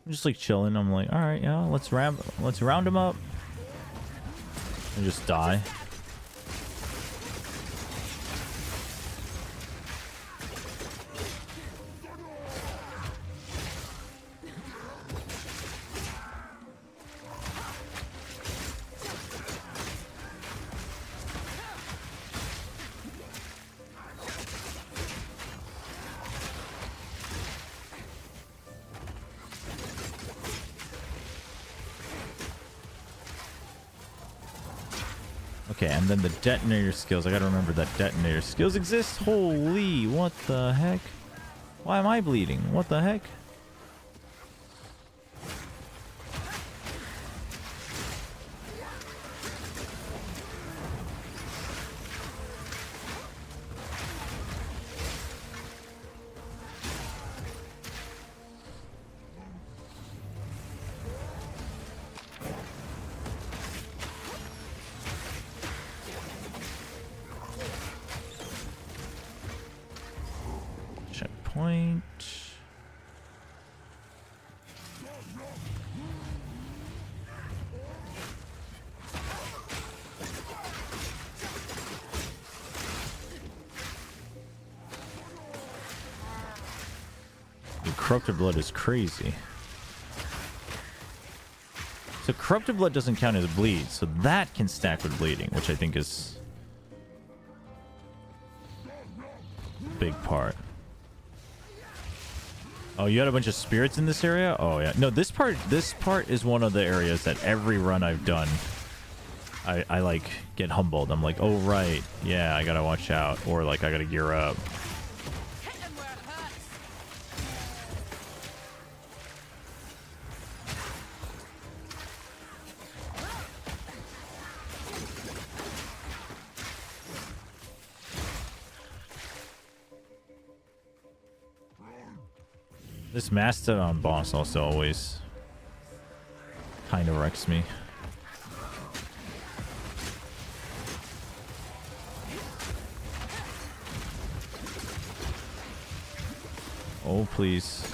just like chilling. I'm like, all right, yeah, let's round them up and just die. Okay, and then the detonator skills. I gotta remember that detonator skills exist. Holy, what the heck? Why am I bleeding? What the heck? Checkpoint. The corrupted blood is crazy. So corrupted blood doesn't count as bleed, so that can stack with bleeding, which I think is a big part. Oh, you had a bunch of spirits in this area? Oh yeah. No, this part is one of the areas that every run I've done I like get humbled. I'm like, oh right, yeah, I gotta watch out, or like I gotta gear up. This Mastodon boss also always kind of wrecks me. Oh, please.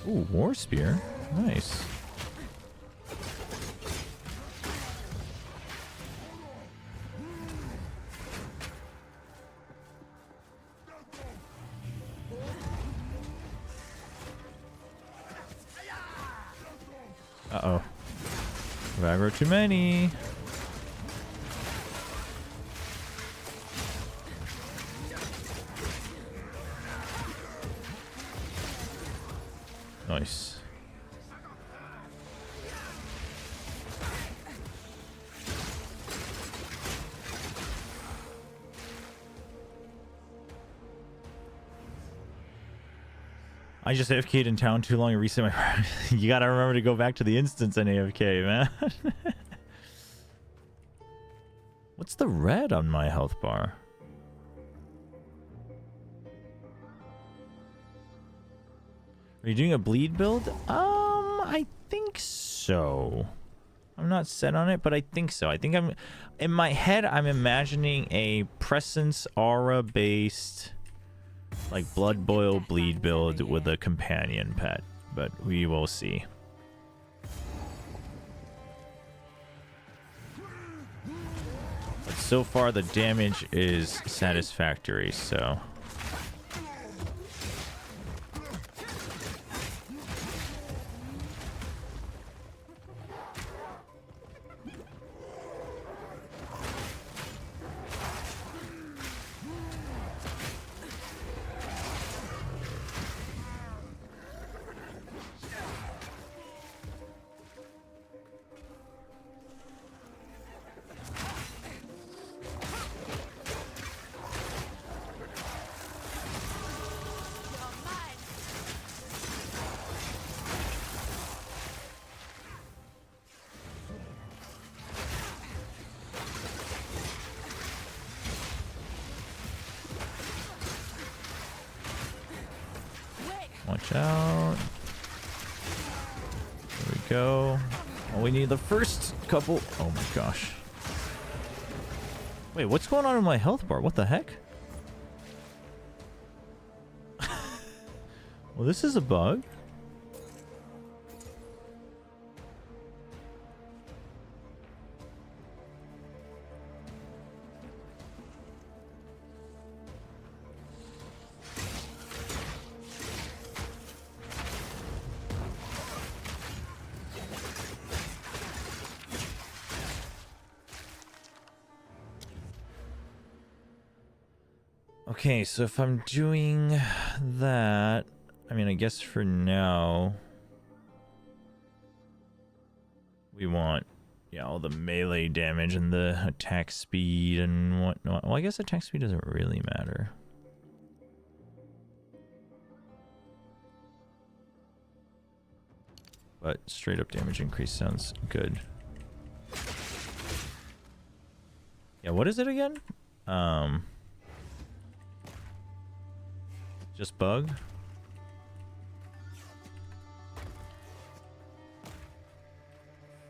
Ooh, War Spear. Nice. Uh-oh. Aggro too many. Nice. I just AFK'd in town too long and reset my... You gotta remember to go back to the instance and AFK, man. What's the red on my health bar? Are you doing a bleed build? I think so. I'm not set on it, but I think so. I think I'm in my head. I'm imagining a presence aura based, like blood boil bleed build with a companion pet, but we will see. But so far the damage is satisfactory, so. Watch out. There we go. Oh, we need the first couple. Oh my gosh. Wait, what's going on in my health bar? What the heck? Well, this is a bug. Okay, so if I'm doing that, I mean, I guess for now, we want, yeah, all the melee damage and the attack speed and whatnot. Well, I guess attack speed doesn't really matter. But straight up damage increase sounds good. Yeah, what is it again? Just bug?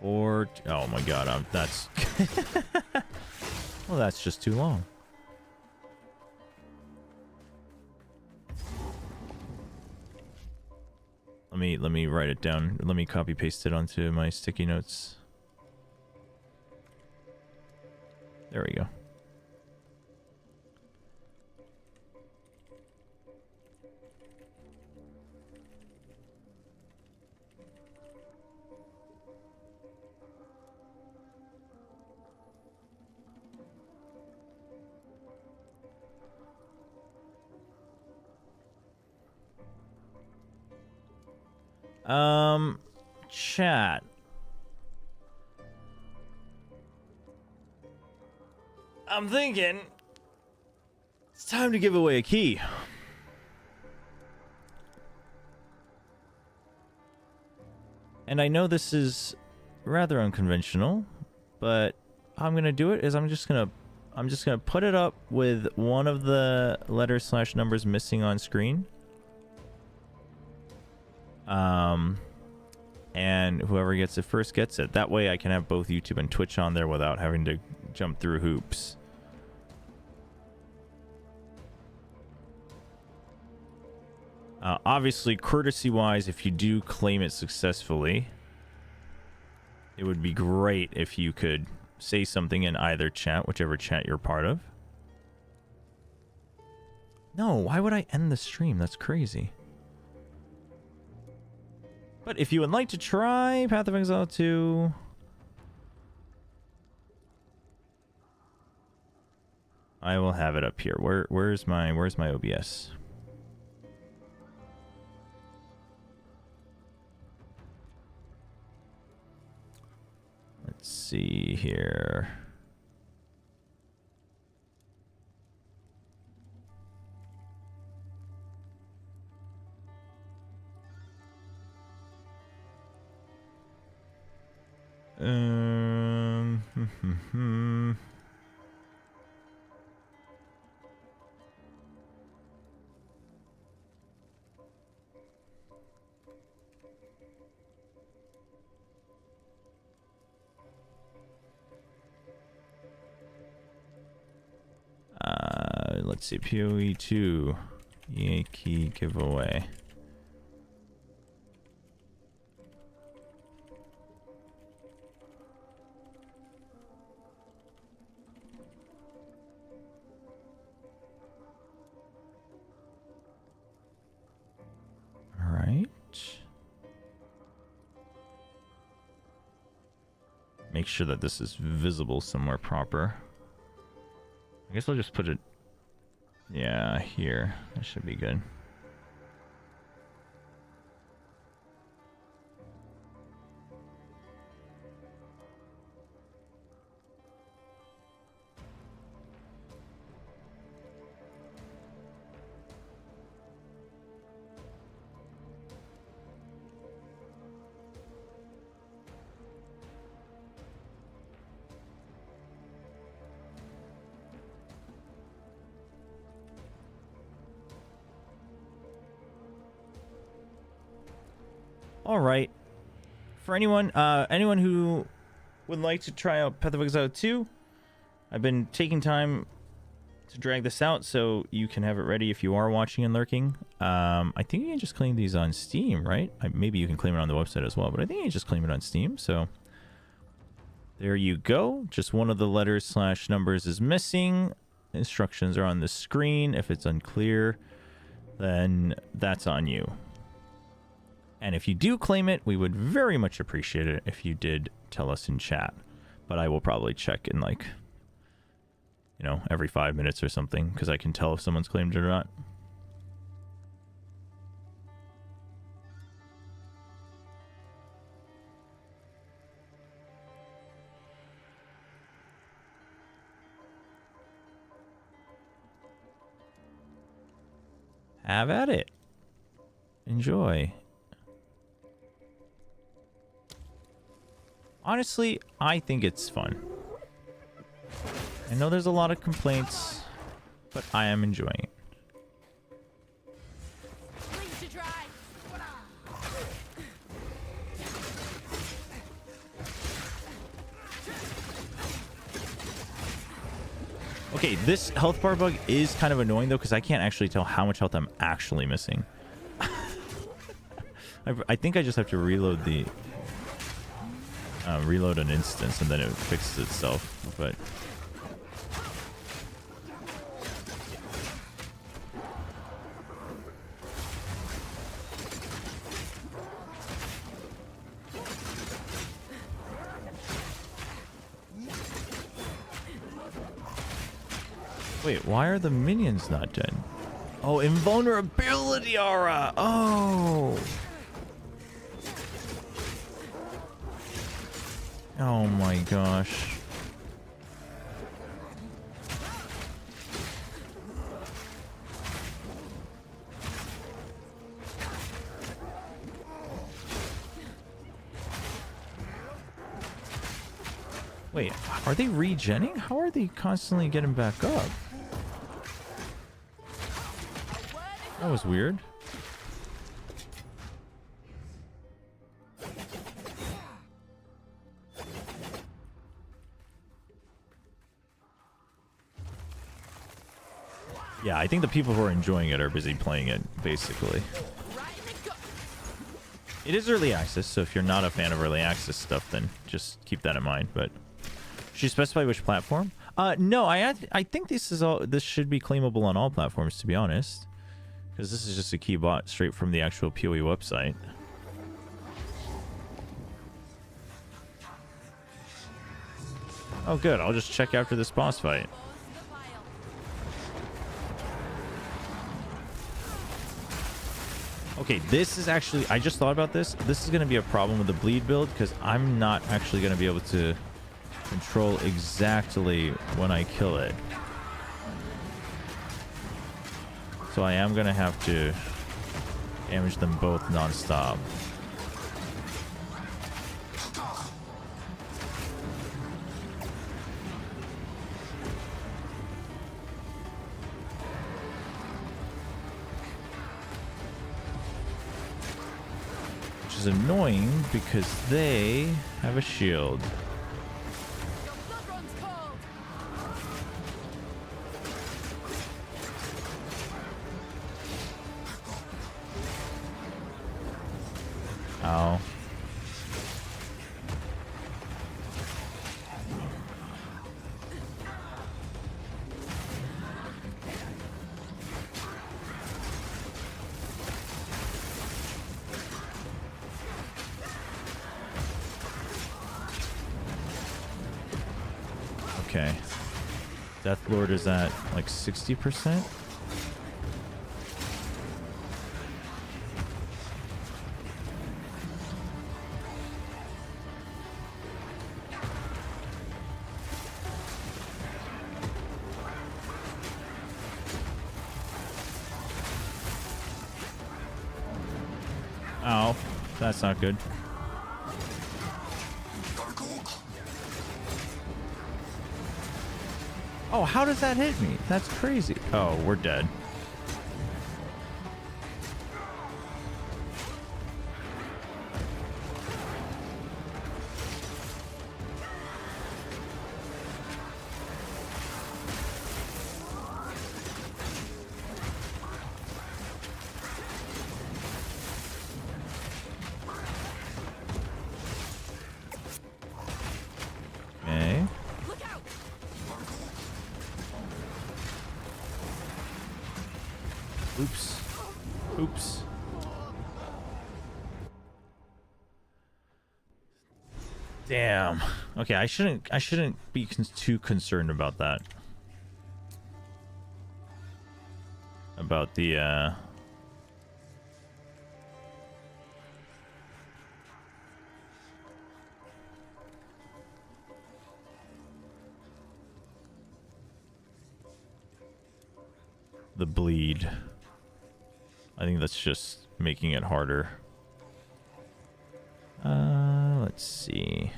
Or oh my god, that's well, that's just too long. Let me write it down. Let me copy paste it onto my sticky notes. There we go. Chat. I'm thinking it's time to give away a key. And I know this is rather unconventional, but how I'm gonna do it is I'm just gonna put it up with one of the letters / numbers missing on screen. And whoever gets it first gets it. That way I can have both YouTube and Twitch on there without having to jump through hoops. Obviously, courtesy-wise, if you do claim it successfully, it would be great if you could say something in either chat, whichever chat you're part of. No, why would I end the stream? That's crazy. But if you would like to try Path of Exile 2, I will have it up here. Where's my OBS? Let's see here. let's see. POE2 EA key giveaway. All right. Make sure that this is visible somewhere proper. I guess I'll just put it, yeah, here. That should be good. All right. For anyone who would like to try out Path of Exile 2, I've been taking time to drag this out so you can have it ready if you are watching and lurking. I think you can just claim these on Steam, right? Maybe you can claim it on the website as well, but I think you can just claim it on Steam. So there you go. Just one of the letters / numbers is missing. Instructions are on the screen. If it's unclear, then that's on you. And if you do claim it, we would very much appreciate it if you did tell us in chat. But I will probably check in, like, you know, every 5 minutes or something, because I can tell if someone's claimed it or not. Have at it. Enjoy. Honestly, I think it's fun. I know there's a lot of complaints, but I am enjoying it. Okay, this health bar bug is kind of annoying though, because I can't actually tell how much health I'm actually missing. I think I just have to reload the reload an instance and then it fixes itself, but wait, why are the minions not dead? Oh, invulnerability aura. Oh. Oh my gosh. Wait, are they regenning? How are they constantly getting back up? That was weird. Yeah, I think the people who are enjoying it are busy playing it, basically. It is early access, so if you're not a fan of early access stuff, then just keep that in mind. But should you specify which platform? No, I think this should be claimable on all platforms, to be honest, because this is just a key bought straight from the actual POE website. Oh, good. I'll just check after this boss fight. Okay, this is actually, I just thought about this. This is going to be a problem with the bleed build because I'm not actually going to be able to control exactly when I kill it. So I am going to have to damage them both non-stop. Which is annoying because they have a shield. Ow. Okay. Death Lord is at like 60%. Ow, that's not good. Oh, how does that hit me? That's crazy. Oh, we're dead. Okay. Oops. Oops. Damn. Okay, I shouldn't be too concerned about that. About the bleed. I think that's just making it harder. Let's see.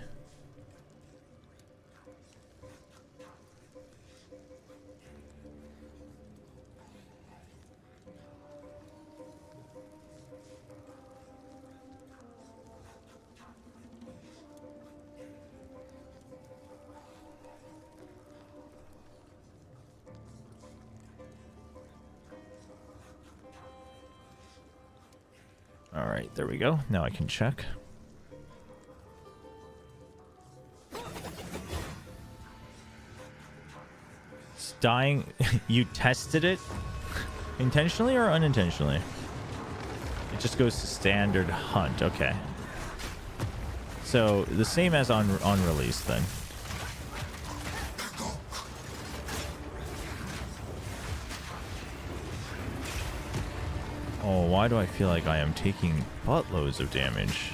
All right, there we go. Now I can check. It's dying. You tested it intentionally or unintentionally? It just goes to standard hunt. Okay. So the same as on release then. Oh, why do I feel like I am taking buttloads of damage?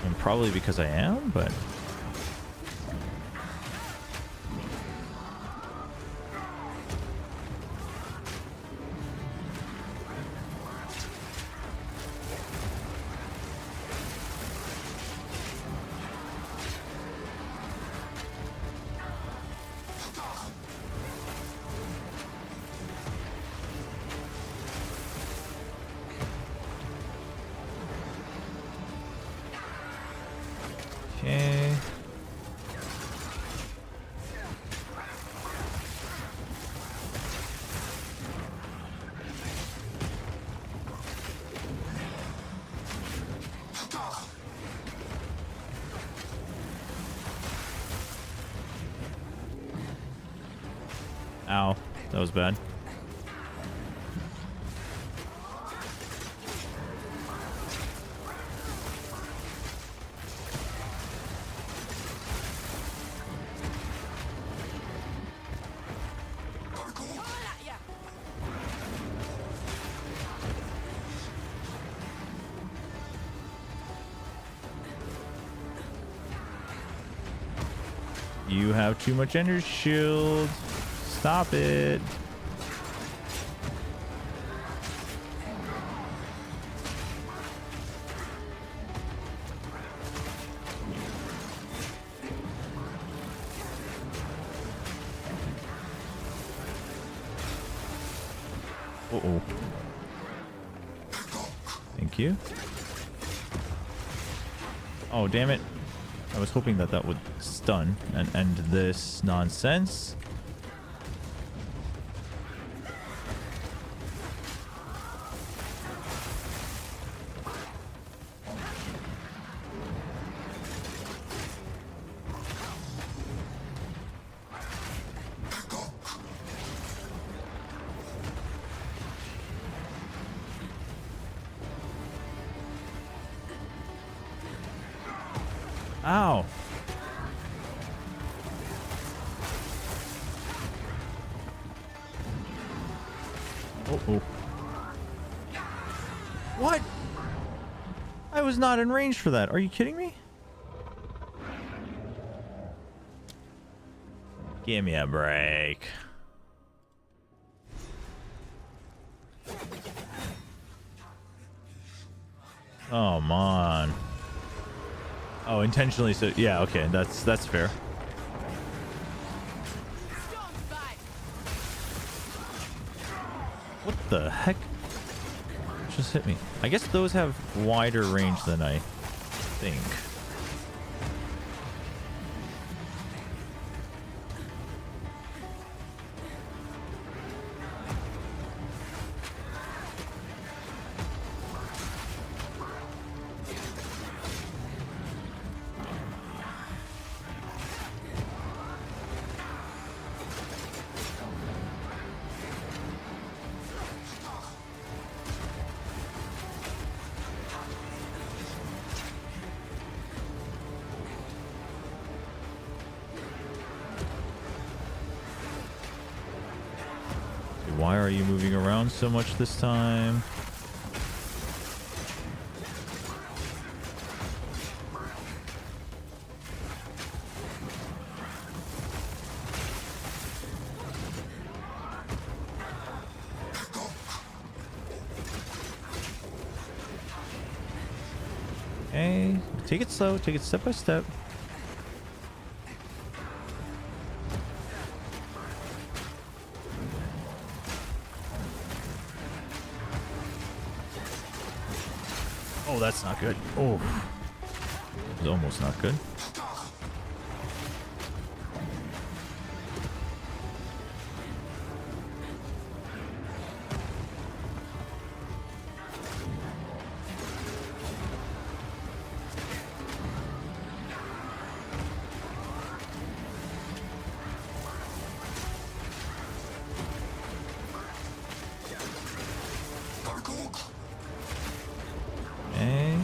And probably because I am, but... Okay. Ow, that was bad. You have too much energy shield. Stop it. Uh-oh. Thank you. Oh, damn it. I was hoping that that would stun and end this nonsense. Ow. Oh. What? I was not in range for that. Are you kidding me? Give me a break. Oh, man. Oh, intentionally so. Yeah, okay. That's fair. What the heck? Just hit me. I guess those have wider range than I think. Why are you moving around so much this time? Okay, take it slow, take it step by step. Oh, that's not good. Oh, it's almost not good. Okay.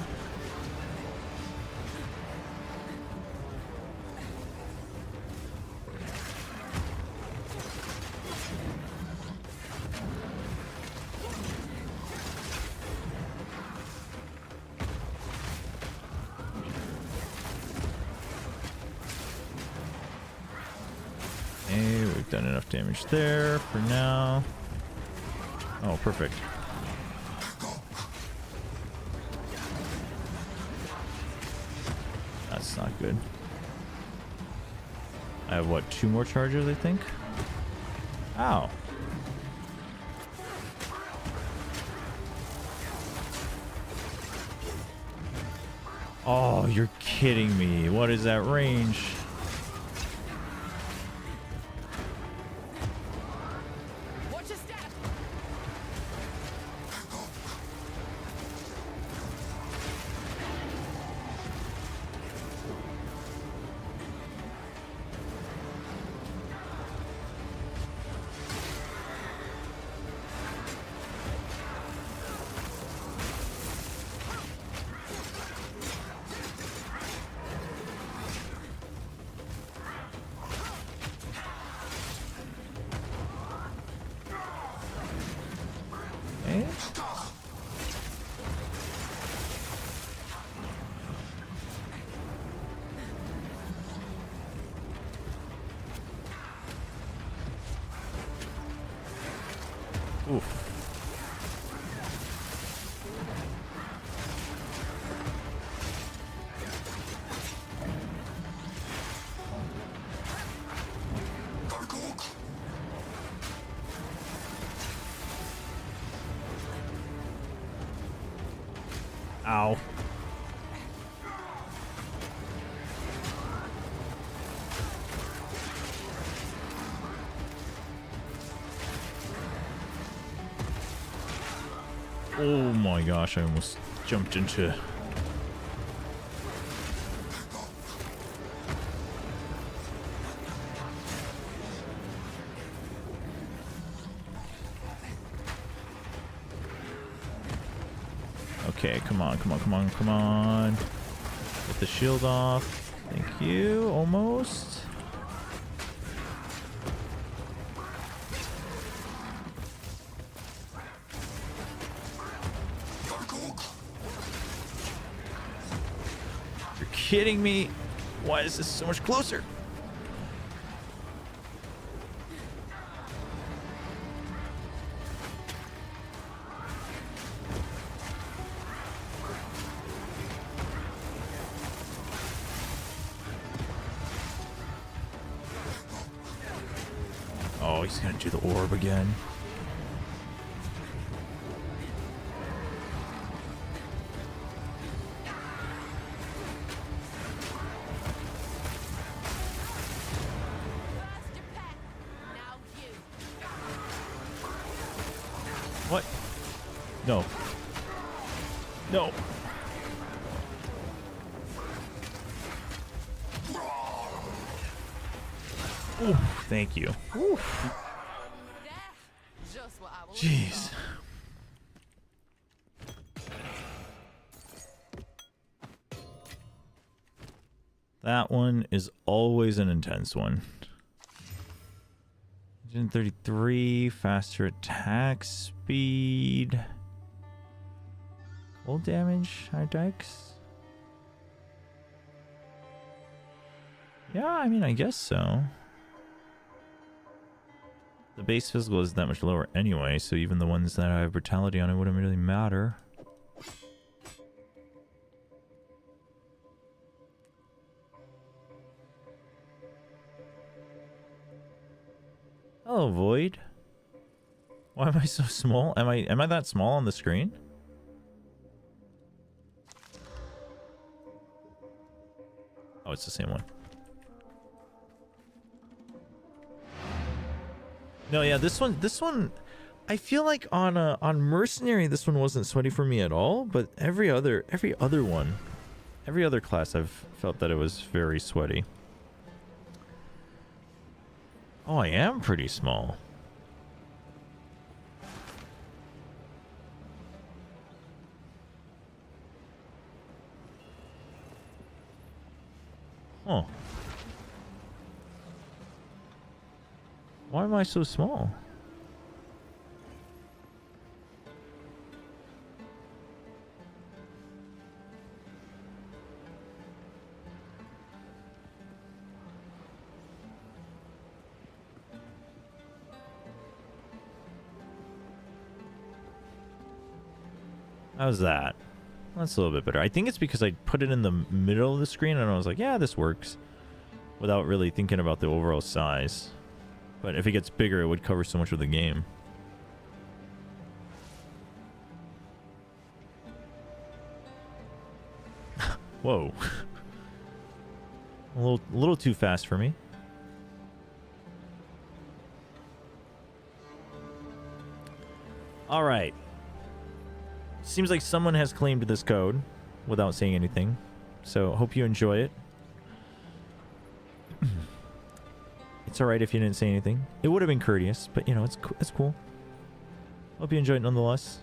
Okay, we've done enough damage there for now. Oh, perfect. That's not good. I have, what, 2 more charges, I think? Ow. Oh, you're kidding me. What is that range? Oof. Ow. Oh my gosh, I almost jumped into... Okay, come on, come on, come on, come on. Get the shield off. Thank you. Almost. You're kidding me. Why is this so much closer? Oh, he's gonna do the orb again. What? No. No. Ooh, thank you. Ooh. Jeez. That one is always an intense one. 133, faster attack speed. Cold damage, high dex. Yeah, I mean, I guess so. The base physical is that much lower anyway, so even the ones that have brutality on it wouldn't really matter. Hello, Void. Why am I so small? Am I that small on the screen? Oh, it's the same one. No, yeah, this one, I feel like on Mercenary, this one wasn't sweaty for me at all, but every other class I've felt that it was very sweaty. Oh, I am pretty small. Huh. Why am I so small? How's that? That's a little bit better. I think it's because I put it in the middle of the screen and I was like, yeah, this works. Without really thinking about the overall size. But if it gets bigger, it would cover so much of the game. Whoa. A little too fast for me. All right. Seems like someone has claimed this code without saying anything. So hope you enjoy it. It's alright if you didn't say anything. It would have been courteous, but you know, it's cool. Hope you enjoyed it nonetheless.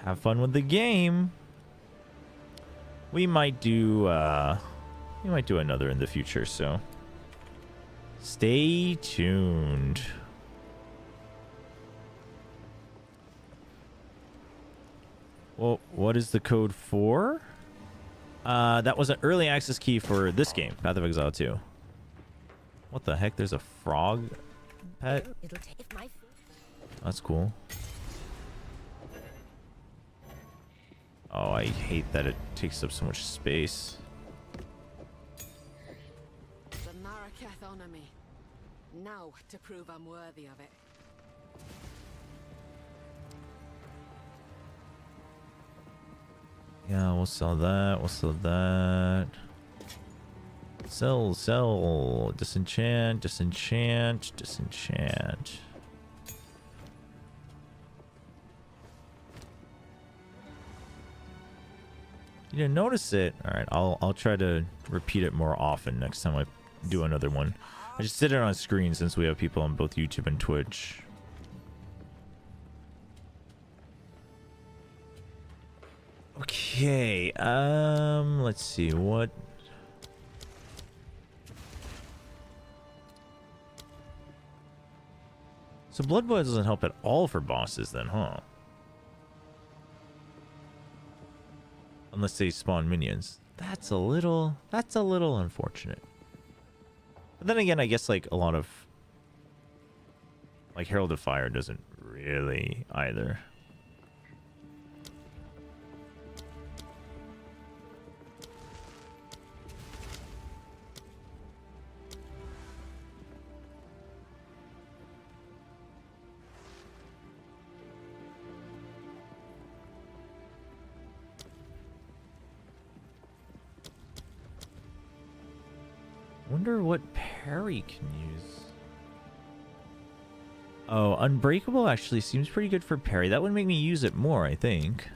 Have fun with the game. We might do another in the future, so stay tuned. Well, what is the code for? That was an early access key for this game, Path of Exile 2. What the heck? There's a frog pet? That's cool. Oh, I hate that it takes up so much space. The Maraketh honor me. Now to prove I'm worthy of it. Yeah, we'll sell that. We'll sell that. Sell. Disenchant, disenchant, disenchant. You didn't notice it? Alright, I'll try to repeat it more often next time I do another one. I just did it on screen since we have people on both YouTube and Twitch. Okay, let's see, what So Blood Boil doesn't help at all for bosses then, huh? Unless they spawn minions. That's a little unfortunate. But then again, I guess like a lot of like Herald of Fire doesn't really either. Wonder what parry can use. Oh, Unbreakable actually seems pretty good for parry. That would make me use it more, I think.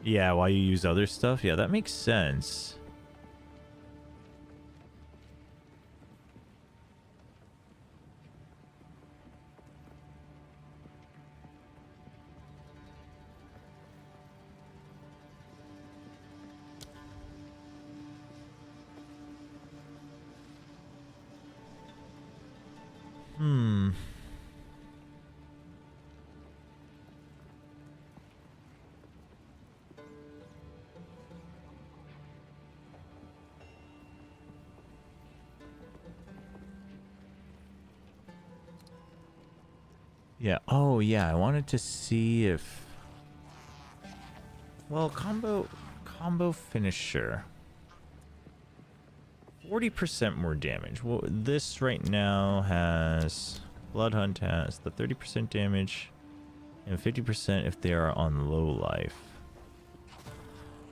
Yeah, while you use other stuff? Yeah, that makes sense. Yeah. Oh, yeah. I wanted to see if... Well, combo finisher. 40% more damage. Well, this right now has... Bloodhunt has the 30% damage and 50% if they are on low life.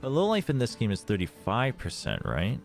But low life in this game is 35%, right?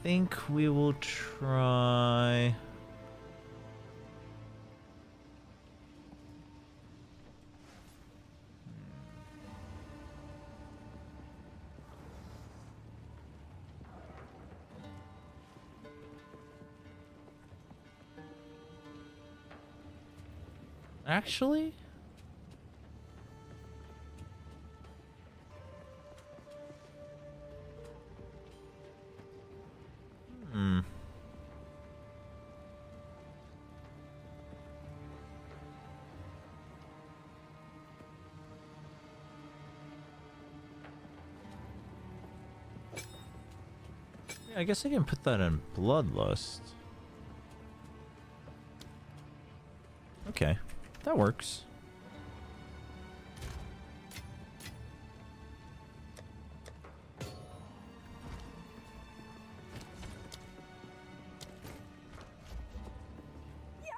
I think we will try... Actually? I guess I can put that in Bloodlust. Okay, that works.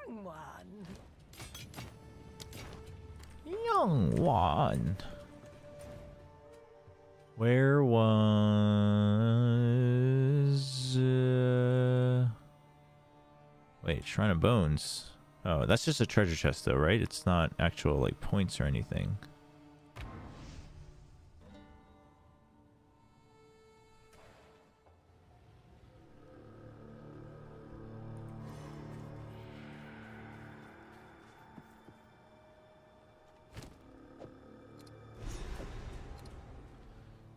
Young one. Young one. Where was... Wait, Shrine of Bones. Oh, that's just a treasure chest though, right? It's not actual like points or anything.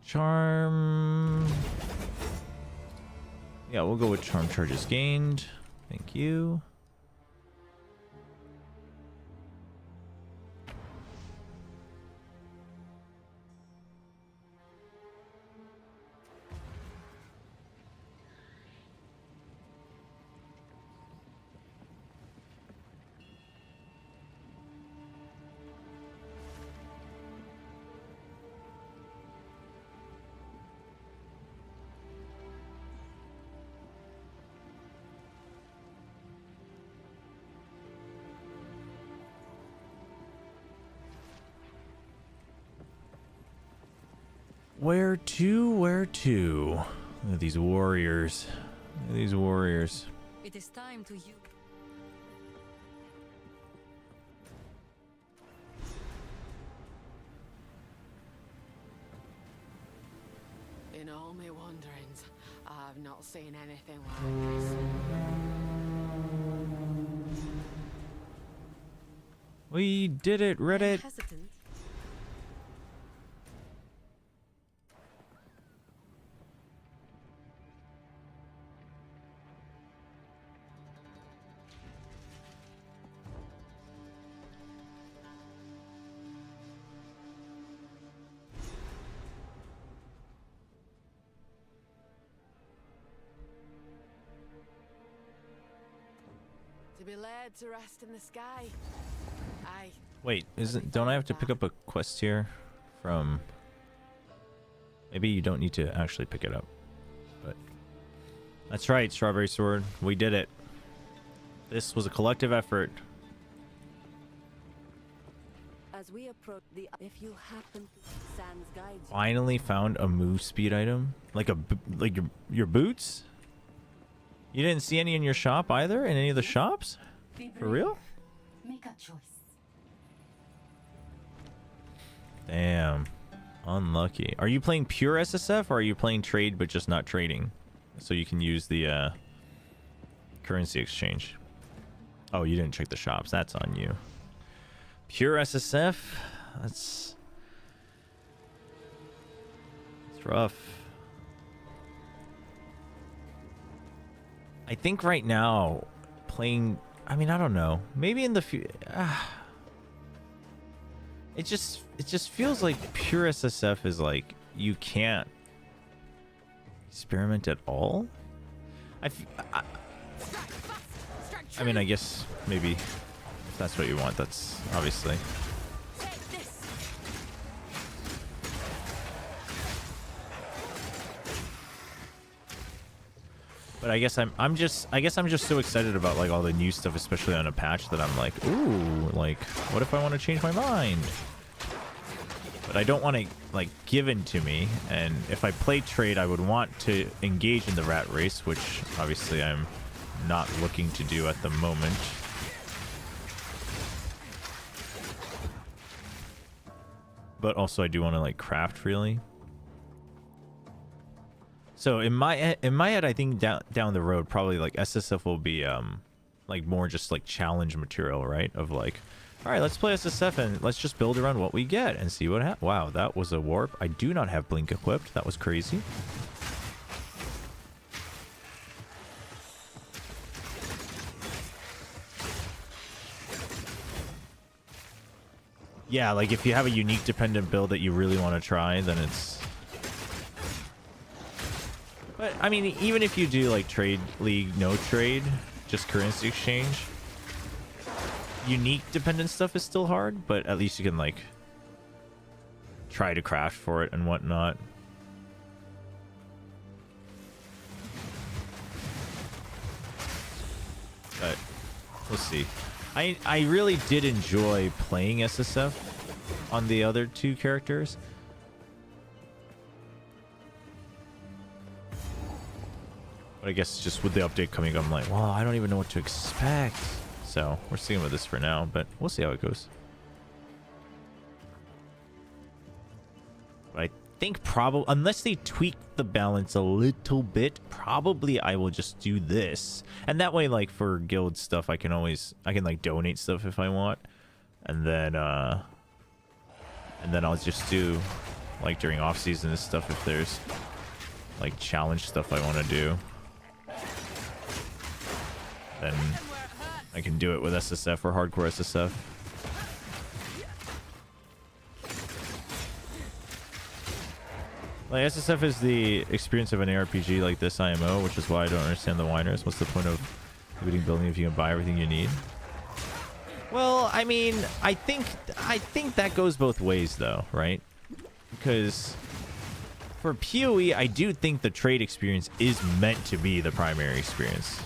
Charm. Yeah, we'll go with charm charges gained. Thank you. Where to? Where to? Look at these warriors. Look at these warriors. It is time to use. In all my wanderings, I've not seen anything like this. We did it, Reddit. Hesitant. To be laid to rest in the sky. Aye. Wait, don't I have to pick up a quest here from... Maybe you don't need to actually pick it up. But that's right, Strawberry Sword. We did it. This was a collective effort. As we approach the, if you happen to Sans guide you. Finally found a move speed item. Like your boots? You didn't see any in your shop either? In any of the shops? For real? Make a choice. Damn. Unlucky. Are you playing pure SSF or are you playing trade but just not trading? So you can use the currency exchange. Oh, you didn't check the shops. That's on you. Pure SSF? That's rough. I think right now playing, I mean, I don't know. Maybe in the future. It just feels like pure SSF is like you can't experiment at all. I mean, I guess maybe if that's what you want, that's obviously. But I guess I'm just so excited about like all the new stuff, especially on a patch, that I'm like, ooh, like what if I want to change my mind? But I don't want it like given to me, and if I play trade, I would want to engage in the rat race, which obviously I'm not looking to do at the moment. But also I do want to like craft freely. So in my head, I think down the road, probably like SSF will be like more just like challenge material, right? Of like, all right, let's play SSF and let's just build around what we get and see what happens. Wow, that was a warp. I do not have Blink equipped. That was crazy. Yeah, like if you have a unique dependent build that you really want to try, then it's... But, I mean, even if you do, like, trade league, no trade, just currency exchange, unique dependent stuff is still hard, but at least you can, like, try to craft for it and whatnot. But, we'll see. I really did enjoy playing SSF on the other two characters. But I guess just with the update coming, I'm like, well, I don't even know what to expect. So we're sticking with this for now, but we'll see how it goes. But I think probably, unless they tweak the balance a little bit, probably I will just do this. And that way, like for guild stuff, I can like donate stuff if I want. And then I'll just do like during off season and stuff if there's like challenge stuff I want to do. Then I can do it with SSF or hardcore SSF. Like SSF is the experience of an ARPG like this IMO, which is why I don't understand the whiners. What's the point of looting building if you can buy everything you need? Well, I mean, I think that goes both ways though, right? Because for PoE, I do think the trade experience is meant to be the primary experience.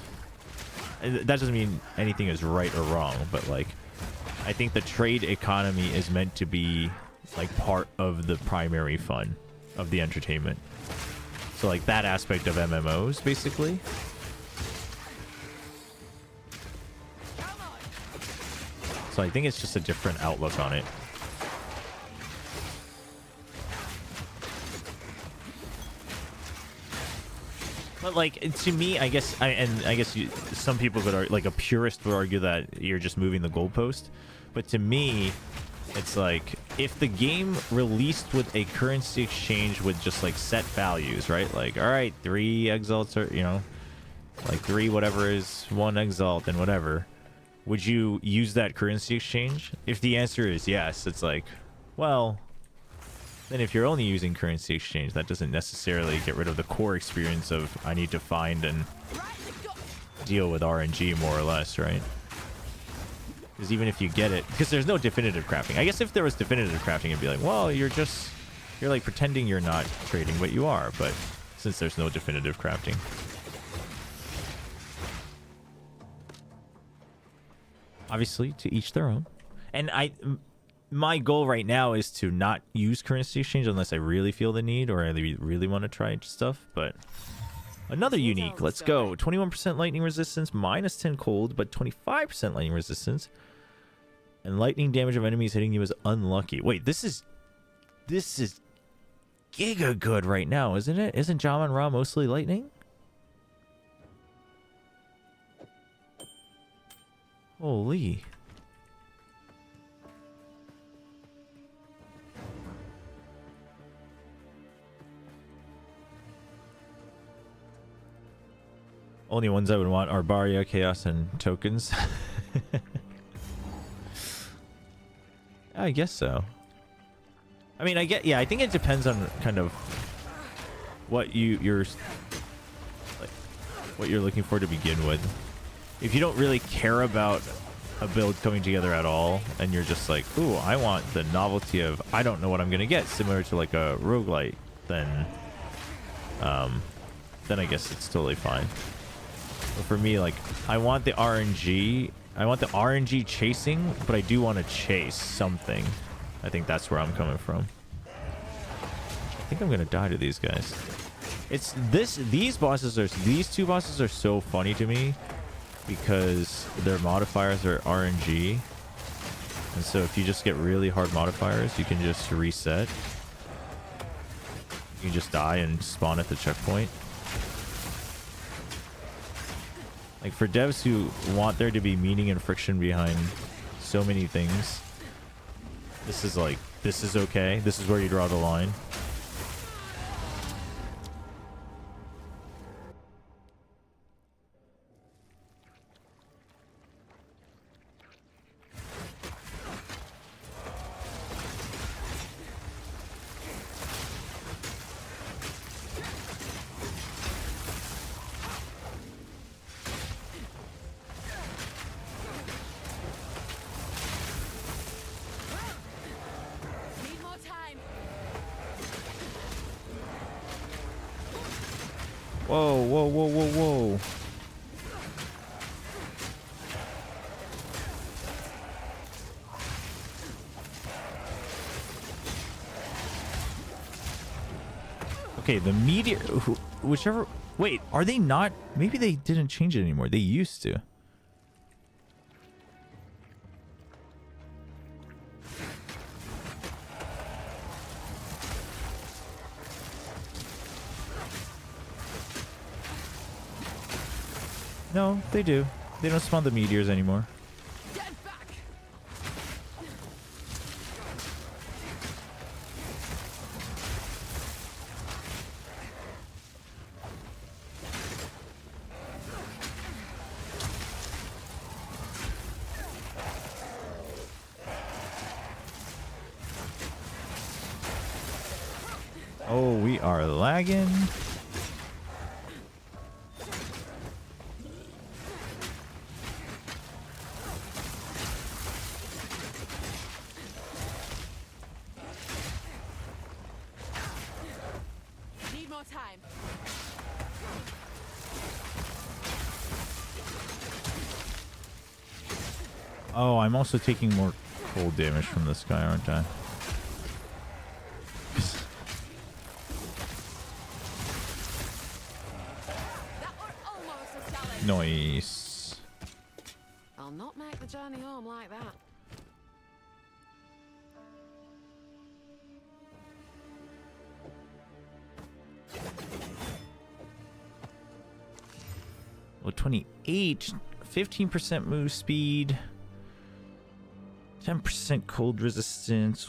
That doesn't mean anything is right or wrong, but like I think the trade economy is meant to be like part of the primary fun of the entertainment. So like that aspect of MMOs, basically. So I think it's just a different outlook on it. But like to me, I guess, some people could argue, like a purist would argue that you're just moving the goalpost. But to me, it's like if the game released with a currency exchange with just like set values, right? Like, all right, 3 exalts are, you know, like 3 whatever is 1 exalt and whatever. Would you use that currency exchange? If the answer is yes, it's like, well, then if you're only using currency exchange, that doesn't necessarily get rid of the core experience of I need to find and deal with RNG more or less, right? Because even if you get it, because there's no definitive crafting. I guess if there was definitive crafting, it'd be like, well, you're like pretending you're not trading, but you are. But since there's no definitive crafting. Obviously, to each their own. And my goal right now is to not use currency exchange unless I really feel the need or I really want to try stuff. But another unique, let's go. 21% lightning resistance, -10 cold, but 25% lightning resistance. And lightning damage of enemies hitting you is unlucky. Wait, this is giga good right now, isn't it? Isn't Jaman Ra mostly lightning? Holy. Only ones I would want are Barya, Chaos, and tokens. I guess so. I mean, I think it depends on kind of what you're looking for to begin with. If you don't really care about a build coming together at all, and you're just like, ooh, I want the novelty of I don't know what I'm gonna get, similar to like a roguelite, then I guess it's totally fine. But for me, like, I want the RNG chasing, but I do want to chase something. I think that's where I'm coming from. I think I'm gonna die to these guys. It's these two bosses are so funny to me because their modifiers are RNG, and so if you just get really hard modifiers, you can just reset. You can just die and spawn at the checkpoint. Like, for devs who want there to be meaning and friction behind so many things, this is okay. This is where you draw the line. Whoa, whoa, whoa, whoa, whoa. Okay, the meteor, whichever, wait, are they not? Maybe they didn't change it anymore. They used to. No, they do. They don't spawn the meteors anymore. Oh, we are lagging. Oh, I'm also taking more cold damage from this guy, aren't I? Nice. I'll not make the journey home like that. Well, 28, 15% move speed, 10% cold resistance.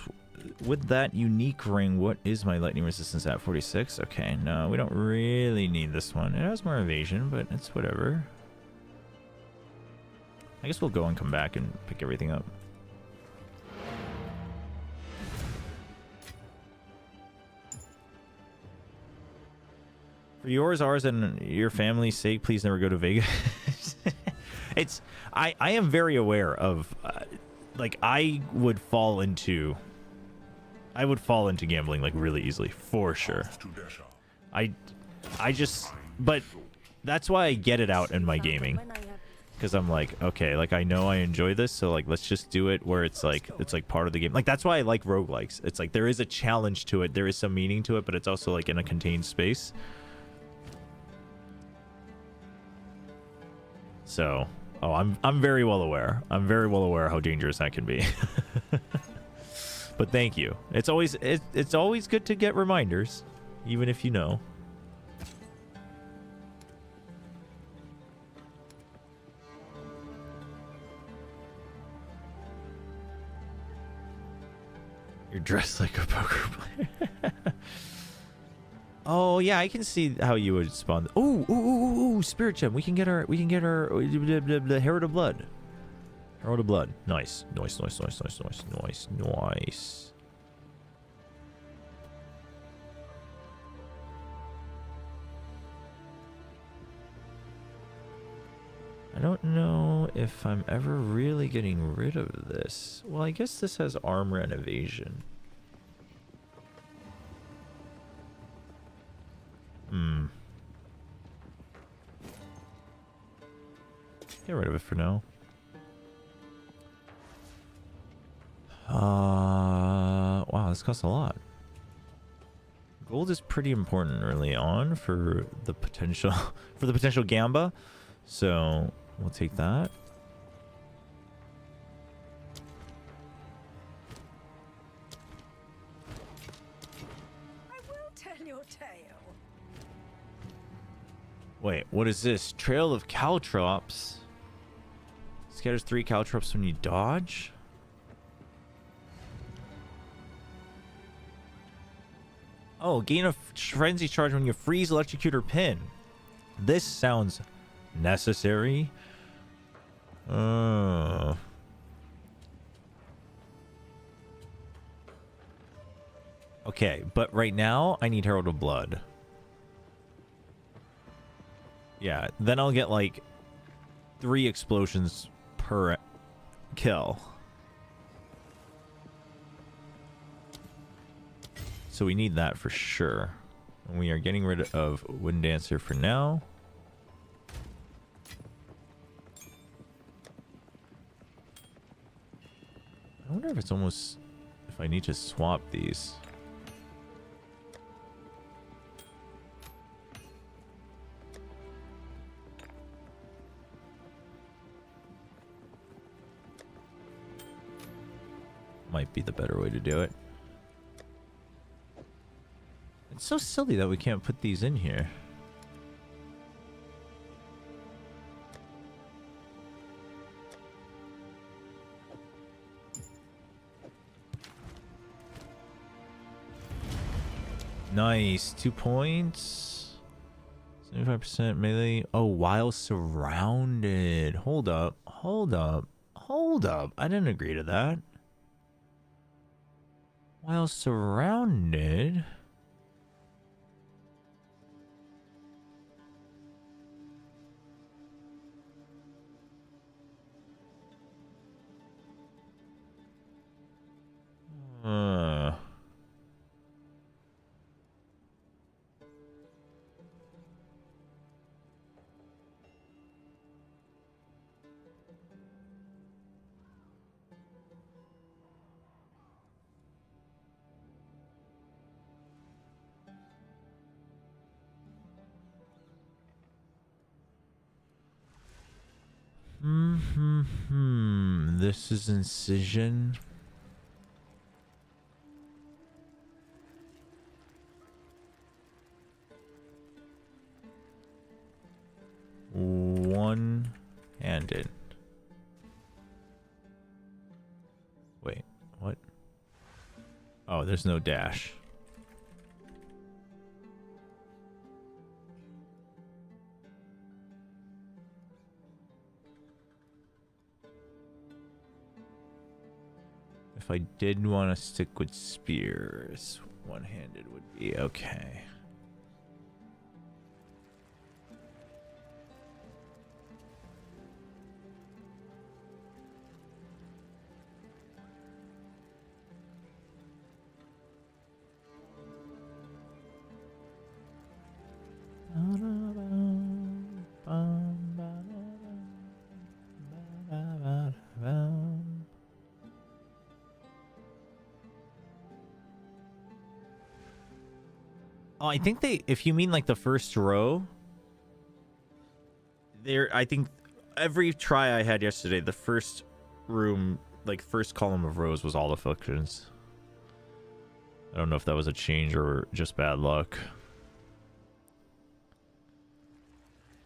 With that unique ring, what is my lightning resistance at? 46? Okay, no, we don't really need this one. It has more evasion, but it's whatever. I guess we'll go and come back and pick everything up. For yours, ours, and your family's sake, please never go to Vegas. I am very aware of, like, I would fall into gambling, like, really easily, for sure. I just, but that's why I get it out in my gaming. Because I'm like, okay, like, I know I enjoy this, so, like, let's just do it where it's like part of the game. Like, that's why I like roguelikes. It's like, there is a challenge to it, there is some meaning to it, but it's also, like, in a contained space. So, oh, I'm very well aware. I'm very well aware how dangerous that can be. But thank you. It's always good to get reminders, even if you know. You're dressed like a poker player. Oh yeah, I can see how you would spawn. Ooh, spirit gem. We can get our Herald of Blood. Herald of Blood. Nice. I don't know if I'm ever really getting rid of this. Well, I guess this has armor and evasion. Get rid of it for now. Wow, this costs a lot. Gold is pretty important early on for the potential gamba. So we'll take that. I will tell your tale. Wait, what is this? Trail of caltrops. Scatters 3 caltrops when you dodge. Oh, gain a frenzy charge when you freeze, electrocute, or pin. This sounds necessary. Okay, but right now I need Herald of Blood. Yeah, then I'll get like 3 explosions per kill. So we need that for sure. And we are getting rid of Wind Dancer for now. I wonder if it's almost... if I need to swap these. Might be the better way to do it. It's so silly that we can't put these in here. Nice. 2 points. 75% melee. Oh, while surrounded. Hold up. I didn't agree to that. While surrounded. This is Incision. One-handed. Wait, what? Oh, there's no dash. If I did want to stick with spears, one-handed would be okay. Oh, I think they, if you mean like the first row, there, I think every try I had yesterday, the first room, like first column of rows was all afflictions. I don't know if that was a change or just bad luck.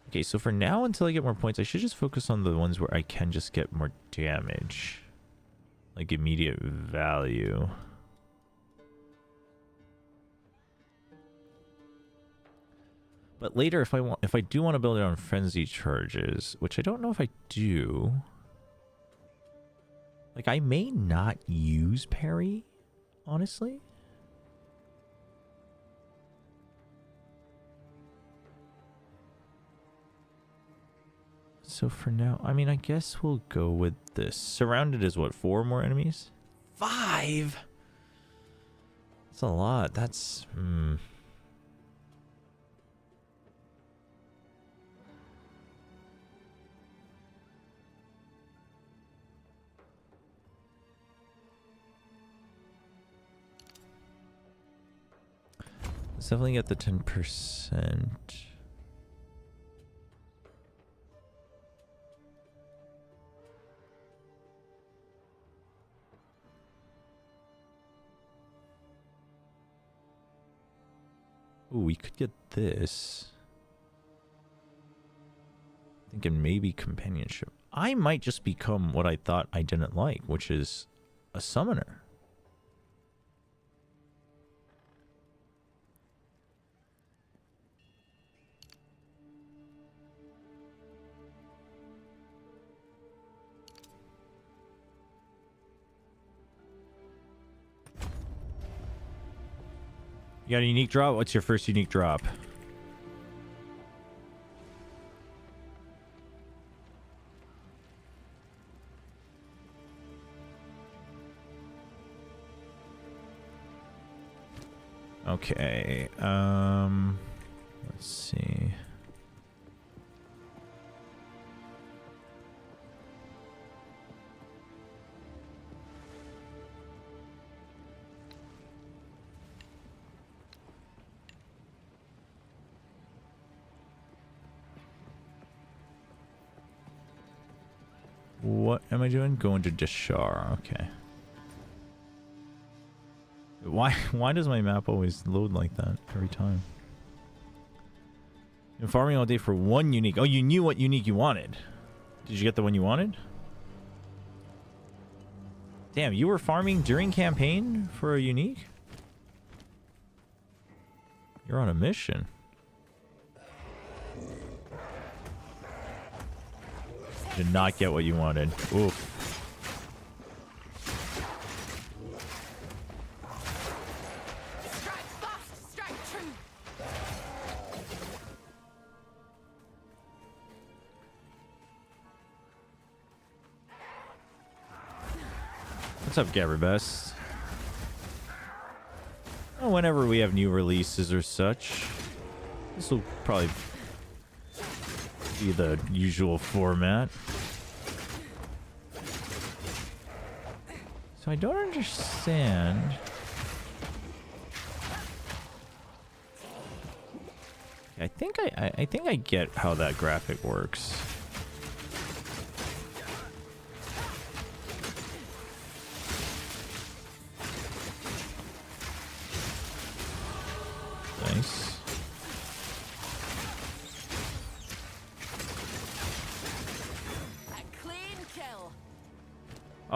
Okay, so for now, until I get more points, I should just focus on the ones where I can just get more damage. Like immediate value. But later, if I do want to build it on frenzy charges, which I don't know if I do. Like, I may not use parry, honestly. So for now, I mean, I guess we'll go with this. Surrounded is what, 4 more enemies? 5? That's a lot. That's... Let's definitely get the 10%. Ooh, we could get this. Thinking maybe companionship. I might just become what I thought I didn't like, which is a summoner. You got a unique drop? What's your first unique drop? Okay, let's see. What am I doing? Going to Deshar. Okay. Why does my map always load like that every time? You're farming all day for one unique. Oh, you knew what unique you wanted. Did you get the one you wanted? Damn, you were farming during campaign for a unique? You're on a mission. Did not get what you wanted. Oof. What's up, Gabberbest? Oh, whenever we have new releases or such, this will probably be the usual format. So I don't understand. I think I get how that graphic works.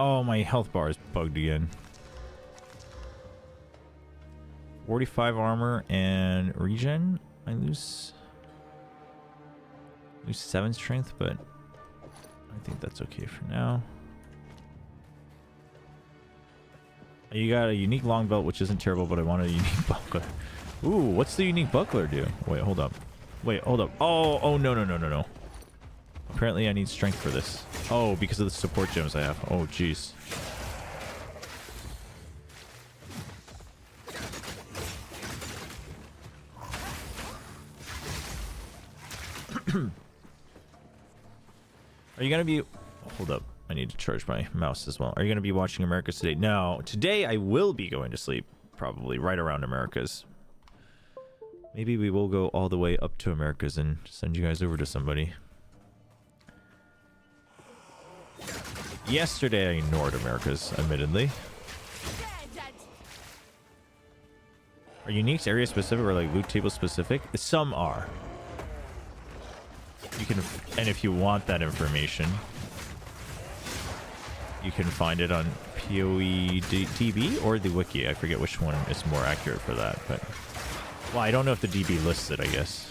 Oh, my health bar is bugged again. 45 armor and regen. I lose 7 strength, but I think that's okay for now. You got a unique long belt, which isn't terrible, but I want a unique buckler. Ooh, what's the unique buckler do? Wait, hold up. Wait, hold up. Oh, no. Apparently I need strength for this. Oh, because of the support gems I have. Oh, jeez. Are you gonna be... Hold up. I need to charge my mouse as well. Are you gonna be watching Americas today? No. Today I will be going to sleep. Probably right around Americas. Maybe we will go all the way up to Americas and send you guys over to somebody. Yesterday I ignored Americas, admittedly. Are uniques area specific or like loot table specific? Some are. You can, and if you want that information, you can find it on POE2 or the wiki. I forget which one is more accurate for that, but well, I don't know if the DB lists it, I guess.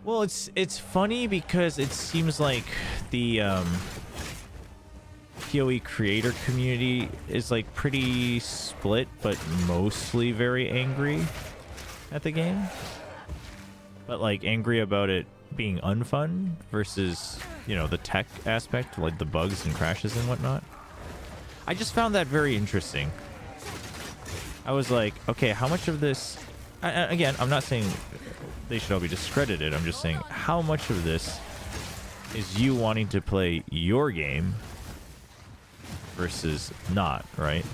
Well, it's funny because it seems like the POE creator community is like pretty split, but mostly very angry at the game. But like angry about it being unfun versus, you know, the tech aspect, like the bugs and crashes and whatnot. I just found that very interesting. I was like, okay, how much of this... Again, I'm not saying they should all be discredited. I'm just saying how much of this is you wanting to play your game versus not, right?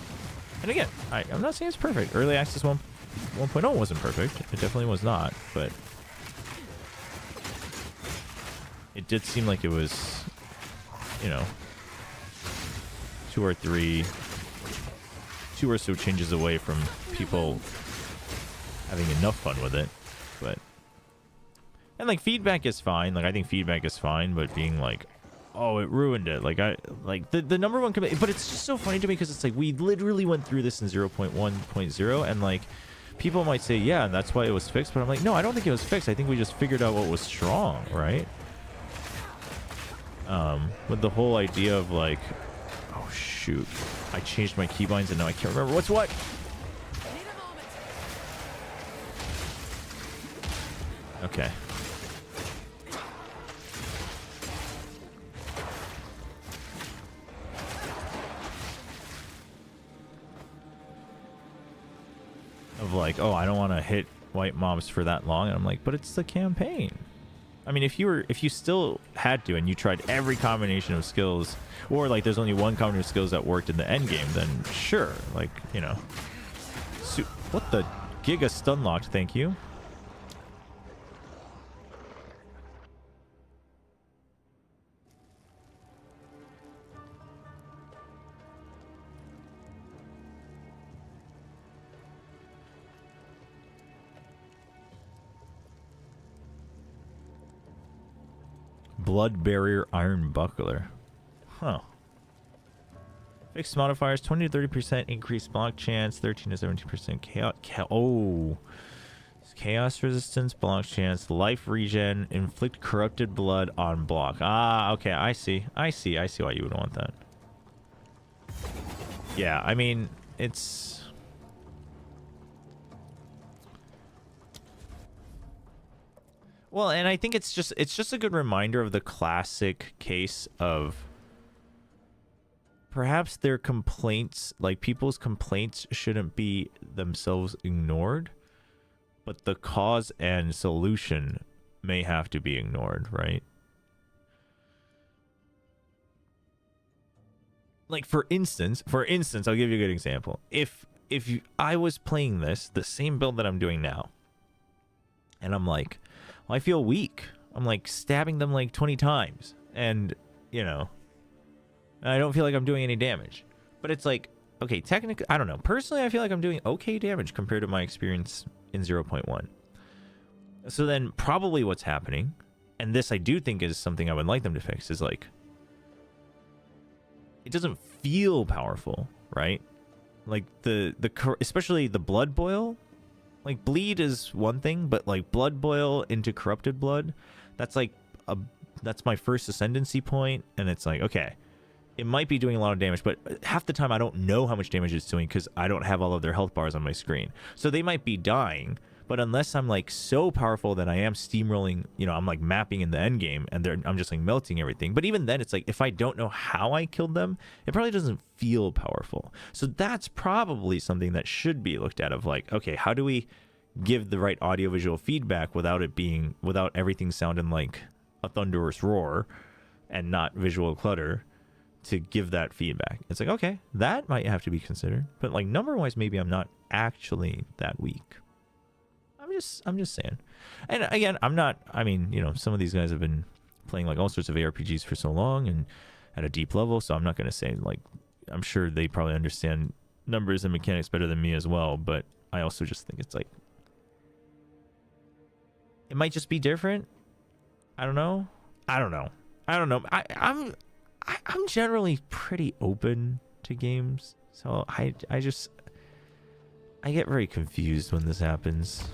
And again, I'm not saying it's perfect. Early Access 1.0 wasn't perfect. It definitely was not, but it did seem like it was, you know, 2 or so changes away from people having enough fun with it. But and like feedback is fine. Like I think feedback is fine, but being like, oh, it ruined it. Like the number one complaint, but it's just so funny to me because it's like we literally went through this in 0.1.0 and like people might say, yeah, and that's why it was fixed, but I'm like, no, I don't think it was fixed. I think we just figured out what was strong, right? With the whole idea of like, oh shoot, I changed my keybinds and now I can't remember what's what. Okay. Of like, oh, I don't want to hit white mobs for that long, and I'm like, but it's the campaign. I mean, if you still had to and you tried every combination of skills, or like there's only one combination of skills that worked in the end game, then sure, like, you know. What the Giga stun locked, thank you. Blood Barrier Iron Buckler. Huh. Fixed modifiers, 20 to 30% increased block chance, 13 to 17% chaos. Oh. Chaos resistance, block chance, life regen, inflict corrupted blood on block. Ah, okay, I see why you would want that. Yeah, I mean, it's... Well, and I think it's just a good reminder of the classic case of perhaps their complaints, like people's complaints shouldn't be themselves ignored, but the cause and solution may have to be ignored, right? Like for instance, I'll give you a good example. If I was playing the same build that I'm doing now, and I'm like, I feel weak. I'm like stabbing them like 20 times. And, you know, I don't feel like I'm doing any damage. But it's like, okay, technically, I don't know. Personally, I feel like I'm doing okay damage compared to my experience in 0.1. So then probably what's happening, and this I do think is something I would like them to fix, is like, it doesn't feel powerful, right? Like especially the blood boil, like bleed is one thing, but like blood boil into corrupted blood, that's like that's my first ascendancy point, and it's like, okay, it might be doing a lot of damage, but half the time I don't know how much damage it's doing because I don't have all of their health bars on my screen. So they might be dying, but unless I'm like so powerful that I am steamrolling, you know, I'm like mapping in the end game and I'm just like melting everything. But even then, it's like if I don't know how I killed them, it probably doesn't feel powerful. So that's probably something that should be looked at, of like, okay, how do we give the right audiovisual feedback without everything sounding like a thunderous roar and not visual clutter, to give that feedback. It's like, okay, that might have to be considered, but like number wise, maybe I'm not actually that weak. I'm just saying. And again, I mean, you know, some of these guys have been playing like all sorts of ARPGs for so long and at a deep level, so I'm not going to say, like, I'm sure they probably understand numbers and mechanics better than me as well, but I also just think it's like, it might just be different. I don't know. I'm generally pretty open to games, so I get very confused when this happens.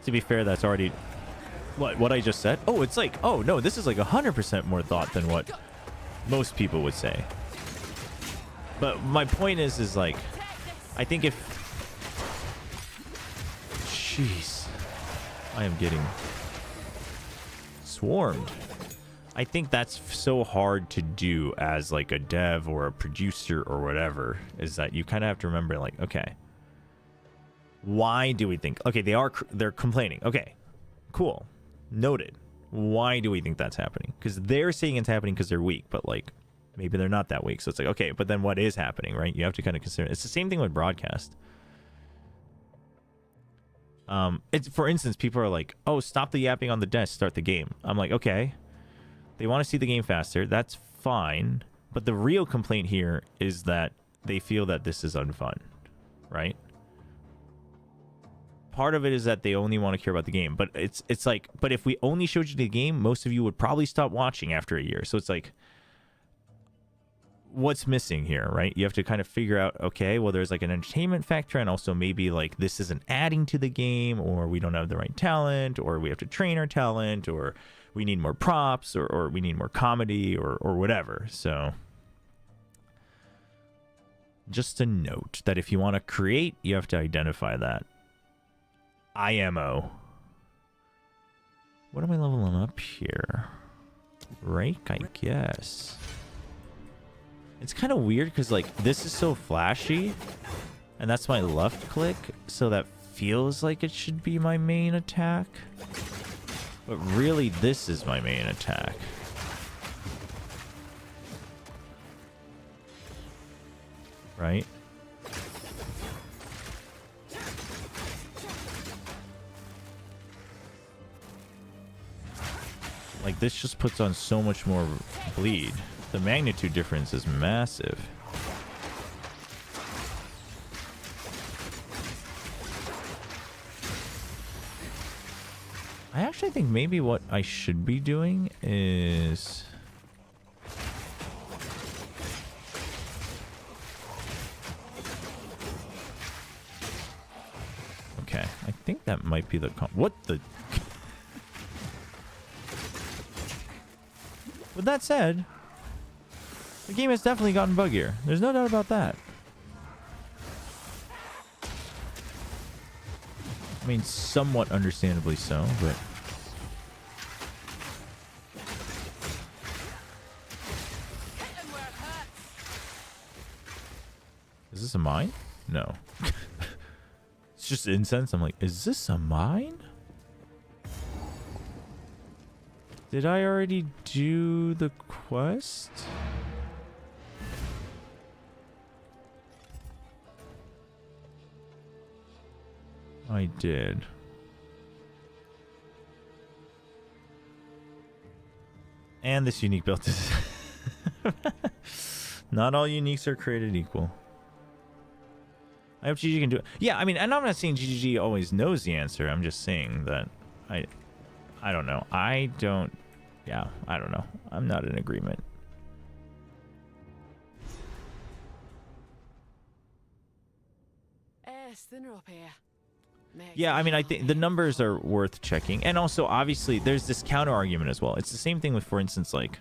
To be fair, that's already what I just said. Oh, it's like, oh no, this is like 100% more thought than what most people would say. But my point is like, I think if, jeez, I am getting swarmed. I think that's so hard to do as like a dev or a producer or whatever, is that you kind of have to remember, like, okay, why do we think, okay, they're complaining, okay, cool, noted, why do we think that's happening? Because they're saying it's happening because they're weak, but like maybe they're not that weak. So it's like, okay, but then what is happening, right? You have to kind of consider. It's the same thing with broadcast. It's, for instance, people are like, oh, stop the yapping on the desk, start the game. I'm like, okay, they want to see the game faster, that's fine, but the real complaint here is that they feel that this is unfun, right? Part of it is that they only want to care about the game, but it's like, but if we only showed you the game, most of you would probably stop watching after a year. So it's like, what's missing here, right? You have to kind of figure out, okay, well, there's like an entertainment factor, and also maybe like this isn't adding to the game, or we don't have the right talent, or we have to train our talent, or we need more props, or we need more comedy, or whatever. So just a note that if you want to create, you have to identify that. IMO. What am I leveling up here? Rake, I guess. It's kind of weird because like this is so flashy, and that's my left click, so that feels like it should be my main attack, but really this is my main attack. Right? Like this just puts on so much more bleed. The magnitude difference is massive. I actually think maybe what I should be doing is... Okay, I think that might be the... What the... With that said, the game has definitely gotten buggier. There's no doubt about that. I mean, somewhat understandably so, but... Is this a mine? No. It's just incense. I'm like, is this a mine? Did I already do the quest? I did. And this unique build is... Not all uniques are created equal. I hope GG can do it. Yeah, I mean, and I'm not saying GG always knows the answer. I'm just saying that I don't know. I don't know. I'm not in agreement. Yeah, I mean, I think the numbers are worth checking. And also, obviously, there's this counter argument as well. It's the same thing with, for instance, like...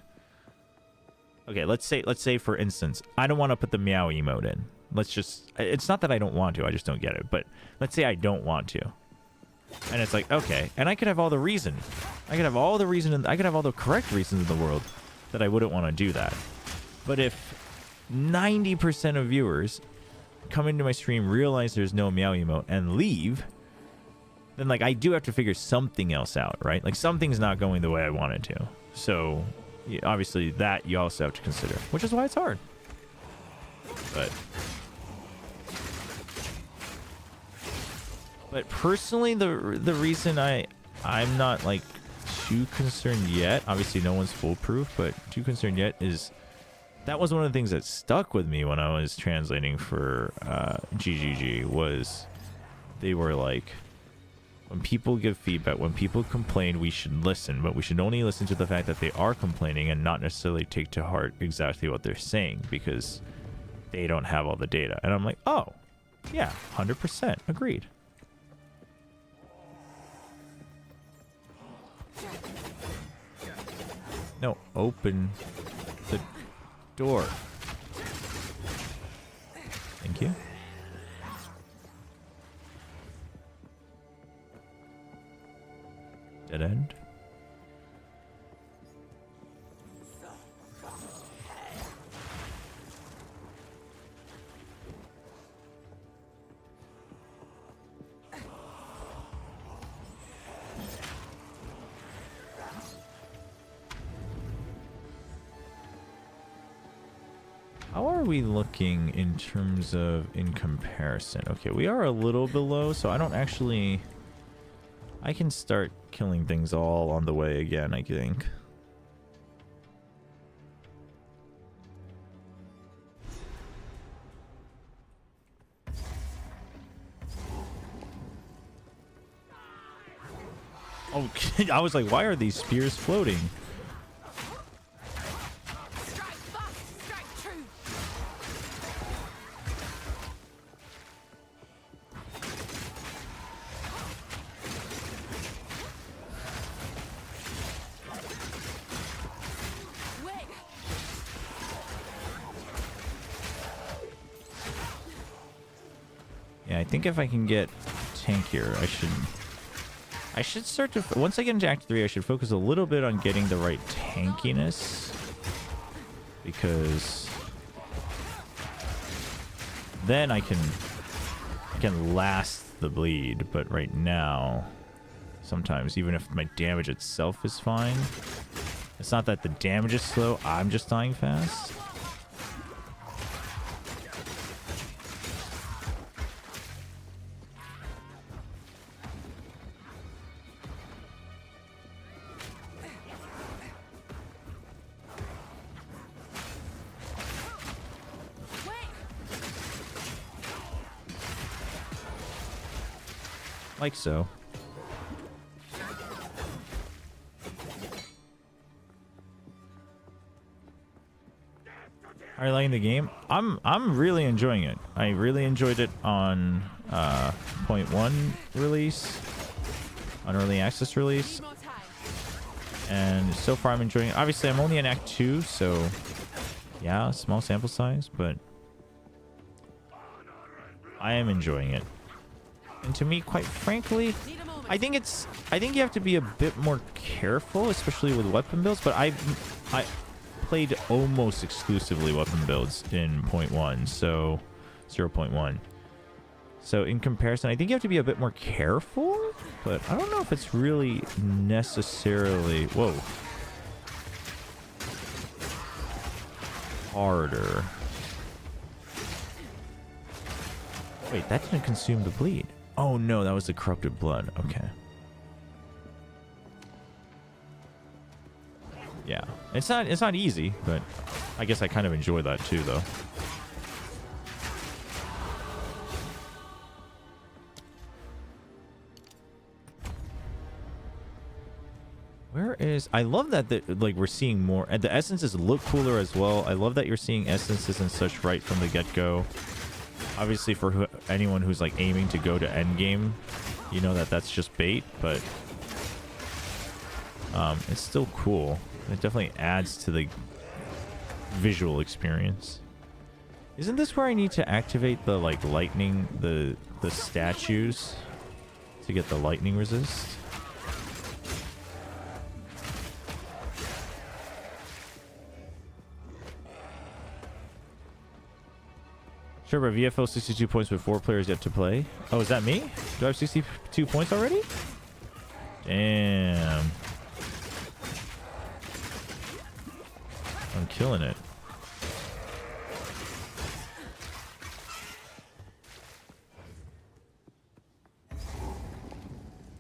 Okay, let's say, for instance, I don't want to put the meow emote in. Let's just... It's not that I don't want to, I just don't get it. But let's say I don't want to. And it's like, okay. And I could have all the reason. I could have all the reason, I could have all the correct reasons in the world that I wouldn't want to do that. But if 90% of viewers come into my stream, realize there's no meow emote, and leave... then like I do have to figure something else out, right? Like something's not going the way I want it to. So yeah, obviously that you also have to consider, which is why it's hard. But personally, the reason I'm not like too concerned yet, obviously no one's foolproof, but too concerned yet is that was one of the things that stuck with me when I was translating for GGG was they were like, when people give feedback, when people complain, we should listen, but we should only listen to the fact that they are complaining and not necessarily take to heart exactly what they're saying because they don't have all the data. And I'm like, oh, yeah, 100% agreed. No, open the door. Thank you. Dead end. How are we looking in terms of in comparison? Okay, we are a little below, so I don't actually... I can start killing things all on the way again, I think. Oh, I was like, why are these spears floating? I think if I can get tankier, I should start to, once I get into Act 3, I should focus a little bit on getting the right tankiness, because then I can last the bleed. But right now, sometimes even if my damage itself is fine, it's not that the damage is slow, I'm just dying fast. Like so. Are you liking the game? I'm really enjoying it. I really enjoyed it on 0.1 release, on early access release, and so far I'm enjoying it. Obviously, I'm only in Act 2, so yeah, small sample size, but I am enjoying it. And to me, quite frankly, I think you have to be a bit more careful, especially with weapon builds. But I played almost exclusively weapon builds in 0.1, so 0.1. So in comparison, I think you have to be a bit more careful. But I don't know if it's really necessarily harder. Wait, that didn't consume the bleed. Oh no, that was the corrupted blood. Okay. Yeah, it's not easy, but I guess I kind of enjoy that too, though. Where is... I love that like we're seeing more, and the essences look cooler as well. I love that you're seeing essences and such right from the get-go. Obviously, for anyone who's like aiming to go to endgame, you know that that's just bait, but it's still cool. It definitely adds to the visual experience. Isn't this where I need to activate the like lightning, the statues to get the lightning resist? Chobra, VFO 62 points with 4 players yet to play. Oh, is that me? Do I have 62 points already? Damn. I'm killing it.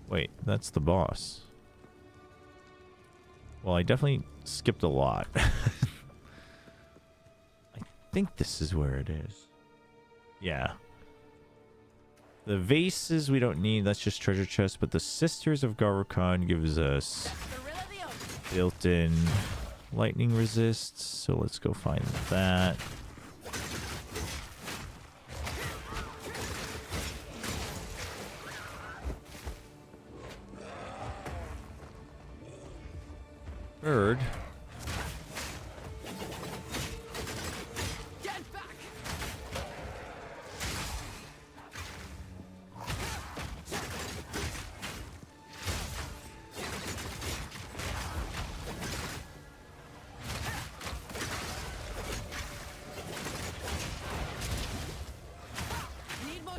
Wait, that's the boss. Well, I definitely skipped a lot. I think this is where it is. Yeah. The vases we don't need. That's just treasure chests. But the Sisters of Garukan gives us built-in lightning resist. So let's go find that. Bird.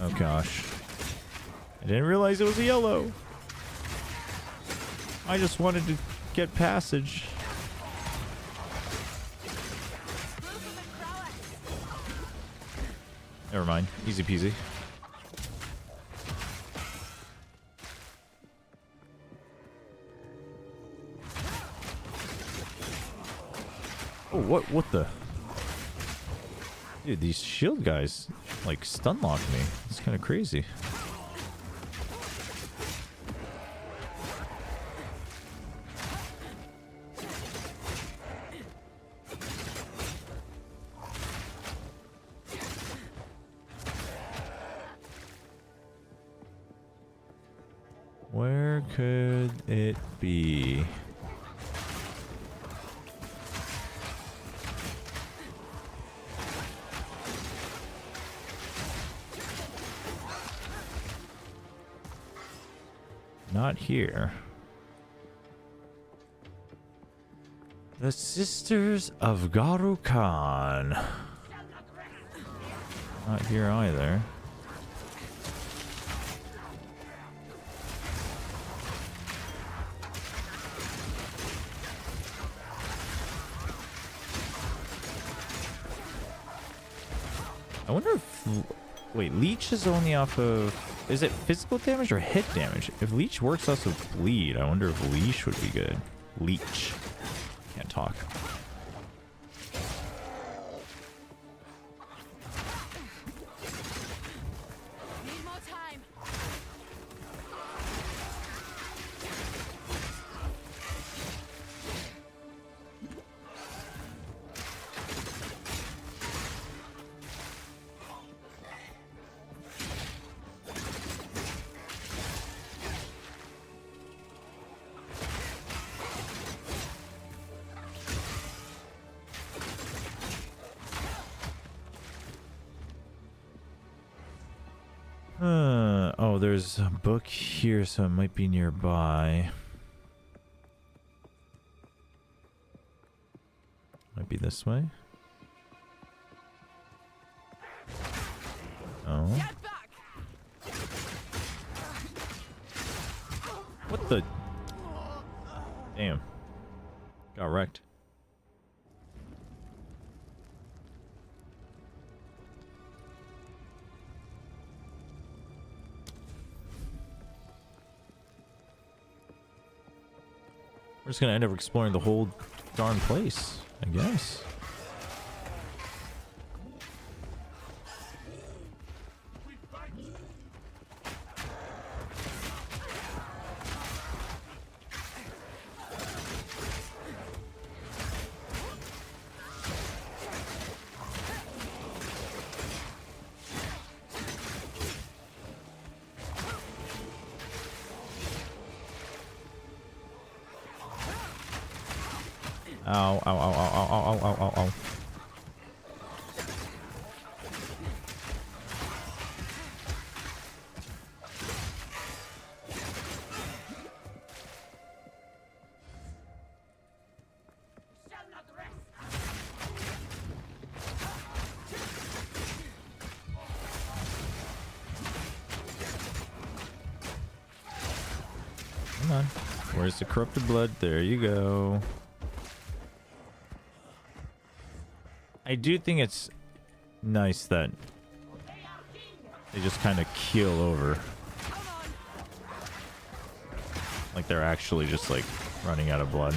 Oh gosh. I didn't realize it was a yellow. I just wanted to get passage. Never mind. Easy peasy. Oh, what the? Dude, these shield guys like stun lock me. It's kind of crazy. Where could it be? Not here. The Sisters of Garukan. Not here either. I wonder if... Wait, Leech is only off of... Is it physical damage or hit damage? If Leech works off of bleed, I wonder if Leash would be good. Leech. Can't talk. Need more time. Oh, there's a book here, so it might be nearby. Might be this way. Oh. What the? Damn. Got wrecked. We're just gonna end up exploring the whole darn place, I guess. Ow, ow, ow, ow, ow, ow, ow, ow, ow. Come on. Where's the corrupted blood? There you go. I do think it's nice that they just kind of keel over. Like they're actually just like running out of blood.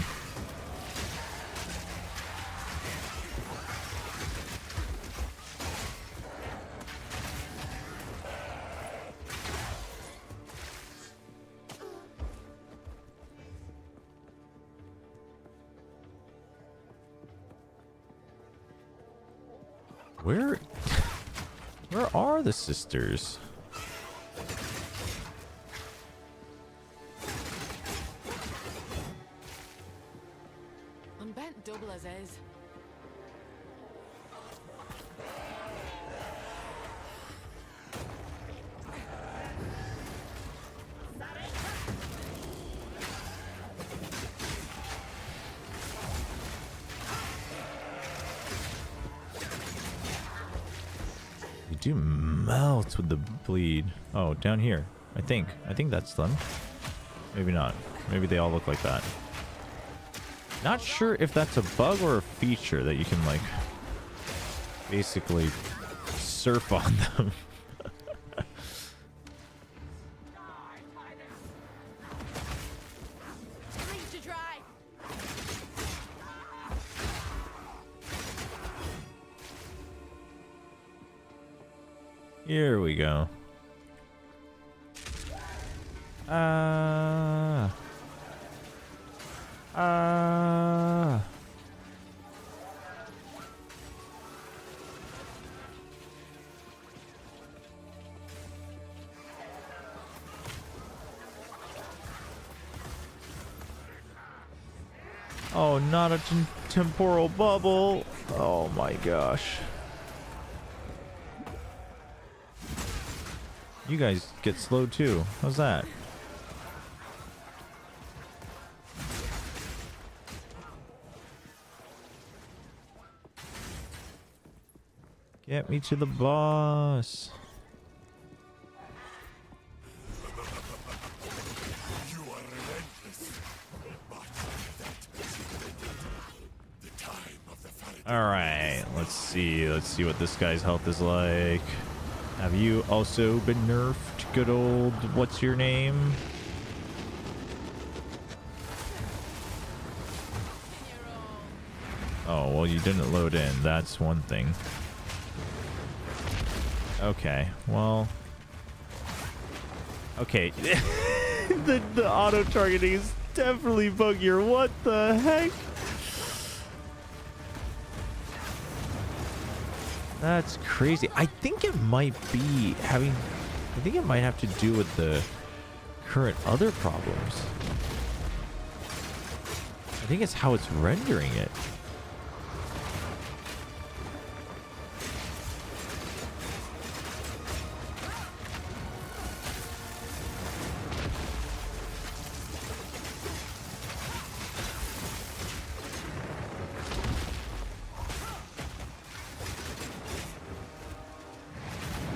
Where are the sisters? I'm bent double as is. Do melt with the bleed. Oh, down here. I think that's them. Maybe not. Maybe they all look like that. Not sure if that's a bug or a feature that you can like basically surf on them. Here we go. Oh, not a temporal bubble. Oh my gosh. You guys get slowed too. How's that? Get me to the boss. All right, let's see what this guy's health is like. Have you also been nerfed? Good old, what's your name? Oh, well, you didn't load in. That's one thing. Okay, well. Okay. the auto targeting is definitely buggier. What the heck? That's crazy. I think it might be having... I think it might have to do with the current other problems. I think it's how it's rendering it.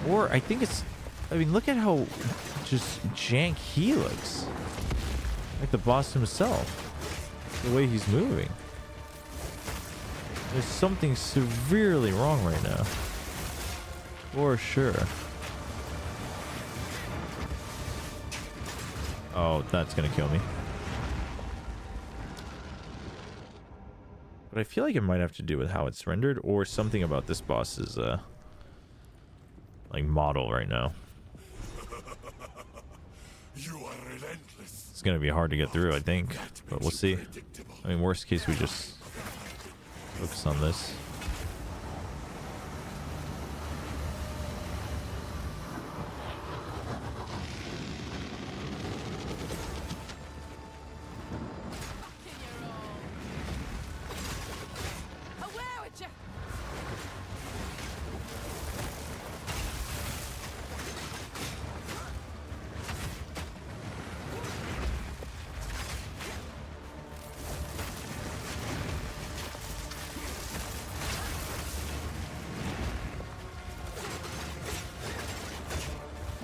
Or I think it's... I mean, look at how just jank he looks. Like the boss himself. The way he's moving. There's something severely wrong right now. For sure. Oh, that's gonna kill me. But I feel like it might have to do with how it's rendered or something about this boss's like model right now. You are relentless. It's gonna be hard to get through, I think, but we'll see. I mean, worst case, we just focus on this.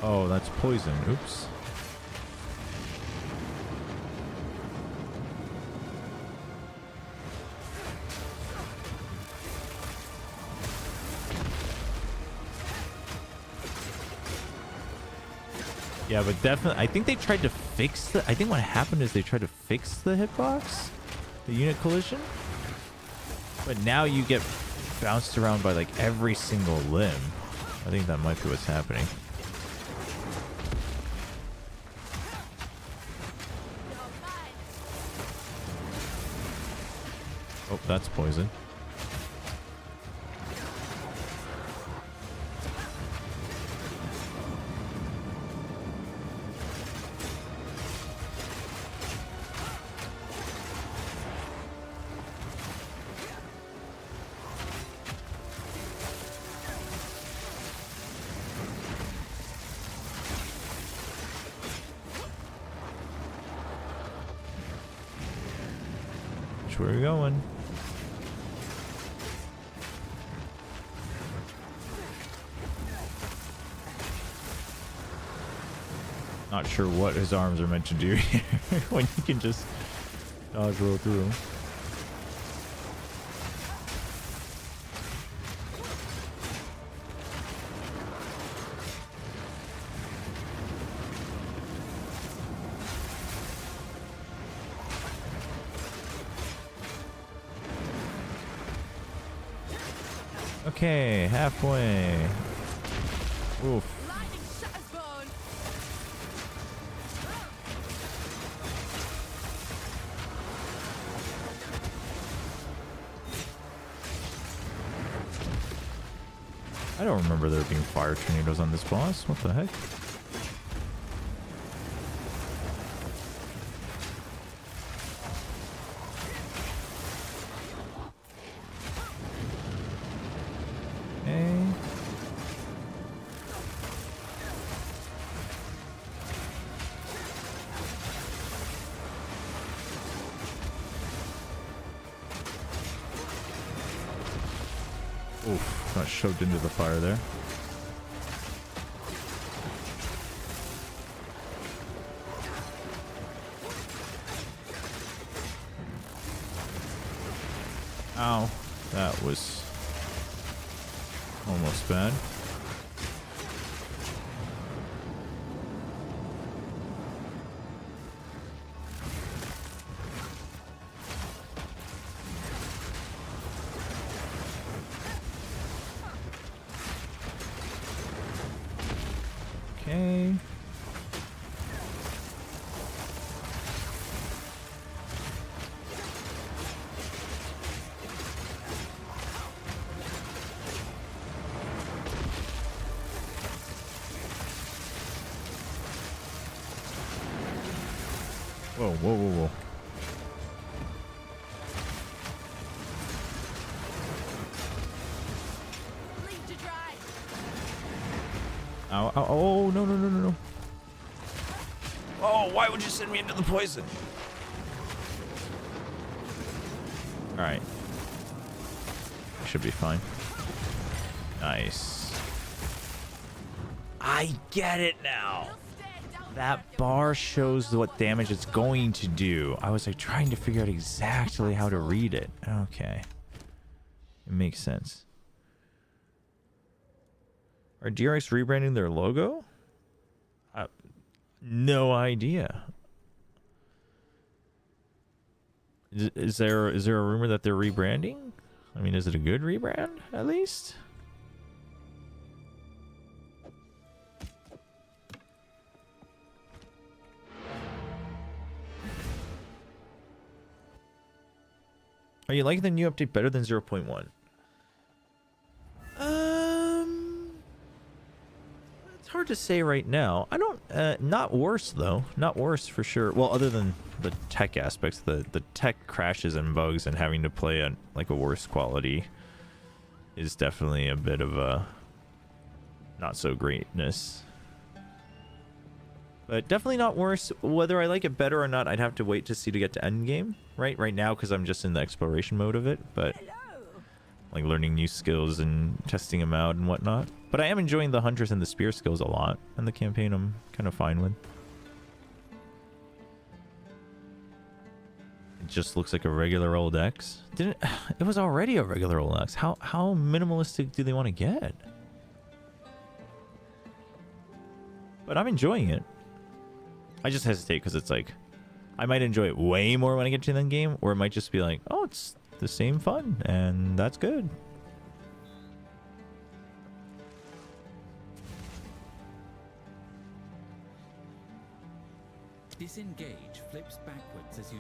Oh, that's poison. Oops. Yeah, but definitely, I think they tried to fix the... I think what happened is they tried to fix the hitbox, the unit collision. But now you get bounced around by like every single limb. I think that might be what's happening. Oh, that's poison. Which way are we going? Not sure what his arms are meant to do here when you can just dodge roll through them. Okay, halfway. Oof. I don't remember there being fire tornadoes on this boss. What the heck? Okay. Oof, got shoved into the fire there. Ow, that was almost bad. Okay. Whoa, whoa, whoa, whoa. Ow, ow, oh, no, no, no, no, no. Oh, why would you send me into the poison? Alright. Should be fine. Nice. I get it now. That bar shows what damage it's going to do. I was like trying to figure out exactly how to read it. Okay. It makes sense. Are DRX rebranding their logo? No idea. Is there a rumor that they're rebranding? I mean, is it a good rebrand at least? Are you liking the new update better than 0.1? It's hard to say right now. I don't, not worse though. Not worse for sure. Well, other than the tech aspects, the tech crashes and bugs and having to play at like a worse quality is definitely a bit of a not so greatness. But definitely not worse. Whether I like it better or not, I'd have to wait to see to get to end game. Right now, because I'm just in the exploration mode of it, but like learning new skills and testing them out and whatnot. But I am enjoying the Huntress and the Spear skills a lot, and the campaign I'm kind of fine with. It just looks like a regular old X. It was already a regular old X. How minimalistic do they want to get? But I'm enjoying it. I just hesitate because it's like I might enjoy it way more when I get to the end game, or it might just be like, oh, it's the same fun, and that's good. Disengage flips backwards as you...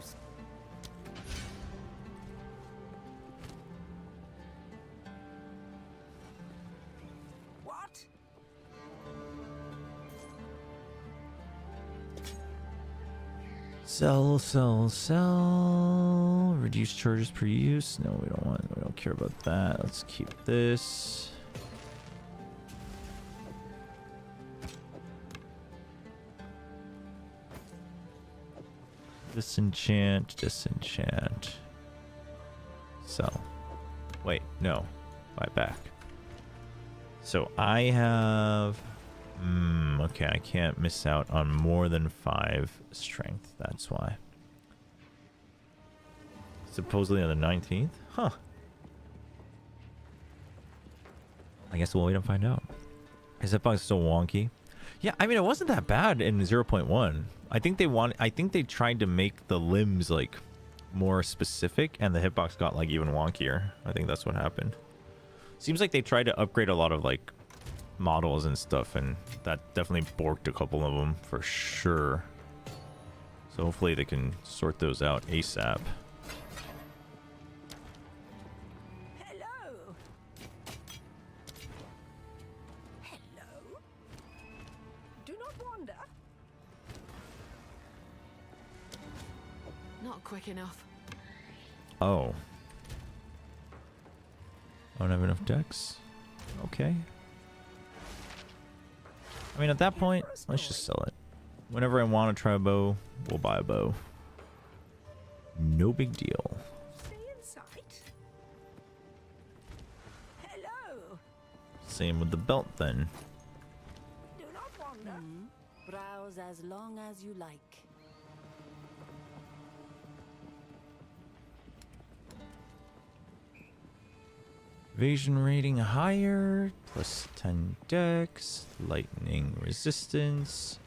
What? Sell. Reduce charges per use. No, we don't care about that. Let's keep this. Disenchant. Sell. Wait, no. Buy back. So I have... okay, I can't miss out on more than 5 strength. That's why. Supposedly on the 19th? Huh. I guess we'll wait and find out. Is hitbox still wonky? Yeah, I mean, it wasn't that bad in 0.1. I think they tried to make the limbs like more specific, and the hitbox got like even wonkier. I think that's what happened. Seems like they tried to upgrade a lot of like models and stuff, and that definitely borked a couple of them for sure. So hopefully they can sort those out ASAP. Hello. Hello. Do not wander. Not quick enough. Oh. I don't have enough decks. Okay. I mean, at that point, let's just sell it. Whenever I want to try a bow, we'll buy a bow. No big deal. Stay in sight. Hello. Same with the belt then. Do not wander. Browse as long as you like. Evasion rating higher, plus 10 dex, lightning resistance.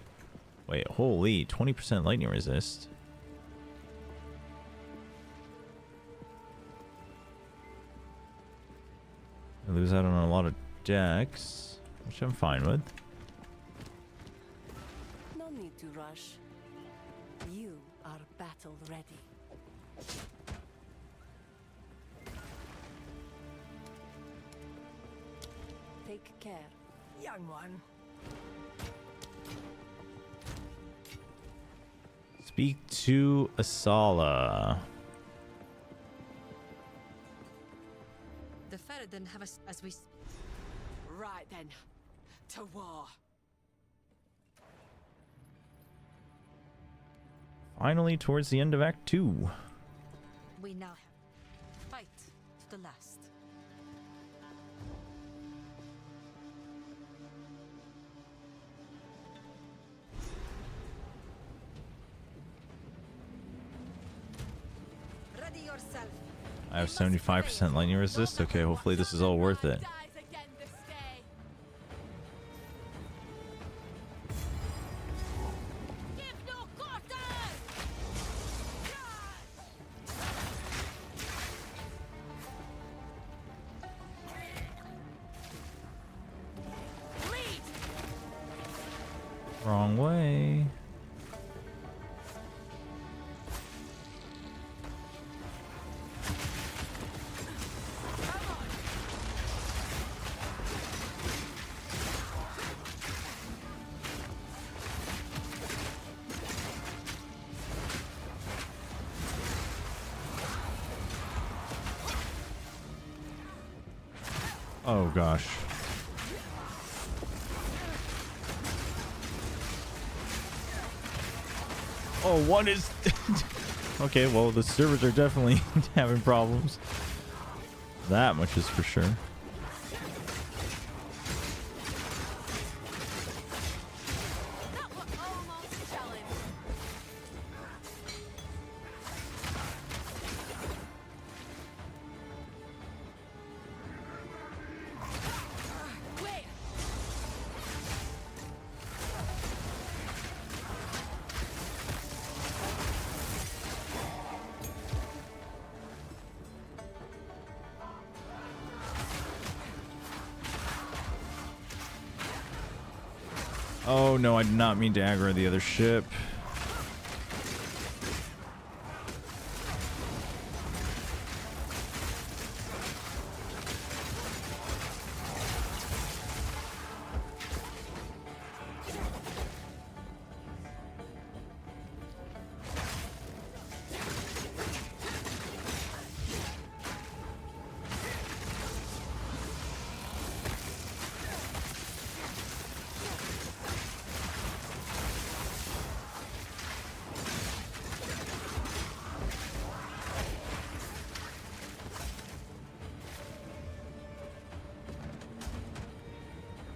Wait, holy, 20% lightning resist. I lose out on a lot of dex, which I'm fine with. No need to rush. You are battle ready. Take care, young one. Speak to Asala. The Ferrodin have us as we... Right then. To war. Finally, towards the end of Act 2. We now fight to the last. Ready yourself. I have 75% lightning resist. Okay, hopefully this is all worth it. Wrong way. Oh gosh. Oh, one is okay, well the servers are definitely having problems. That much is for sure. Oh no, I did not mean to aggro the other ship.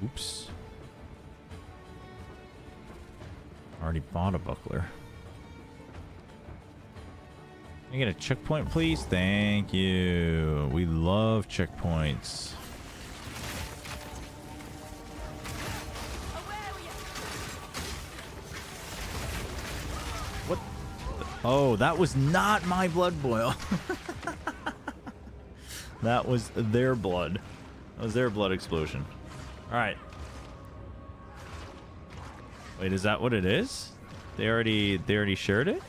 Oops. Already bought a buckler. Can I get a checkpoint, please? Thank you. We love checkpoints. What? Oh, that was not my blood boil. That was their blood. That was their blood explosion. All right. Wait, is that what it is? They already shared it?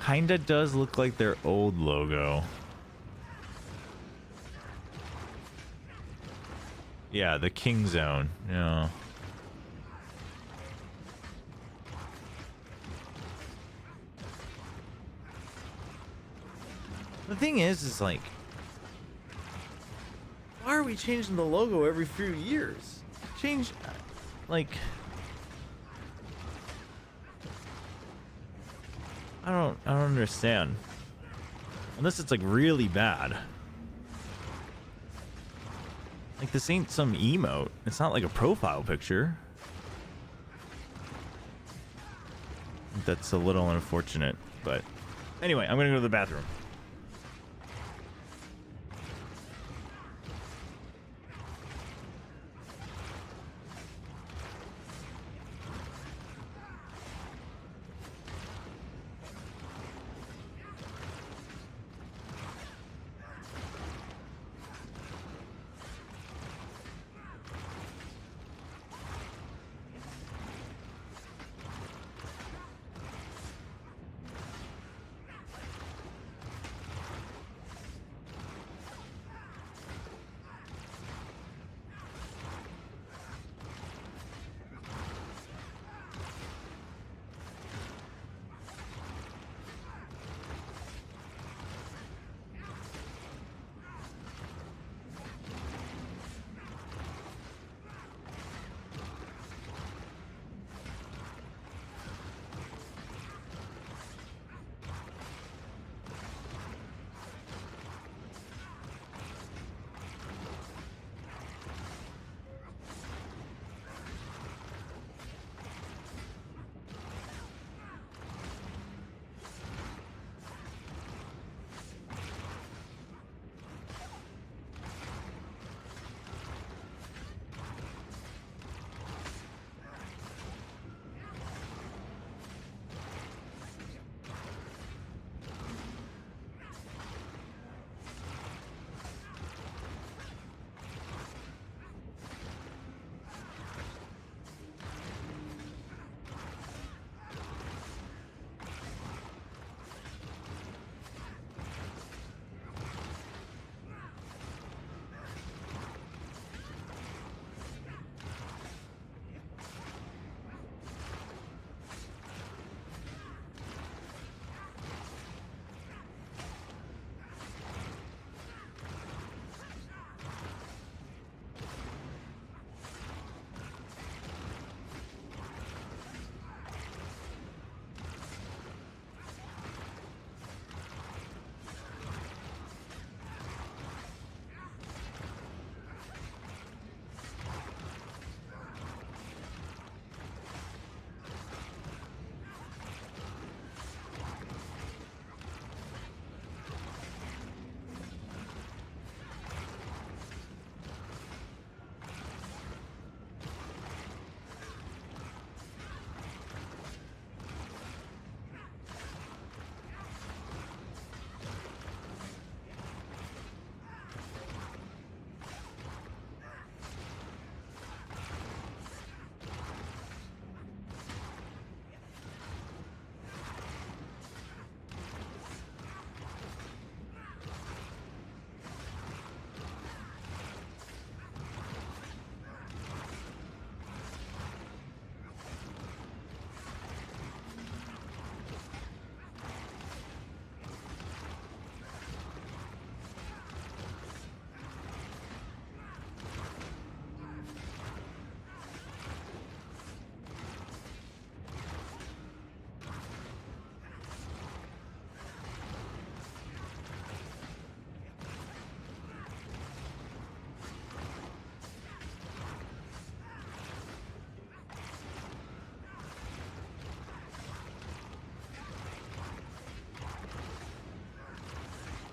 Kinda does look like their old logo. Yeah, the King Zone. Yeah. The thing is like, why are we changing the logo every few years? Change, like, I don't understand. Unless it's like really bad. Like this ain't some emote. It's not like a profile picture. That's a little unfortunate, but anyway, I'm gonna go to the bathroom.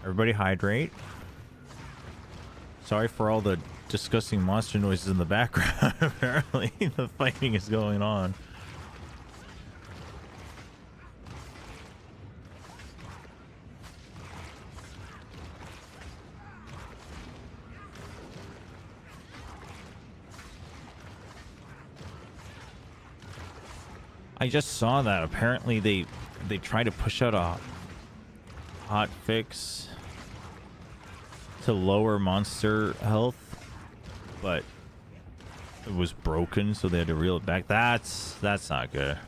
Everybody hydrate. Sorry for all the disgusting monster noises in the background. Apparently the fighting is going on. I just saw that apparently they tried to push out a hot fix to lower monster health, but it was broken, so they had to reel it back. That's not good.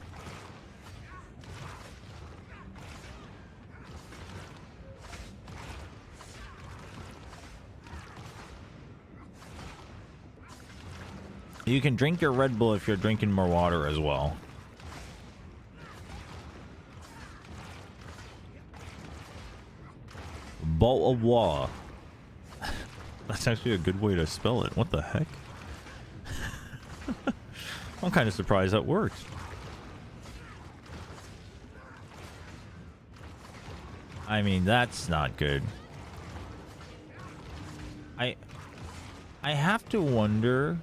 You can drink your Red Bull if you're drinking more water as well. Bowl of water. That's actually a good way to spell it. What the heck? I'm kind of surprised that worked. I mean, that's not good. I have to wonder.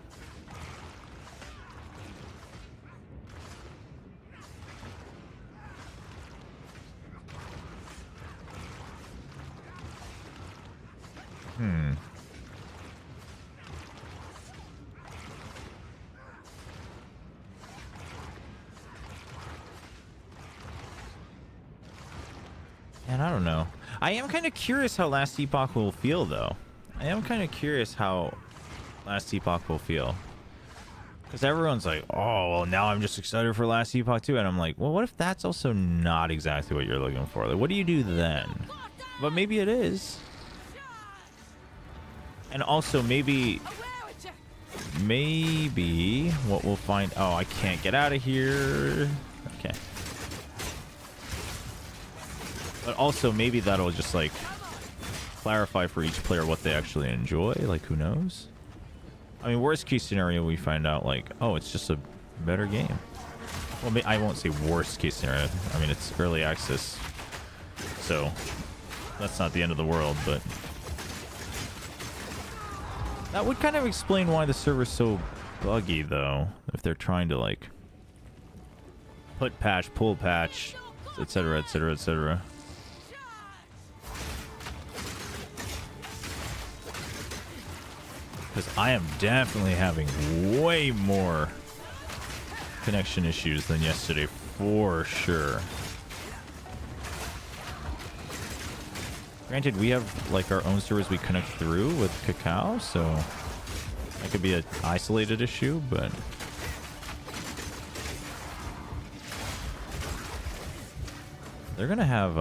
And I don't know. I am kind of curious how Last Epoch will feel, though. I am kind of curious how Last Epoch will feel. Because everyone's like, oh, well, now I'm just excited for Last Epoch too. And I'm like, well, what if that's also not exactly what you're looking for? Like, what do you do then? But maybe it is. And also, maybe what we'll find... Oh, I can't get out of here. Okay. But also, maybe that'll just, like, clarify for each player what they actually enjoy. Like, who knows? I mean, worst case scenario, we find out, like, oh, it's just a better game. Well, I won't say worst case scenario. I mean, it's early access. So, that's not the end of the world, but... That would kind of explain why the server's so buggy, though. If they're trying to, like, put patch, pull patch, etc., etc., etc. Because I am definitely having way more connection issues than yesterday, for sure. Granted, we have like our own servers we connect through with Kakao, so that could be an isolated issue, but they're gonna have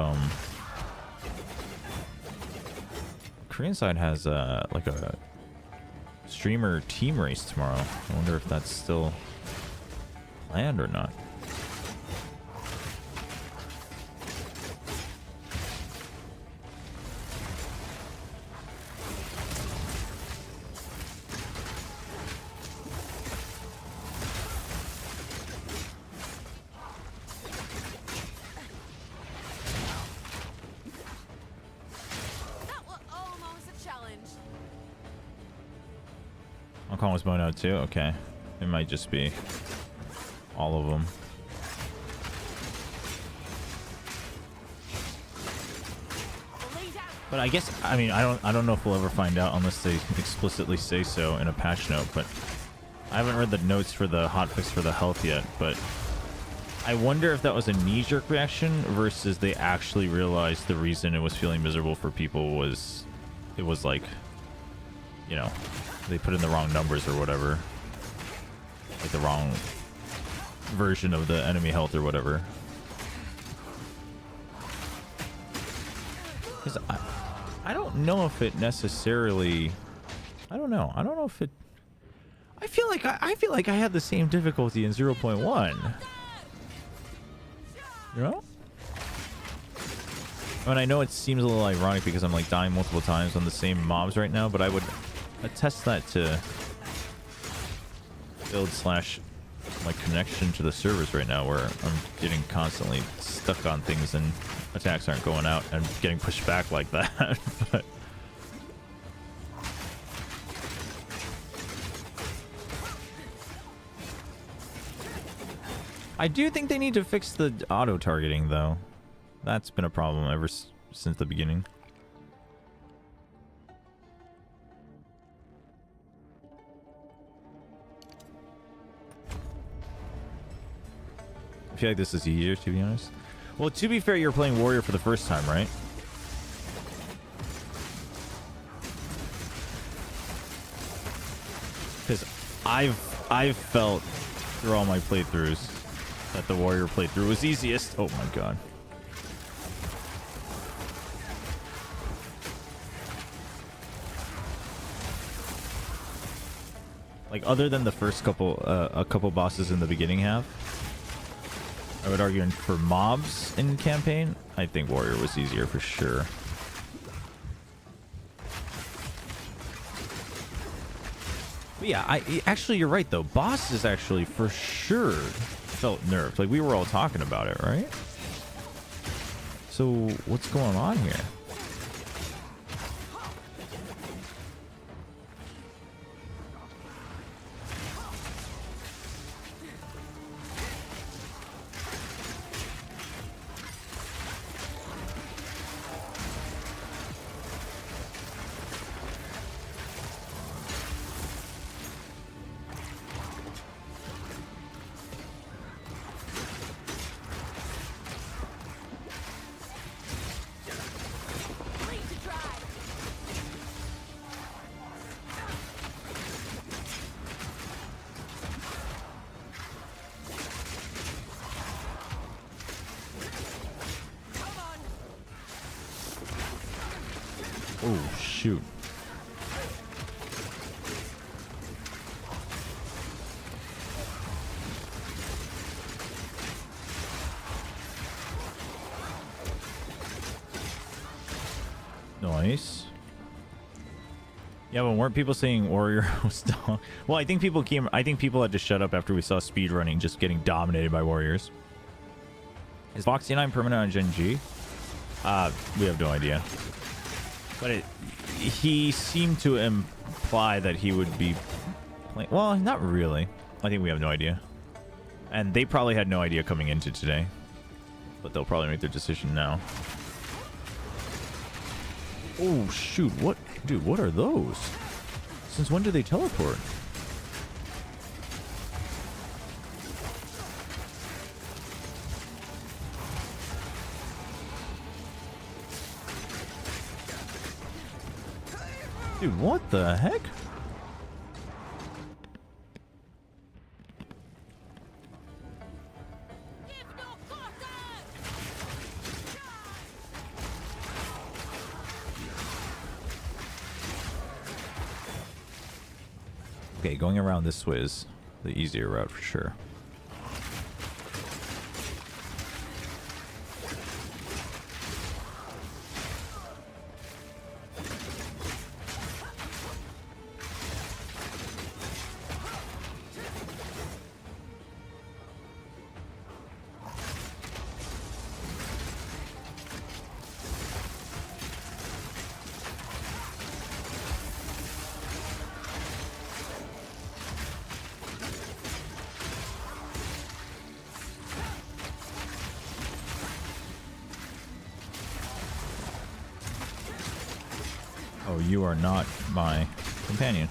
Korean side has like a streamer team race tomorrow. I wonder if that's still planned or not. Hong Kong was blown out too? Okay. It might just be all of them. But I guess, I mean, I don't know if we'll ever find out unless they explicitly say so in a patch note, but I haven't read the notes for the hotfix for the health yet, but I wonder if that was a knee-jerk reaction versus they actually realized the reason it was feeling miserable for people was it was like, you know, they put in the wrong numbers or whatever, like the wrong version of the enemy health or whatever. Because I don't know if it necessarily, I don't know if it, I feel like I had the same difficulty in 0.1. You know? I mean, I know it seems a little ironic because I'm like dying multiple times on the same mobs right now, but I would attest that to build slash my connection to the servers right now, where I'm getting constantly stuck on things and attacks aren't going out and getting pushed back like that. But I do think they need to fix the auto targeting though. That's been a problem ever since the beginning. I feel like this is easier, to be honest. Well, to be fair, you're playing Warrior for the first time, right? Because I've felt through all my playthroughs that the Warrior playthrough was easiest. Oh my god. Like, other than the first couple, a couple bosses in the beginning have, I would argue for mobs in campaign, I think Warrior was easier for sure. But yeah, actually you're right though. Bosses actually for sure felt nerfed. Like, we were all talking about it, right? So what's going on here? Oh, shoot. Nice. Yeah, but weren't people saying Warrior was done? Well, I think people had to shut up after we saw speedrunning just getting dominated by Warriors. Is Foxy 9 permanent on Gen G? We have no idea. But he seemed to imply that he would be playing. Well, not really. I think we have no idea. And they probably had no idea coming into today. But they'll probably make their decision now. Oh, shoot. What? Dude, what are those? Since when do they teleport? Dude, what the heck? Okay, going around this way is the easier route for sure. Oh, you are not my companion.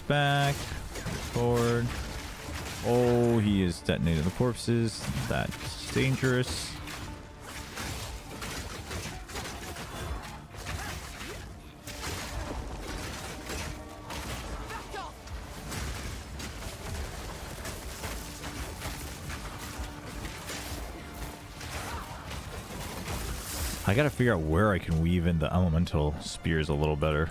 Back, forward. Oh, he is detonating the corpses. That's dangerous. I gotta figure out where I can weave in the elemental spears a little better.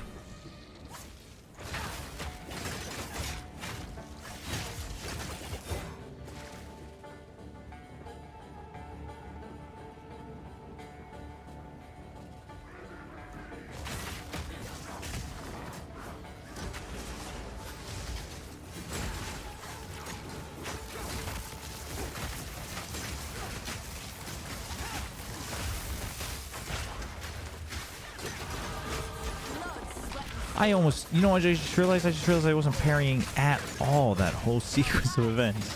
I almost, you know, I just realized I wasn't parrying at all that whole sequence of events.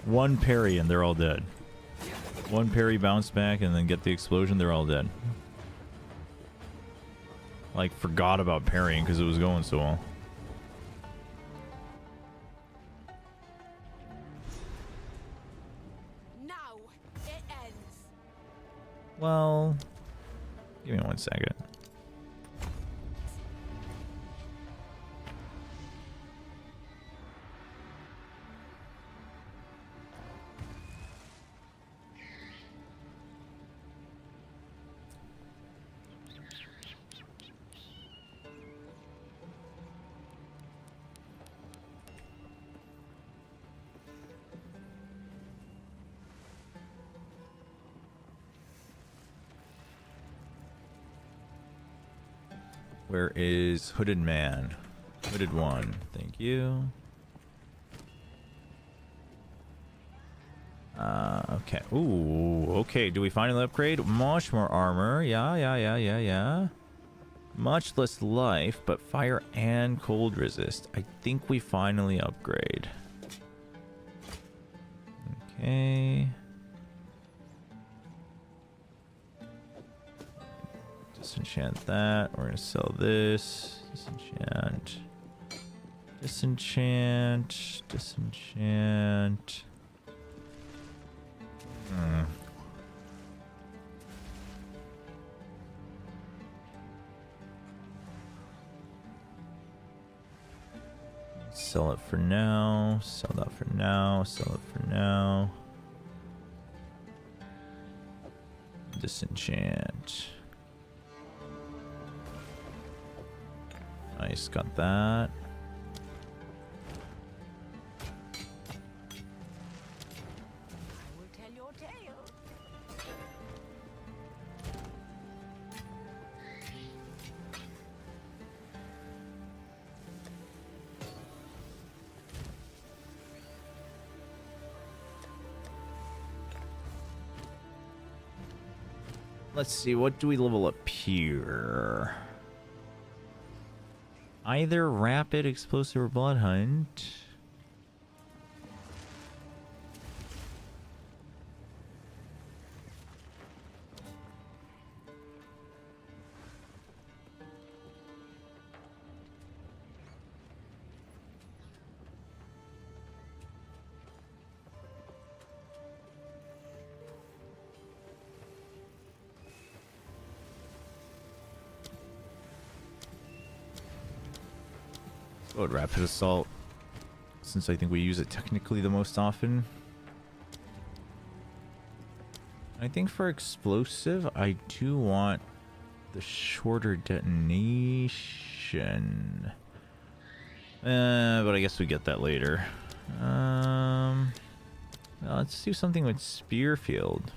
One parry and they're all dead. One parry, bounce back, and then get the explosion, they're all dead. Like, forgot about parrying because it was going so well. Now it ends. Well, give me 1 second. Where is Hooded Man? Hooded One. Thank you. Okay. Ooh, okay. Do we finally upgrade? Much more armor. Yeah. Much less life, but fire and cold resist. I think we finally upgrade. Okay. Disenchant that. We're gonna sell this. Disenchant. Sell it for now. Sell that for now. Sell it for now. Disenchant. Nice, got that. Let's see, what do we level up here? Either rapid, explosive, or blood hunt. Go with rapid assault, since I think we use it technically the most often. I think for explosive, I do want the shorter detonation. But I guess we get that later. Let's do something with spear field.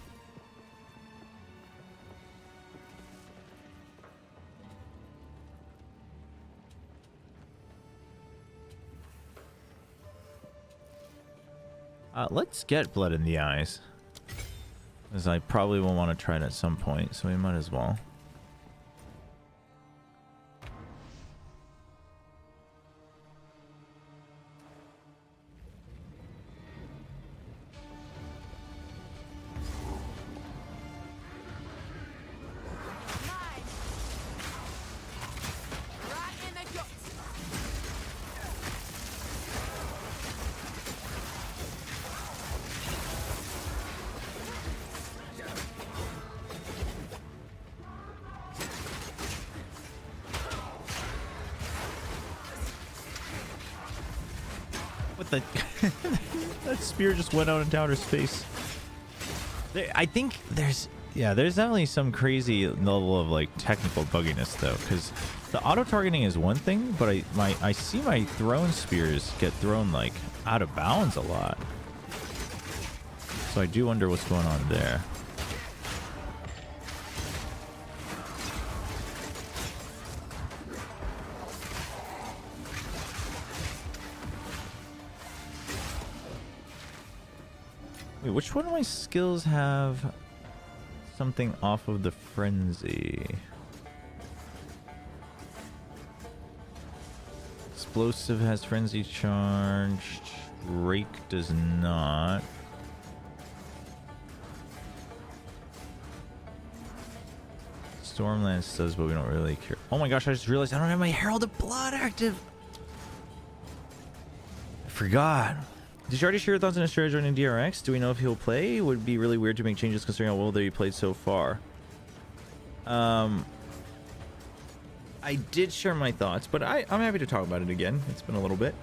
Let's get blood in the eyes, as I probably will want to try it at some point, so we might as well. That spear just went out into outer space. I think there's Yeah, there's definitely some crazy level of like technical bugginess though, because the auto targeting is one thing, but I see my thrown spears get thrown like out of bounds a lot. So I do wonder what's going on there. Wait, which one of my skills have something off of the frenzy? Explosive has frenzy charged. Rake does not. Stormlance does, but we don't really care. Oh my gosh, I just realized I don't have my Herald of Blood active. I forgot. Did you already share your thoughts on Estrella joining DRX? Do we know if he'll play? It would be really weird to make changes considering how well that he played so far. I did share my thoughts, but I'm happy to talk about it again. It's been a little bit.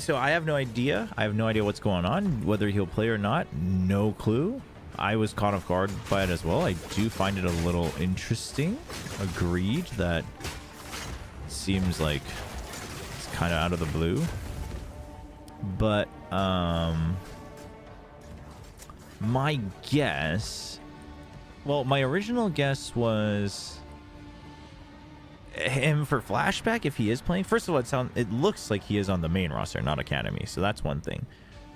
So I have no idea. I have no idea what's going on, whether he'll play or not. No clue. I was caught off guard by it as well. I do find it a little interesting. Agreed that seems like it's kind of out of the blue. But my guess, well, my original guess was him for flashback if he is playing. First of all, it looks like he is on the main roster, not academy, so that's one thing.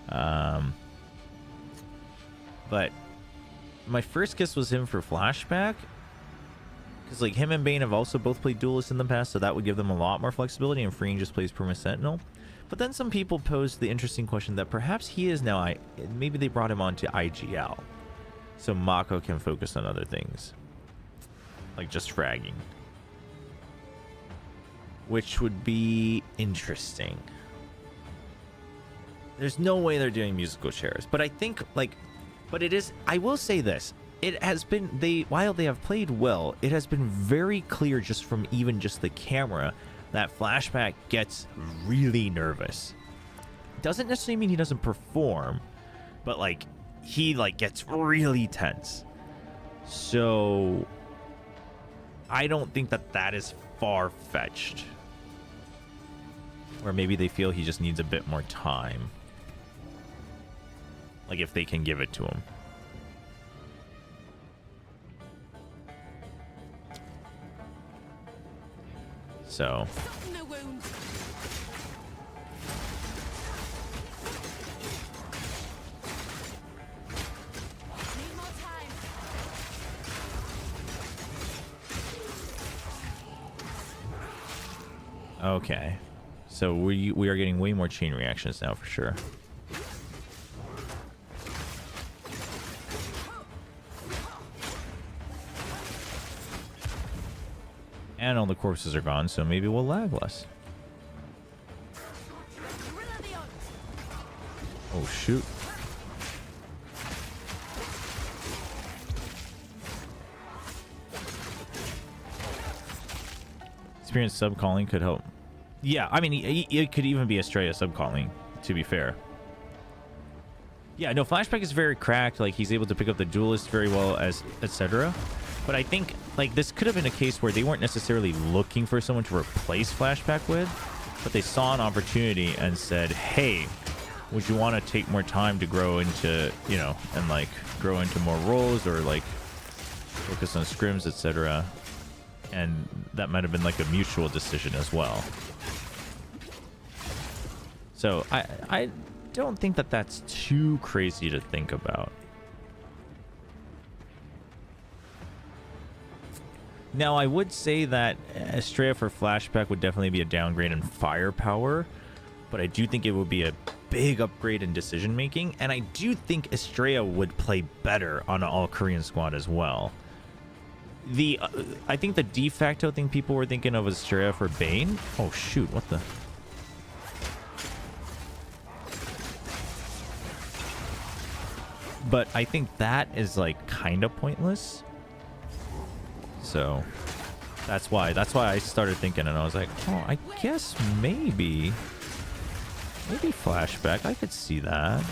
But my first guess was him for flashback, because like him and Bane have also both played duelists in the past, so that would give them a lot more flexibility, and Freeing just plays Perma Sentinel. But then some people posed the interesting question that perhaps he is now, maybe they brought him on to IGL, so Mako can focus on other things, like just fragging, which would be interesting. There's no way they're doing musical chairs, but I think like, but it is, I will say this, it has been, while they have played well, it has been very clear just from even just the camera that flashback gets really nervous. Doesn't necessarily mean he doesn't perform, but like he like gets really tense. So I don't think that is far-fetched. Or maybe they feel he just needs a bit more time. Like if they can give it to him. So okay. So we are getting way more chain reactions now for sure. And all the corpses are gone, so maybe we'll lag less. Oh, shoot. Experience sub-calling could help. Yeah, I mean, it could even be Estrella sub-calling, to be fair. Yeah, no, Flashback is very cracked. Like, he's able to pick up the duelist very well, as etc. But I think, like, this could have been a case where they weren't necessarily looking for someone to replace Flashback with, but they saw an opportunity and said, hey, would you want to take more time to grow into, you know, and, like, grow into more roles or, like, focus on scrims, etc. And that might have been, like, a mutual decision as well. So I don't think that that's too crazy to think about. Now, I would say that Estrella for Flashback would definitely be a downgrade in firepower, but I do think it would be a big upgrade in decision making, and I do think Estrella would play better on an all-Korean squad as well. I think the de facto thing people were thinking of was Estrella for Bane. Oh shoot, what the... But I think that is like kind of pointless. So that's why I started thinking, and I was like, oh, I guess maybe Flashback. I could see that.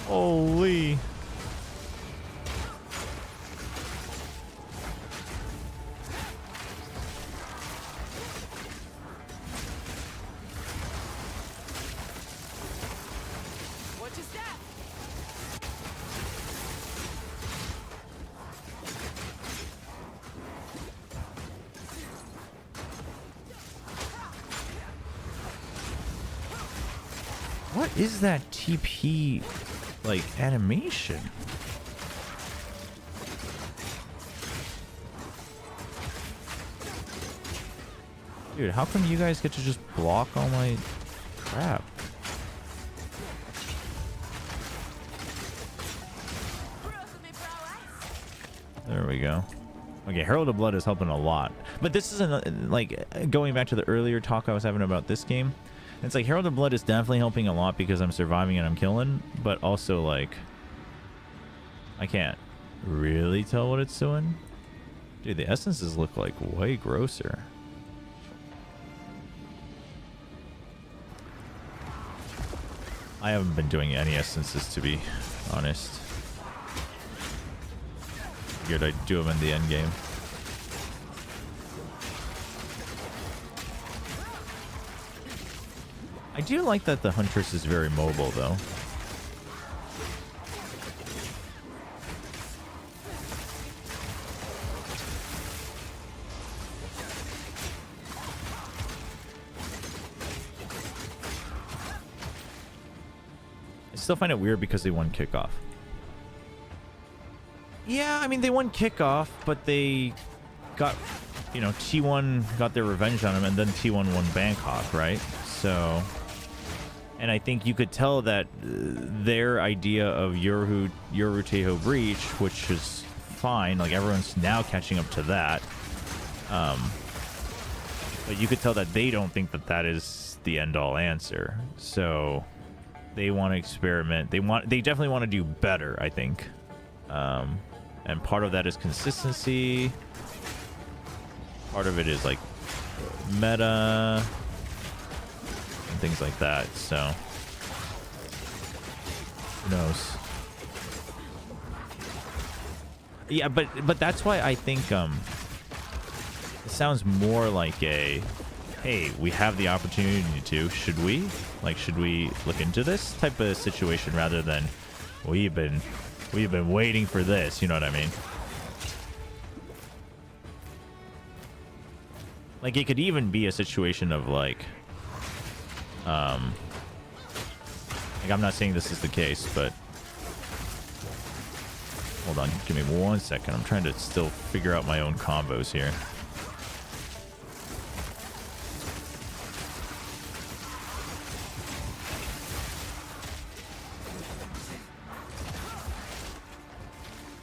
Holy. Watch your step. What is that TP like animation? Dude, how come you guys get to just block all my crap? There we go. Okay, Herald of Blood is helping a lot. But this isn't like going back to the earlier talk I was having about this game. It's like Herald of Blood is definitely helping a lot because I'm surviving and I'm killing, but also like I can't really tell what it's doing. Dude, the essences look like way grosser. I haven't been doing any essences, to be honest. Figured I'd do them in the end game. I do like that the Huntress is very mobile, though. I still find it weird because they won kickoff. Yeah, I mean, they won kickoff, but they got, you know, T1 got their revenge on him, and then T1 won Bangkok, right? So, and I think you could tell that their idea of Yoru Teho Breach, which is fine, like everyone's now catching up to that. But you could tell that they don't think that that is the end-all answer. So they want to experiment. They definitely want to do better, I think. And part of that is consistency. Part of it is like meta and things like that. So who knows? Yeah, but that's why I think it sounds more like a, hey, we have the opportunity to, should we look into this type of situation, rather than we've been waiting for this, you know what I mean? Like, it could even be a situation of like I'm not saying this is the case, but hold on, give me 1 second. I'm trying to still figure out my own combos here.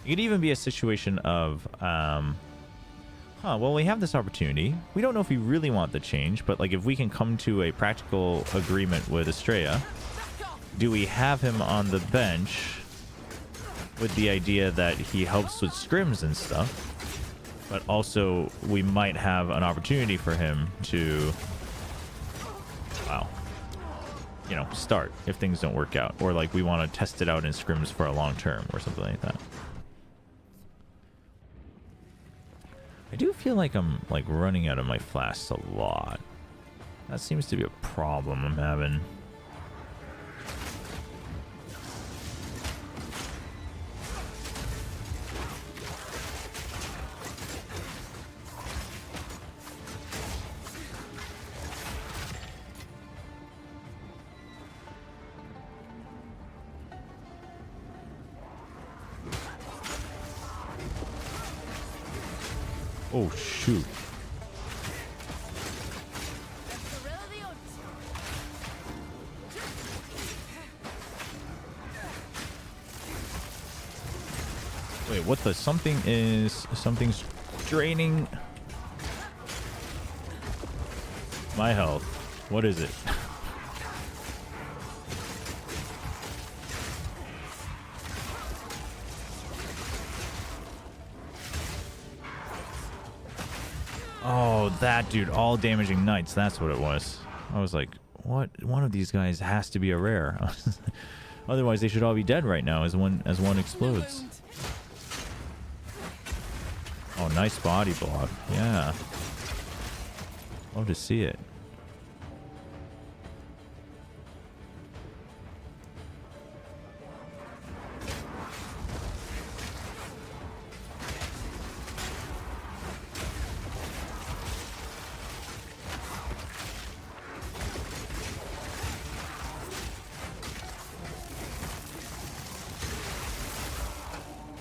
It could even be a situation of, well, we have this opportunity. We don't know if we really want the change, but like if we can come to a practical agreement with Estrella, do we have him on the bench with the idea that he helps with scrims and stuff, but also we might have an opportunity for him to, you know, start if things don't work out, or like we want to test it out in scrims for a long term or something like that. I do feel like I'm like running out of my flasks a lot. That seems to be a problem I'm having. Oh, shoot. Wait, what the? Something's draining my health. What is it? Oh, that dude, all damaging knights. That's what it was. I was like, what? One of these guys has to be a rare. Otherwise, they should all be dead right now as one explodes. Oh, nice body block. Yeah. Love to see it.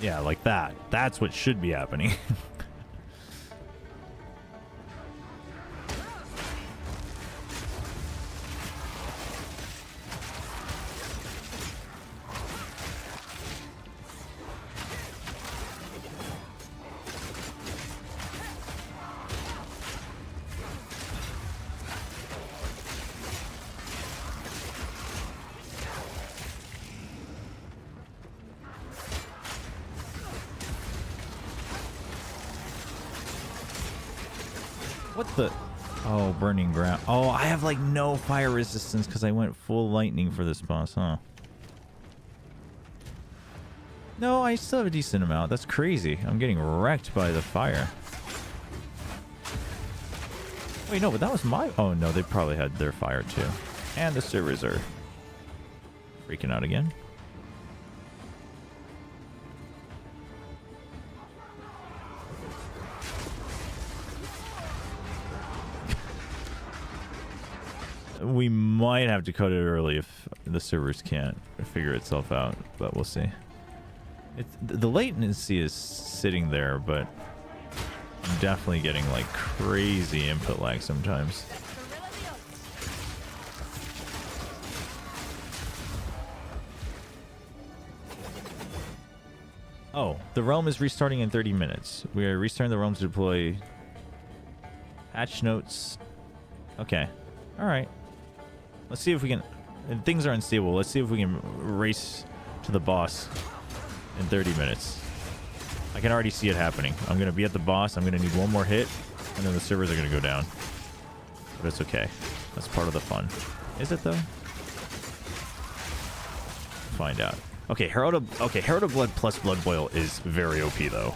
Yeah, like that. That's what should be happening. What the? Oh, burning ground. Oh, I have like no fire resistance because I went full lightning for this boss, huh? No, I still have a decent amount. That's crazy. I'm getting wrecked by the fire. Wait, no, but that was my... Oh, no, they probably had their fire too. And the servers are freaking out again. We might have to cut it early if the servers can't figure itself out, but we'll see. The latency is sitting there, but I'm definitely getting like crazy input lag sometimes. Oh, the realm is restarting in 30 minutes. We are restarting the realm to deploy patch notes. Okay. All right. Let's see if we can... Things are unstable. Let's see if we can race to the boss in 30 minutes. I can already see it happening. I'm going to be at the boss. I'm going to need one more hit, and then the servers are going to go down. But it's okay. That's part of the fun. Is it, though? Find out. Okay, Herald of Blood plus Blood Boil is very OP, though.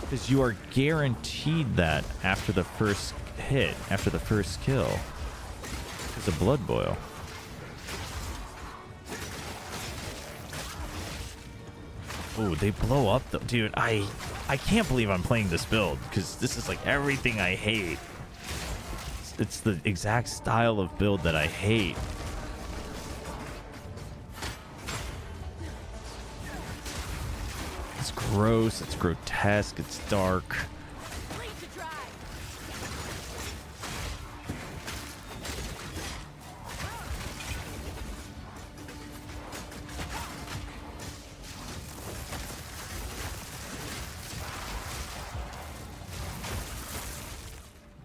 Because you are guaranteed that after the first hit, after the first kill. It's a Blood Boil. Oh, they blow up though. Dude, I can't believe I'm playing this build because this is like everything I hate. It's the exact style of build that I hate. It's gross, it's grotesque, it's dark.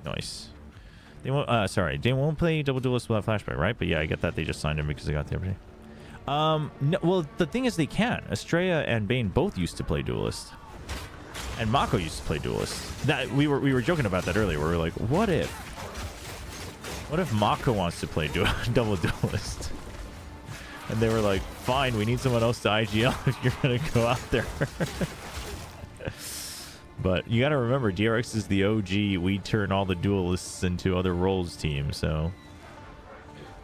Nice. They won't. Sorry, they won't play Double Duelist without flashback, right? But yeah, I get that they just signed him because they got the opportunity. No, well, the thing is, they can. Estrella and Bane both used to play Duelist, and Mako used to play Duelist. That we were joking about that earlier. Where we were like, what if Mako wants to play Double Duelist? And they were like, fine, we need someone else to IGL if you're gonna go out there. But you gotta remember, DRX is the OG. We turn all the duelists into other roles team, so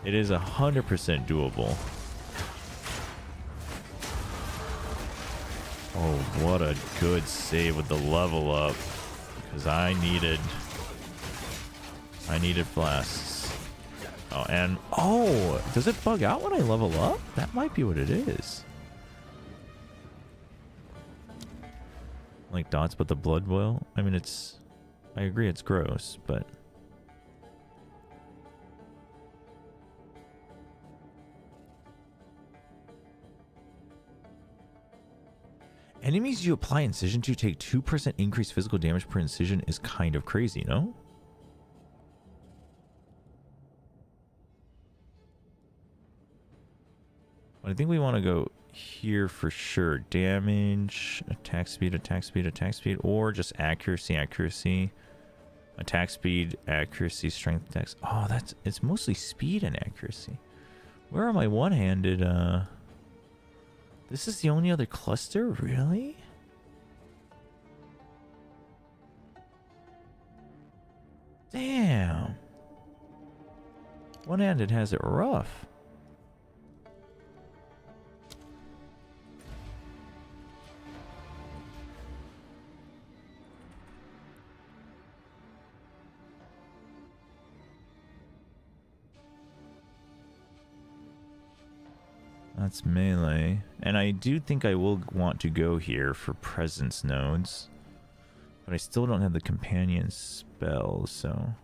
it is 100% doable. Oh, what a good save with the level up, because I needed flasks. Oh, and oh, does it bug out when I level up? That might be what it is. Like dots, but the Blood Boil. I mean, I agree, it's gross, but enemies you apply incision to take 2% increased physical damage per incision is kind of crazy, no? I think we want to go here for sure. Damage, attack speed, or just accuracy, attack speed, accuracy, strength, attacks. Oh, it's mostly speed and accuracy. Where are my one-handed? This is the only other cluster? Really? Damn. One-handed has it rough. That's melee. And I do think I will want to go here for presence nodes. But I still don't have the companion spell, so...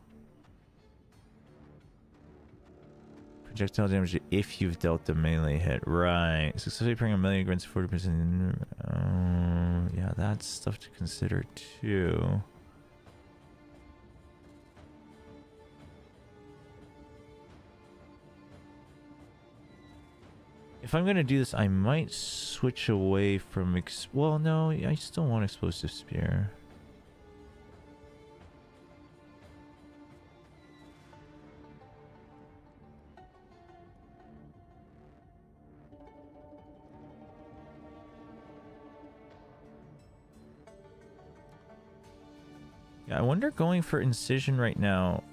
Projectile damage if you've dealt a melee hit. Right. Successfully playing a melee grants 40%. Yeah, that's stuff to consider too. If I'm gonna do this, I might switch away from well, no, I still want explosive spear. Yeah, I wonder going for incision right now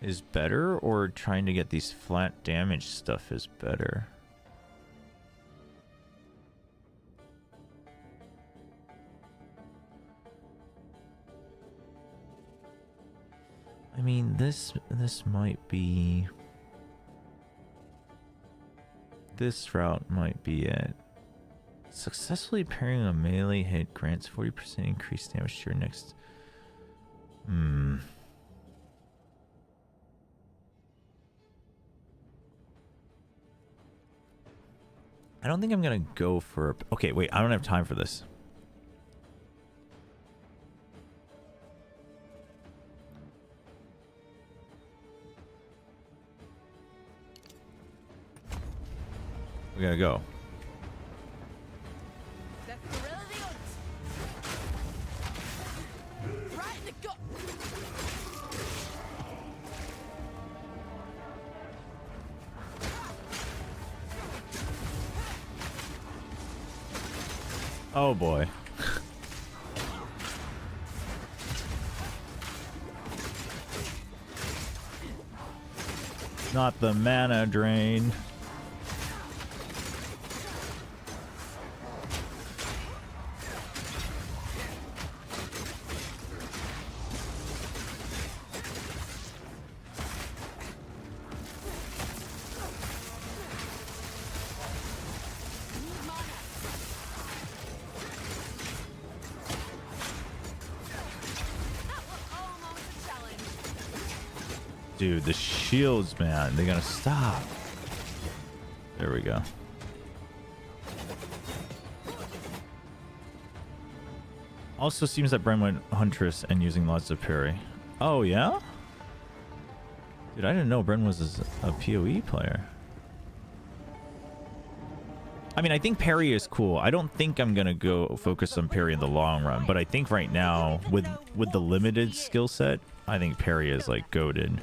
is better, or trying to get these flat damage stuff is better. I mean, this might be... This route might be it. Successfully parrying a melee hit grants 40% increased damage to your next... I don't think I'm gonna go for... Okay, wait, I don't have time for this. We gotta go. Oh boy. Not the mana drain. Dude, the shields, man. They gotta stop. There we go. Also seems that Bren went Huntress and using lots of parry. Oh, yeah? Dude, I didn't know Bren was a POE player. I mean, I think parry is cool. I don't think I'm gonna go focus on parry in the long run, but I think right now, with the limited skill set, I think parry is like goated.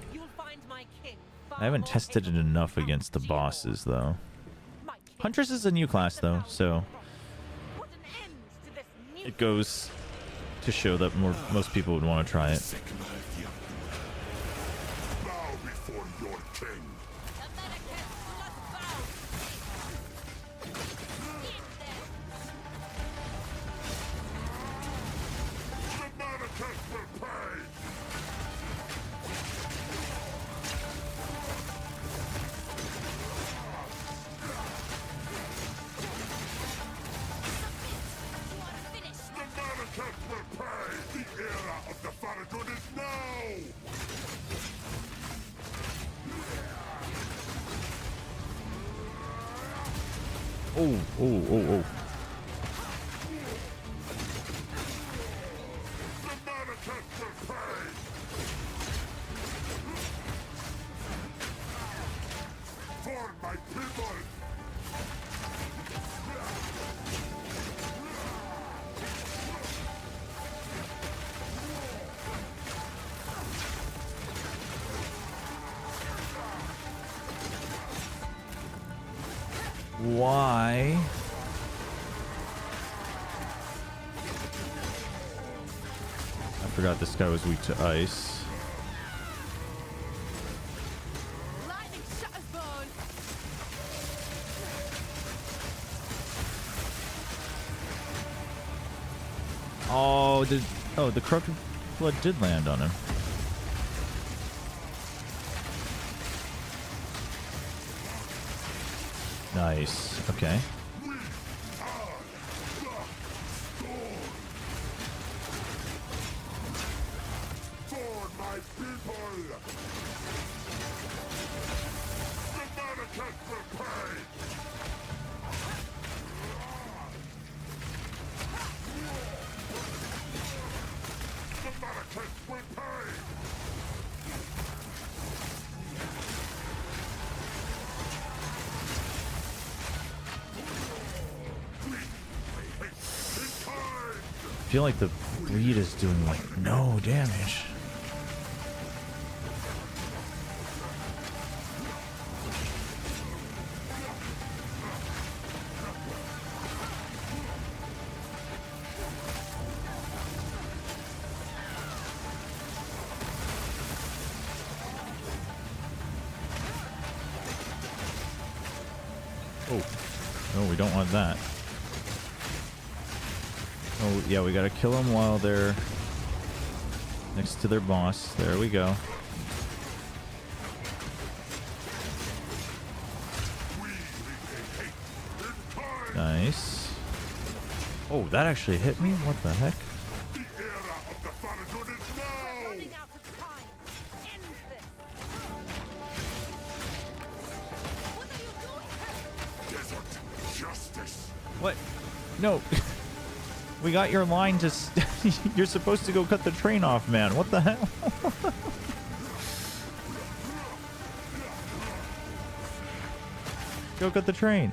I haven't tested it enough against the bosses, though. Huntress is a new class, though, so it goes to show that most people would want to try it. Oh. Why? I forgot this guy was weak to ice. Lightning shatters bone. Oh, the corrupted blood did land on him. Nice. Okay. For my people! The mannequin will pay! The mannequin will pay! I feel like the bleed is doing like no damage. Oh, no, we don't want that. Oh, yeah, we gotta kill them while they're next to their boss. There we go. Nice. Oh, that actually hit me? What the heck? What? No. We got your line to... You're supposed to go cut the train off, man. What the hell? Go cut the train.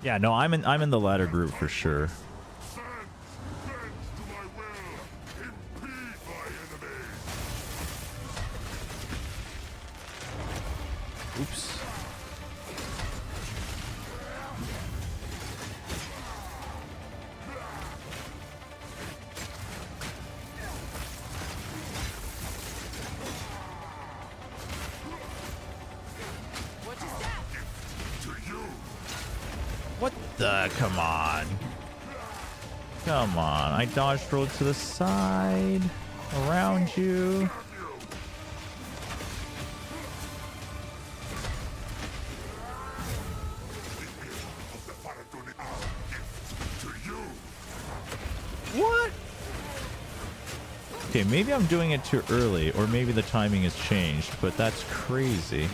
Yeah, no, I'm in the latter group for sure. Oops. What the? Come on. Come on. I dodged rolled to the side. Around you. What? Okay, maybe I'm doing it too early, or maybe the timing has changed, but that's crazy.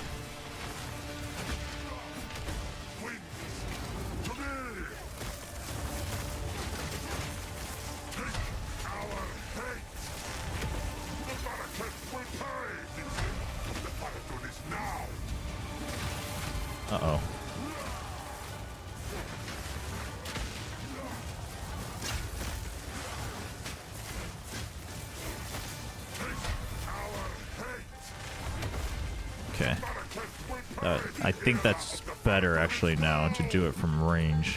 Uh-oh. Okay. I think that's better actually now to do it from range.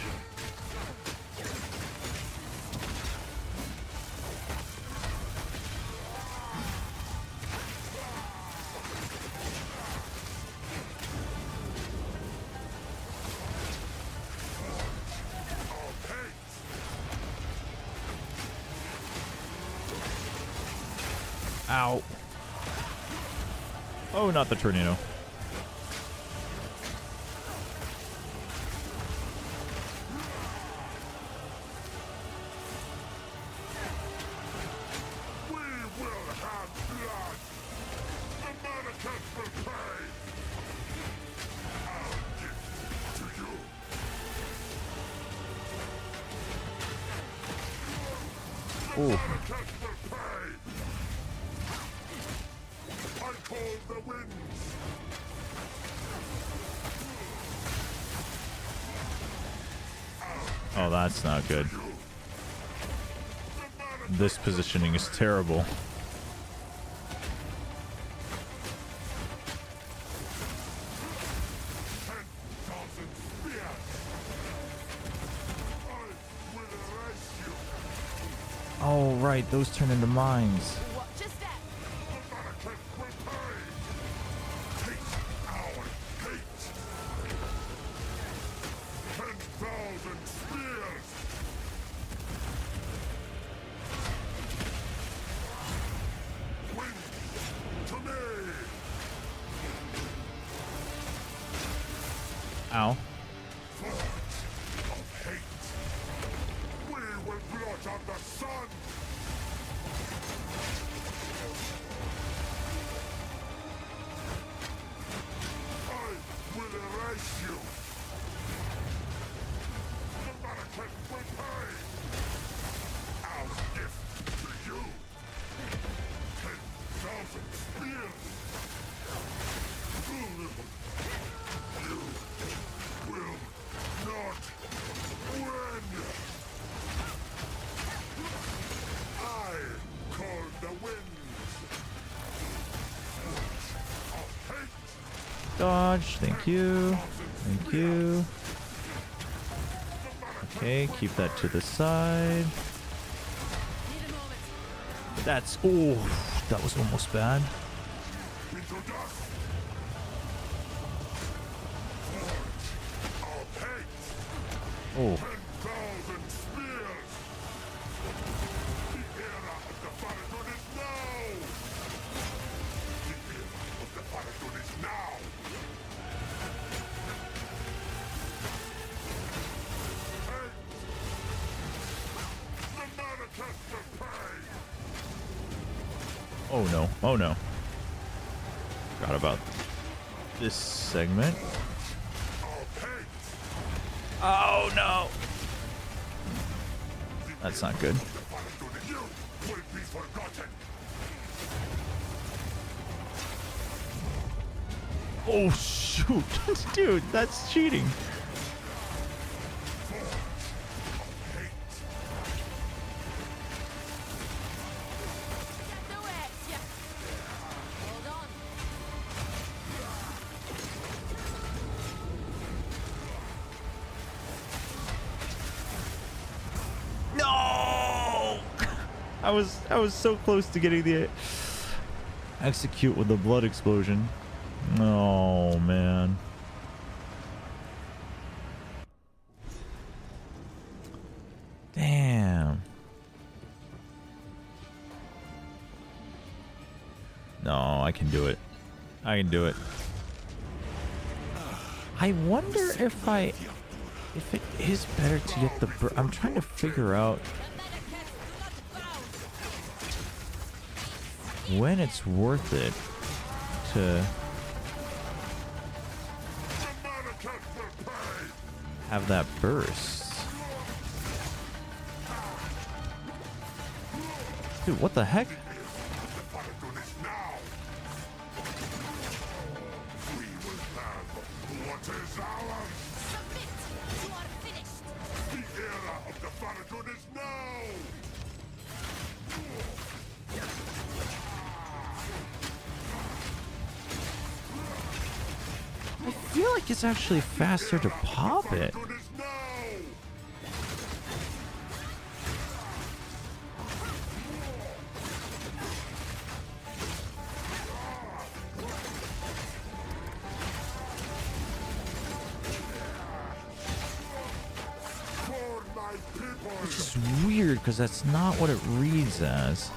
Ow. Oh, not the tornado. Ooh. Oh, that's not good. This positioning is terrible. Oh, right. Those turn into mines. Ow. We will blot out the sun. I will erase you. The Mannequin will pay. Our gift to you. 10,000 spears. You will not win. I call the winds of hate. Dodge. Thank you. Thank you. Okay, keep that to the side. That's... Oh, that was almost bad. Oh. Oh no, oh no. Forgot about this segment. Oh no! That's not good. Oh shoot! Dude, that's cheating. I was so close to getting the execute with the blood explosion. Oh man. Damn. No, I can do it. I can do it. I wonder if it is better to get the I'm trying to figure out when it's worth it to have that burst. Dude, what the heck? I feel like it's actually faster to pop it. Which is weird because that's not what it reads as.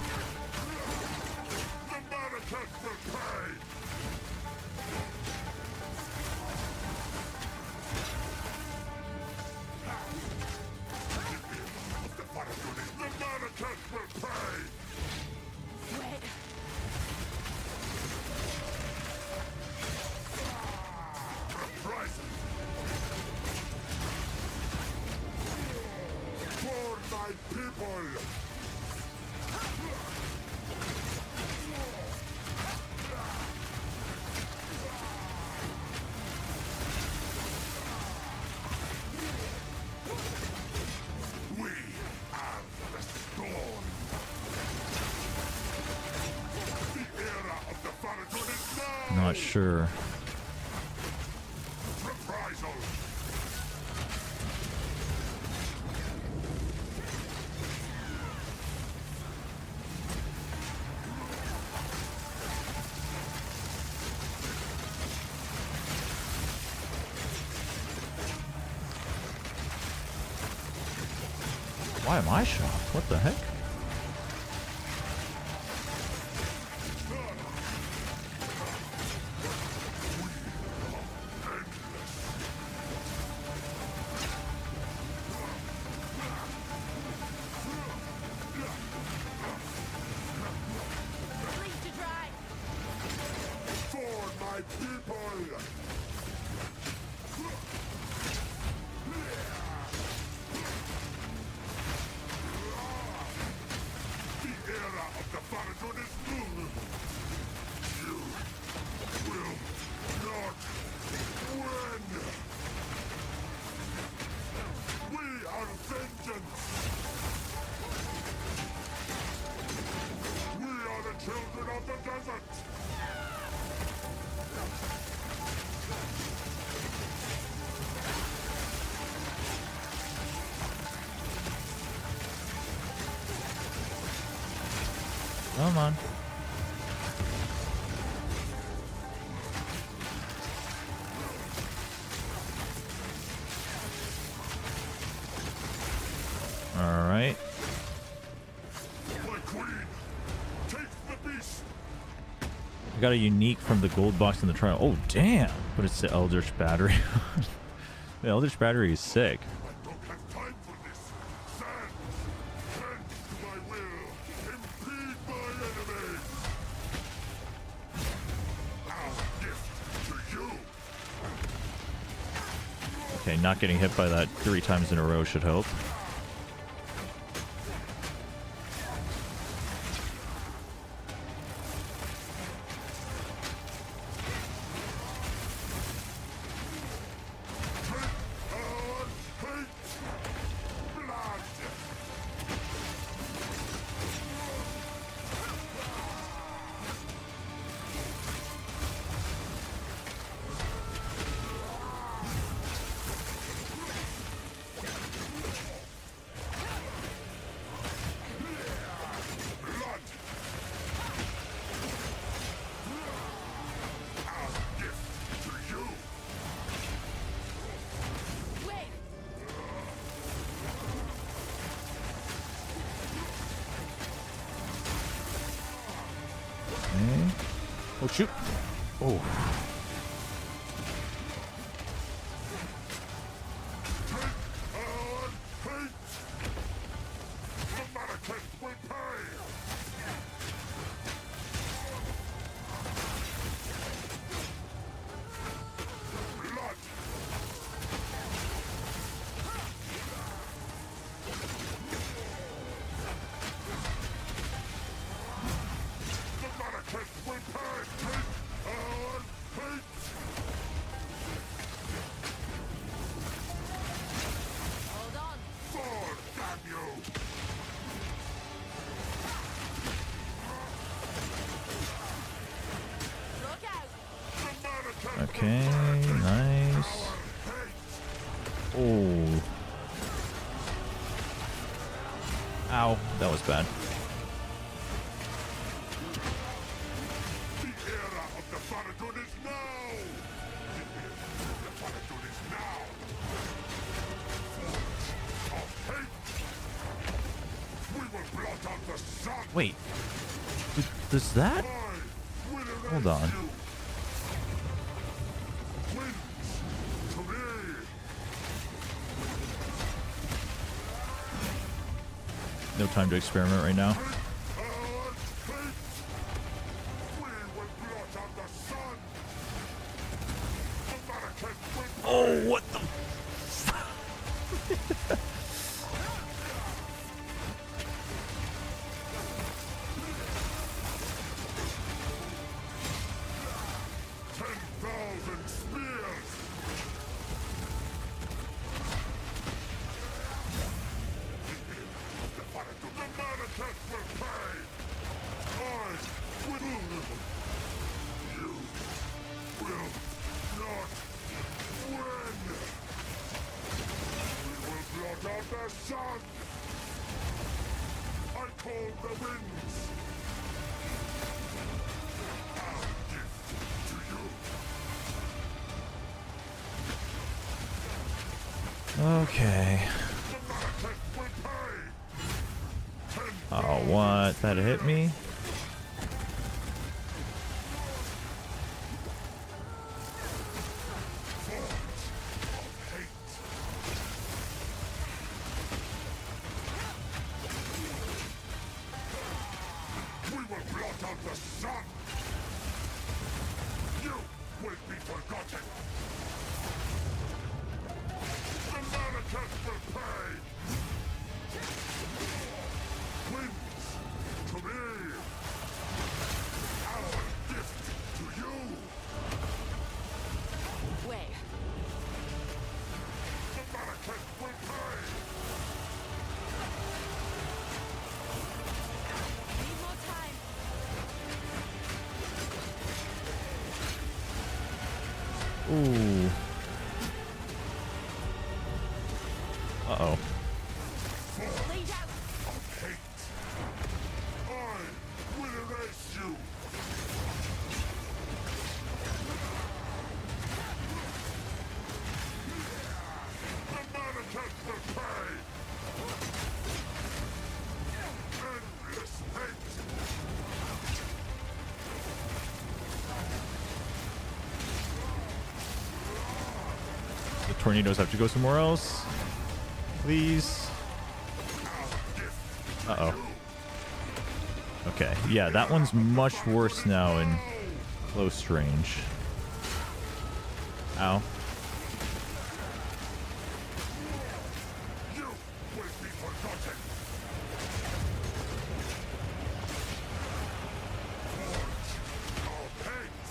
Not sure. Why am I shocked? What the heck? Come on. All right. I got a unique from the gold box in the trial. Oh, damn. But it's the Eldritch Battery. The Eldritch Battery is sick. Okay, not getting hit by that 3 times in a row should help. Oh, shoot. Oh. Okay, nice. Oh. Ow, that was bad. Wait, does that? Hold on. No time to experiment right now. Oh, what the? sun. I call the winds. Our gift to you. Okay. Oh, what? That hit me? We will blot out the sun. You will be forgotten. The Americans will pay. Winds to me. Our gift to you. Where? The Americans will pay. Need more time. Ooh. Uh-oh. Lead out. Hate. I will erase you. The Americans will pay. Endless hate. The tornadoes have to go somewhere else. Please. Uh-oh. Okay, yeah, that one's much worse now in close range. Ow. You will be forgotten. Forge our hate.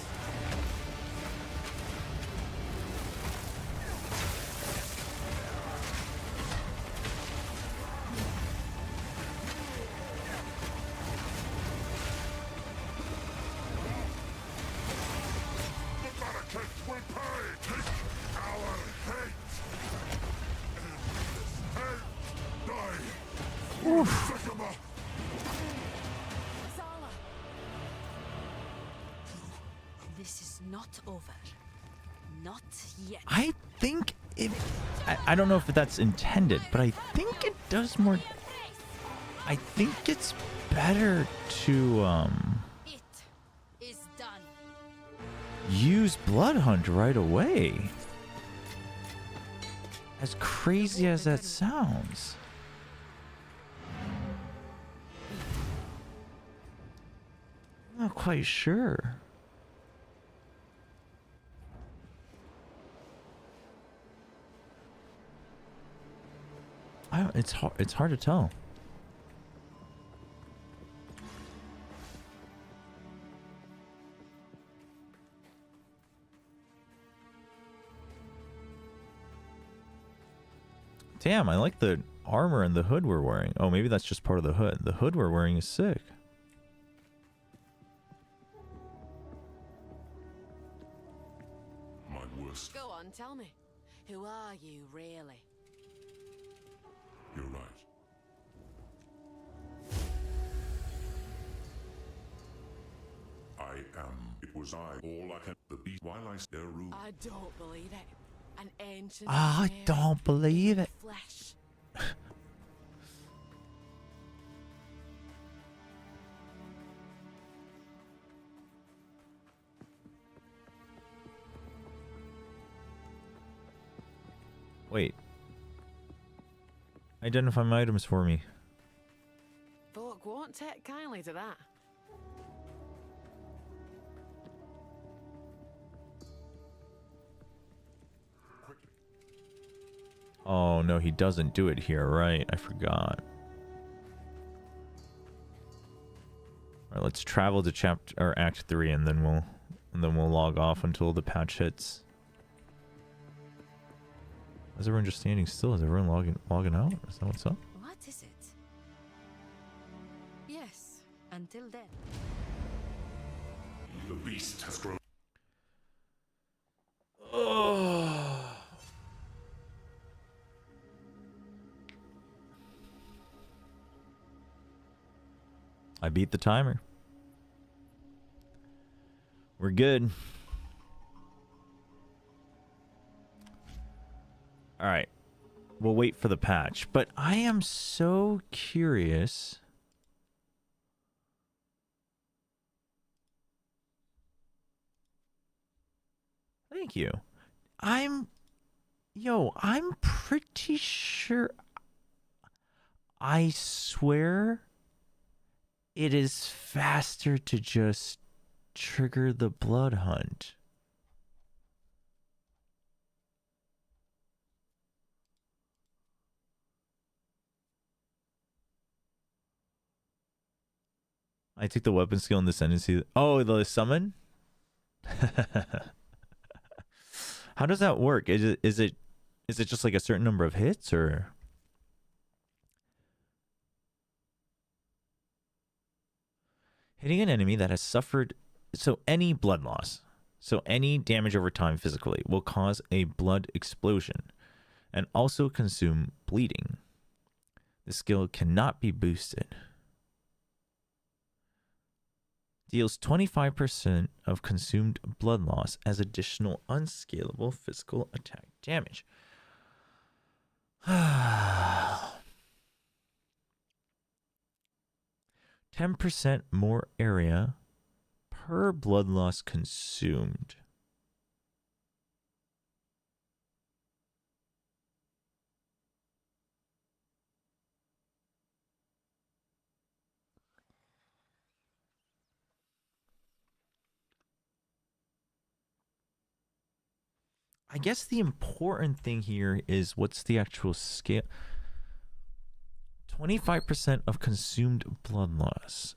The Americans will pay. Take our hate. Endless hate. Die. Sigma. Zala. This is not over. Not yet. I think it... I don't know if that's intended, but I think it does more... I think it's better to, It is done. use Bloodhunt right away. As crazy as that sounds. I'm not quite sure. It's hard to tell. Damn, I like the armor and the hood we're wearing. Oh, maybe that's just part of the hood. The hood we're wearing is sick. My worst. Go on, tell me. Who are you, really? You're right. I am. It was I. All I can. The beast. While I stare rule. I don't believe it. An ancient. I snare don't believe it. Flesh. Wait. Identify my items for me. Folk won't take kindly to that. Oh no, he doesn't do it here, right? I forgot. Alright, let's travel to chapter or act 3 and then we'll log off until the patch hits. Is everyone just standing still? Is everyone logging out? Is that what's up? What is it? Yes, until then. The beast has grown. I beat the timer. We're good. All right. We'll wait for the patch. But I am so curious. Thank you. I'm pretty sure. I swear it is faster to just trigger the blood hunt. I took the weapon skill in the ascendancy. Oh, the summon? How does that work? Is it just like a certain number of hits, or? Hitting an enemy that has suffered any blood loss, any damage over time physically will cause a blood explosion and also consume bleeding. The skill cannot be boosted. Deals 25% of consumed blood loss as additional unscalable physical attack damage. 10% more area per blood loss consumed. I guess the important thing here is what's the actual scale. 25% of consumed blood loss.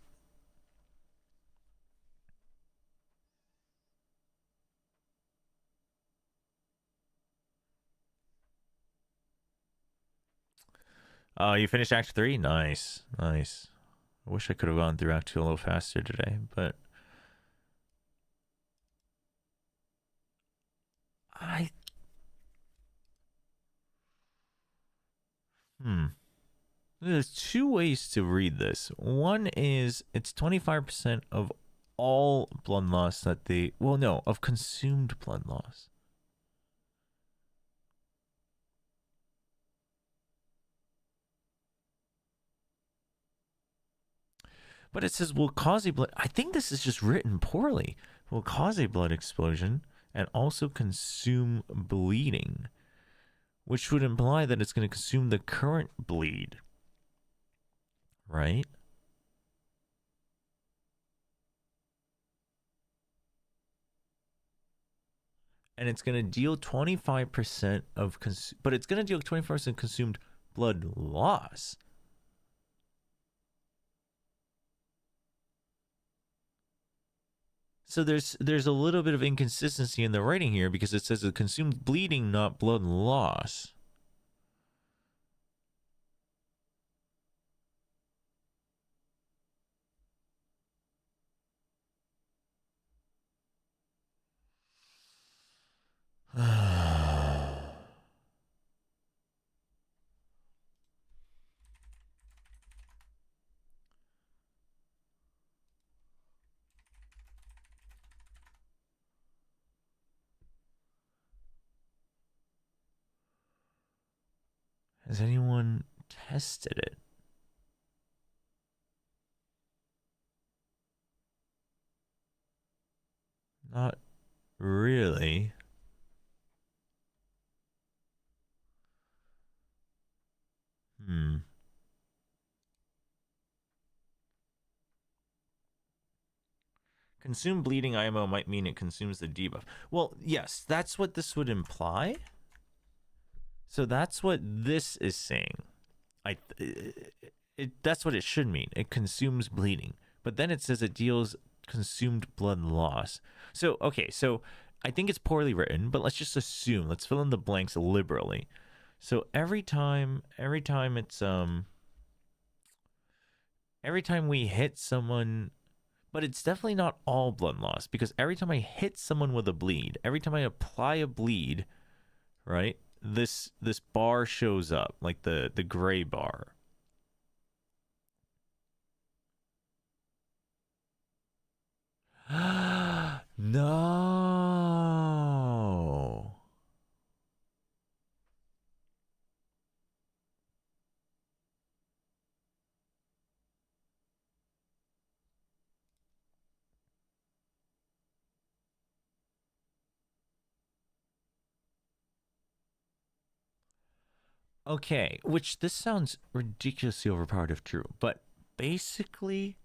Oh, you finished Act 3? Nice. Nice. I wish I could have gone through Act 2 a little faster today, but... There's two ways to read this. One is it's 25% of all blood loss that they... Well, no, of consumed blood loss. But it says will cause a blood... I think this is just written poorly. Will cause a blood explosion and also consume bleeding, which would imply that it's going to consume the current bleed. Right? And it's going to deal 25% of... But it's going to deal 25% consumed blood loss. So there's a little bit of inconsistency in the writing here because it says it consumed bleeding, not blood loss. Has anyone tested it? Not really. Consume bleeding IMO might mean it consumes the debuff. Well, yes, that's what this would imply. So that's what this is saying. That's what it should mean. It consumes bleeding. But then it says it deals consumed blood loss. So, okay, so I think it's poorly written, but let's just assume. Let's fill in the blanks liberally. So every time it's every time we hit someone, but it's definitely not all blood loss, because every time I hit someone with a bleed, every time I apply a bleed, right? This bar shows up, like the gray bar. No. Okay, which this sounds ridiculously overpowered if true, but basically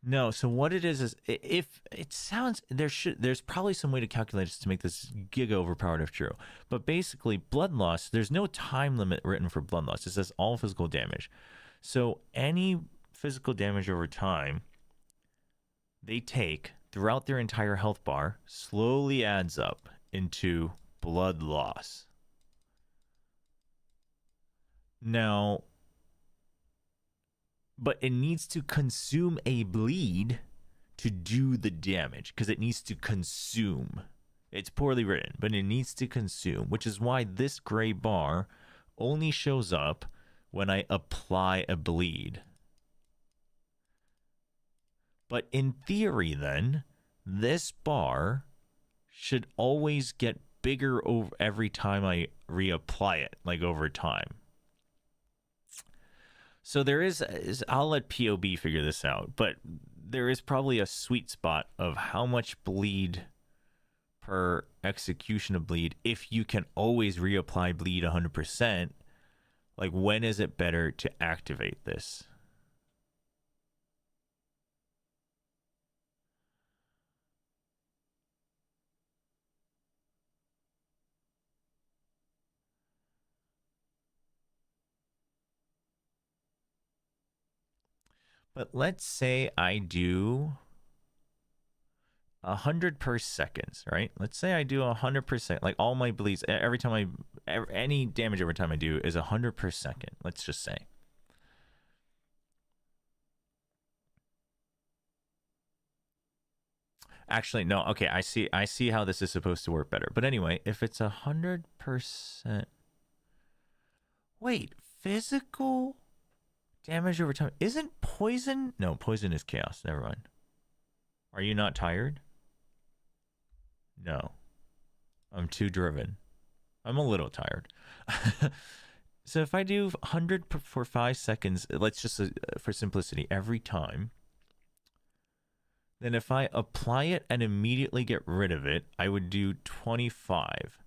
no. So what it is if it sounds there's probably some way to calculate this to make this giga overpowered if true. But basically, blood loss. There's no time limit written for blood loss. It says all physical damage. So any physical damage over time they take throughout their entire health bar slowly adds up into blood loss. Now, but it needs to consume a bleed to do the damage because it needs to consume. It's poorly written, but it needs to consume, which is why this gray bar only shows up when I apply a bleed. But in theory, then, this bar should always get bigger over every time I reapply it, like over time. So there is I'll let POB figure this out, but there is probably a sweet spot of how much bleed per execution of bleed if you can always reapply bleed 100%. Like, when is it better to activate this? But let's say I do 100 per seconds, right? Let's say I do 100%, like all my bleeds, every time any damage every time I do is 100 per second, let's just say. Actually, no, okay, I see how this is supposed to work better. But anyway, if it's 100%, wait, physical damage over time, isn't poison? No, poison is chaos, never mind. Are you not tired? No, I'm too driven. I'm a little tired. So if I do 100 for 5 seconds, let's just, for simplicity, every time, then if I apply it and immediately get rid of it, I would do 25.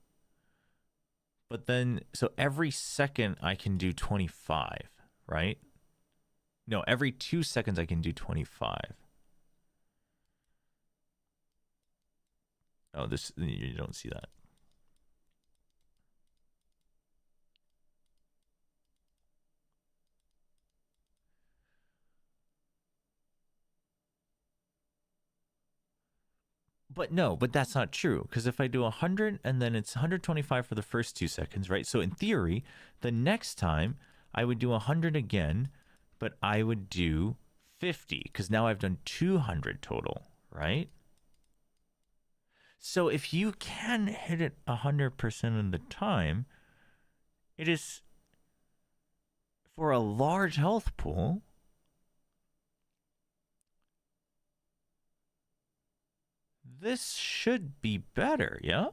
But then, so every second I can do 25, right? No, every 2 seconds I can do 25. Oh, this, you don't see that. But no, but that's not true. Because if I do 100 and then it's 125 for the first 2 seconds, right? So in theory, the next time I would do 100 again, but I would do 50 because now I've done 200 total, right? So if you can hit it 100% of the time, it is, for a large health pool, this should be better, yeah?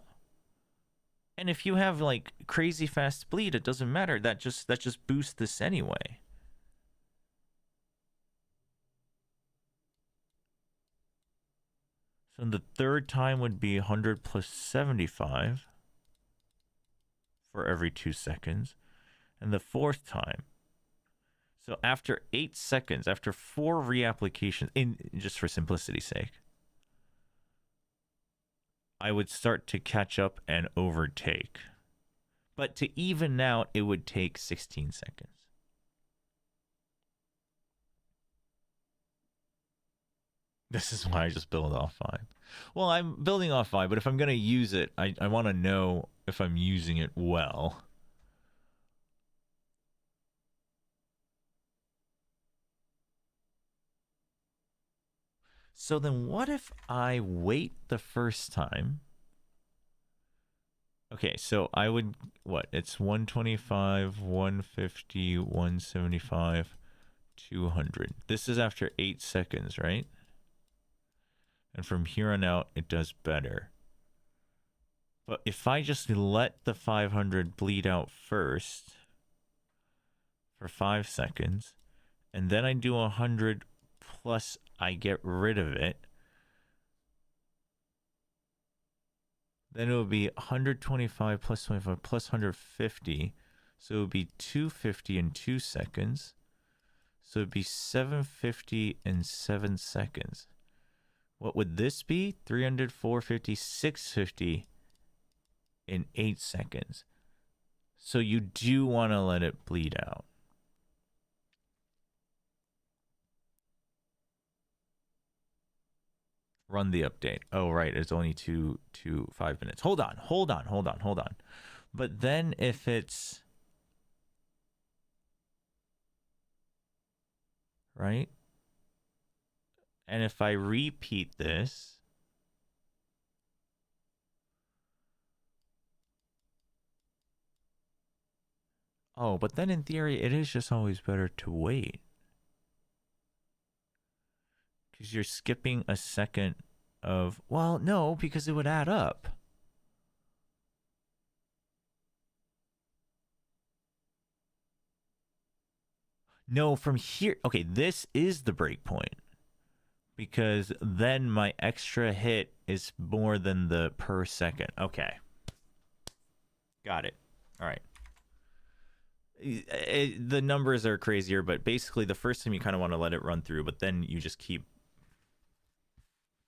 And if you have like crazy fast bleed, it doesn't matter. That just boosts this anyway. So the third time would be 100 plus 75 for every 2 seconds. And the fourth time. So after 8 seconds, after 4 reapplications, just for simplicity's sake, I would start to catch up and overtake. But to even out, it would take 16 seconds. This is why I just build off 5. Well, I'm building off 5, but if I'm going to use it, I want to know if I'm using it well. So then what if I wait the first time Okay, so I would, what? It's 125, 150, 175, 200. This is after 8 seconds, right? And from here on out, it does better. But if I just let the 500 bleed out first for 5 seconds, and then I do 100 plus I get rid of it, then it would be 125 plus 25 plus 150. So it would be 250 in 2 seconds. So it would be 750 in 7 seconds. What would this be? 300, 450, 650 in 8 seconds. So you do want to let it bleed out. Run the update. Oh, right. It's only 5 minutes. Hold on. But then if it's... Right? And if I repeat this... Oh, but then in theory, it is just always better to wait. Because you're skipping a second of... Well, no, because it would add up. No, from here... Okay, this is the break point. Because then my extra hit is more than the per second. Okay. Got it. All right. The numbers are crazier, but basically the first time you kind of want to let it run through, but then you just keep...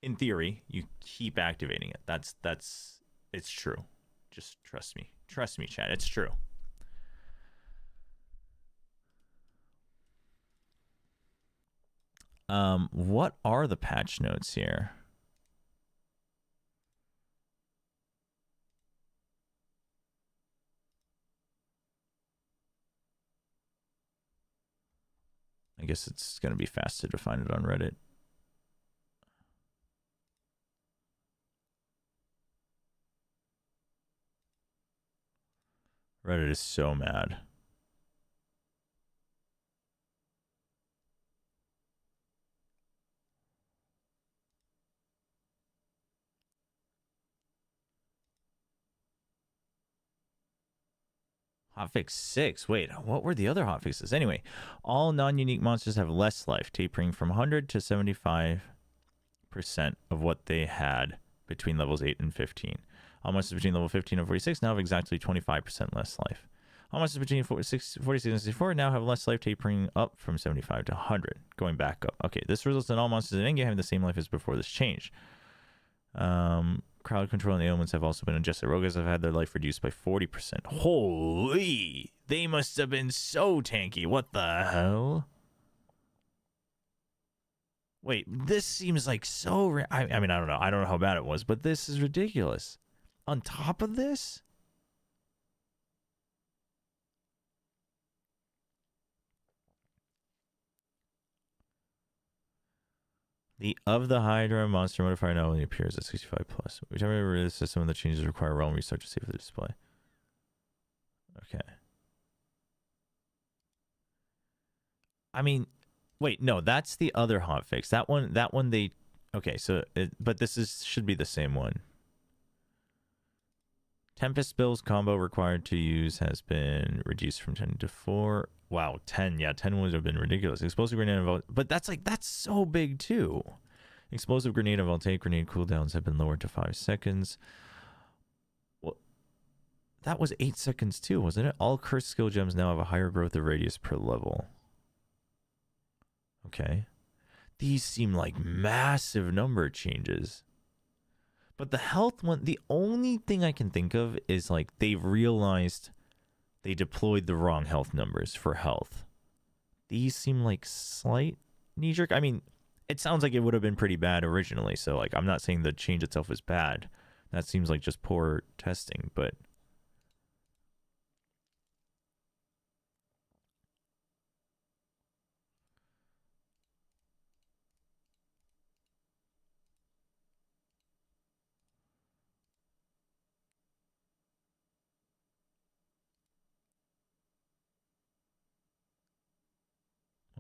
In theory, you keep activating it. It's true. Just trust me. Trust me, chat. It's true. What are the patch notes here? I guess it's going to be faster to find it on Reddit. Reddit is so mad. Hotfix 6. Wait, what were the other hotfixes? Anyway, all non-unique monsters have less life, tapering from 100 to 75% of what they had between levels 8 and 15. All monsters between level 15 and 46 now have exactly 25% less life. All monsters between 46 and 64 now have less life, tapering up from 75 to 100, going back up. Okay, this results in all monsters in endgame having the same life as before this change. Crowd control and ailments have also been adjusted. Rogues have had their life reduced by 40%. Holy! They must have been so tanky. What the hell? Wait, this seems like so... I mean, I don't know. I don't know how bad it was, but this is ridiculous. On top of this... Of the Hydra monster modifier now only appears at 65 plus. Whichever it is, some of the changes require realm restart to save the display. Okay. I mean, wait, no, that's the other hotfix. That one they... Okay, so... but this should be the same one. Tempest spells combo required to use has been reduced from 10 to 4. Wow, 10. Yeah, 10 would have been ridiculous. Explosive grenade... But that's so big, too. Explosive grenade and voltaic grenade cooldowns have been lowered to 5 seconds. Well, that was 8 seconds, too, wasn't it? All cursed skill gems now have a higher growth of radius per level. Okay. These seem like massive number changes. But the health one, the only thing I can think of is like they've realized they deployed the wrong health numbers for health. These seem like slight knee-jerk. I mean, it sounds like it would have been pretty bad originally. So like, I'm not saying the change itself is bad. That seems like just poor testing, but...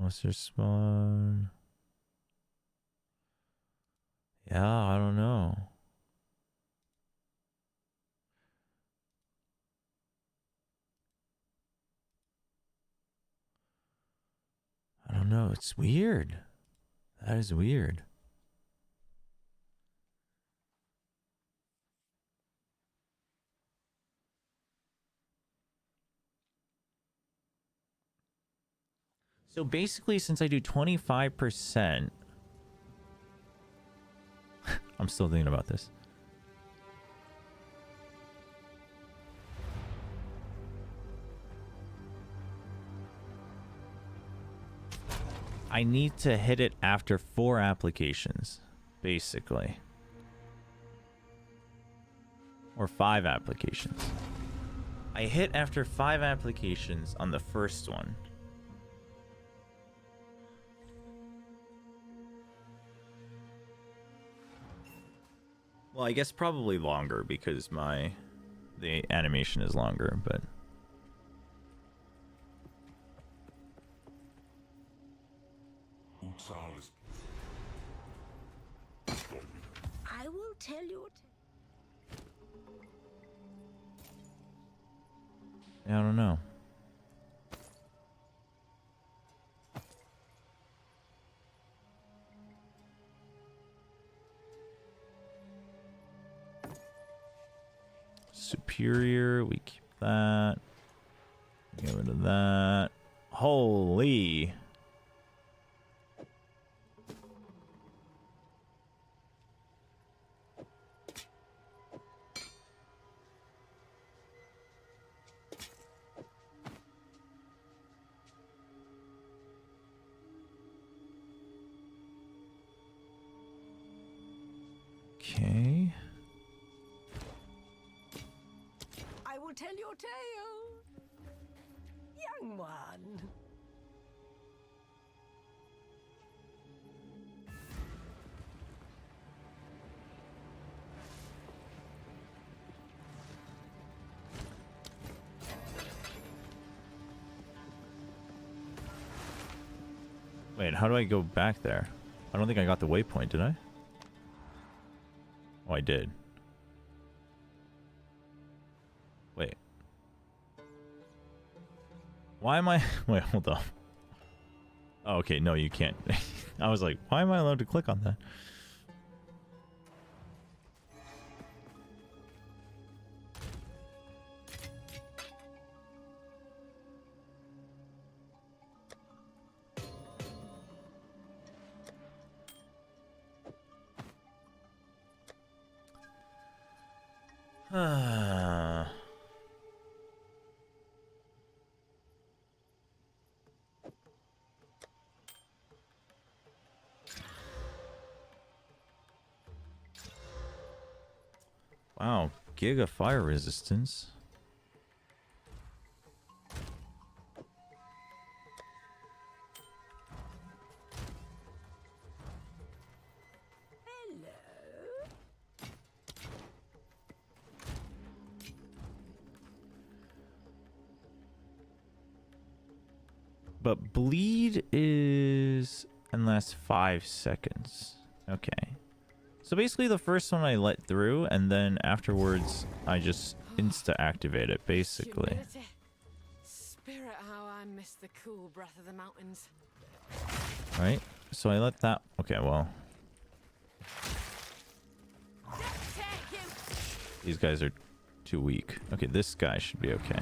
Monster spawn. Yeah, I don't know. I don't know. It's weird. That is weird. So basically, since I do 25%, I'm still thinking about this. I need to hit it after 4 applications, basically. Or 5 applications. I hit after 5 applications on the first one. Well, I guess probably longer because the animation is longer, but I will tell you. I don't know. Superior, we keep that. Get rid of that. Holy. Okay. I will tell your tale, young one. Wait, how do I go back there? I don't think I got the waypoint, did I? Oh, I did. Wait. Why am I... Wait, hold on. Oh, okay, no, you can't. I was like, why am I allowed to click on that? Wow, Giga fire resistance. But bleed is and lasts 5 seconds. Okay. So basically the first one I let through, and then afterwards I just insta-activate it, basically. Humility. Spirit, how I miss the cool breath of the mountains. Right? So I let that... Okay, well... These guys are too weak. Okay, this guy should be okay.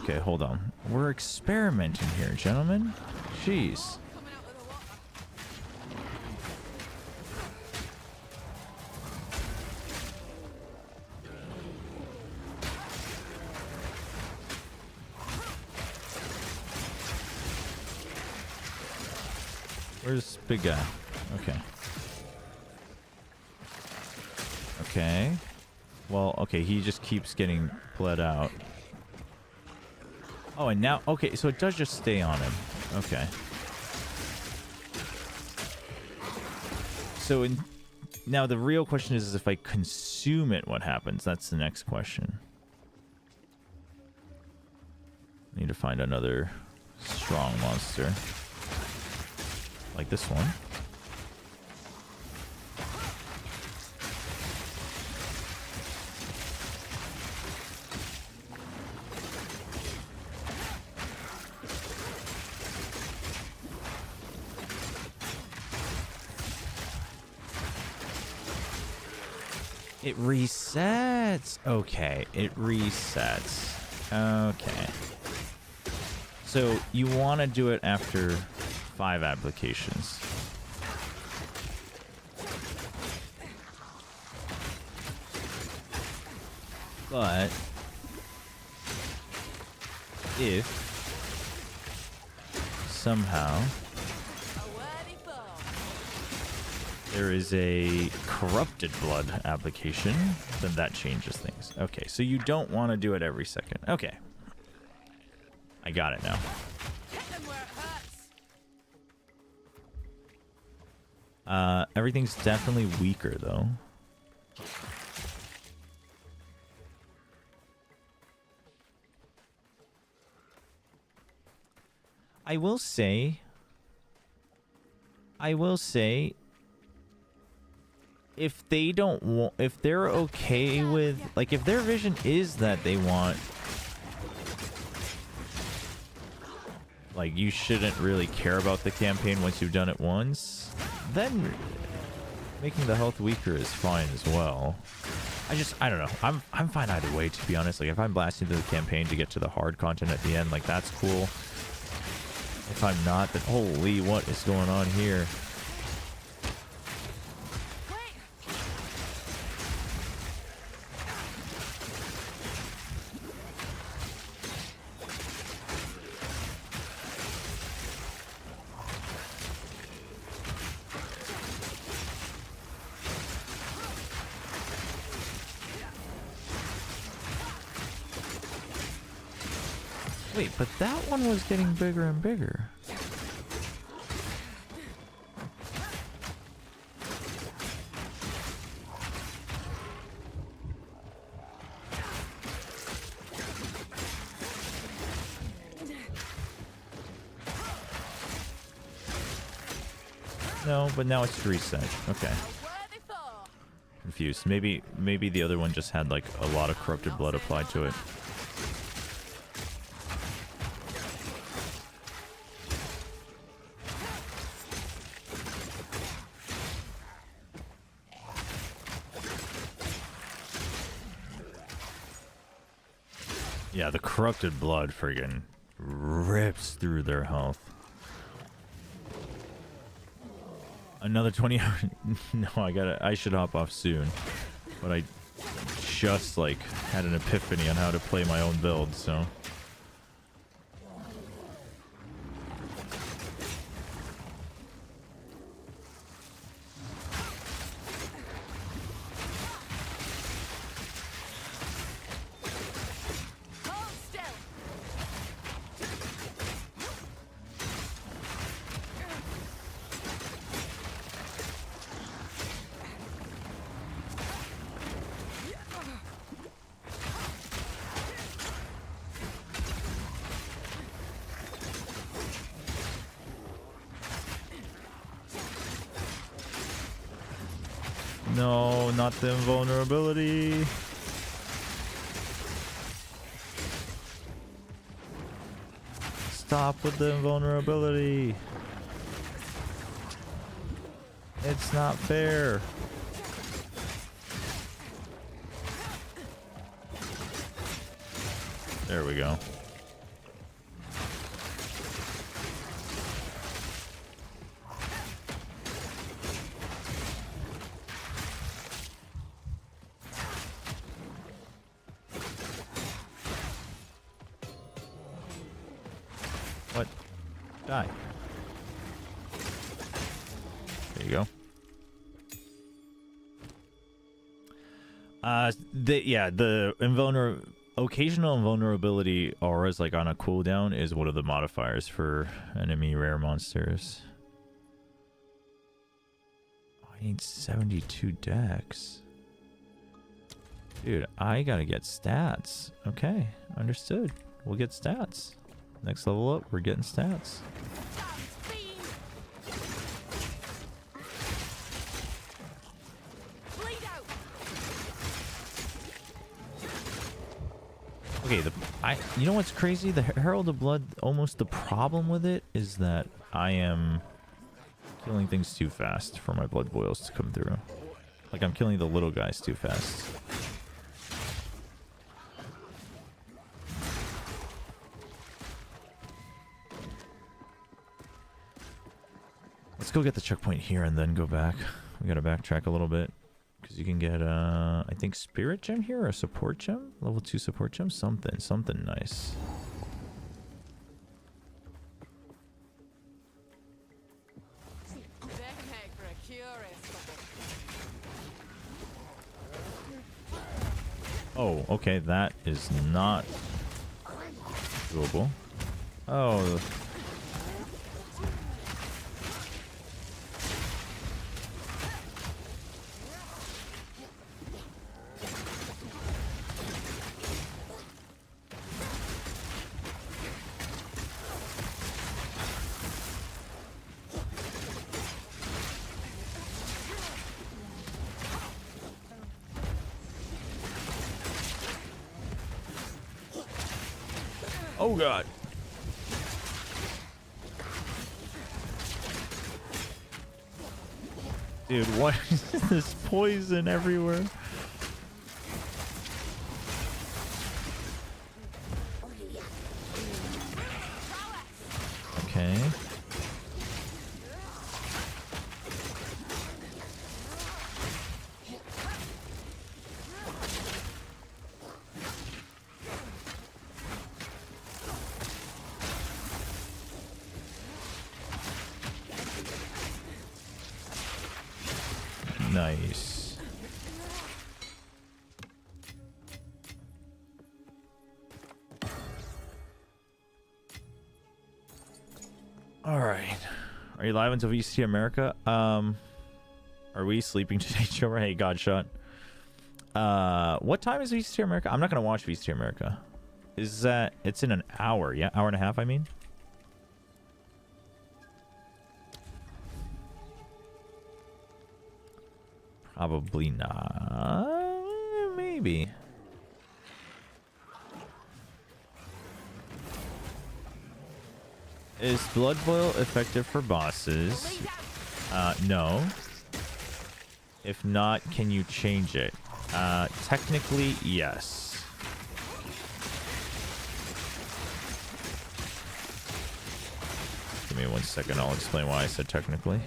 Okay, hold on. We're experimenting here, gentlemen. Jeez. Where's this big guy? Okay. Okay. Well, okay, he just keeps getting bled out. Oh, and now... Okay, so it does just stay on him. Okay. So now the real question is if I consume it, what happens? That's the next question. I need to find another strong monster. Like this one. It resets. Okay, it resets. Okay. So you want to do it after 5 applications. But if somehow there is a corrupted blood application, then that changes things. Okay, so you don't want to do it every second. Okay. I got it now. Everything's definitely weaker, though. I will say, if they don't want, if they're okay with, like, if their vision is that they want, like, you shouldn't really care about the campaign once you've done it once, then making the health weaker is fine as well. I don't know. I'm fine either way, to be honest. Like, if I'm blasting through the campaign to get to the hard content at the end, like, that's cool. If I'm not, then holy, what is going on here? Wait, but that one was getting bigger and bigger. No, but now it's reset. Okay. Confused. Maybe the other one just had like a lot of corrupted blood applied to it. Yeah, the corrupted blood friggin' rips through their health. Another 20 hours. No, I should hop off soon. But I just like had an epiphany on how to play my own build, so. No, not the invulnerability. Stop with the invulnerability. It's not fair. There we go. What? Die. There you go. The occasional invulnerability auras like on a cooldown is one of the modifiers for enemy rare monsters. Oh, I need 72 decks. Dude, I gotta get stats. Okay, understood. We'll get stats. Next level up, we're getting stats. Okay, you know what's crazy? The Herald of Blood, almost the problem with it is that I am killing things too fast for my blood boils to come through. Like, I'm killing the little guys too fast. Let's go get the checkpoint here and then go back. We gotta backtrack a little bit. Because you can get, I think, Spirit Gem here or a Support Gem? Level 2 Support Gem? Something nice. Oh, okay, that is not doable. Oh. Oh god. Dude, what is this poison everywhere? Okay. Nice. All right. Are you live until VCT America? Are we sleeping today, Chobra? Hey, Godshot. What time is VCT America? I'm not gonna watch VCT America. Is that? It's in an hour, yeah, hour and a half. I mean. Probably not. Maybe. Is Blood Boil effective for bosses? No. If not, can you change it? Technically, yes. Give me 1 second. I'll explain why I said technically.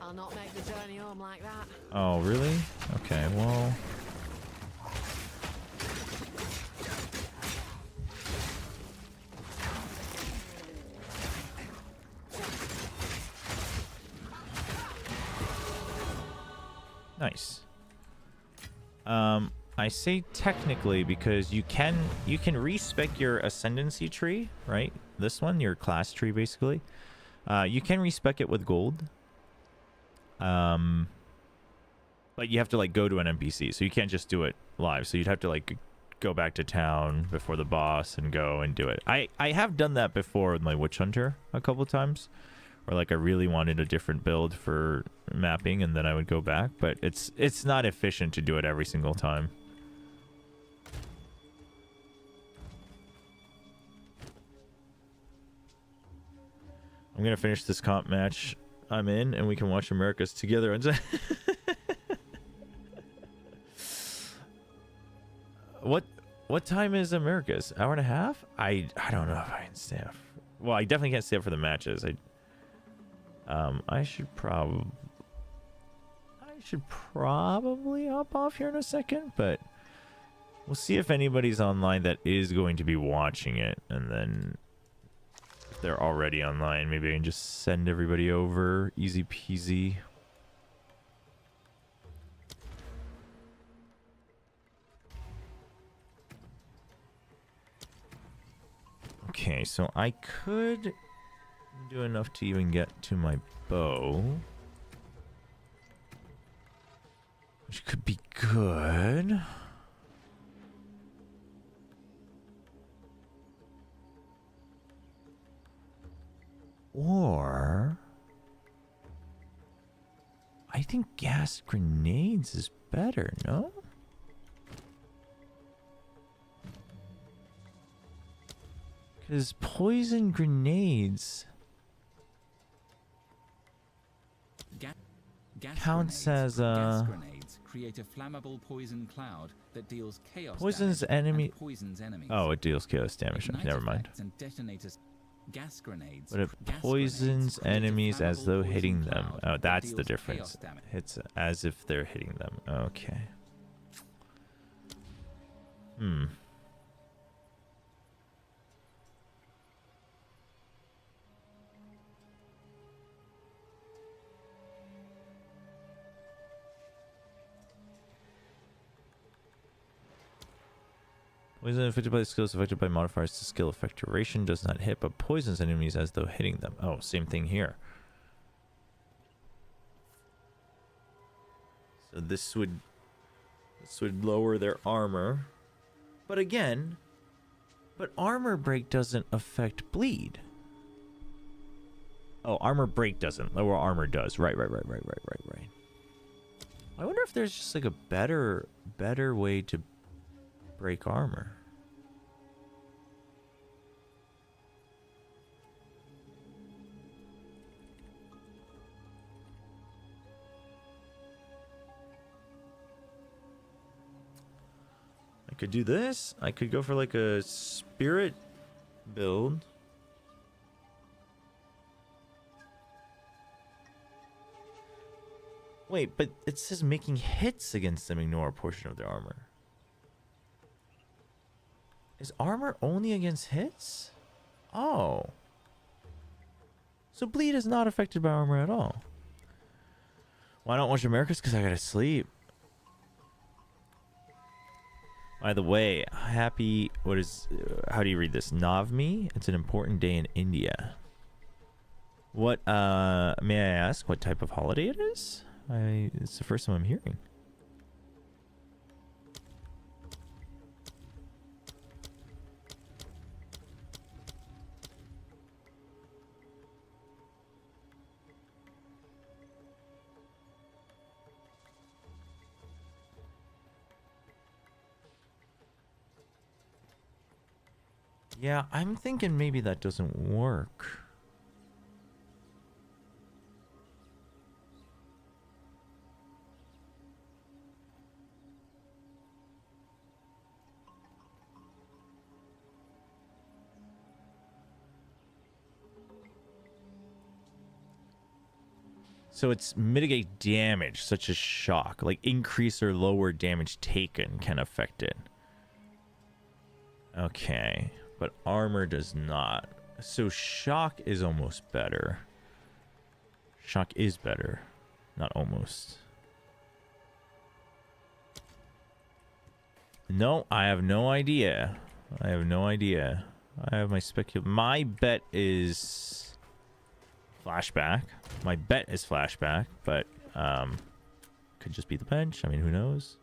I'll not make the journey home like that. Oh, really? Okay, well... Nice. I say technically because you can respec your ascendancy tree, right? This one, your class tree, basically. You can respec it with gold. But you have to like go to an NPC, so you can't just do it live. So you'd have to like go back to town before the boss and go and do it. I have done that before with my Witch Hunter a couple times, where like I really wanted a different build for mapping, and then I would go back. But it's not efficient to do it every single time. I'm gonna finish this comp match I'm in, and we can watch America's together. What time is America's? Hour and a half? I don't know if I can stay up. Well, I definitely can't stay up for the matches. I should probably hop off here in a second, but we'll see if anybody's online that is going to be watching it, and then if they're already online, maybe I can just send everybody over. Easy peasy. Okay, so I could do enough to even get to my bow, which could be good. Or I think gas grenades is better, no? Because poison grenades counts as gas grenades create a flammable poison cloud that deals chaos poisons damage enemy. and poisons enemies. Oh, it deals chaos damage. Ignite Never mind. effects and detonators. Gas grenades. But it gas poisons grenades create a enemies as flammable though poison hitting them. cloud Oh, that that's the deals difference. chaos damage. It's as if they're hitting them. Okay. Poison affected by the skills affected by modifiers to skill effect duration does not hit, but poisons enemies as though hitting them. Oh, same thing here. So this would lower their armor. But again, armor break doesn't affect bleed. Oh, armor break doesn't. Lower armor does. Right. I wonder if there's just like a better way to break armor. I could do this. I could go for like a spirit build. Wait, but it says making hits against them ignore a portion of their armor. Is armor only against hits? Oh. So bleed is not affected by armor at all. Why not watch Americas? Because I gotta sleep. By the way, happy, how do you read this? Navami? It's an important day in India. What, may I ask what type of holiday it is? It's the first time I'm hearing. Yeah, I'm thinking maybe that doesn't work. So it's mitigate damage, such as shock. Like increase or lower damage taken can affect it. Okay, but armor does not. So shock is almost better. Shock is better, not almost. No, I have no idea. I have no idea. I have my My bet is flashback. My bet is flashback, but could just be the bench. I mean, who knows?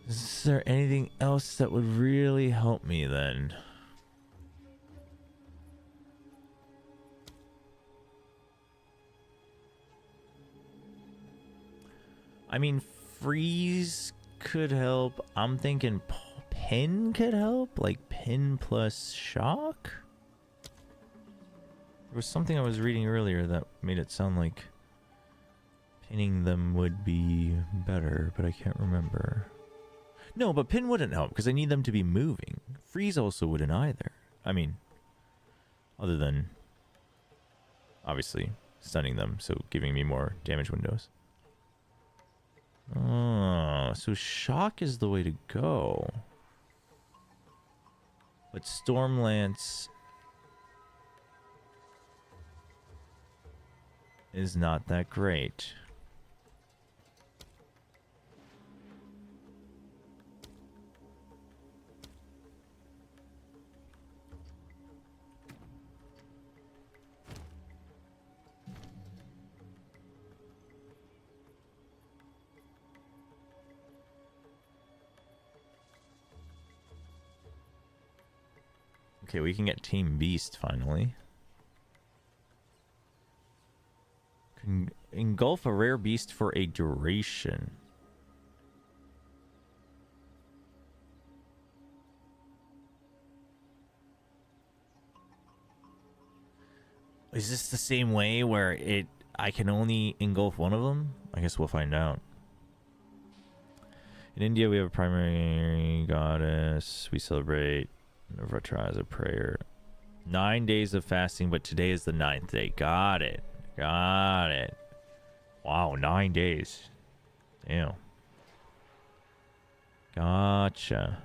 Is there anything else that would really help me then? I mean, freeze could help. I'm thinking pin could help, like pin plus shock. There was something I was reading earlier that made it sound like pinning them would be better, but I can't remember. No, but pin wouldn't help because I need them to be moving. Freeze also wouldn't either. I mean, other than obviously stunning them, so giving me more damage windows. Oh, so Shock is the way to go. But Stormlance is not that great. Okay, we can get Team Beast finally. Can engulf a rare beast for a duration. Is this the same way where I can only engulf one of them? I guess we'll find out. In India, we have a primary goddess. We celebrate Navratri as a prayer. 9 days of fasting, but today is the 9th day. Got it. Got it. Wow, 9 days. Damn. Gotcha.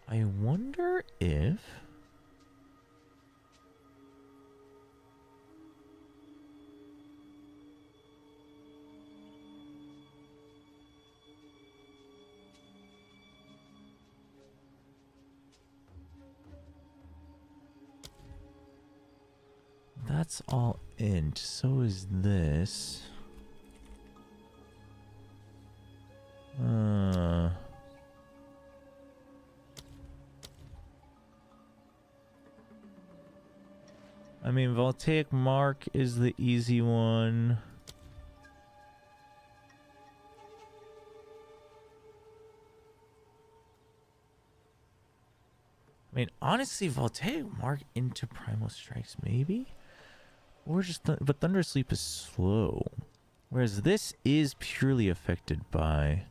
I wonder if... That's all int. So is this. I mean, Voltaic Mark is the easy one. I mean, honestly, Voltaic Mark into Primal Strikes, maybe? Or just... but Thunder Sleep is slow. Whereas this is purely affected by...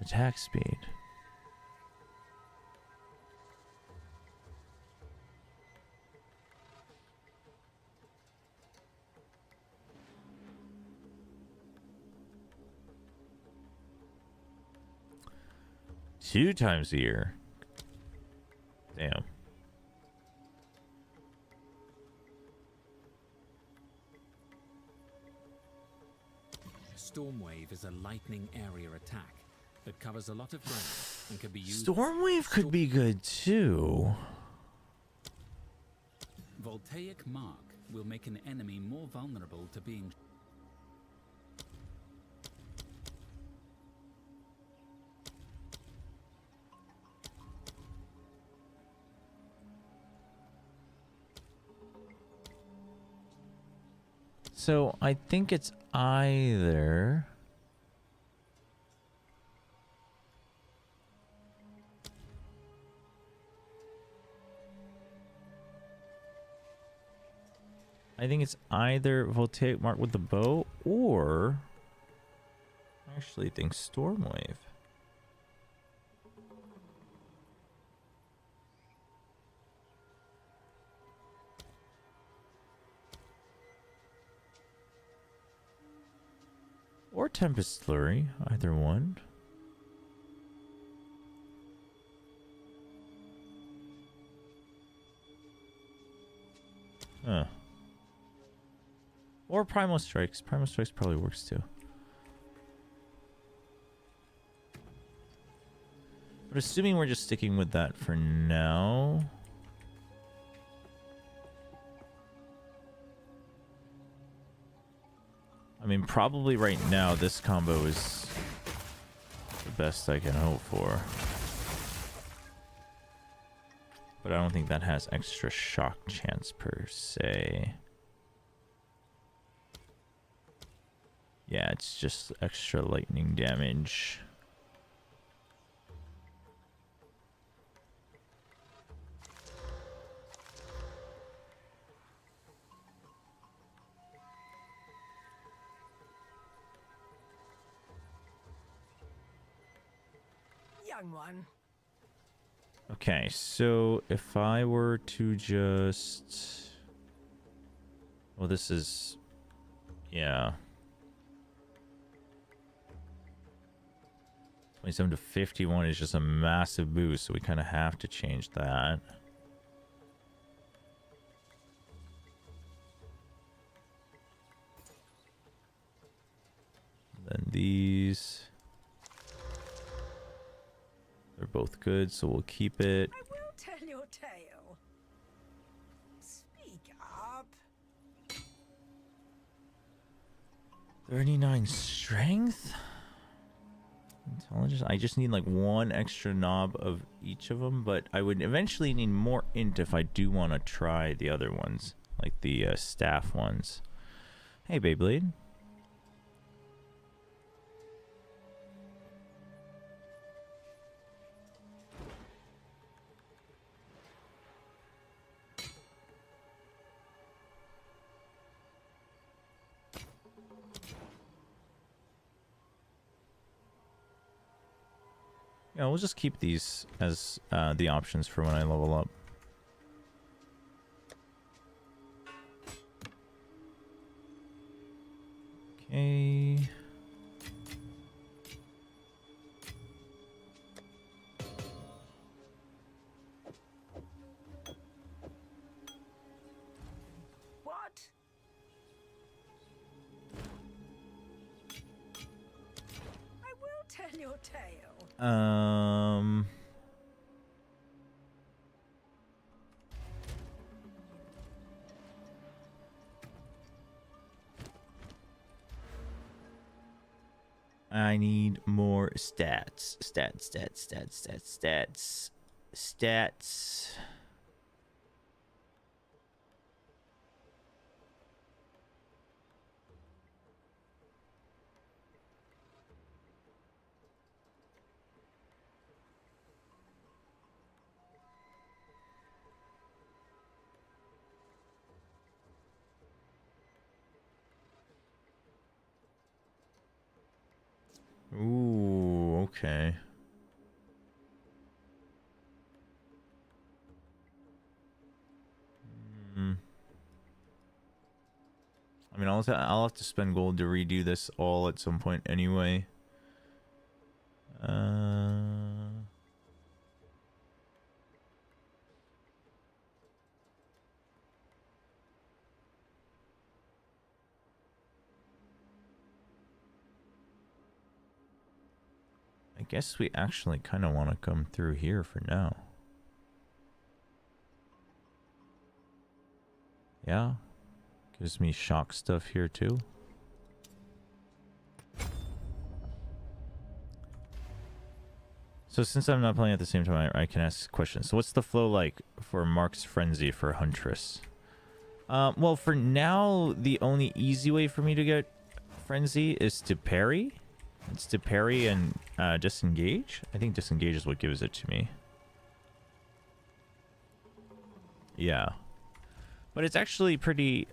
attack speed. Two times a year. Damn. Stormwave is a lightning area attack that covers a lot of ground and can be used. Stormwave could be good too. Voltaic Mark will make an enemy more vulnerable to being. So I think it's either... I think it's either Voltaic Mark with the bow, or... I actually think Stormwave. Or Tempest Flurry, either one. Huh. Or Primal Strikes. Primal Strikes probably works too. But assuming we're just sticking with that for now... I mean, probably right now this combo is the best I can hope for. But I don't think that has extra shock chance per se. Yeah, it's just extra lightning damage. young one. Okay, so if I were to just... Well, this is... Yeah. 27 to 51 is just a massive boost, so we kind of have to change that. Then these... They're both good, so we'll keep it. I will tell your tale. Speak up. 39 strength? Intelligence? I just need like one extra knob of each of them, but I would eventually need more int if I do want to try the other ones, like the staff ones. Hey, Beyblade. Yeah, we'll just keep these as the options for when I level up. Okay. What? I will tell your tale. I need more stats. Stats. Ooh, okay. I mean, I'll have to spend gold to redo this all at some point anyway. I guess we actually kind of want to come through here for now. Yeah. Gives me shock stuff here too. So since I'm not playing at the same time, I can ask questions. So what's the flow like for Mark's Frenzy for Huntress? Well, for now, the only easy way for me to get Frenzy is to parry. It's to parry and disengage. I think disengage is what gives it to me. Yeah. But it's actually pretty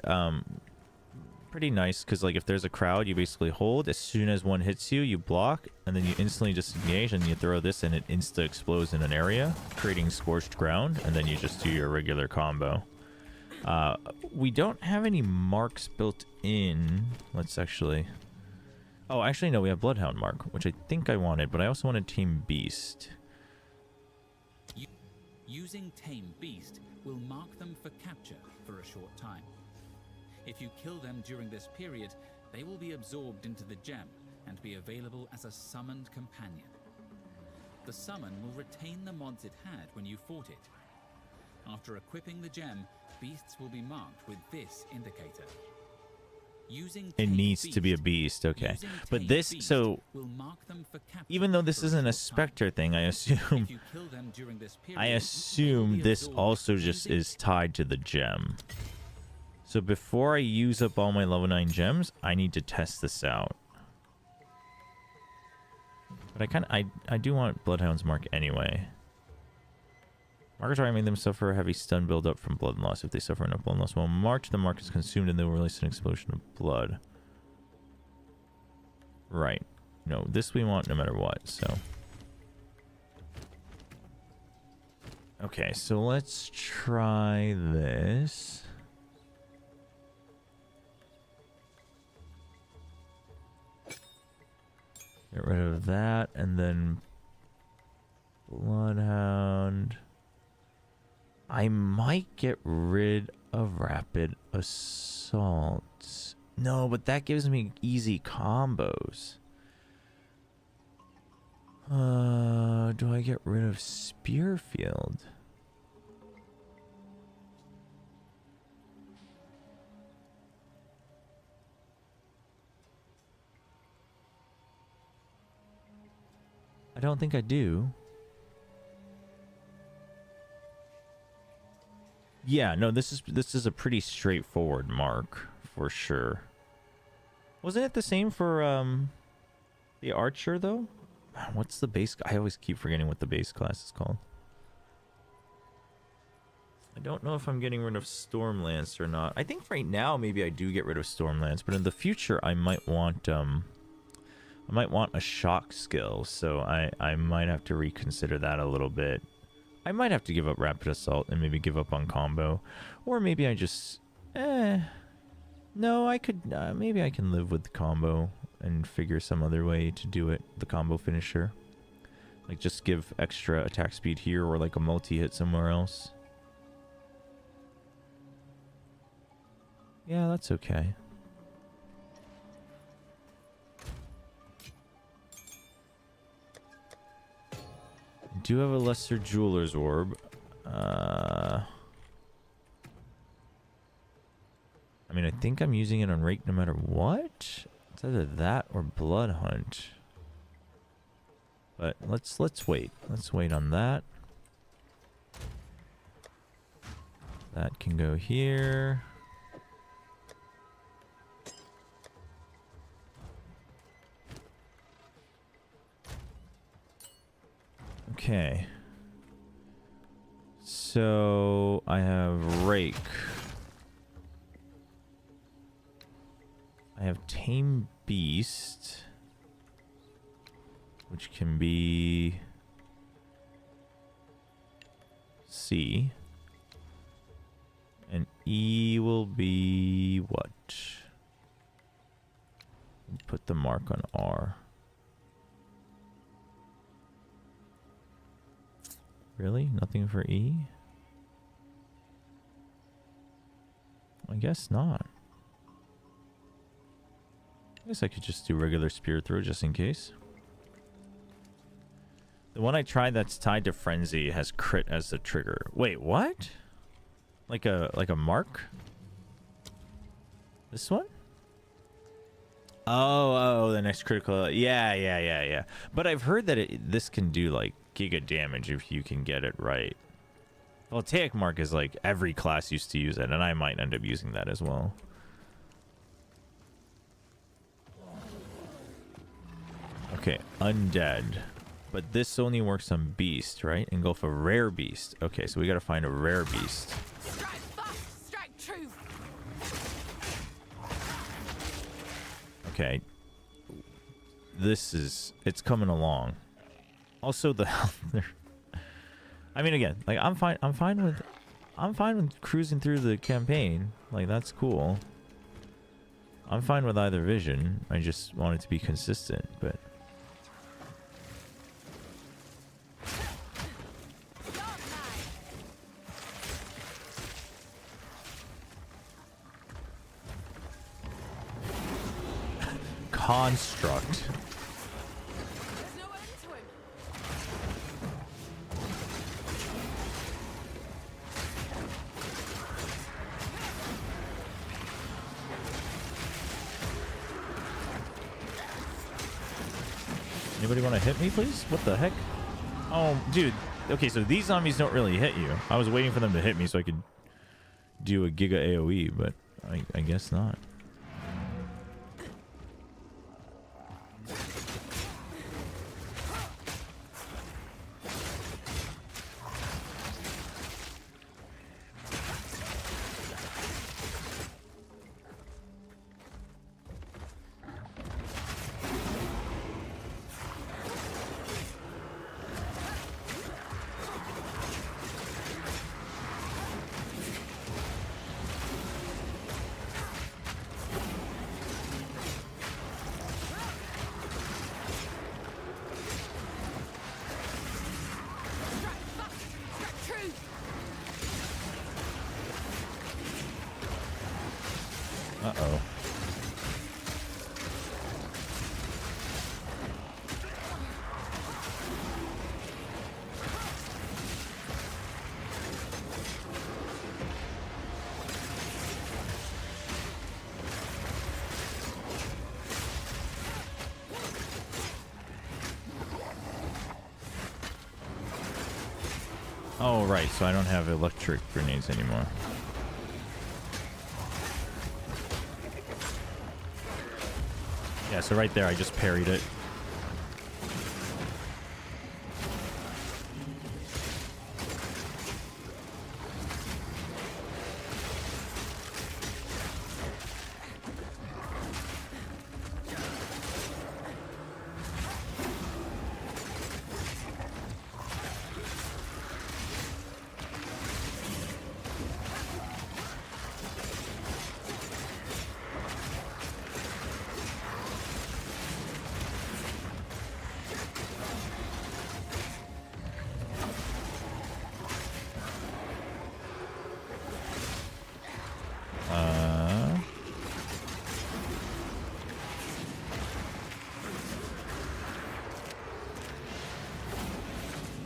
nice because, like, if there's a crowd, you basically hold. As soon as one hits you, you block, and then you instantly disengage, and you throw this, and it insta-explodes in an area, creating scorched ground, and then you just do your regular combo. We don't have any marks built in. Let's actually... Oh, actually, no, we have Bloodhound Mark, which I think I wanted, but I also wanted Team Beast. Using Tame Beast will mark them for capture for a short time. If you kill them during this period, they will be absorbed into the gem and be available as a summoned companion. The summon will retain the mods it had when you fought it. After equipping the gem, beasts will be marked with this indicator. It needs to be a beast, okay. But this, so even though this isn't a Spectre thing, I assume this also just is tied to the gem. So before I use up all my level 9 gems, I need to test this out. But I do want Bloodhound's Mark anyway. Markers are making them suffer a heavy stun build-up from blood loss. If they suffer enough blood loss while marked, the mark is consumed and they will release an explosion of blood. Right. No, this we want no matter what, so... Okay, so let's try this. Get rid of that, and then Bloodhound. I might get rid of Rapid Assault. No, but that gives me easy combos. Do I get rid of Spearfield? I don't think I do. Yeah, no, this is a pretty straightforward mark for sure. Wasn't it the same for the Archer though? What's the base? I always keep forgetting what the base class is called. I don't know if I'm getting rid of Stormlance or not. I think right now maybe I do get rid of Stormlance, but in the future I might want a shock skill, so I might have to reconsider that a little bit. I might have to give up Rapid Assault and maybe give up on combo, or maybe I just no, I could maybe I can live with the combo and figure some other way to do it, the combo finisher. Like just give extra attack speed here, or like a multi-hit somewhere else. Yeah, that's okay. I do have a lesser jeweler's orb. I mean, I think I'm using it on rake no matter what. It's either that or blood hunt. But let's wait. Let's wait on that. That can go here. Okay. So I have rake. I have Tame Beast, which can be C, and E will be what? Put the mark on R. Really? Nothing for E? I guess not. I guess I could just do regular spear throw just in case. The one I tried that's tied to frenzy has crit as the trigger. Wait, what? Like a mark? This one? Oh, the next critical. Yeah. But I've heard that this can do like giga damage if you can get it right. Voltaic mark is like every class used to use it, and I might end up using that as well. Okay, undead. But this only works on beast, right? And go for rare beast. Okay, so we gotta find a rare beast. Strike fast, strike true. Okay. It's coming along. Also the I mean, again, like I'm fine with cruising through the campaign. Like that's cool. I'm fine with either vision. I just want it to be consistent, but construct. There's no end to him. Anybody want to hit me, please? What the heck? Oh, dude. Okay, so these zombies don't really hit you. I was waiting for them to hit me so I could do a giga AoE, but I guess not. Uh-oh. Oh, right, so I don't have electric grenades anymore. Yeah, so right there I just parried it.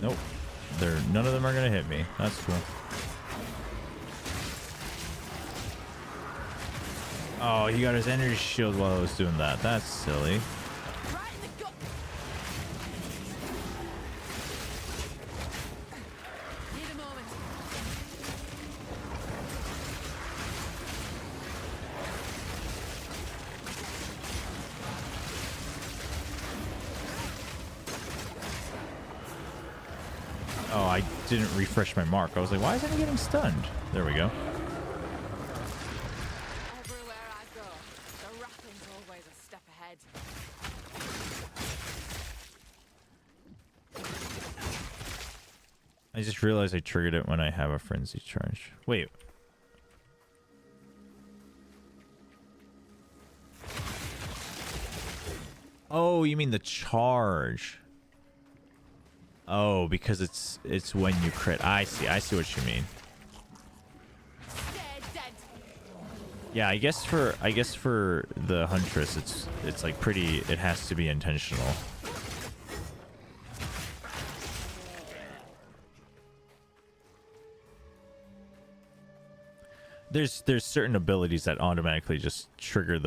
Nope. None of them are gonna hit me. That's cool. Oh, he got his energy shield while I was doing that. That's silly. Oh, I didn't refresh my mark. I was like, why isn't he getting stunned? There we go. Everywhere I go, the rapping's always a step ahead. I just realized I triggered it when I have a frenzy charge. Wait. Oh, you mean the charge? Oh, because it's when you crit. I see what you mean. Yeah, I guess for the Huntress, it's like pretty. It has to be intentional. There's certain abilities that automatically just trigger the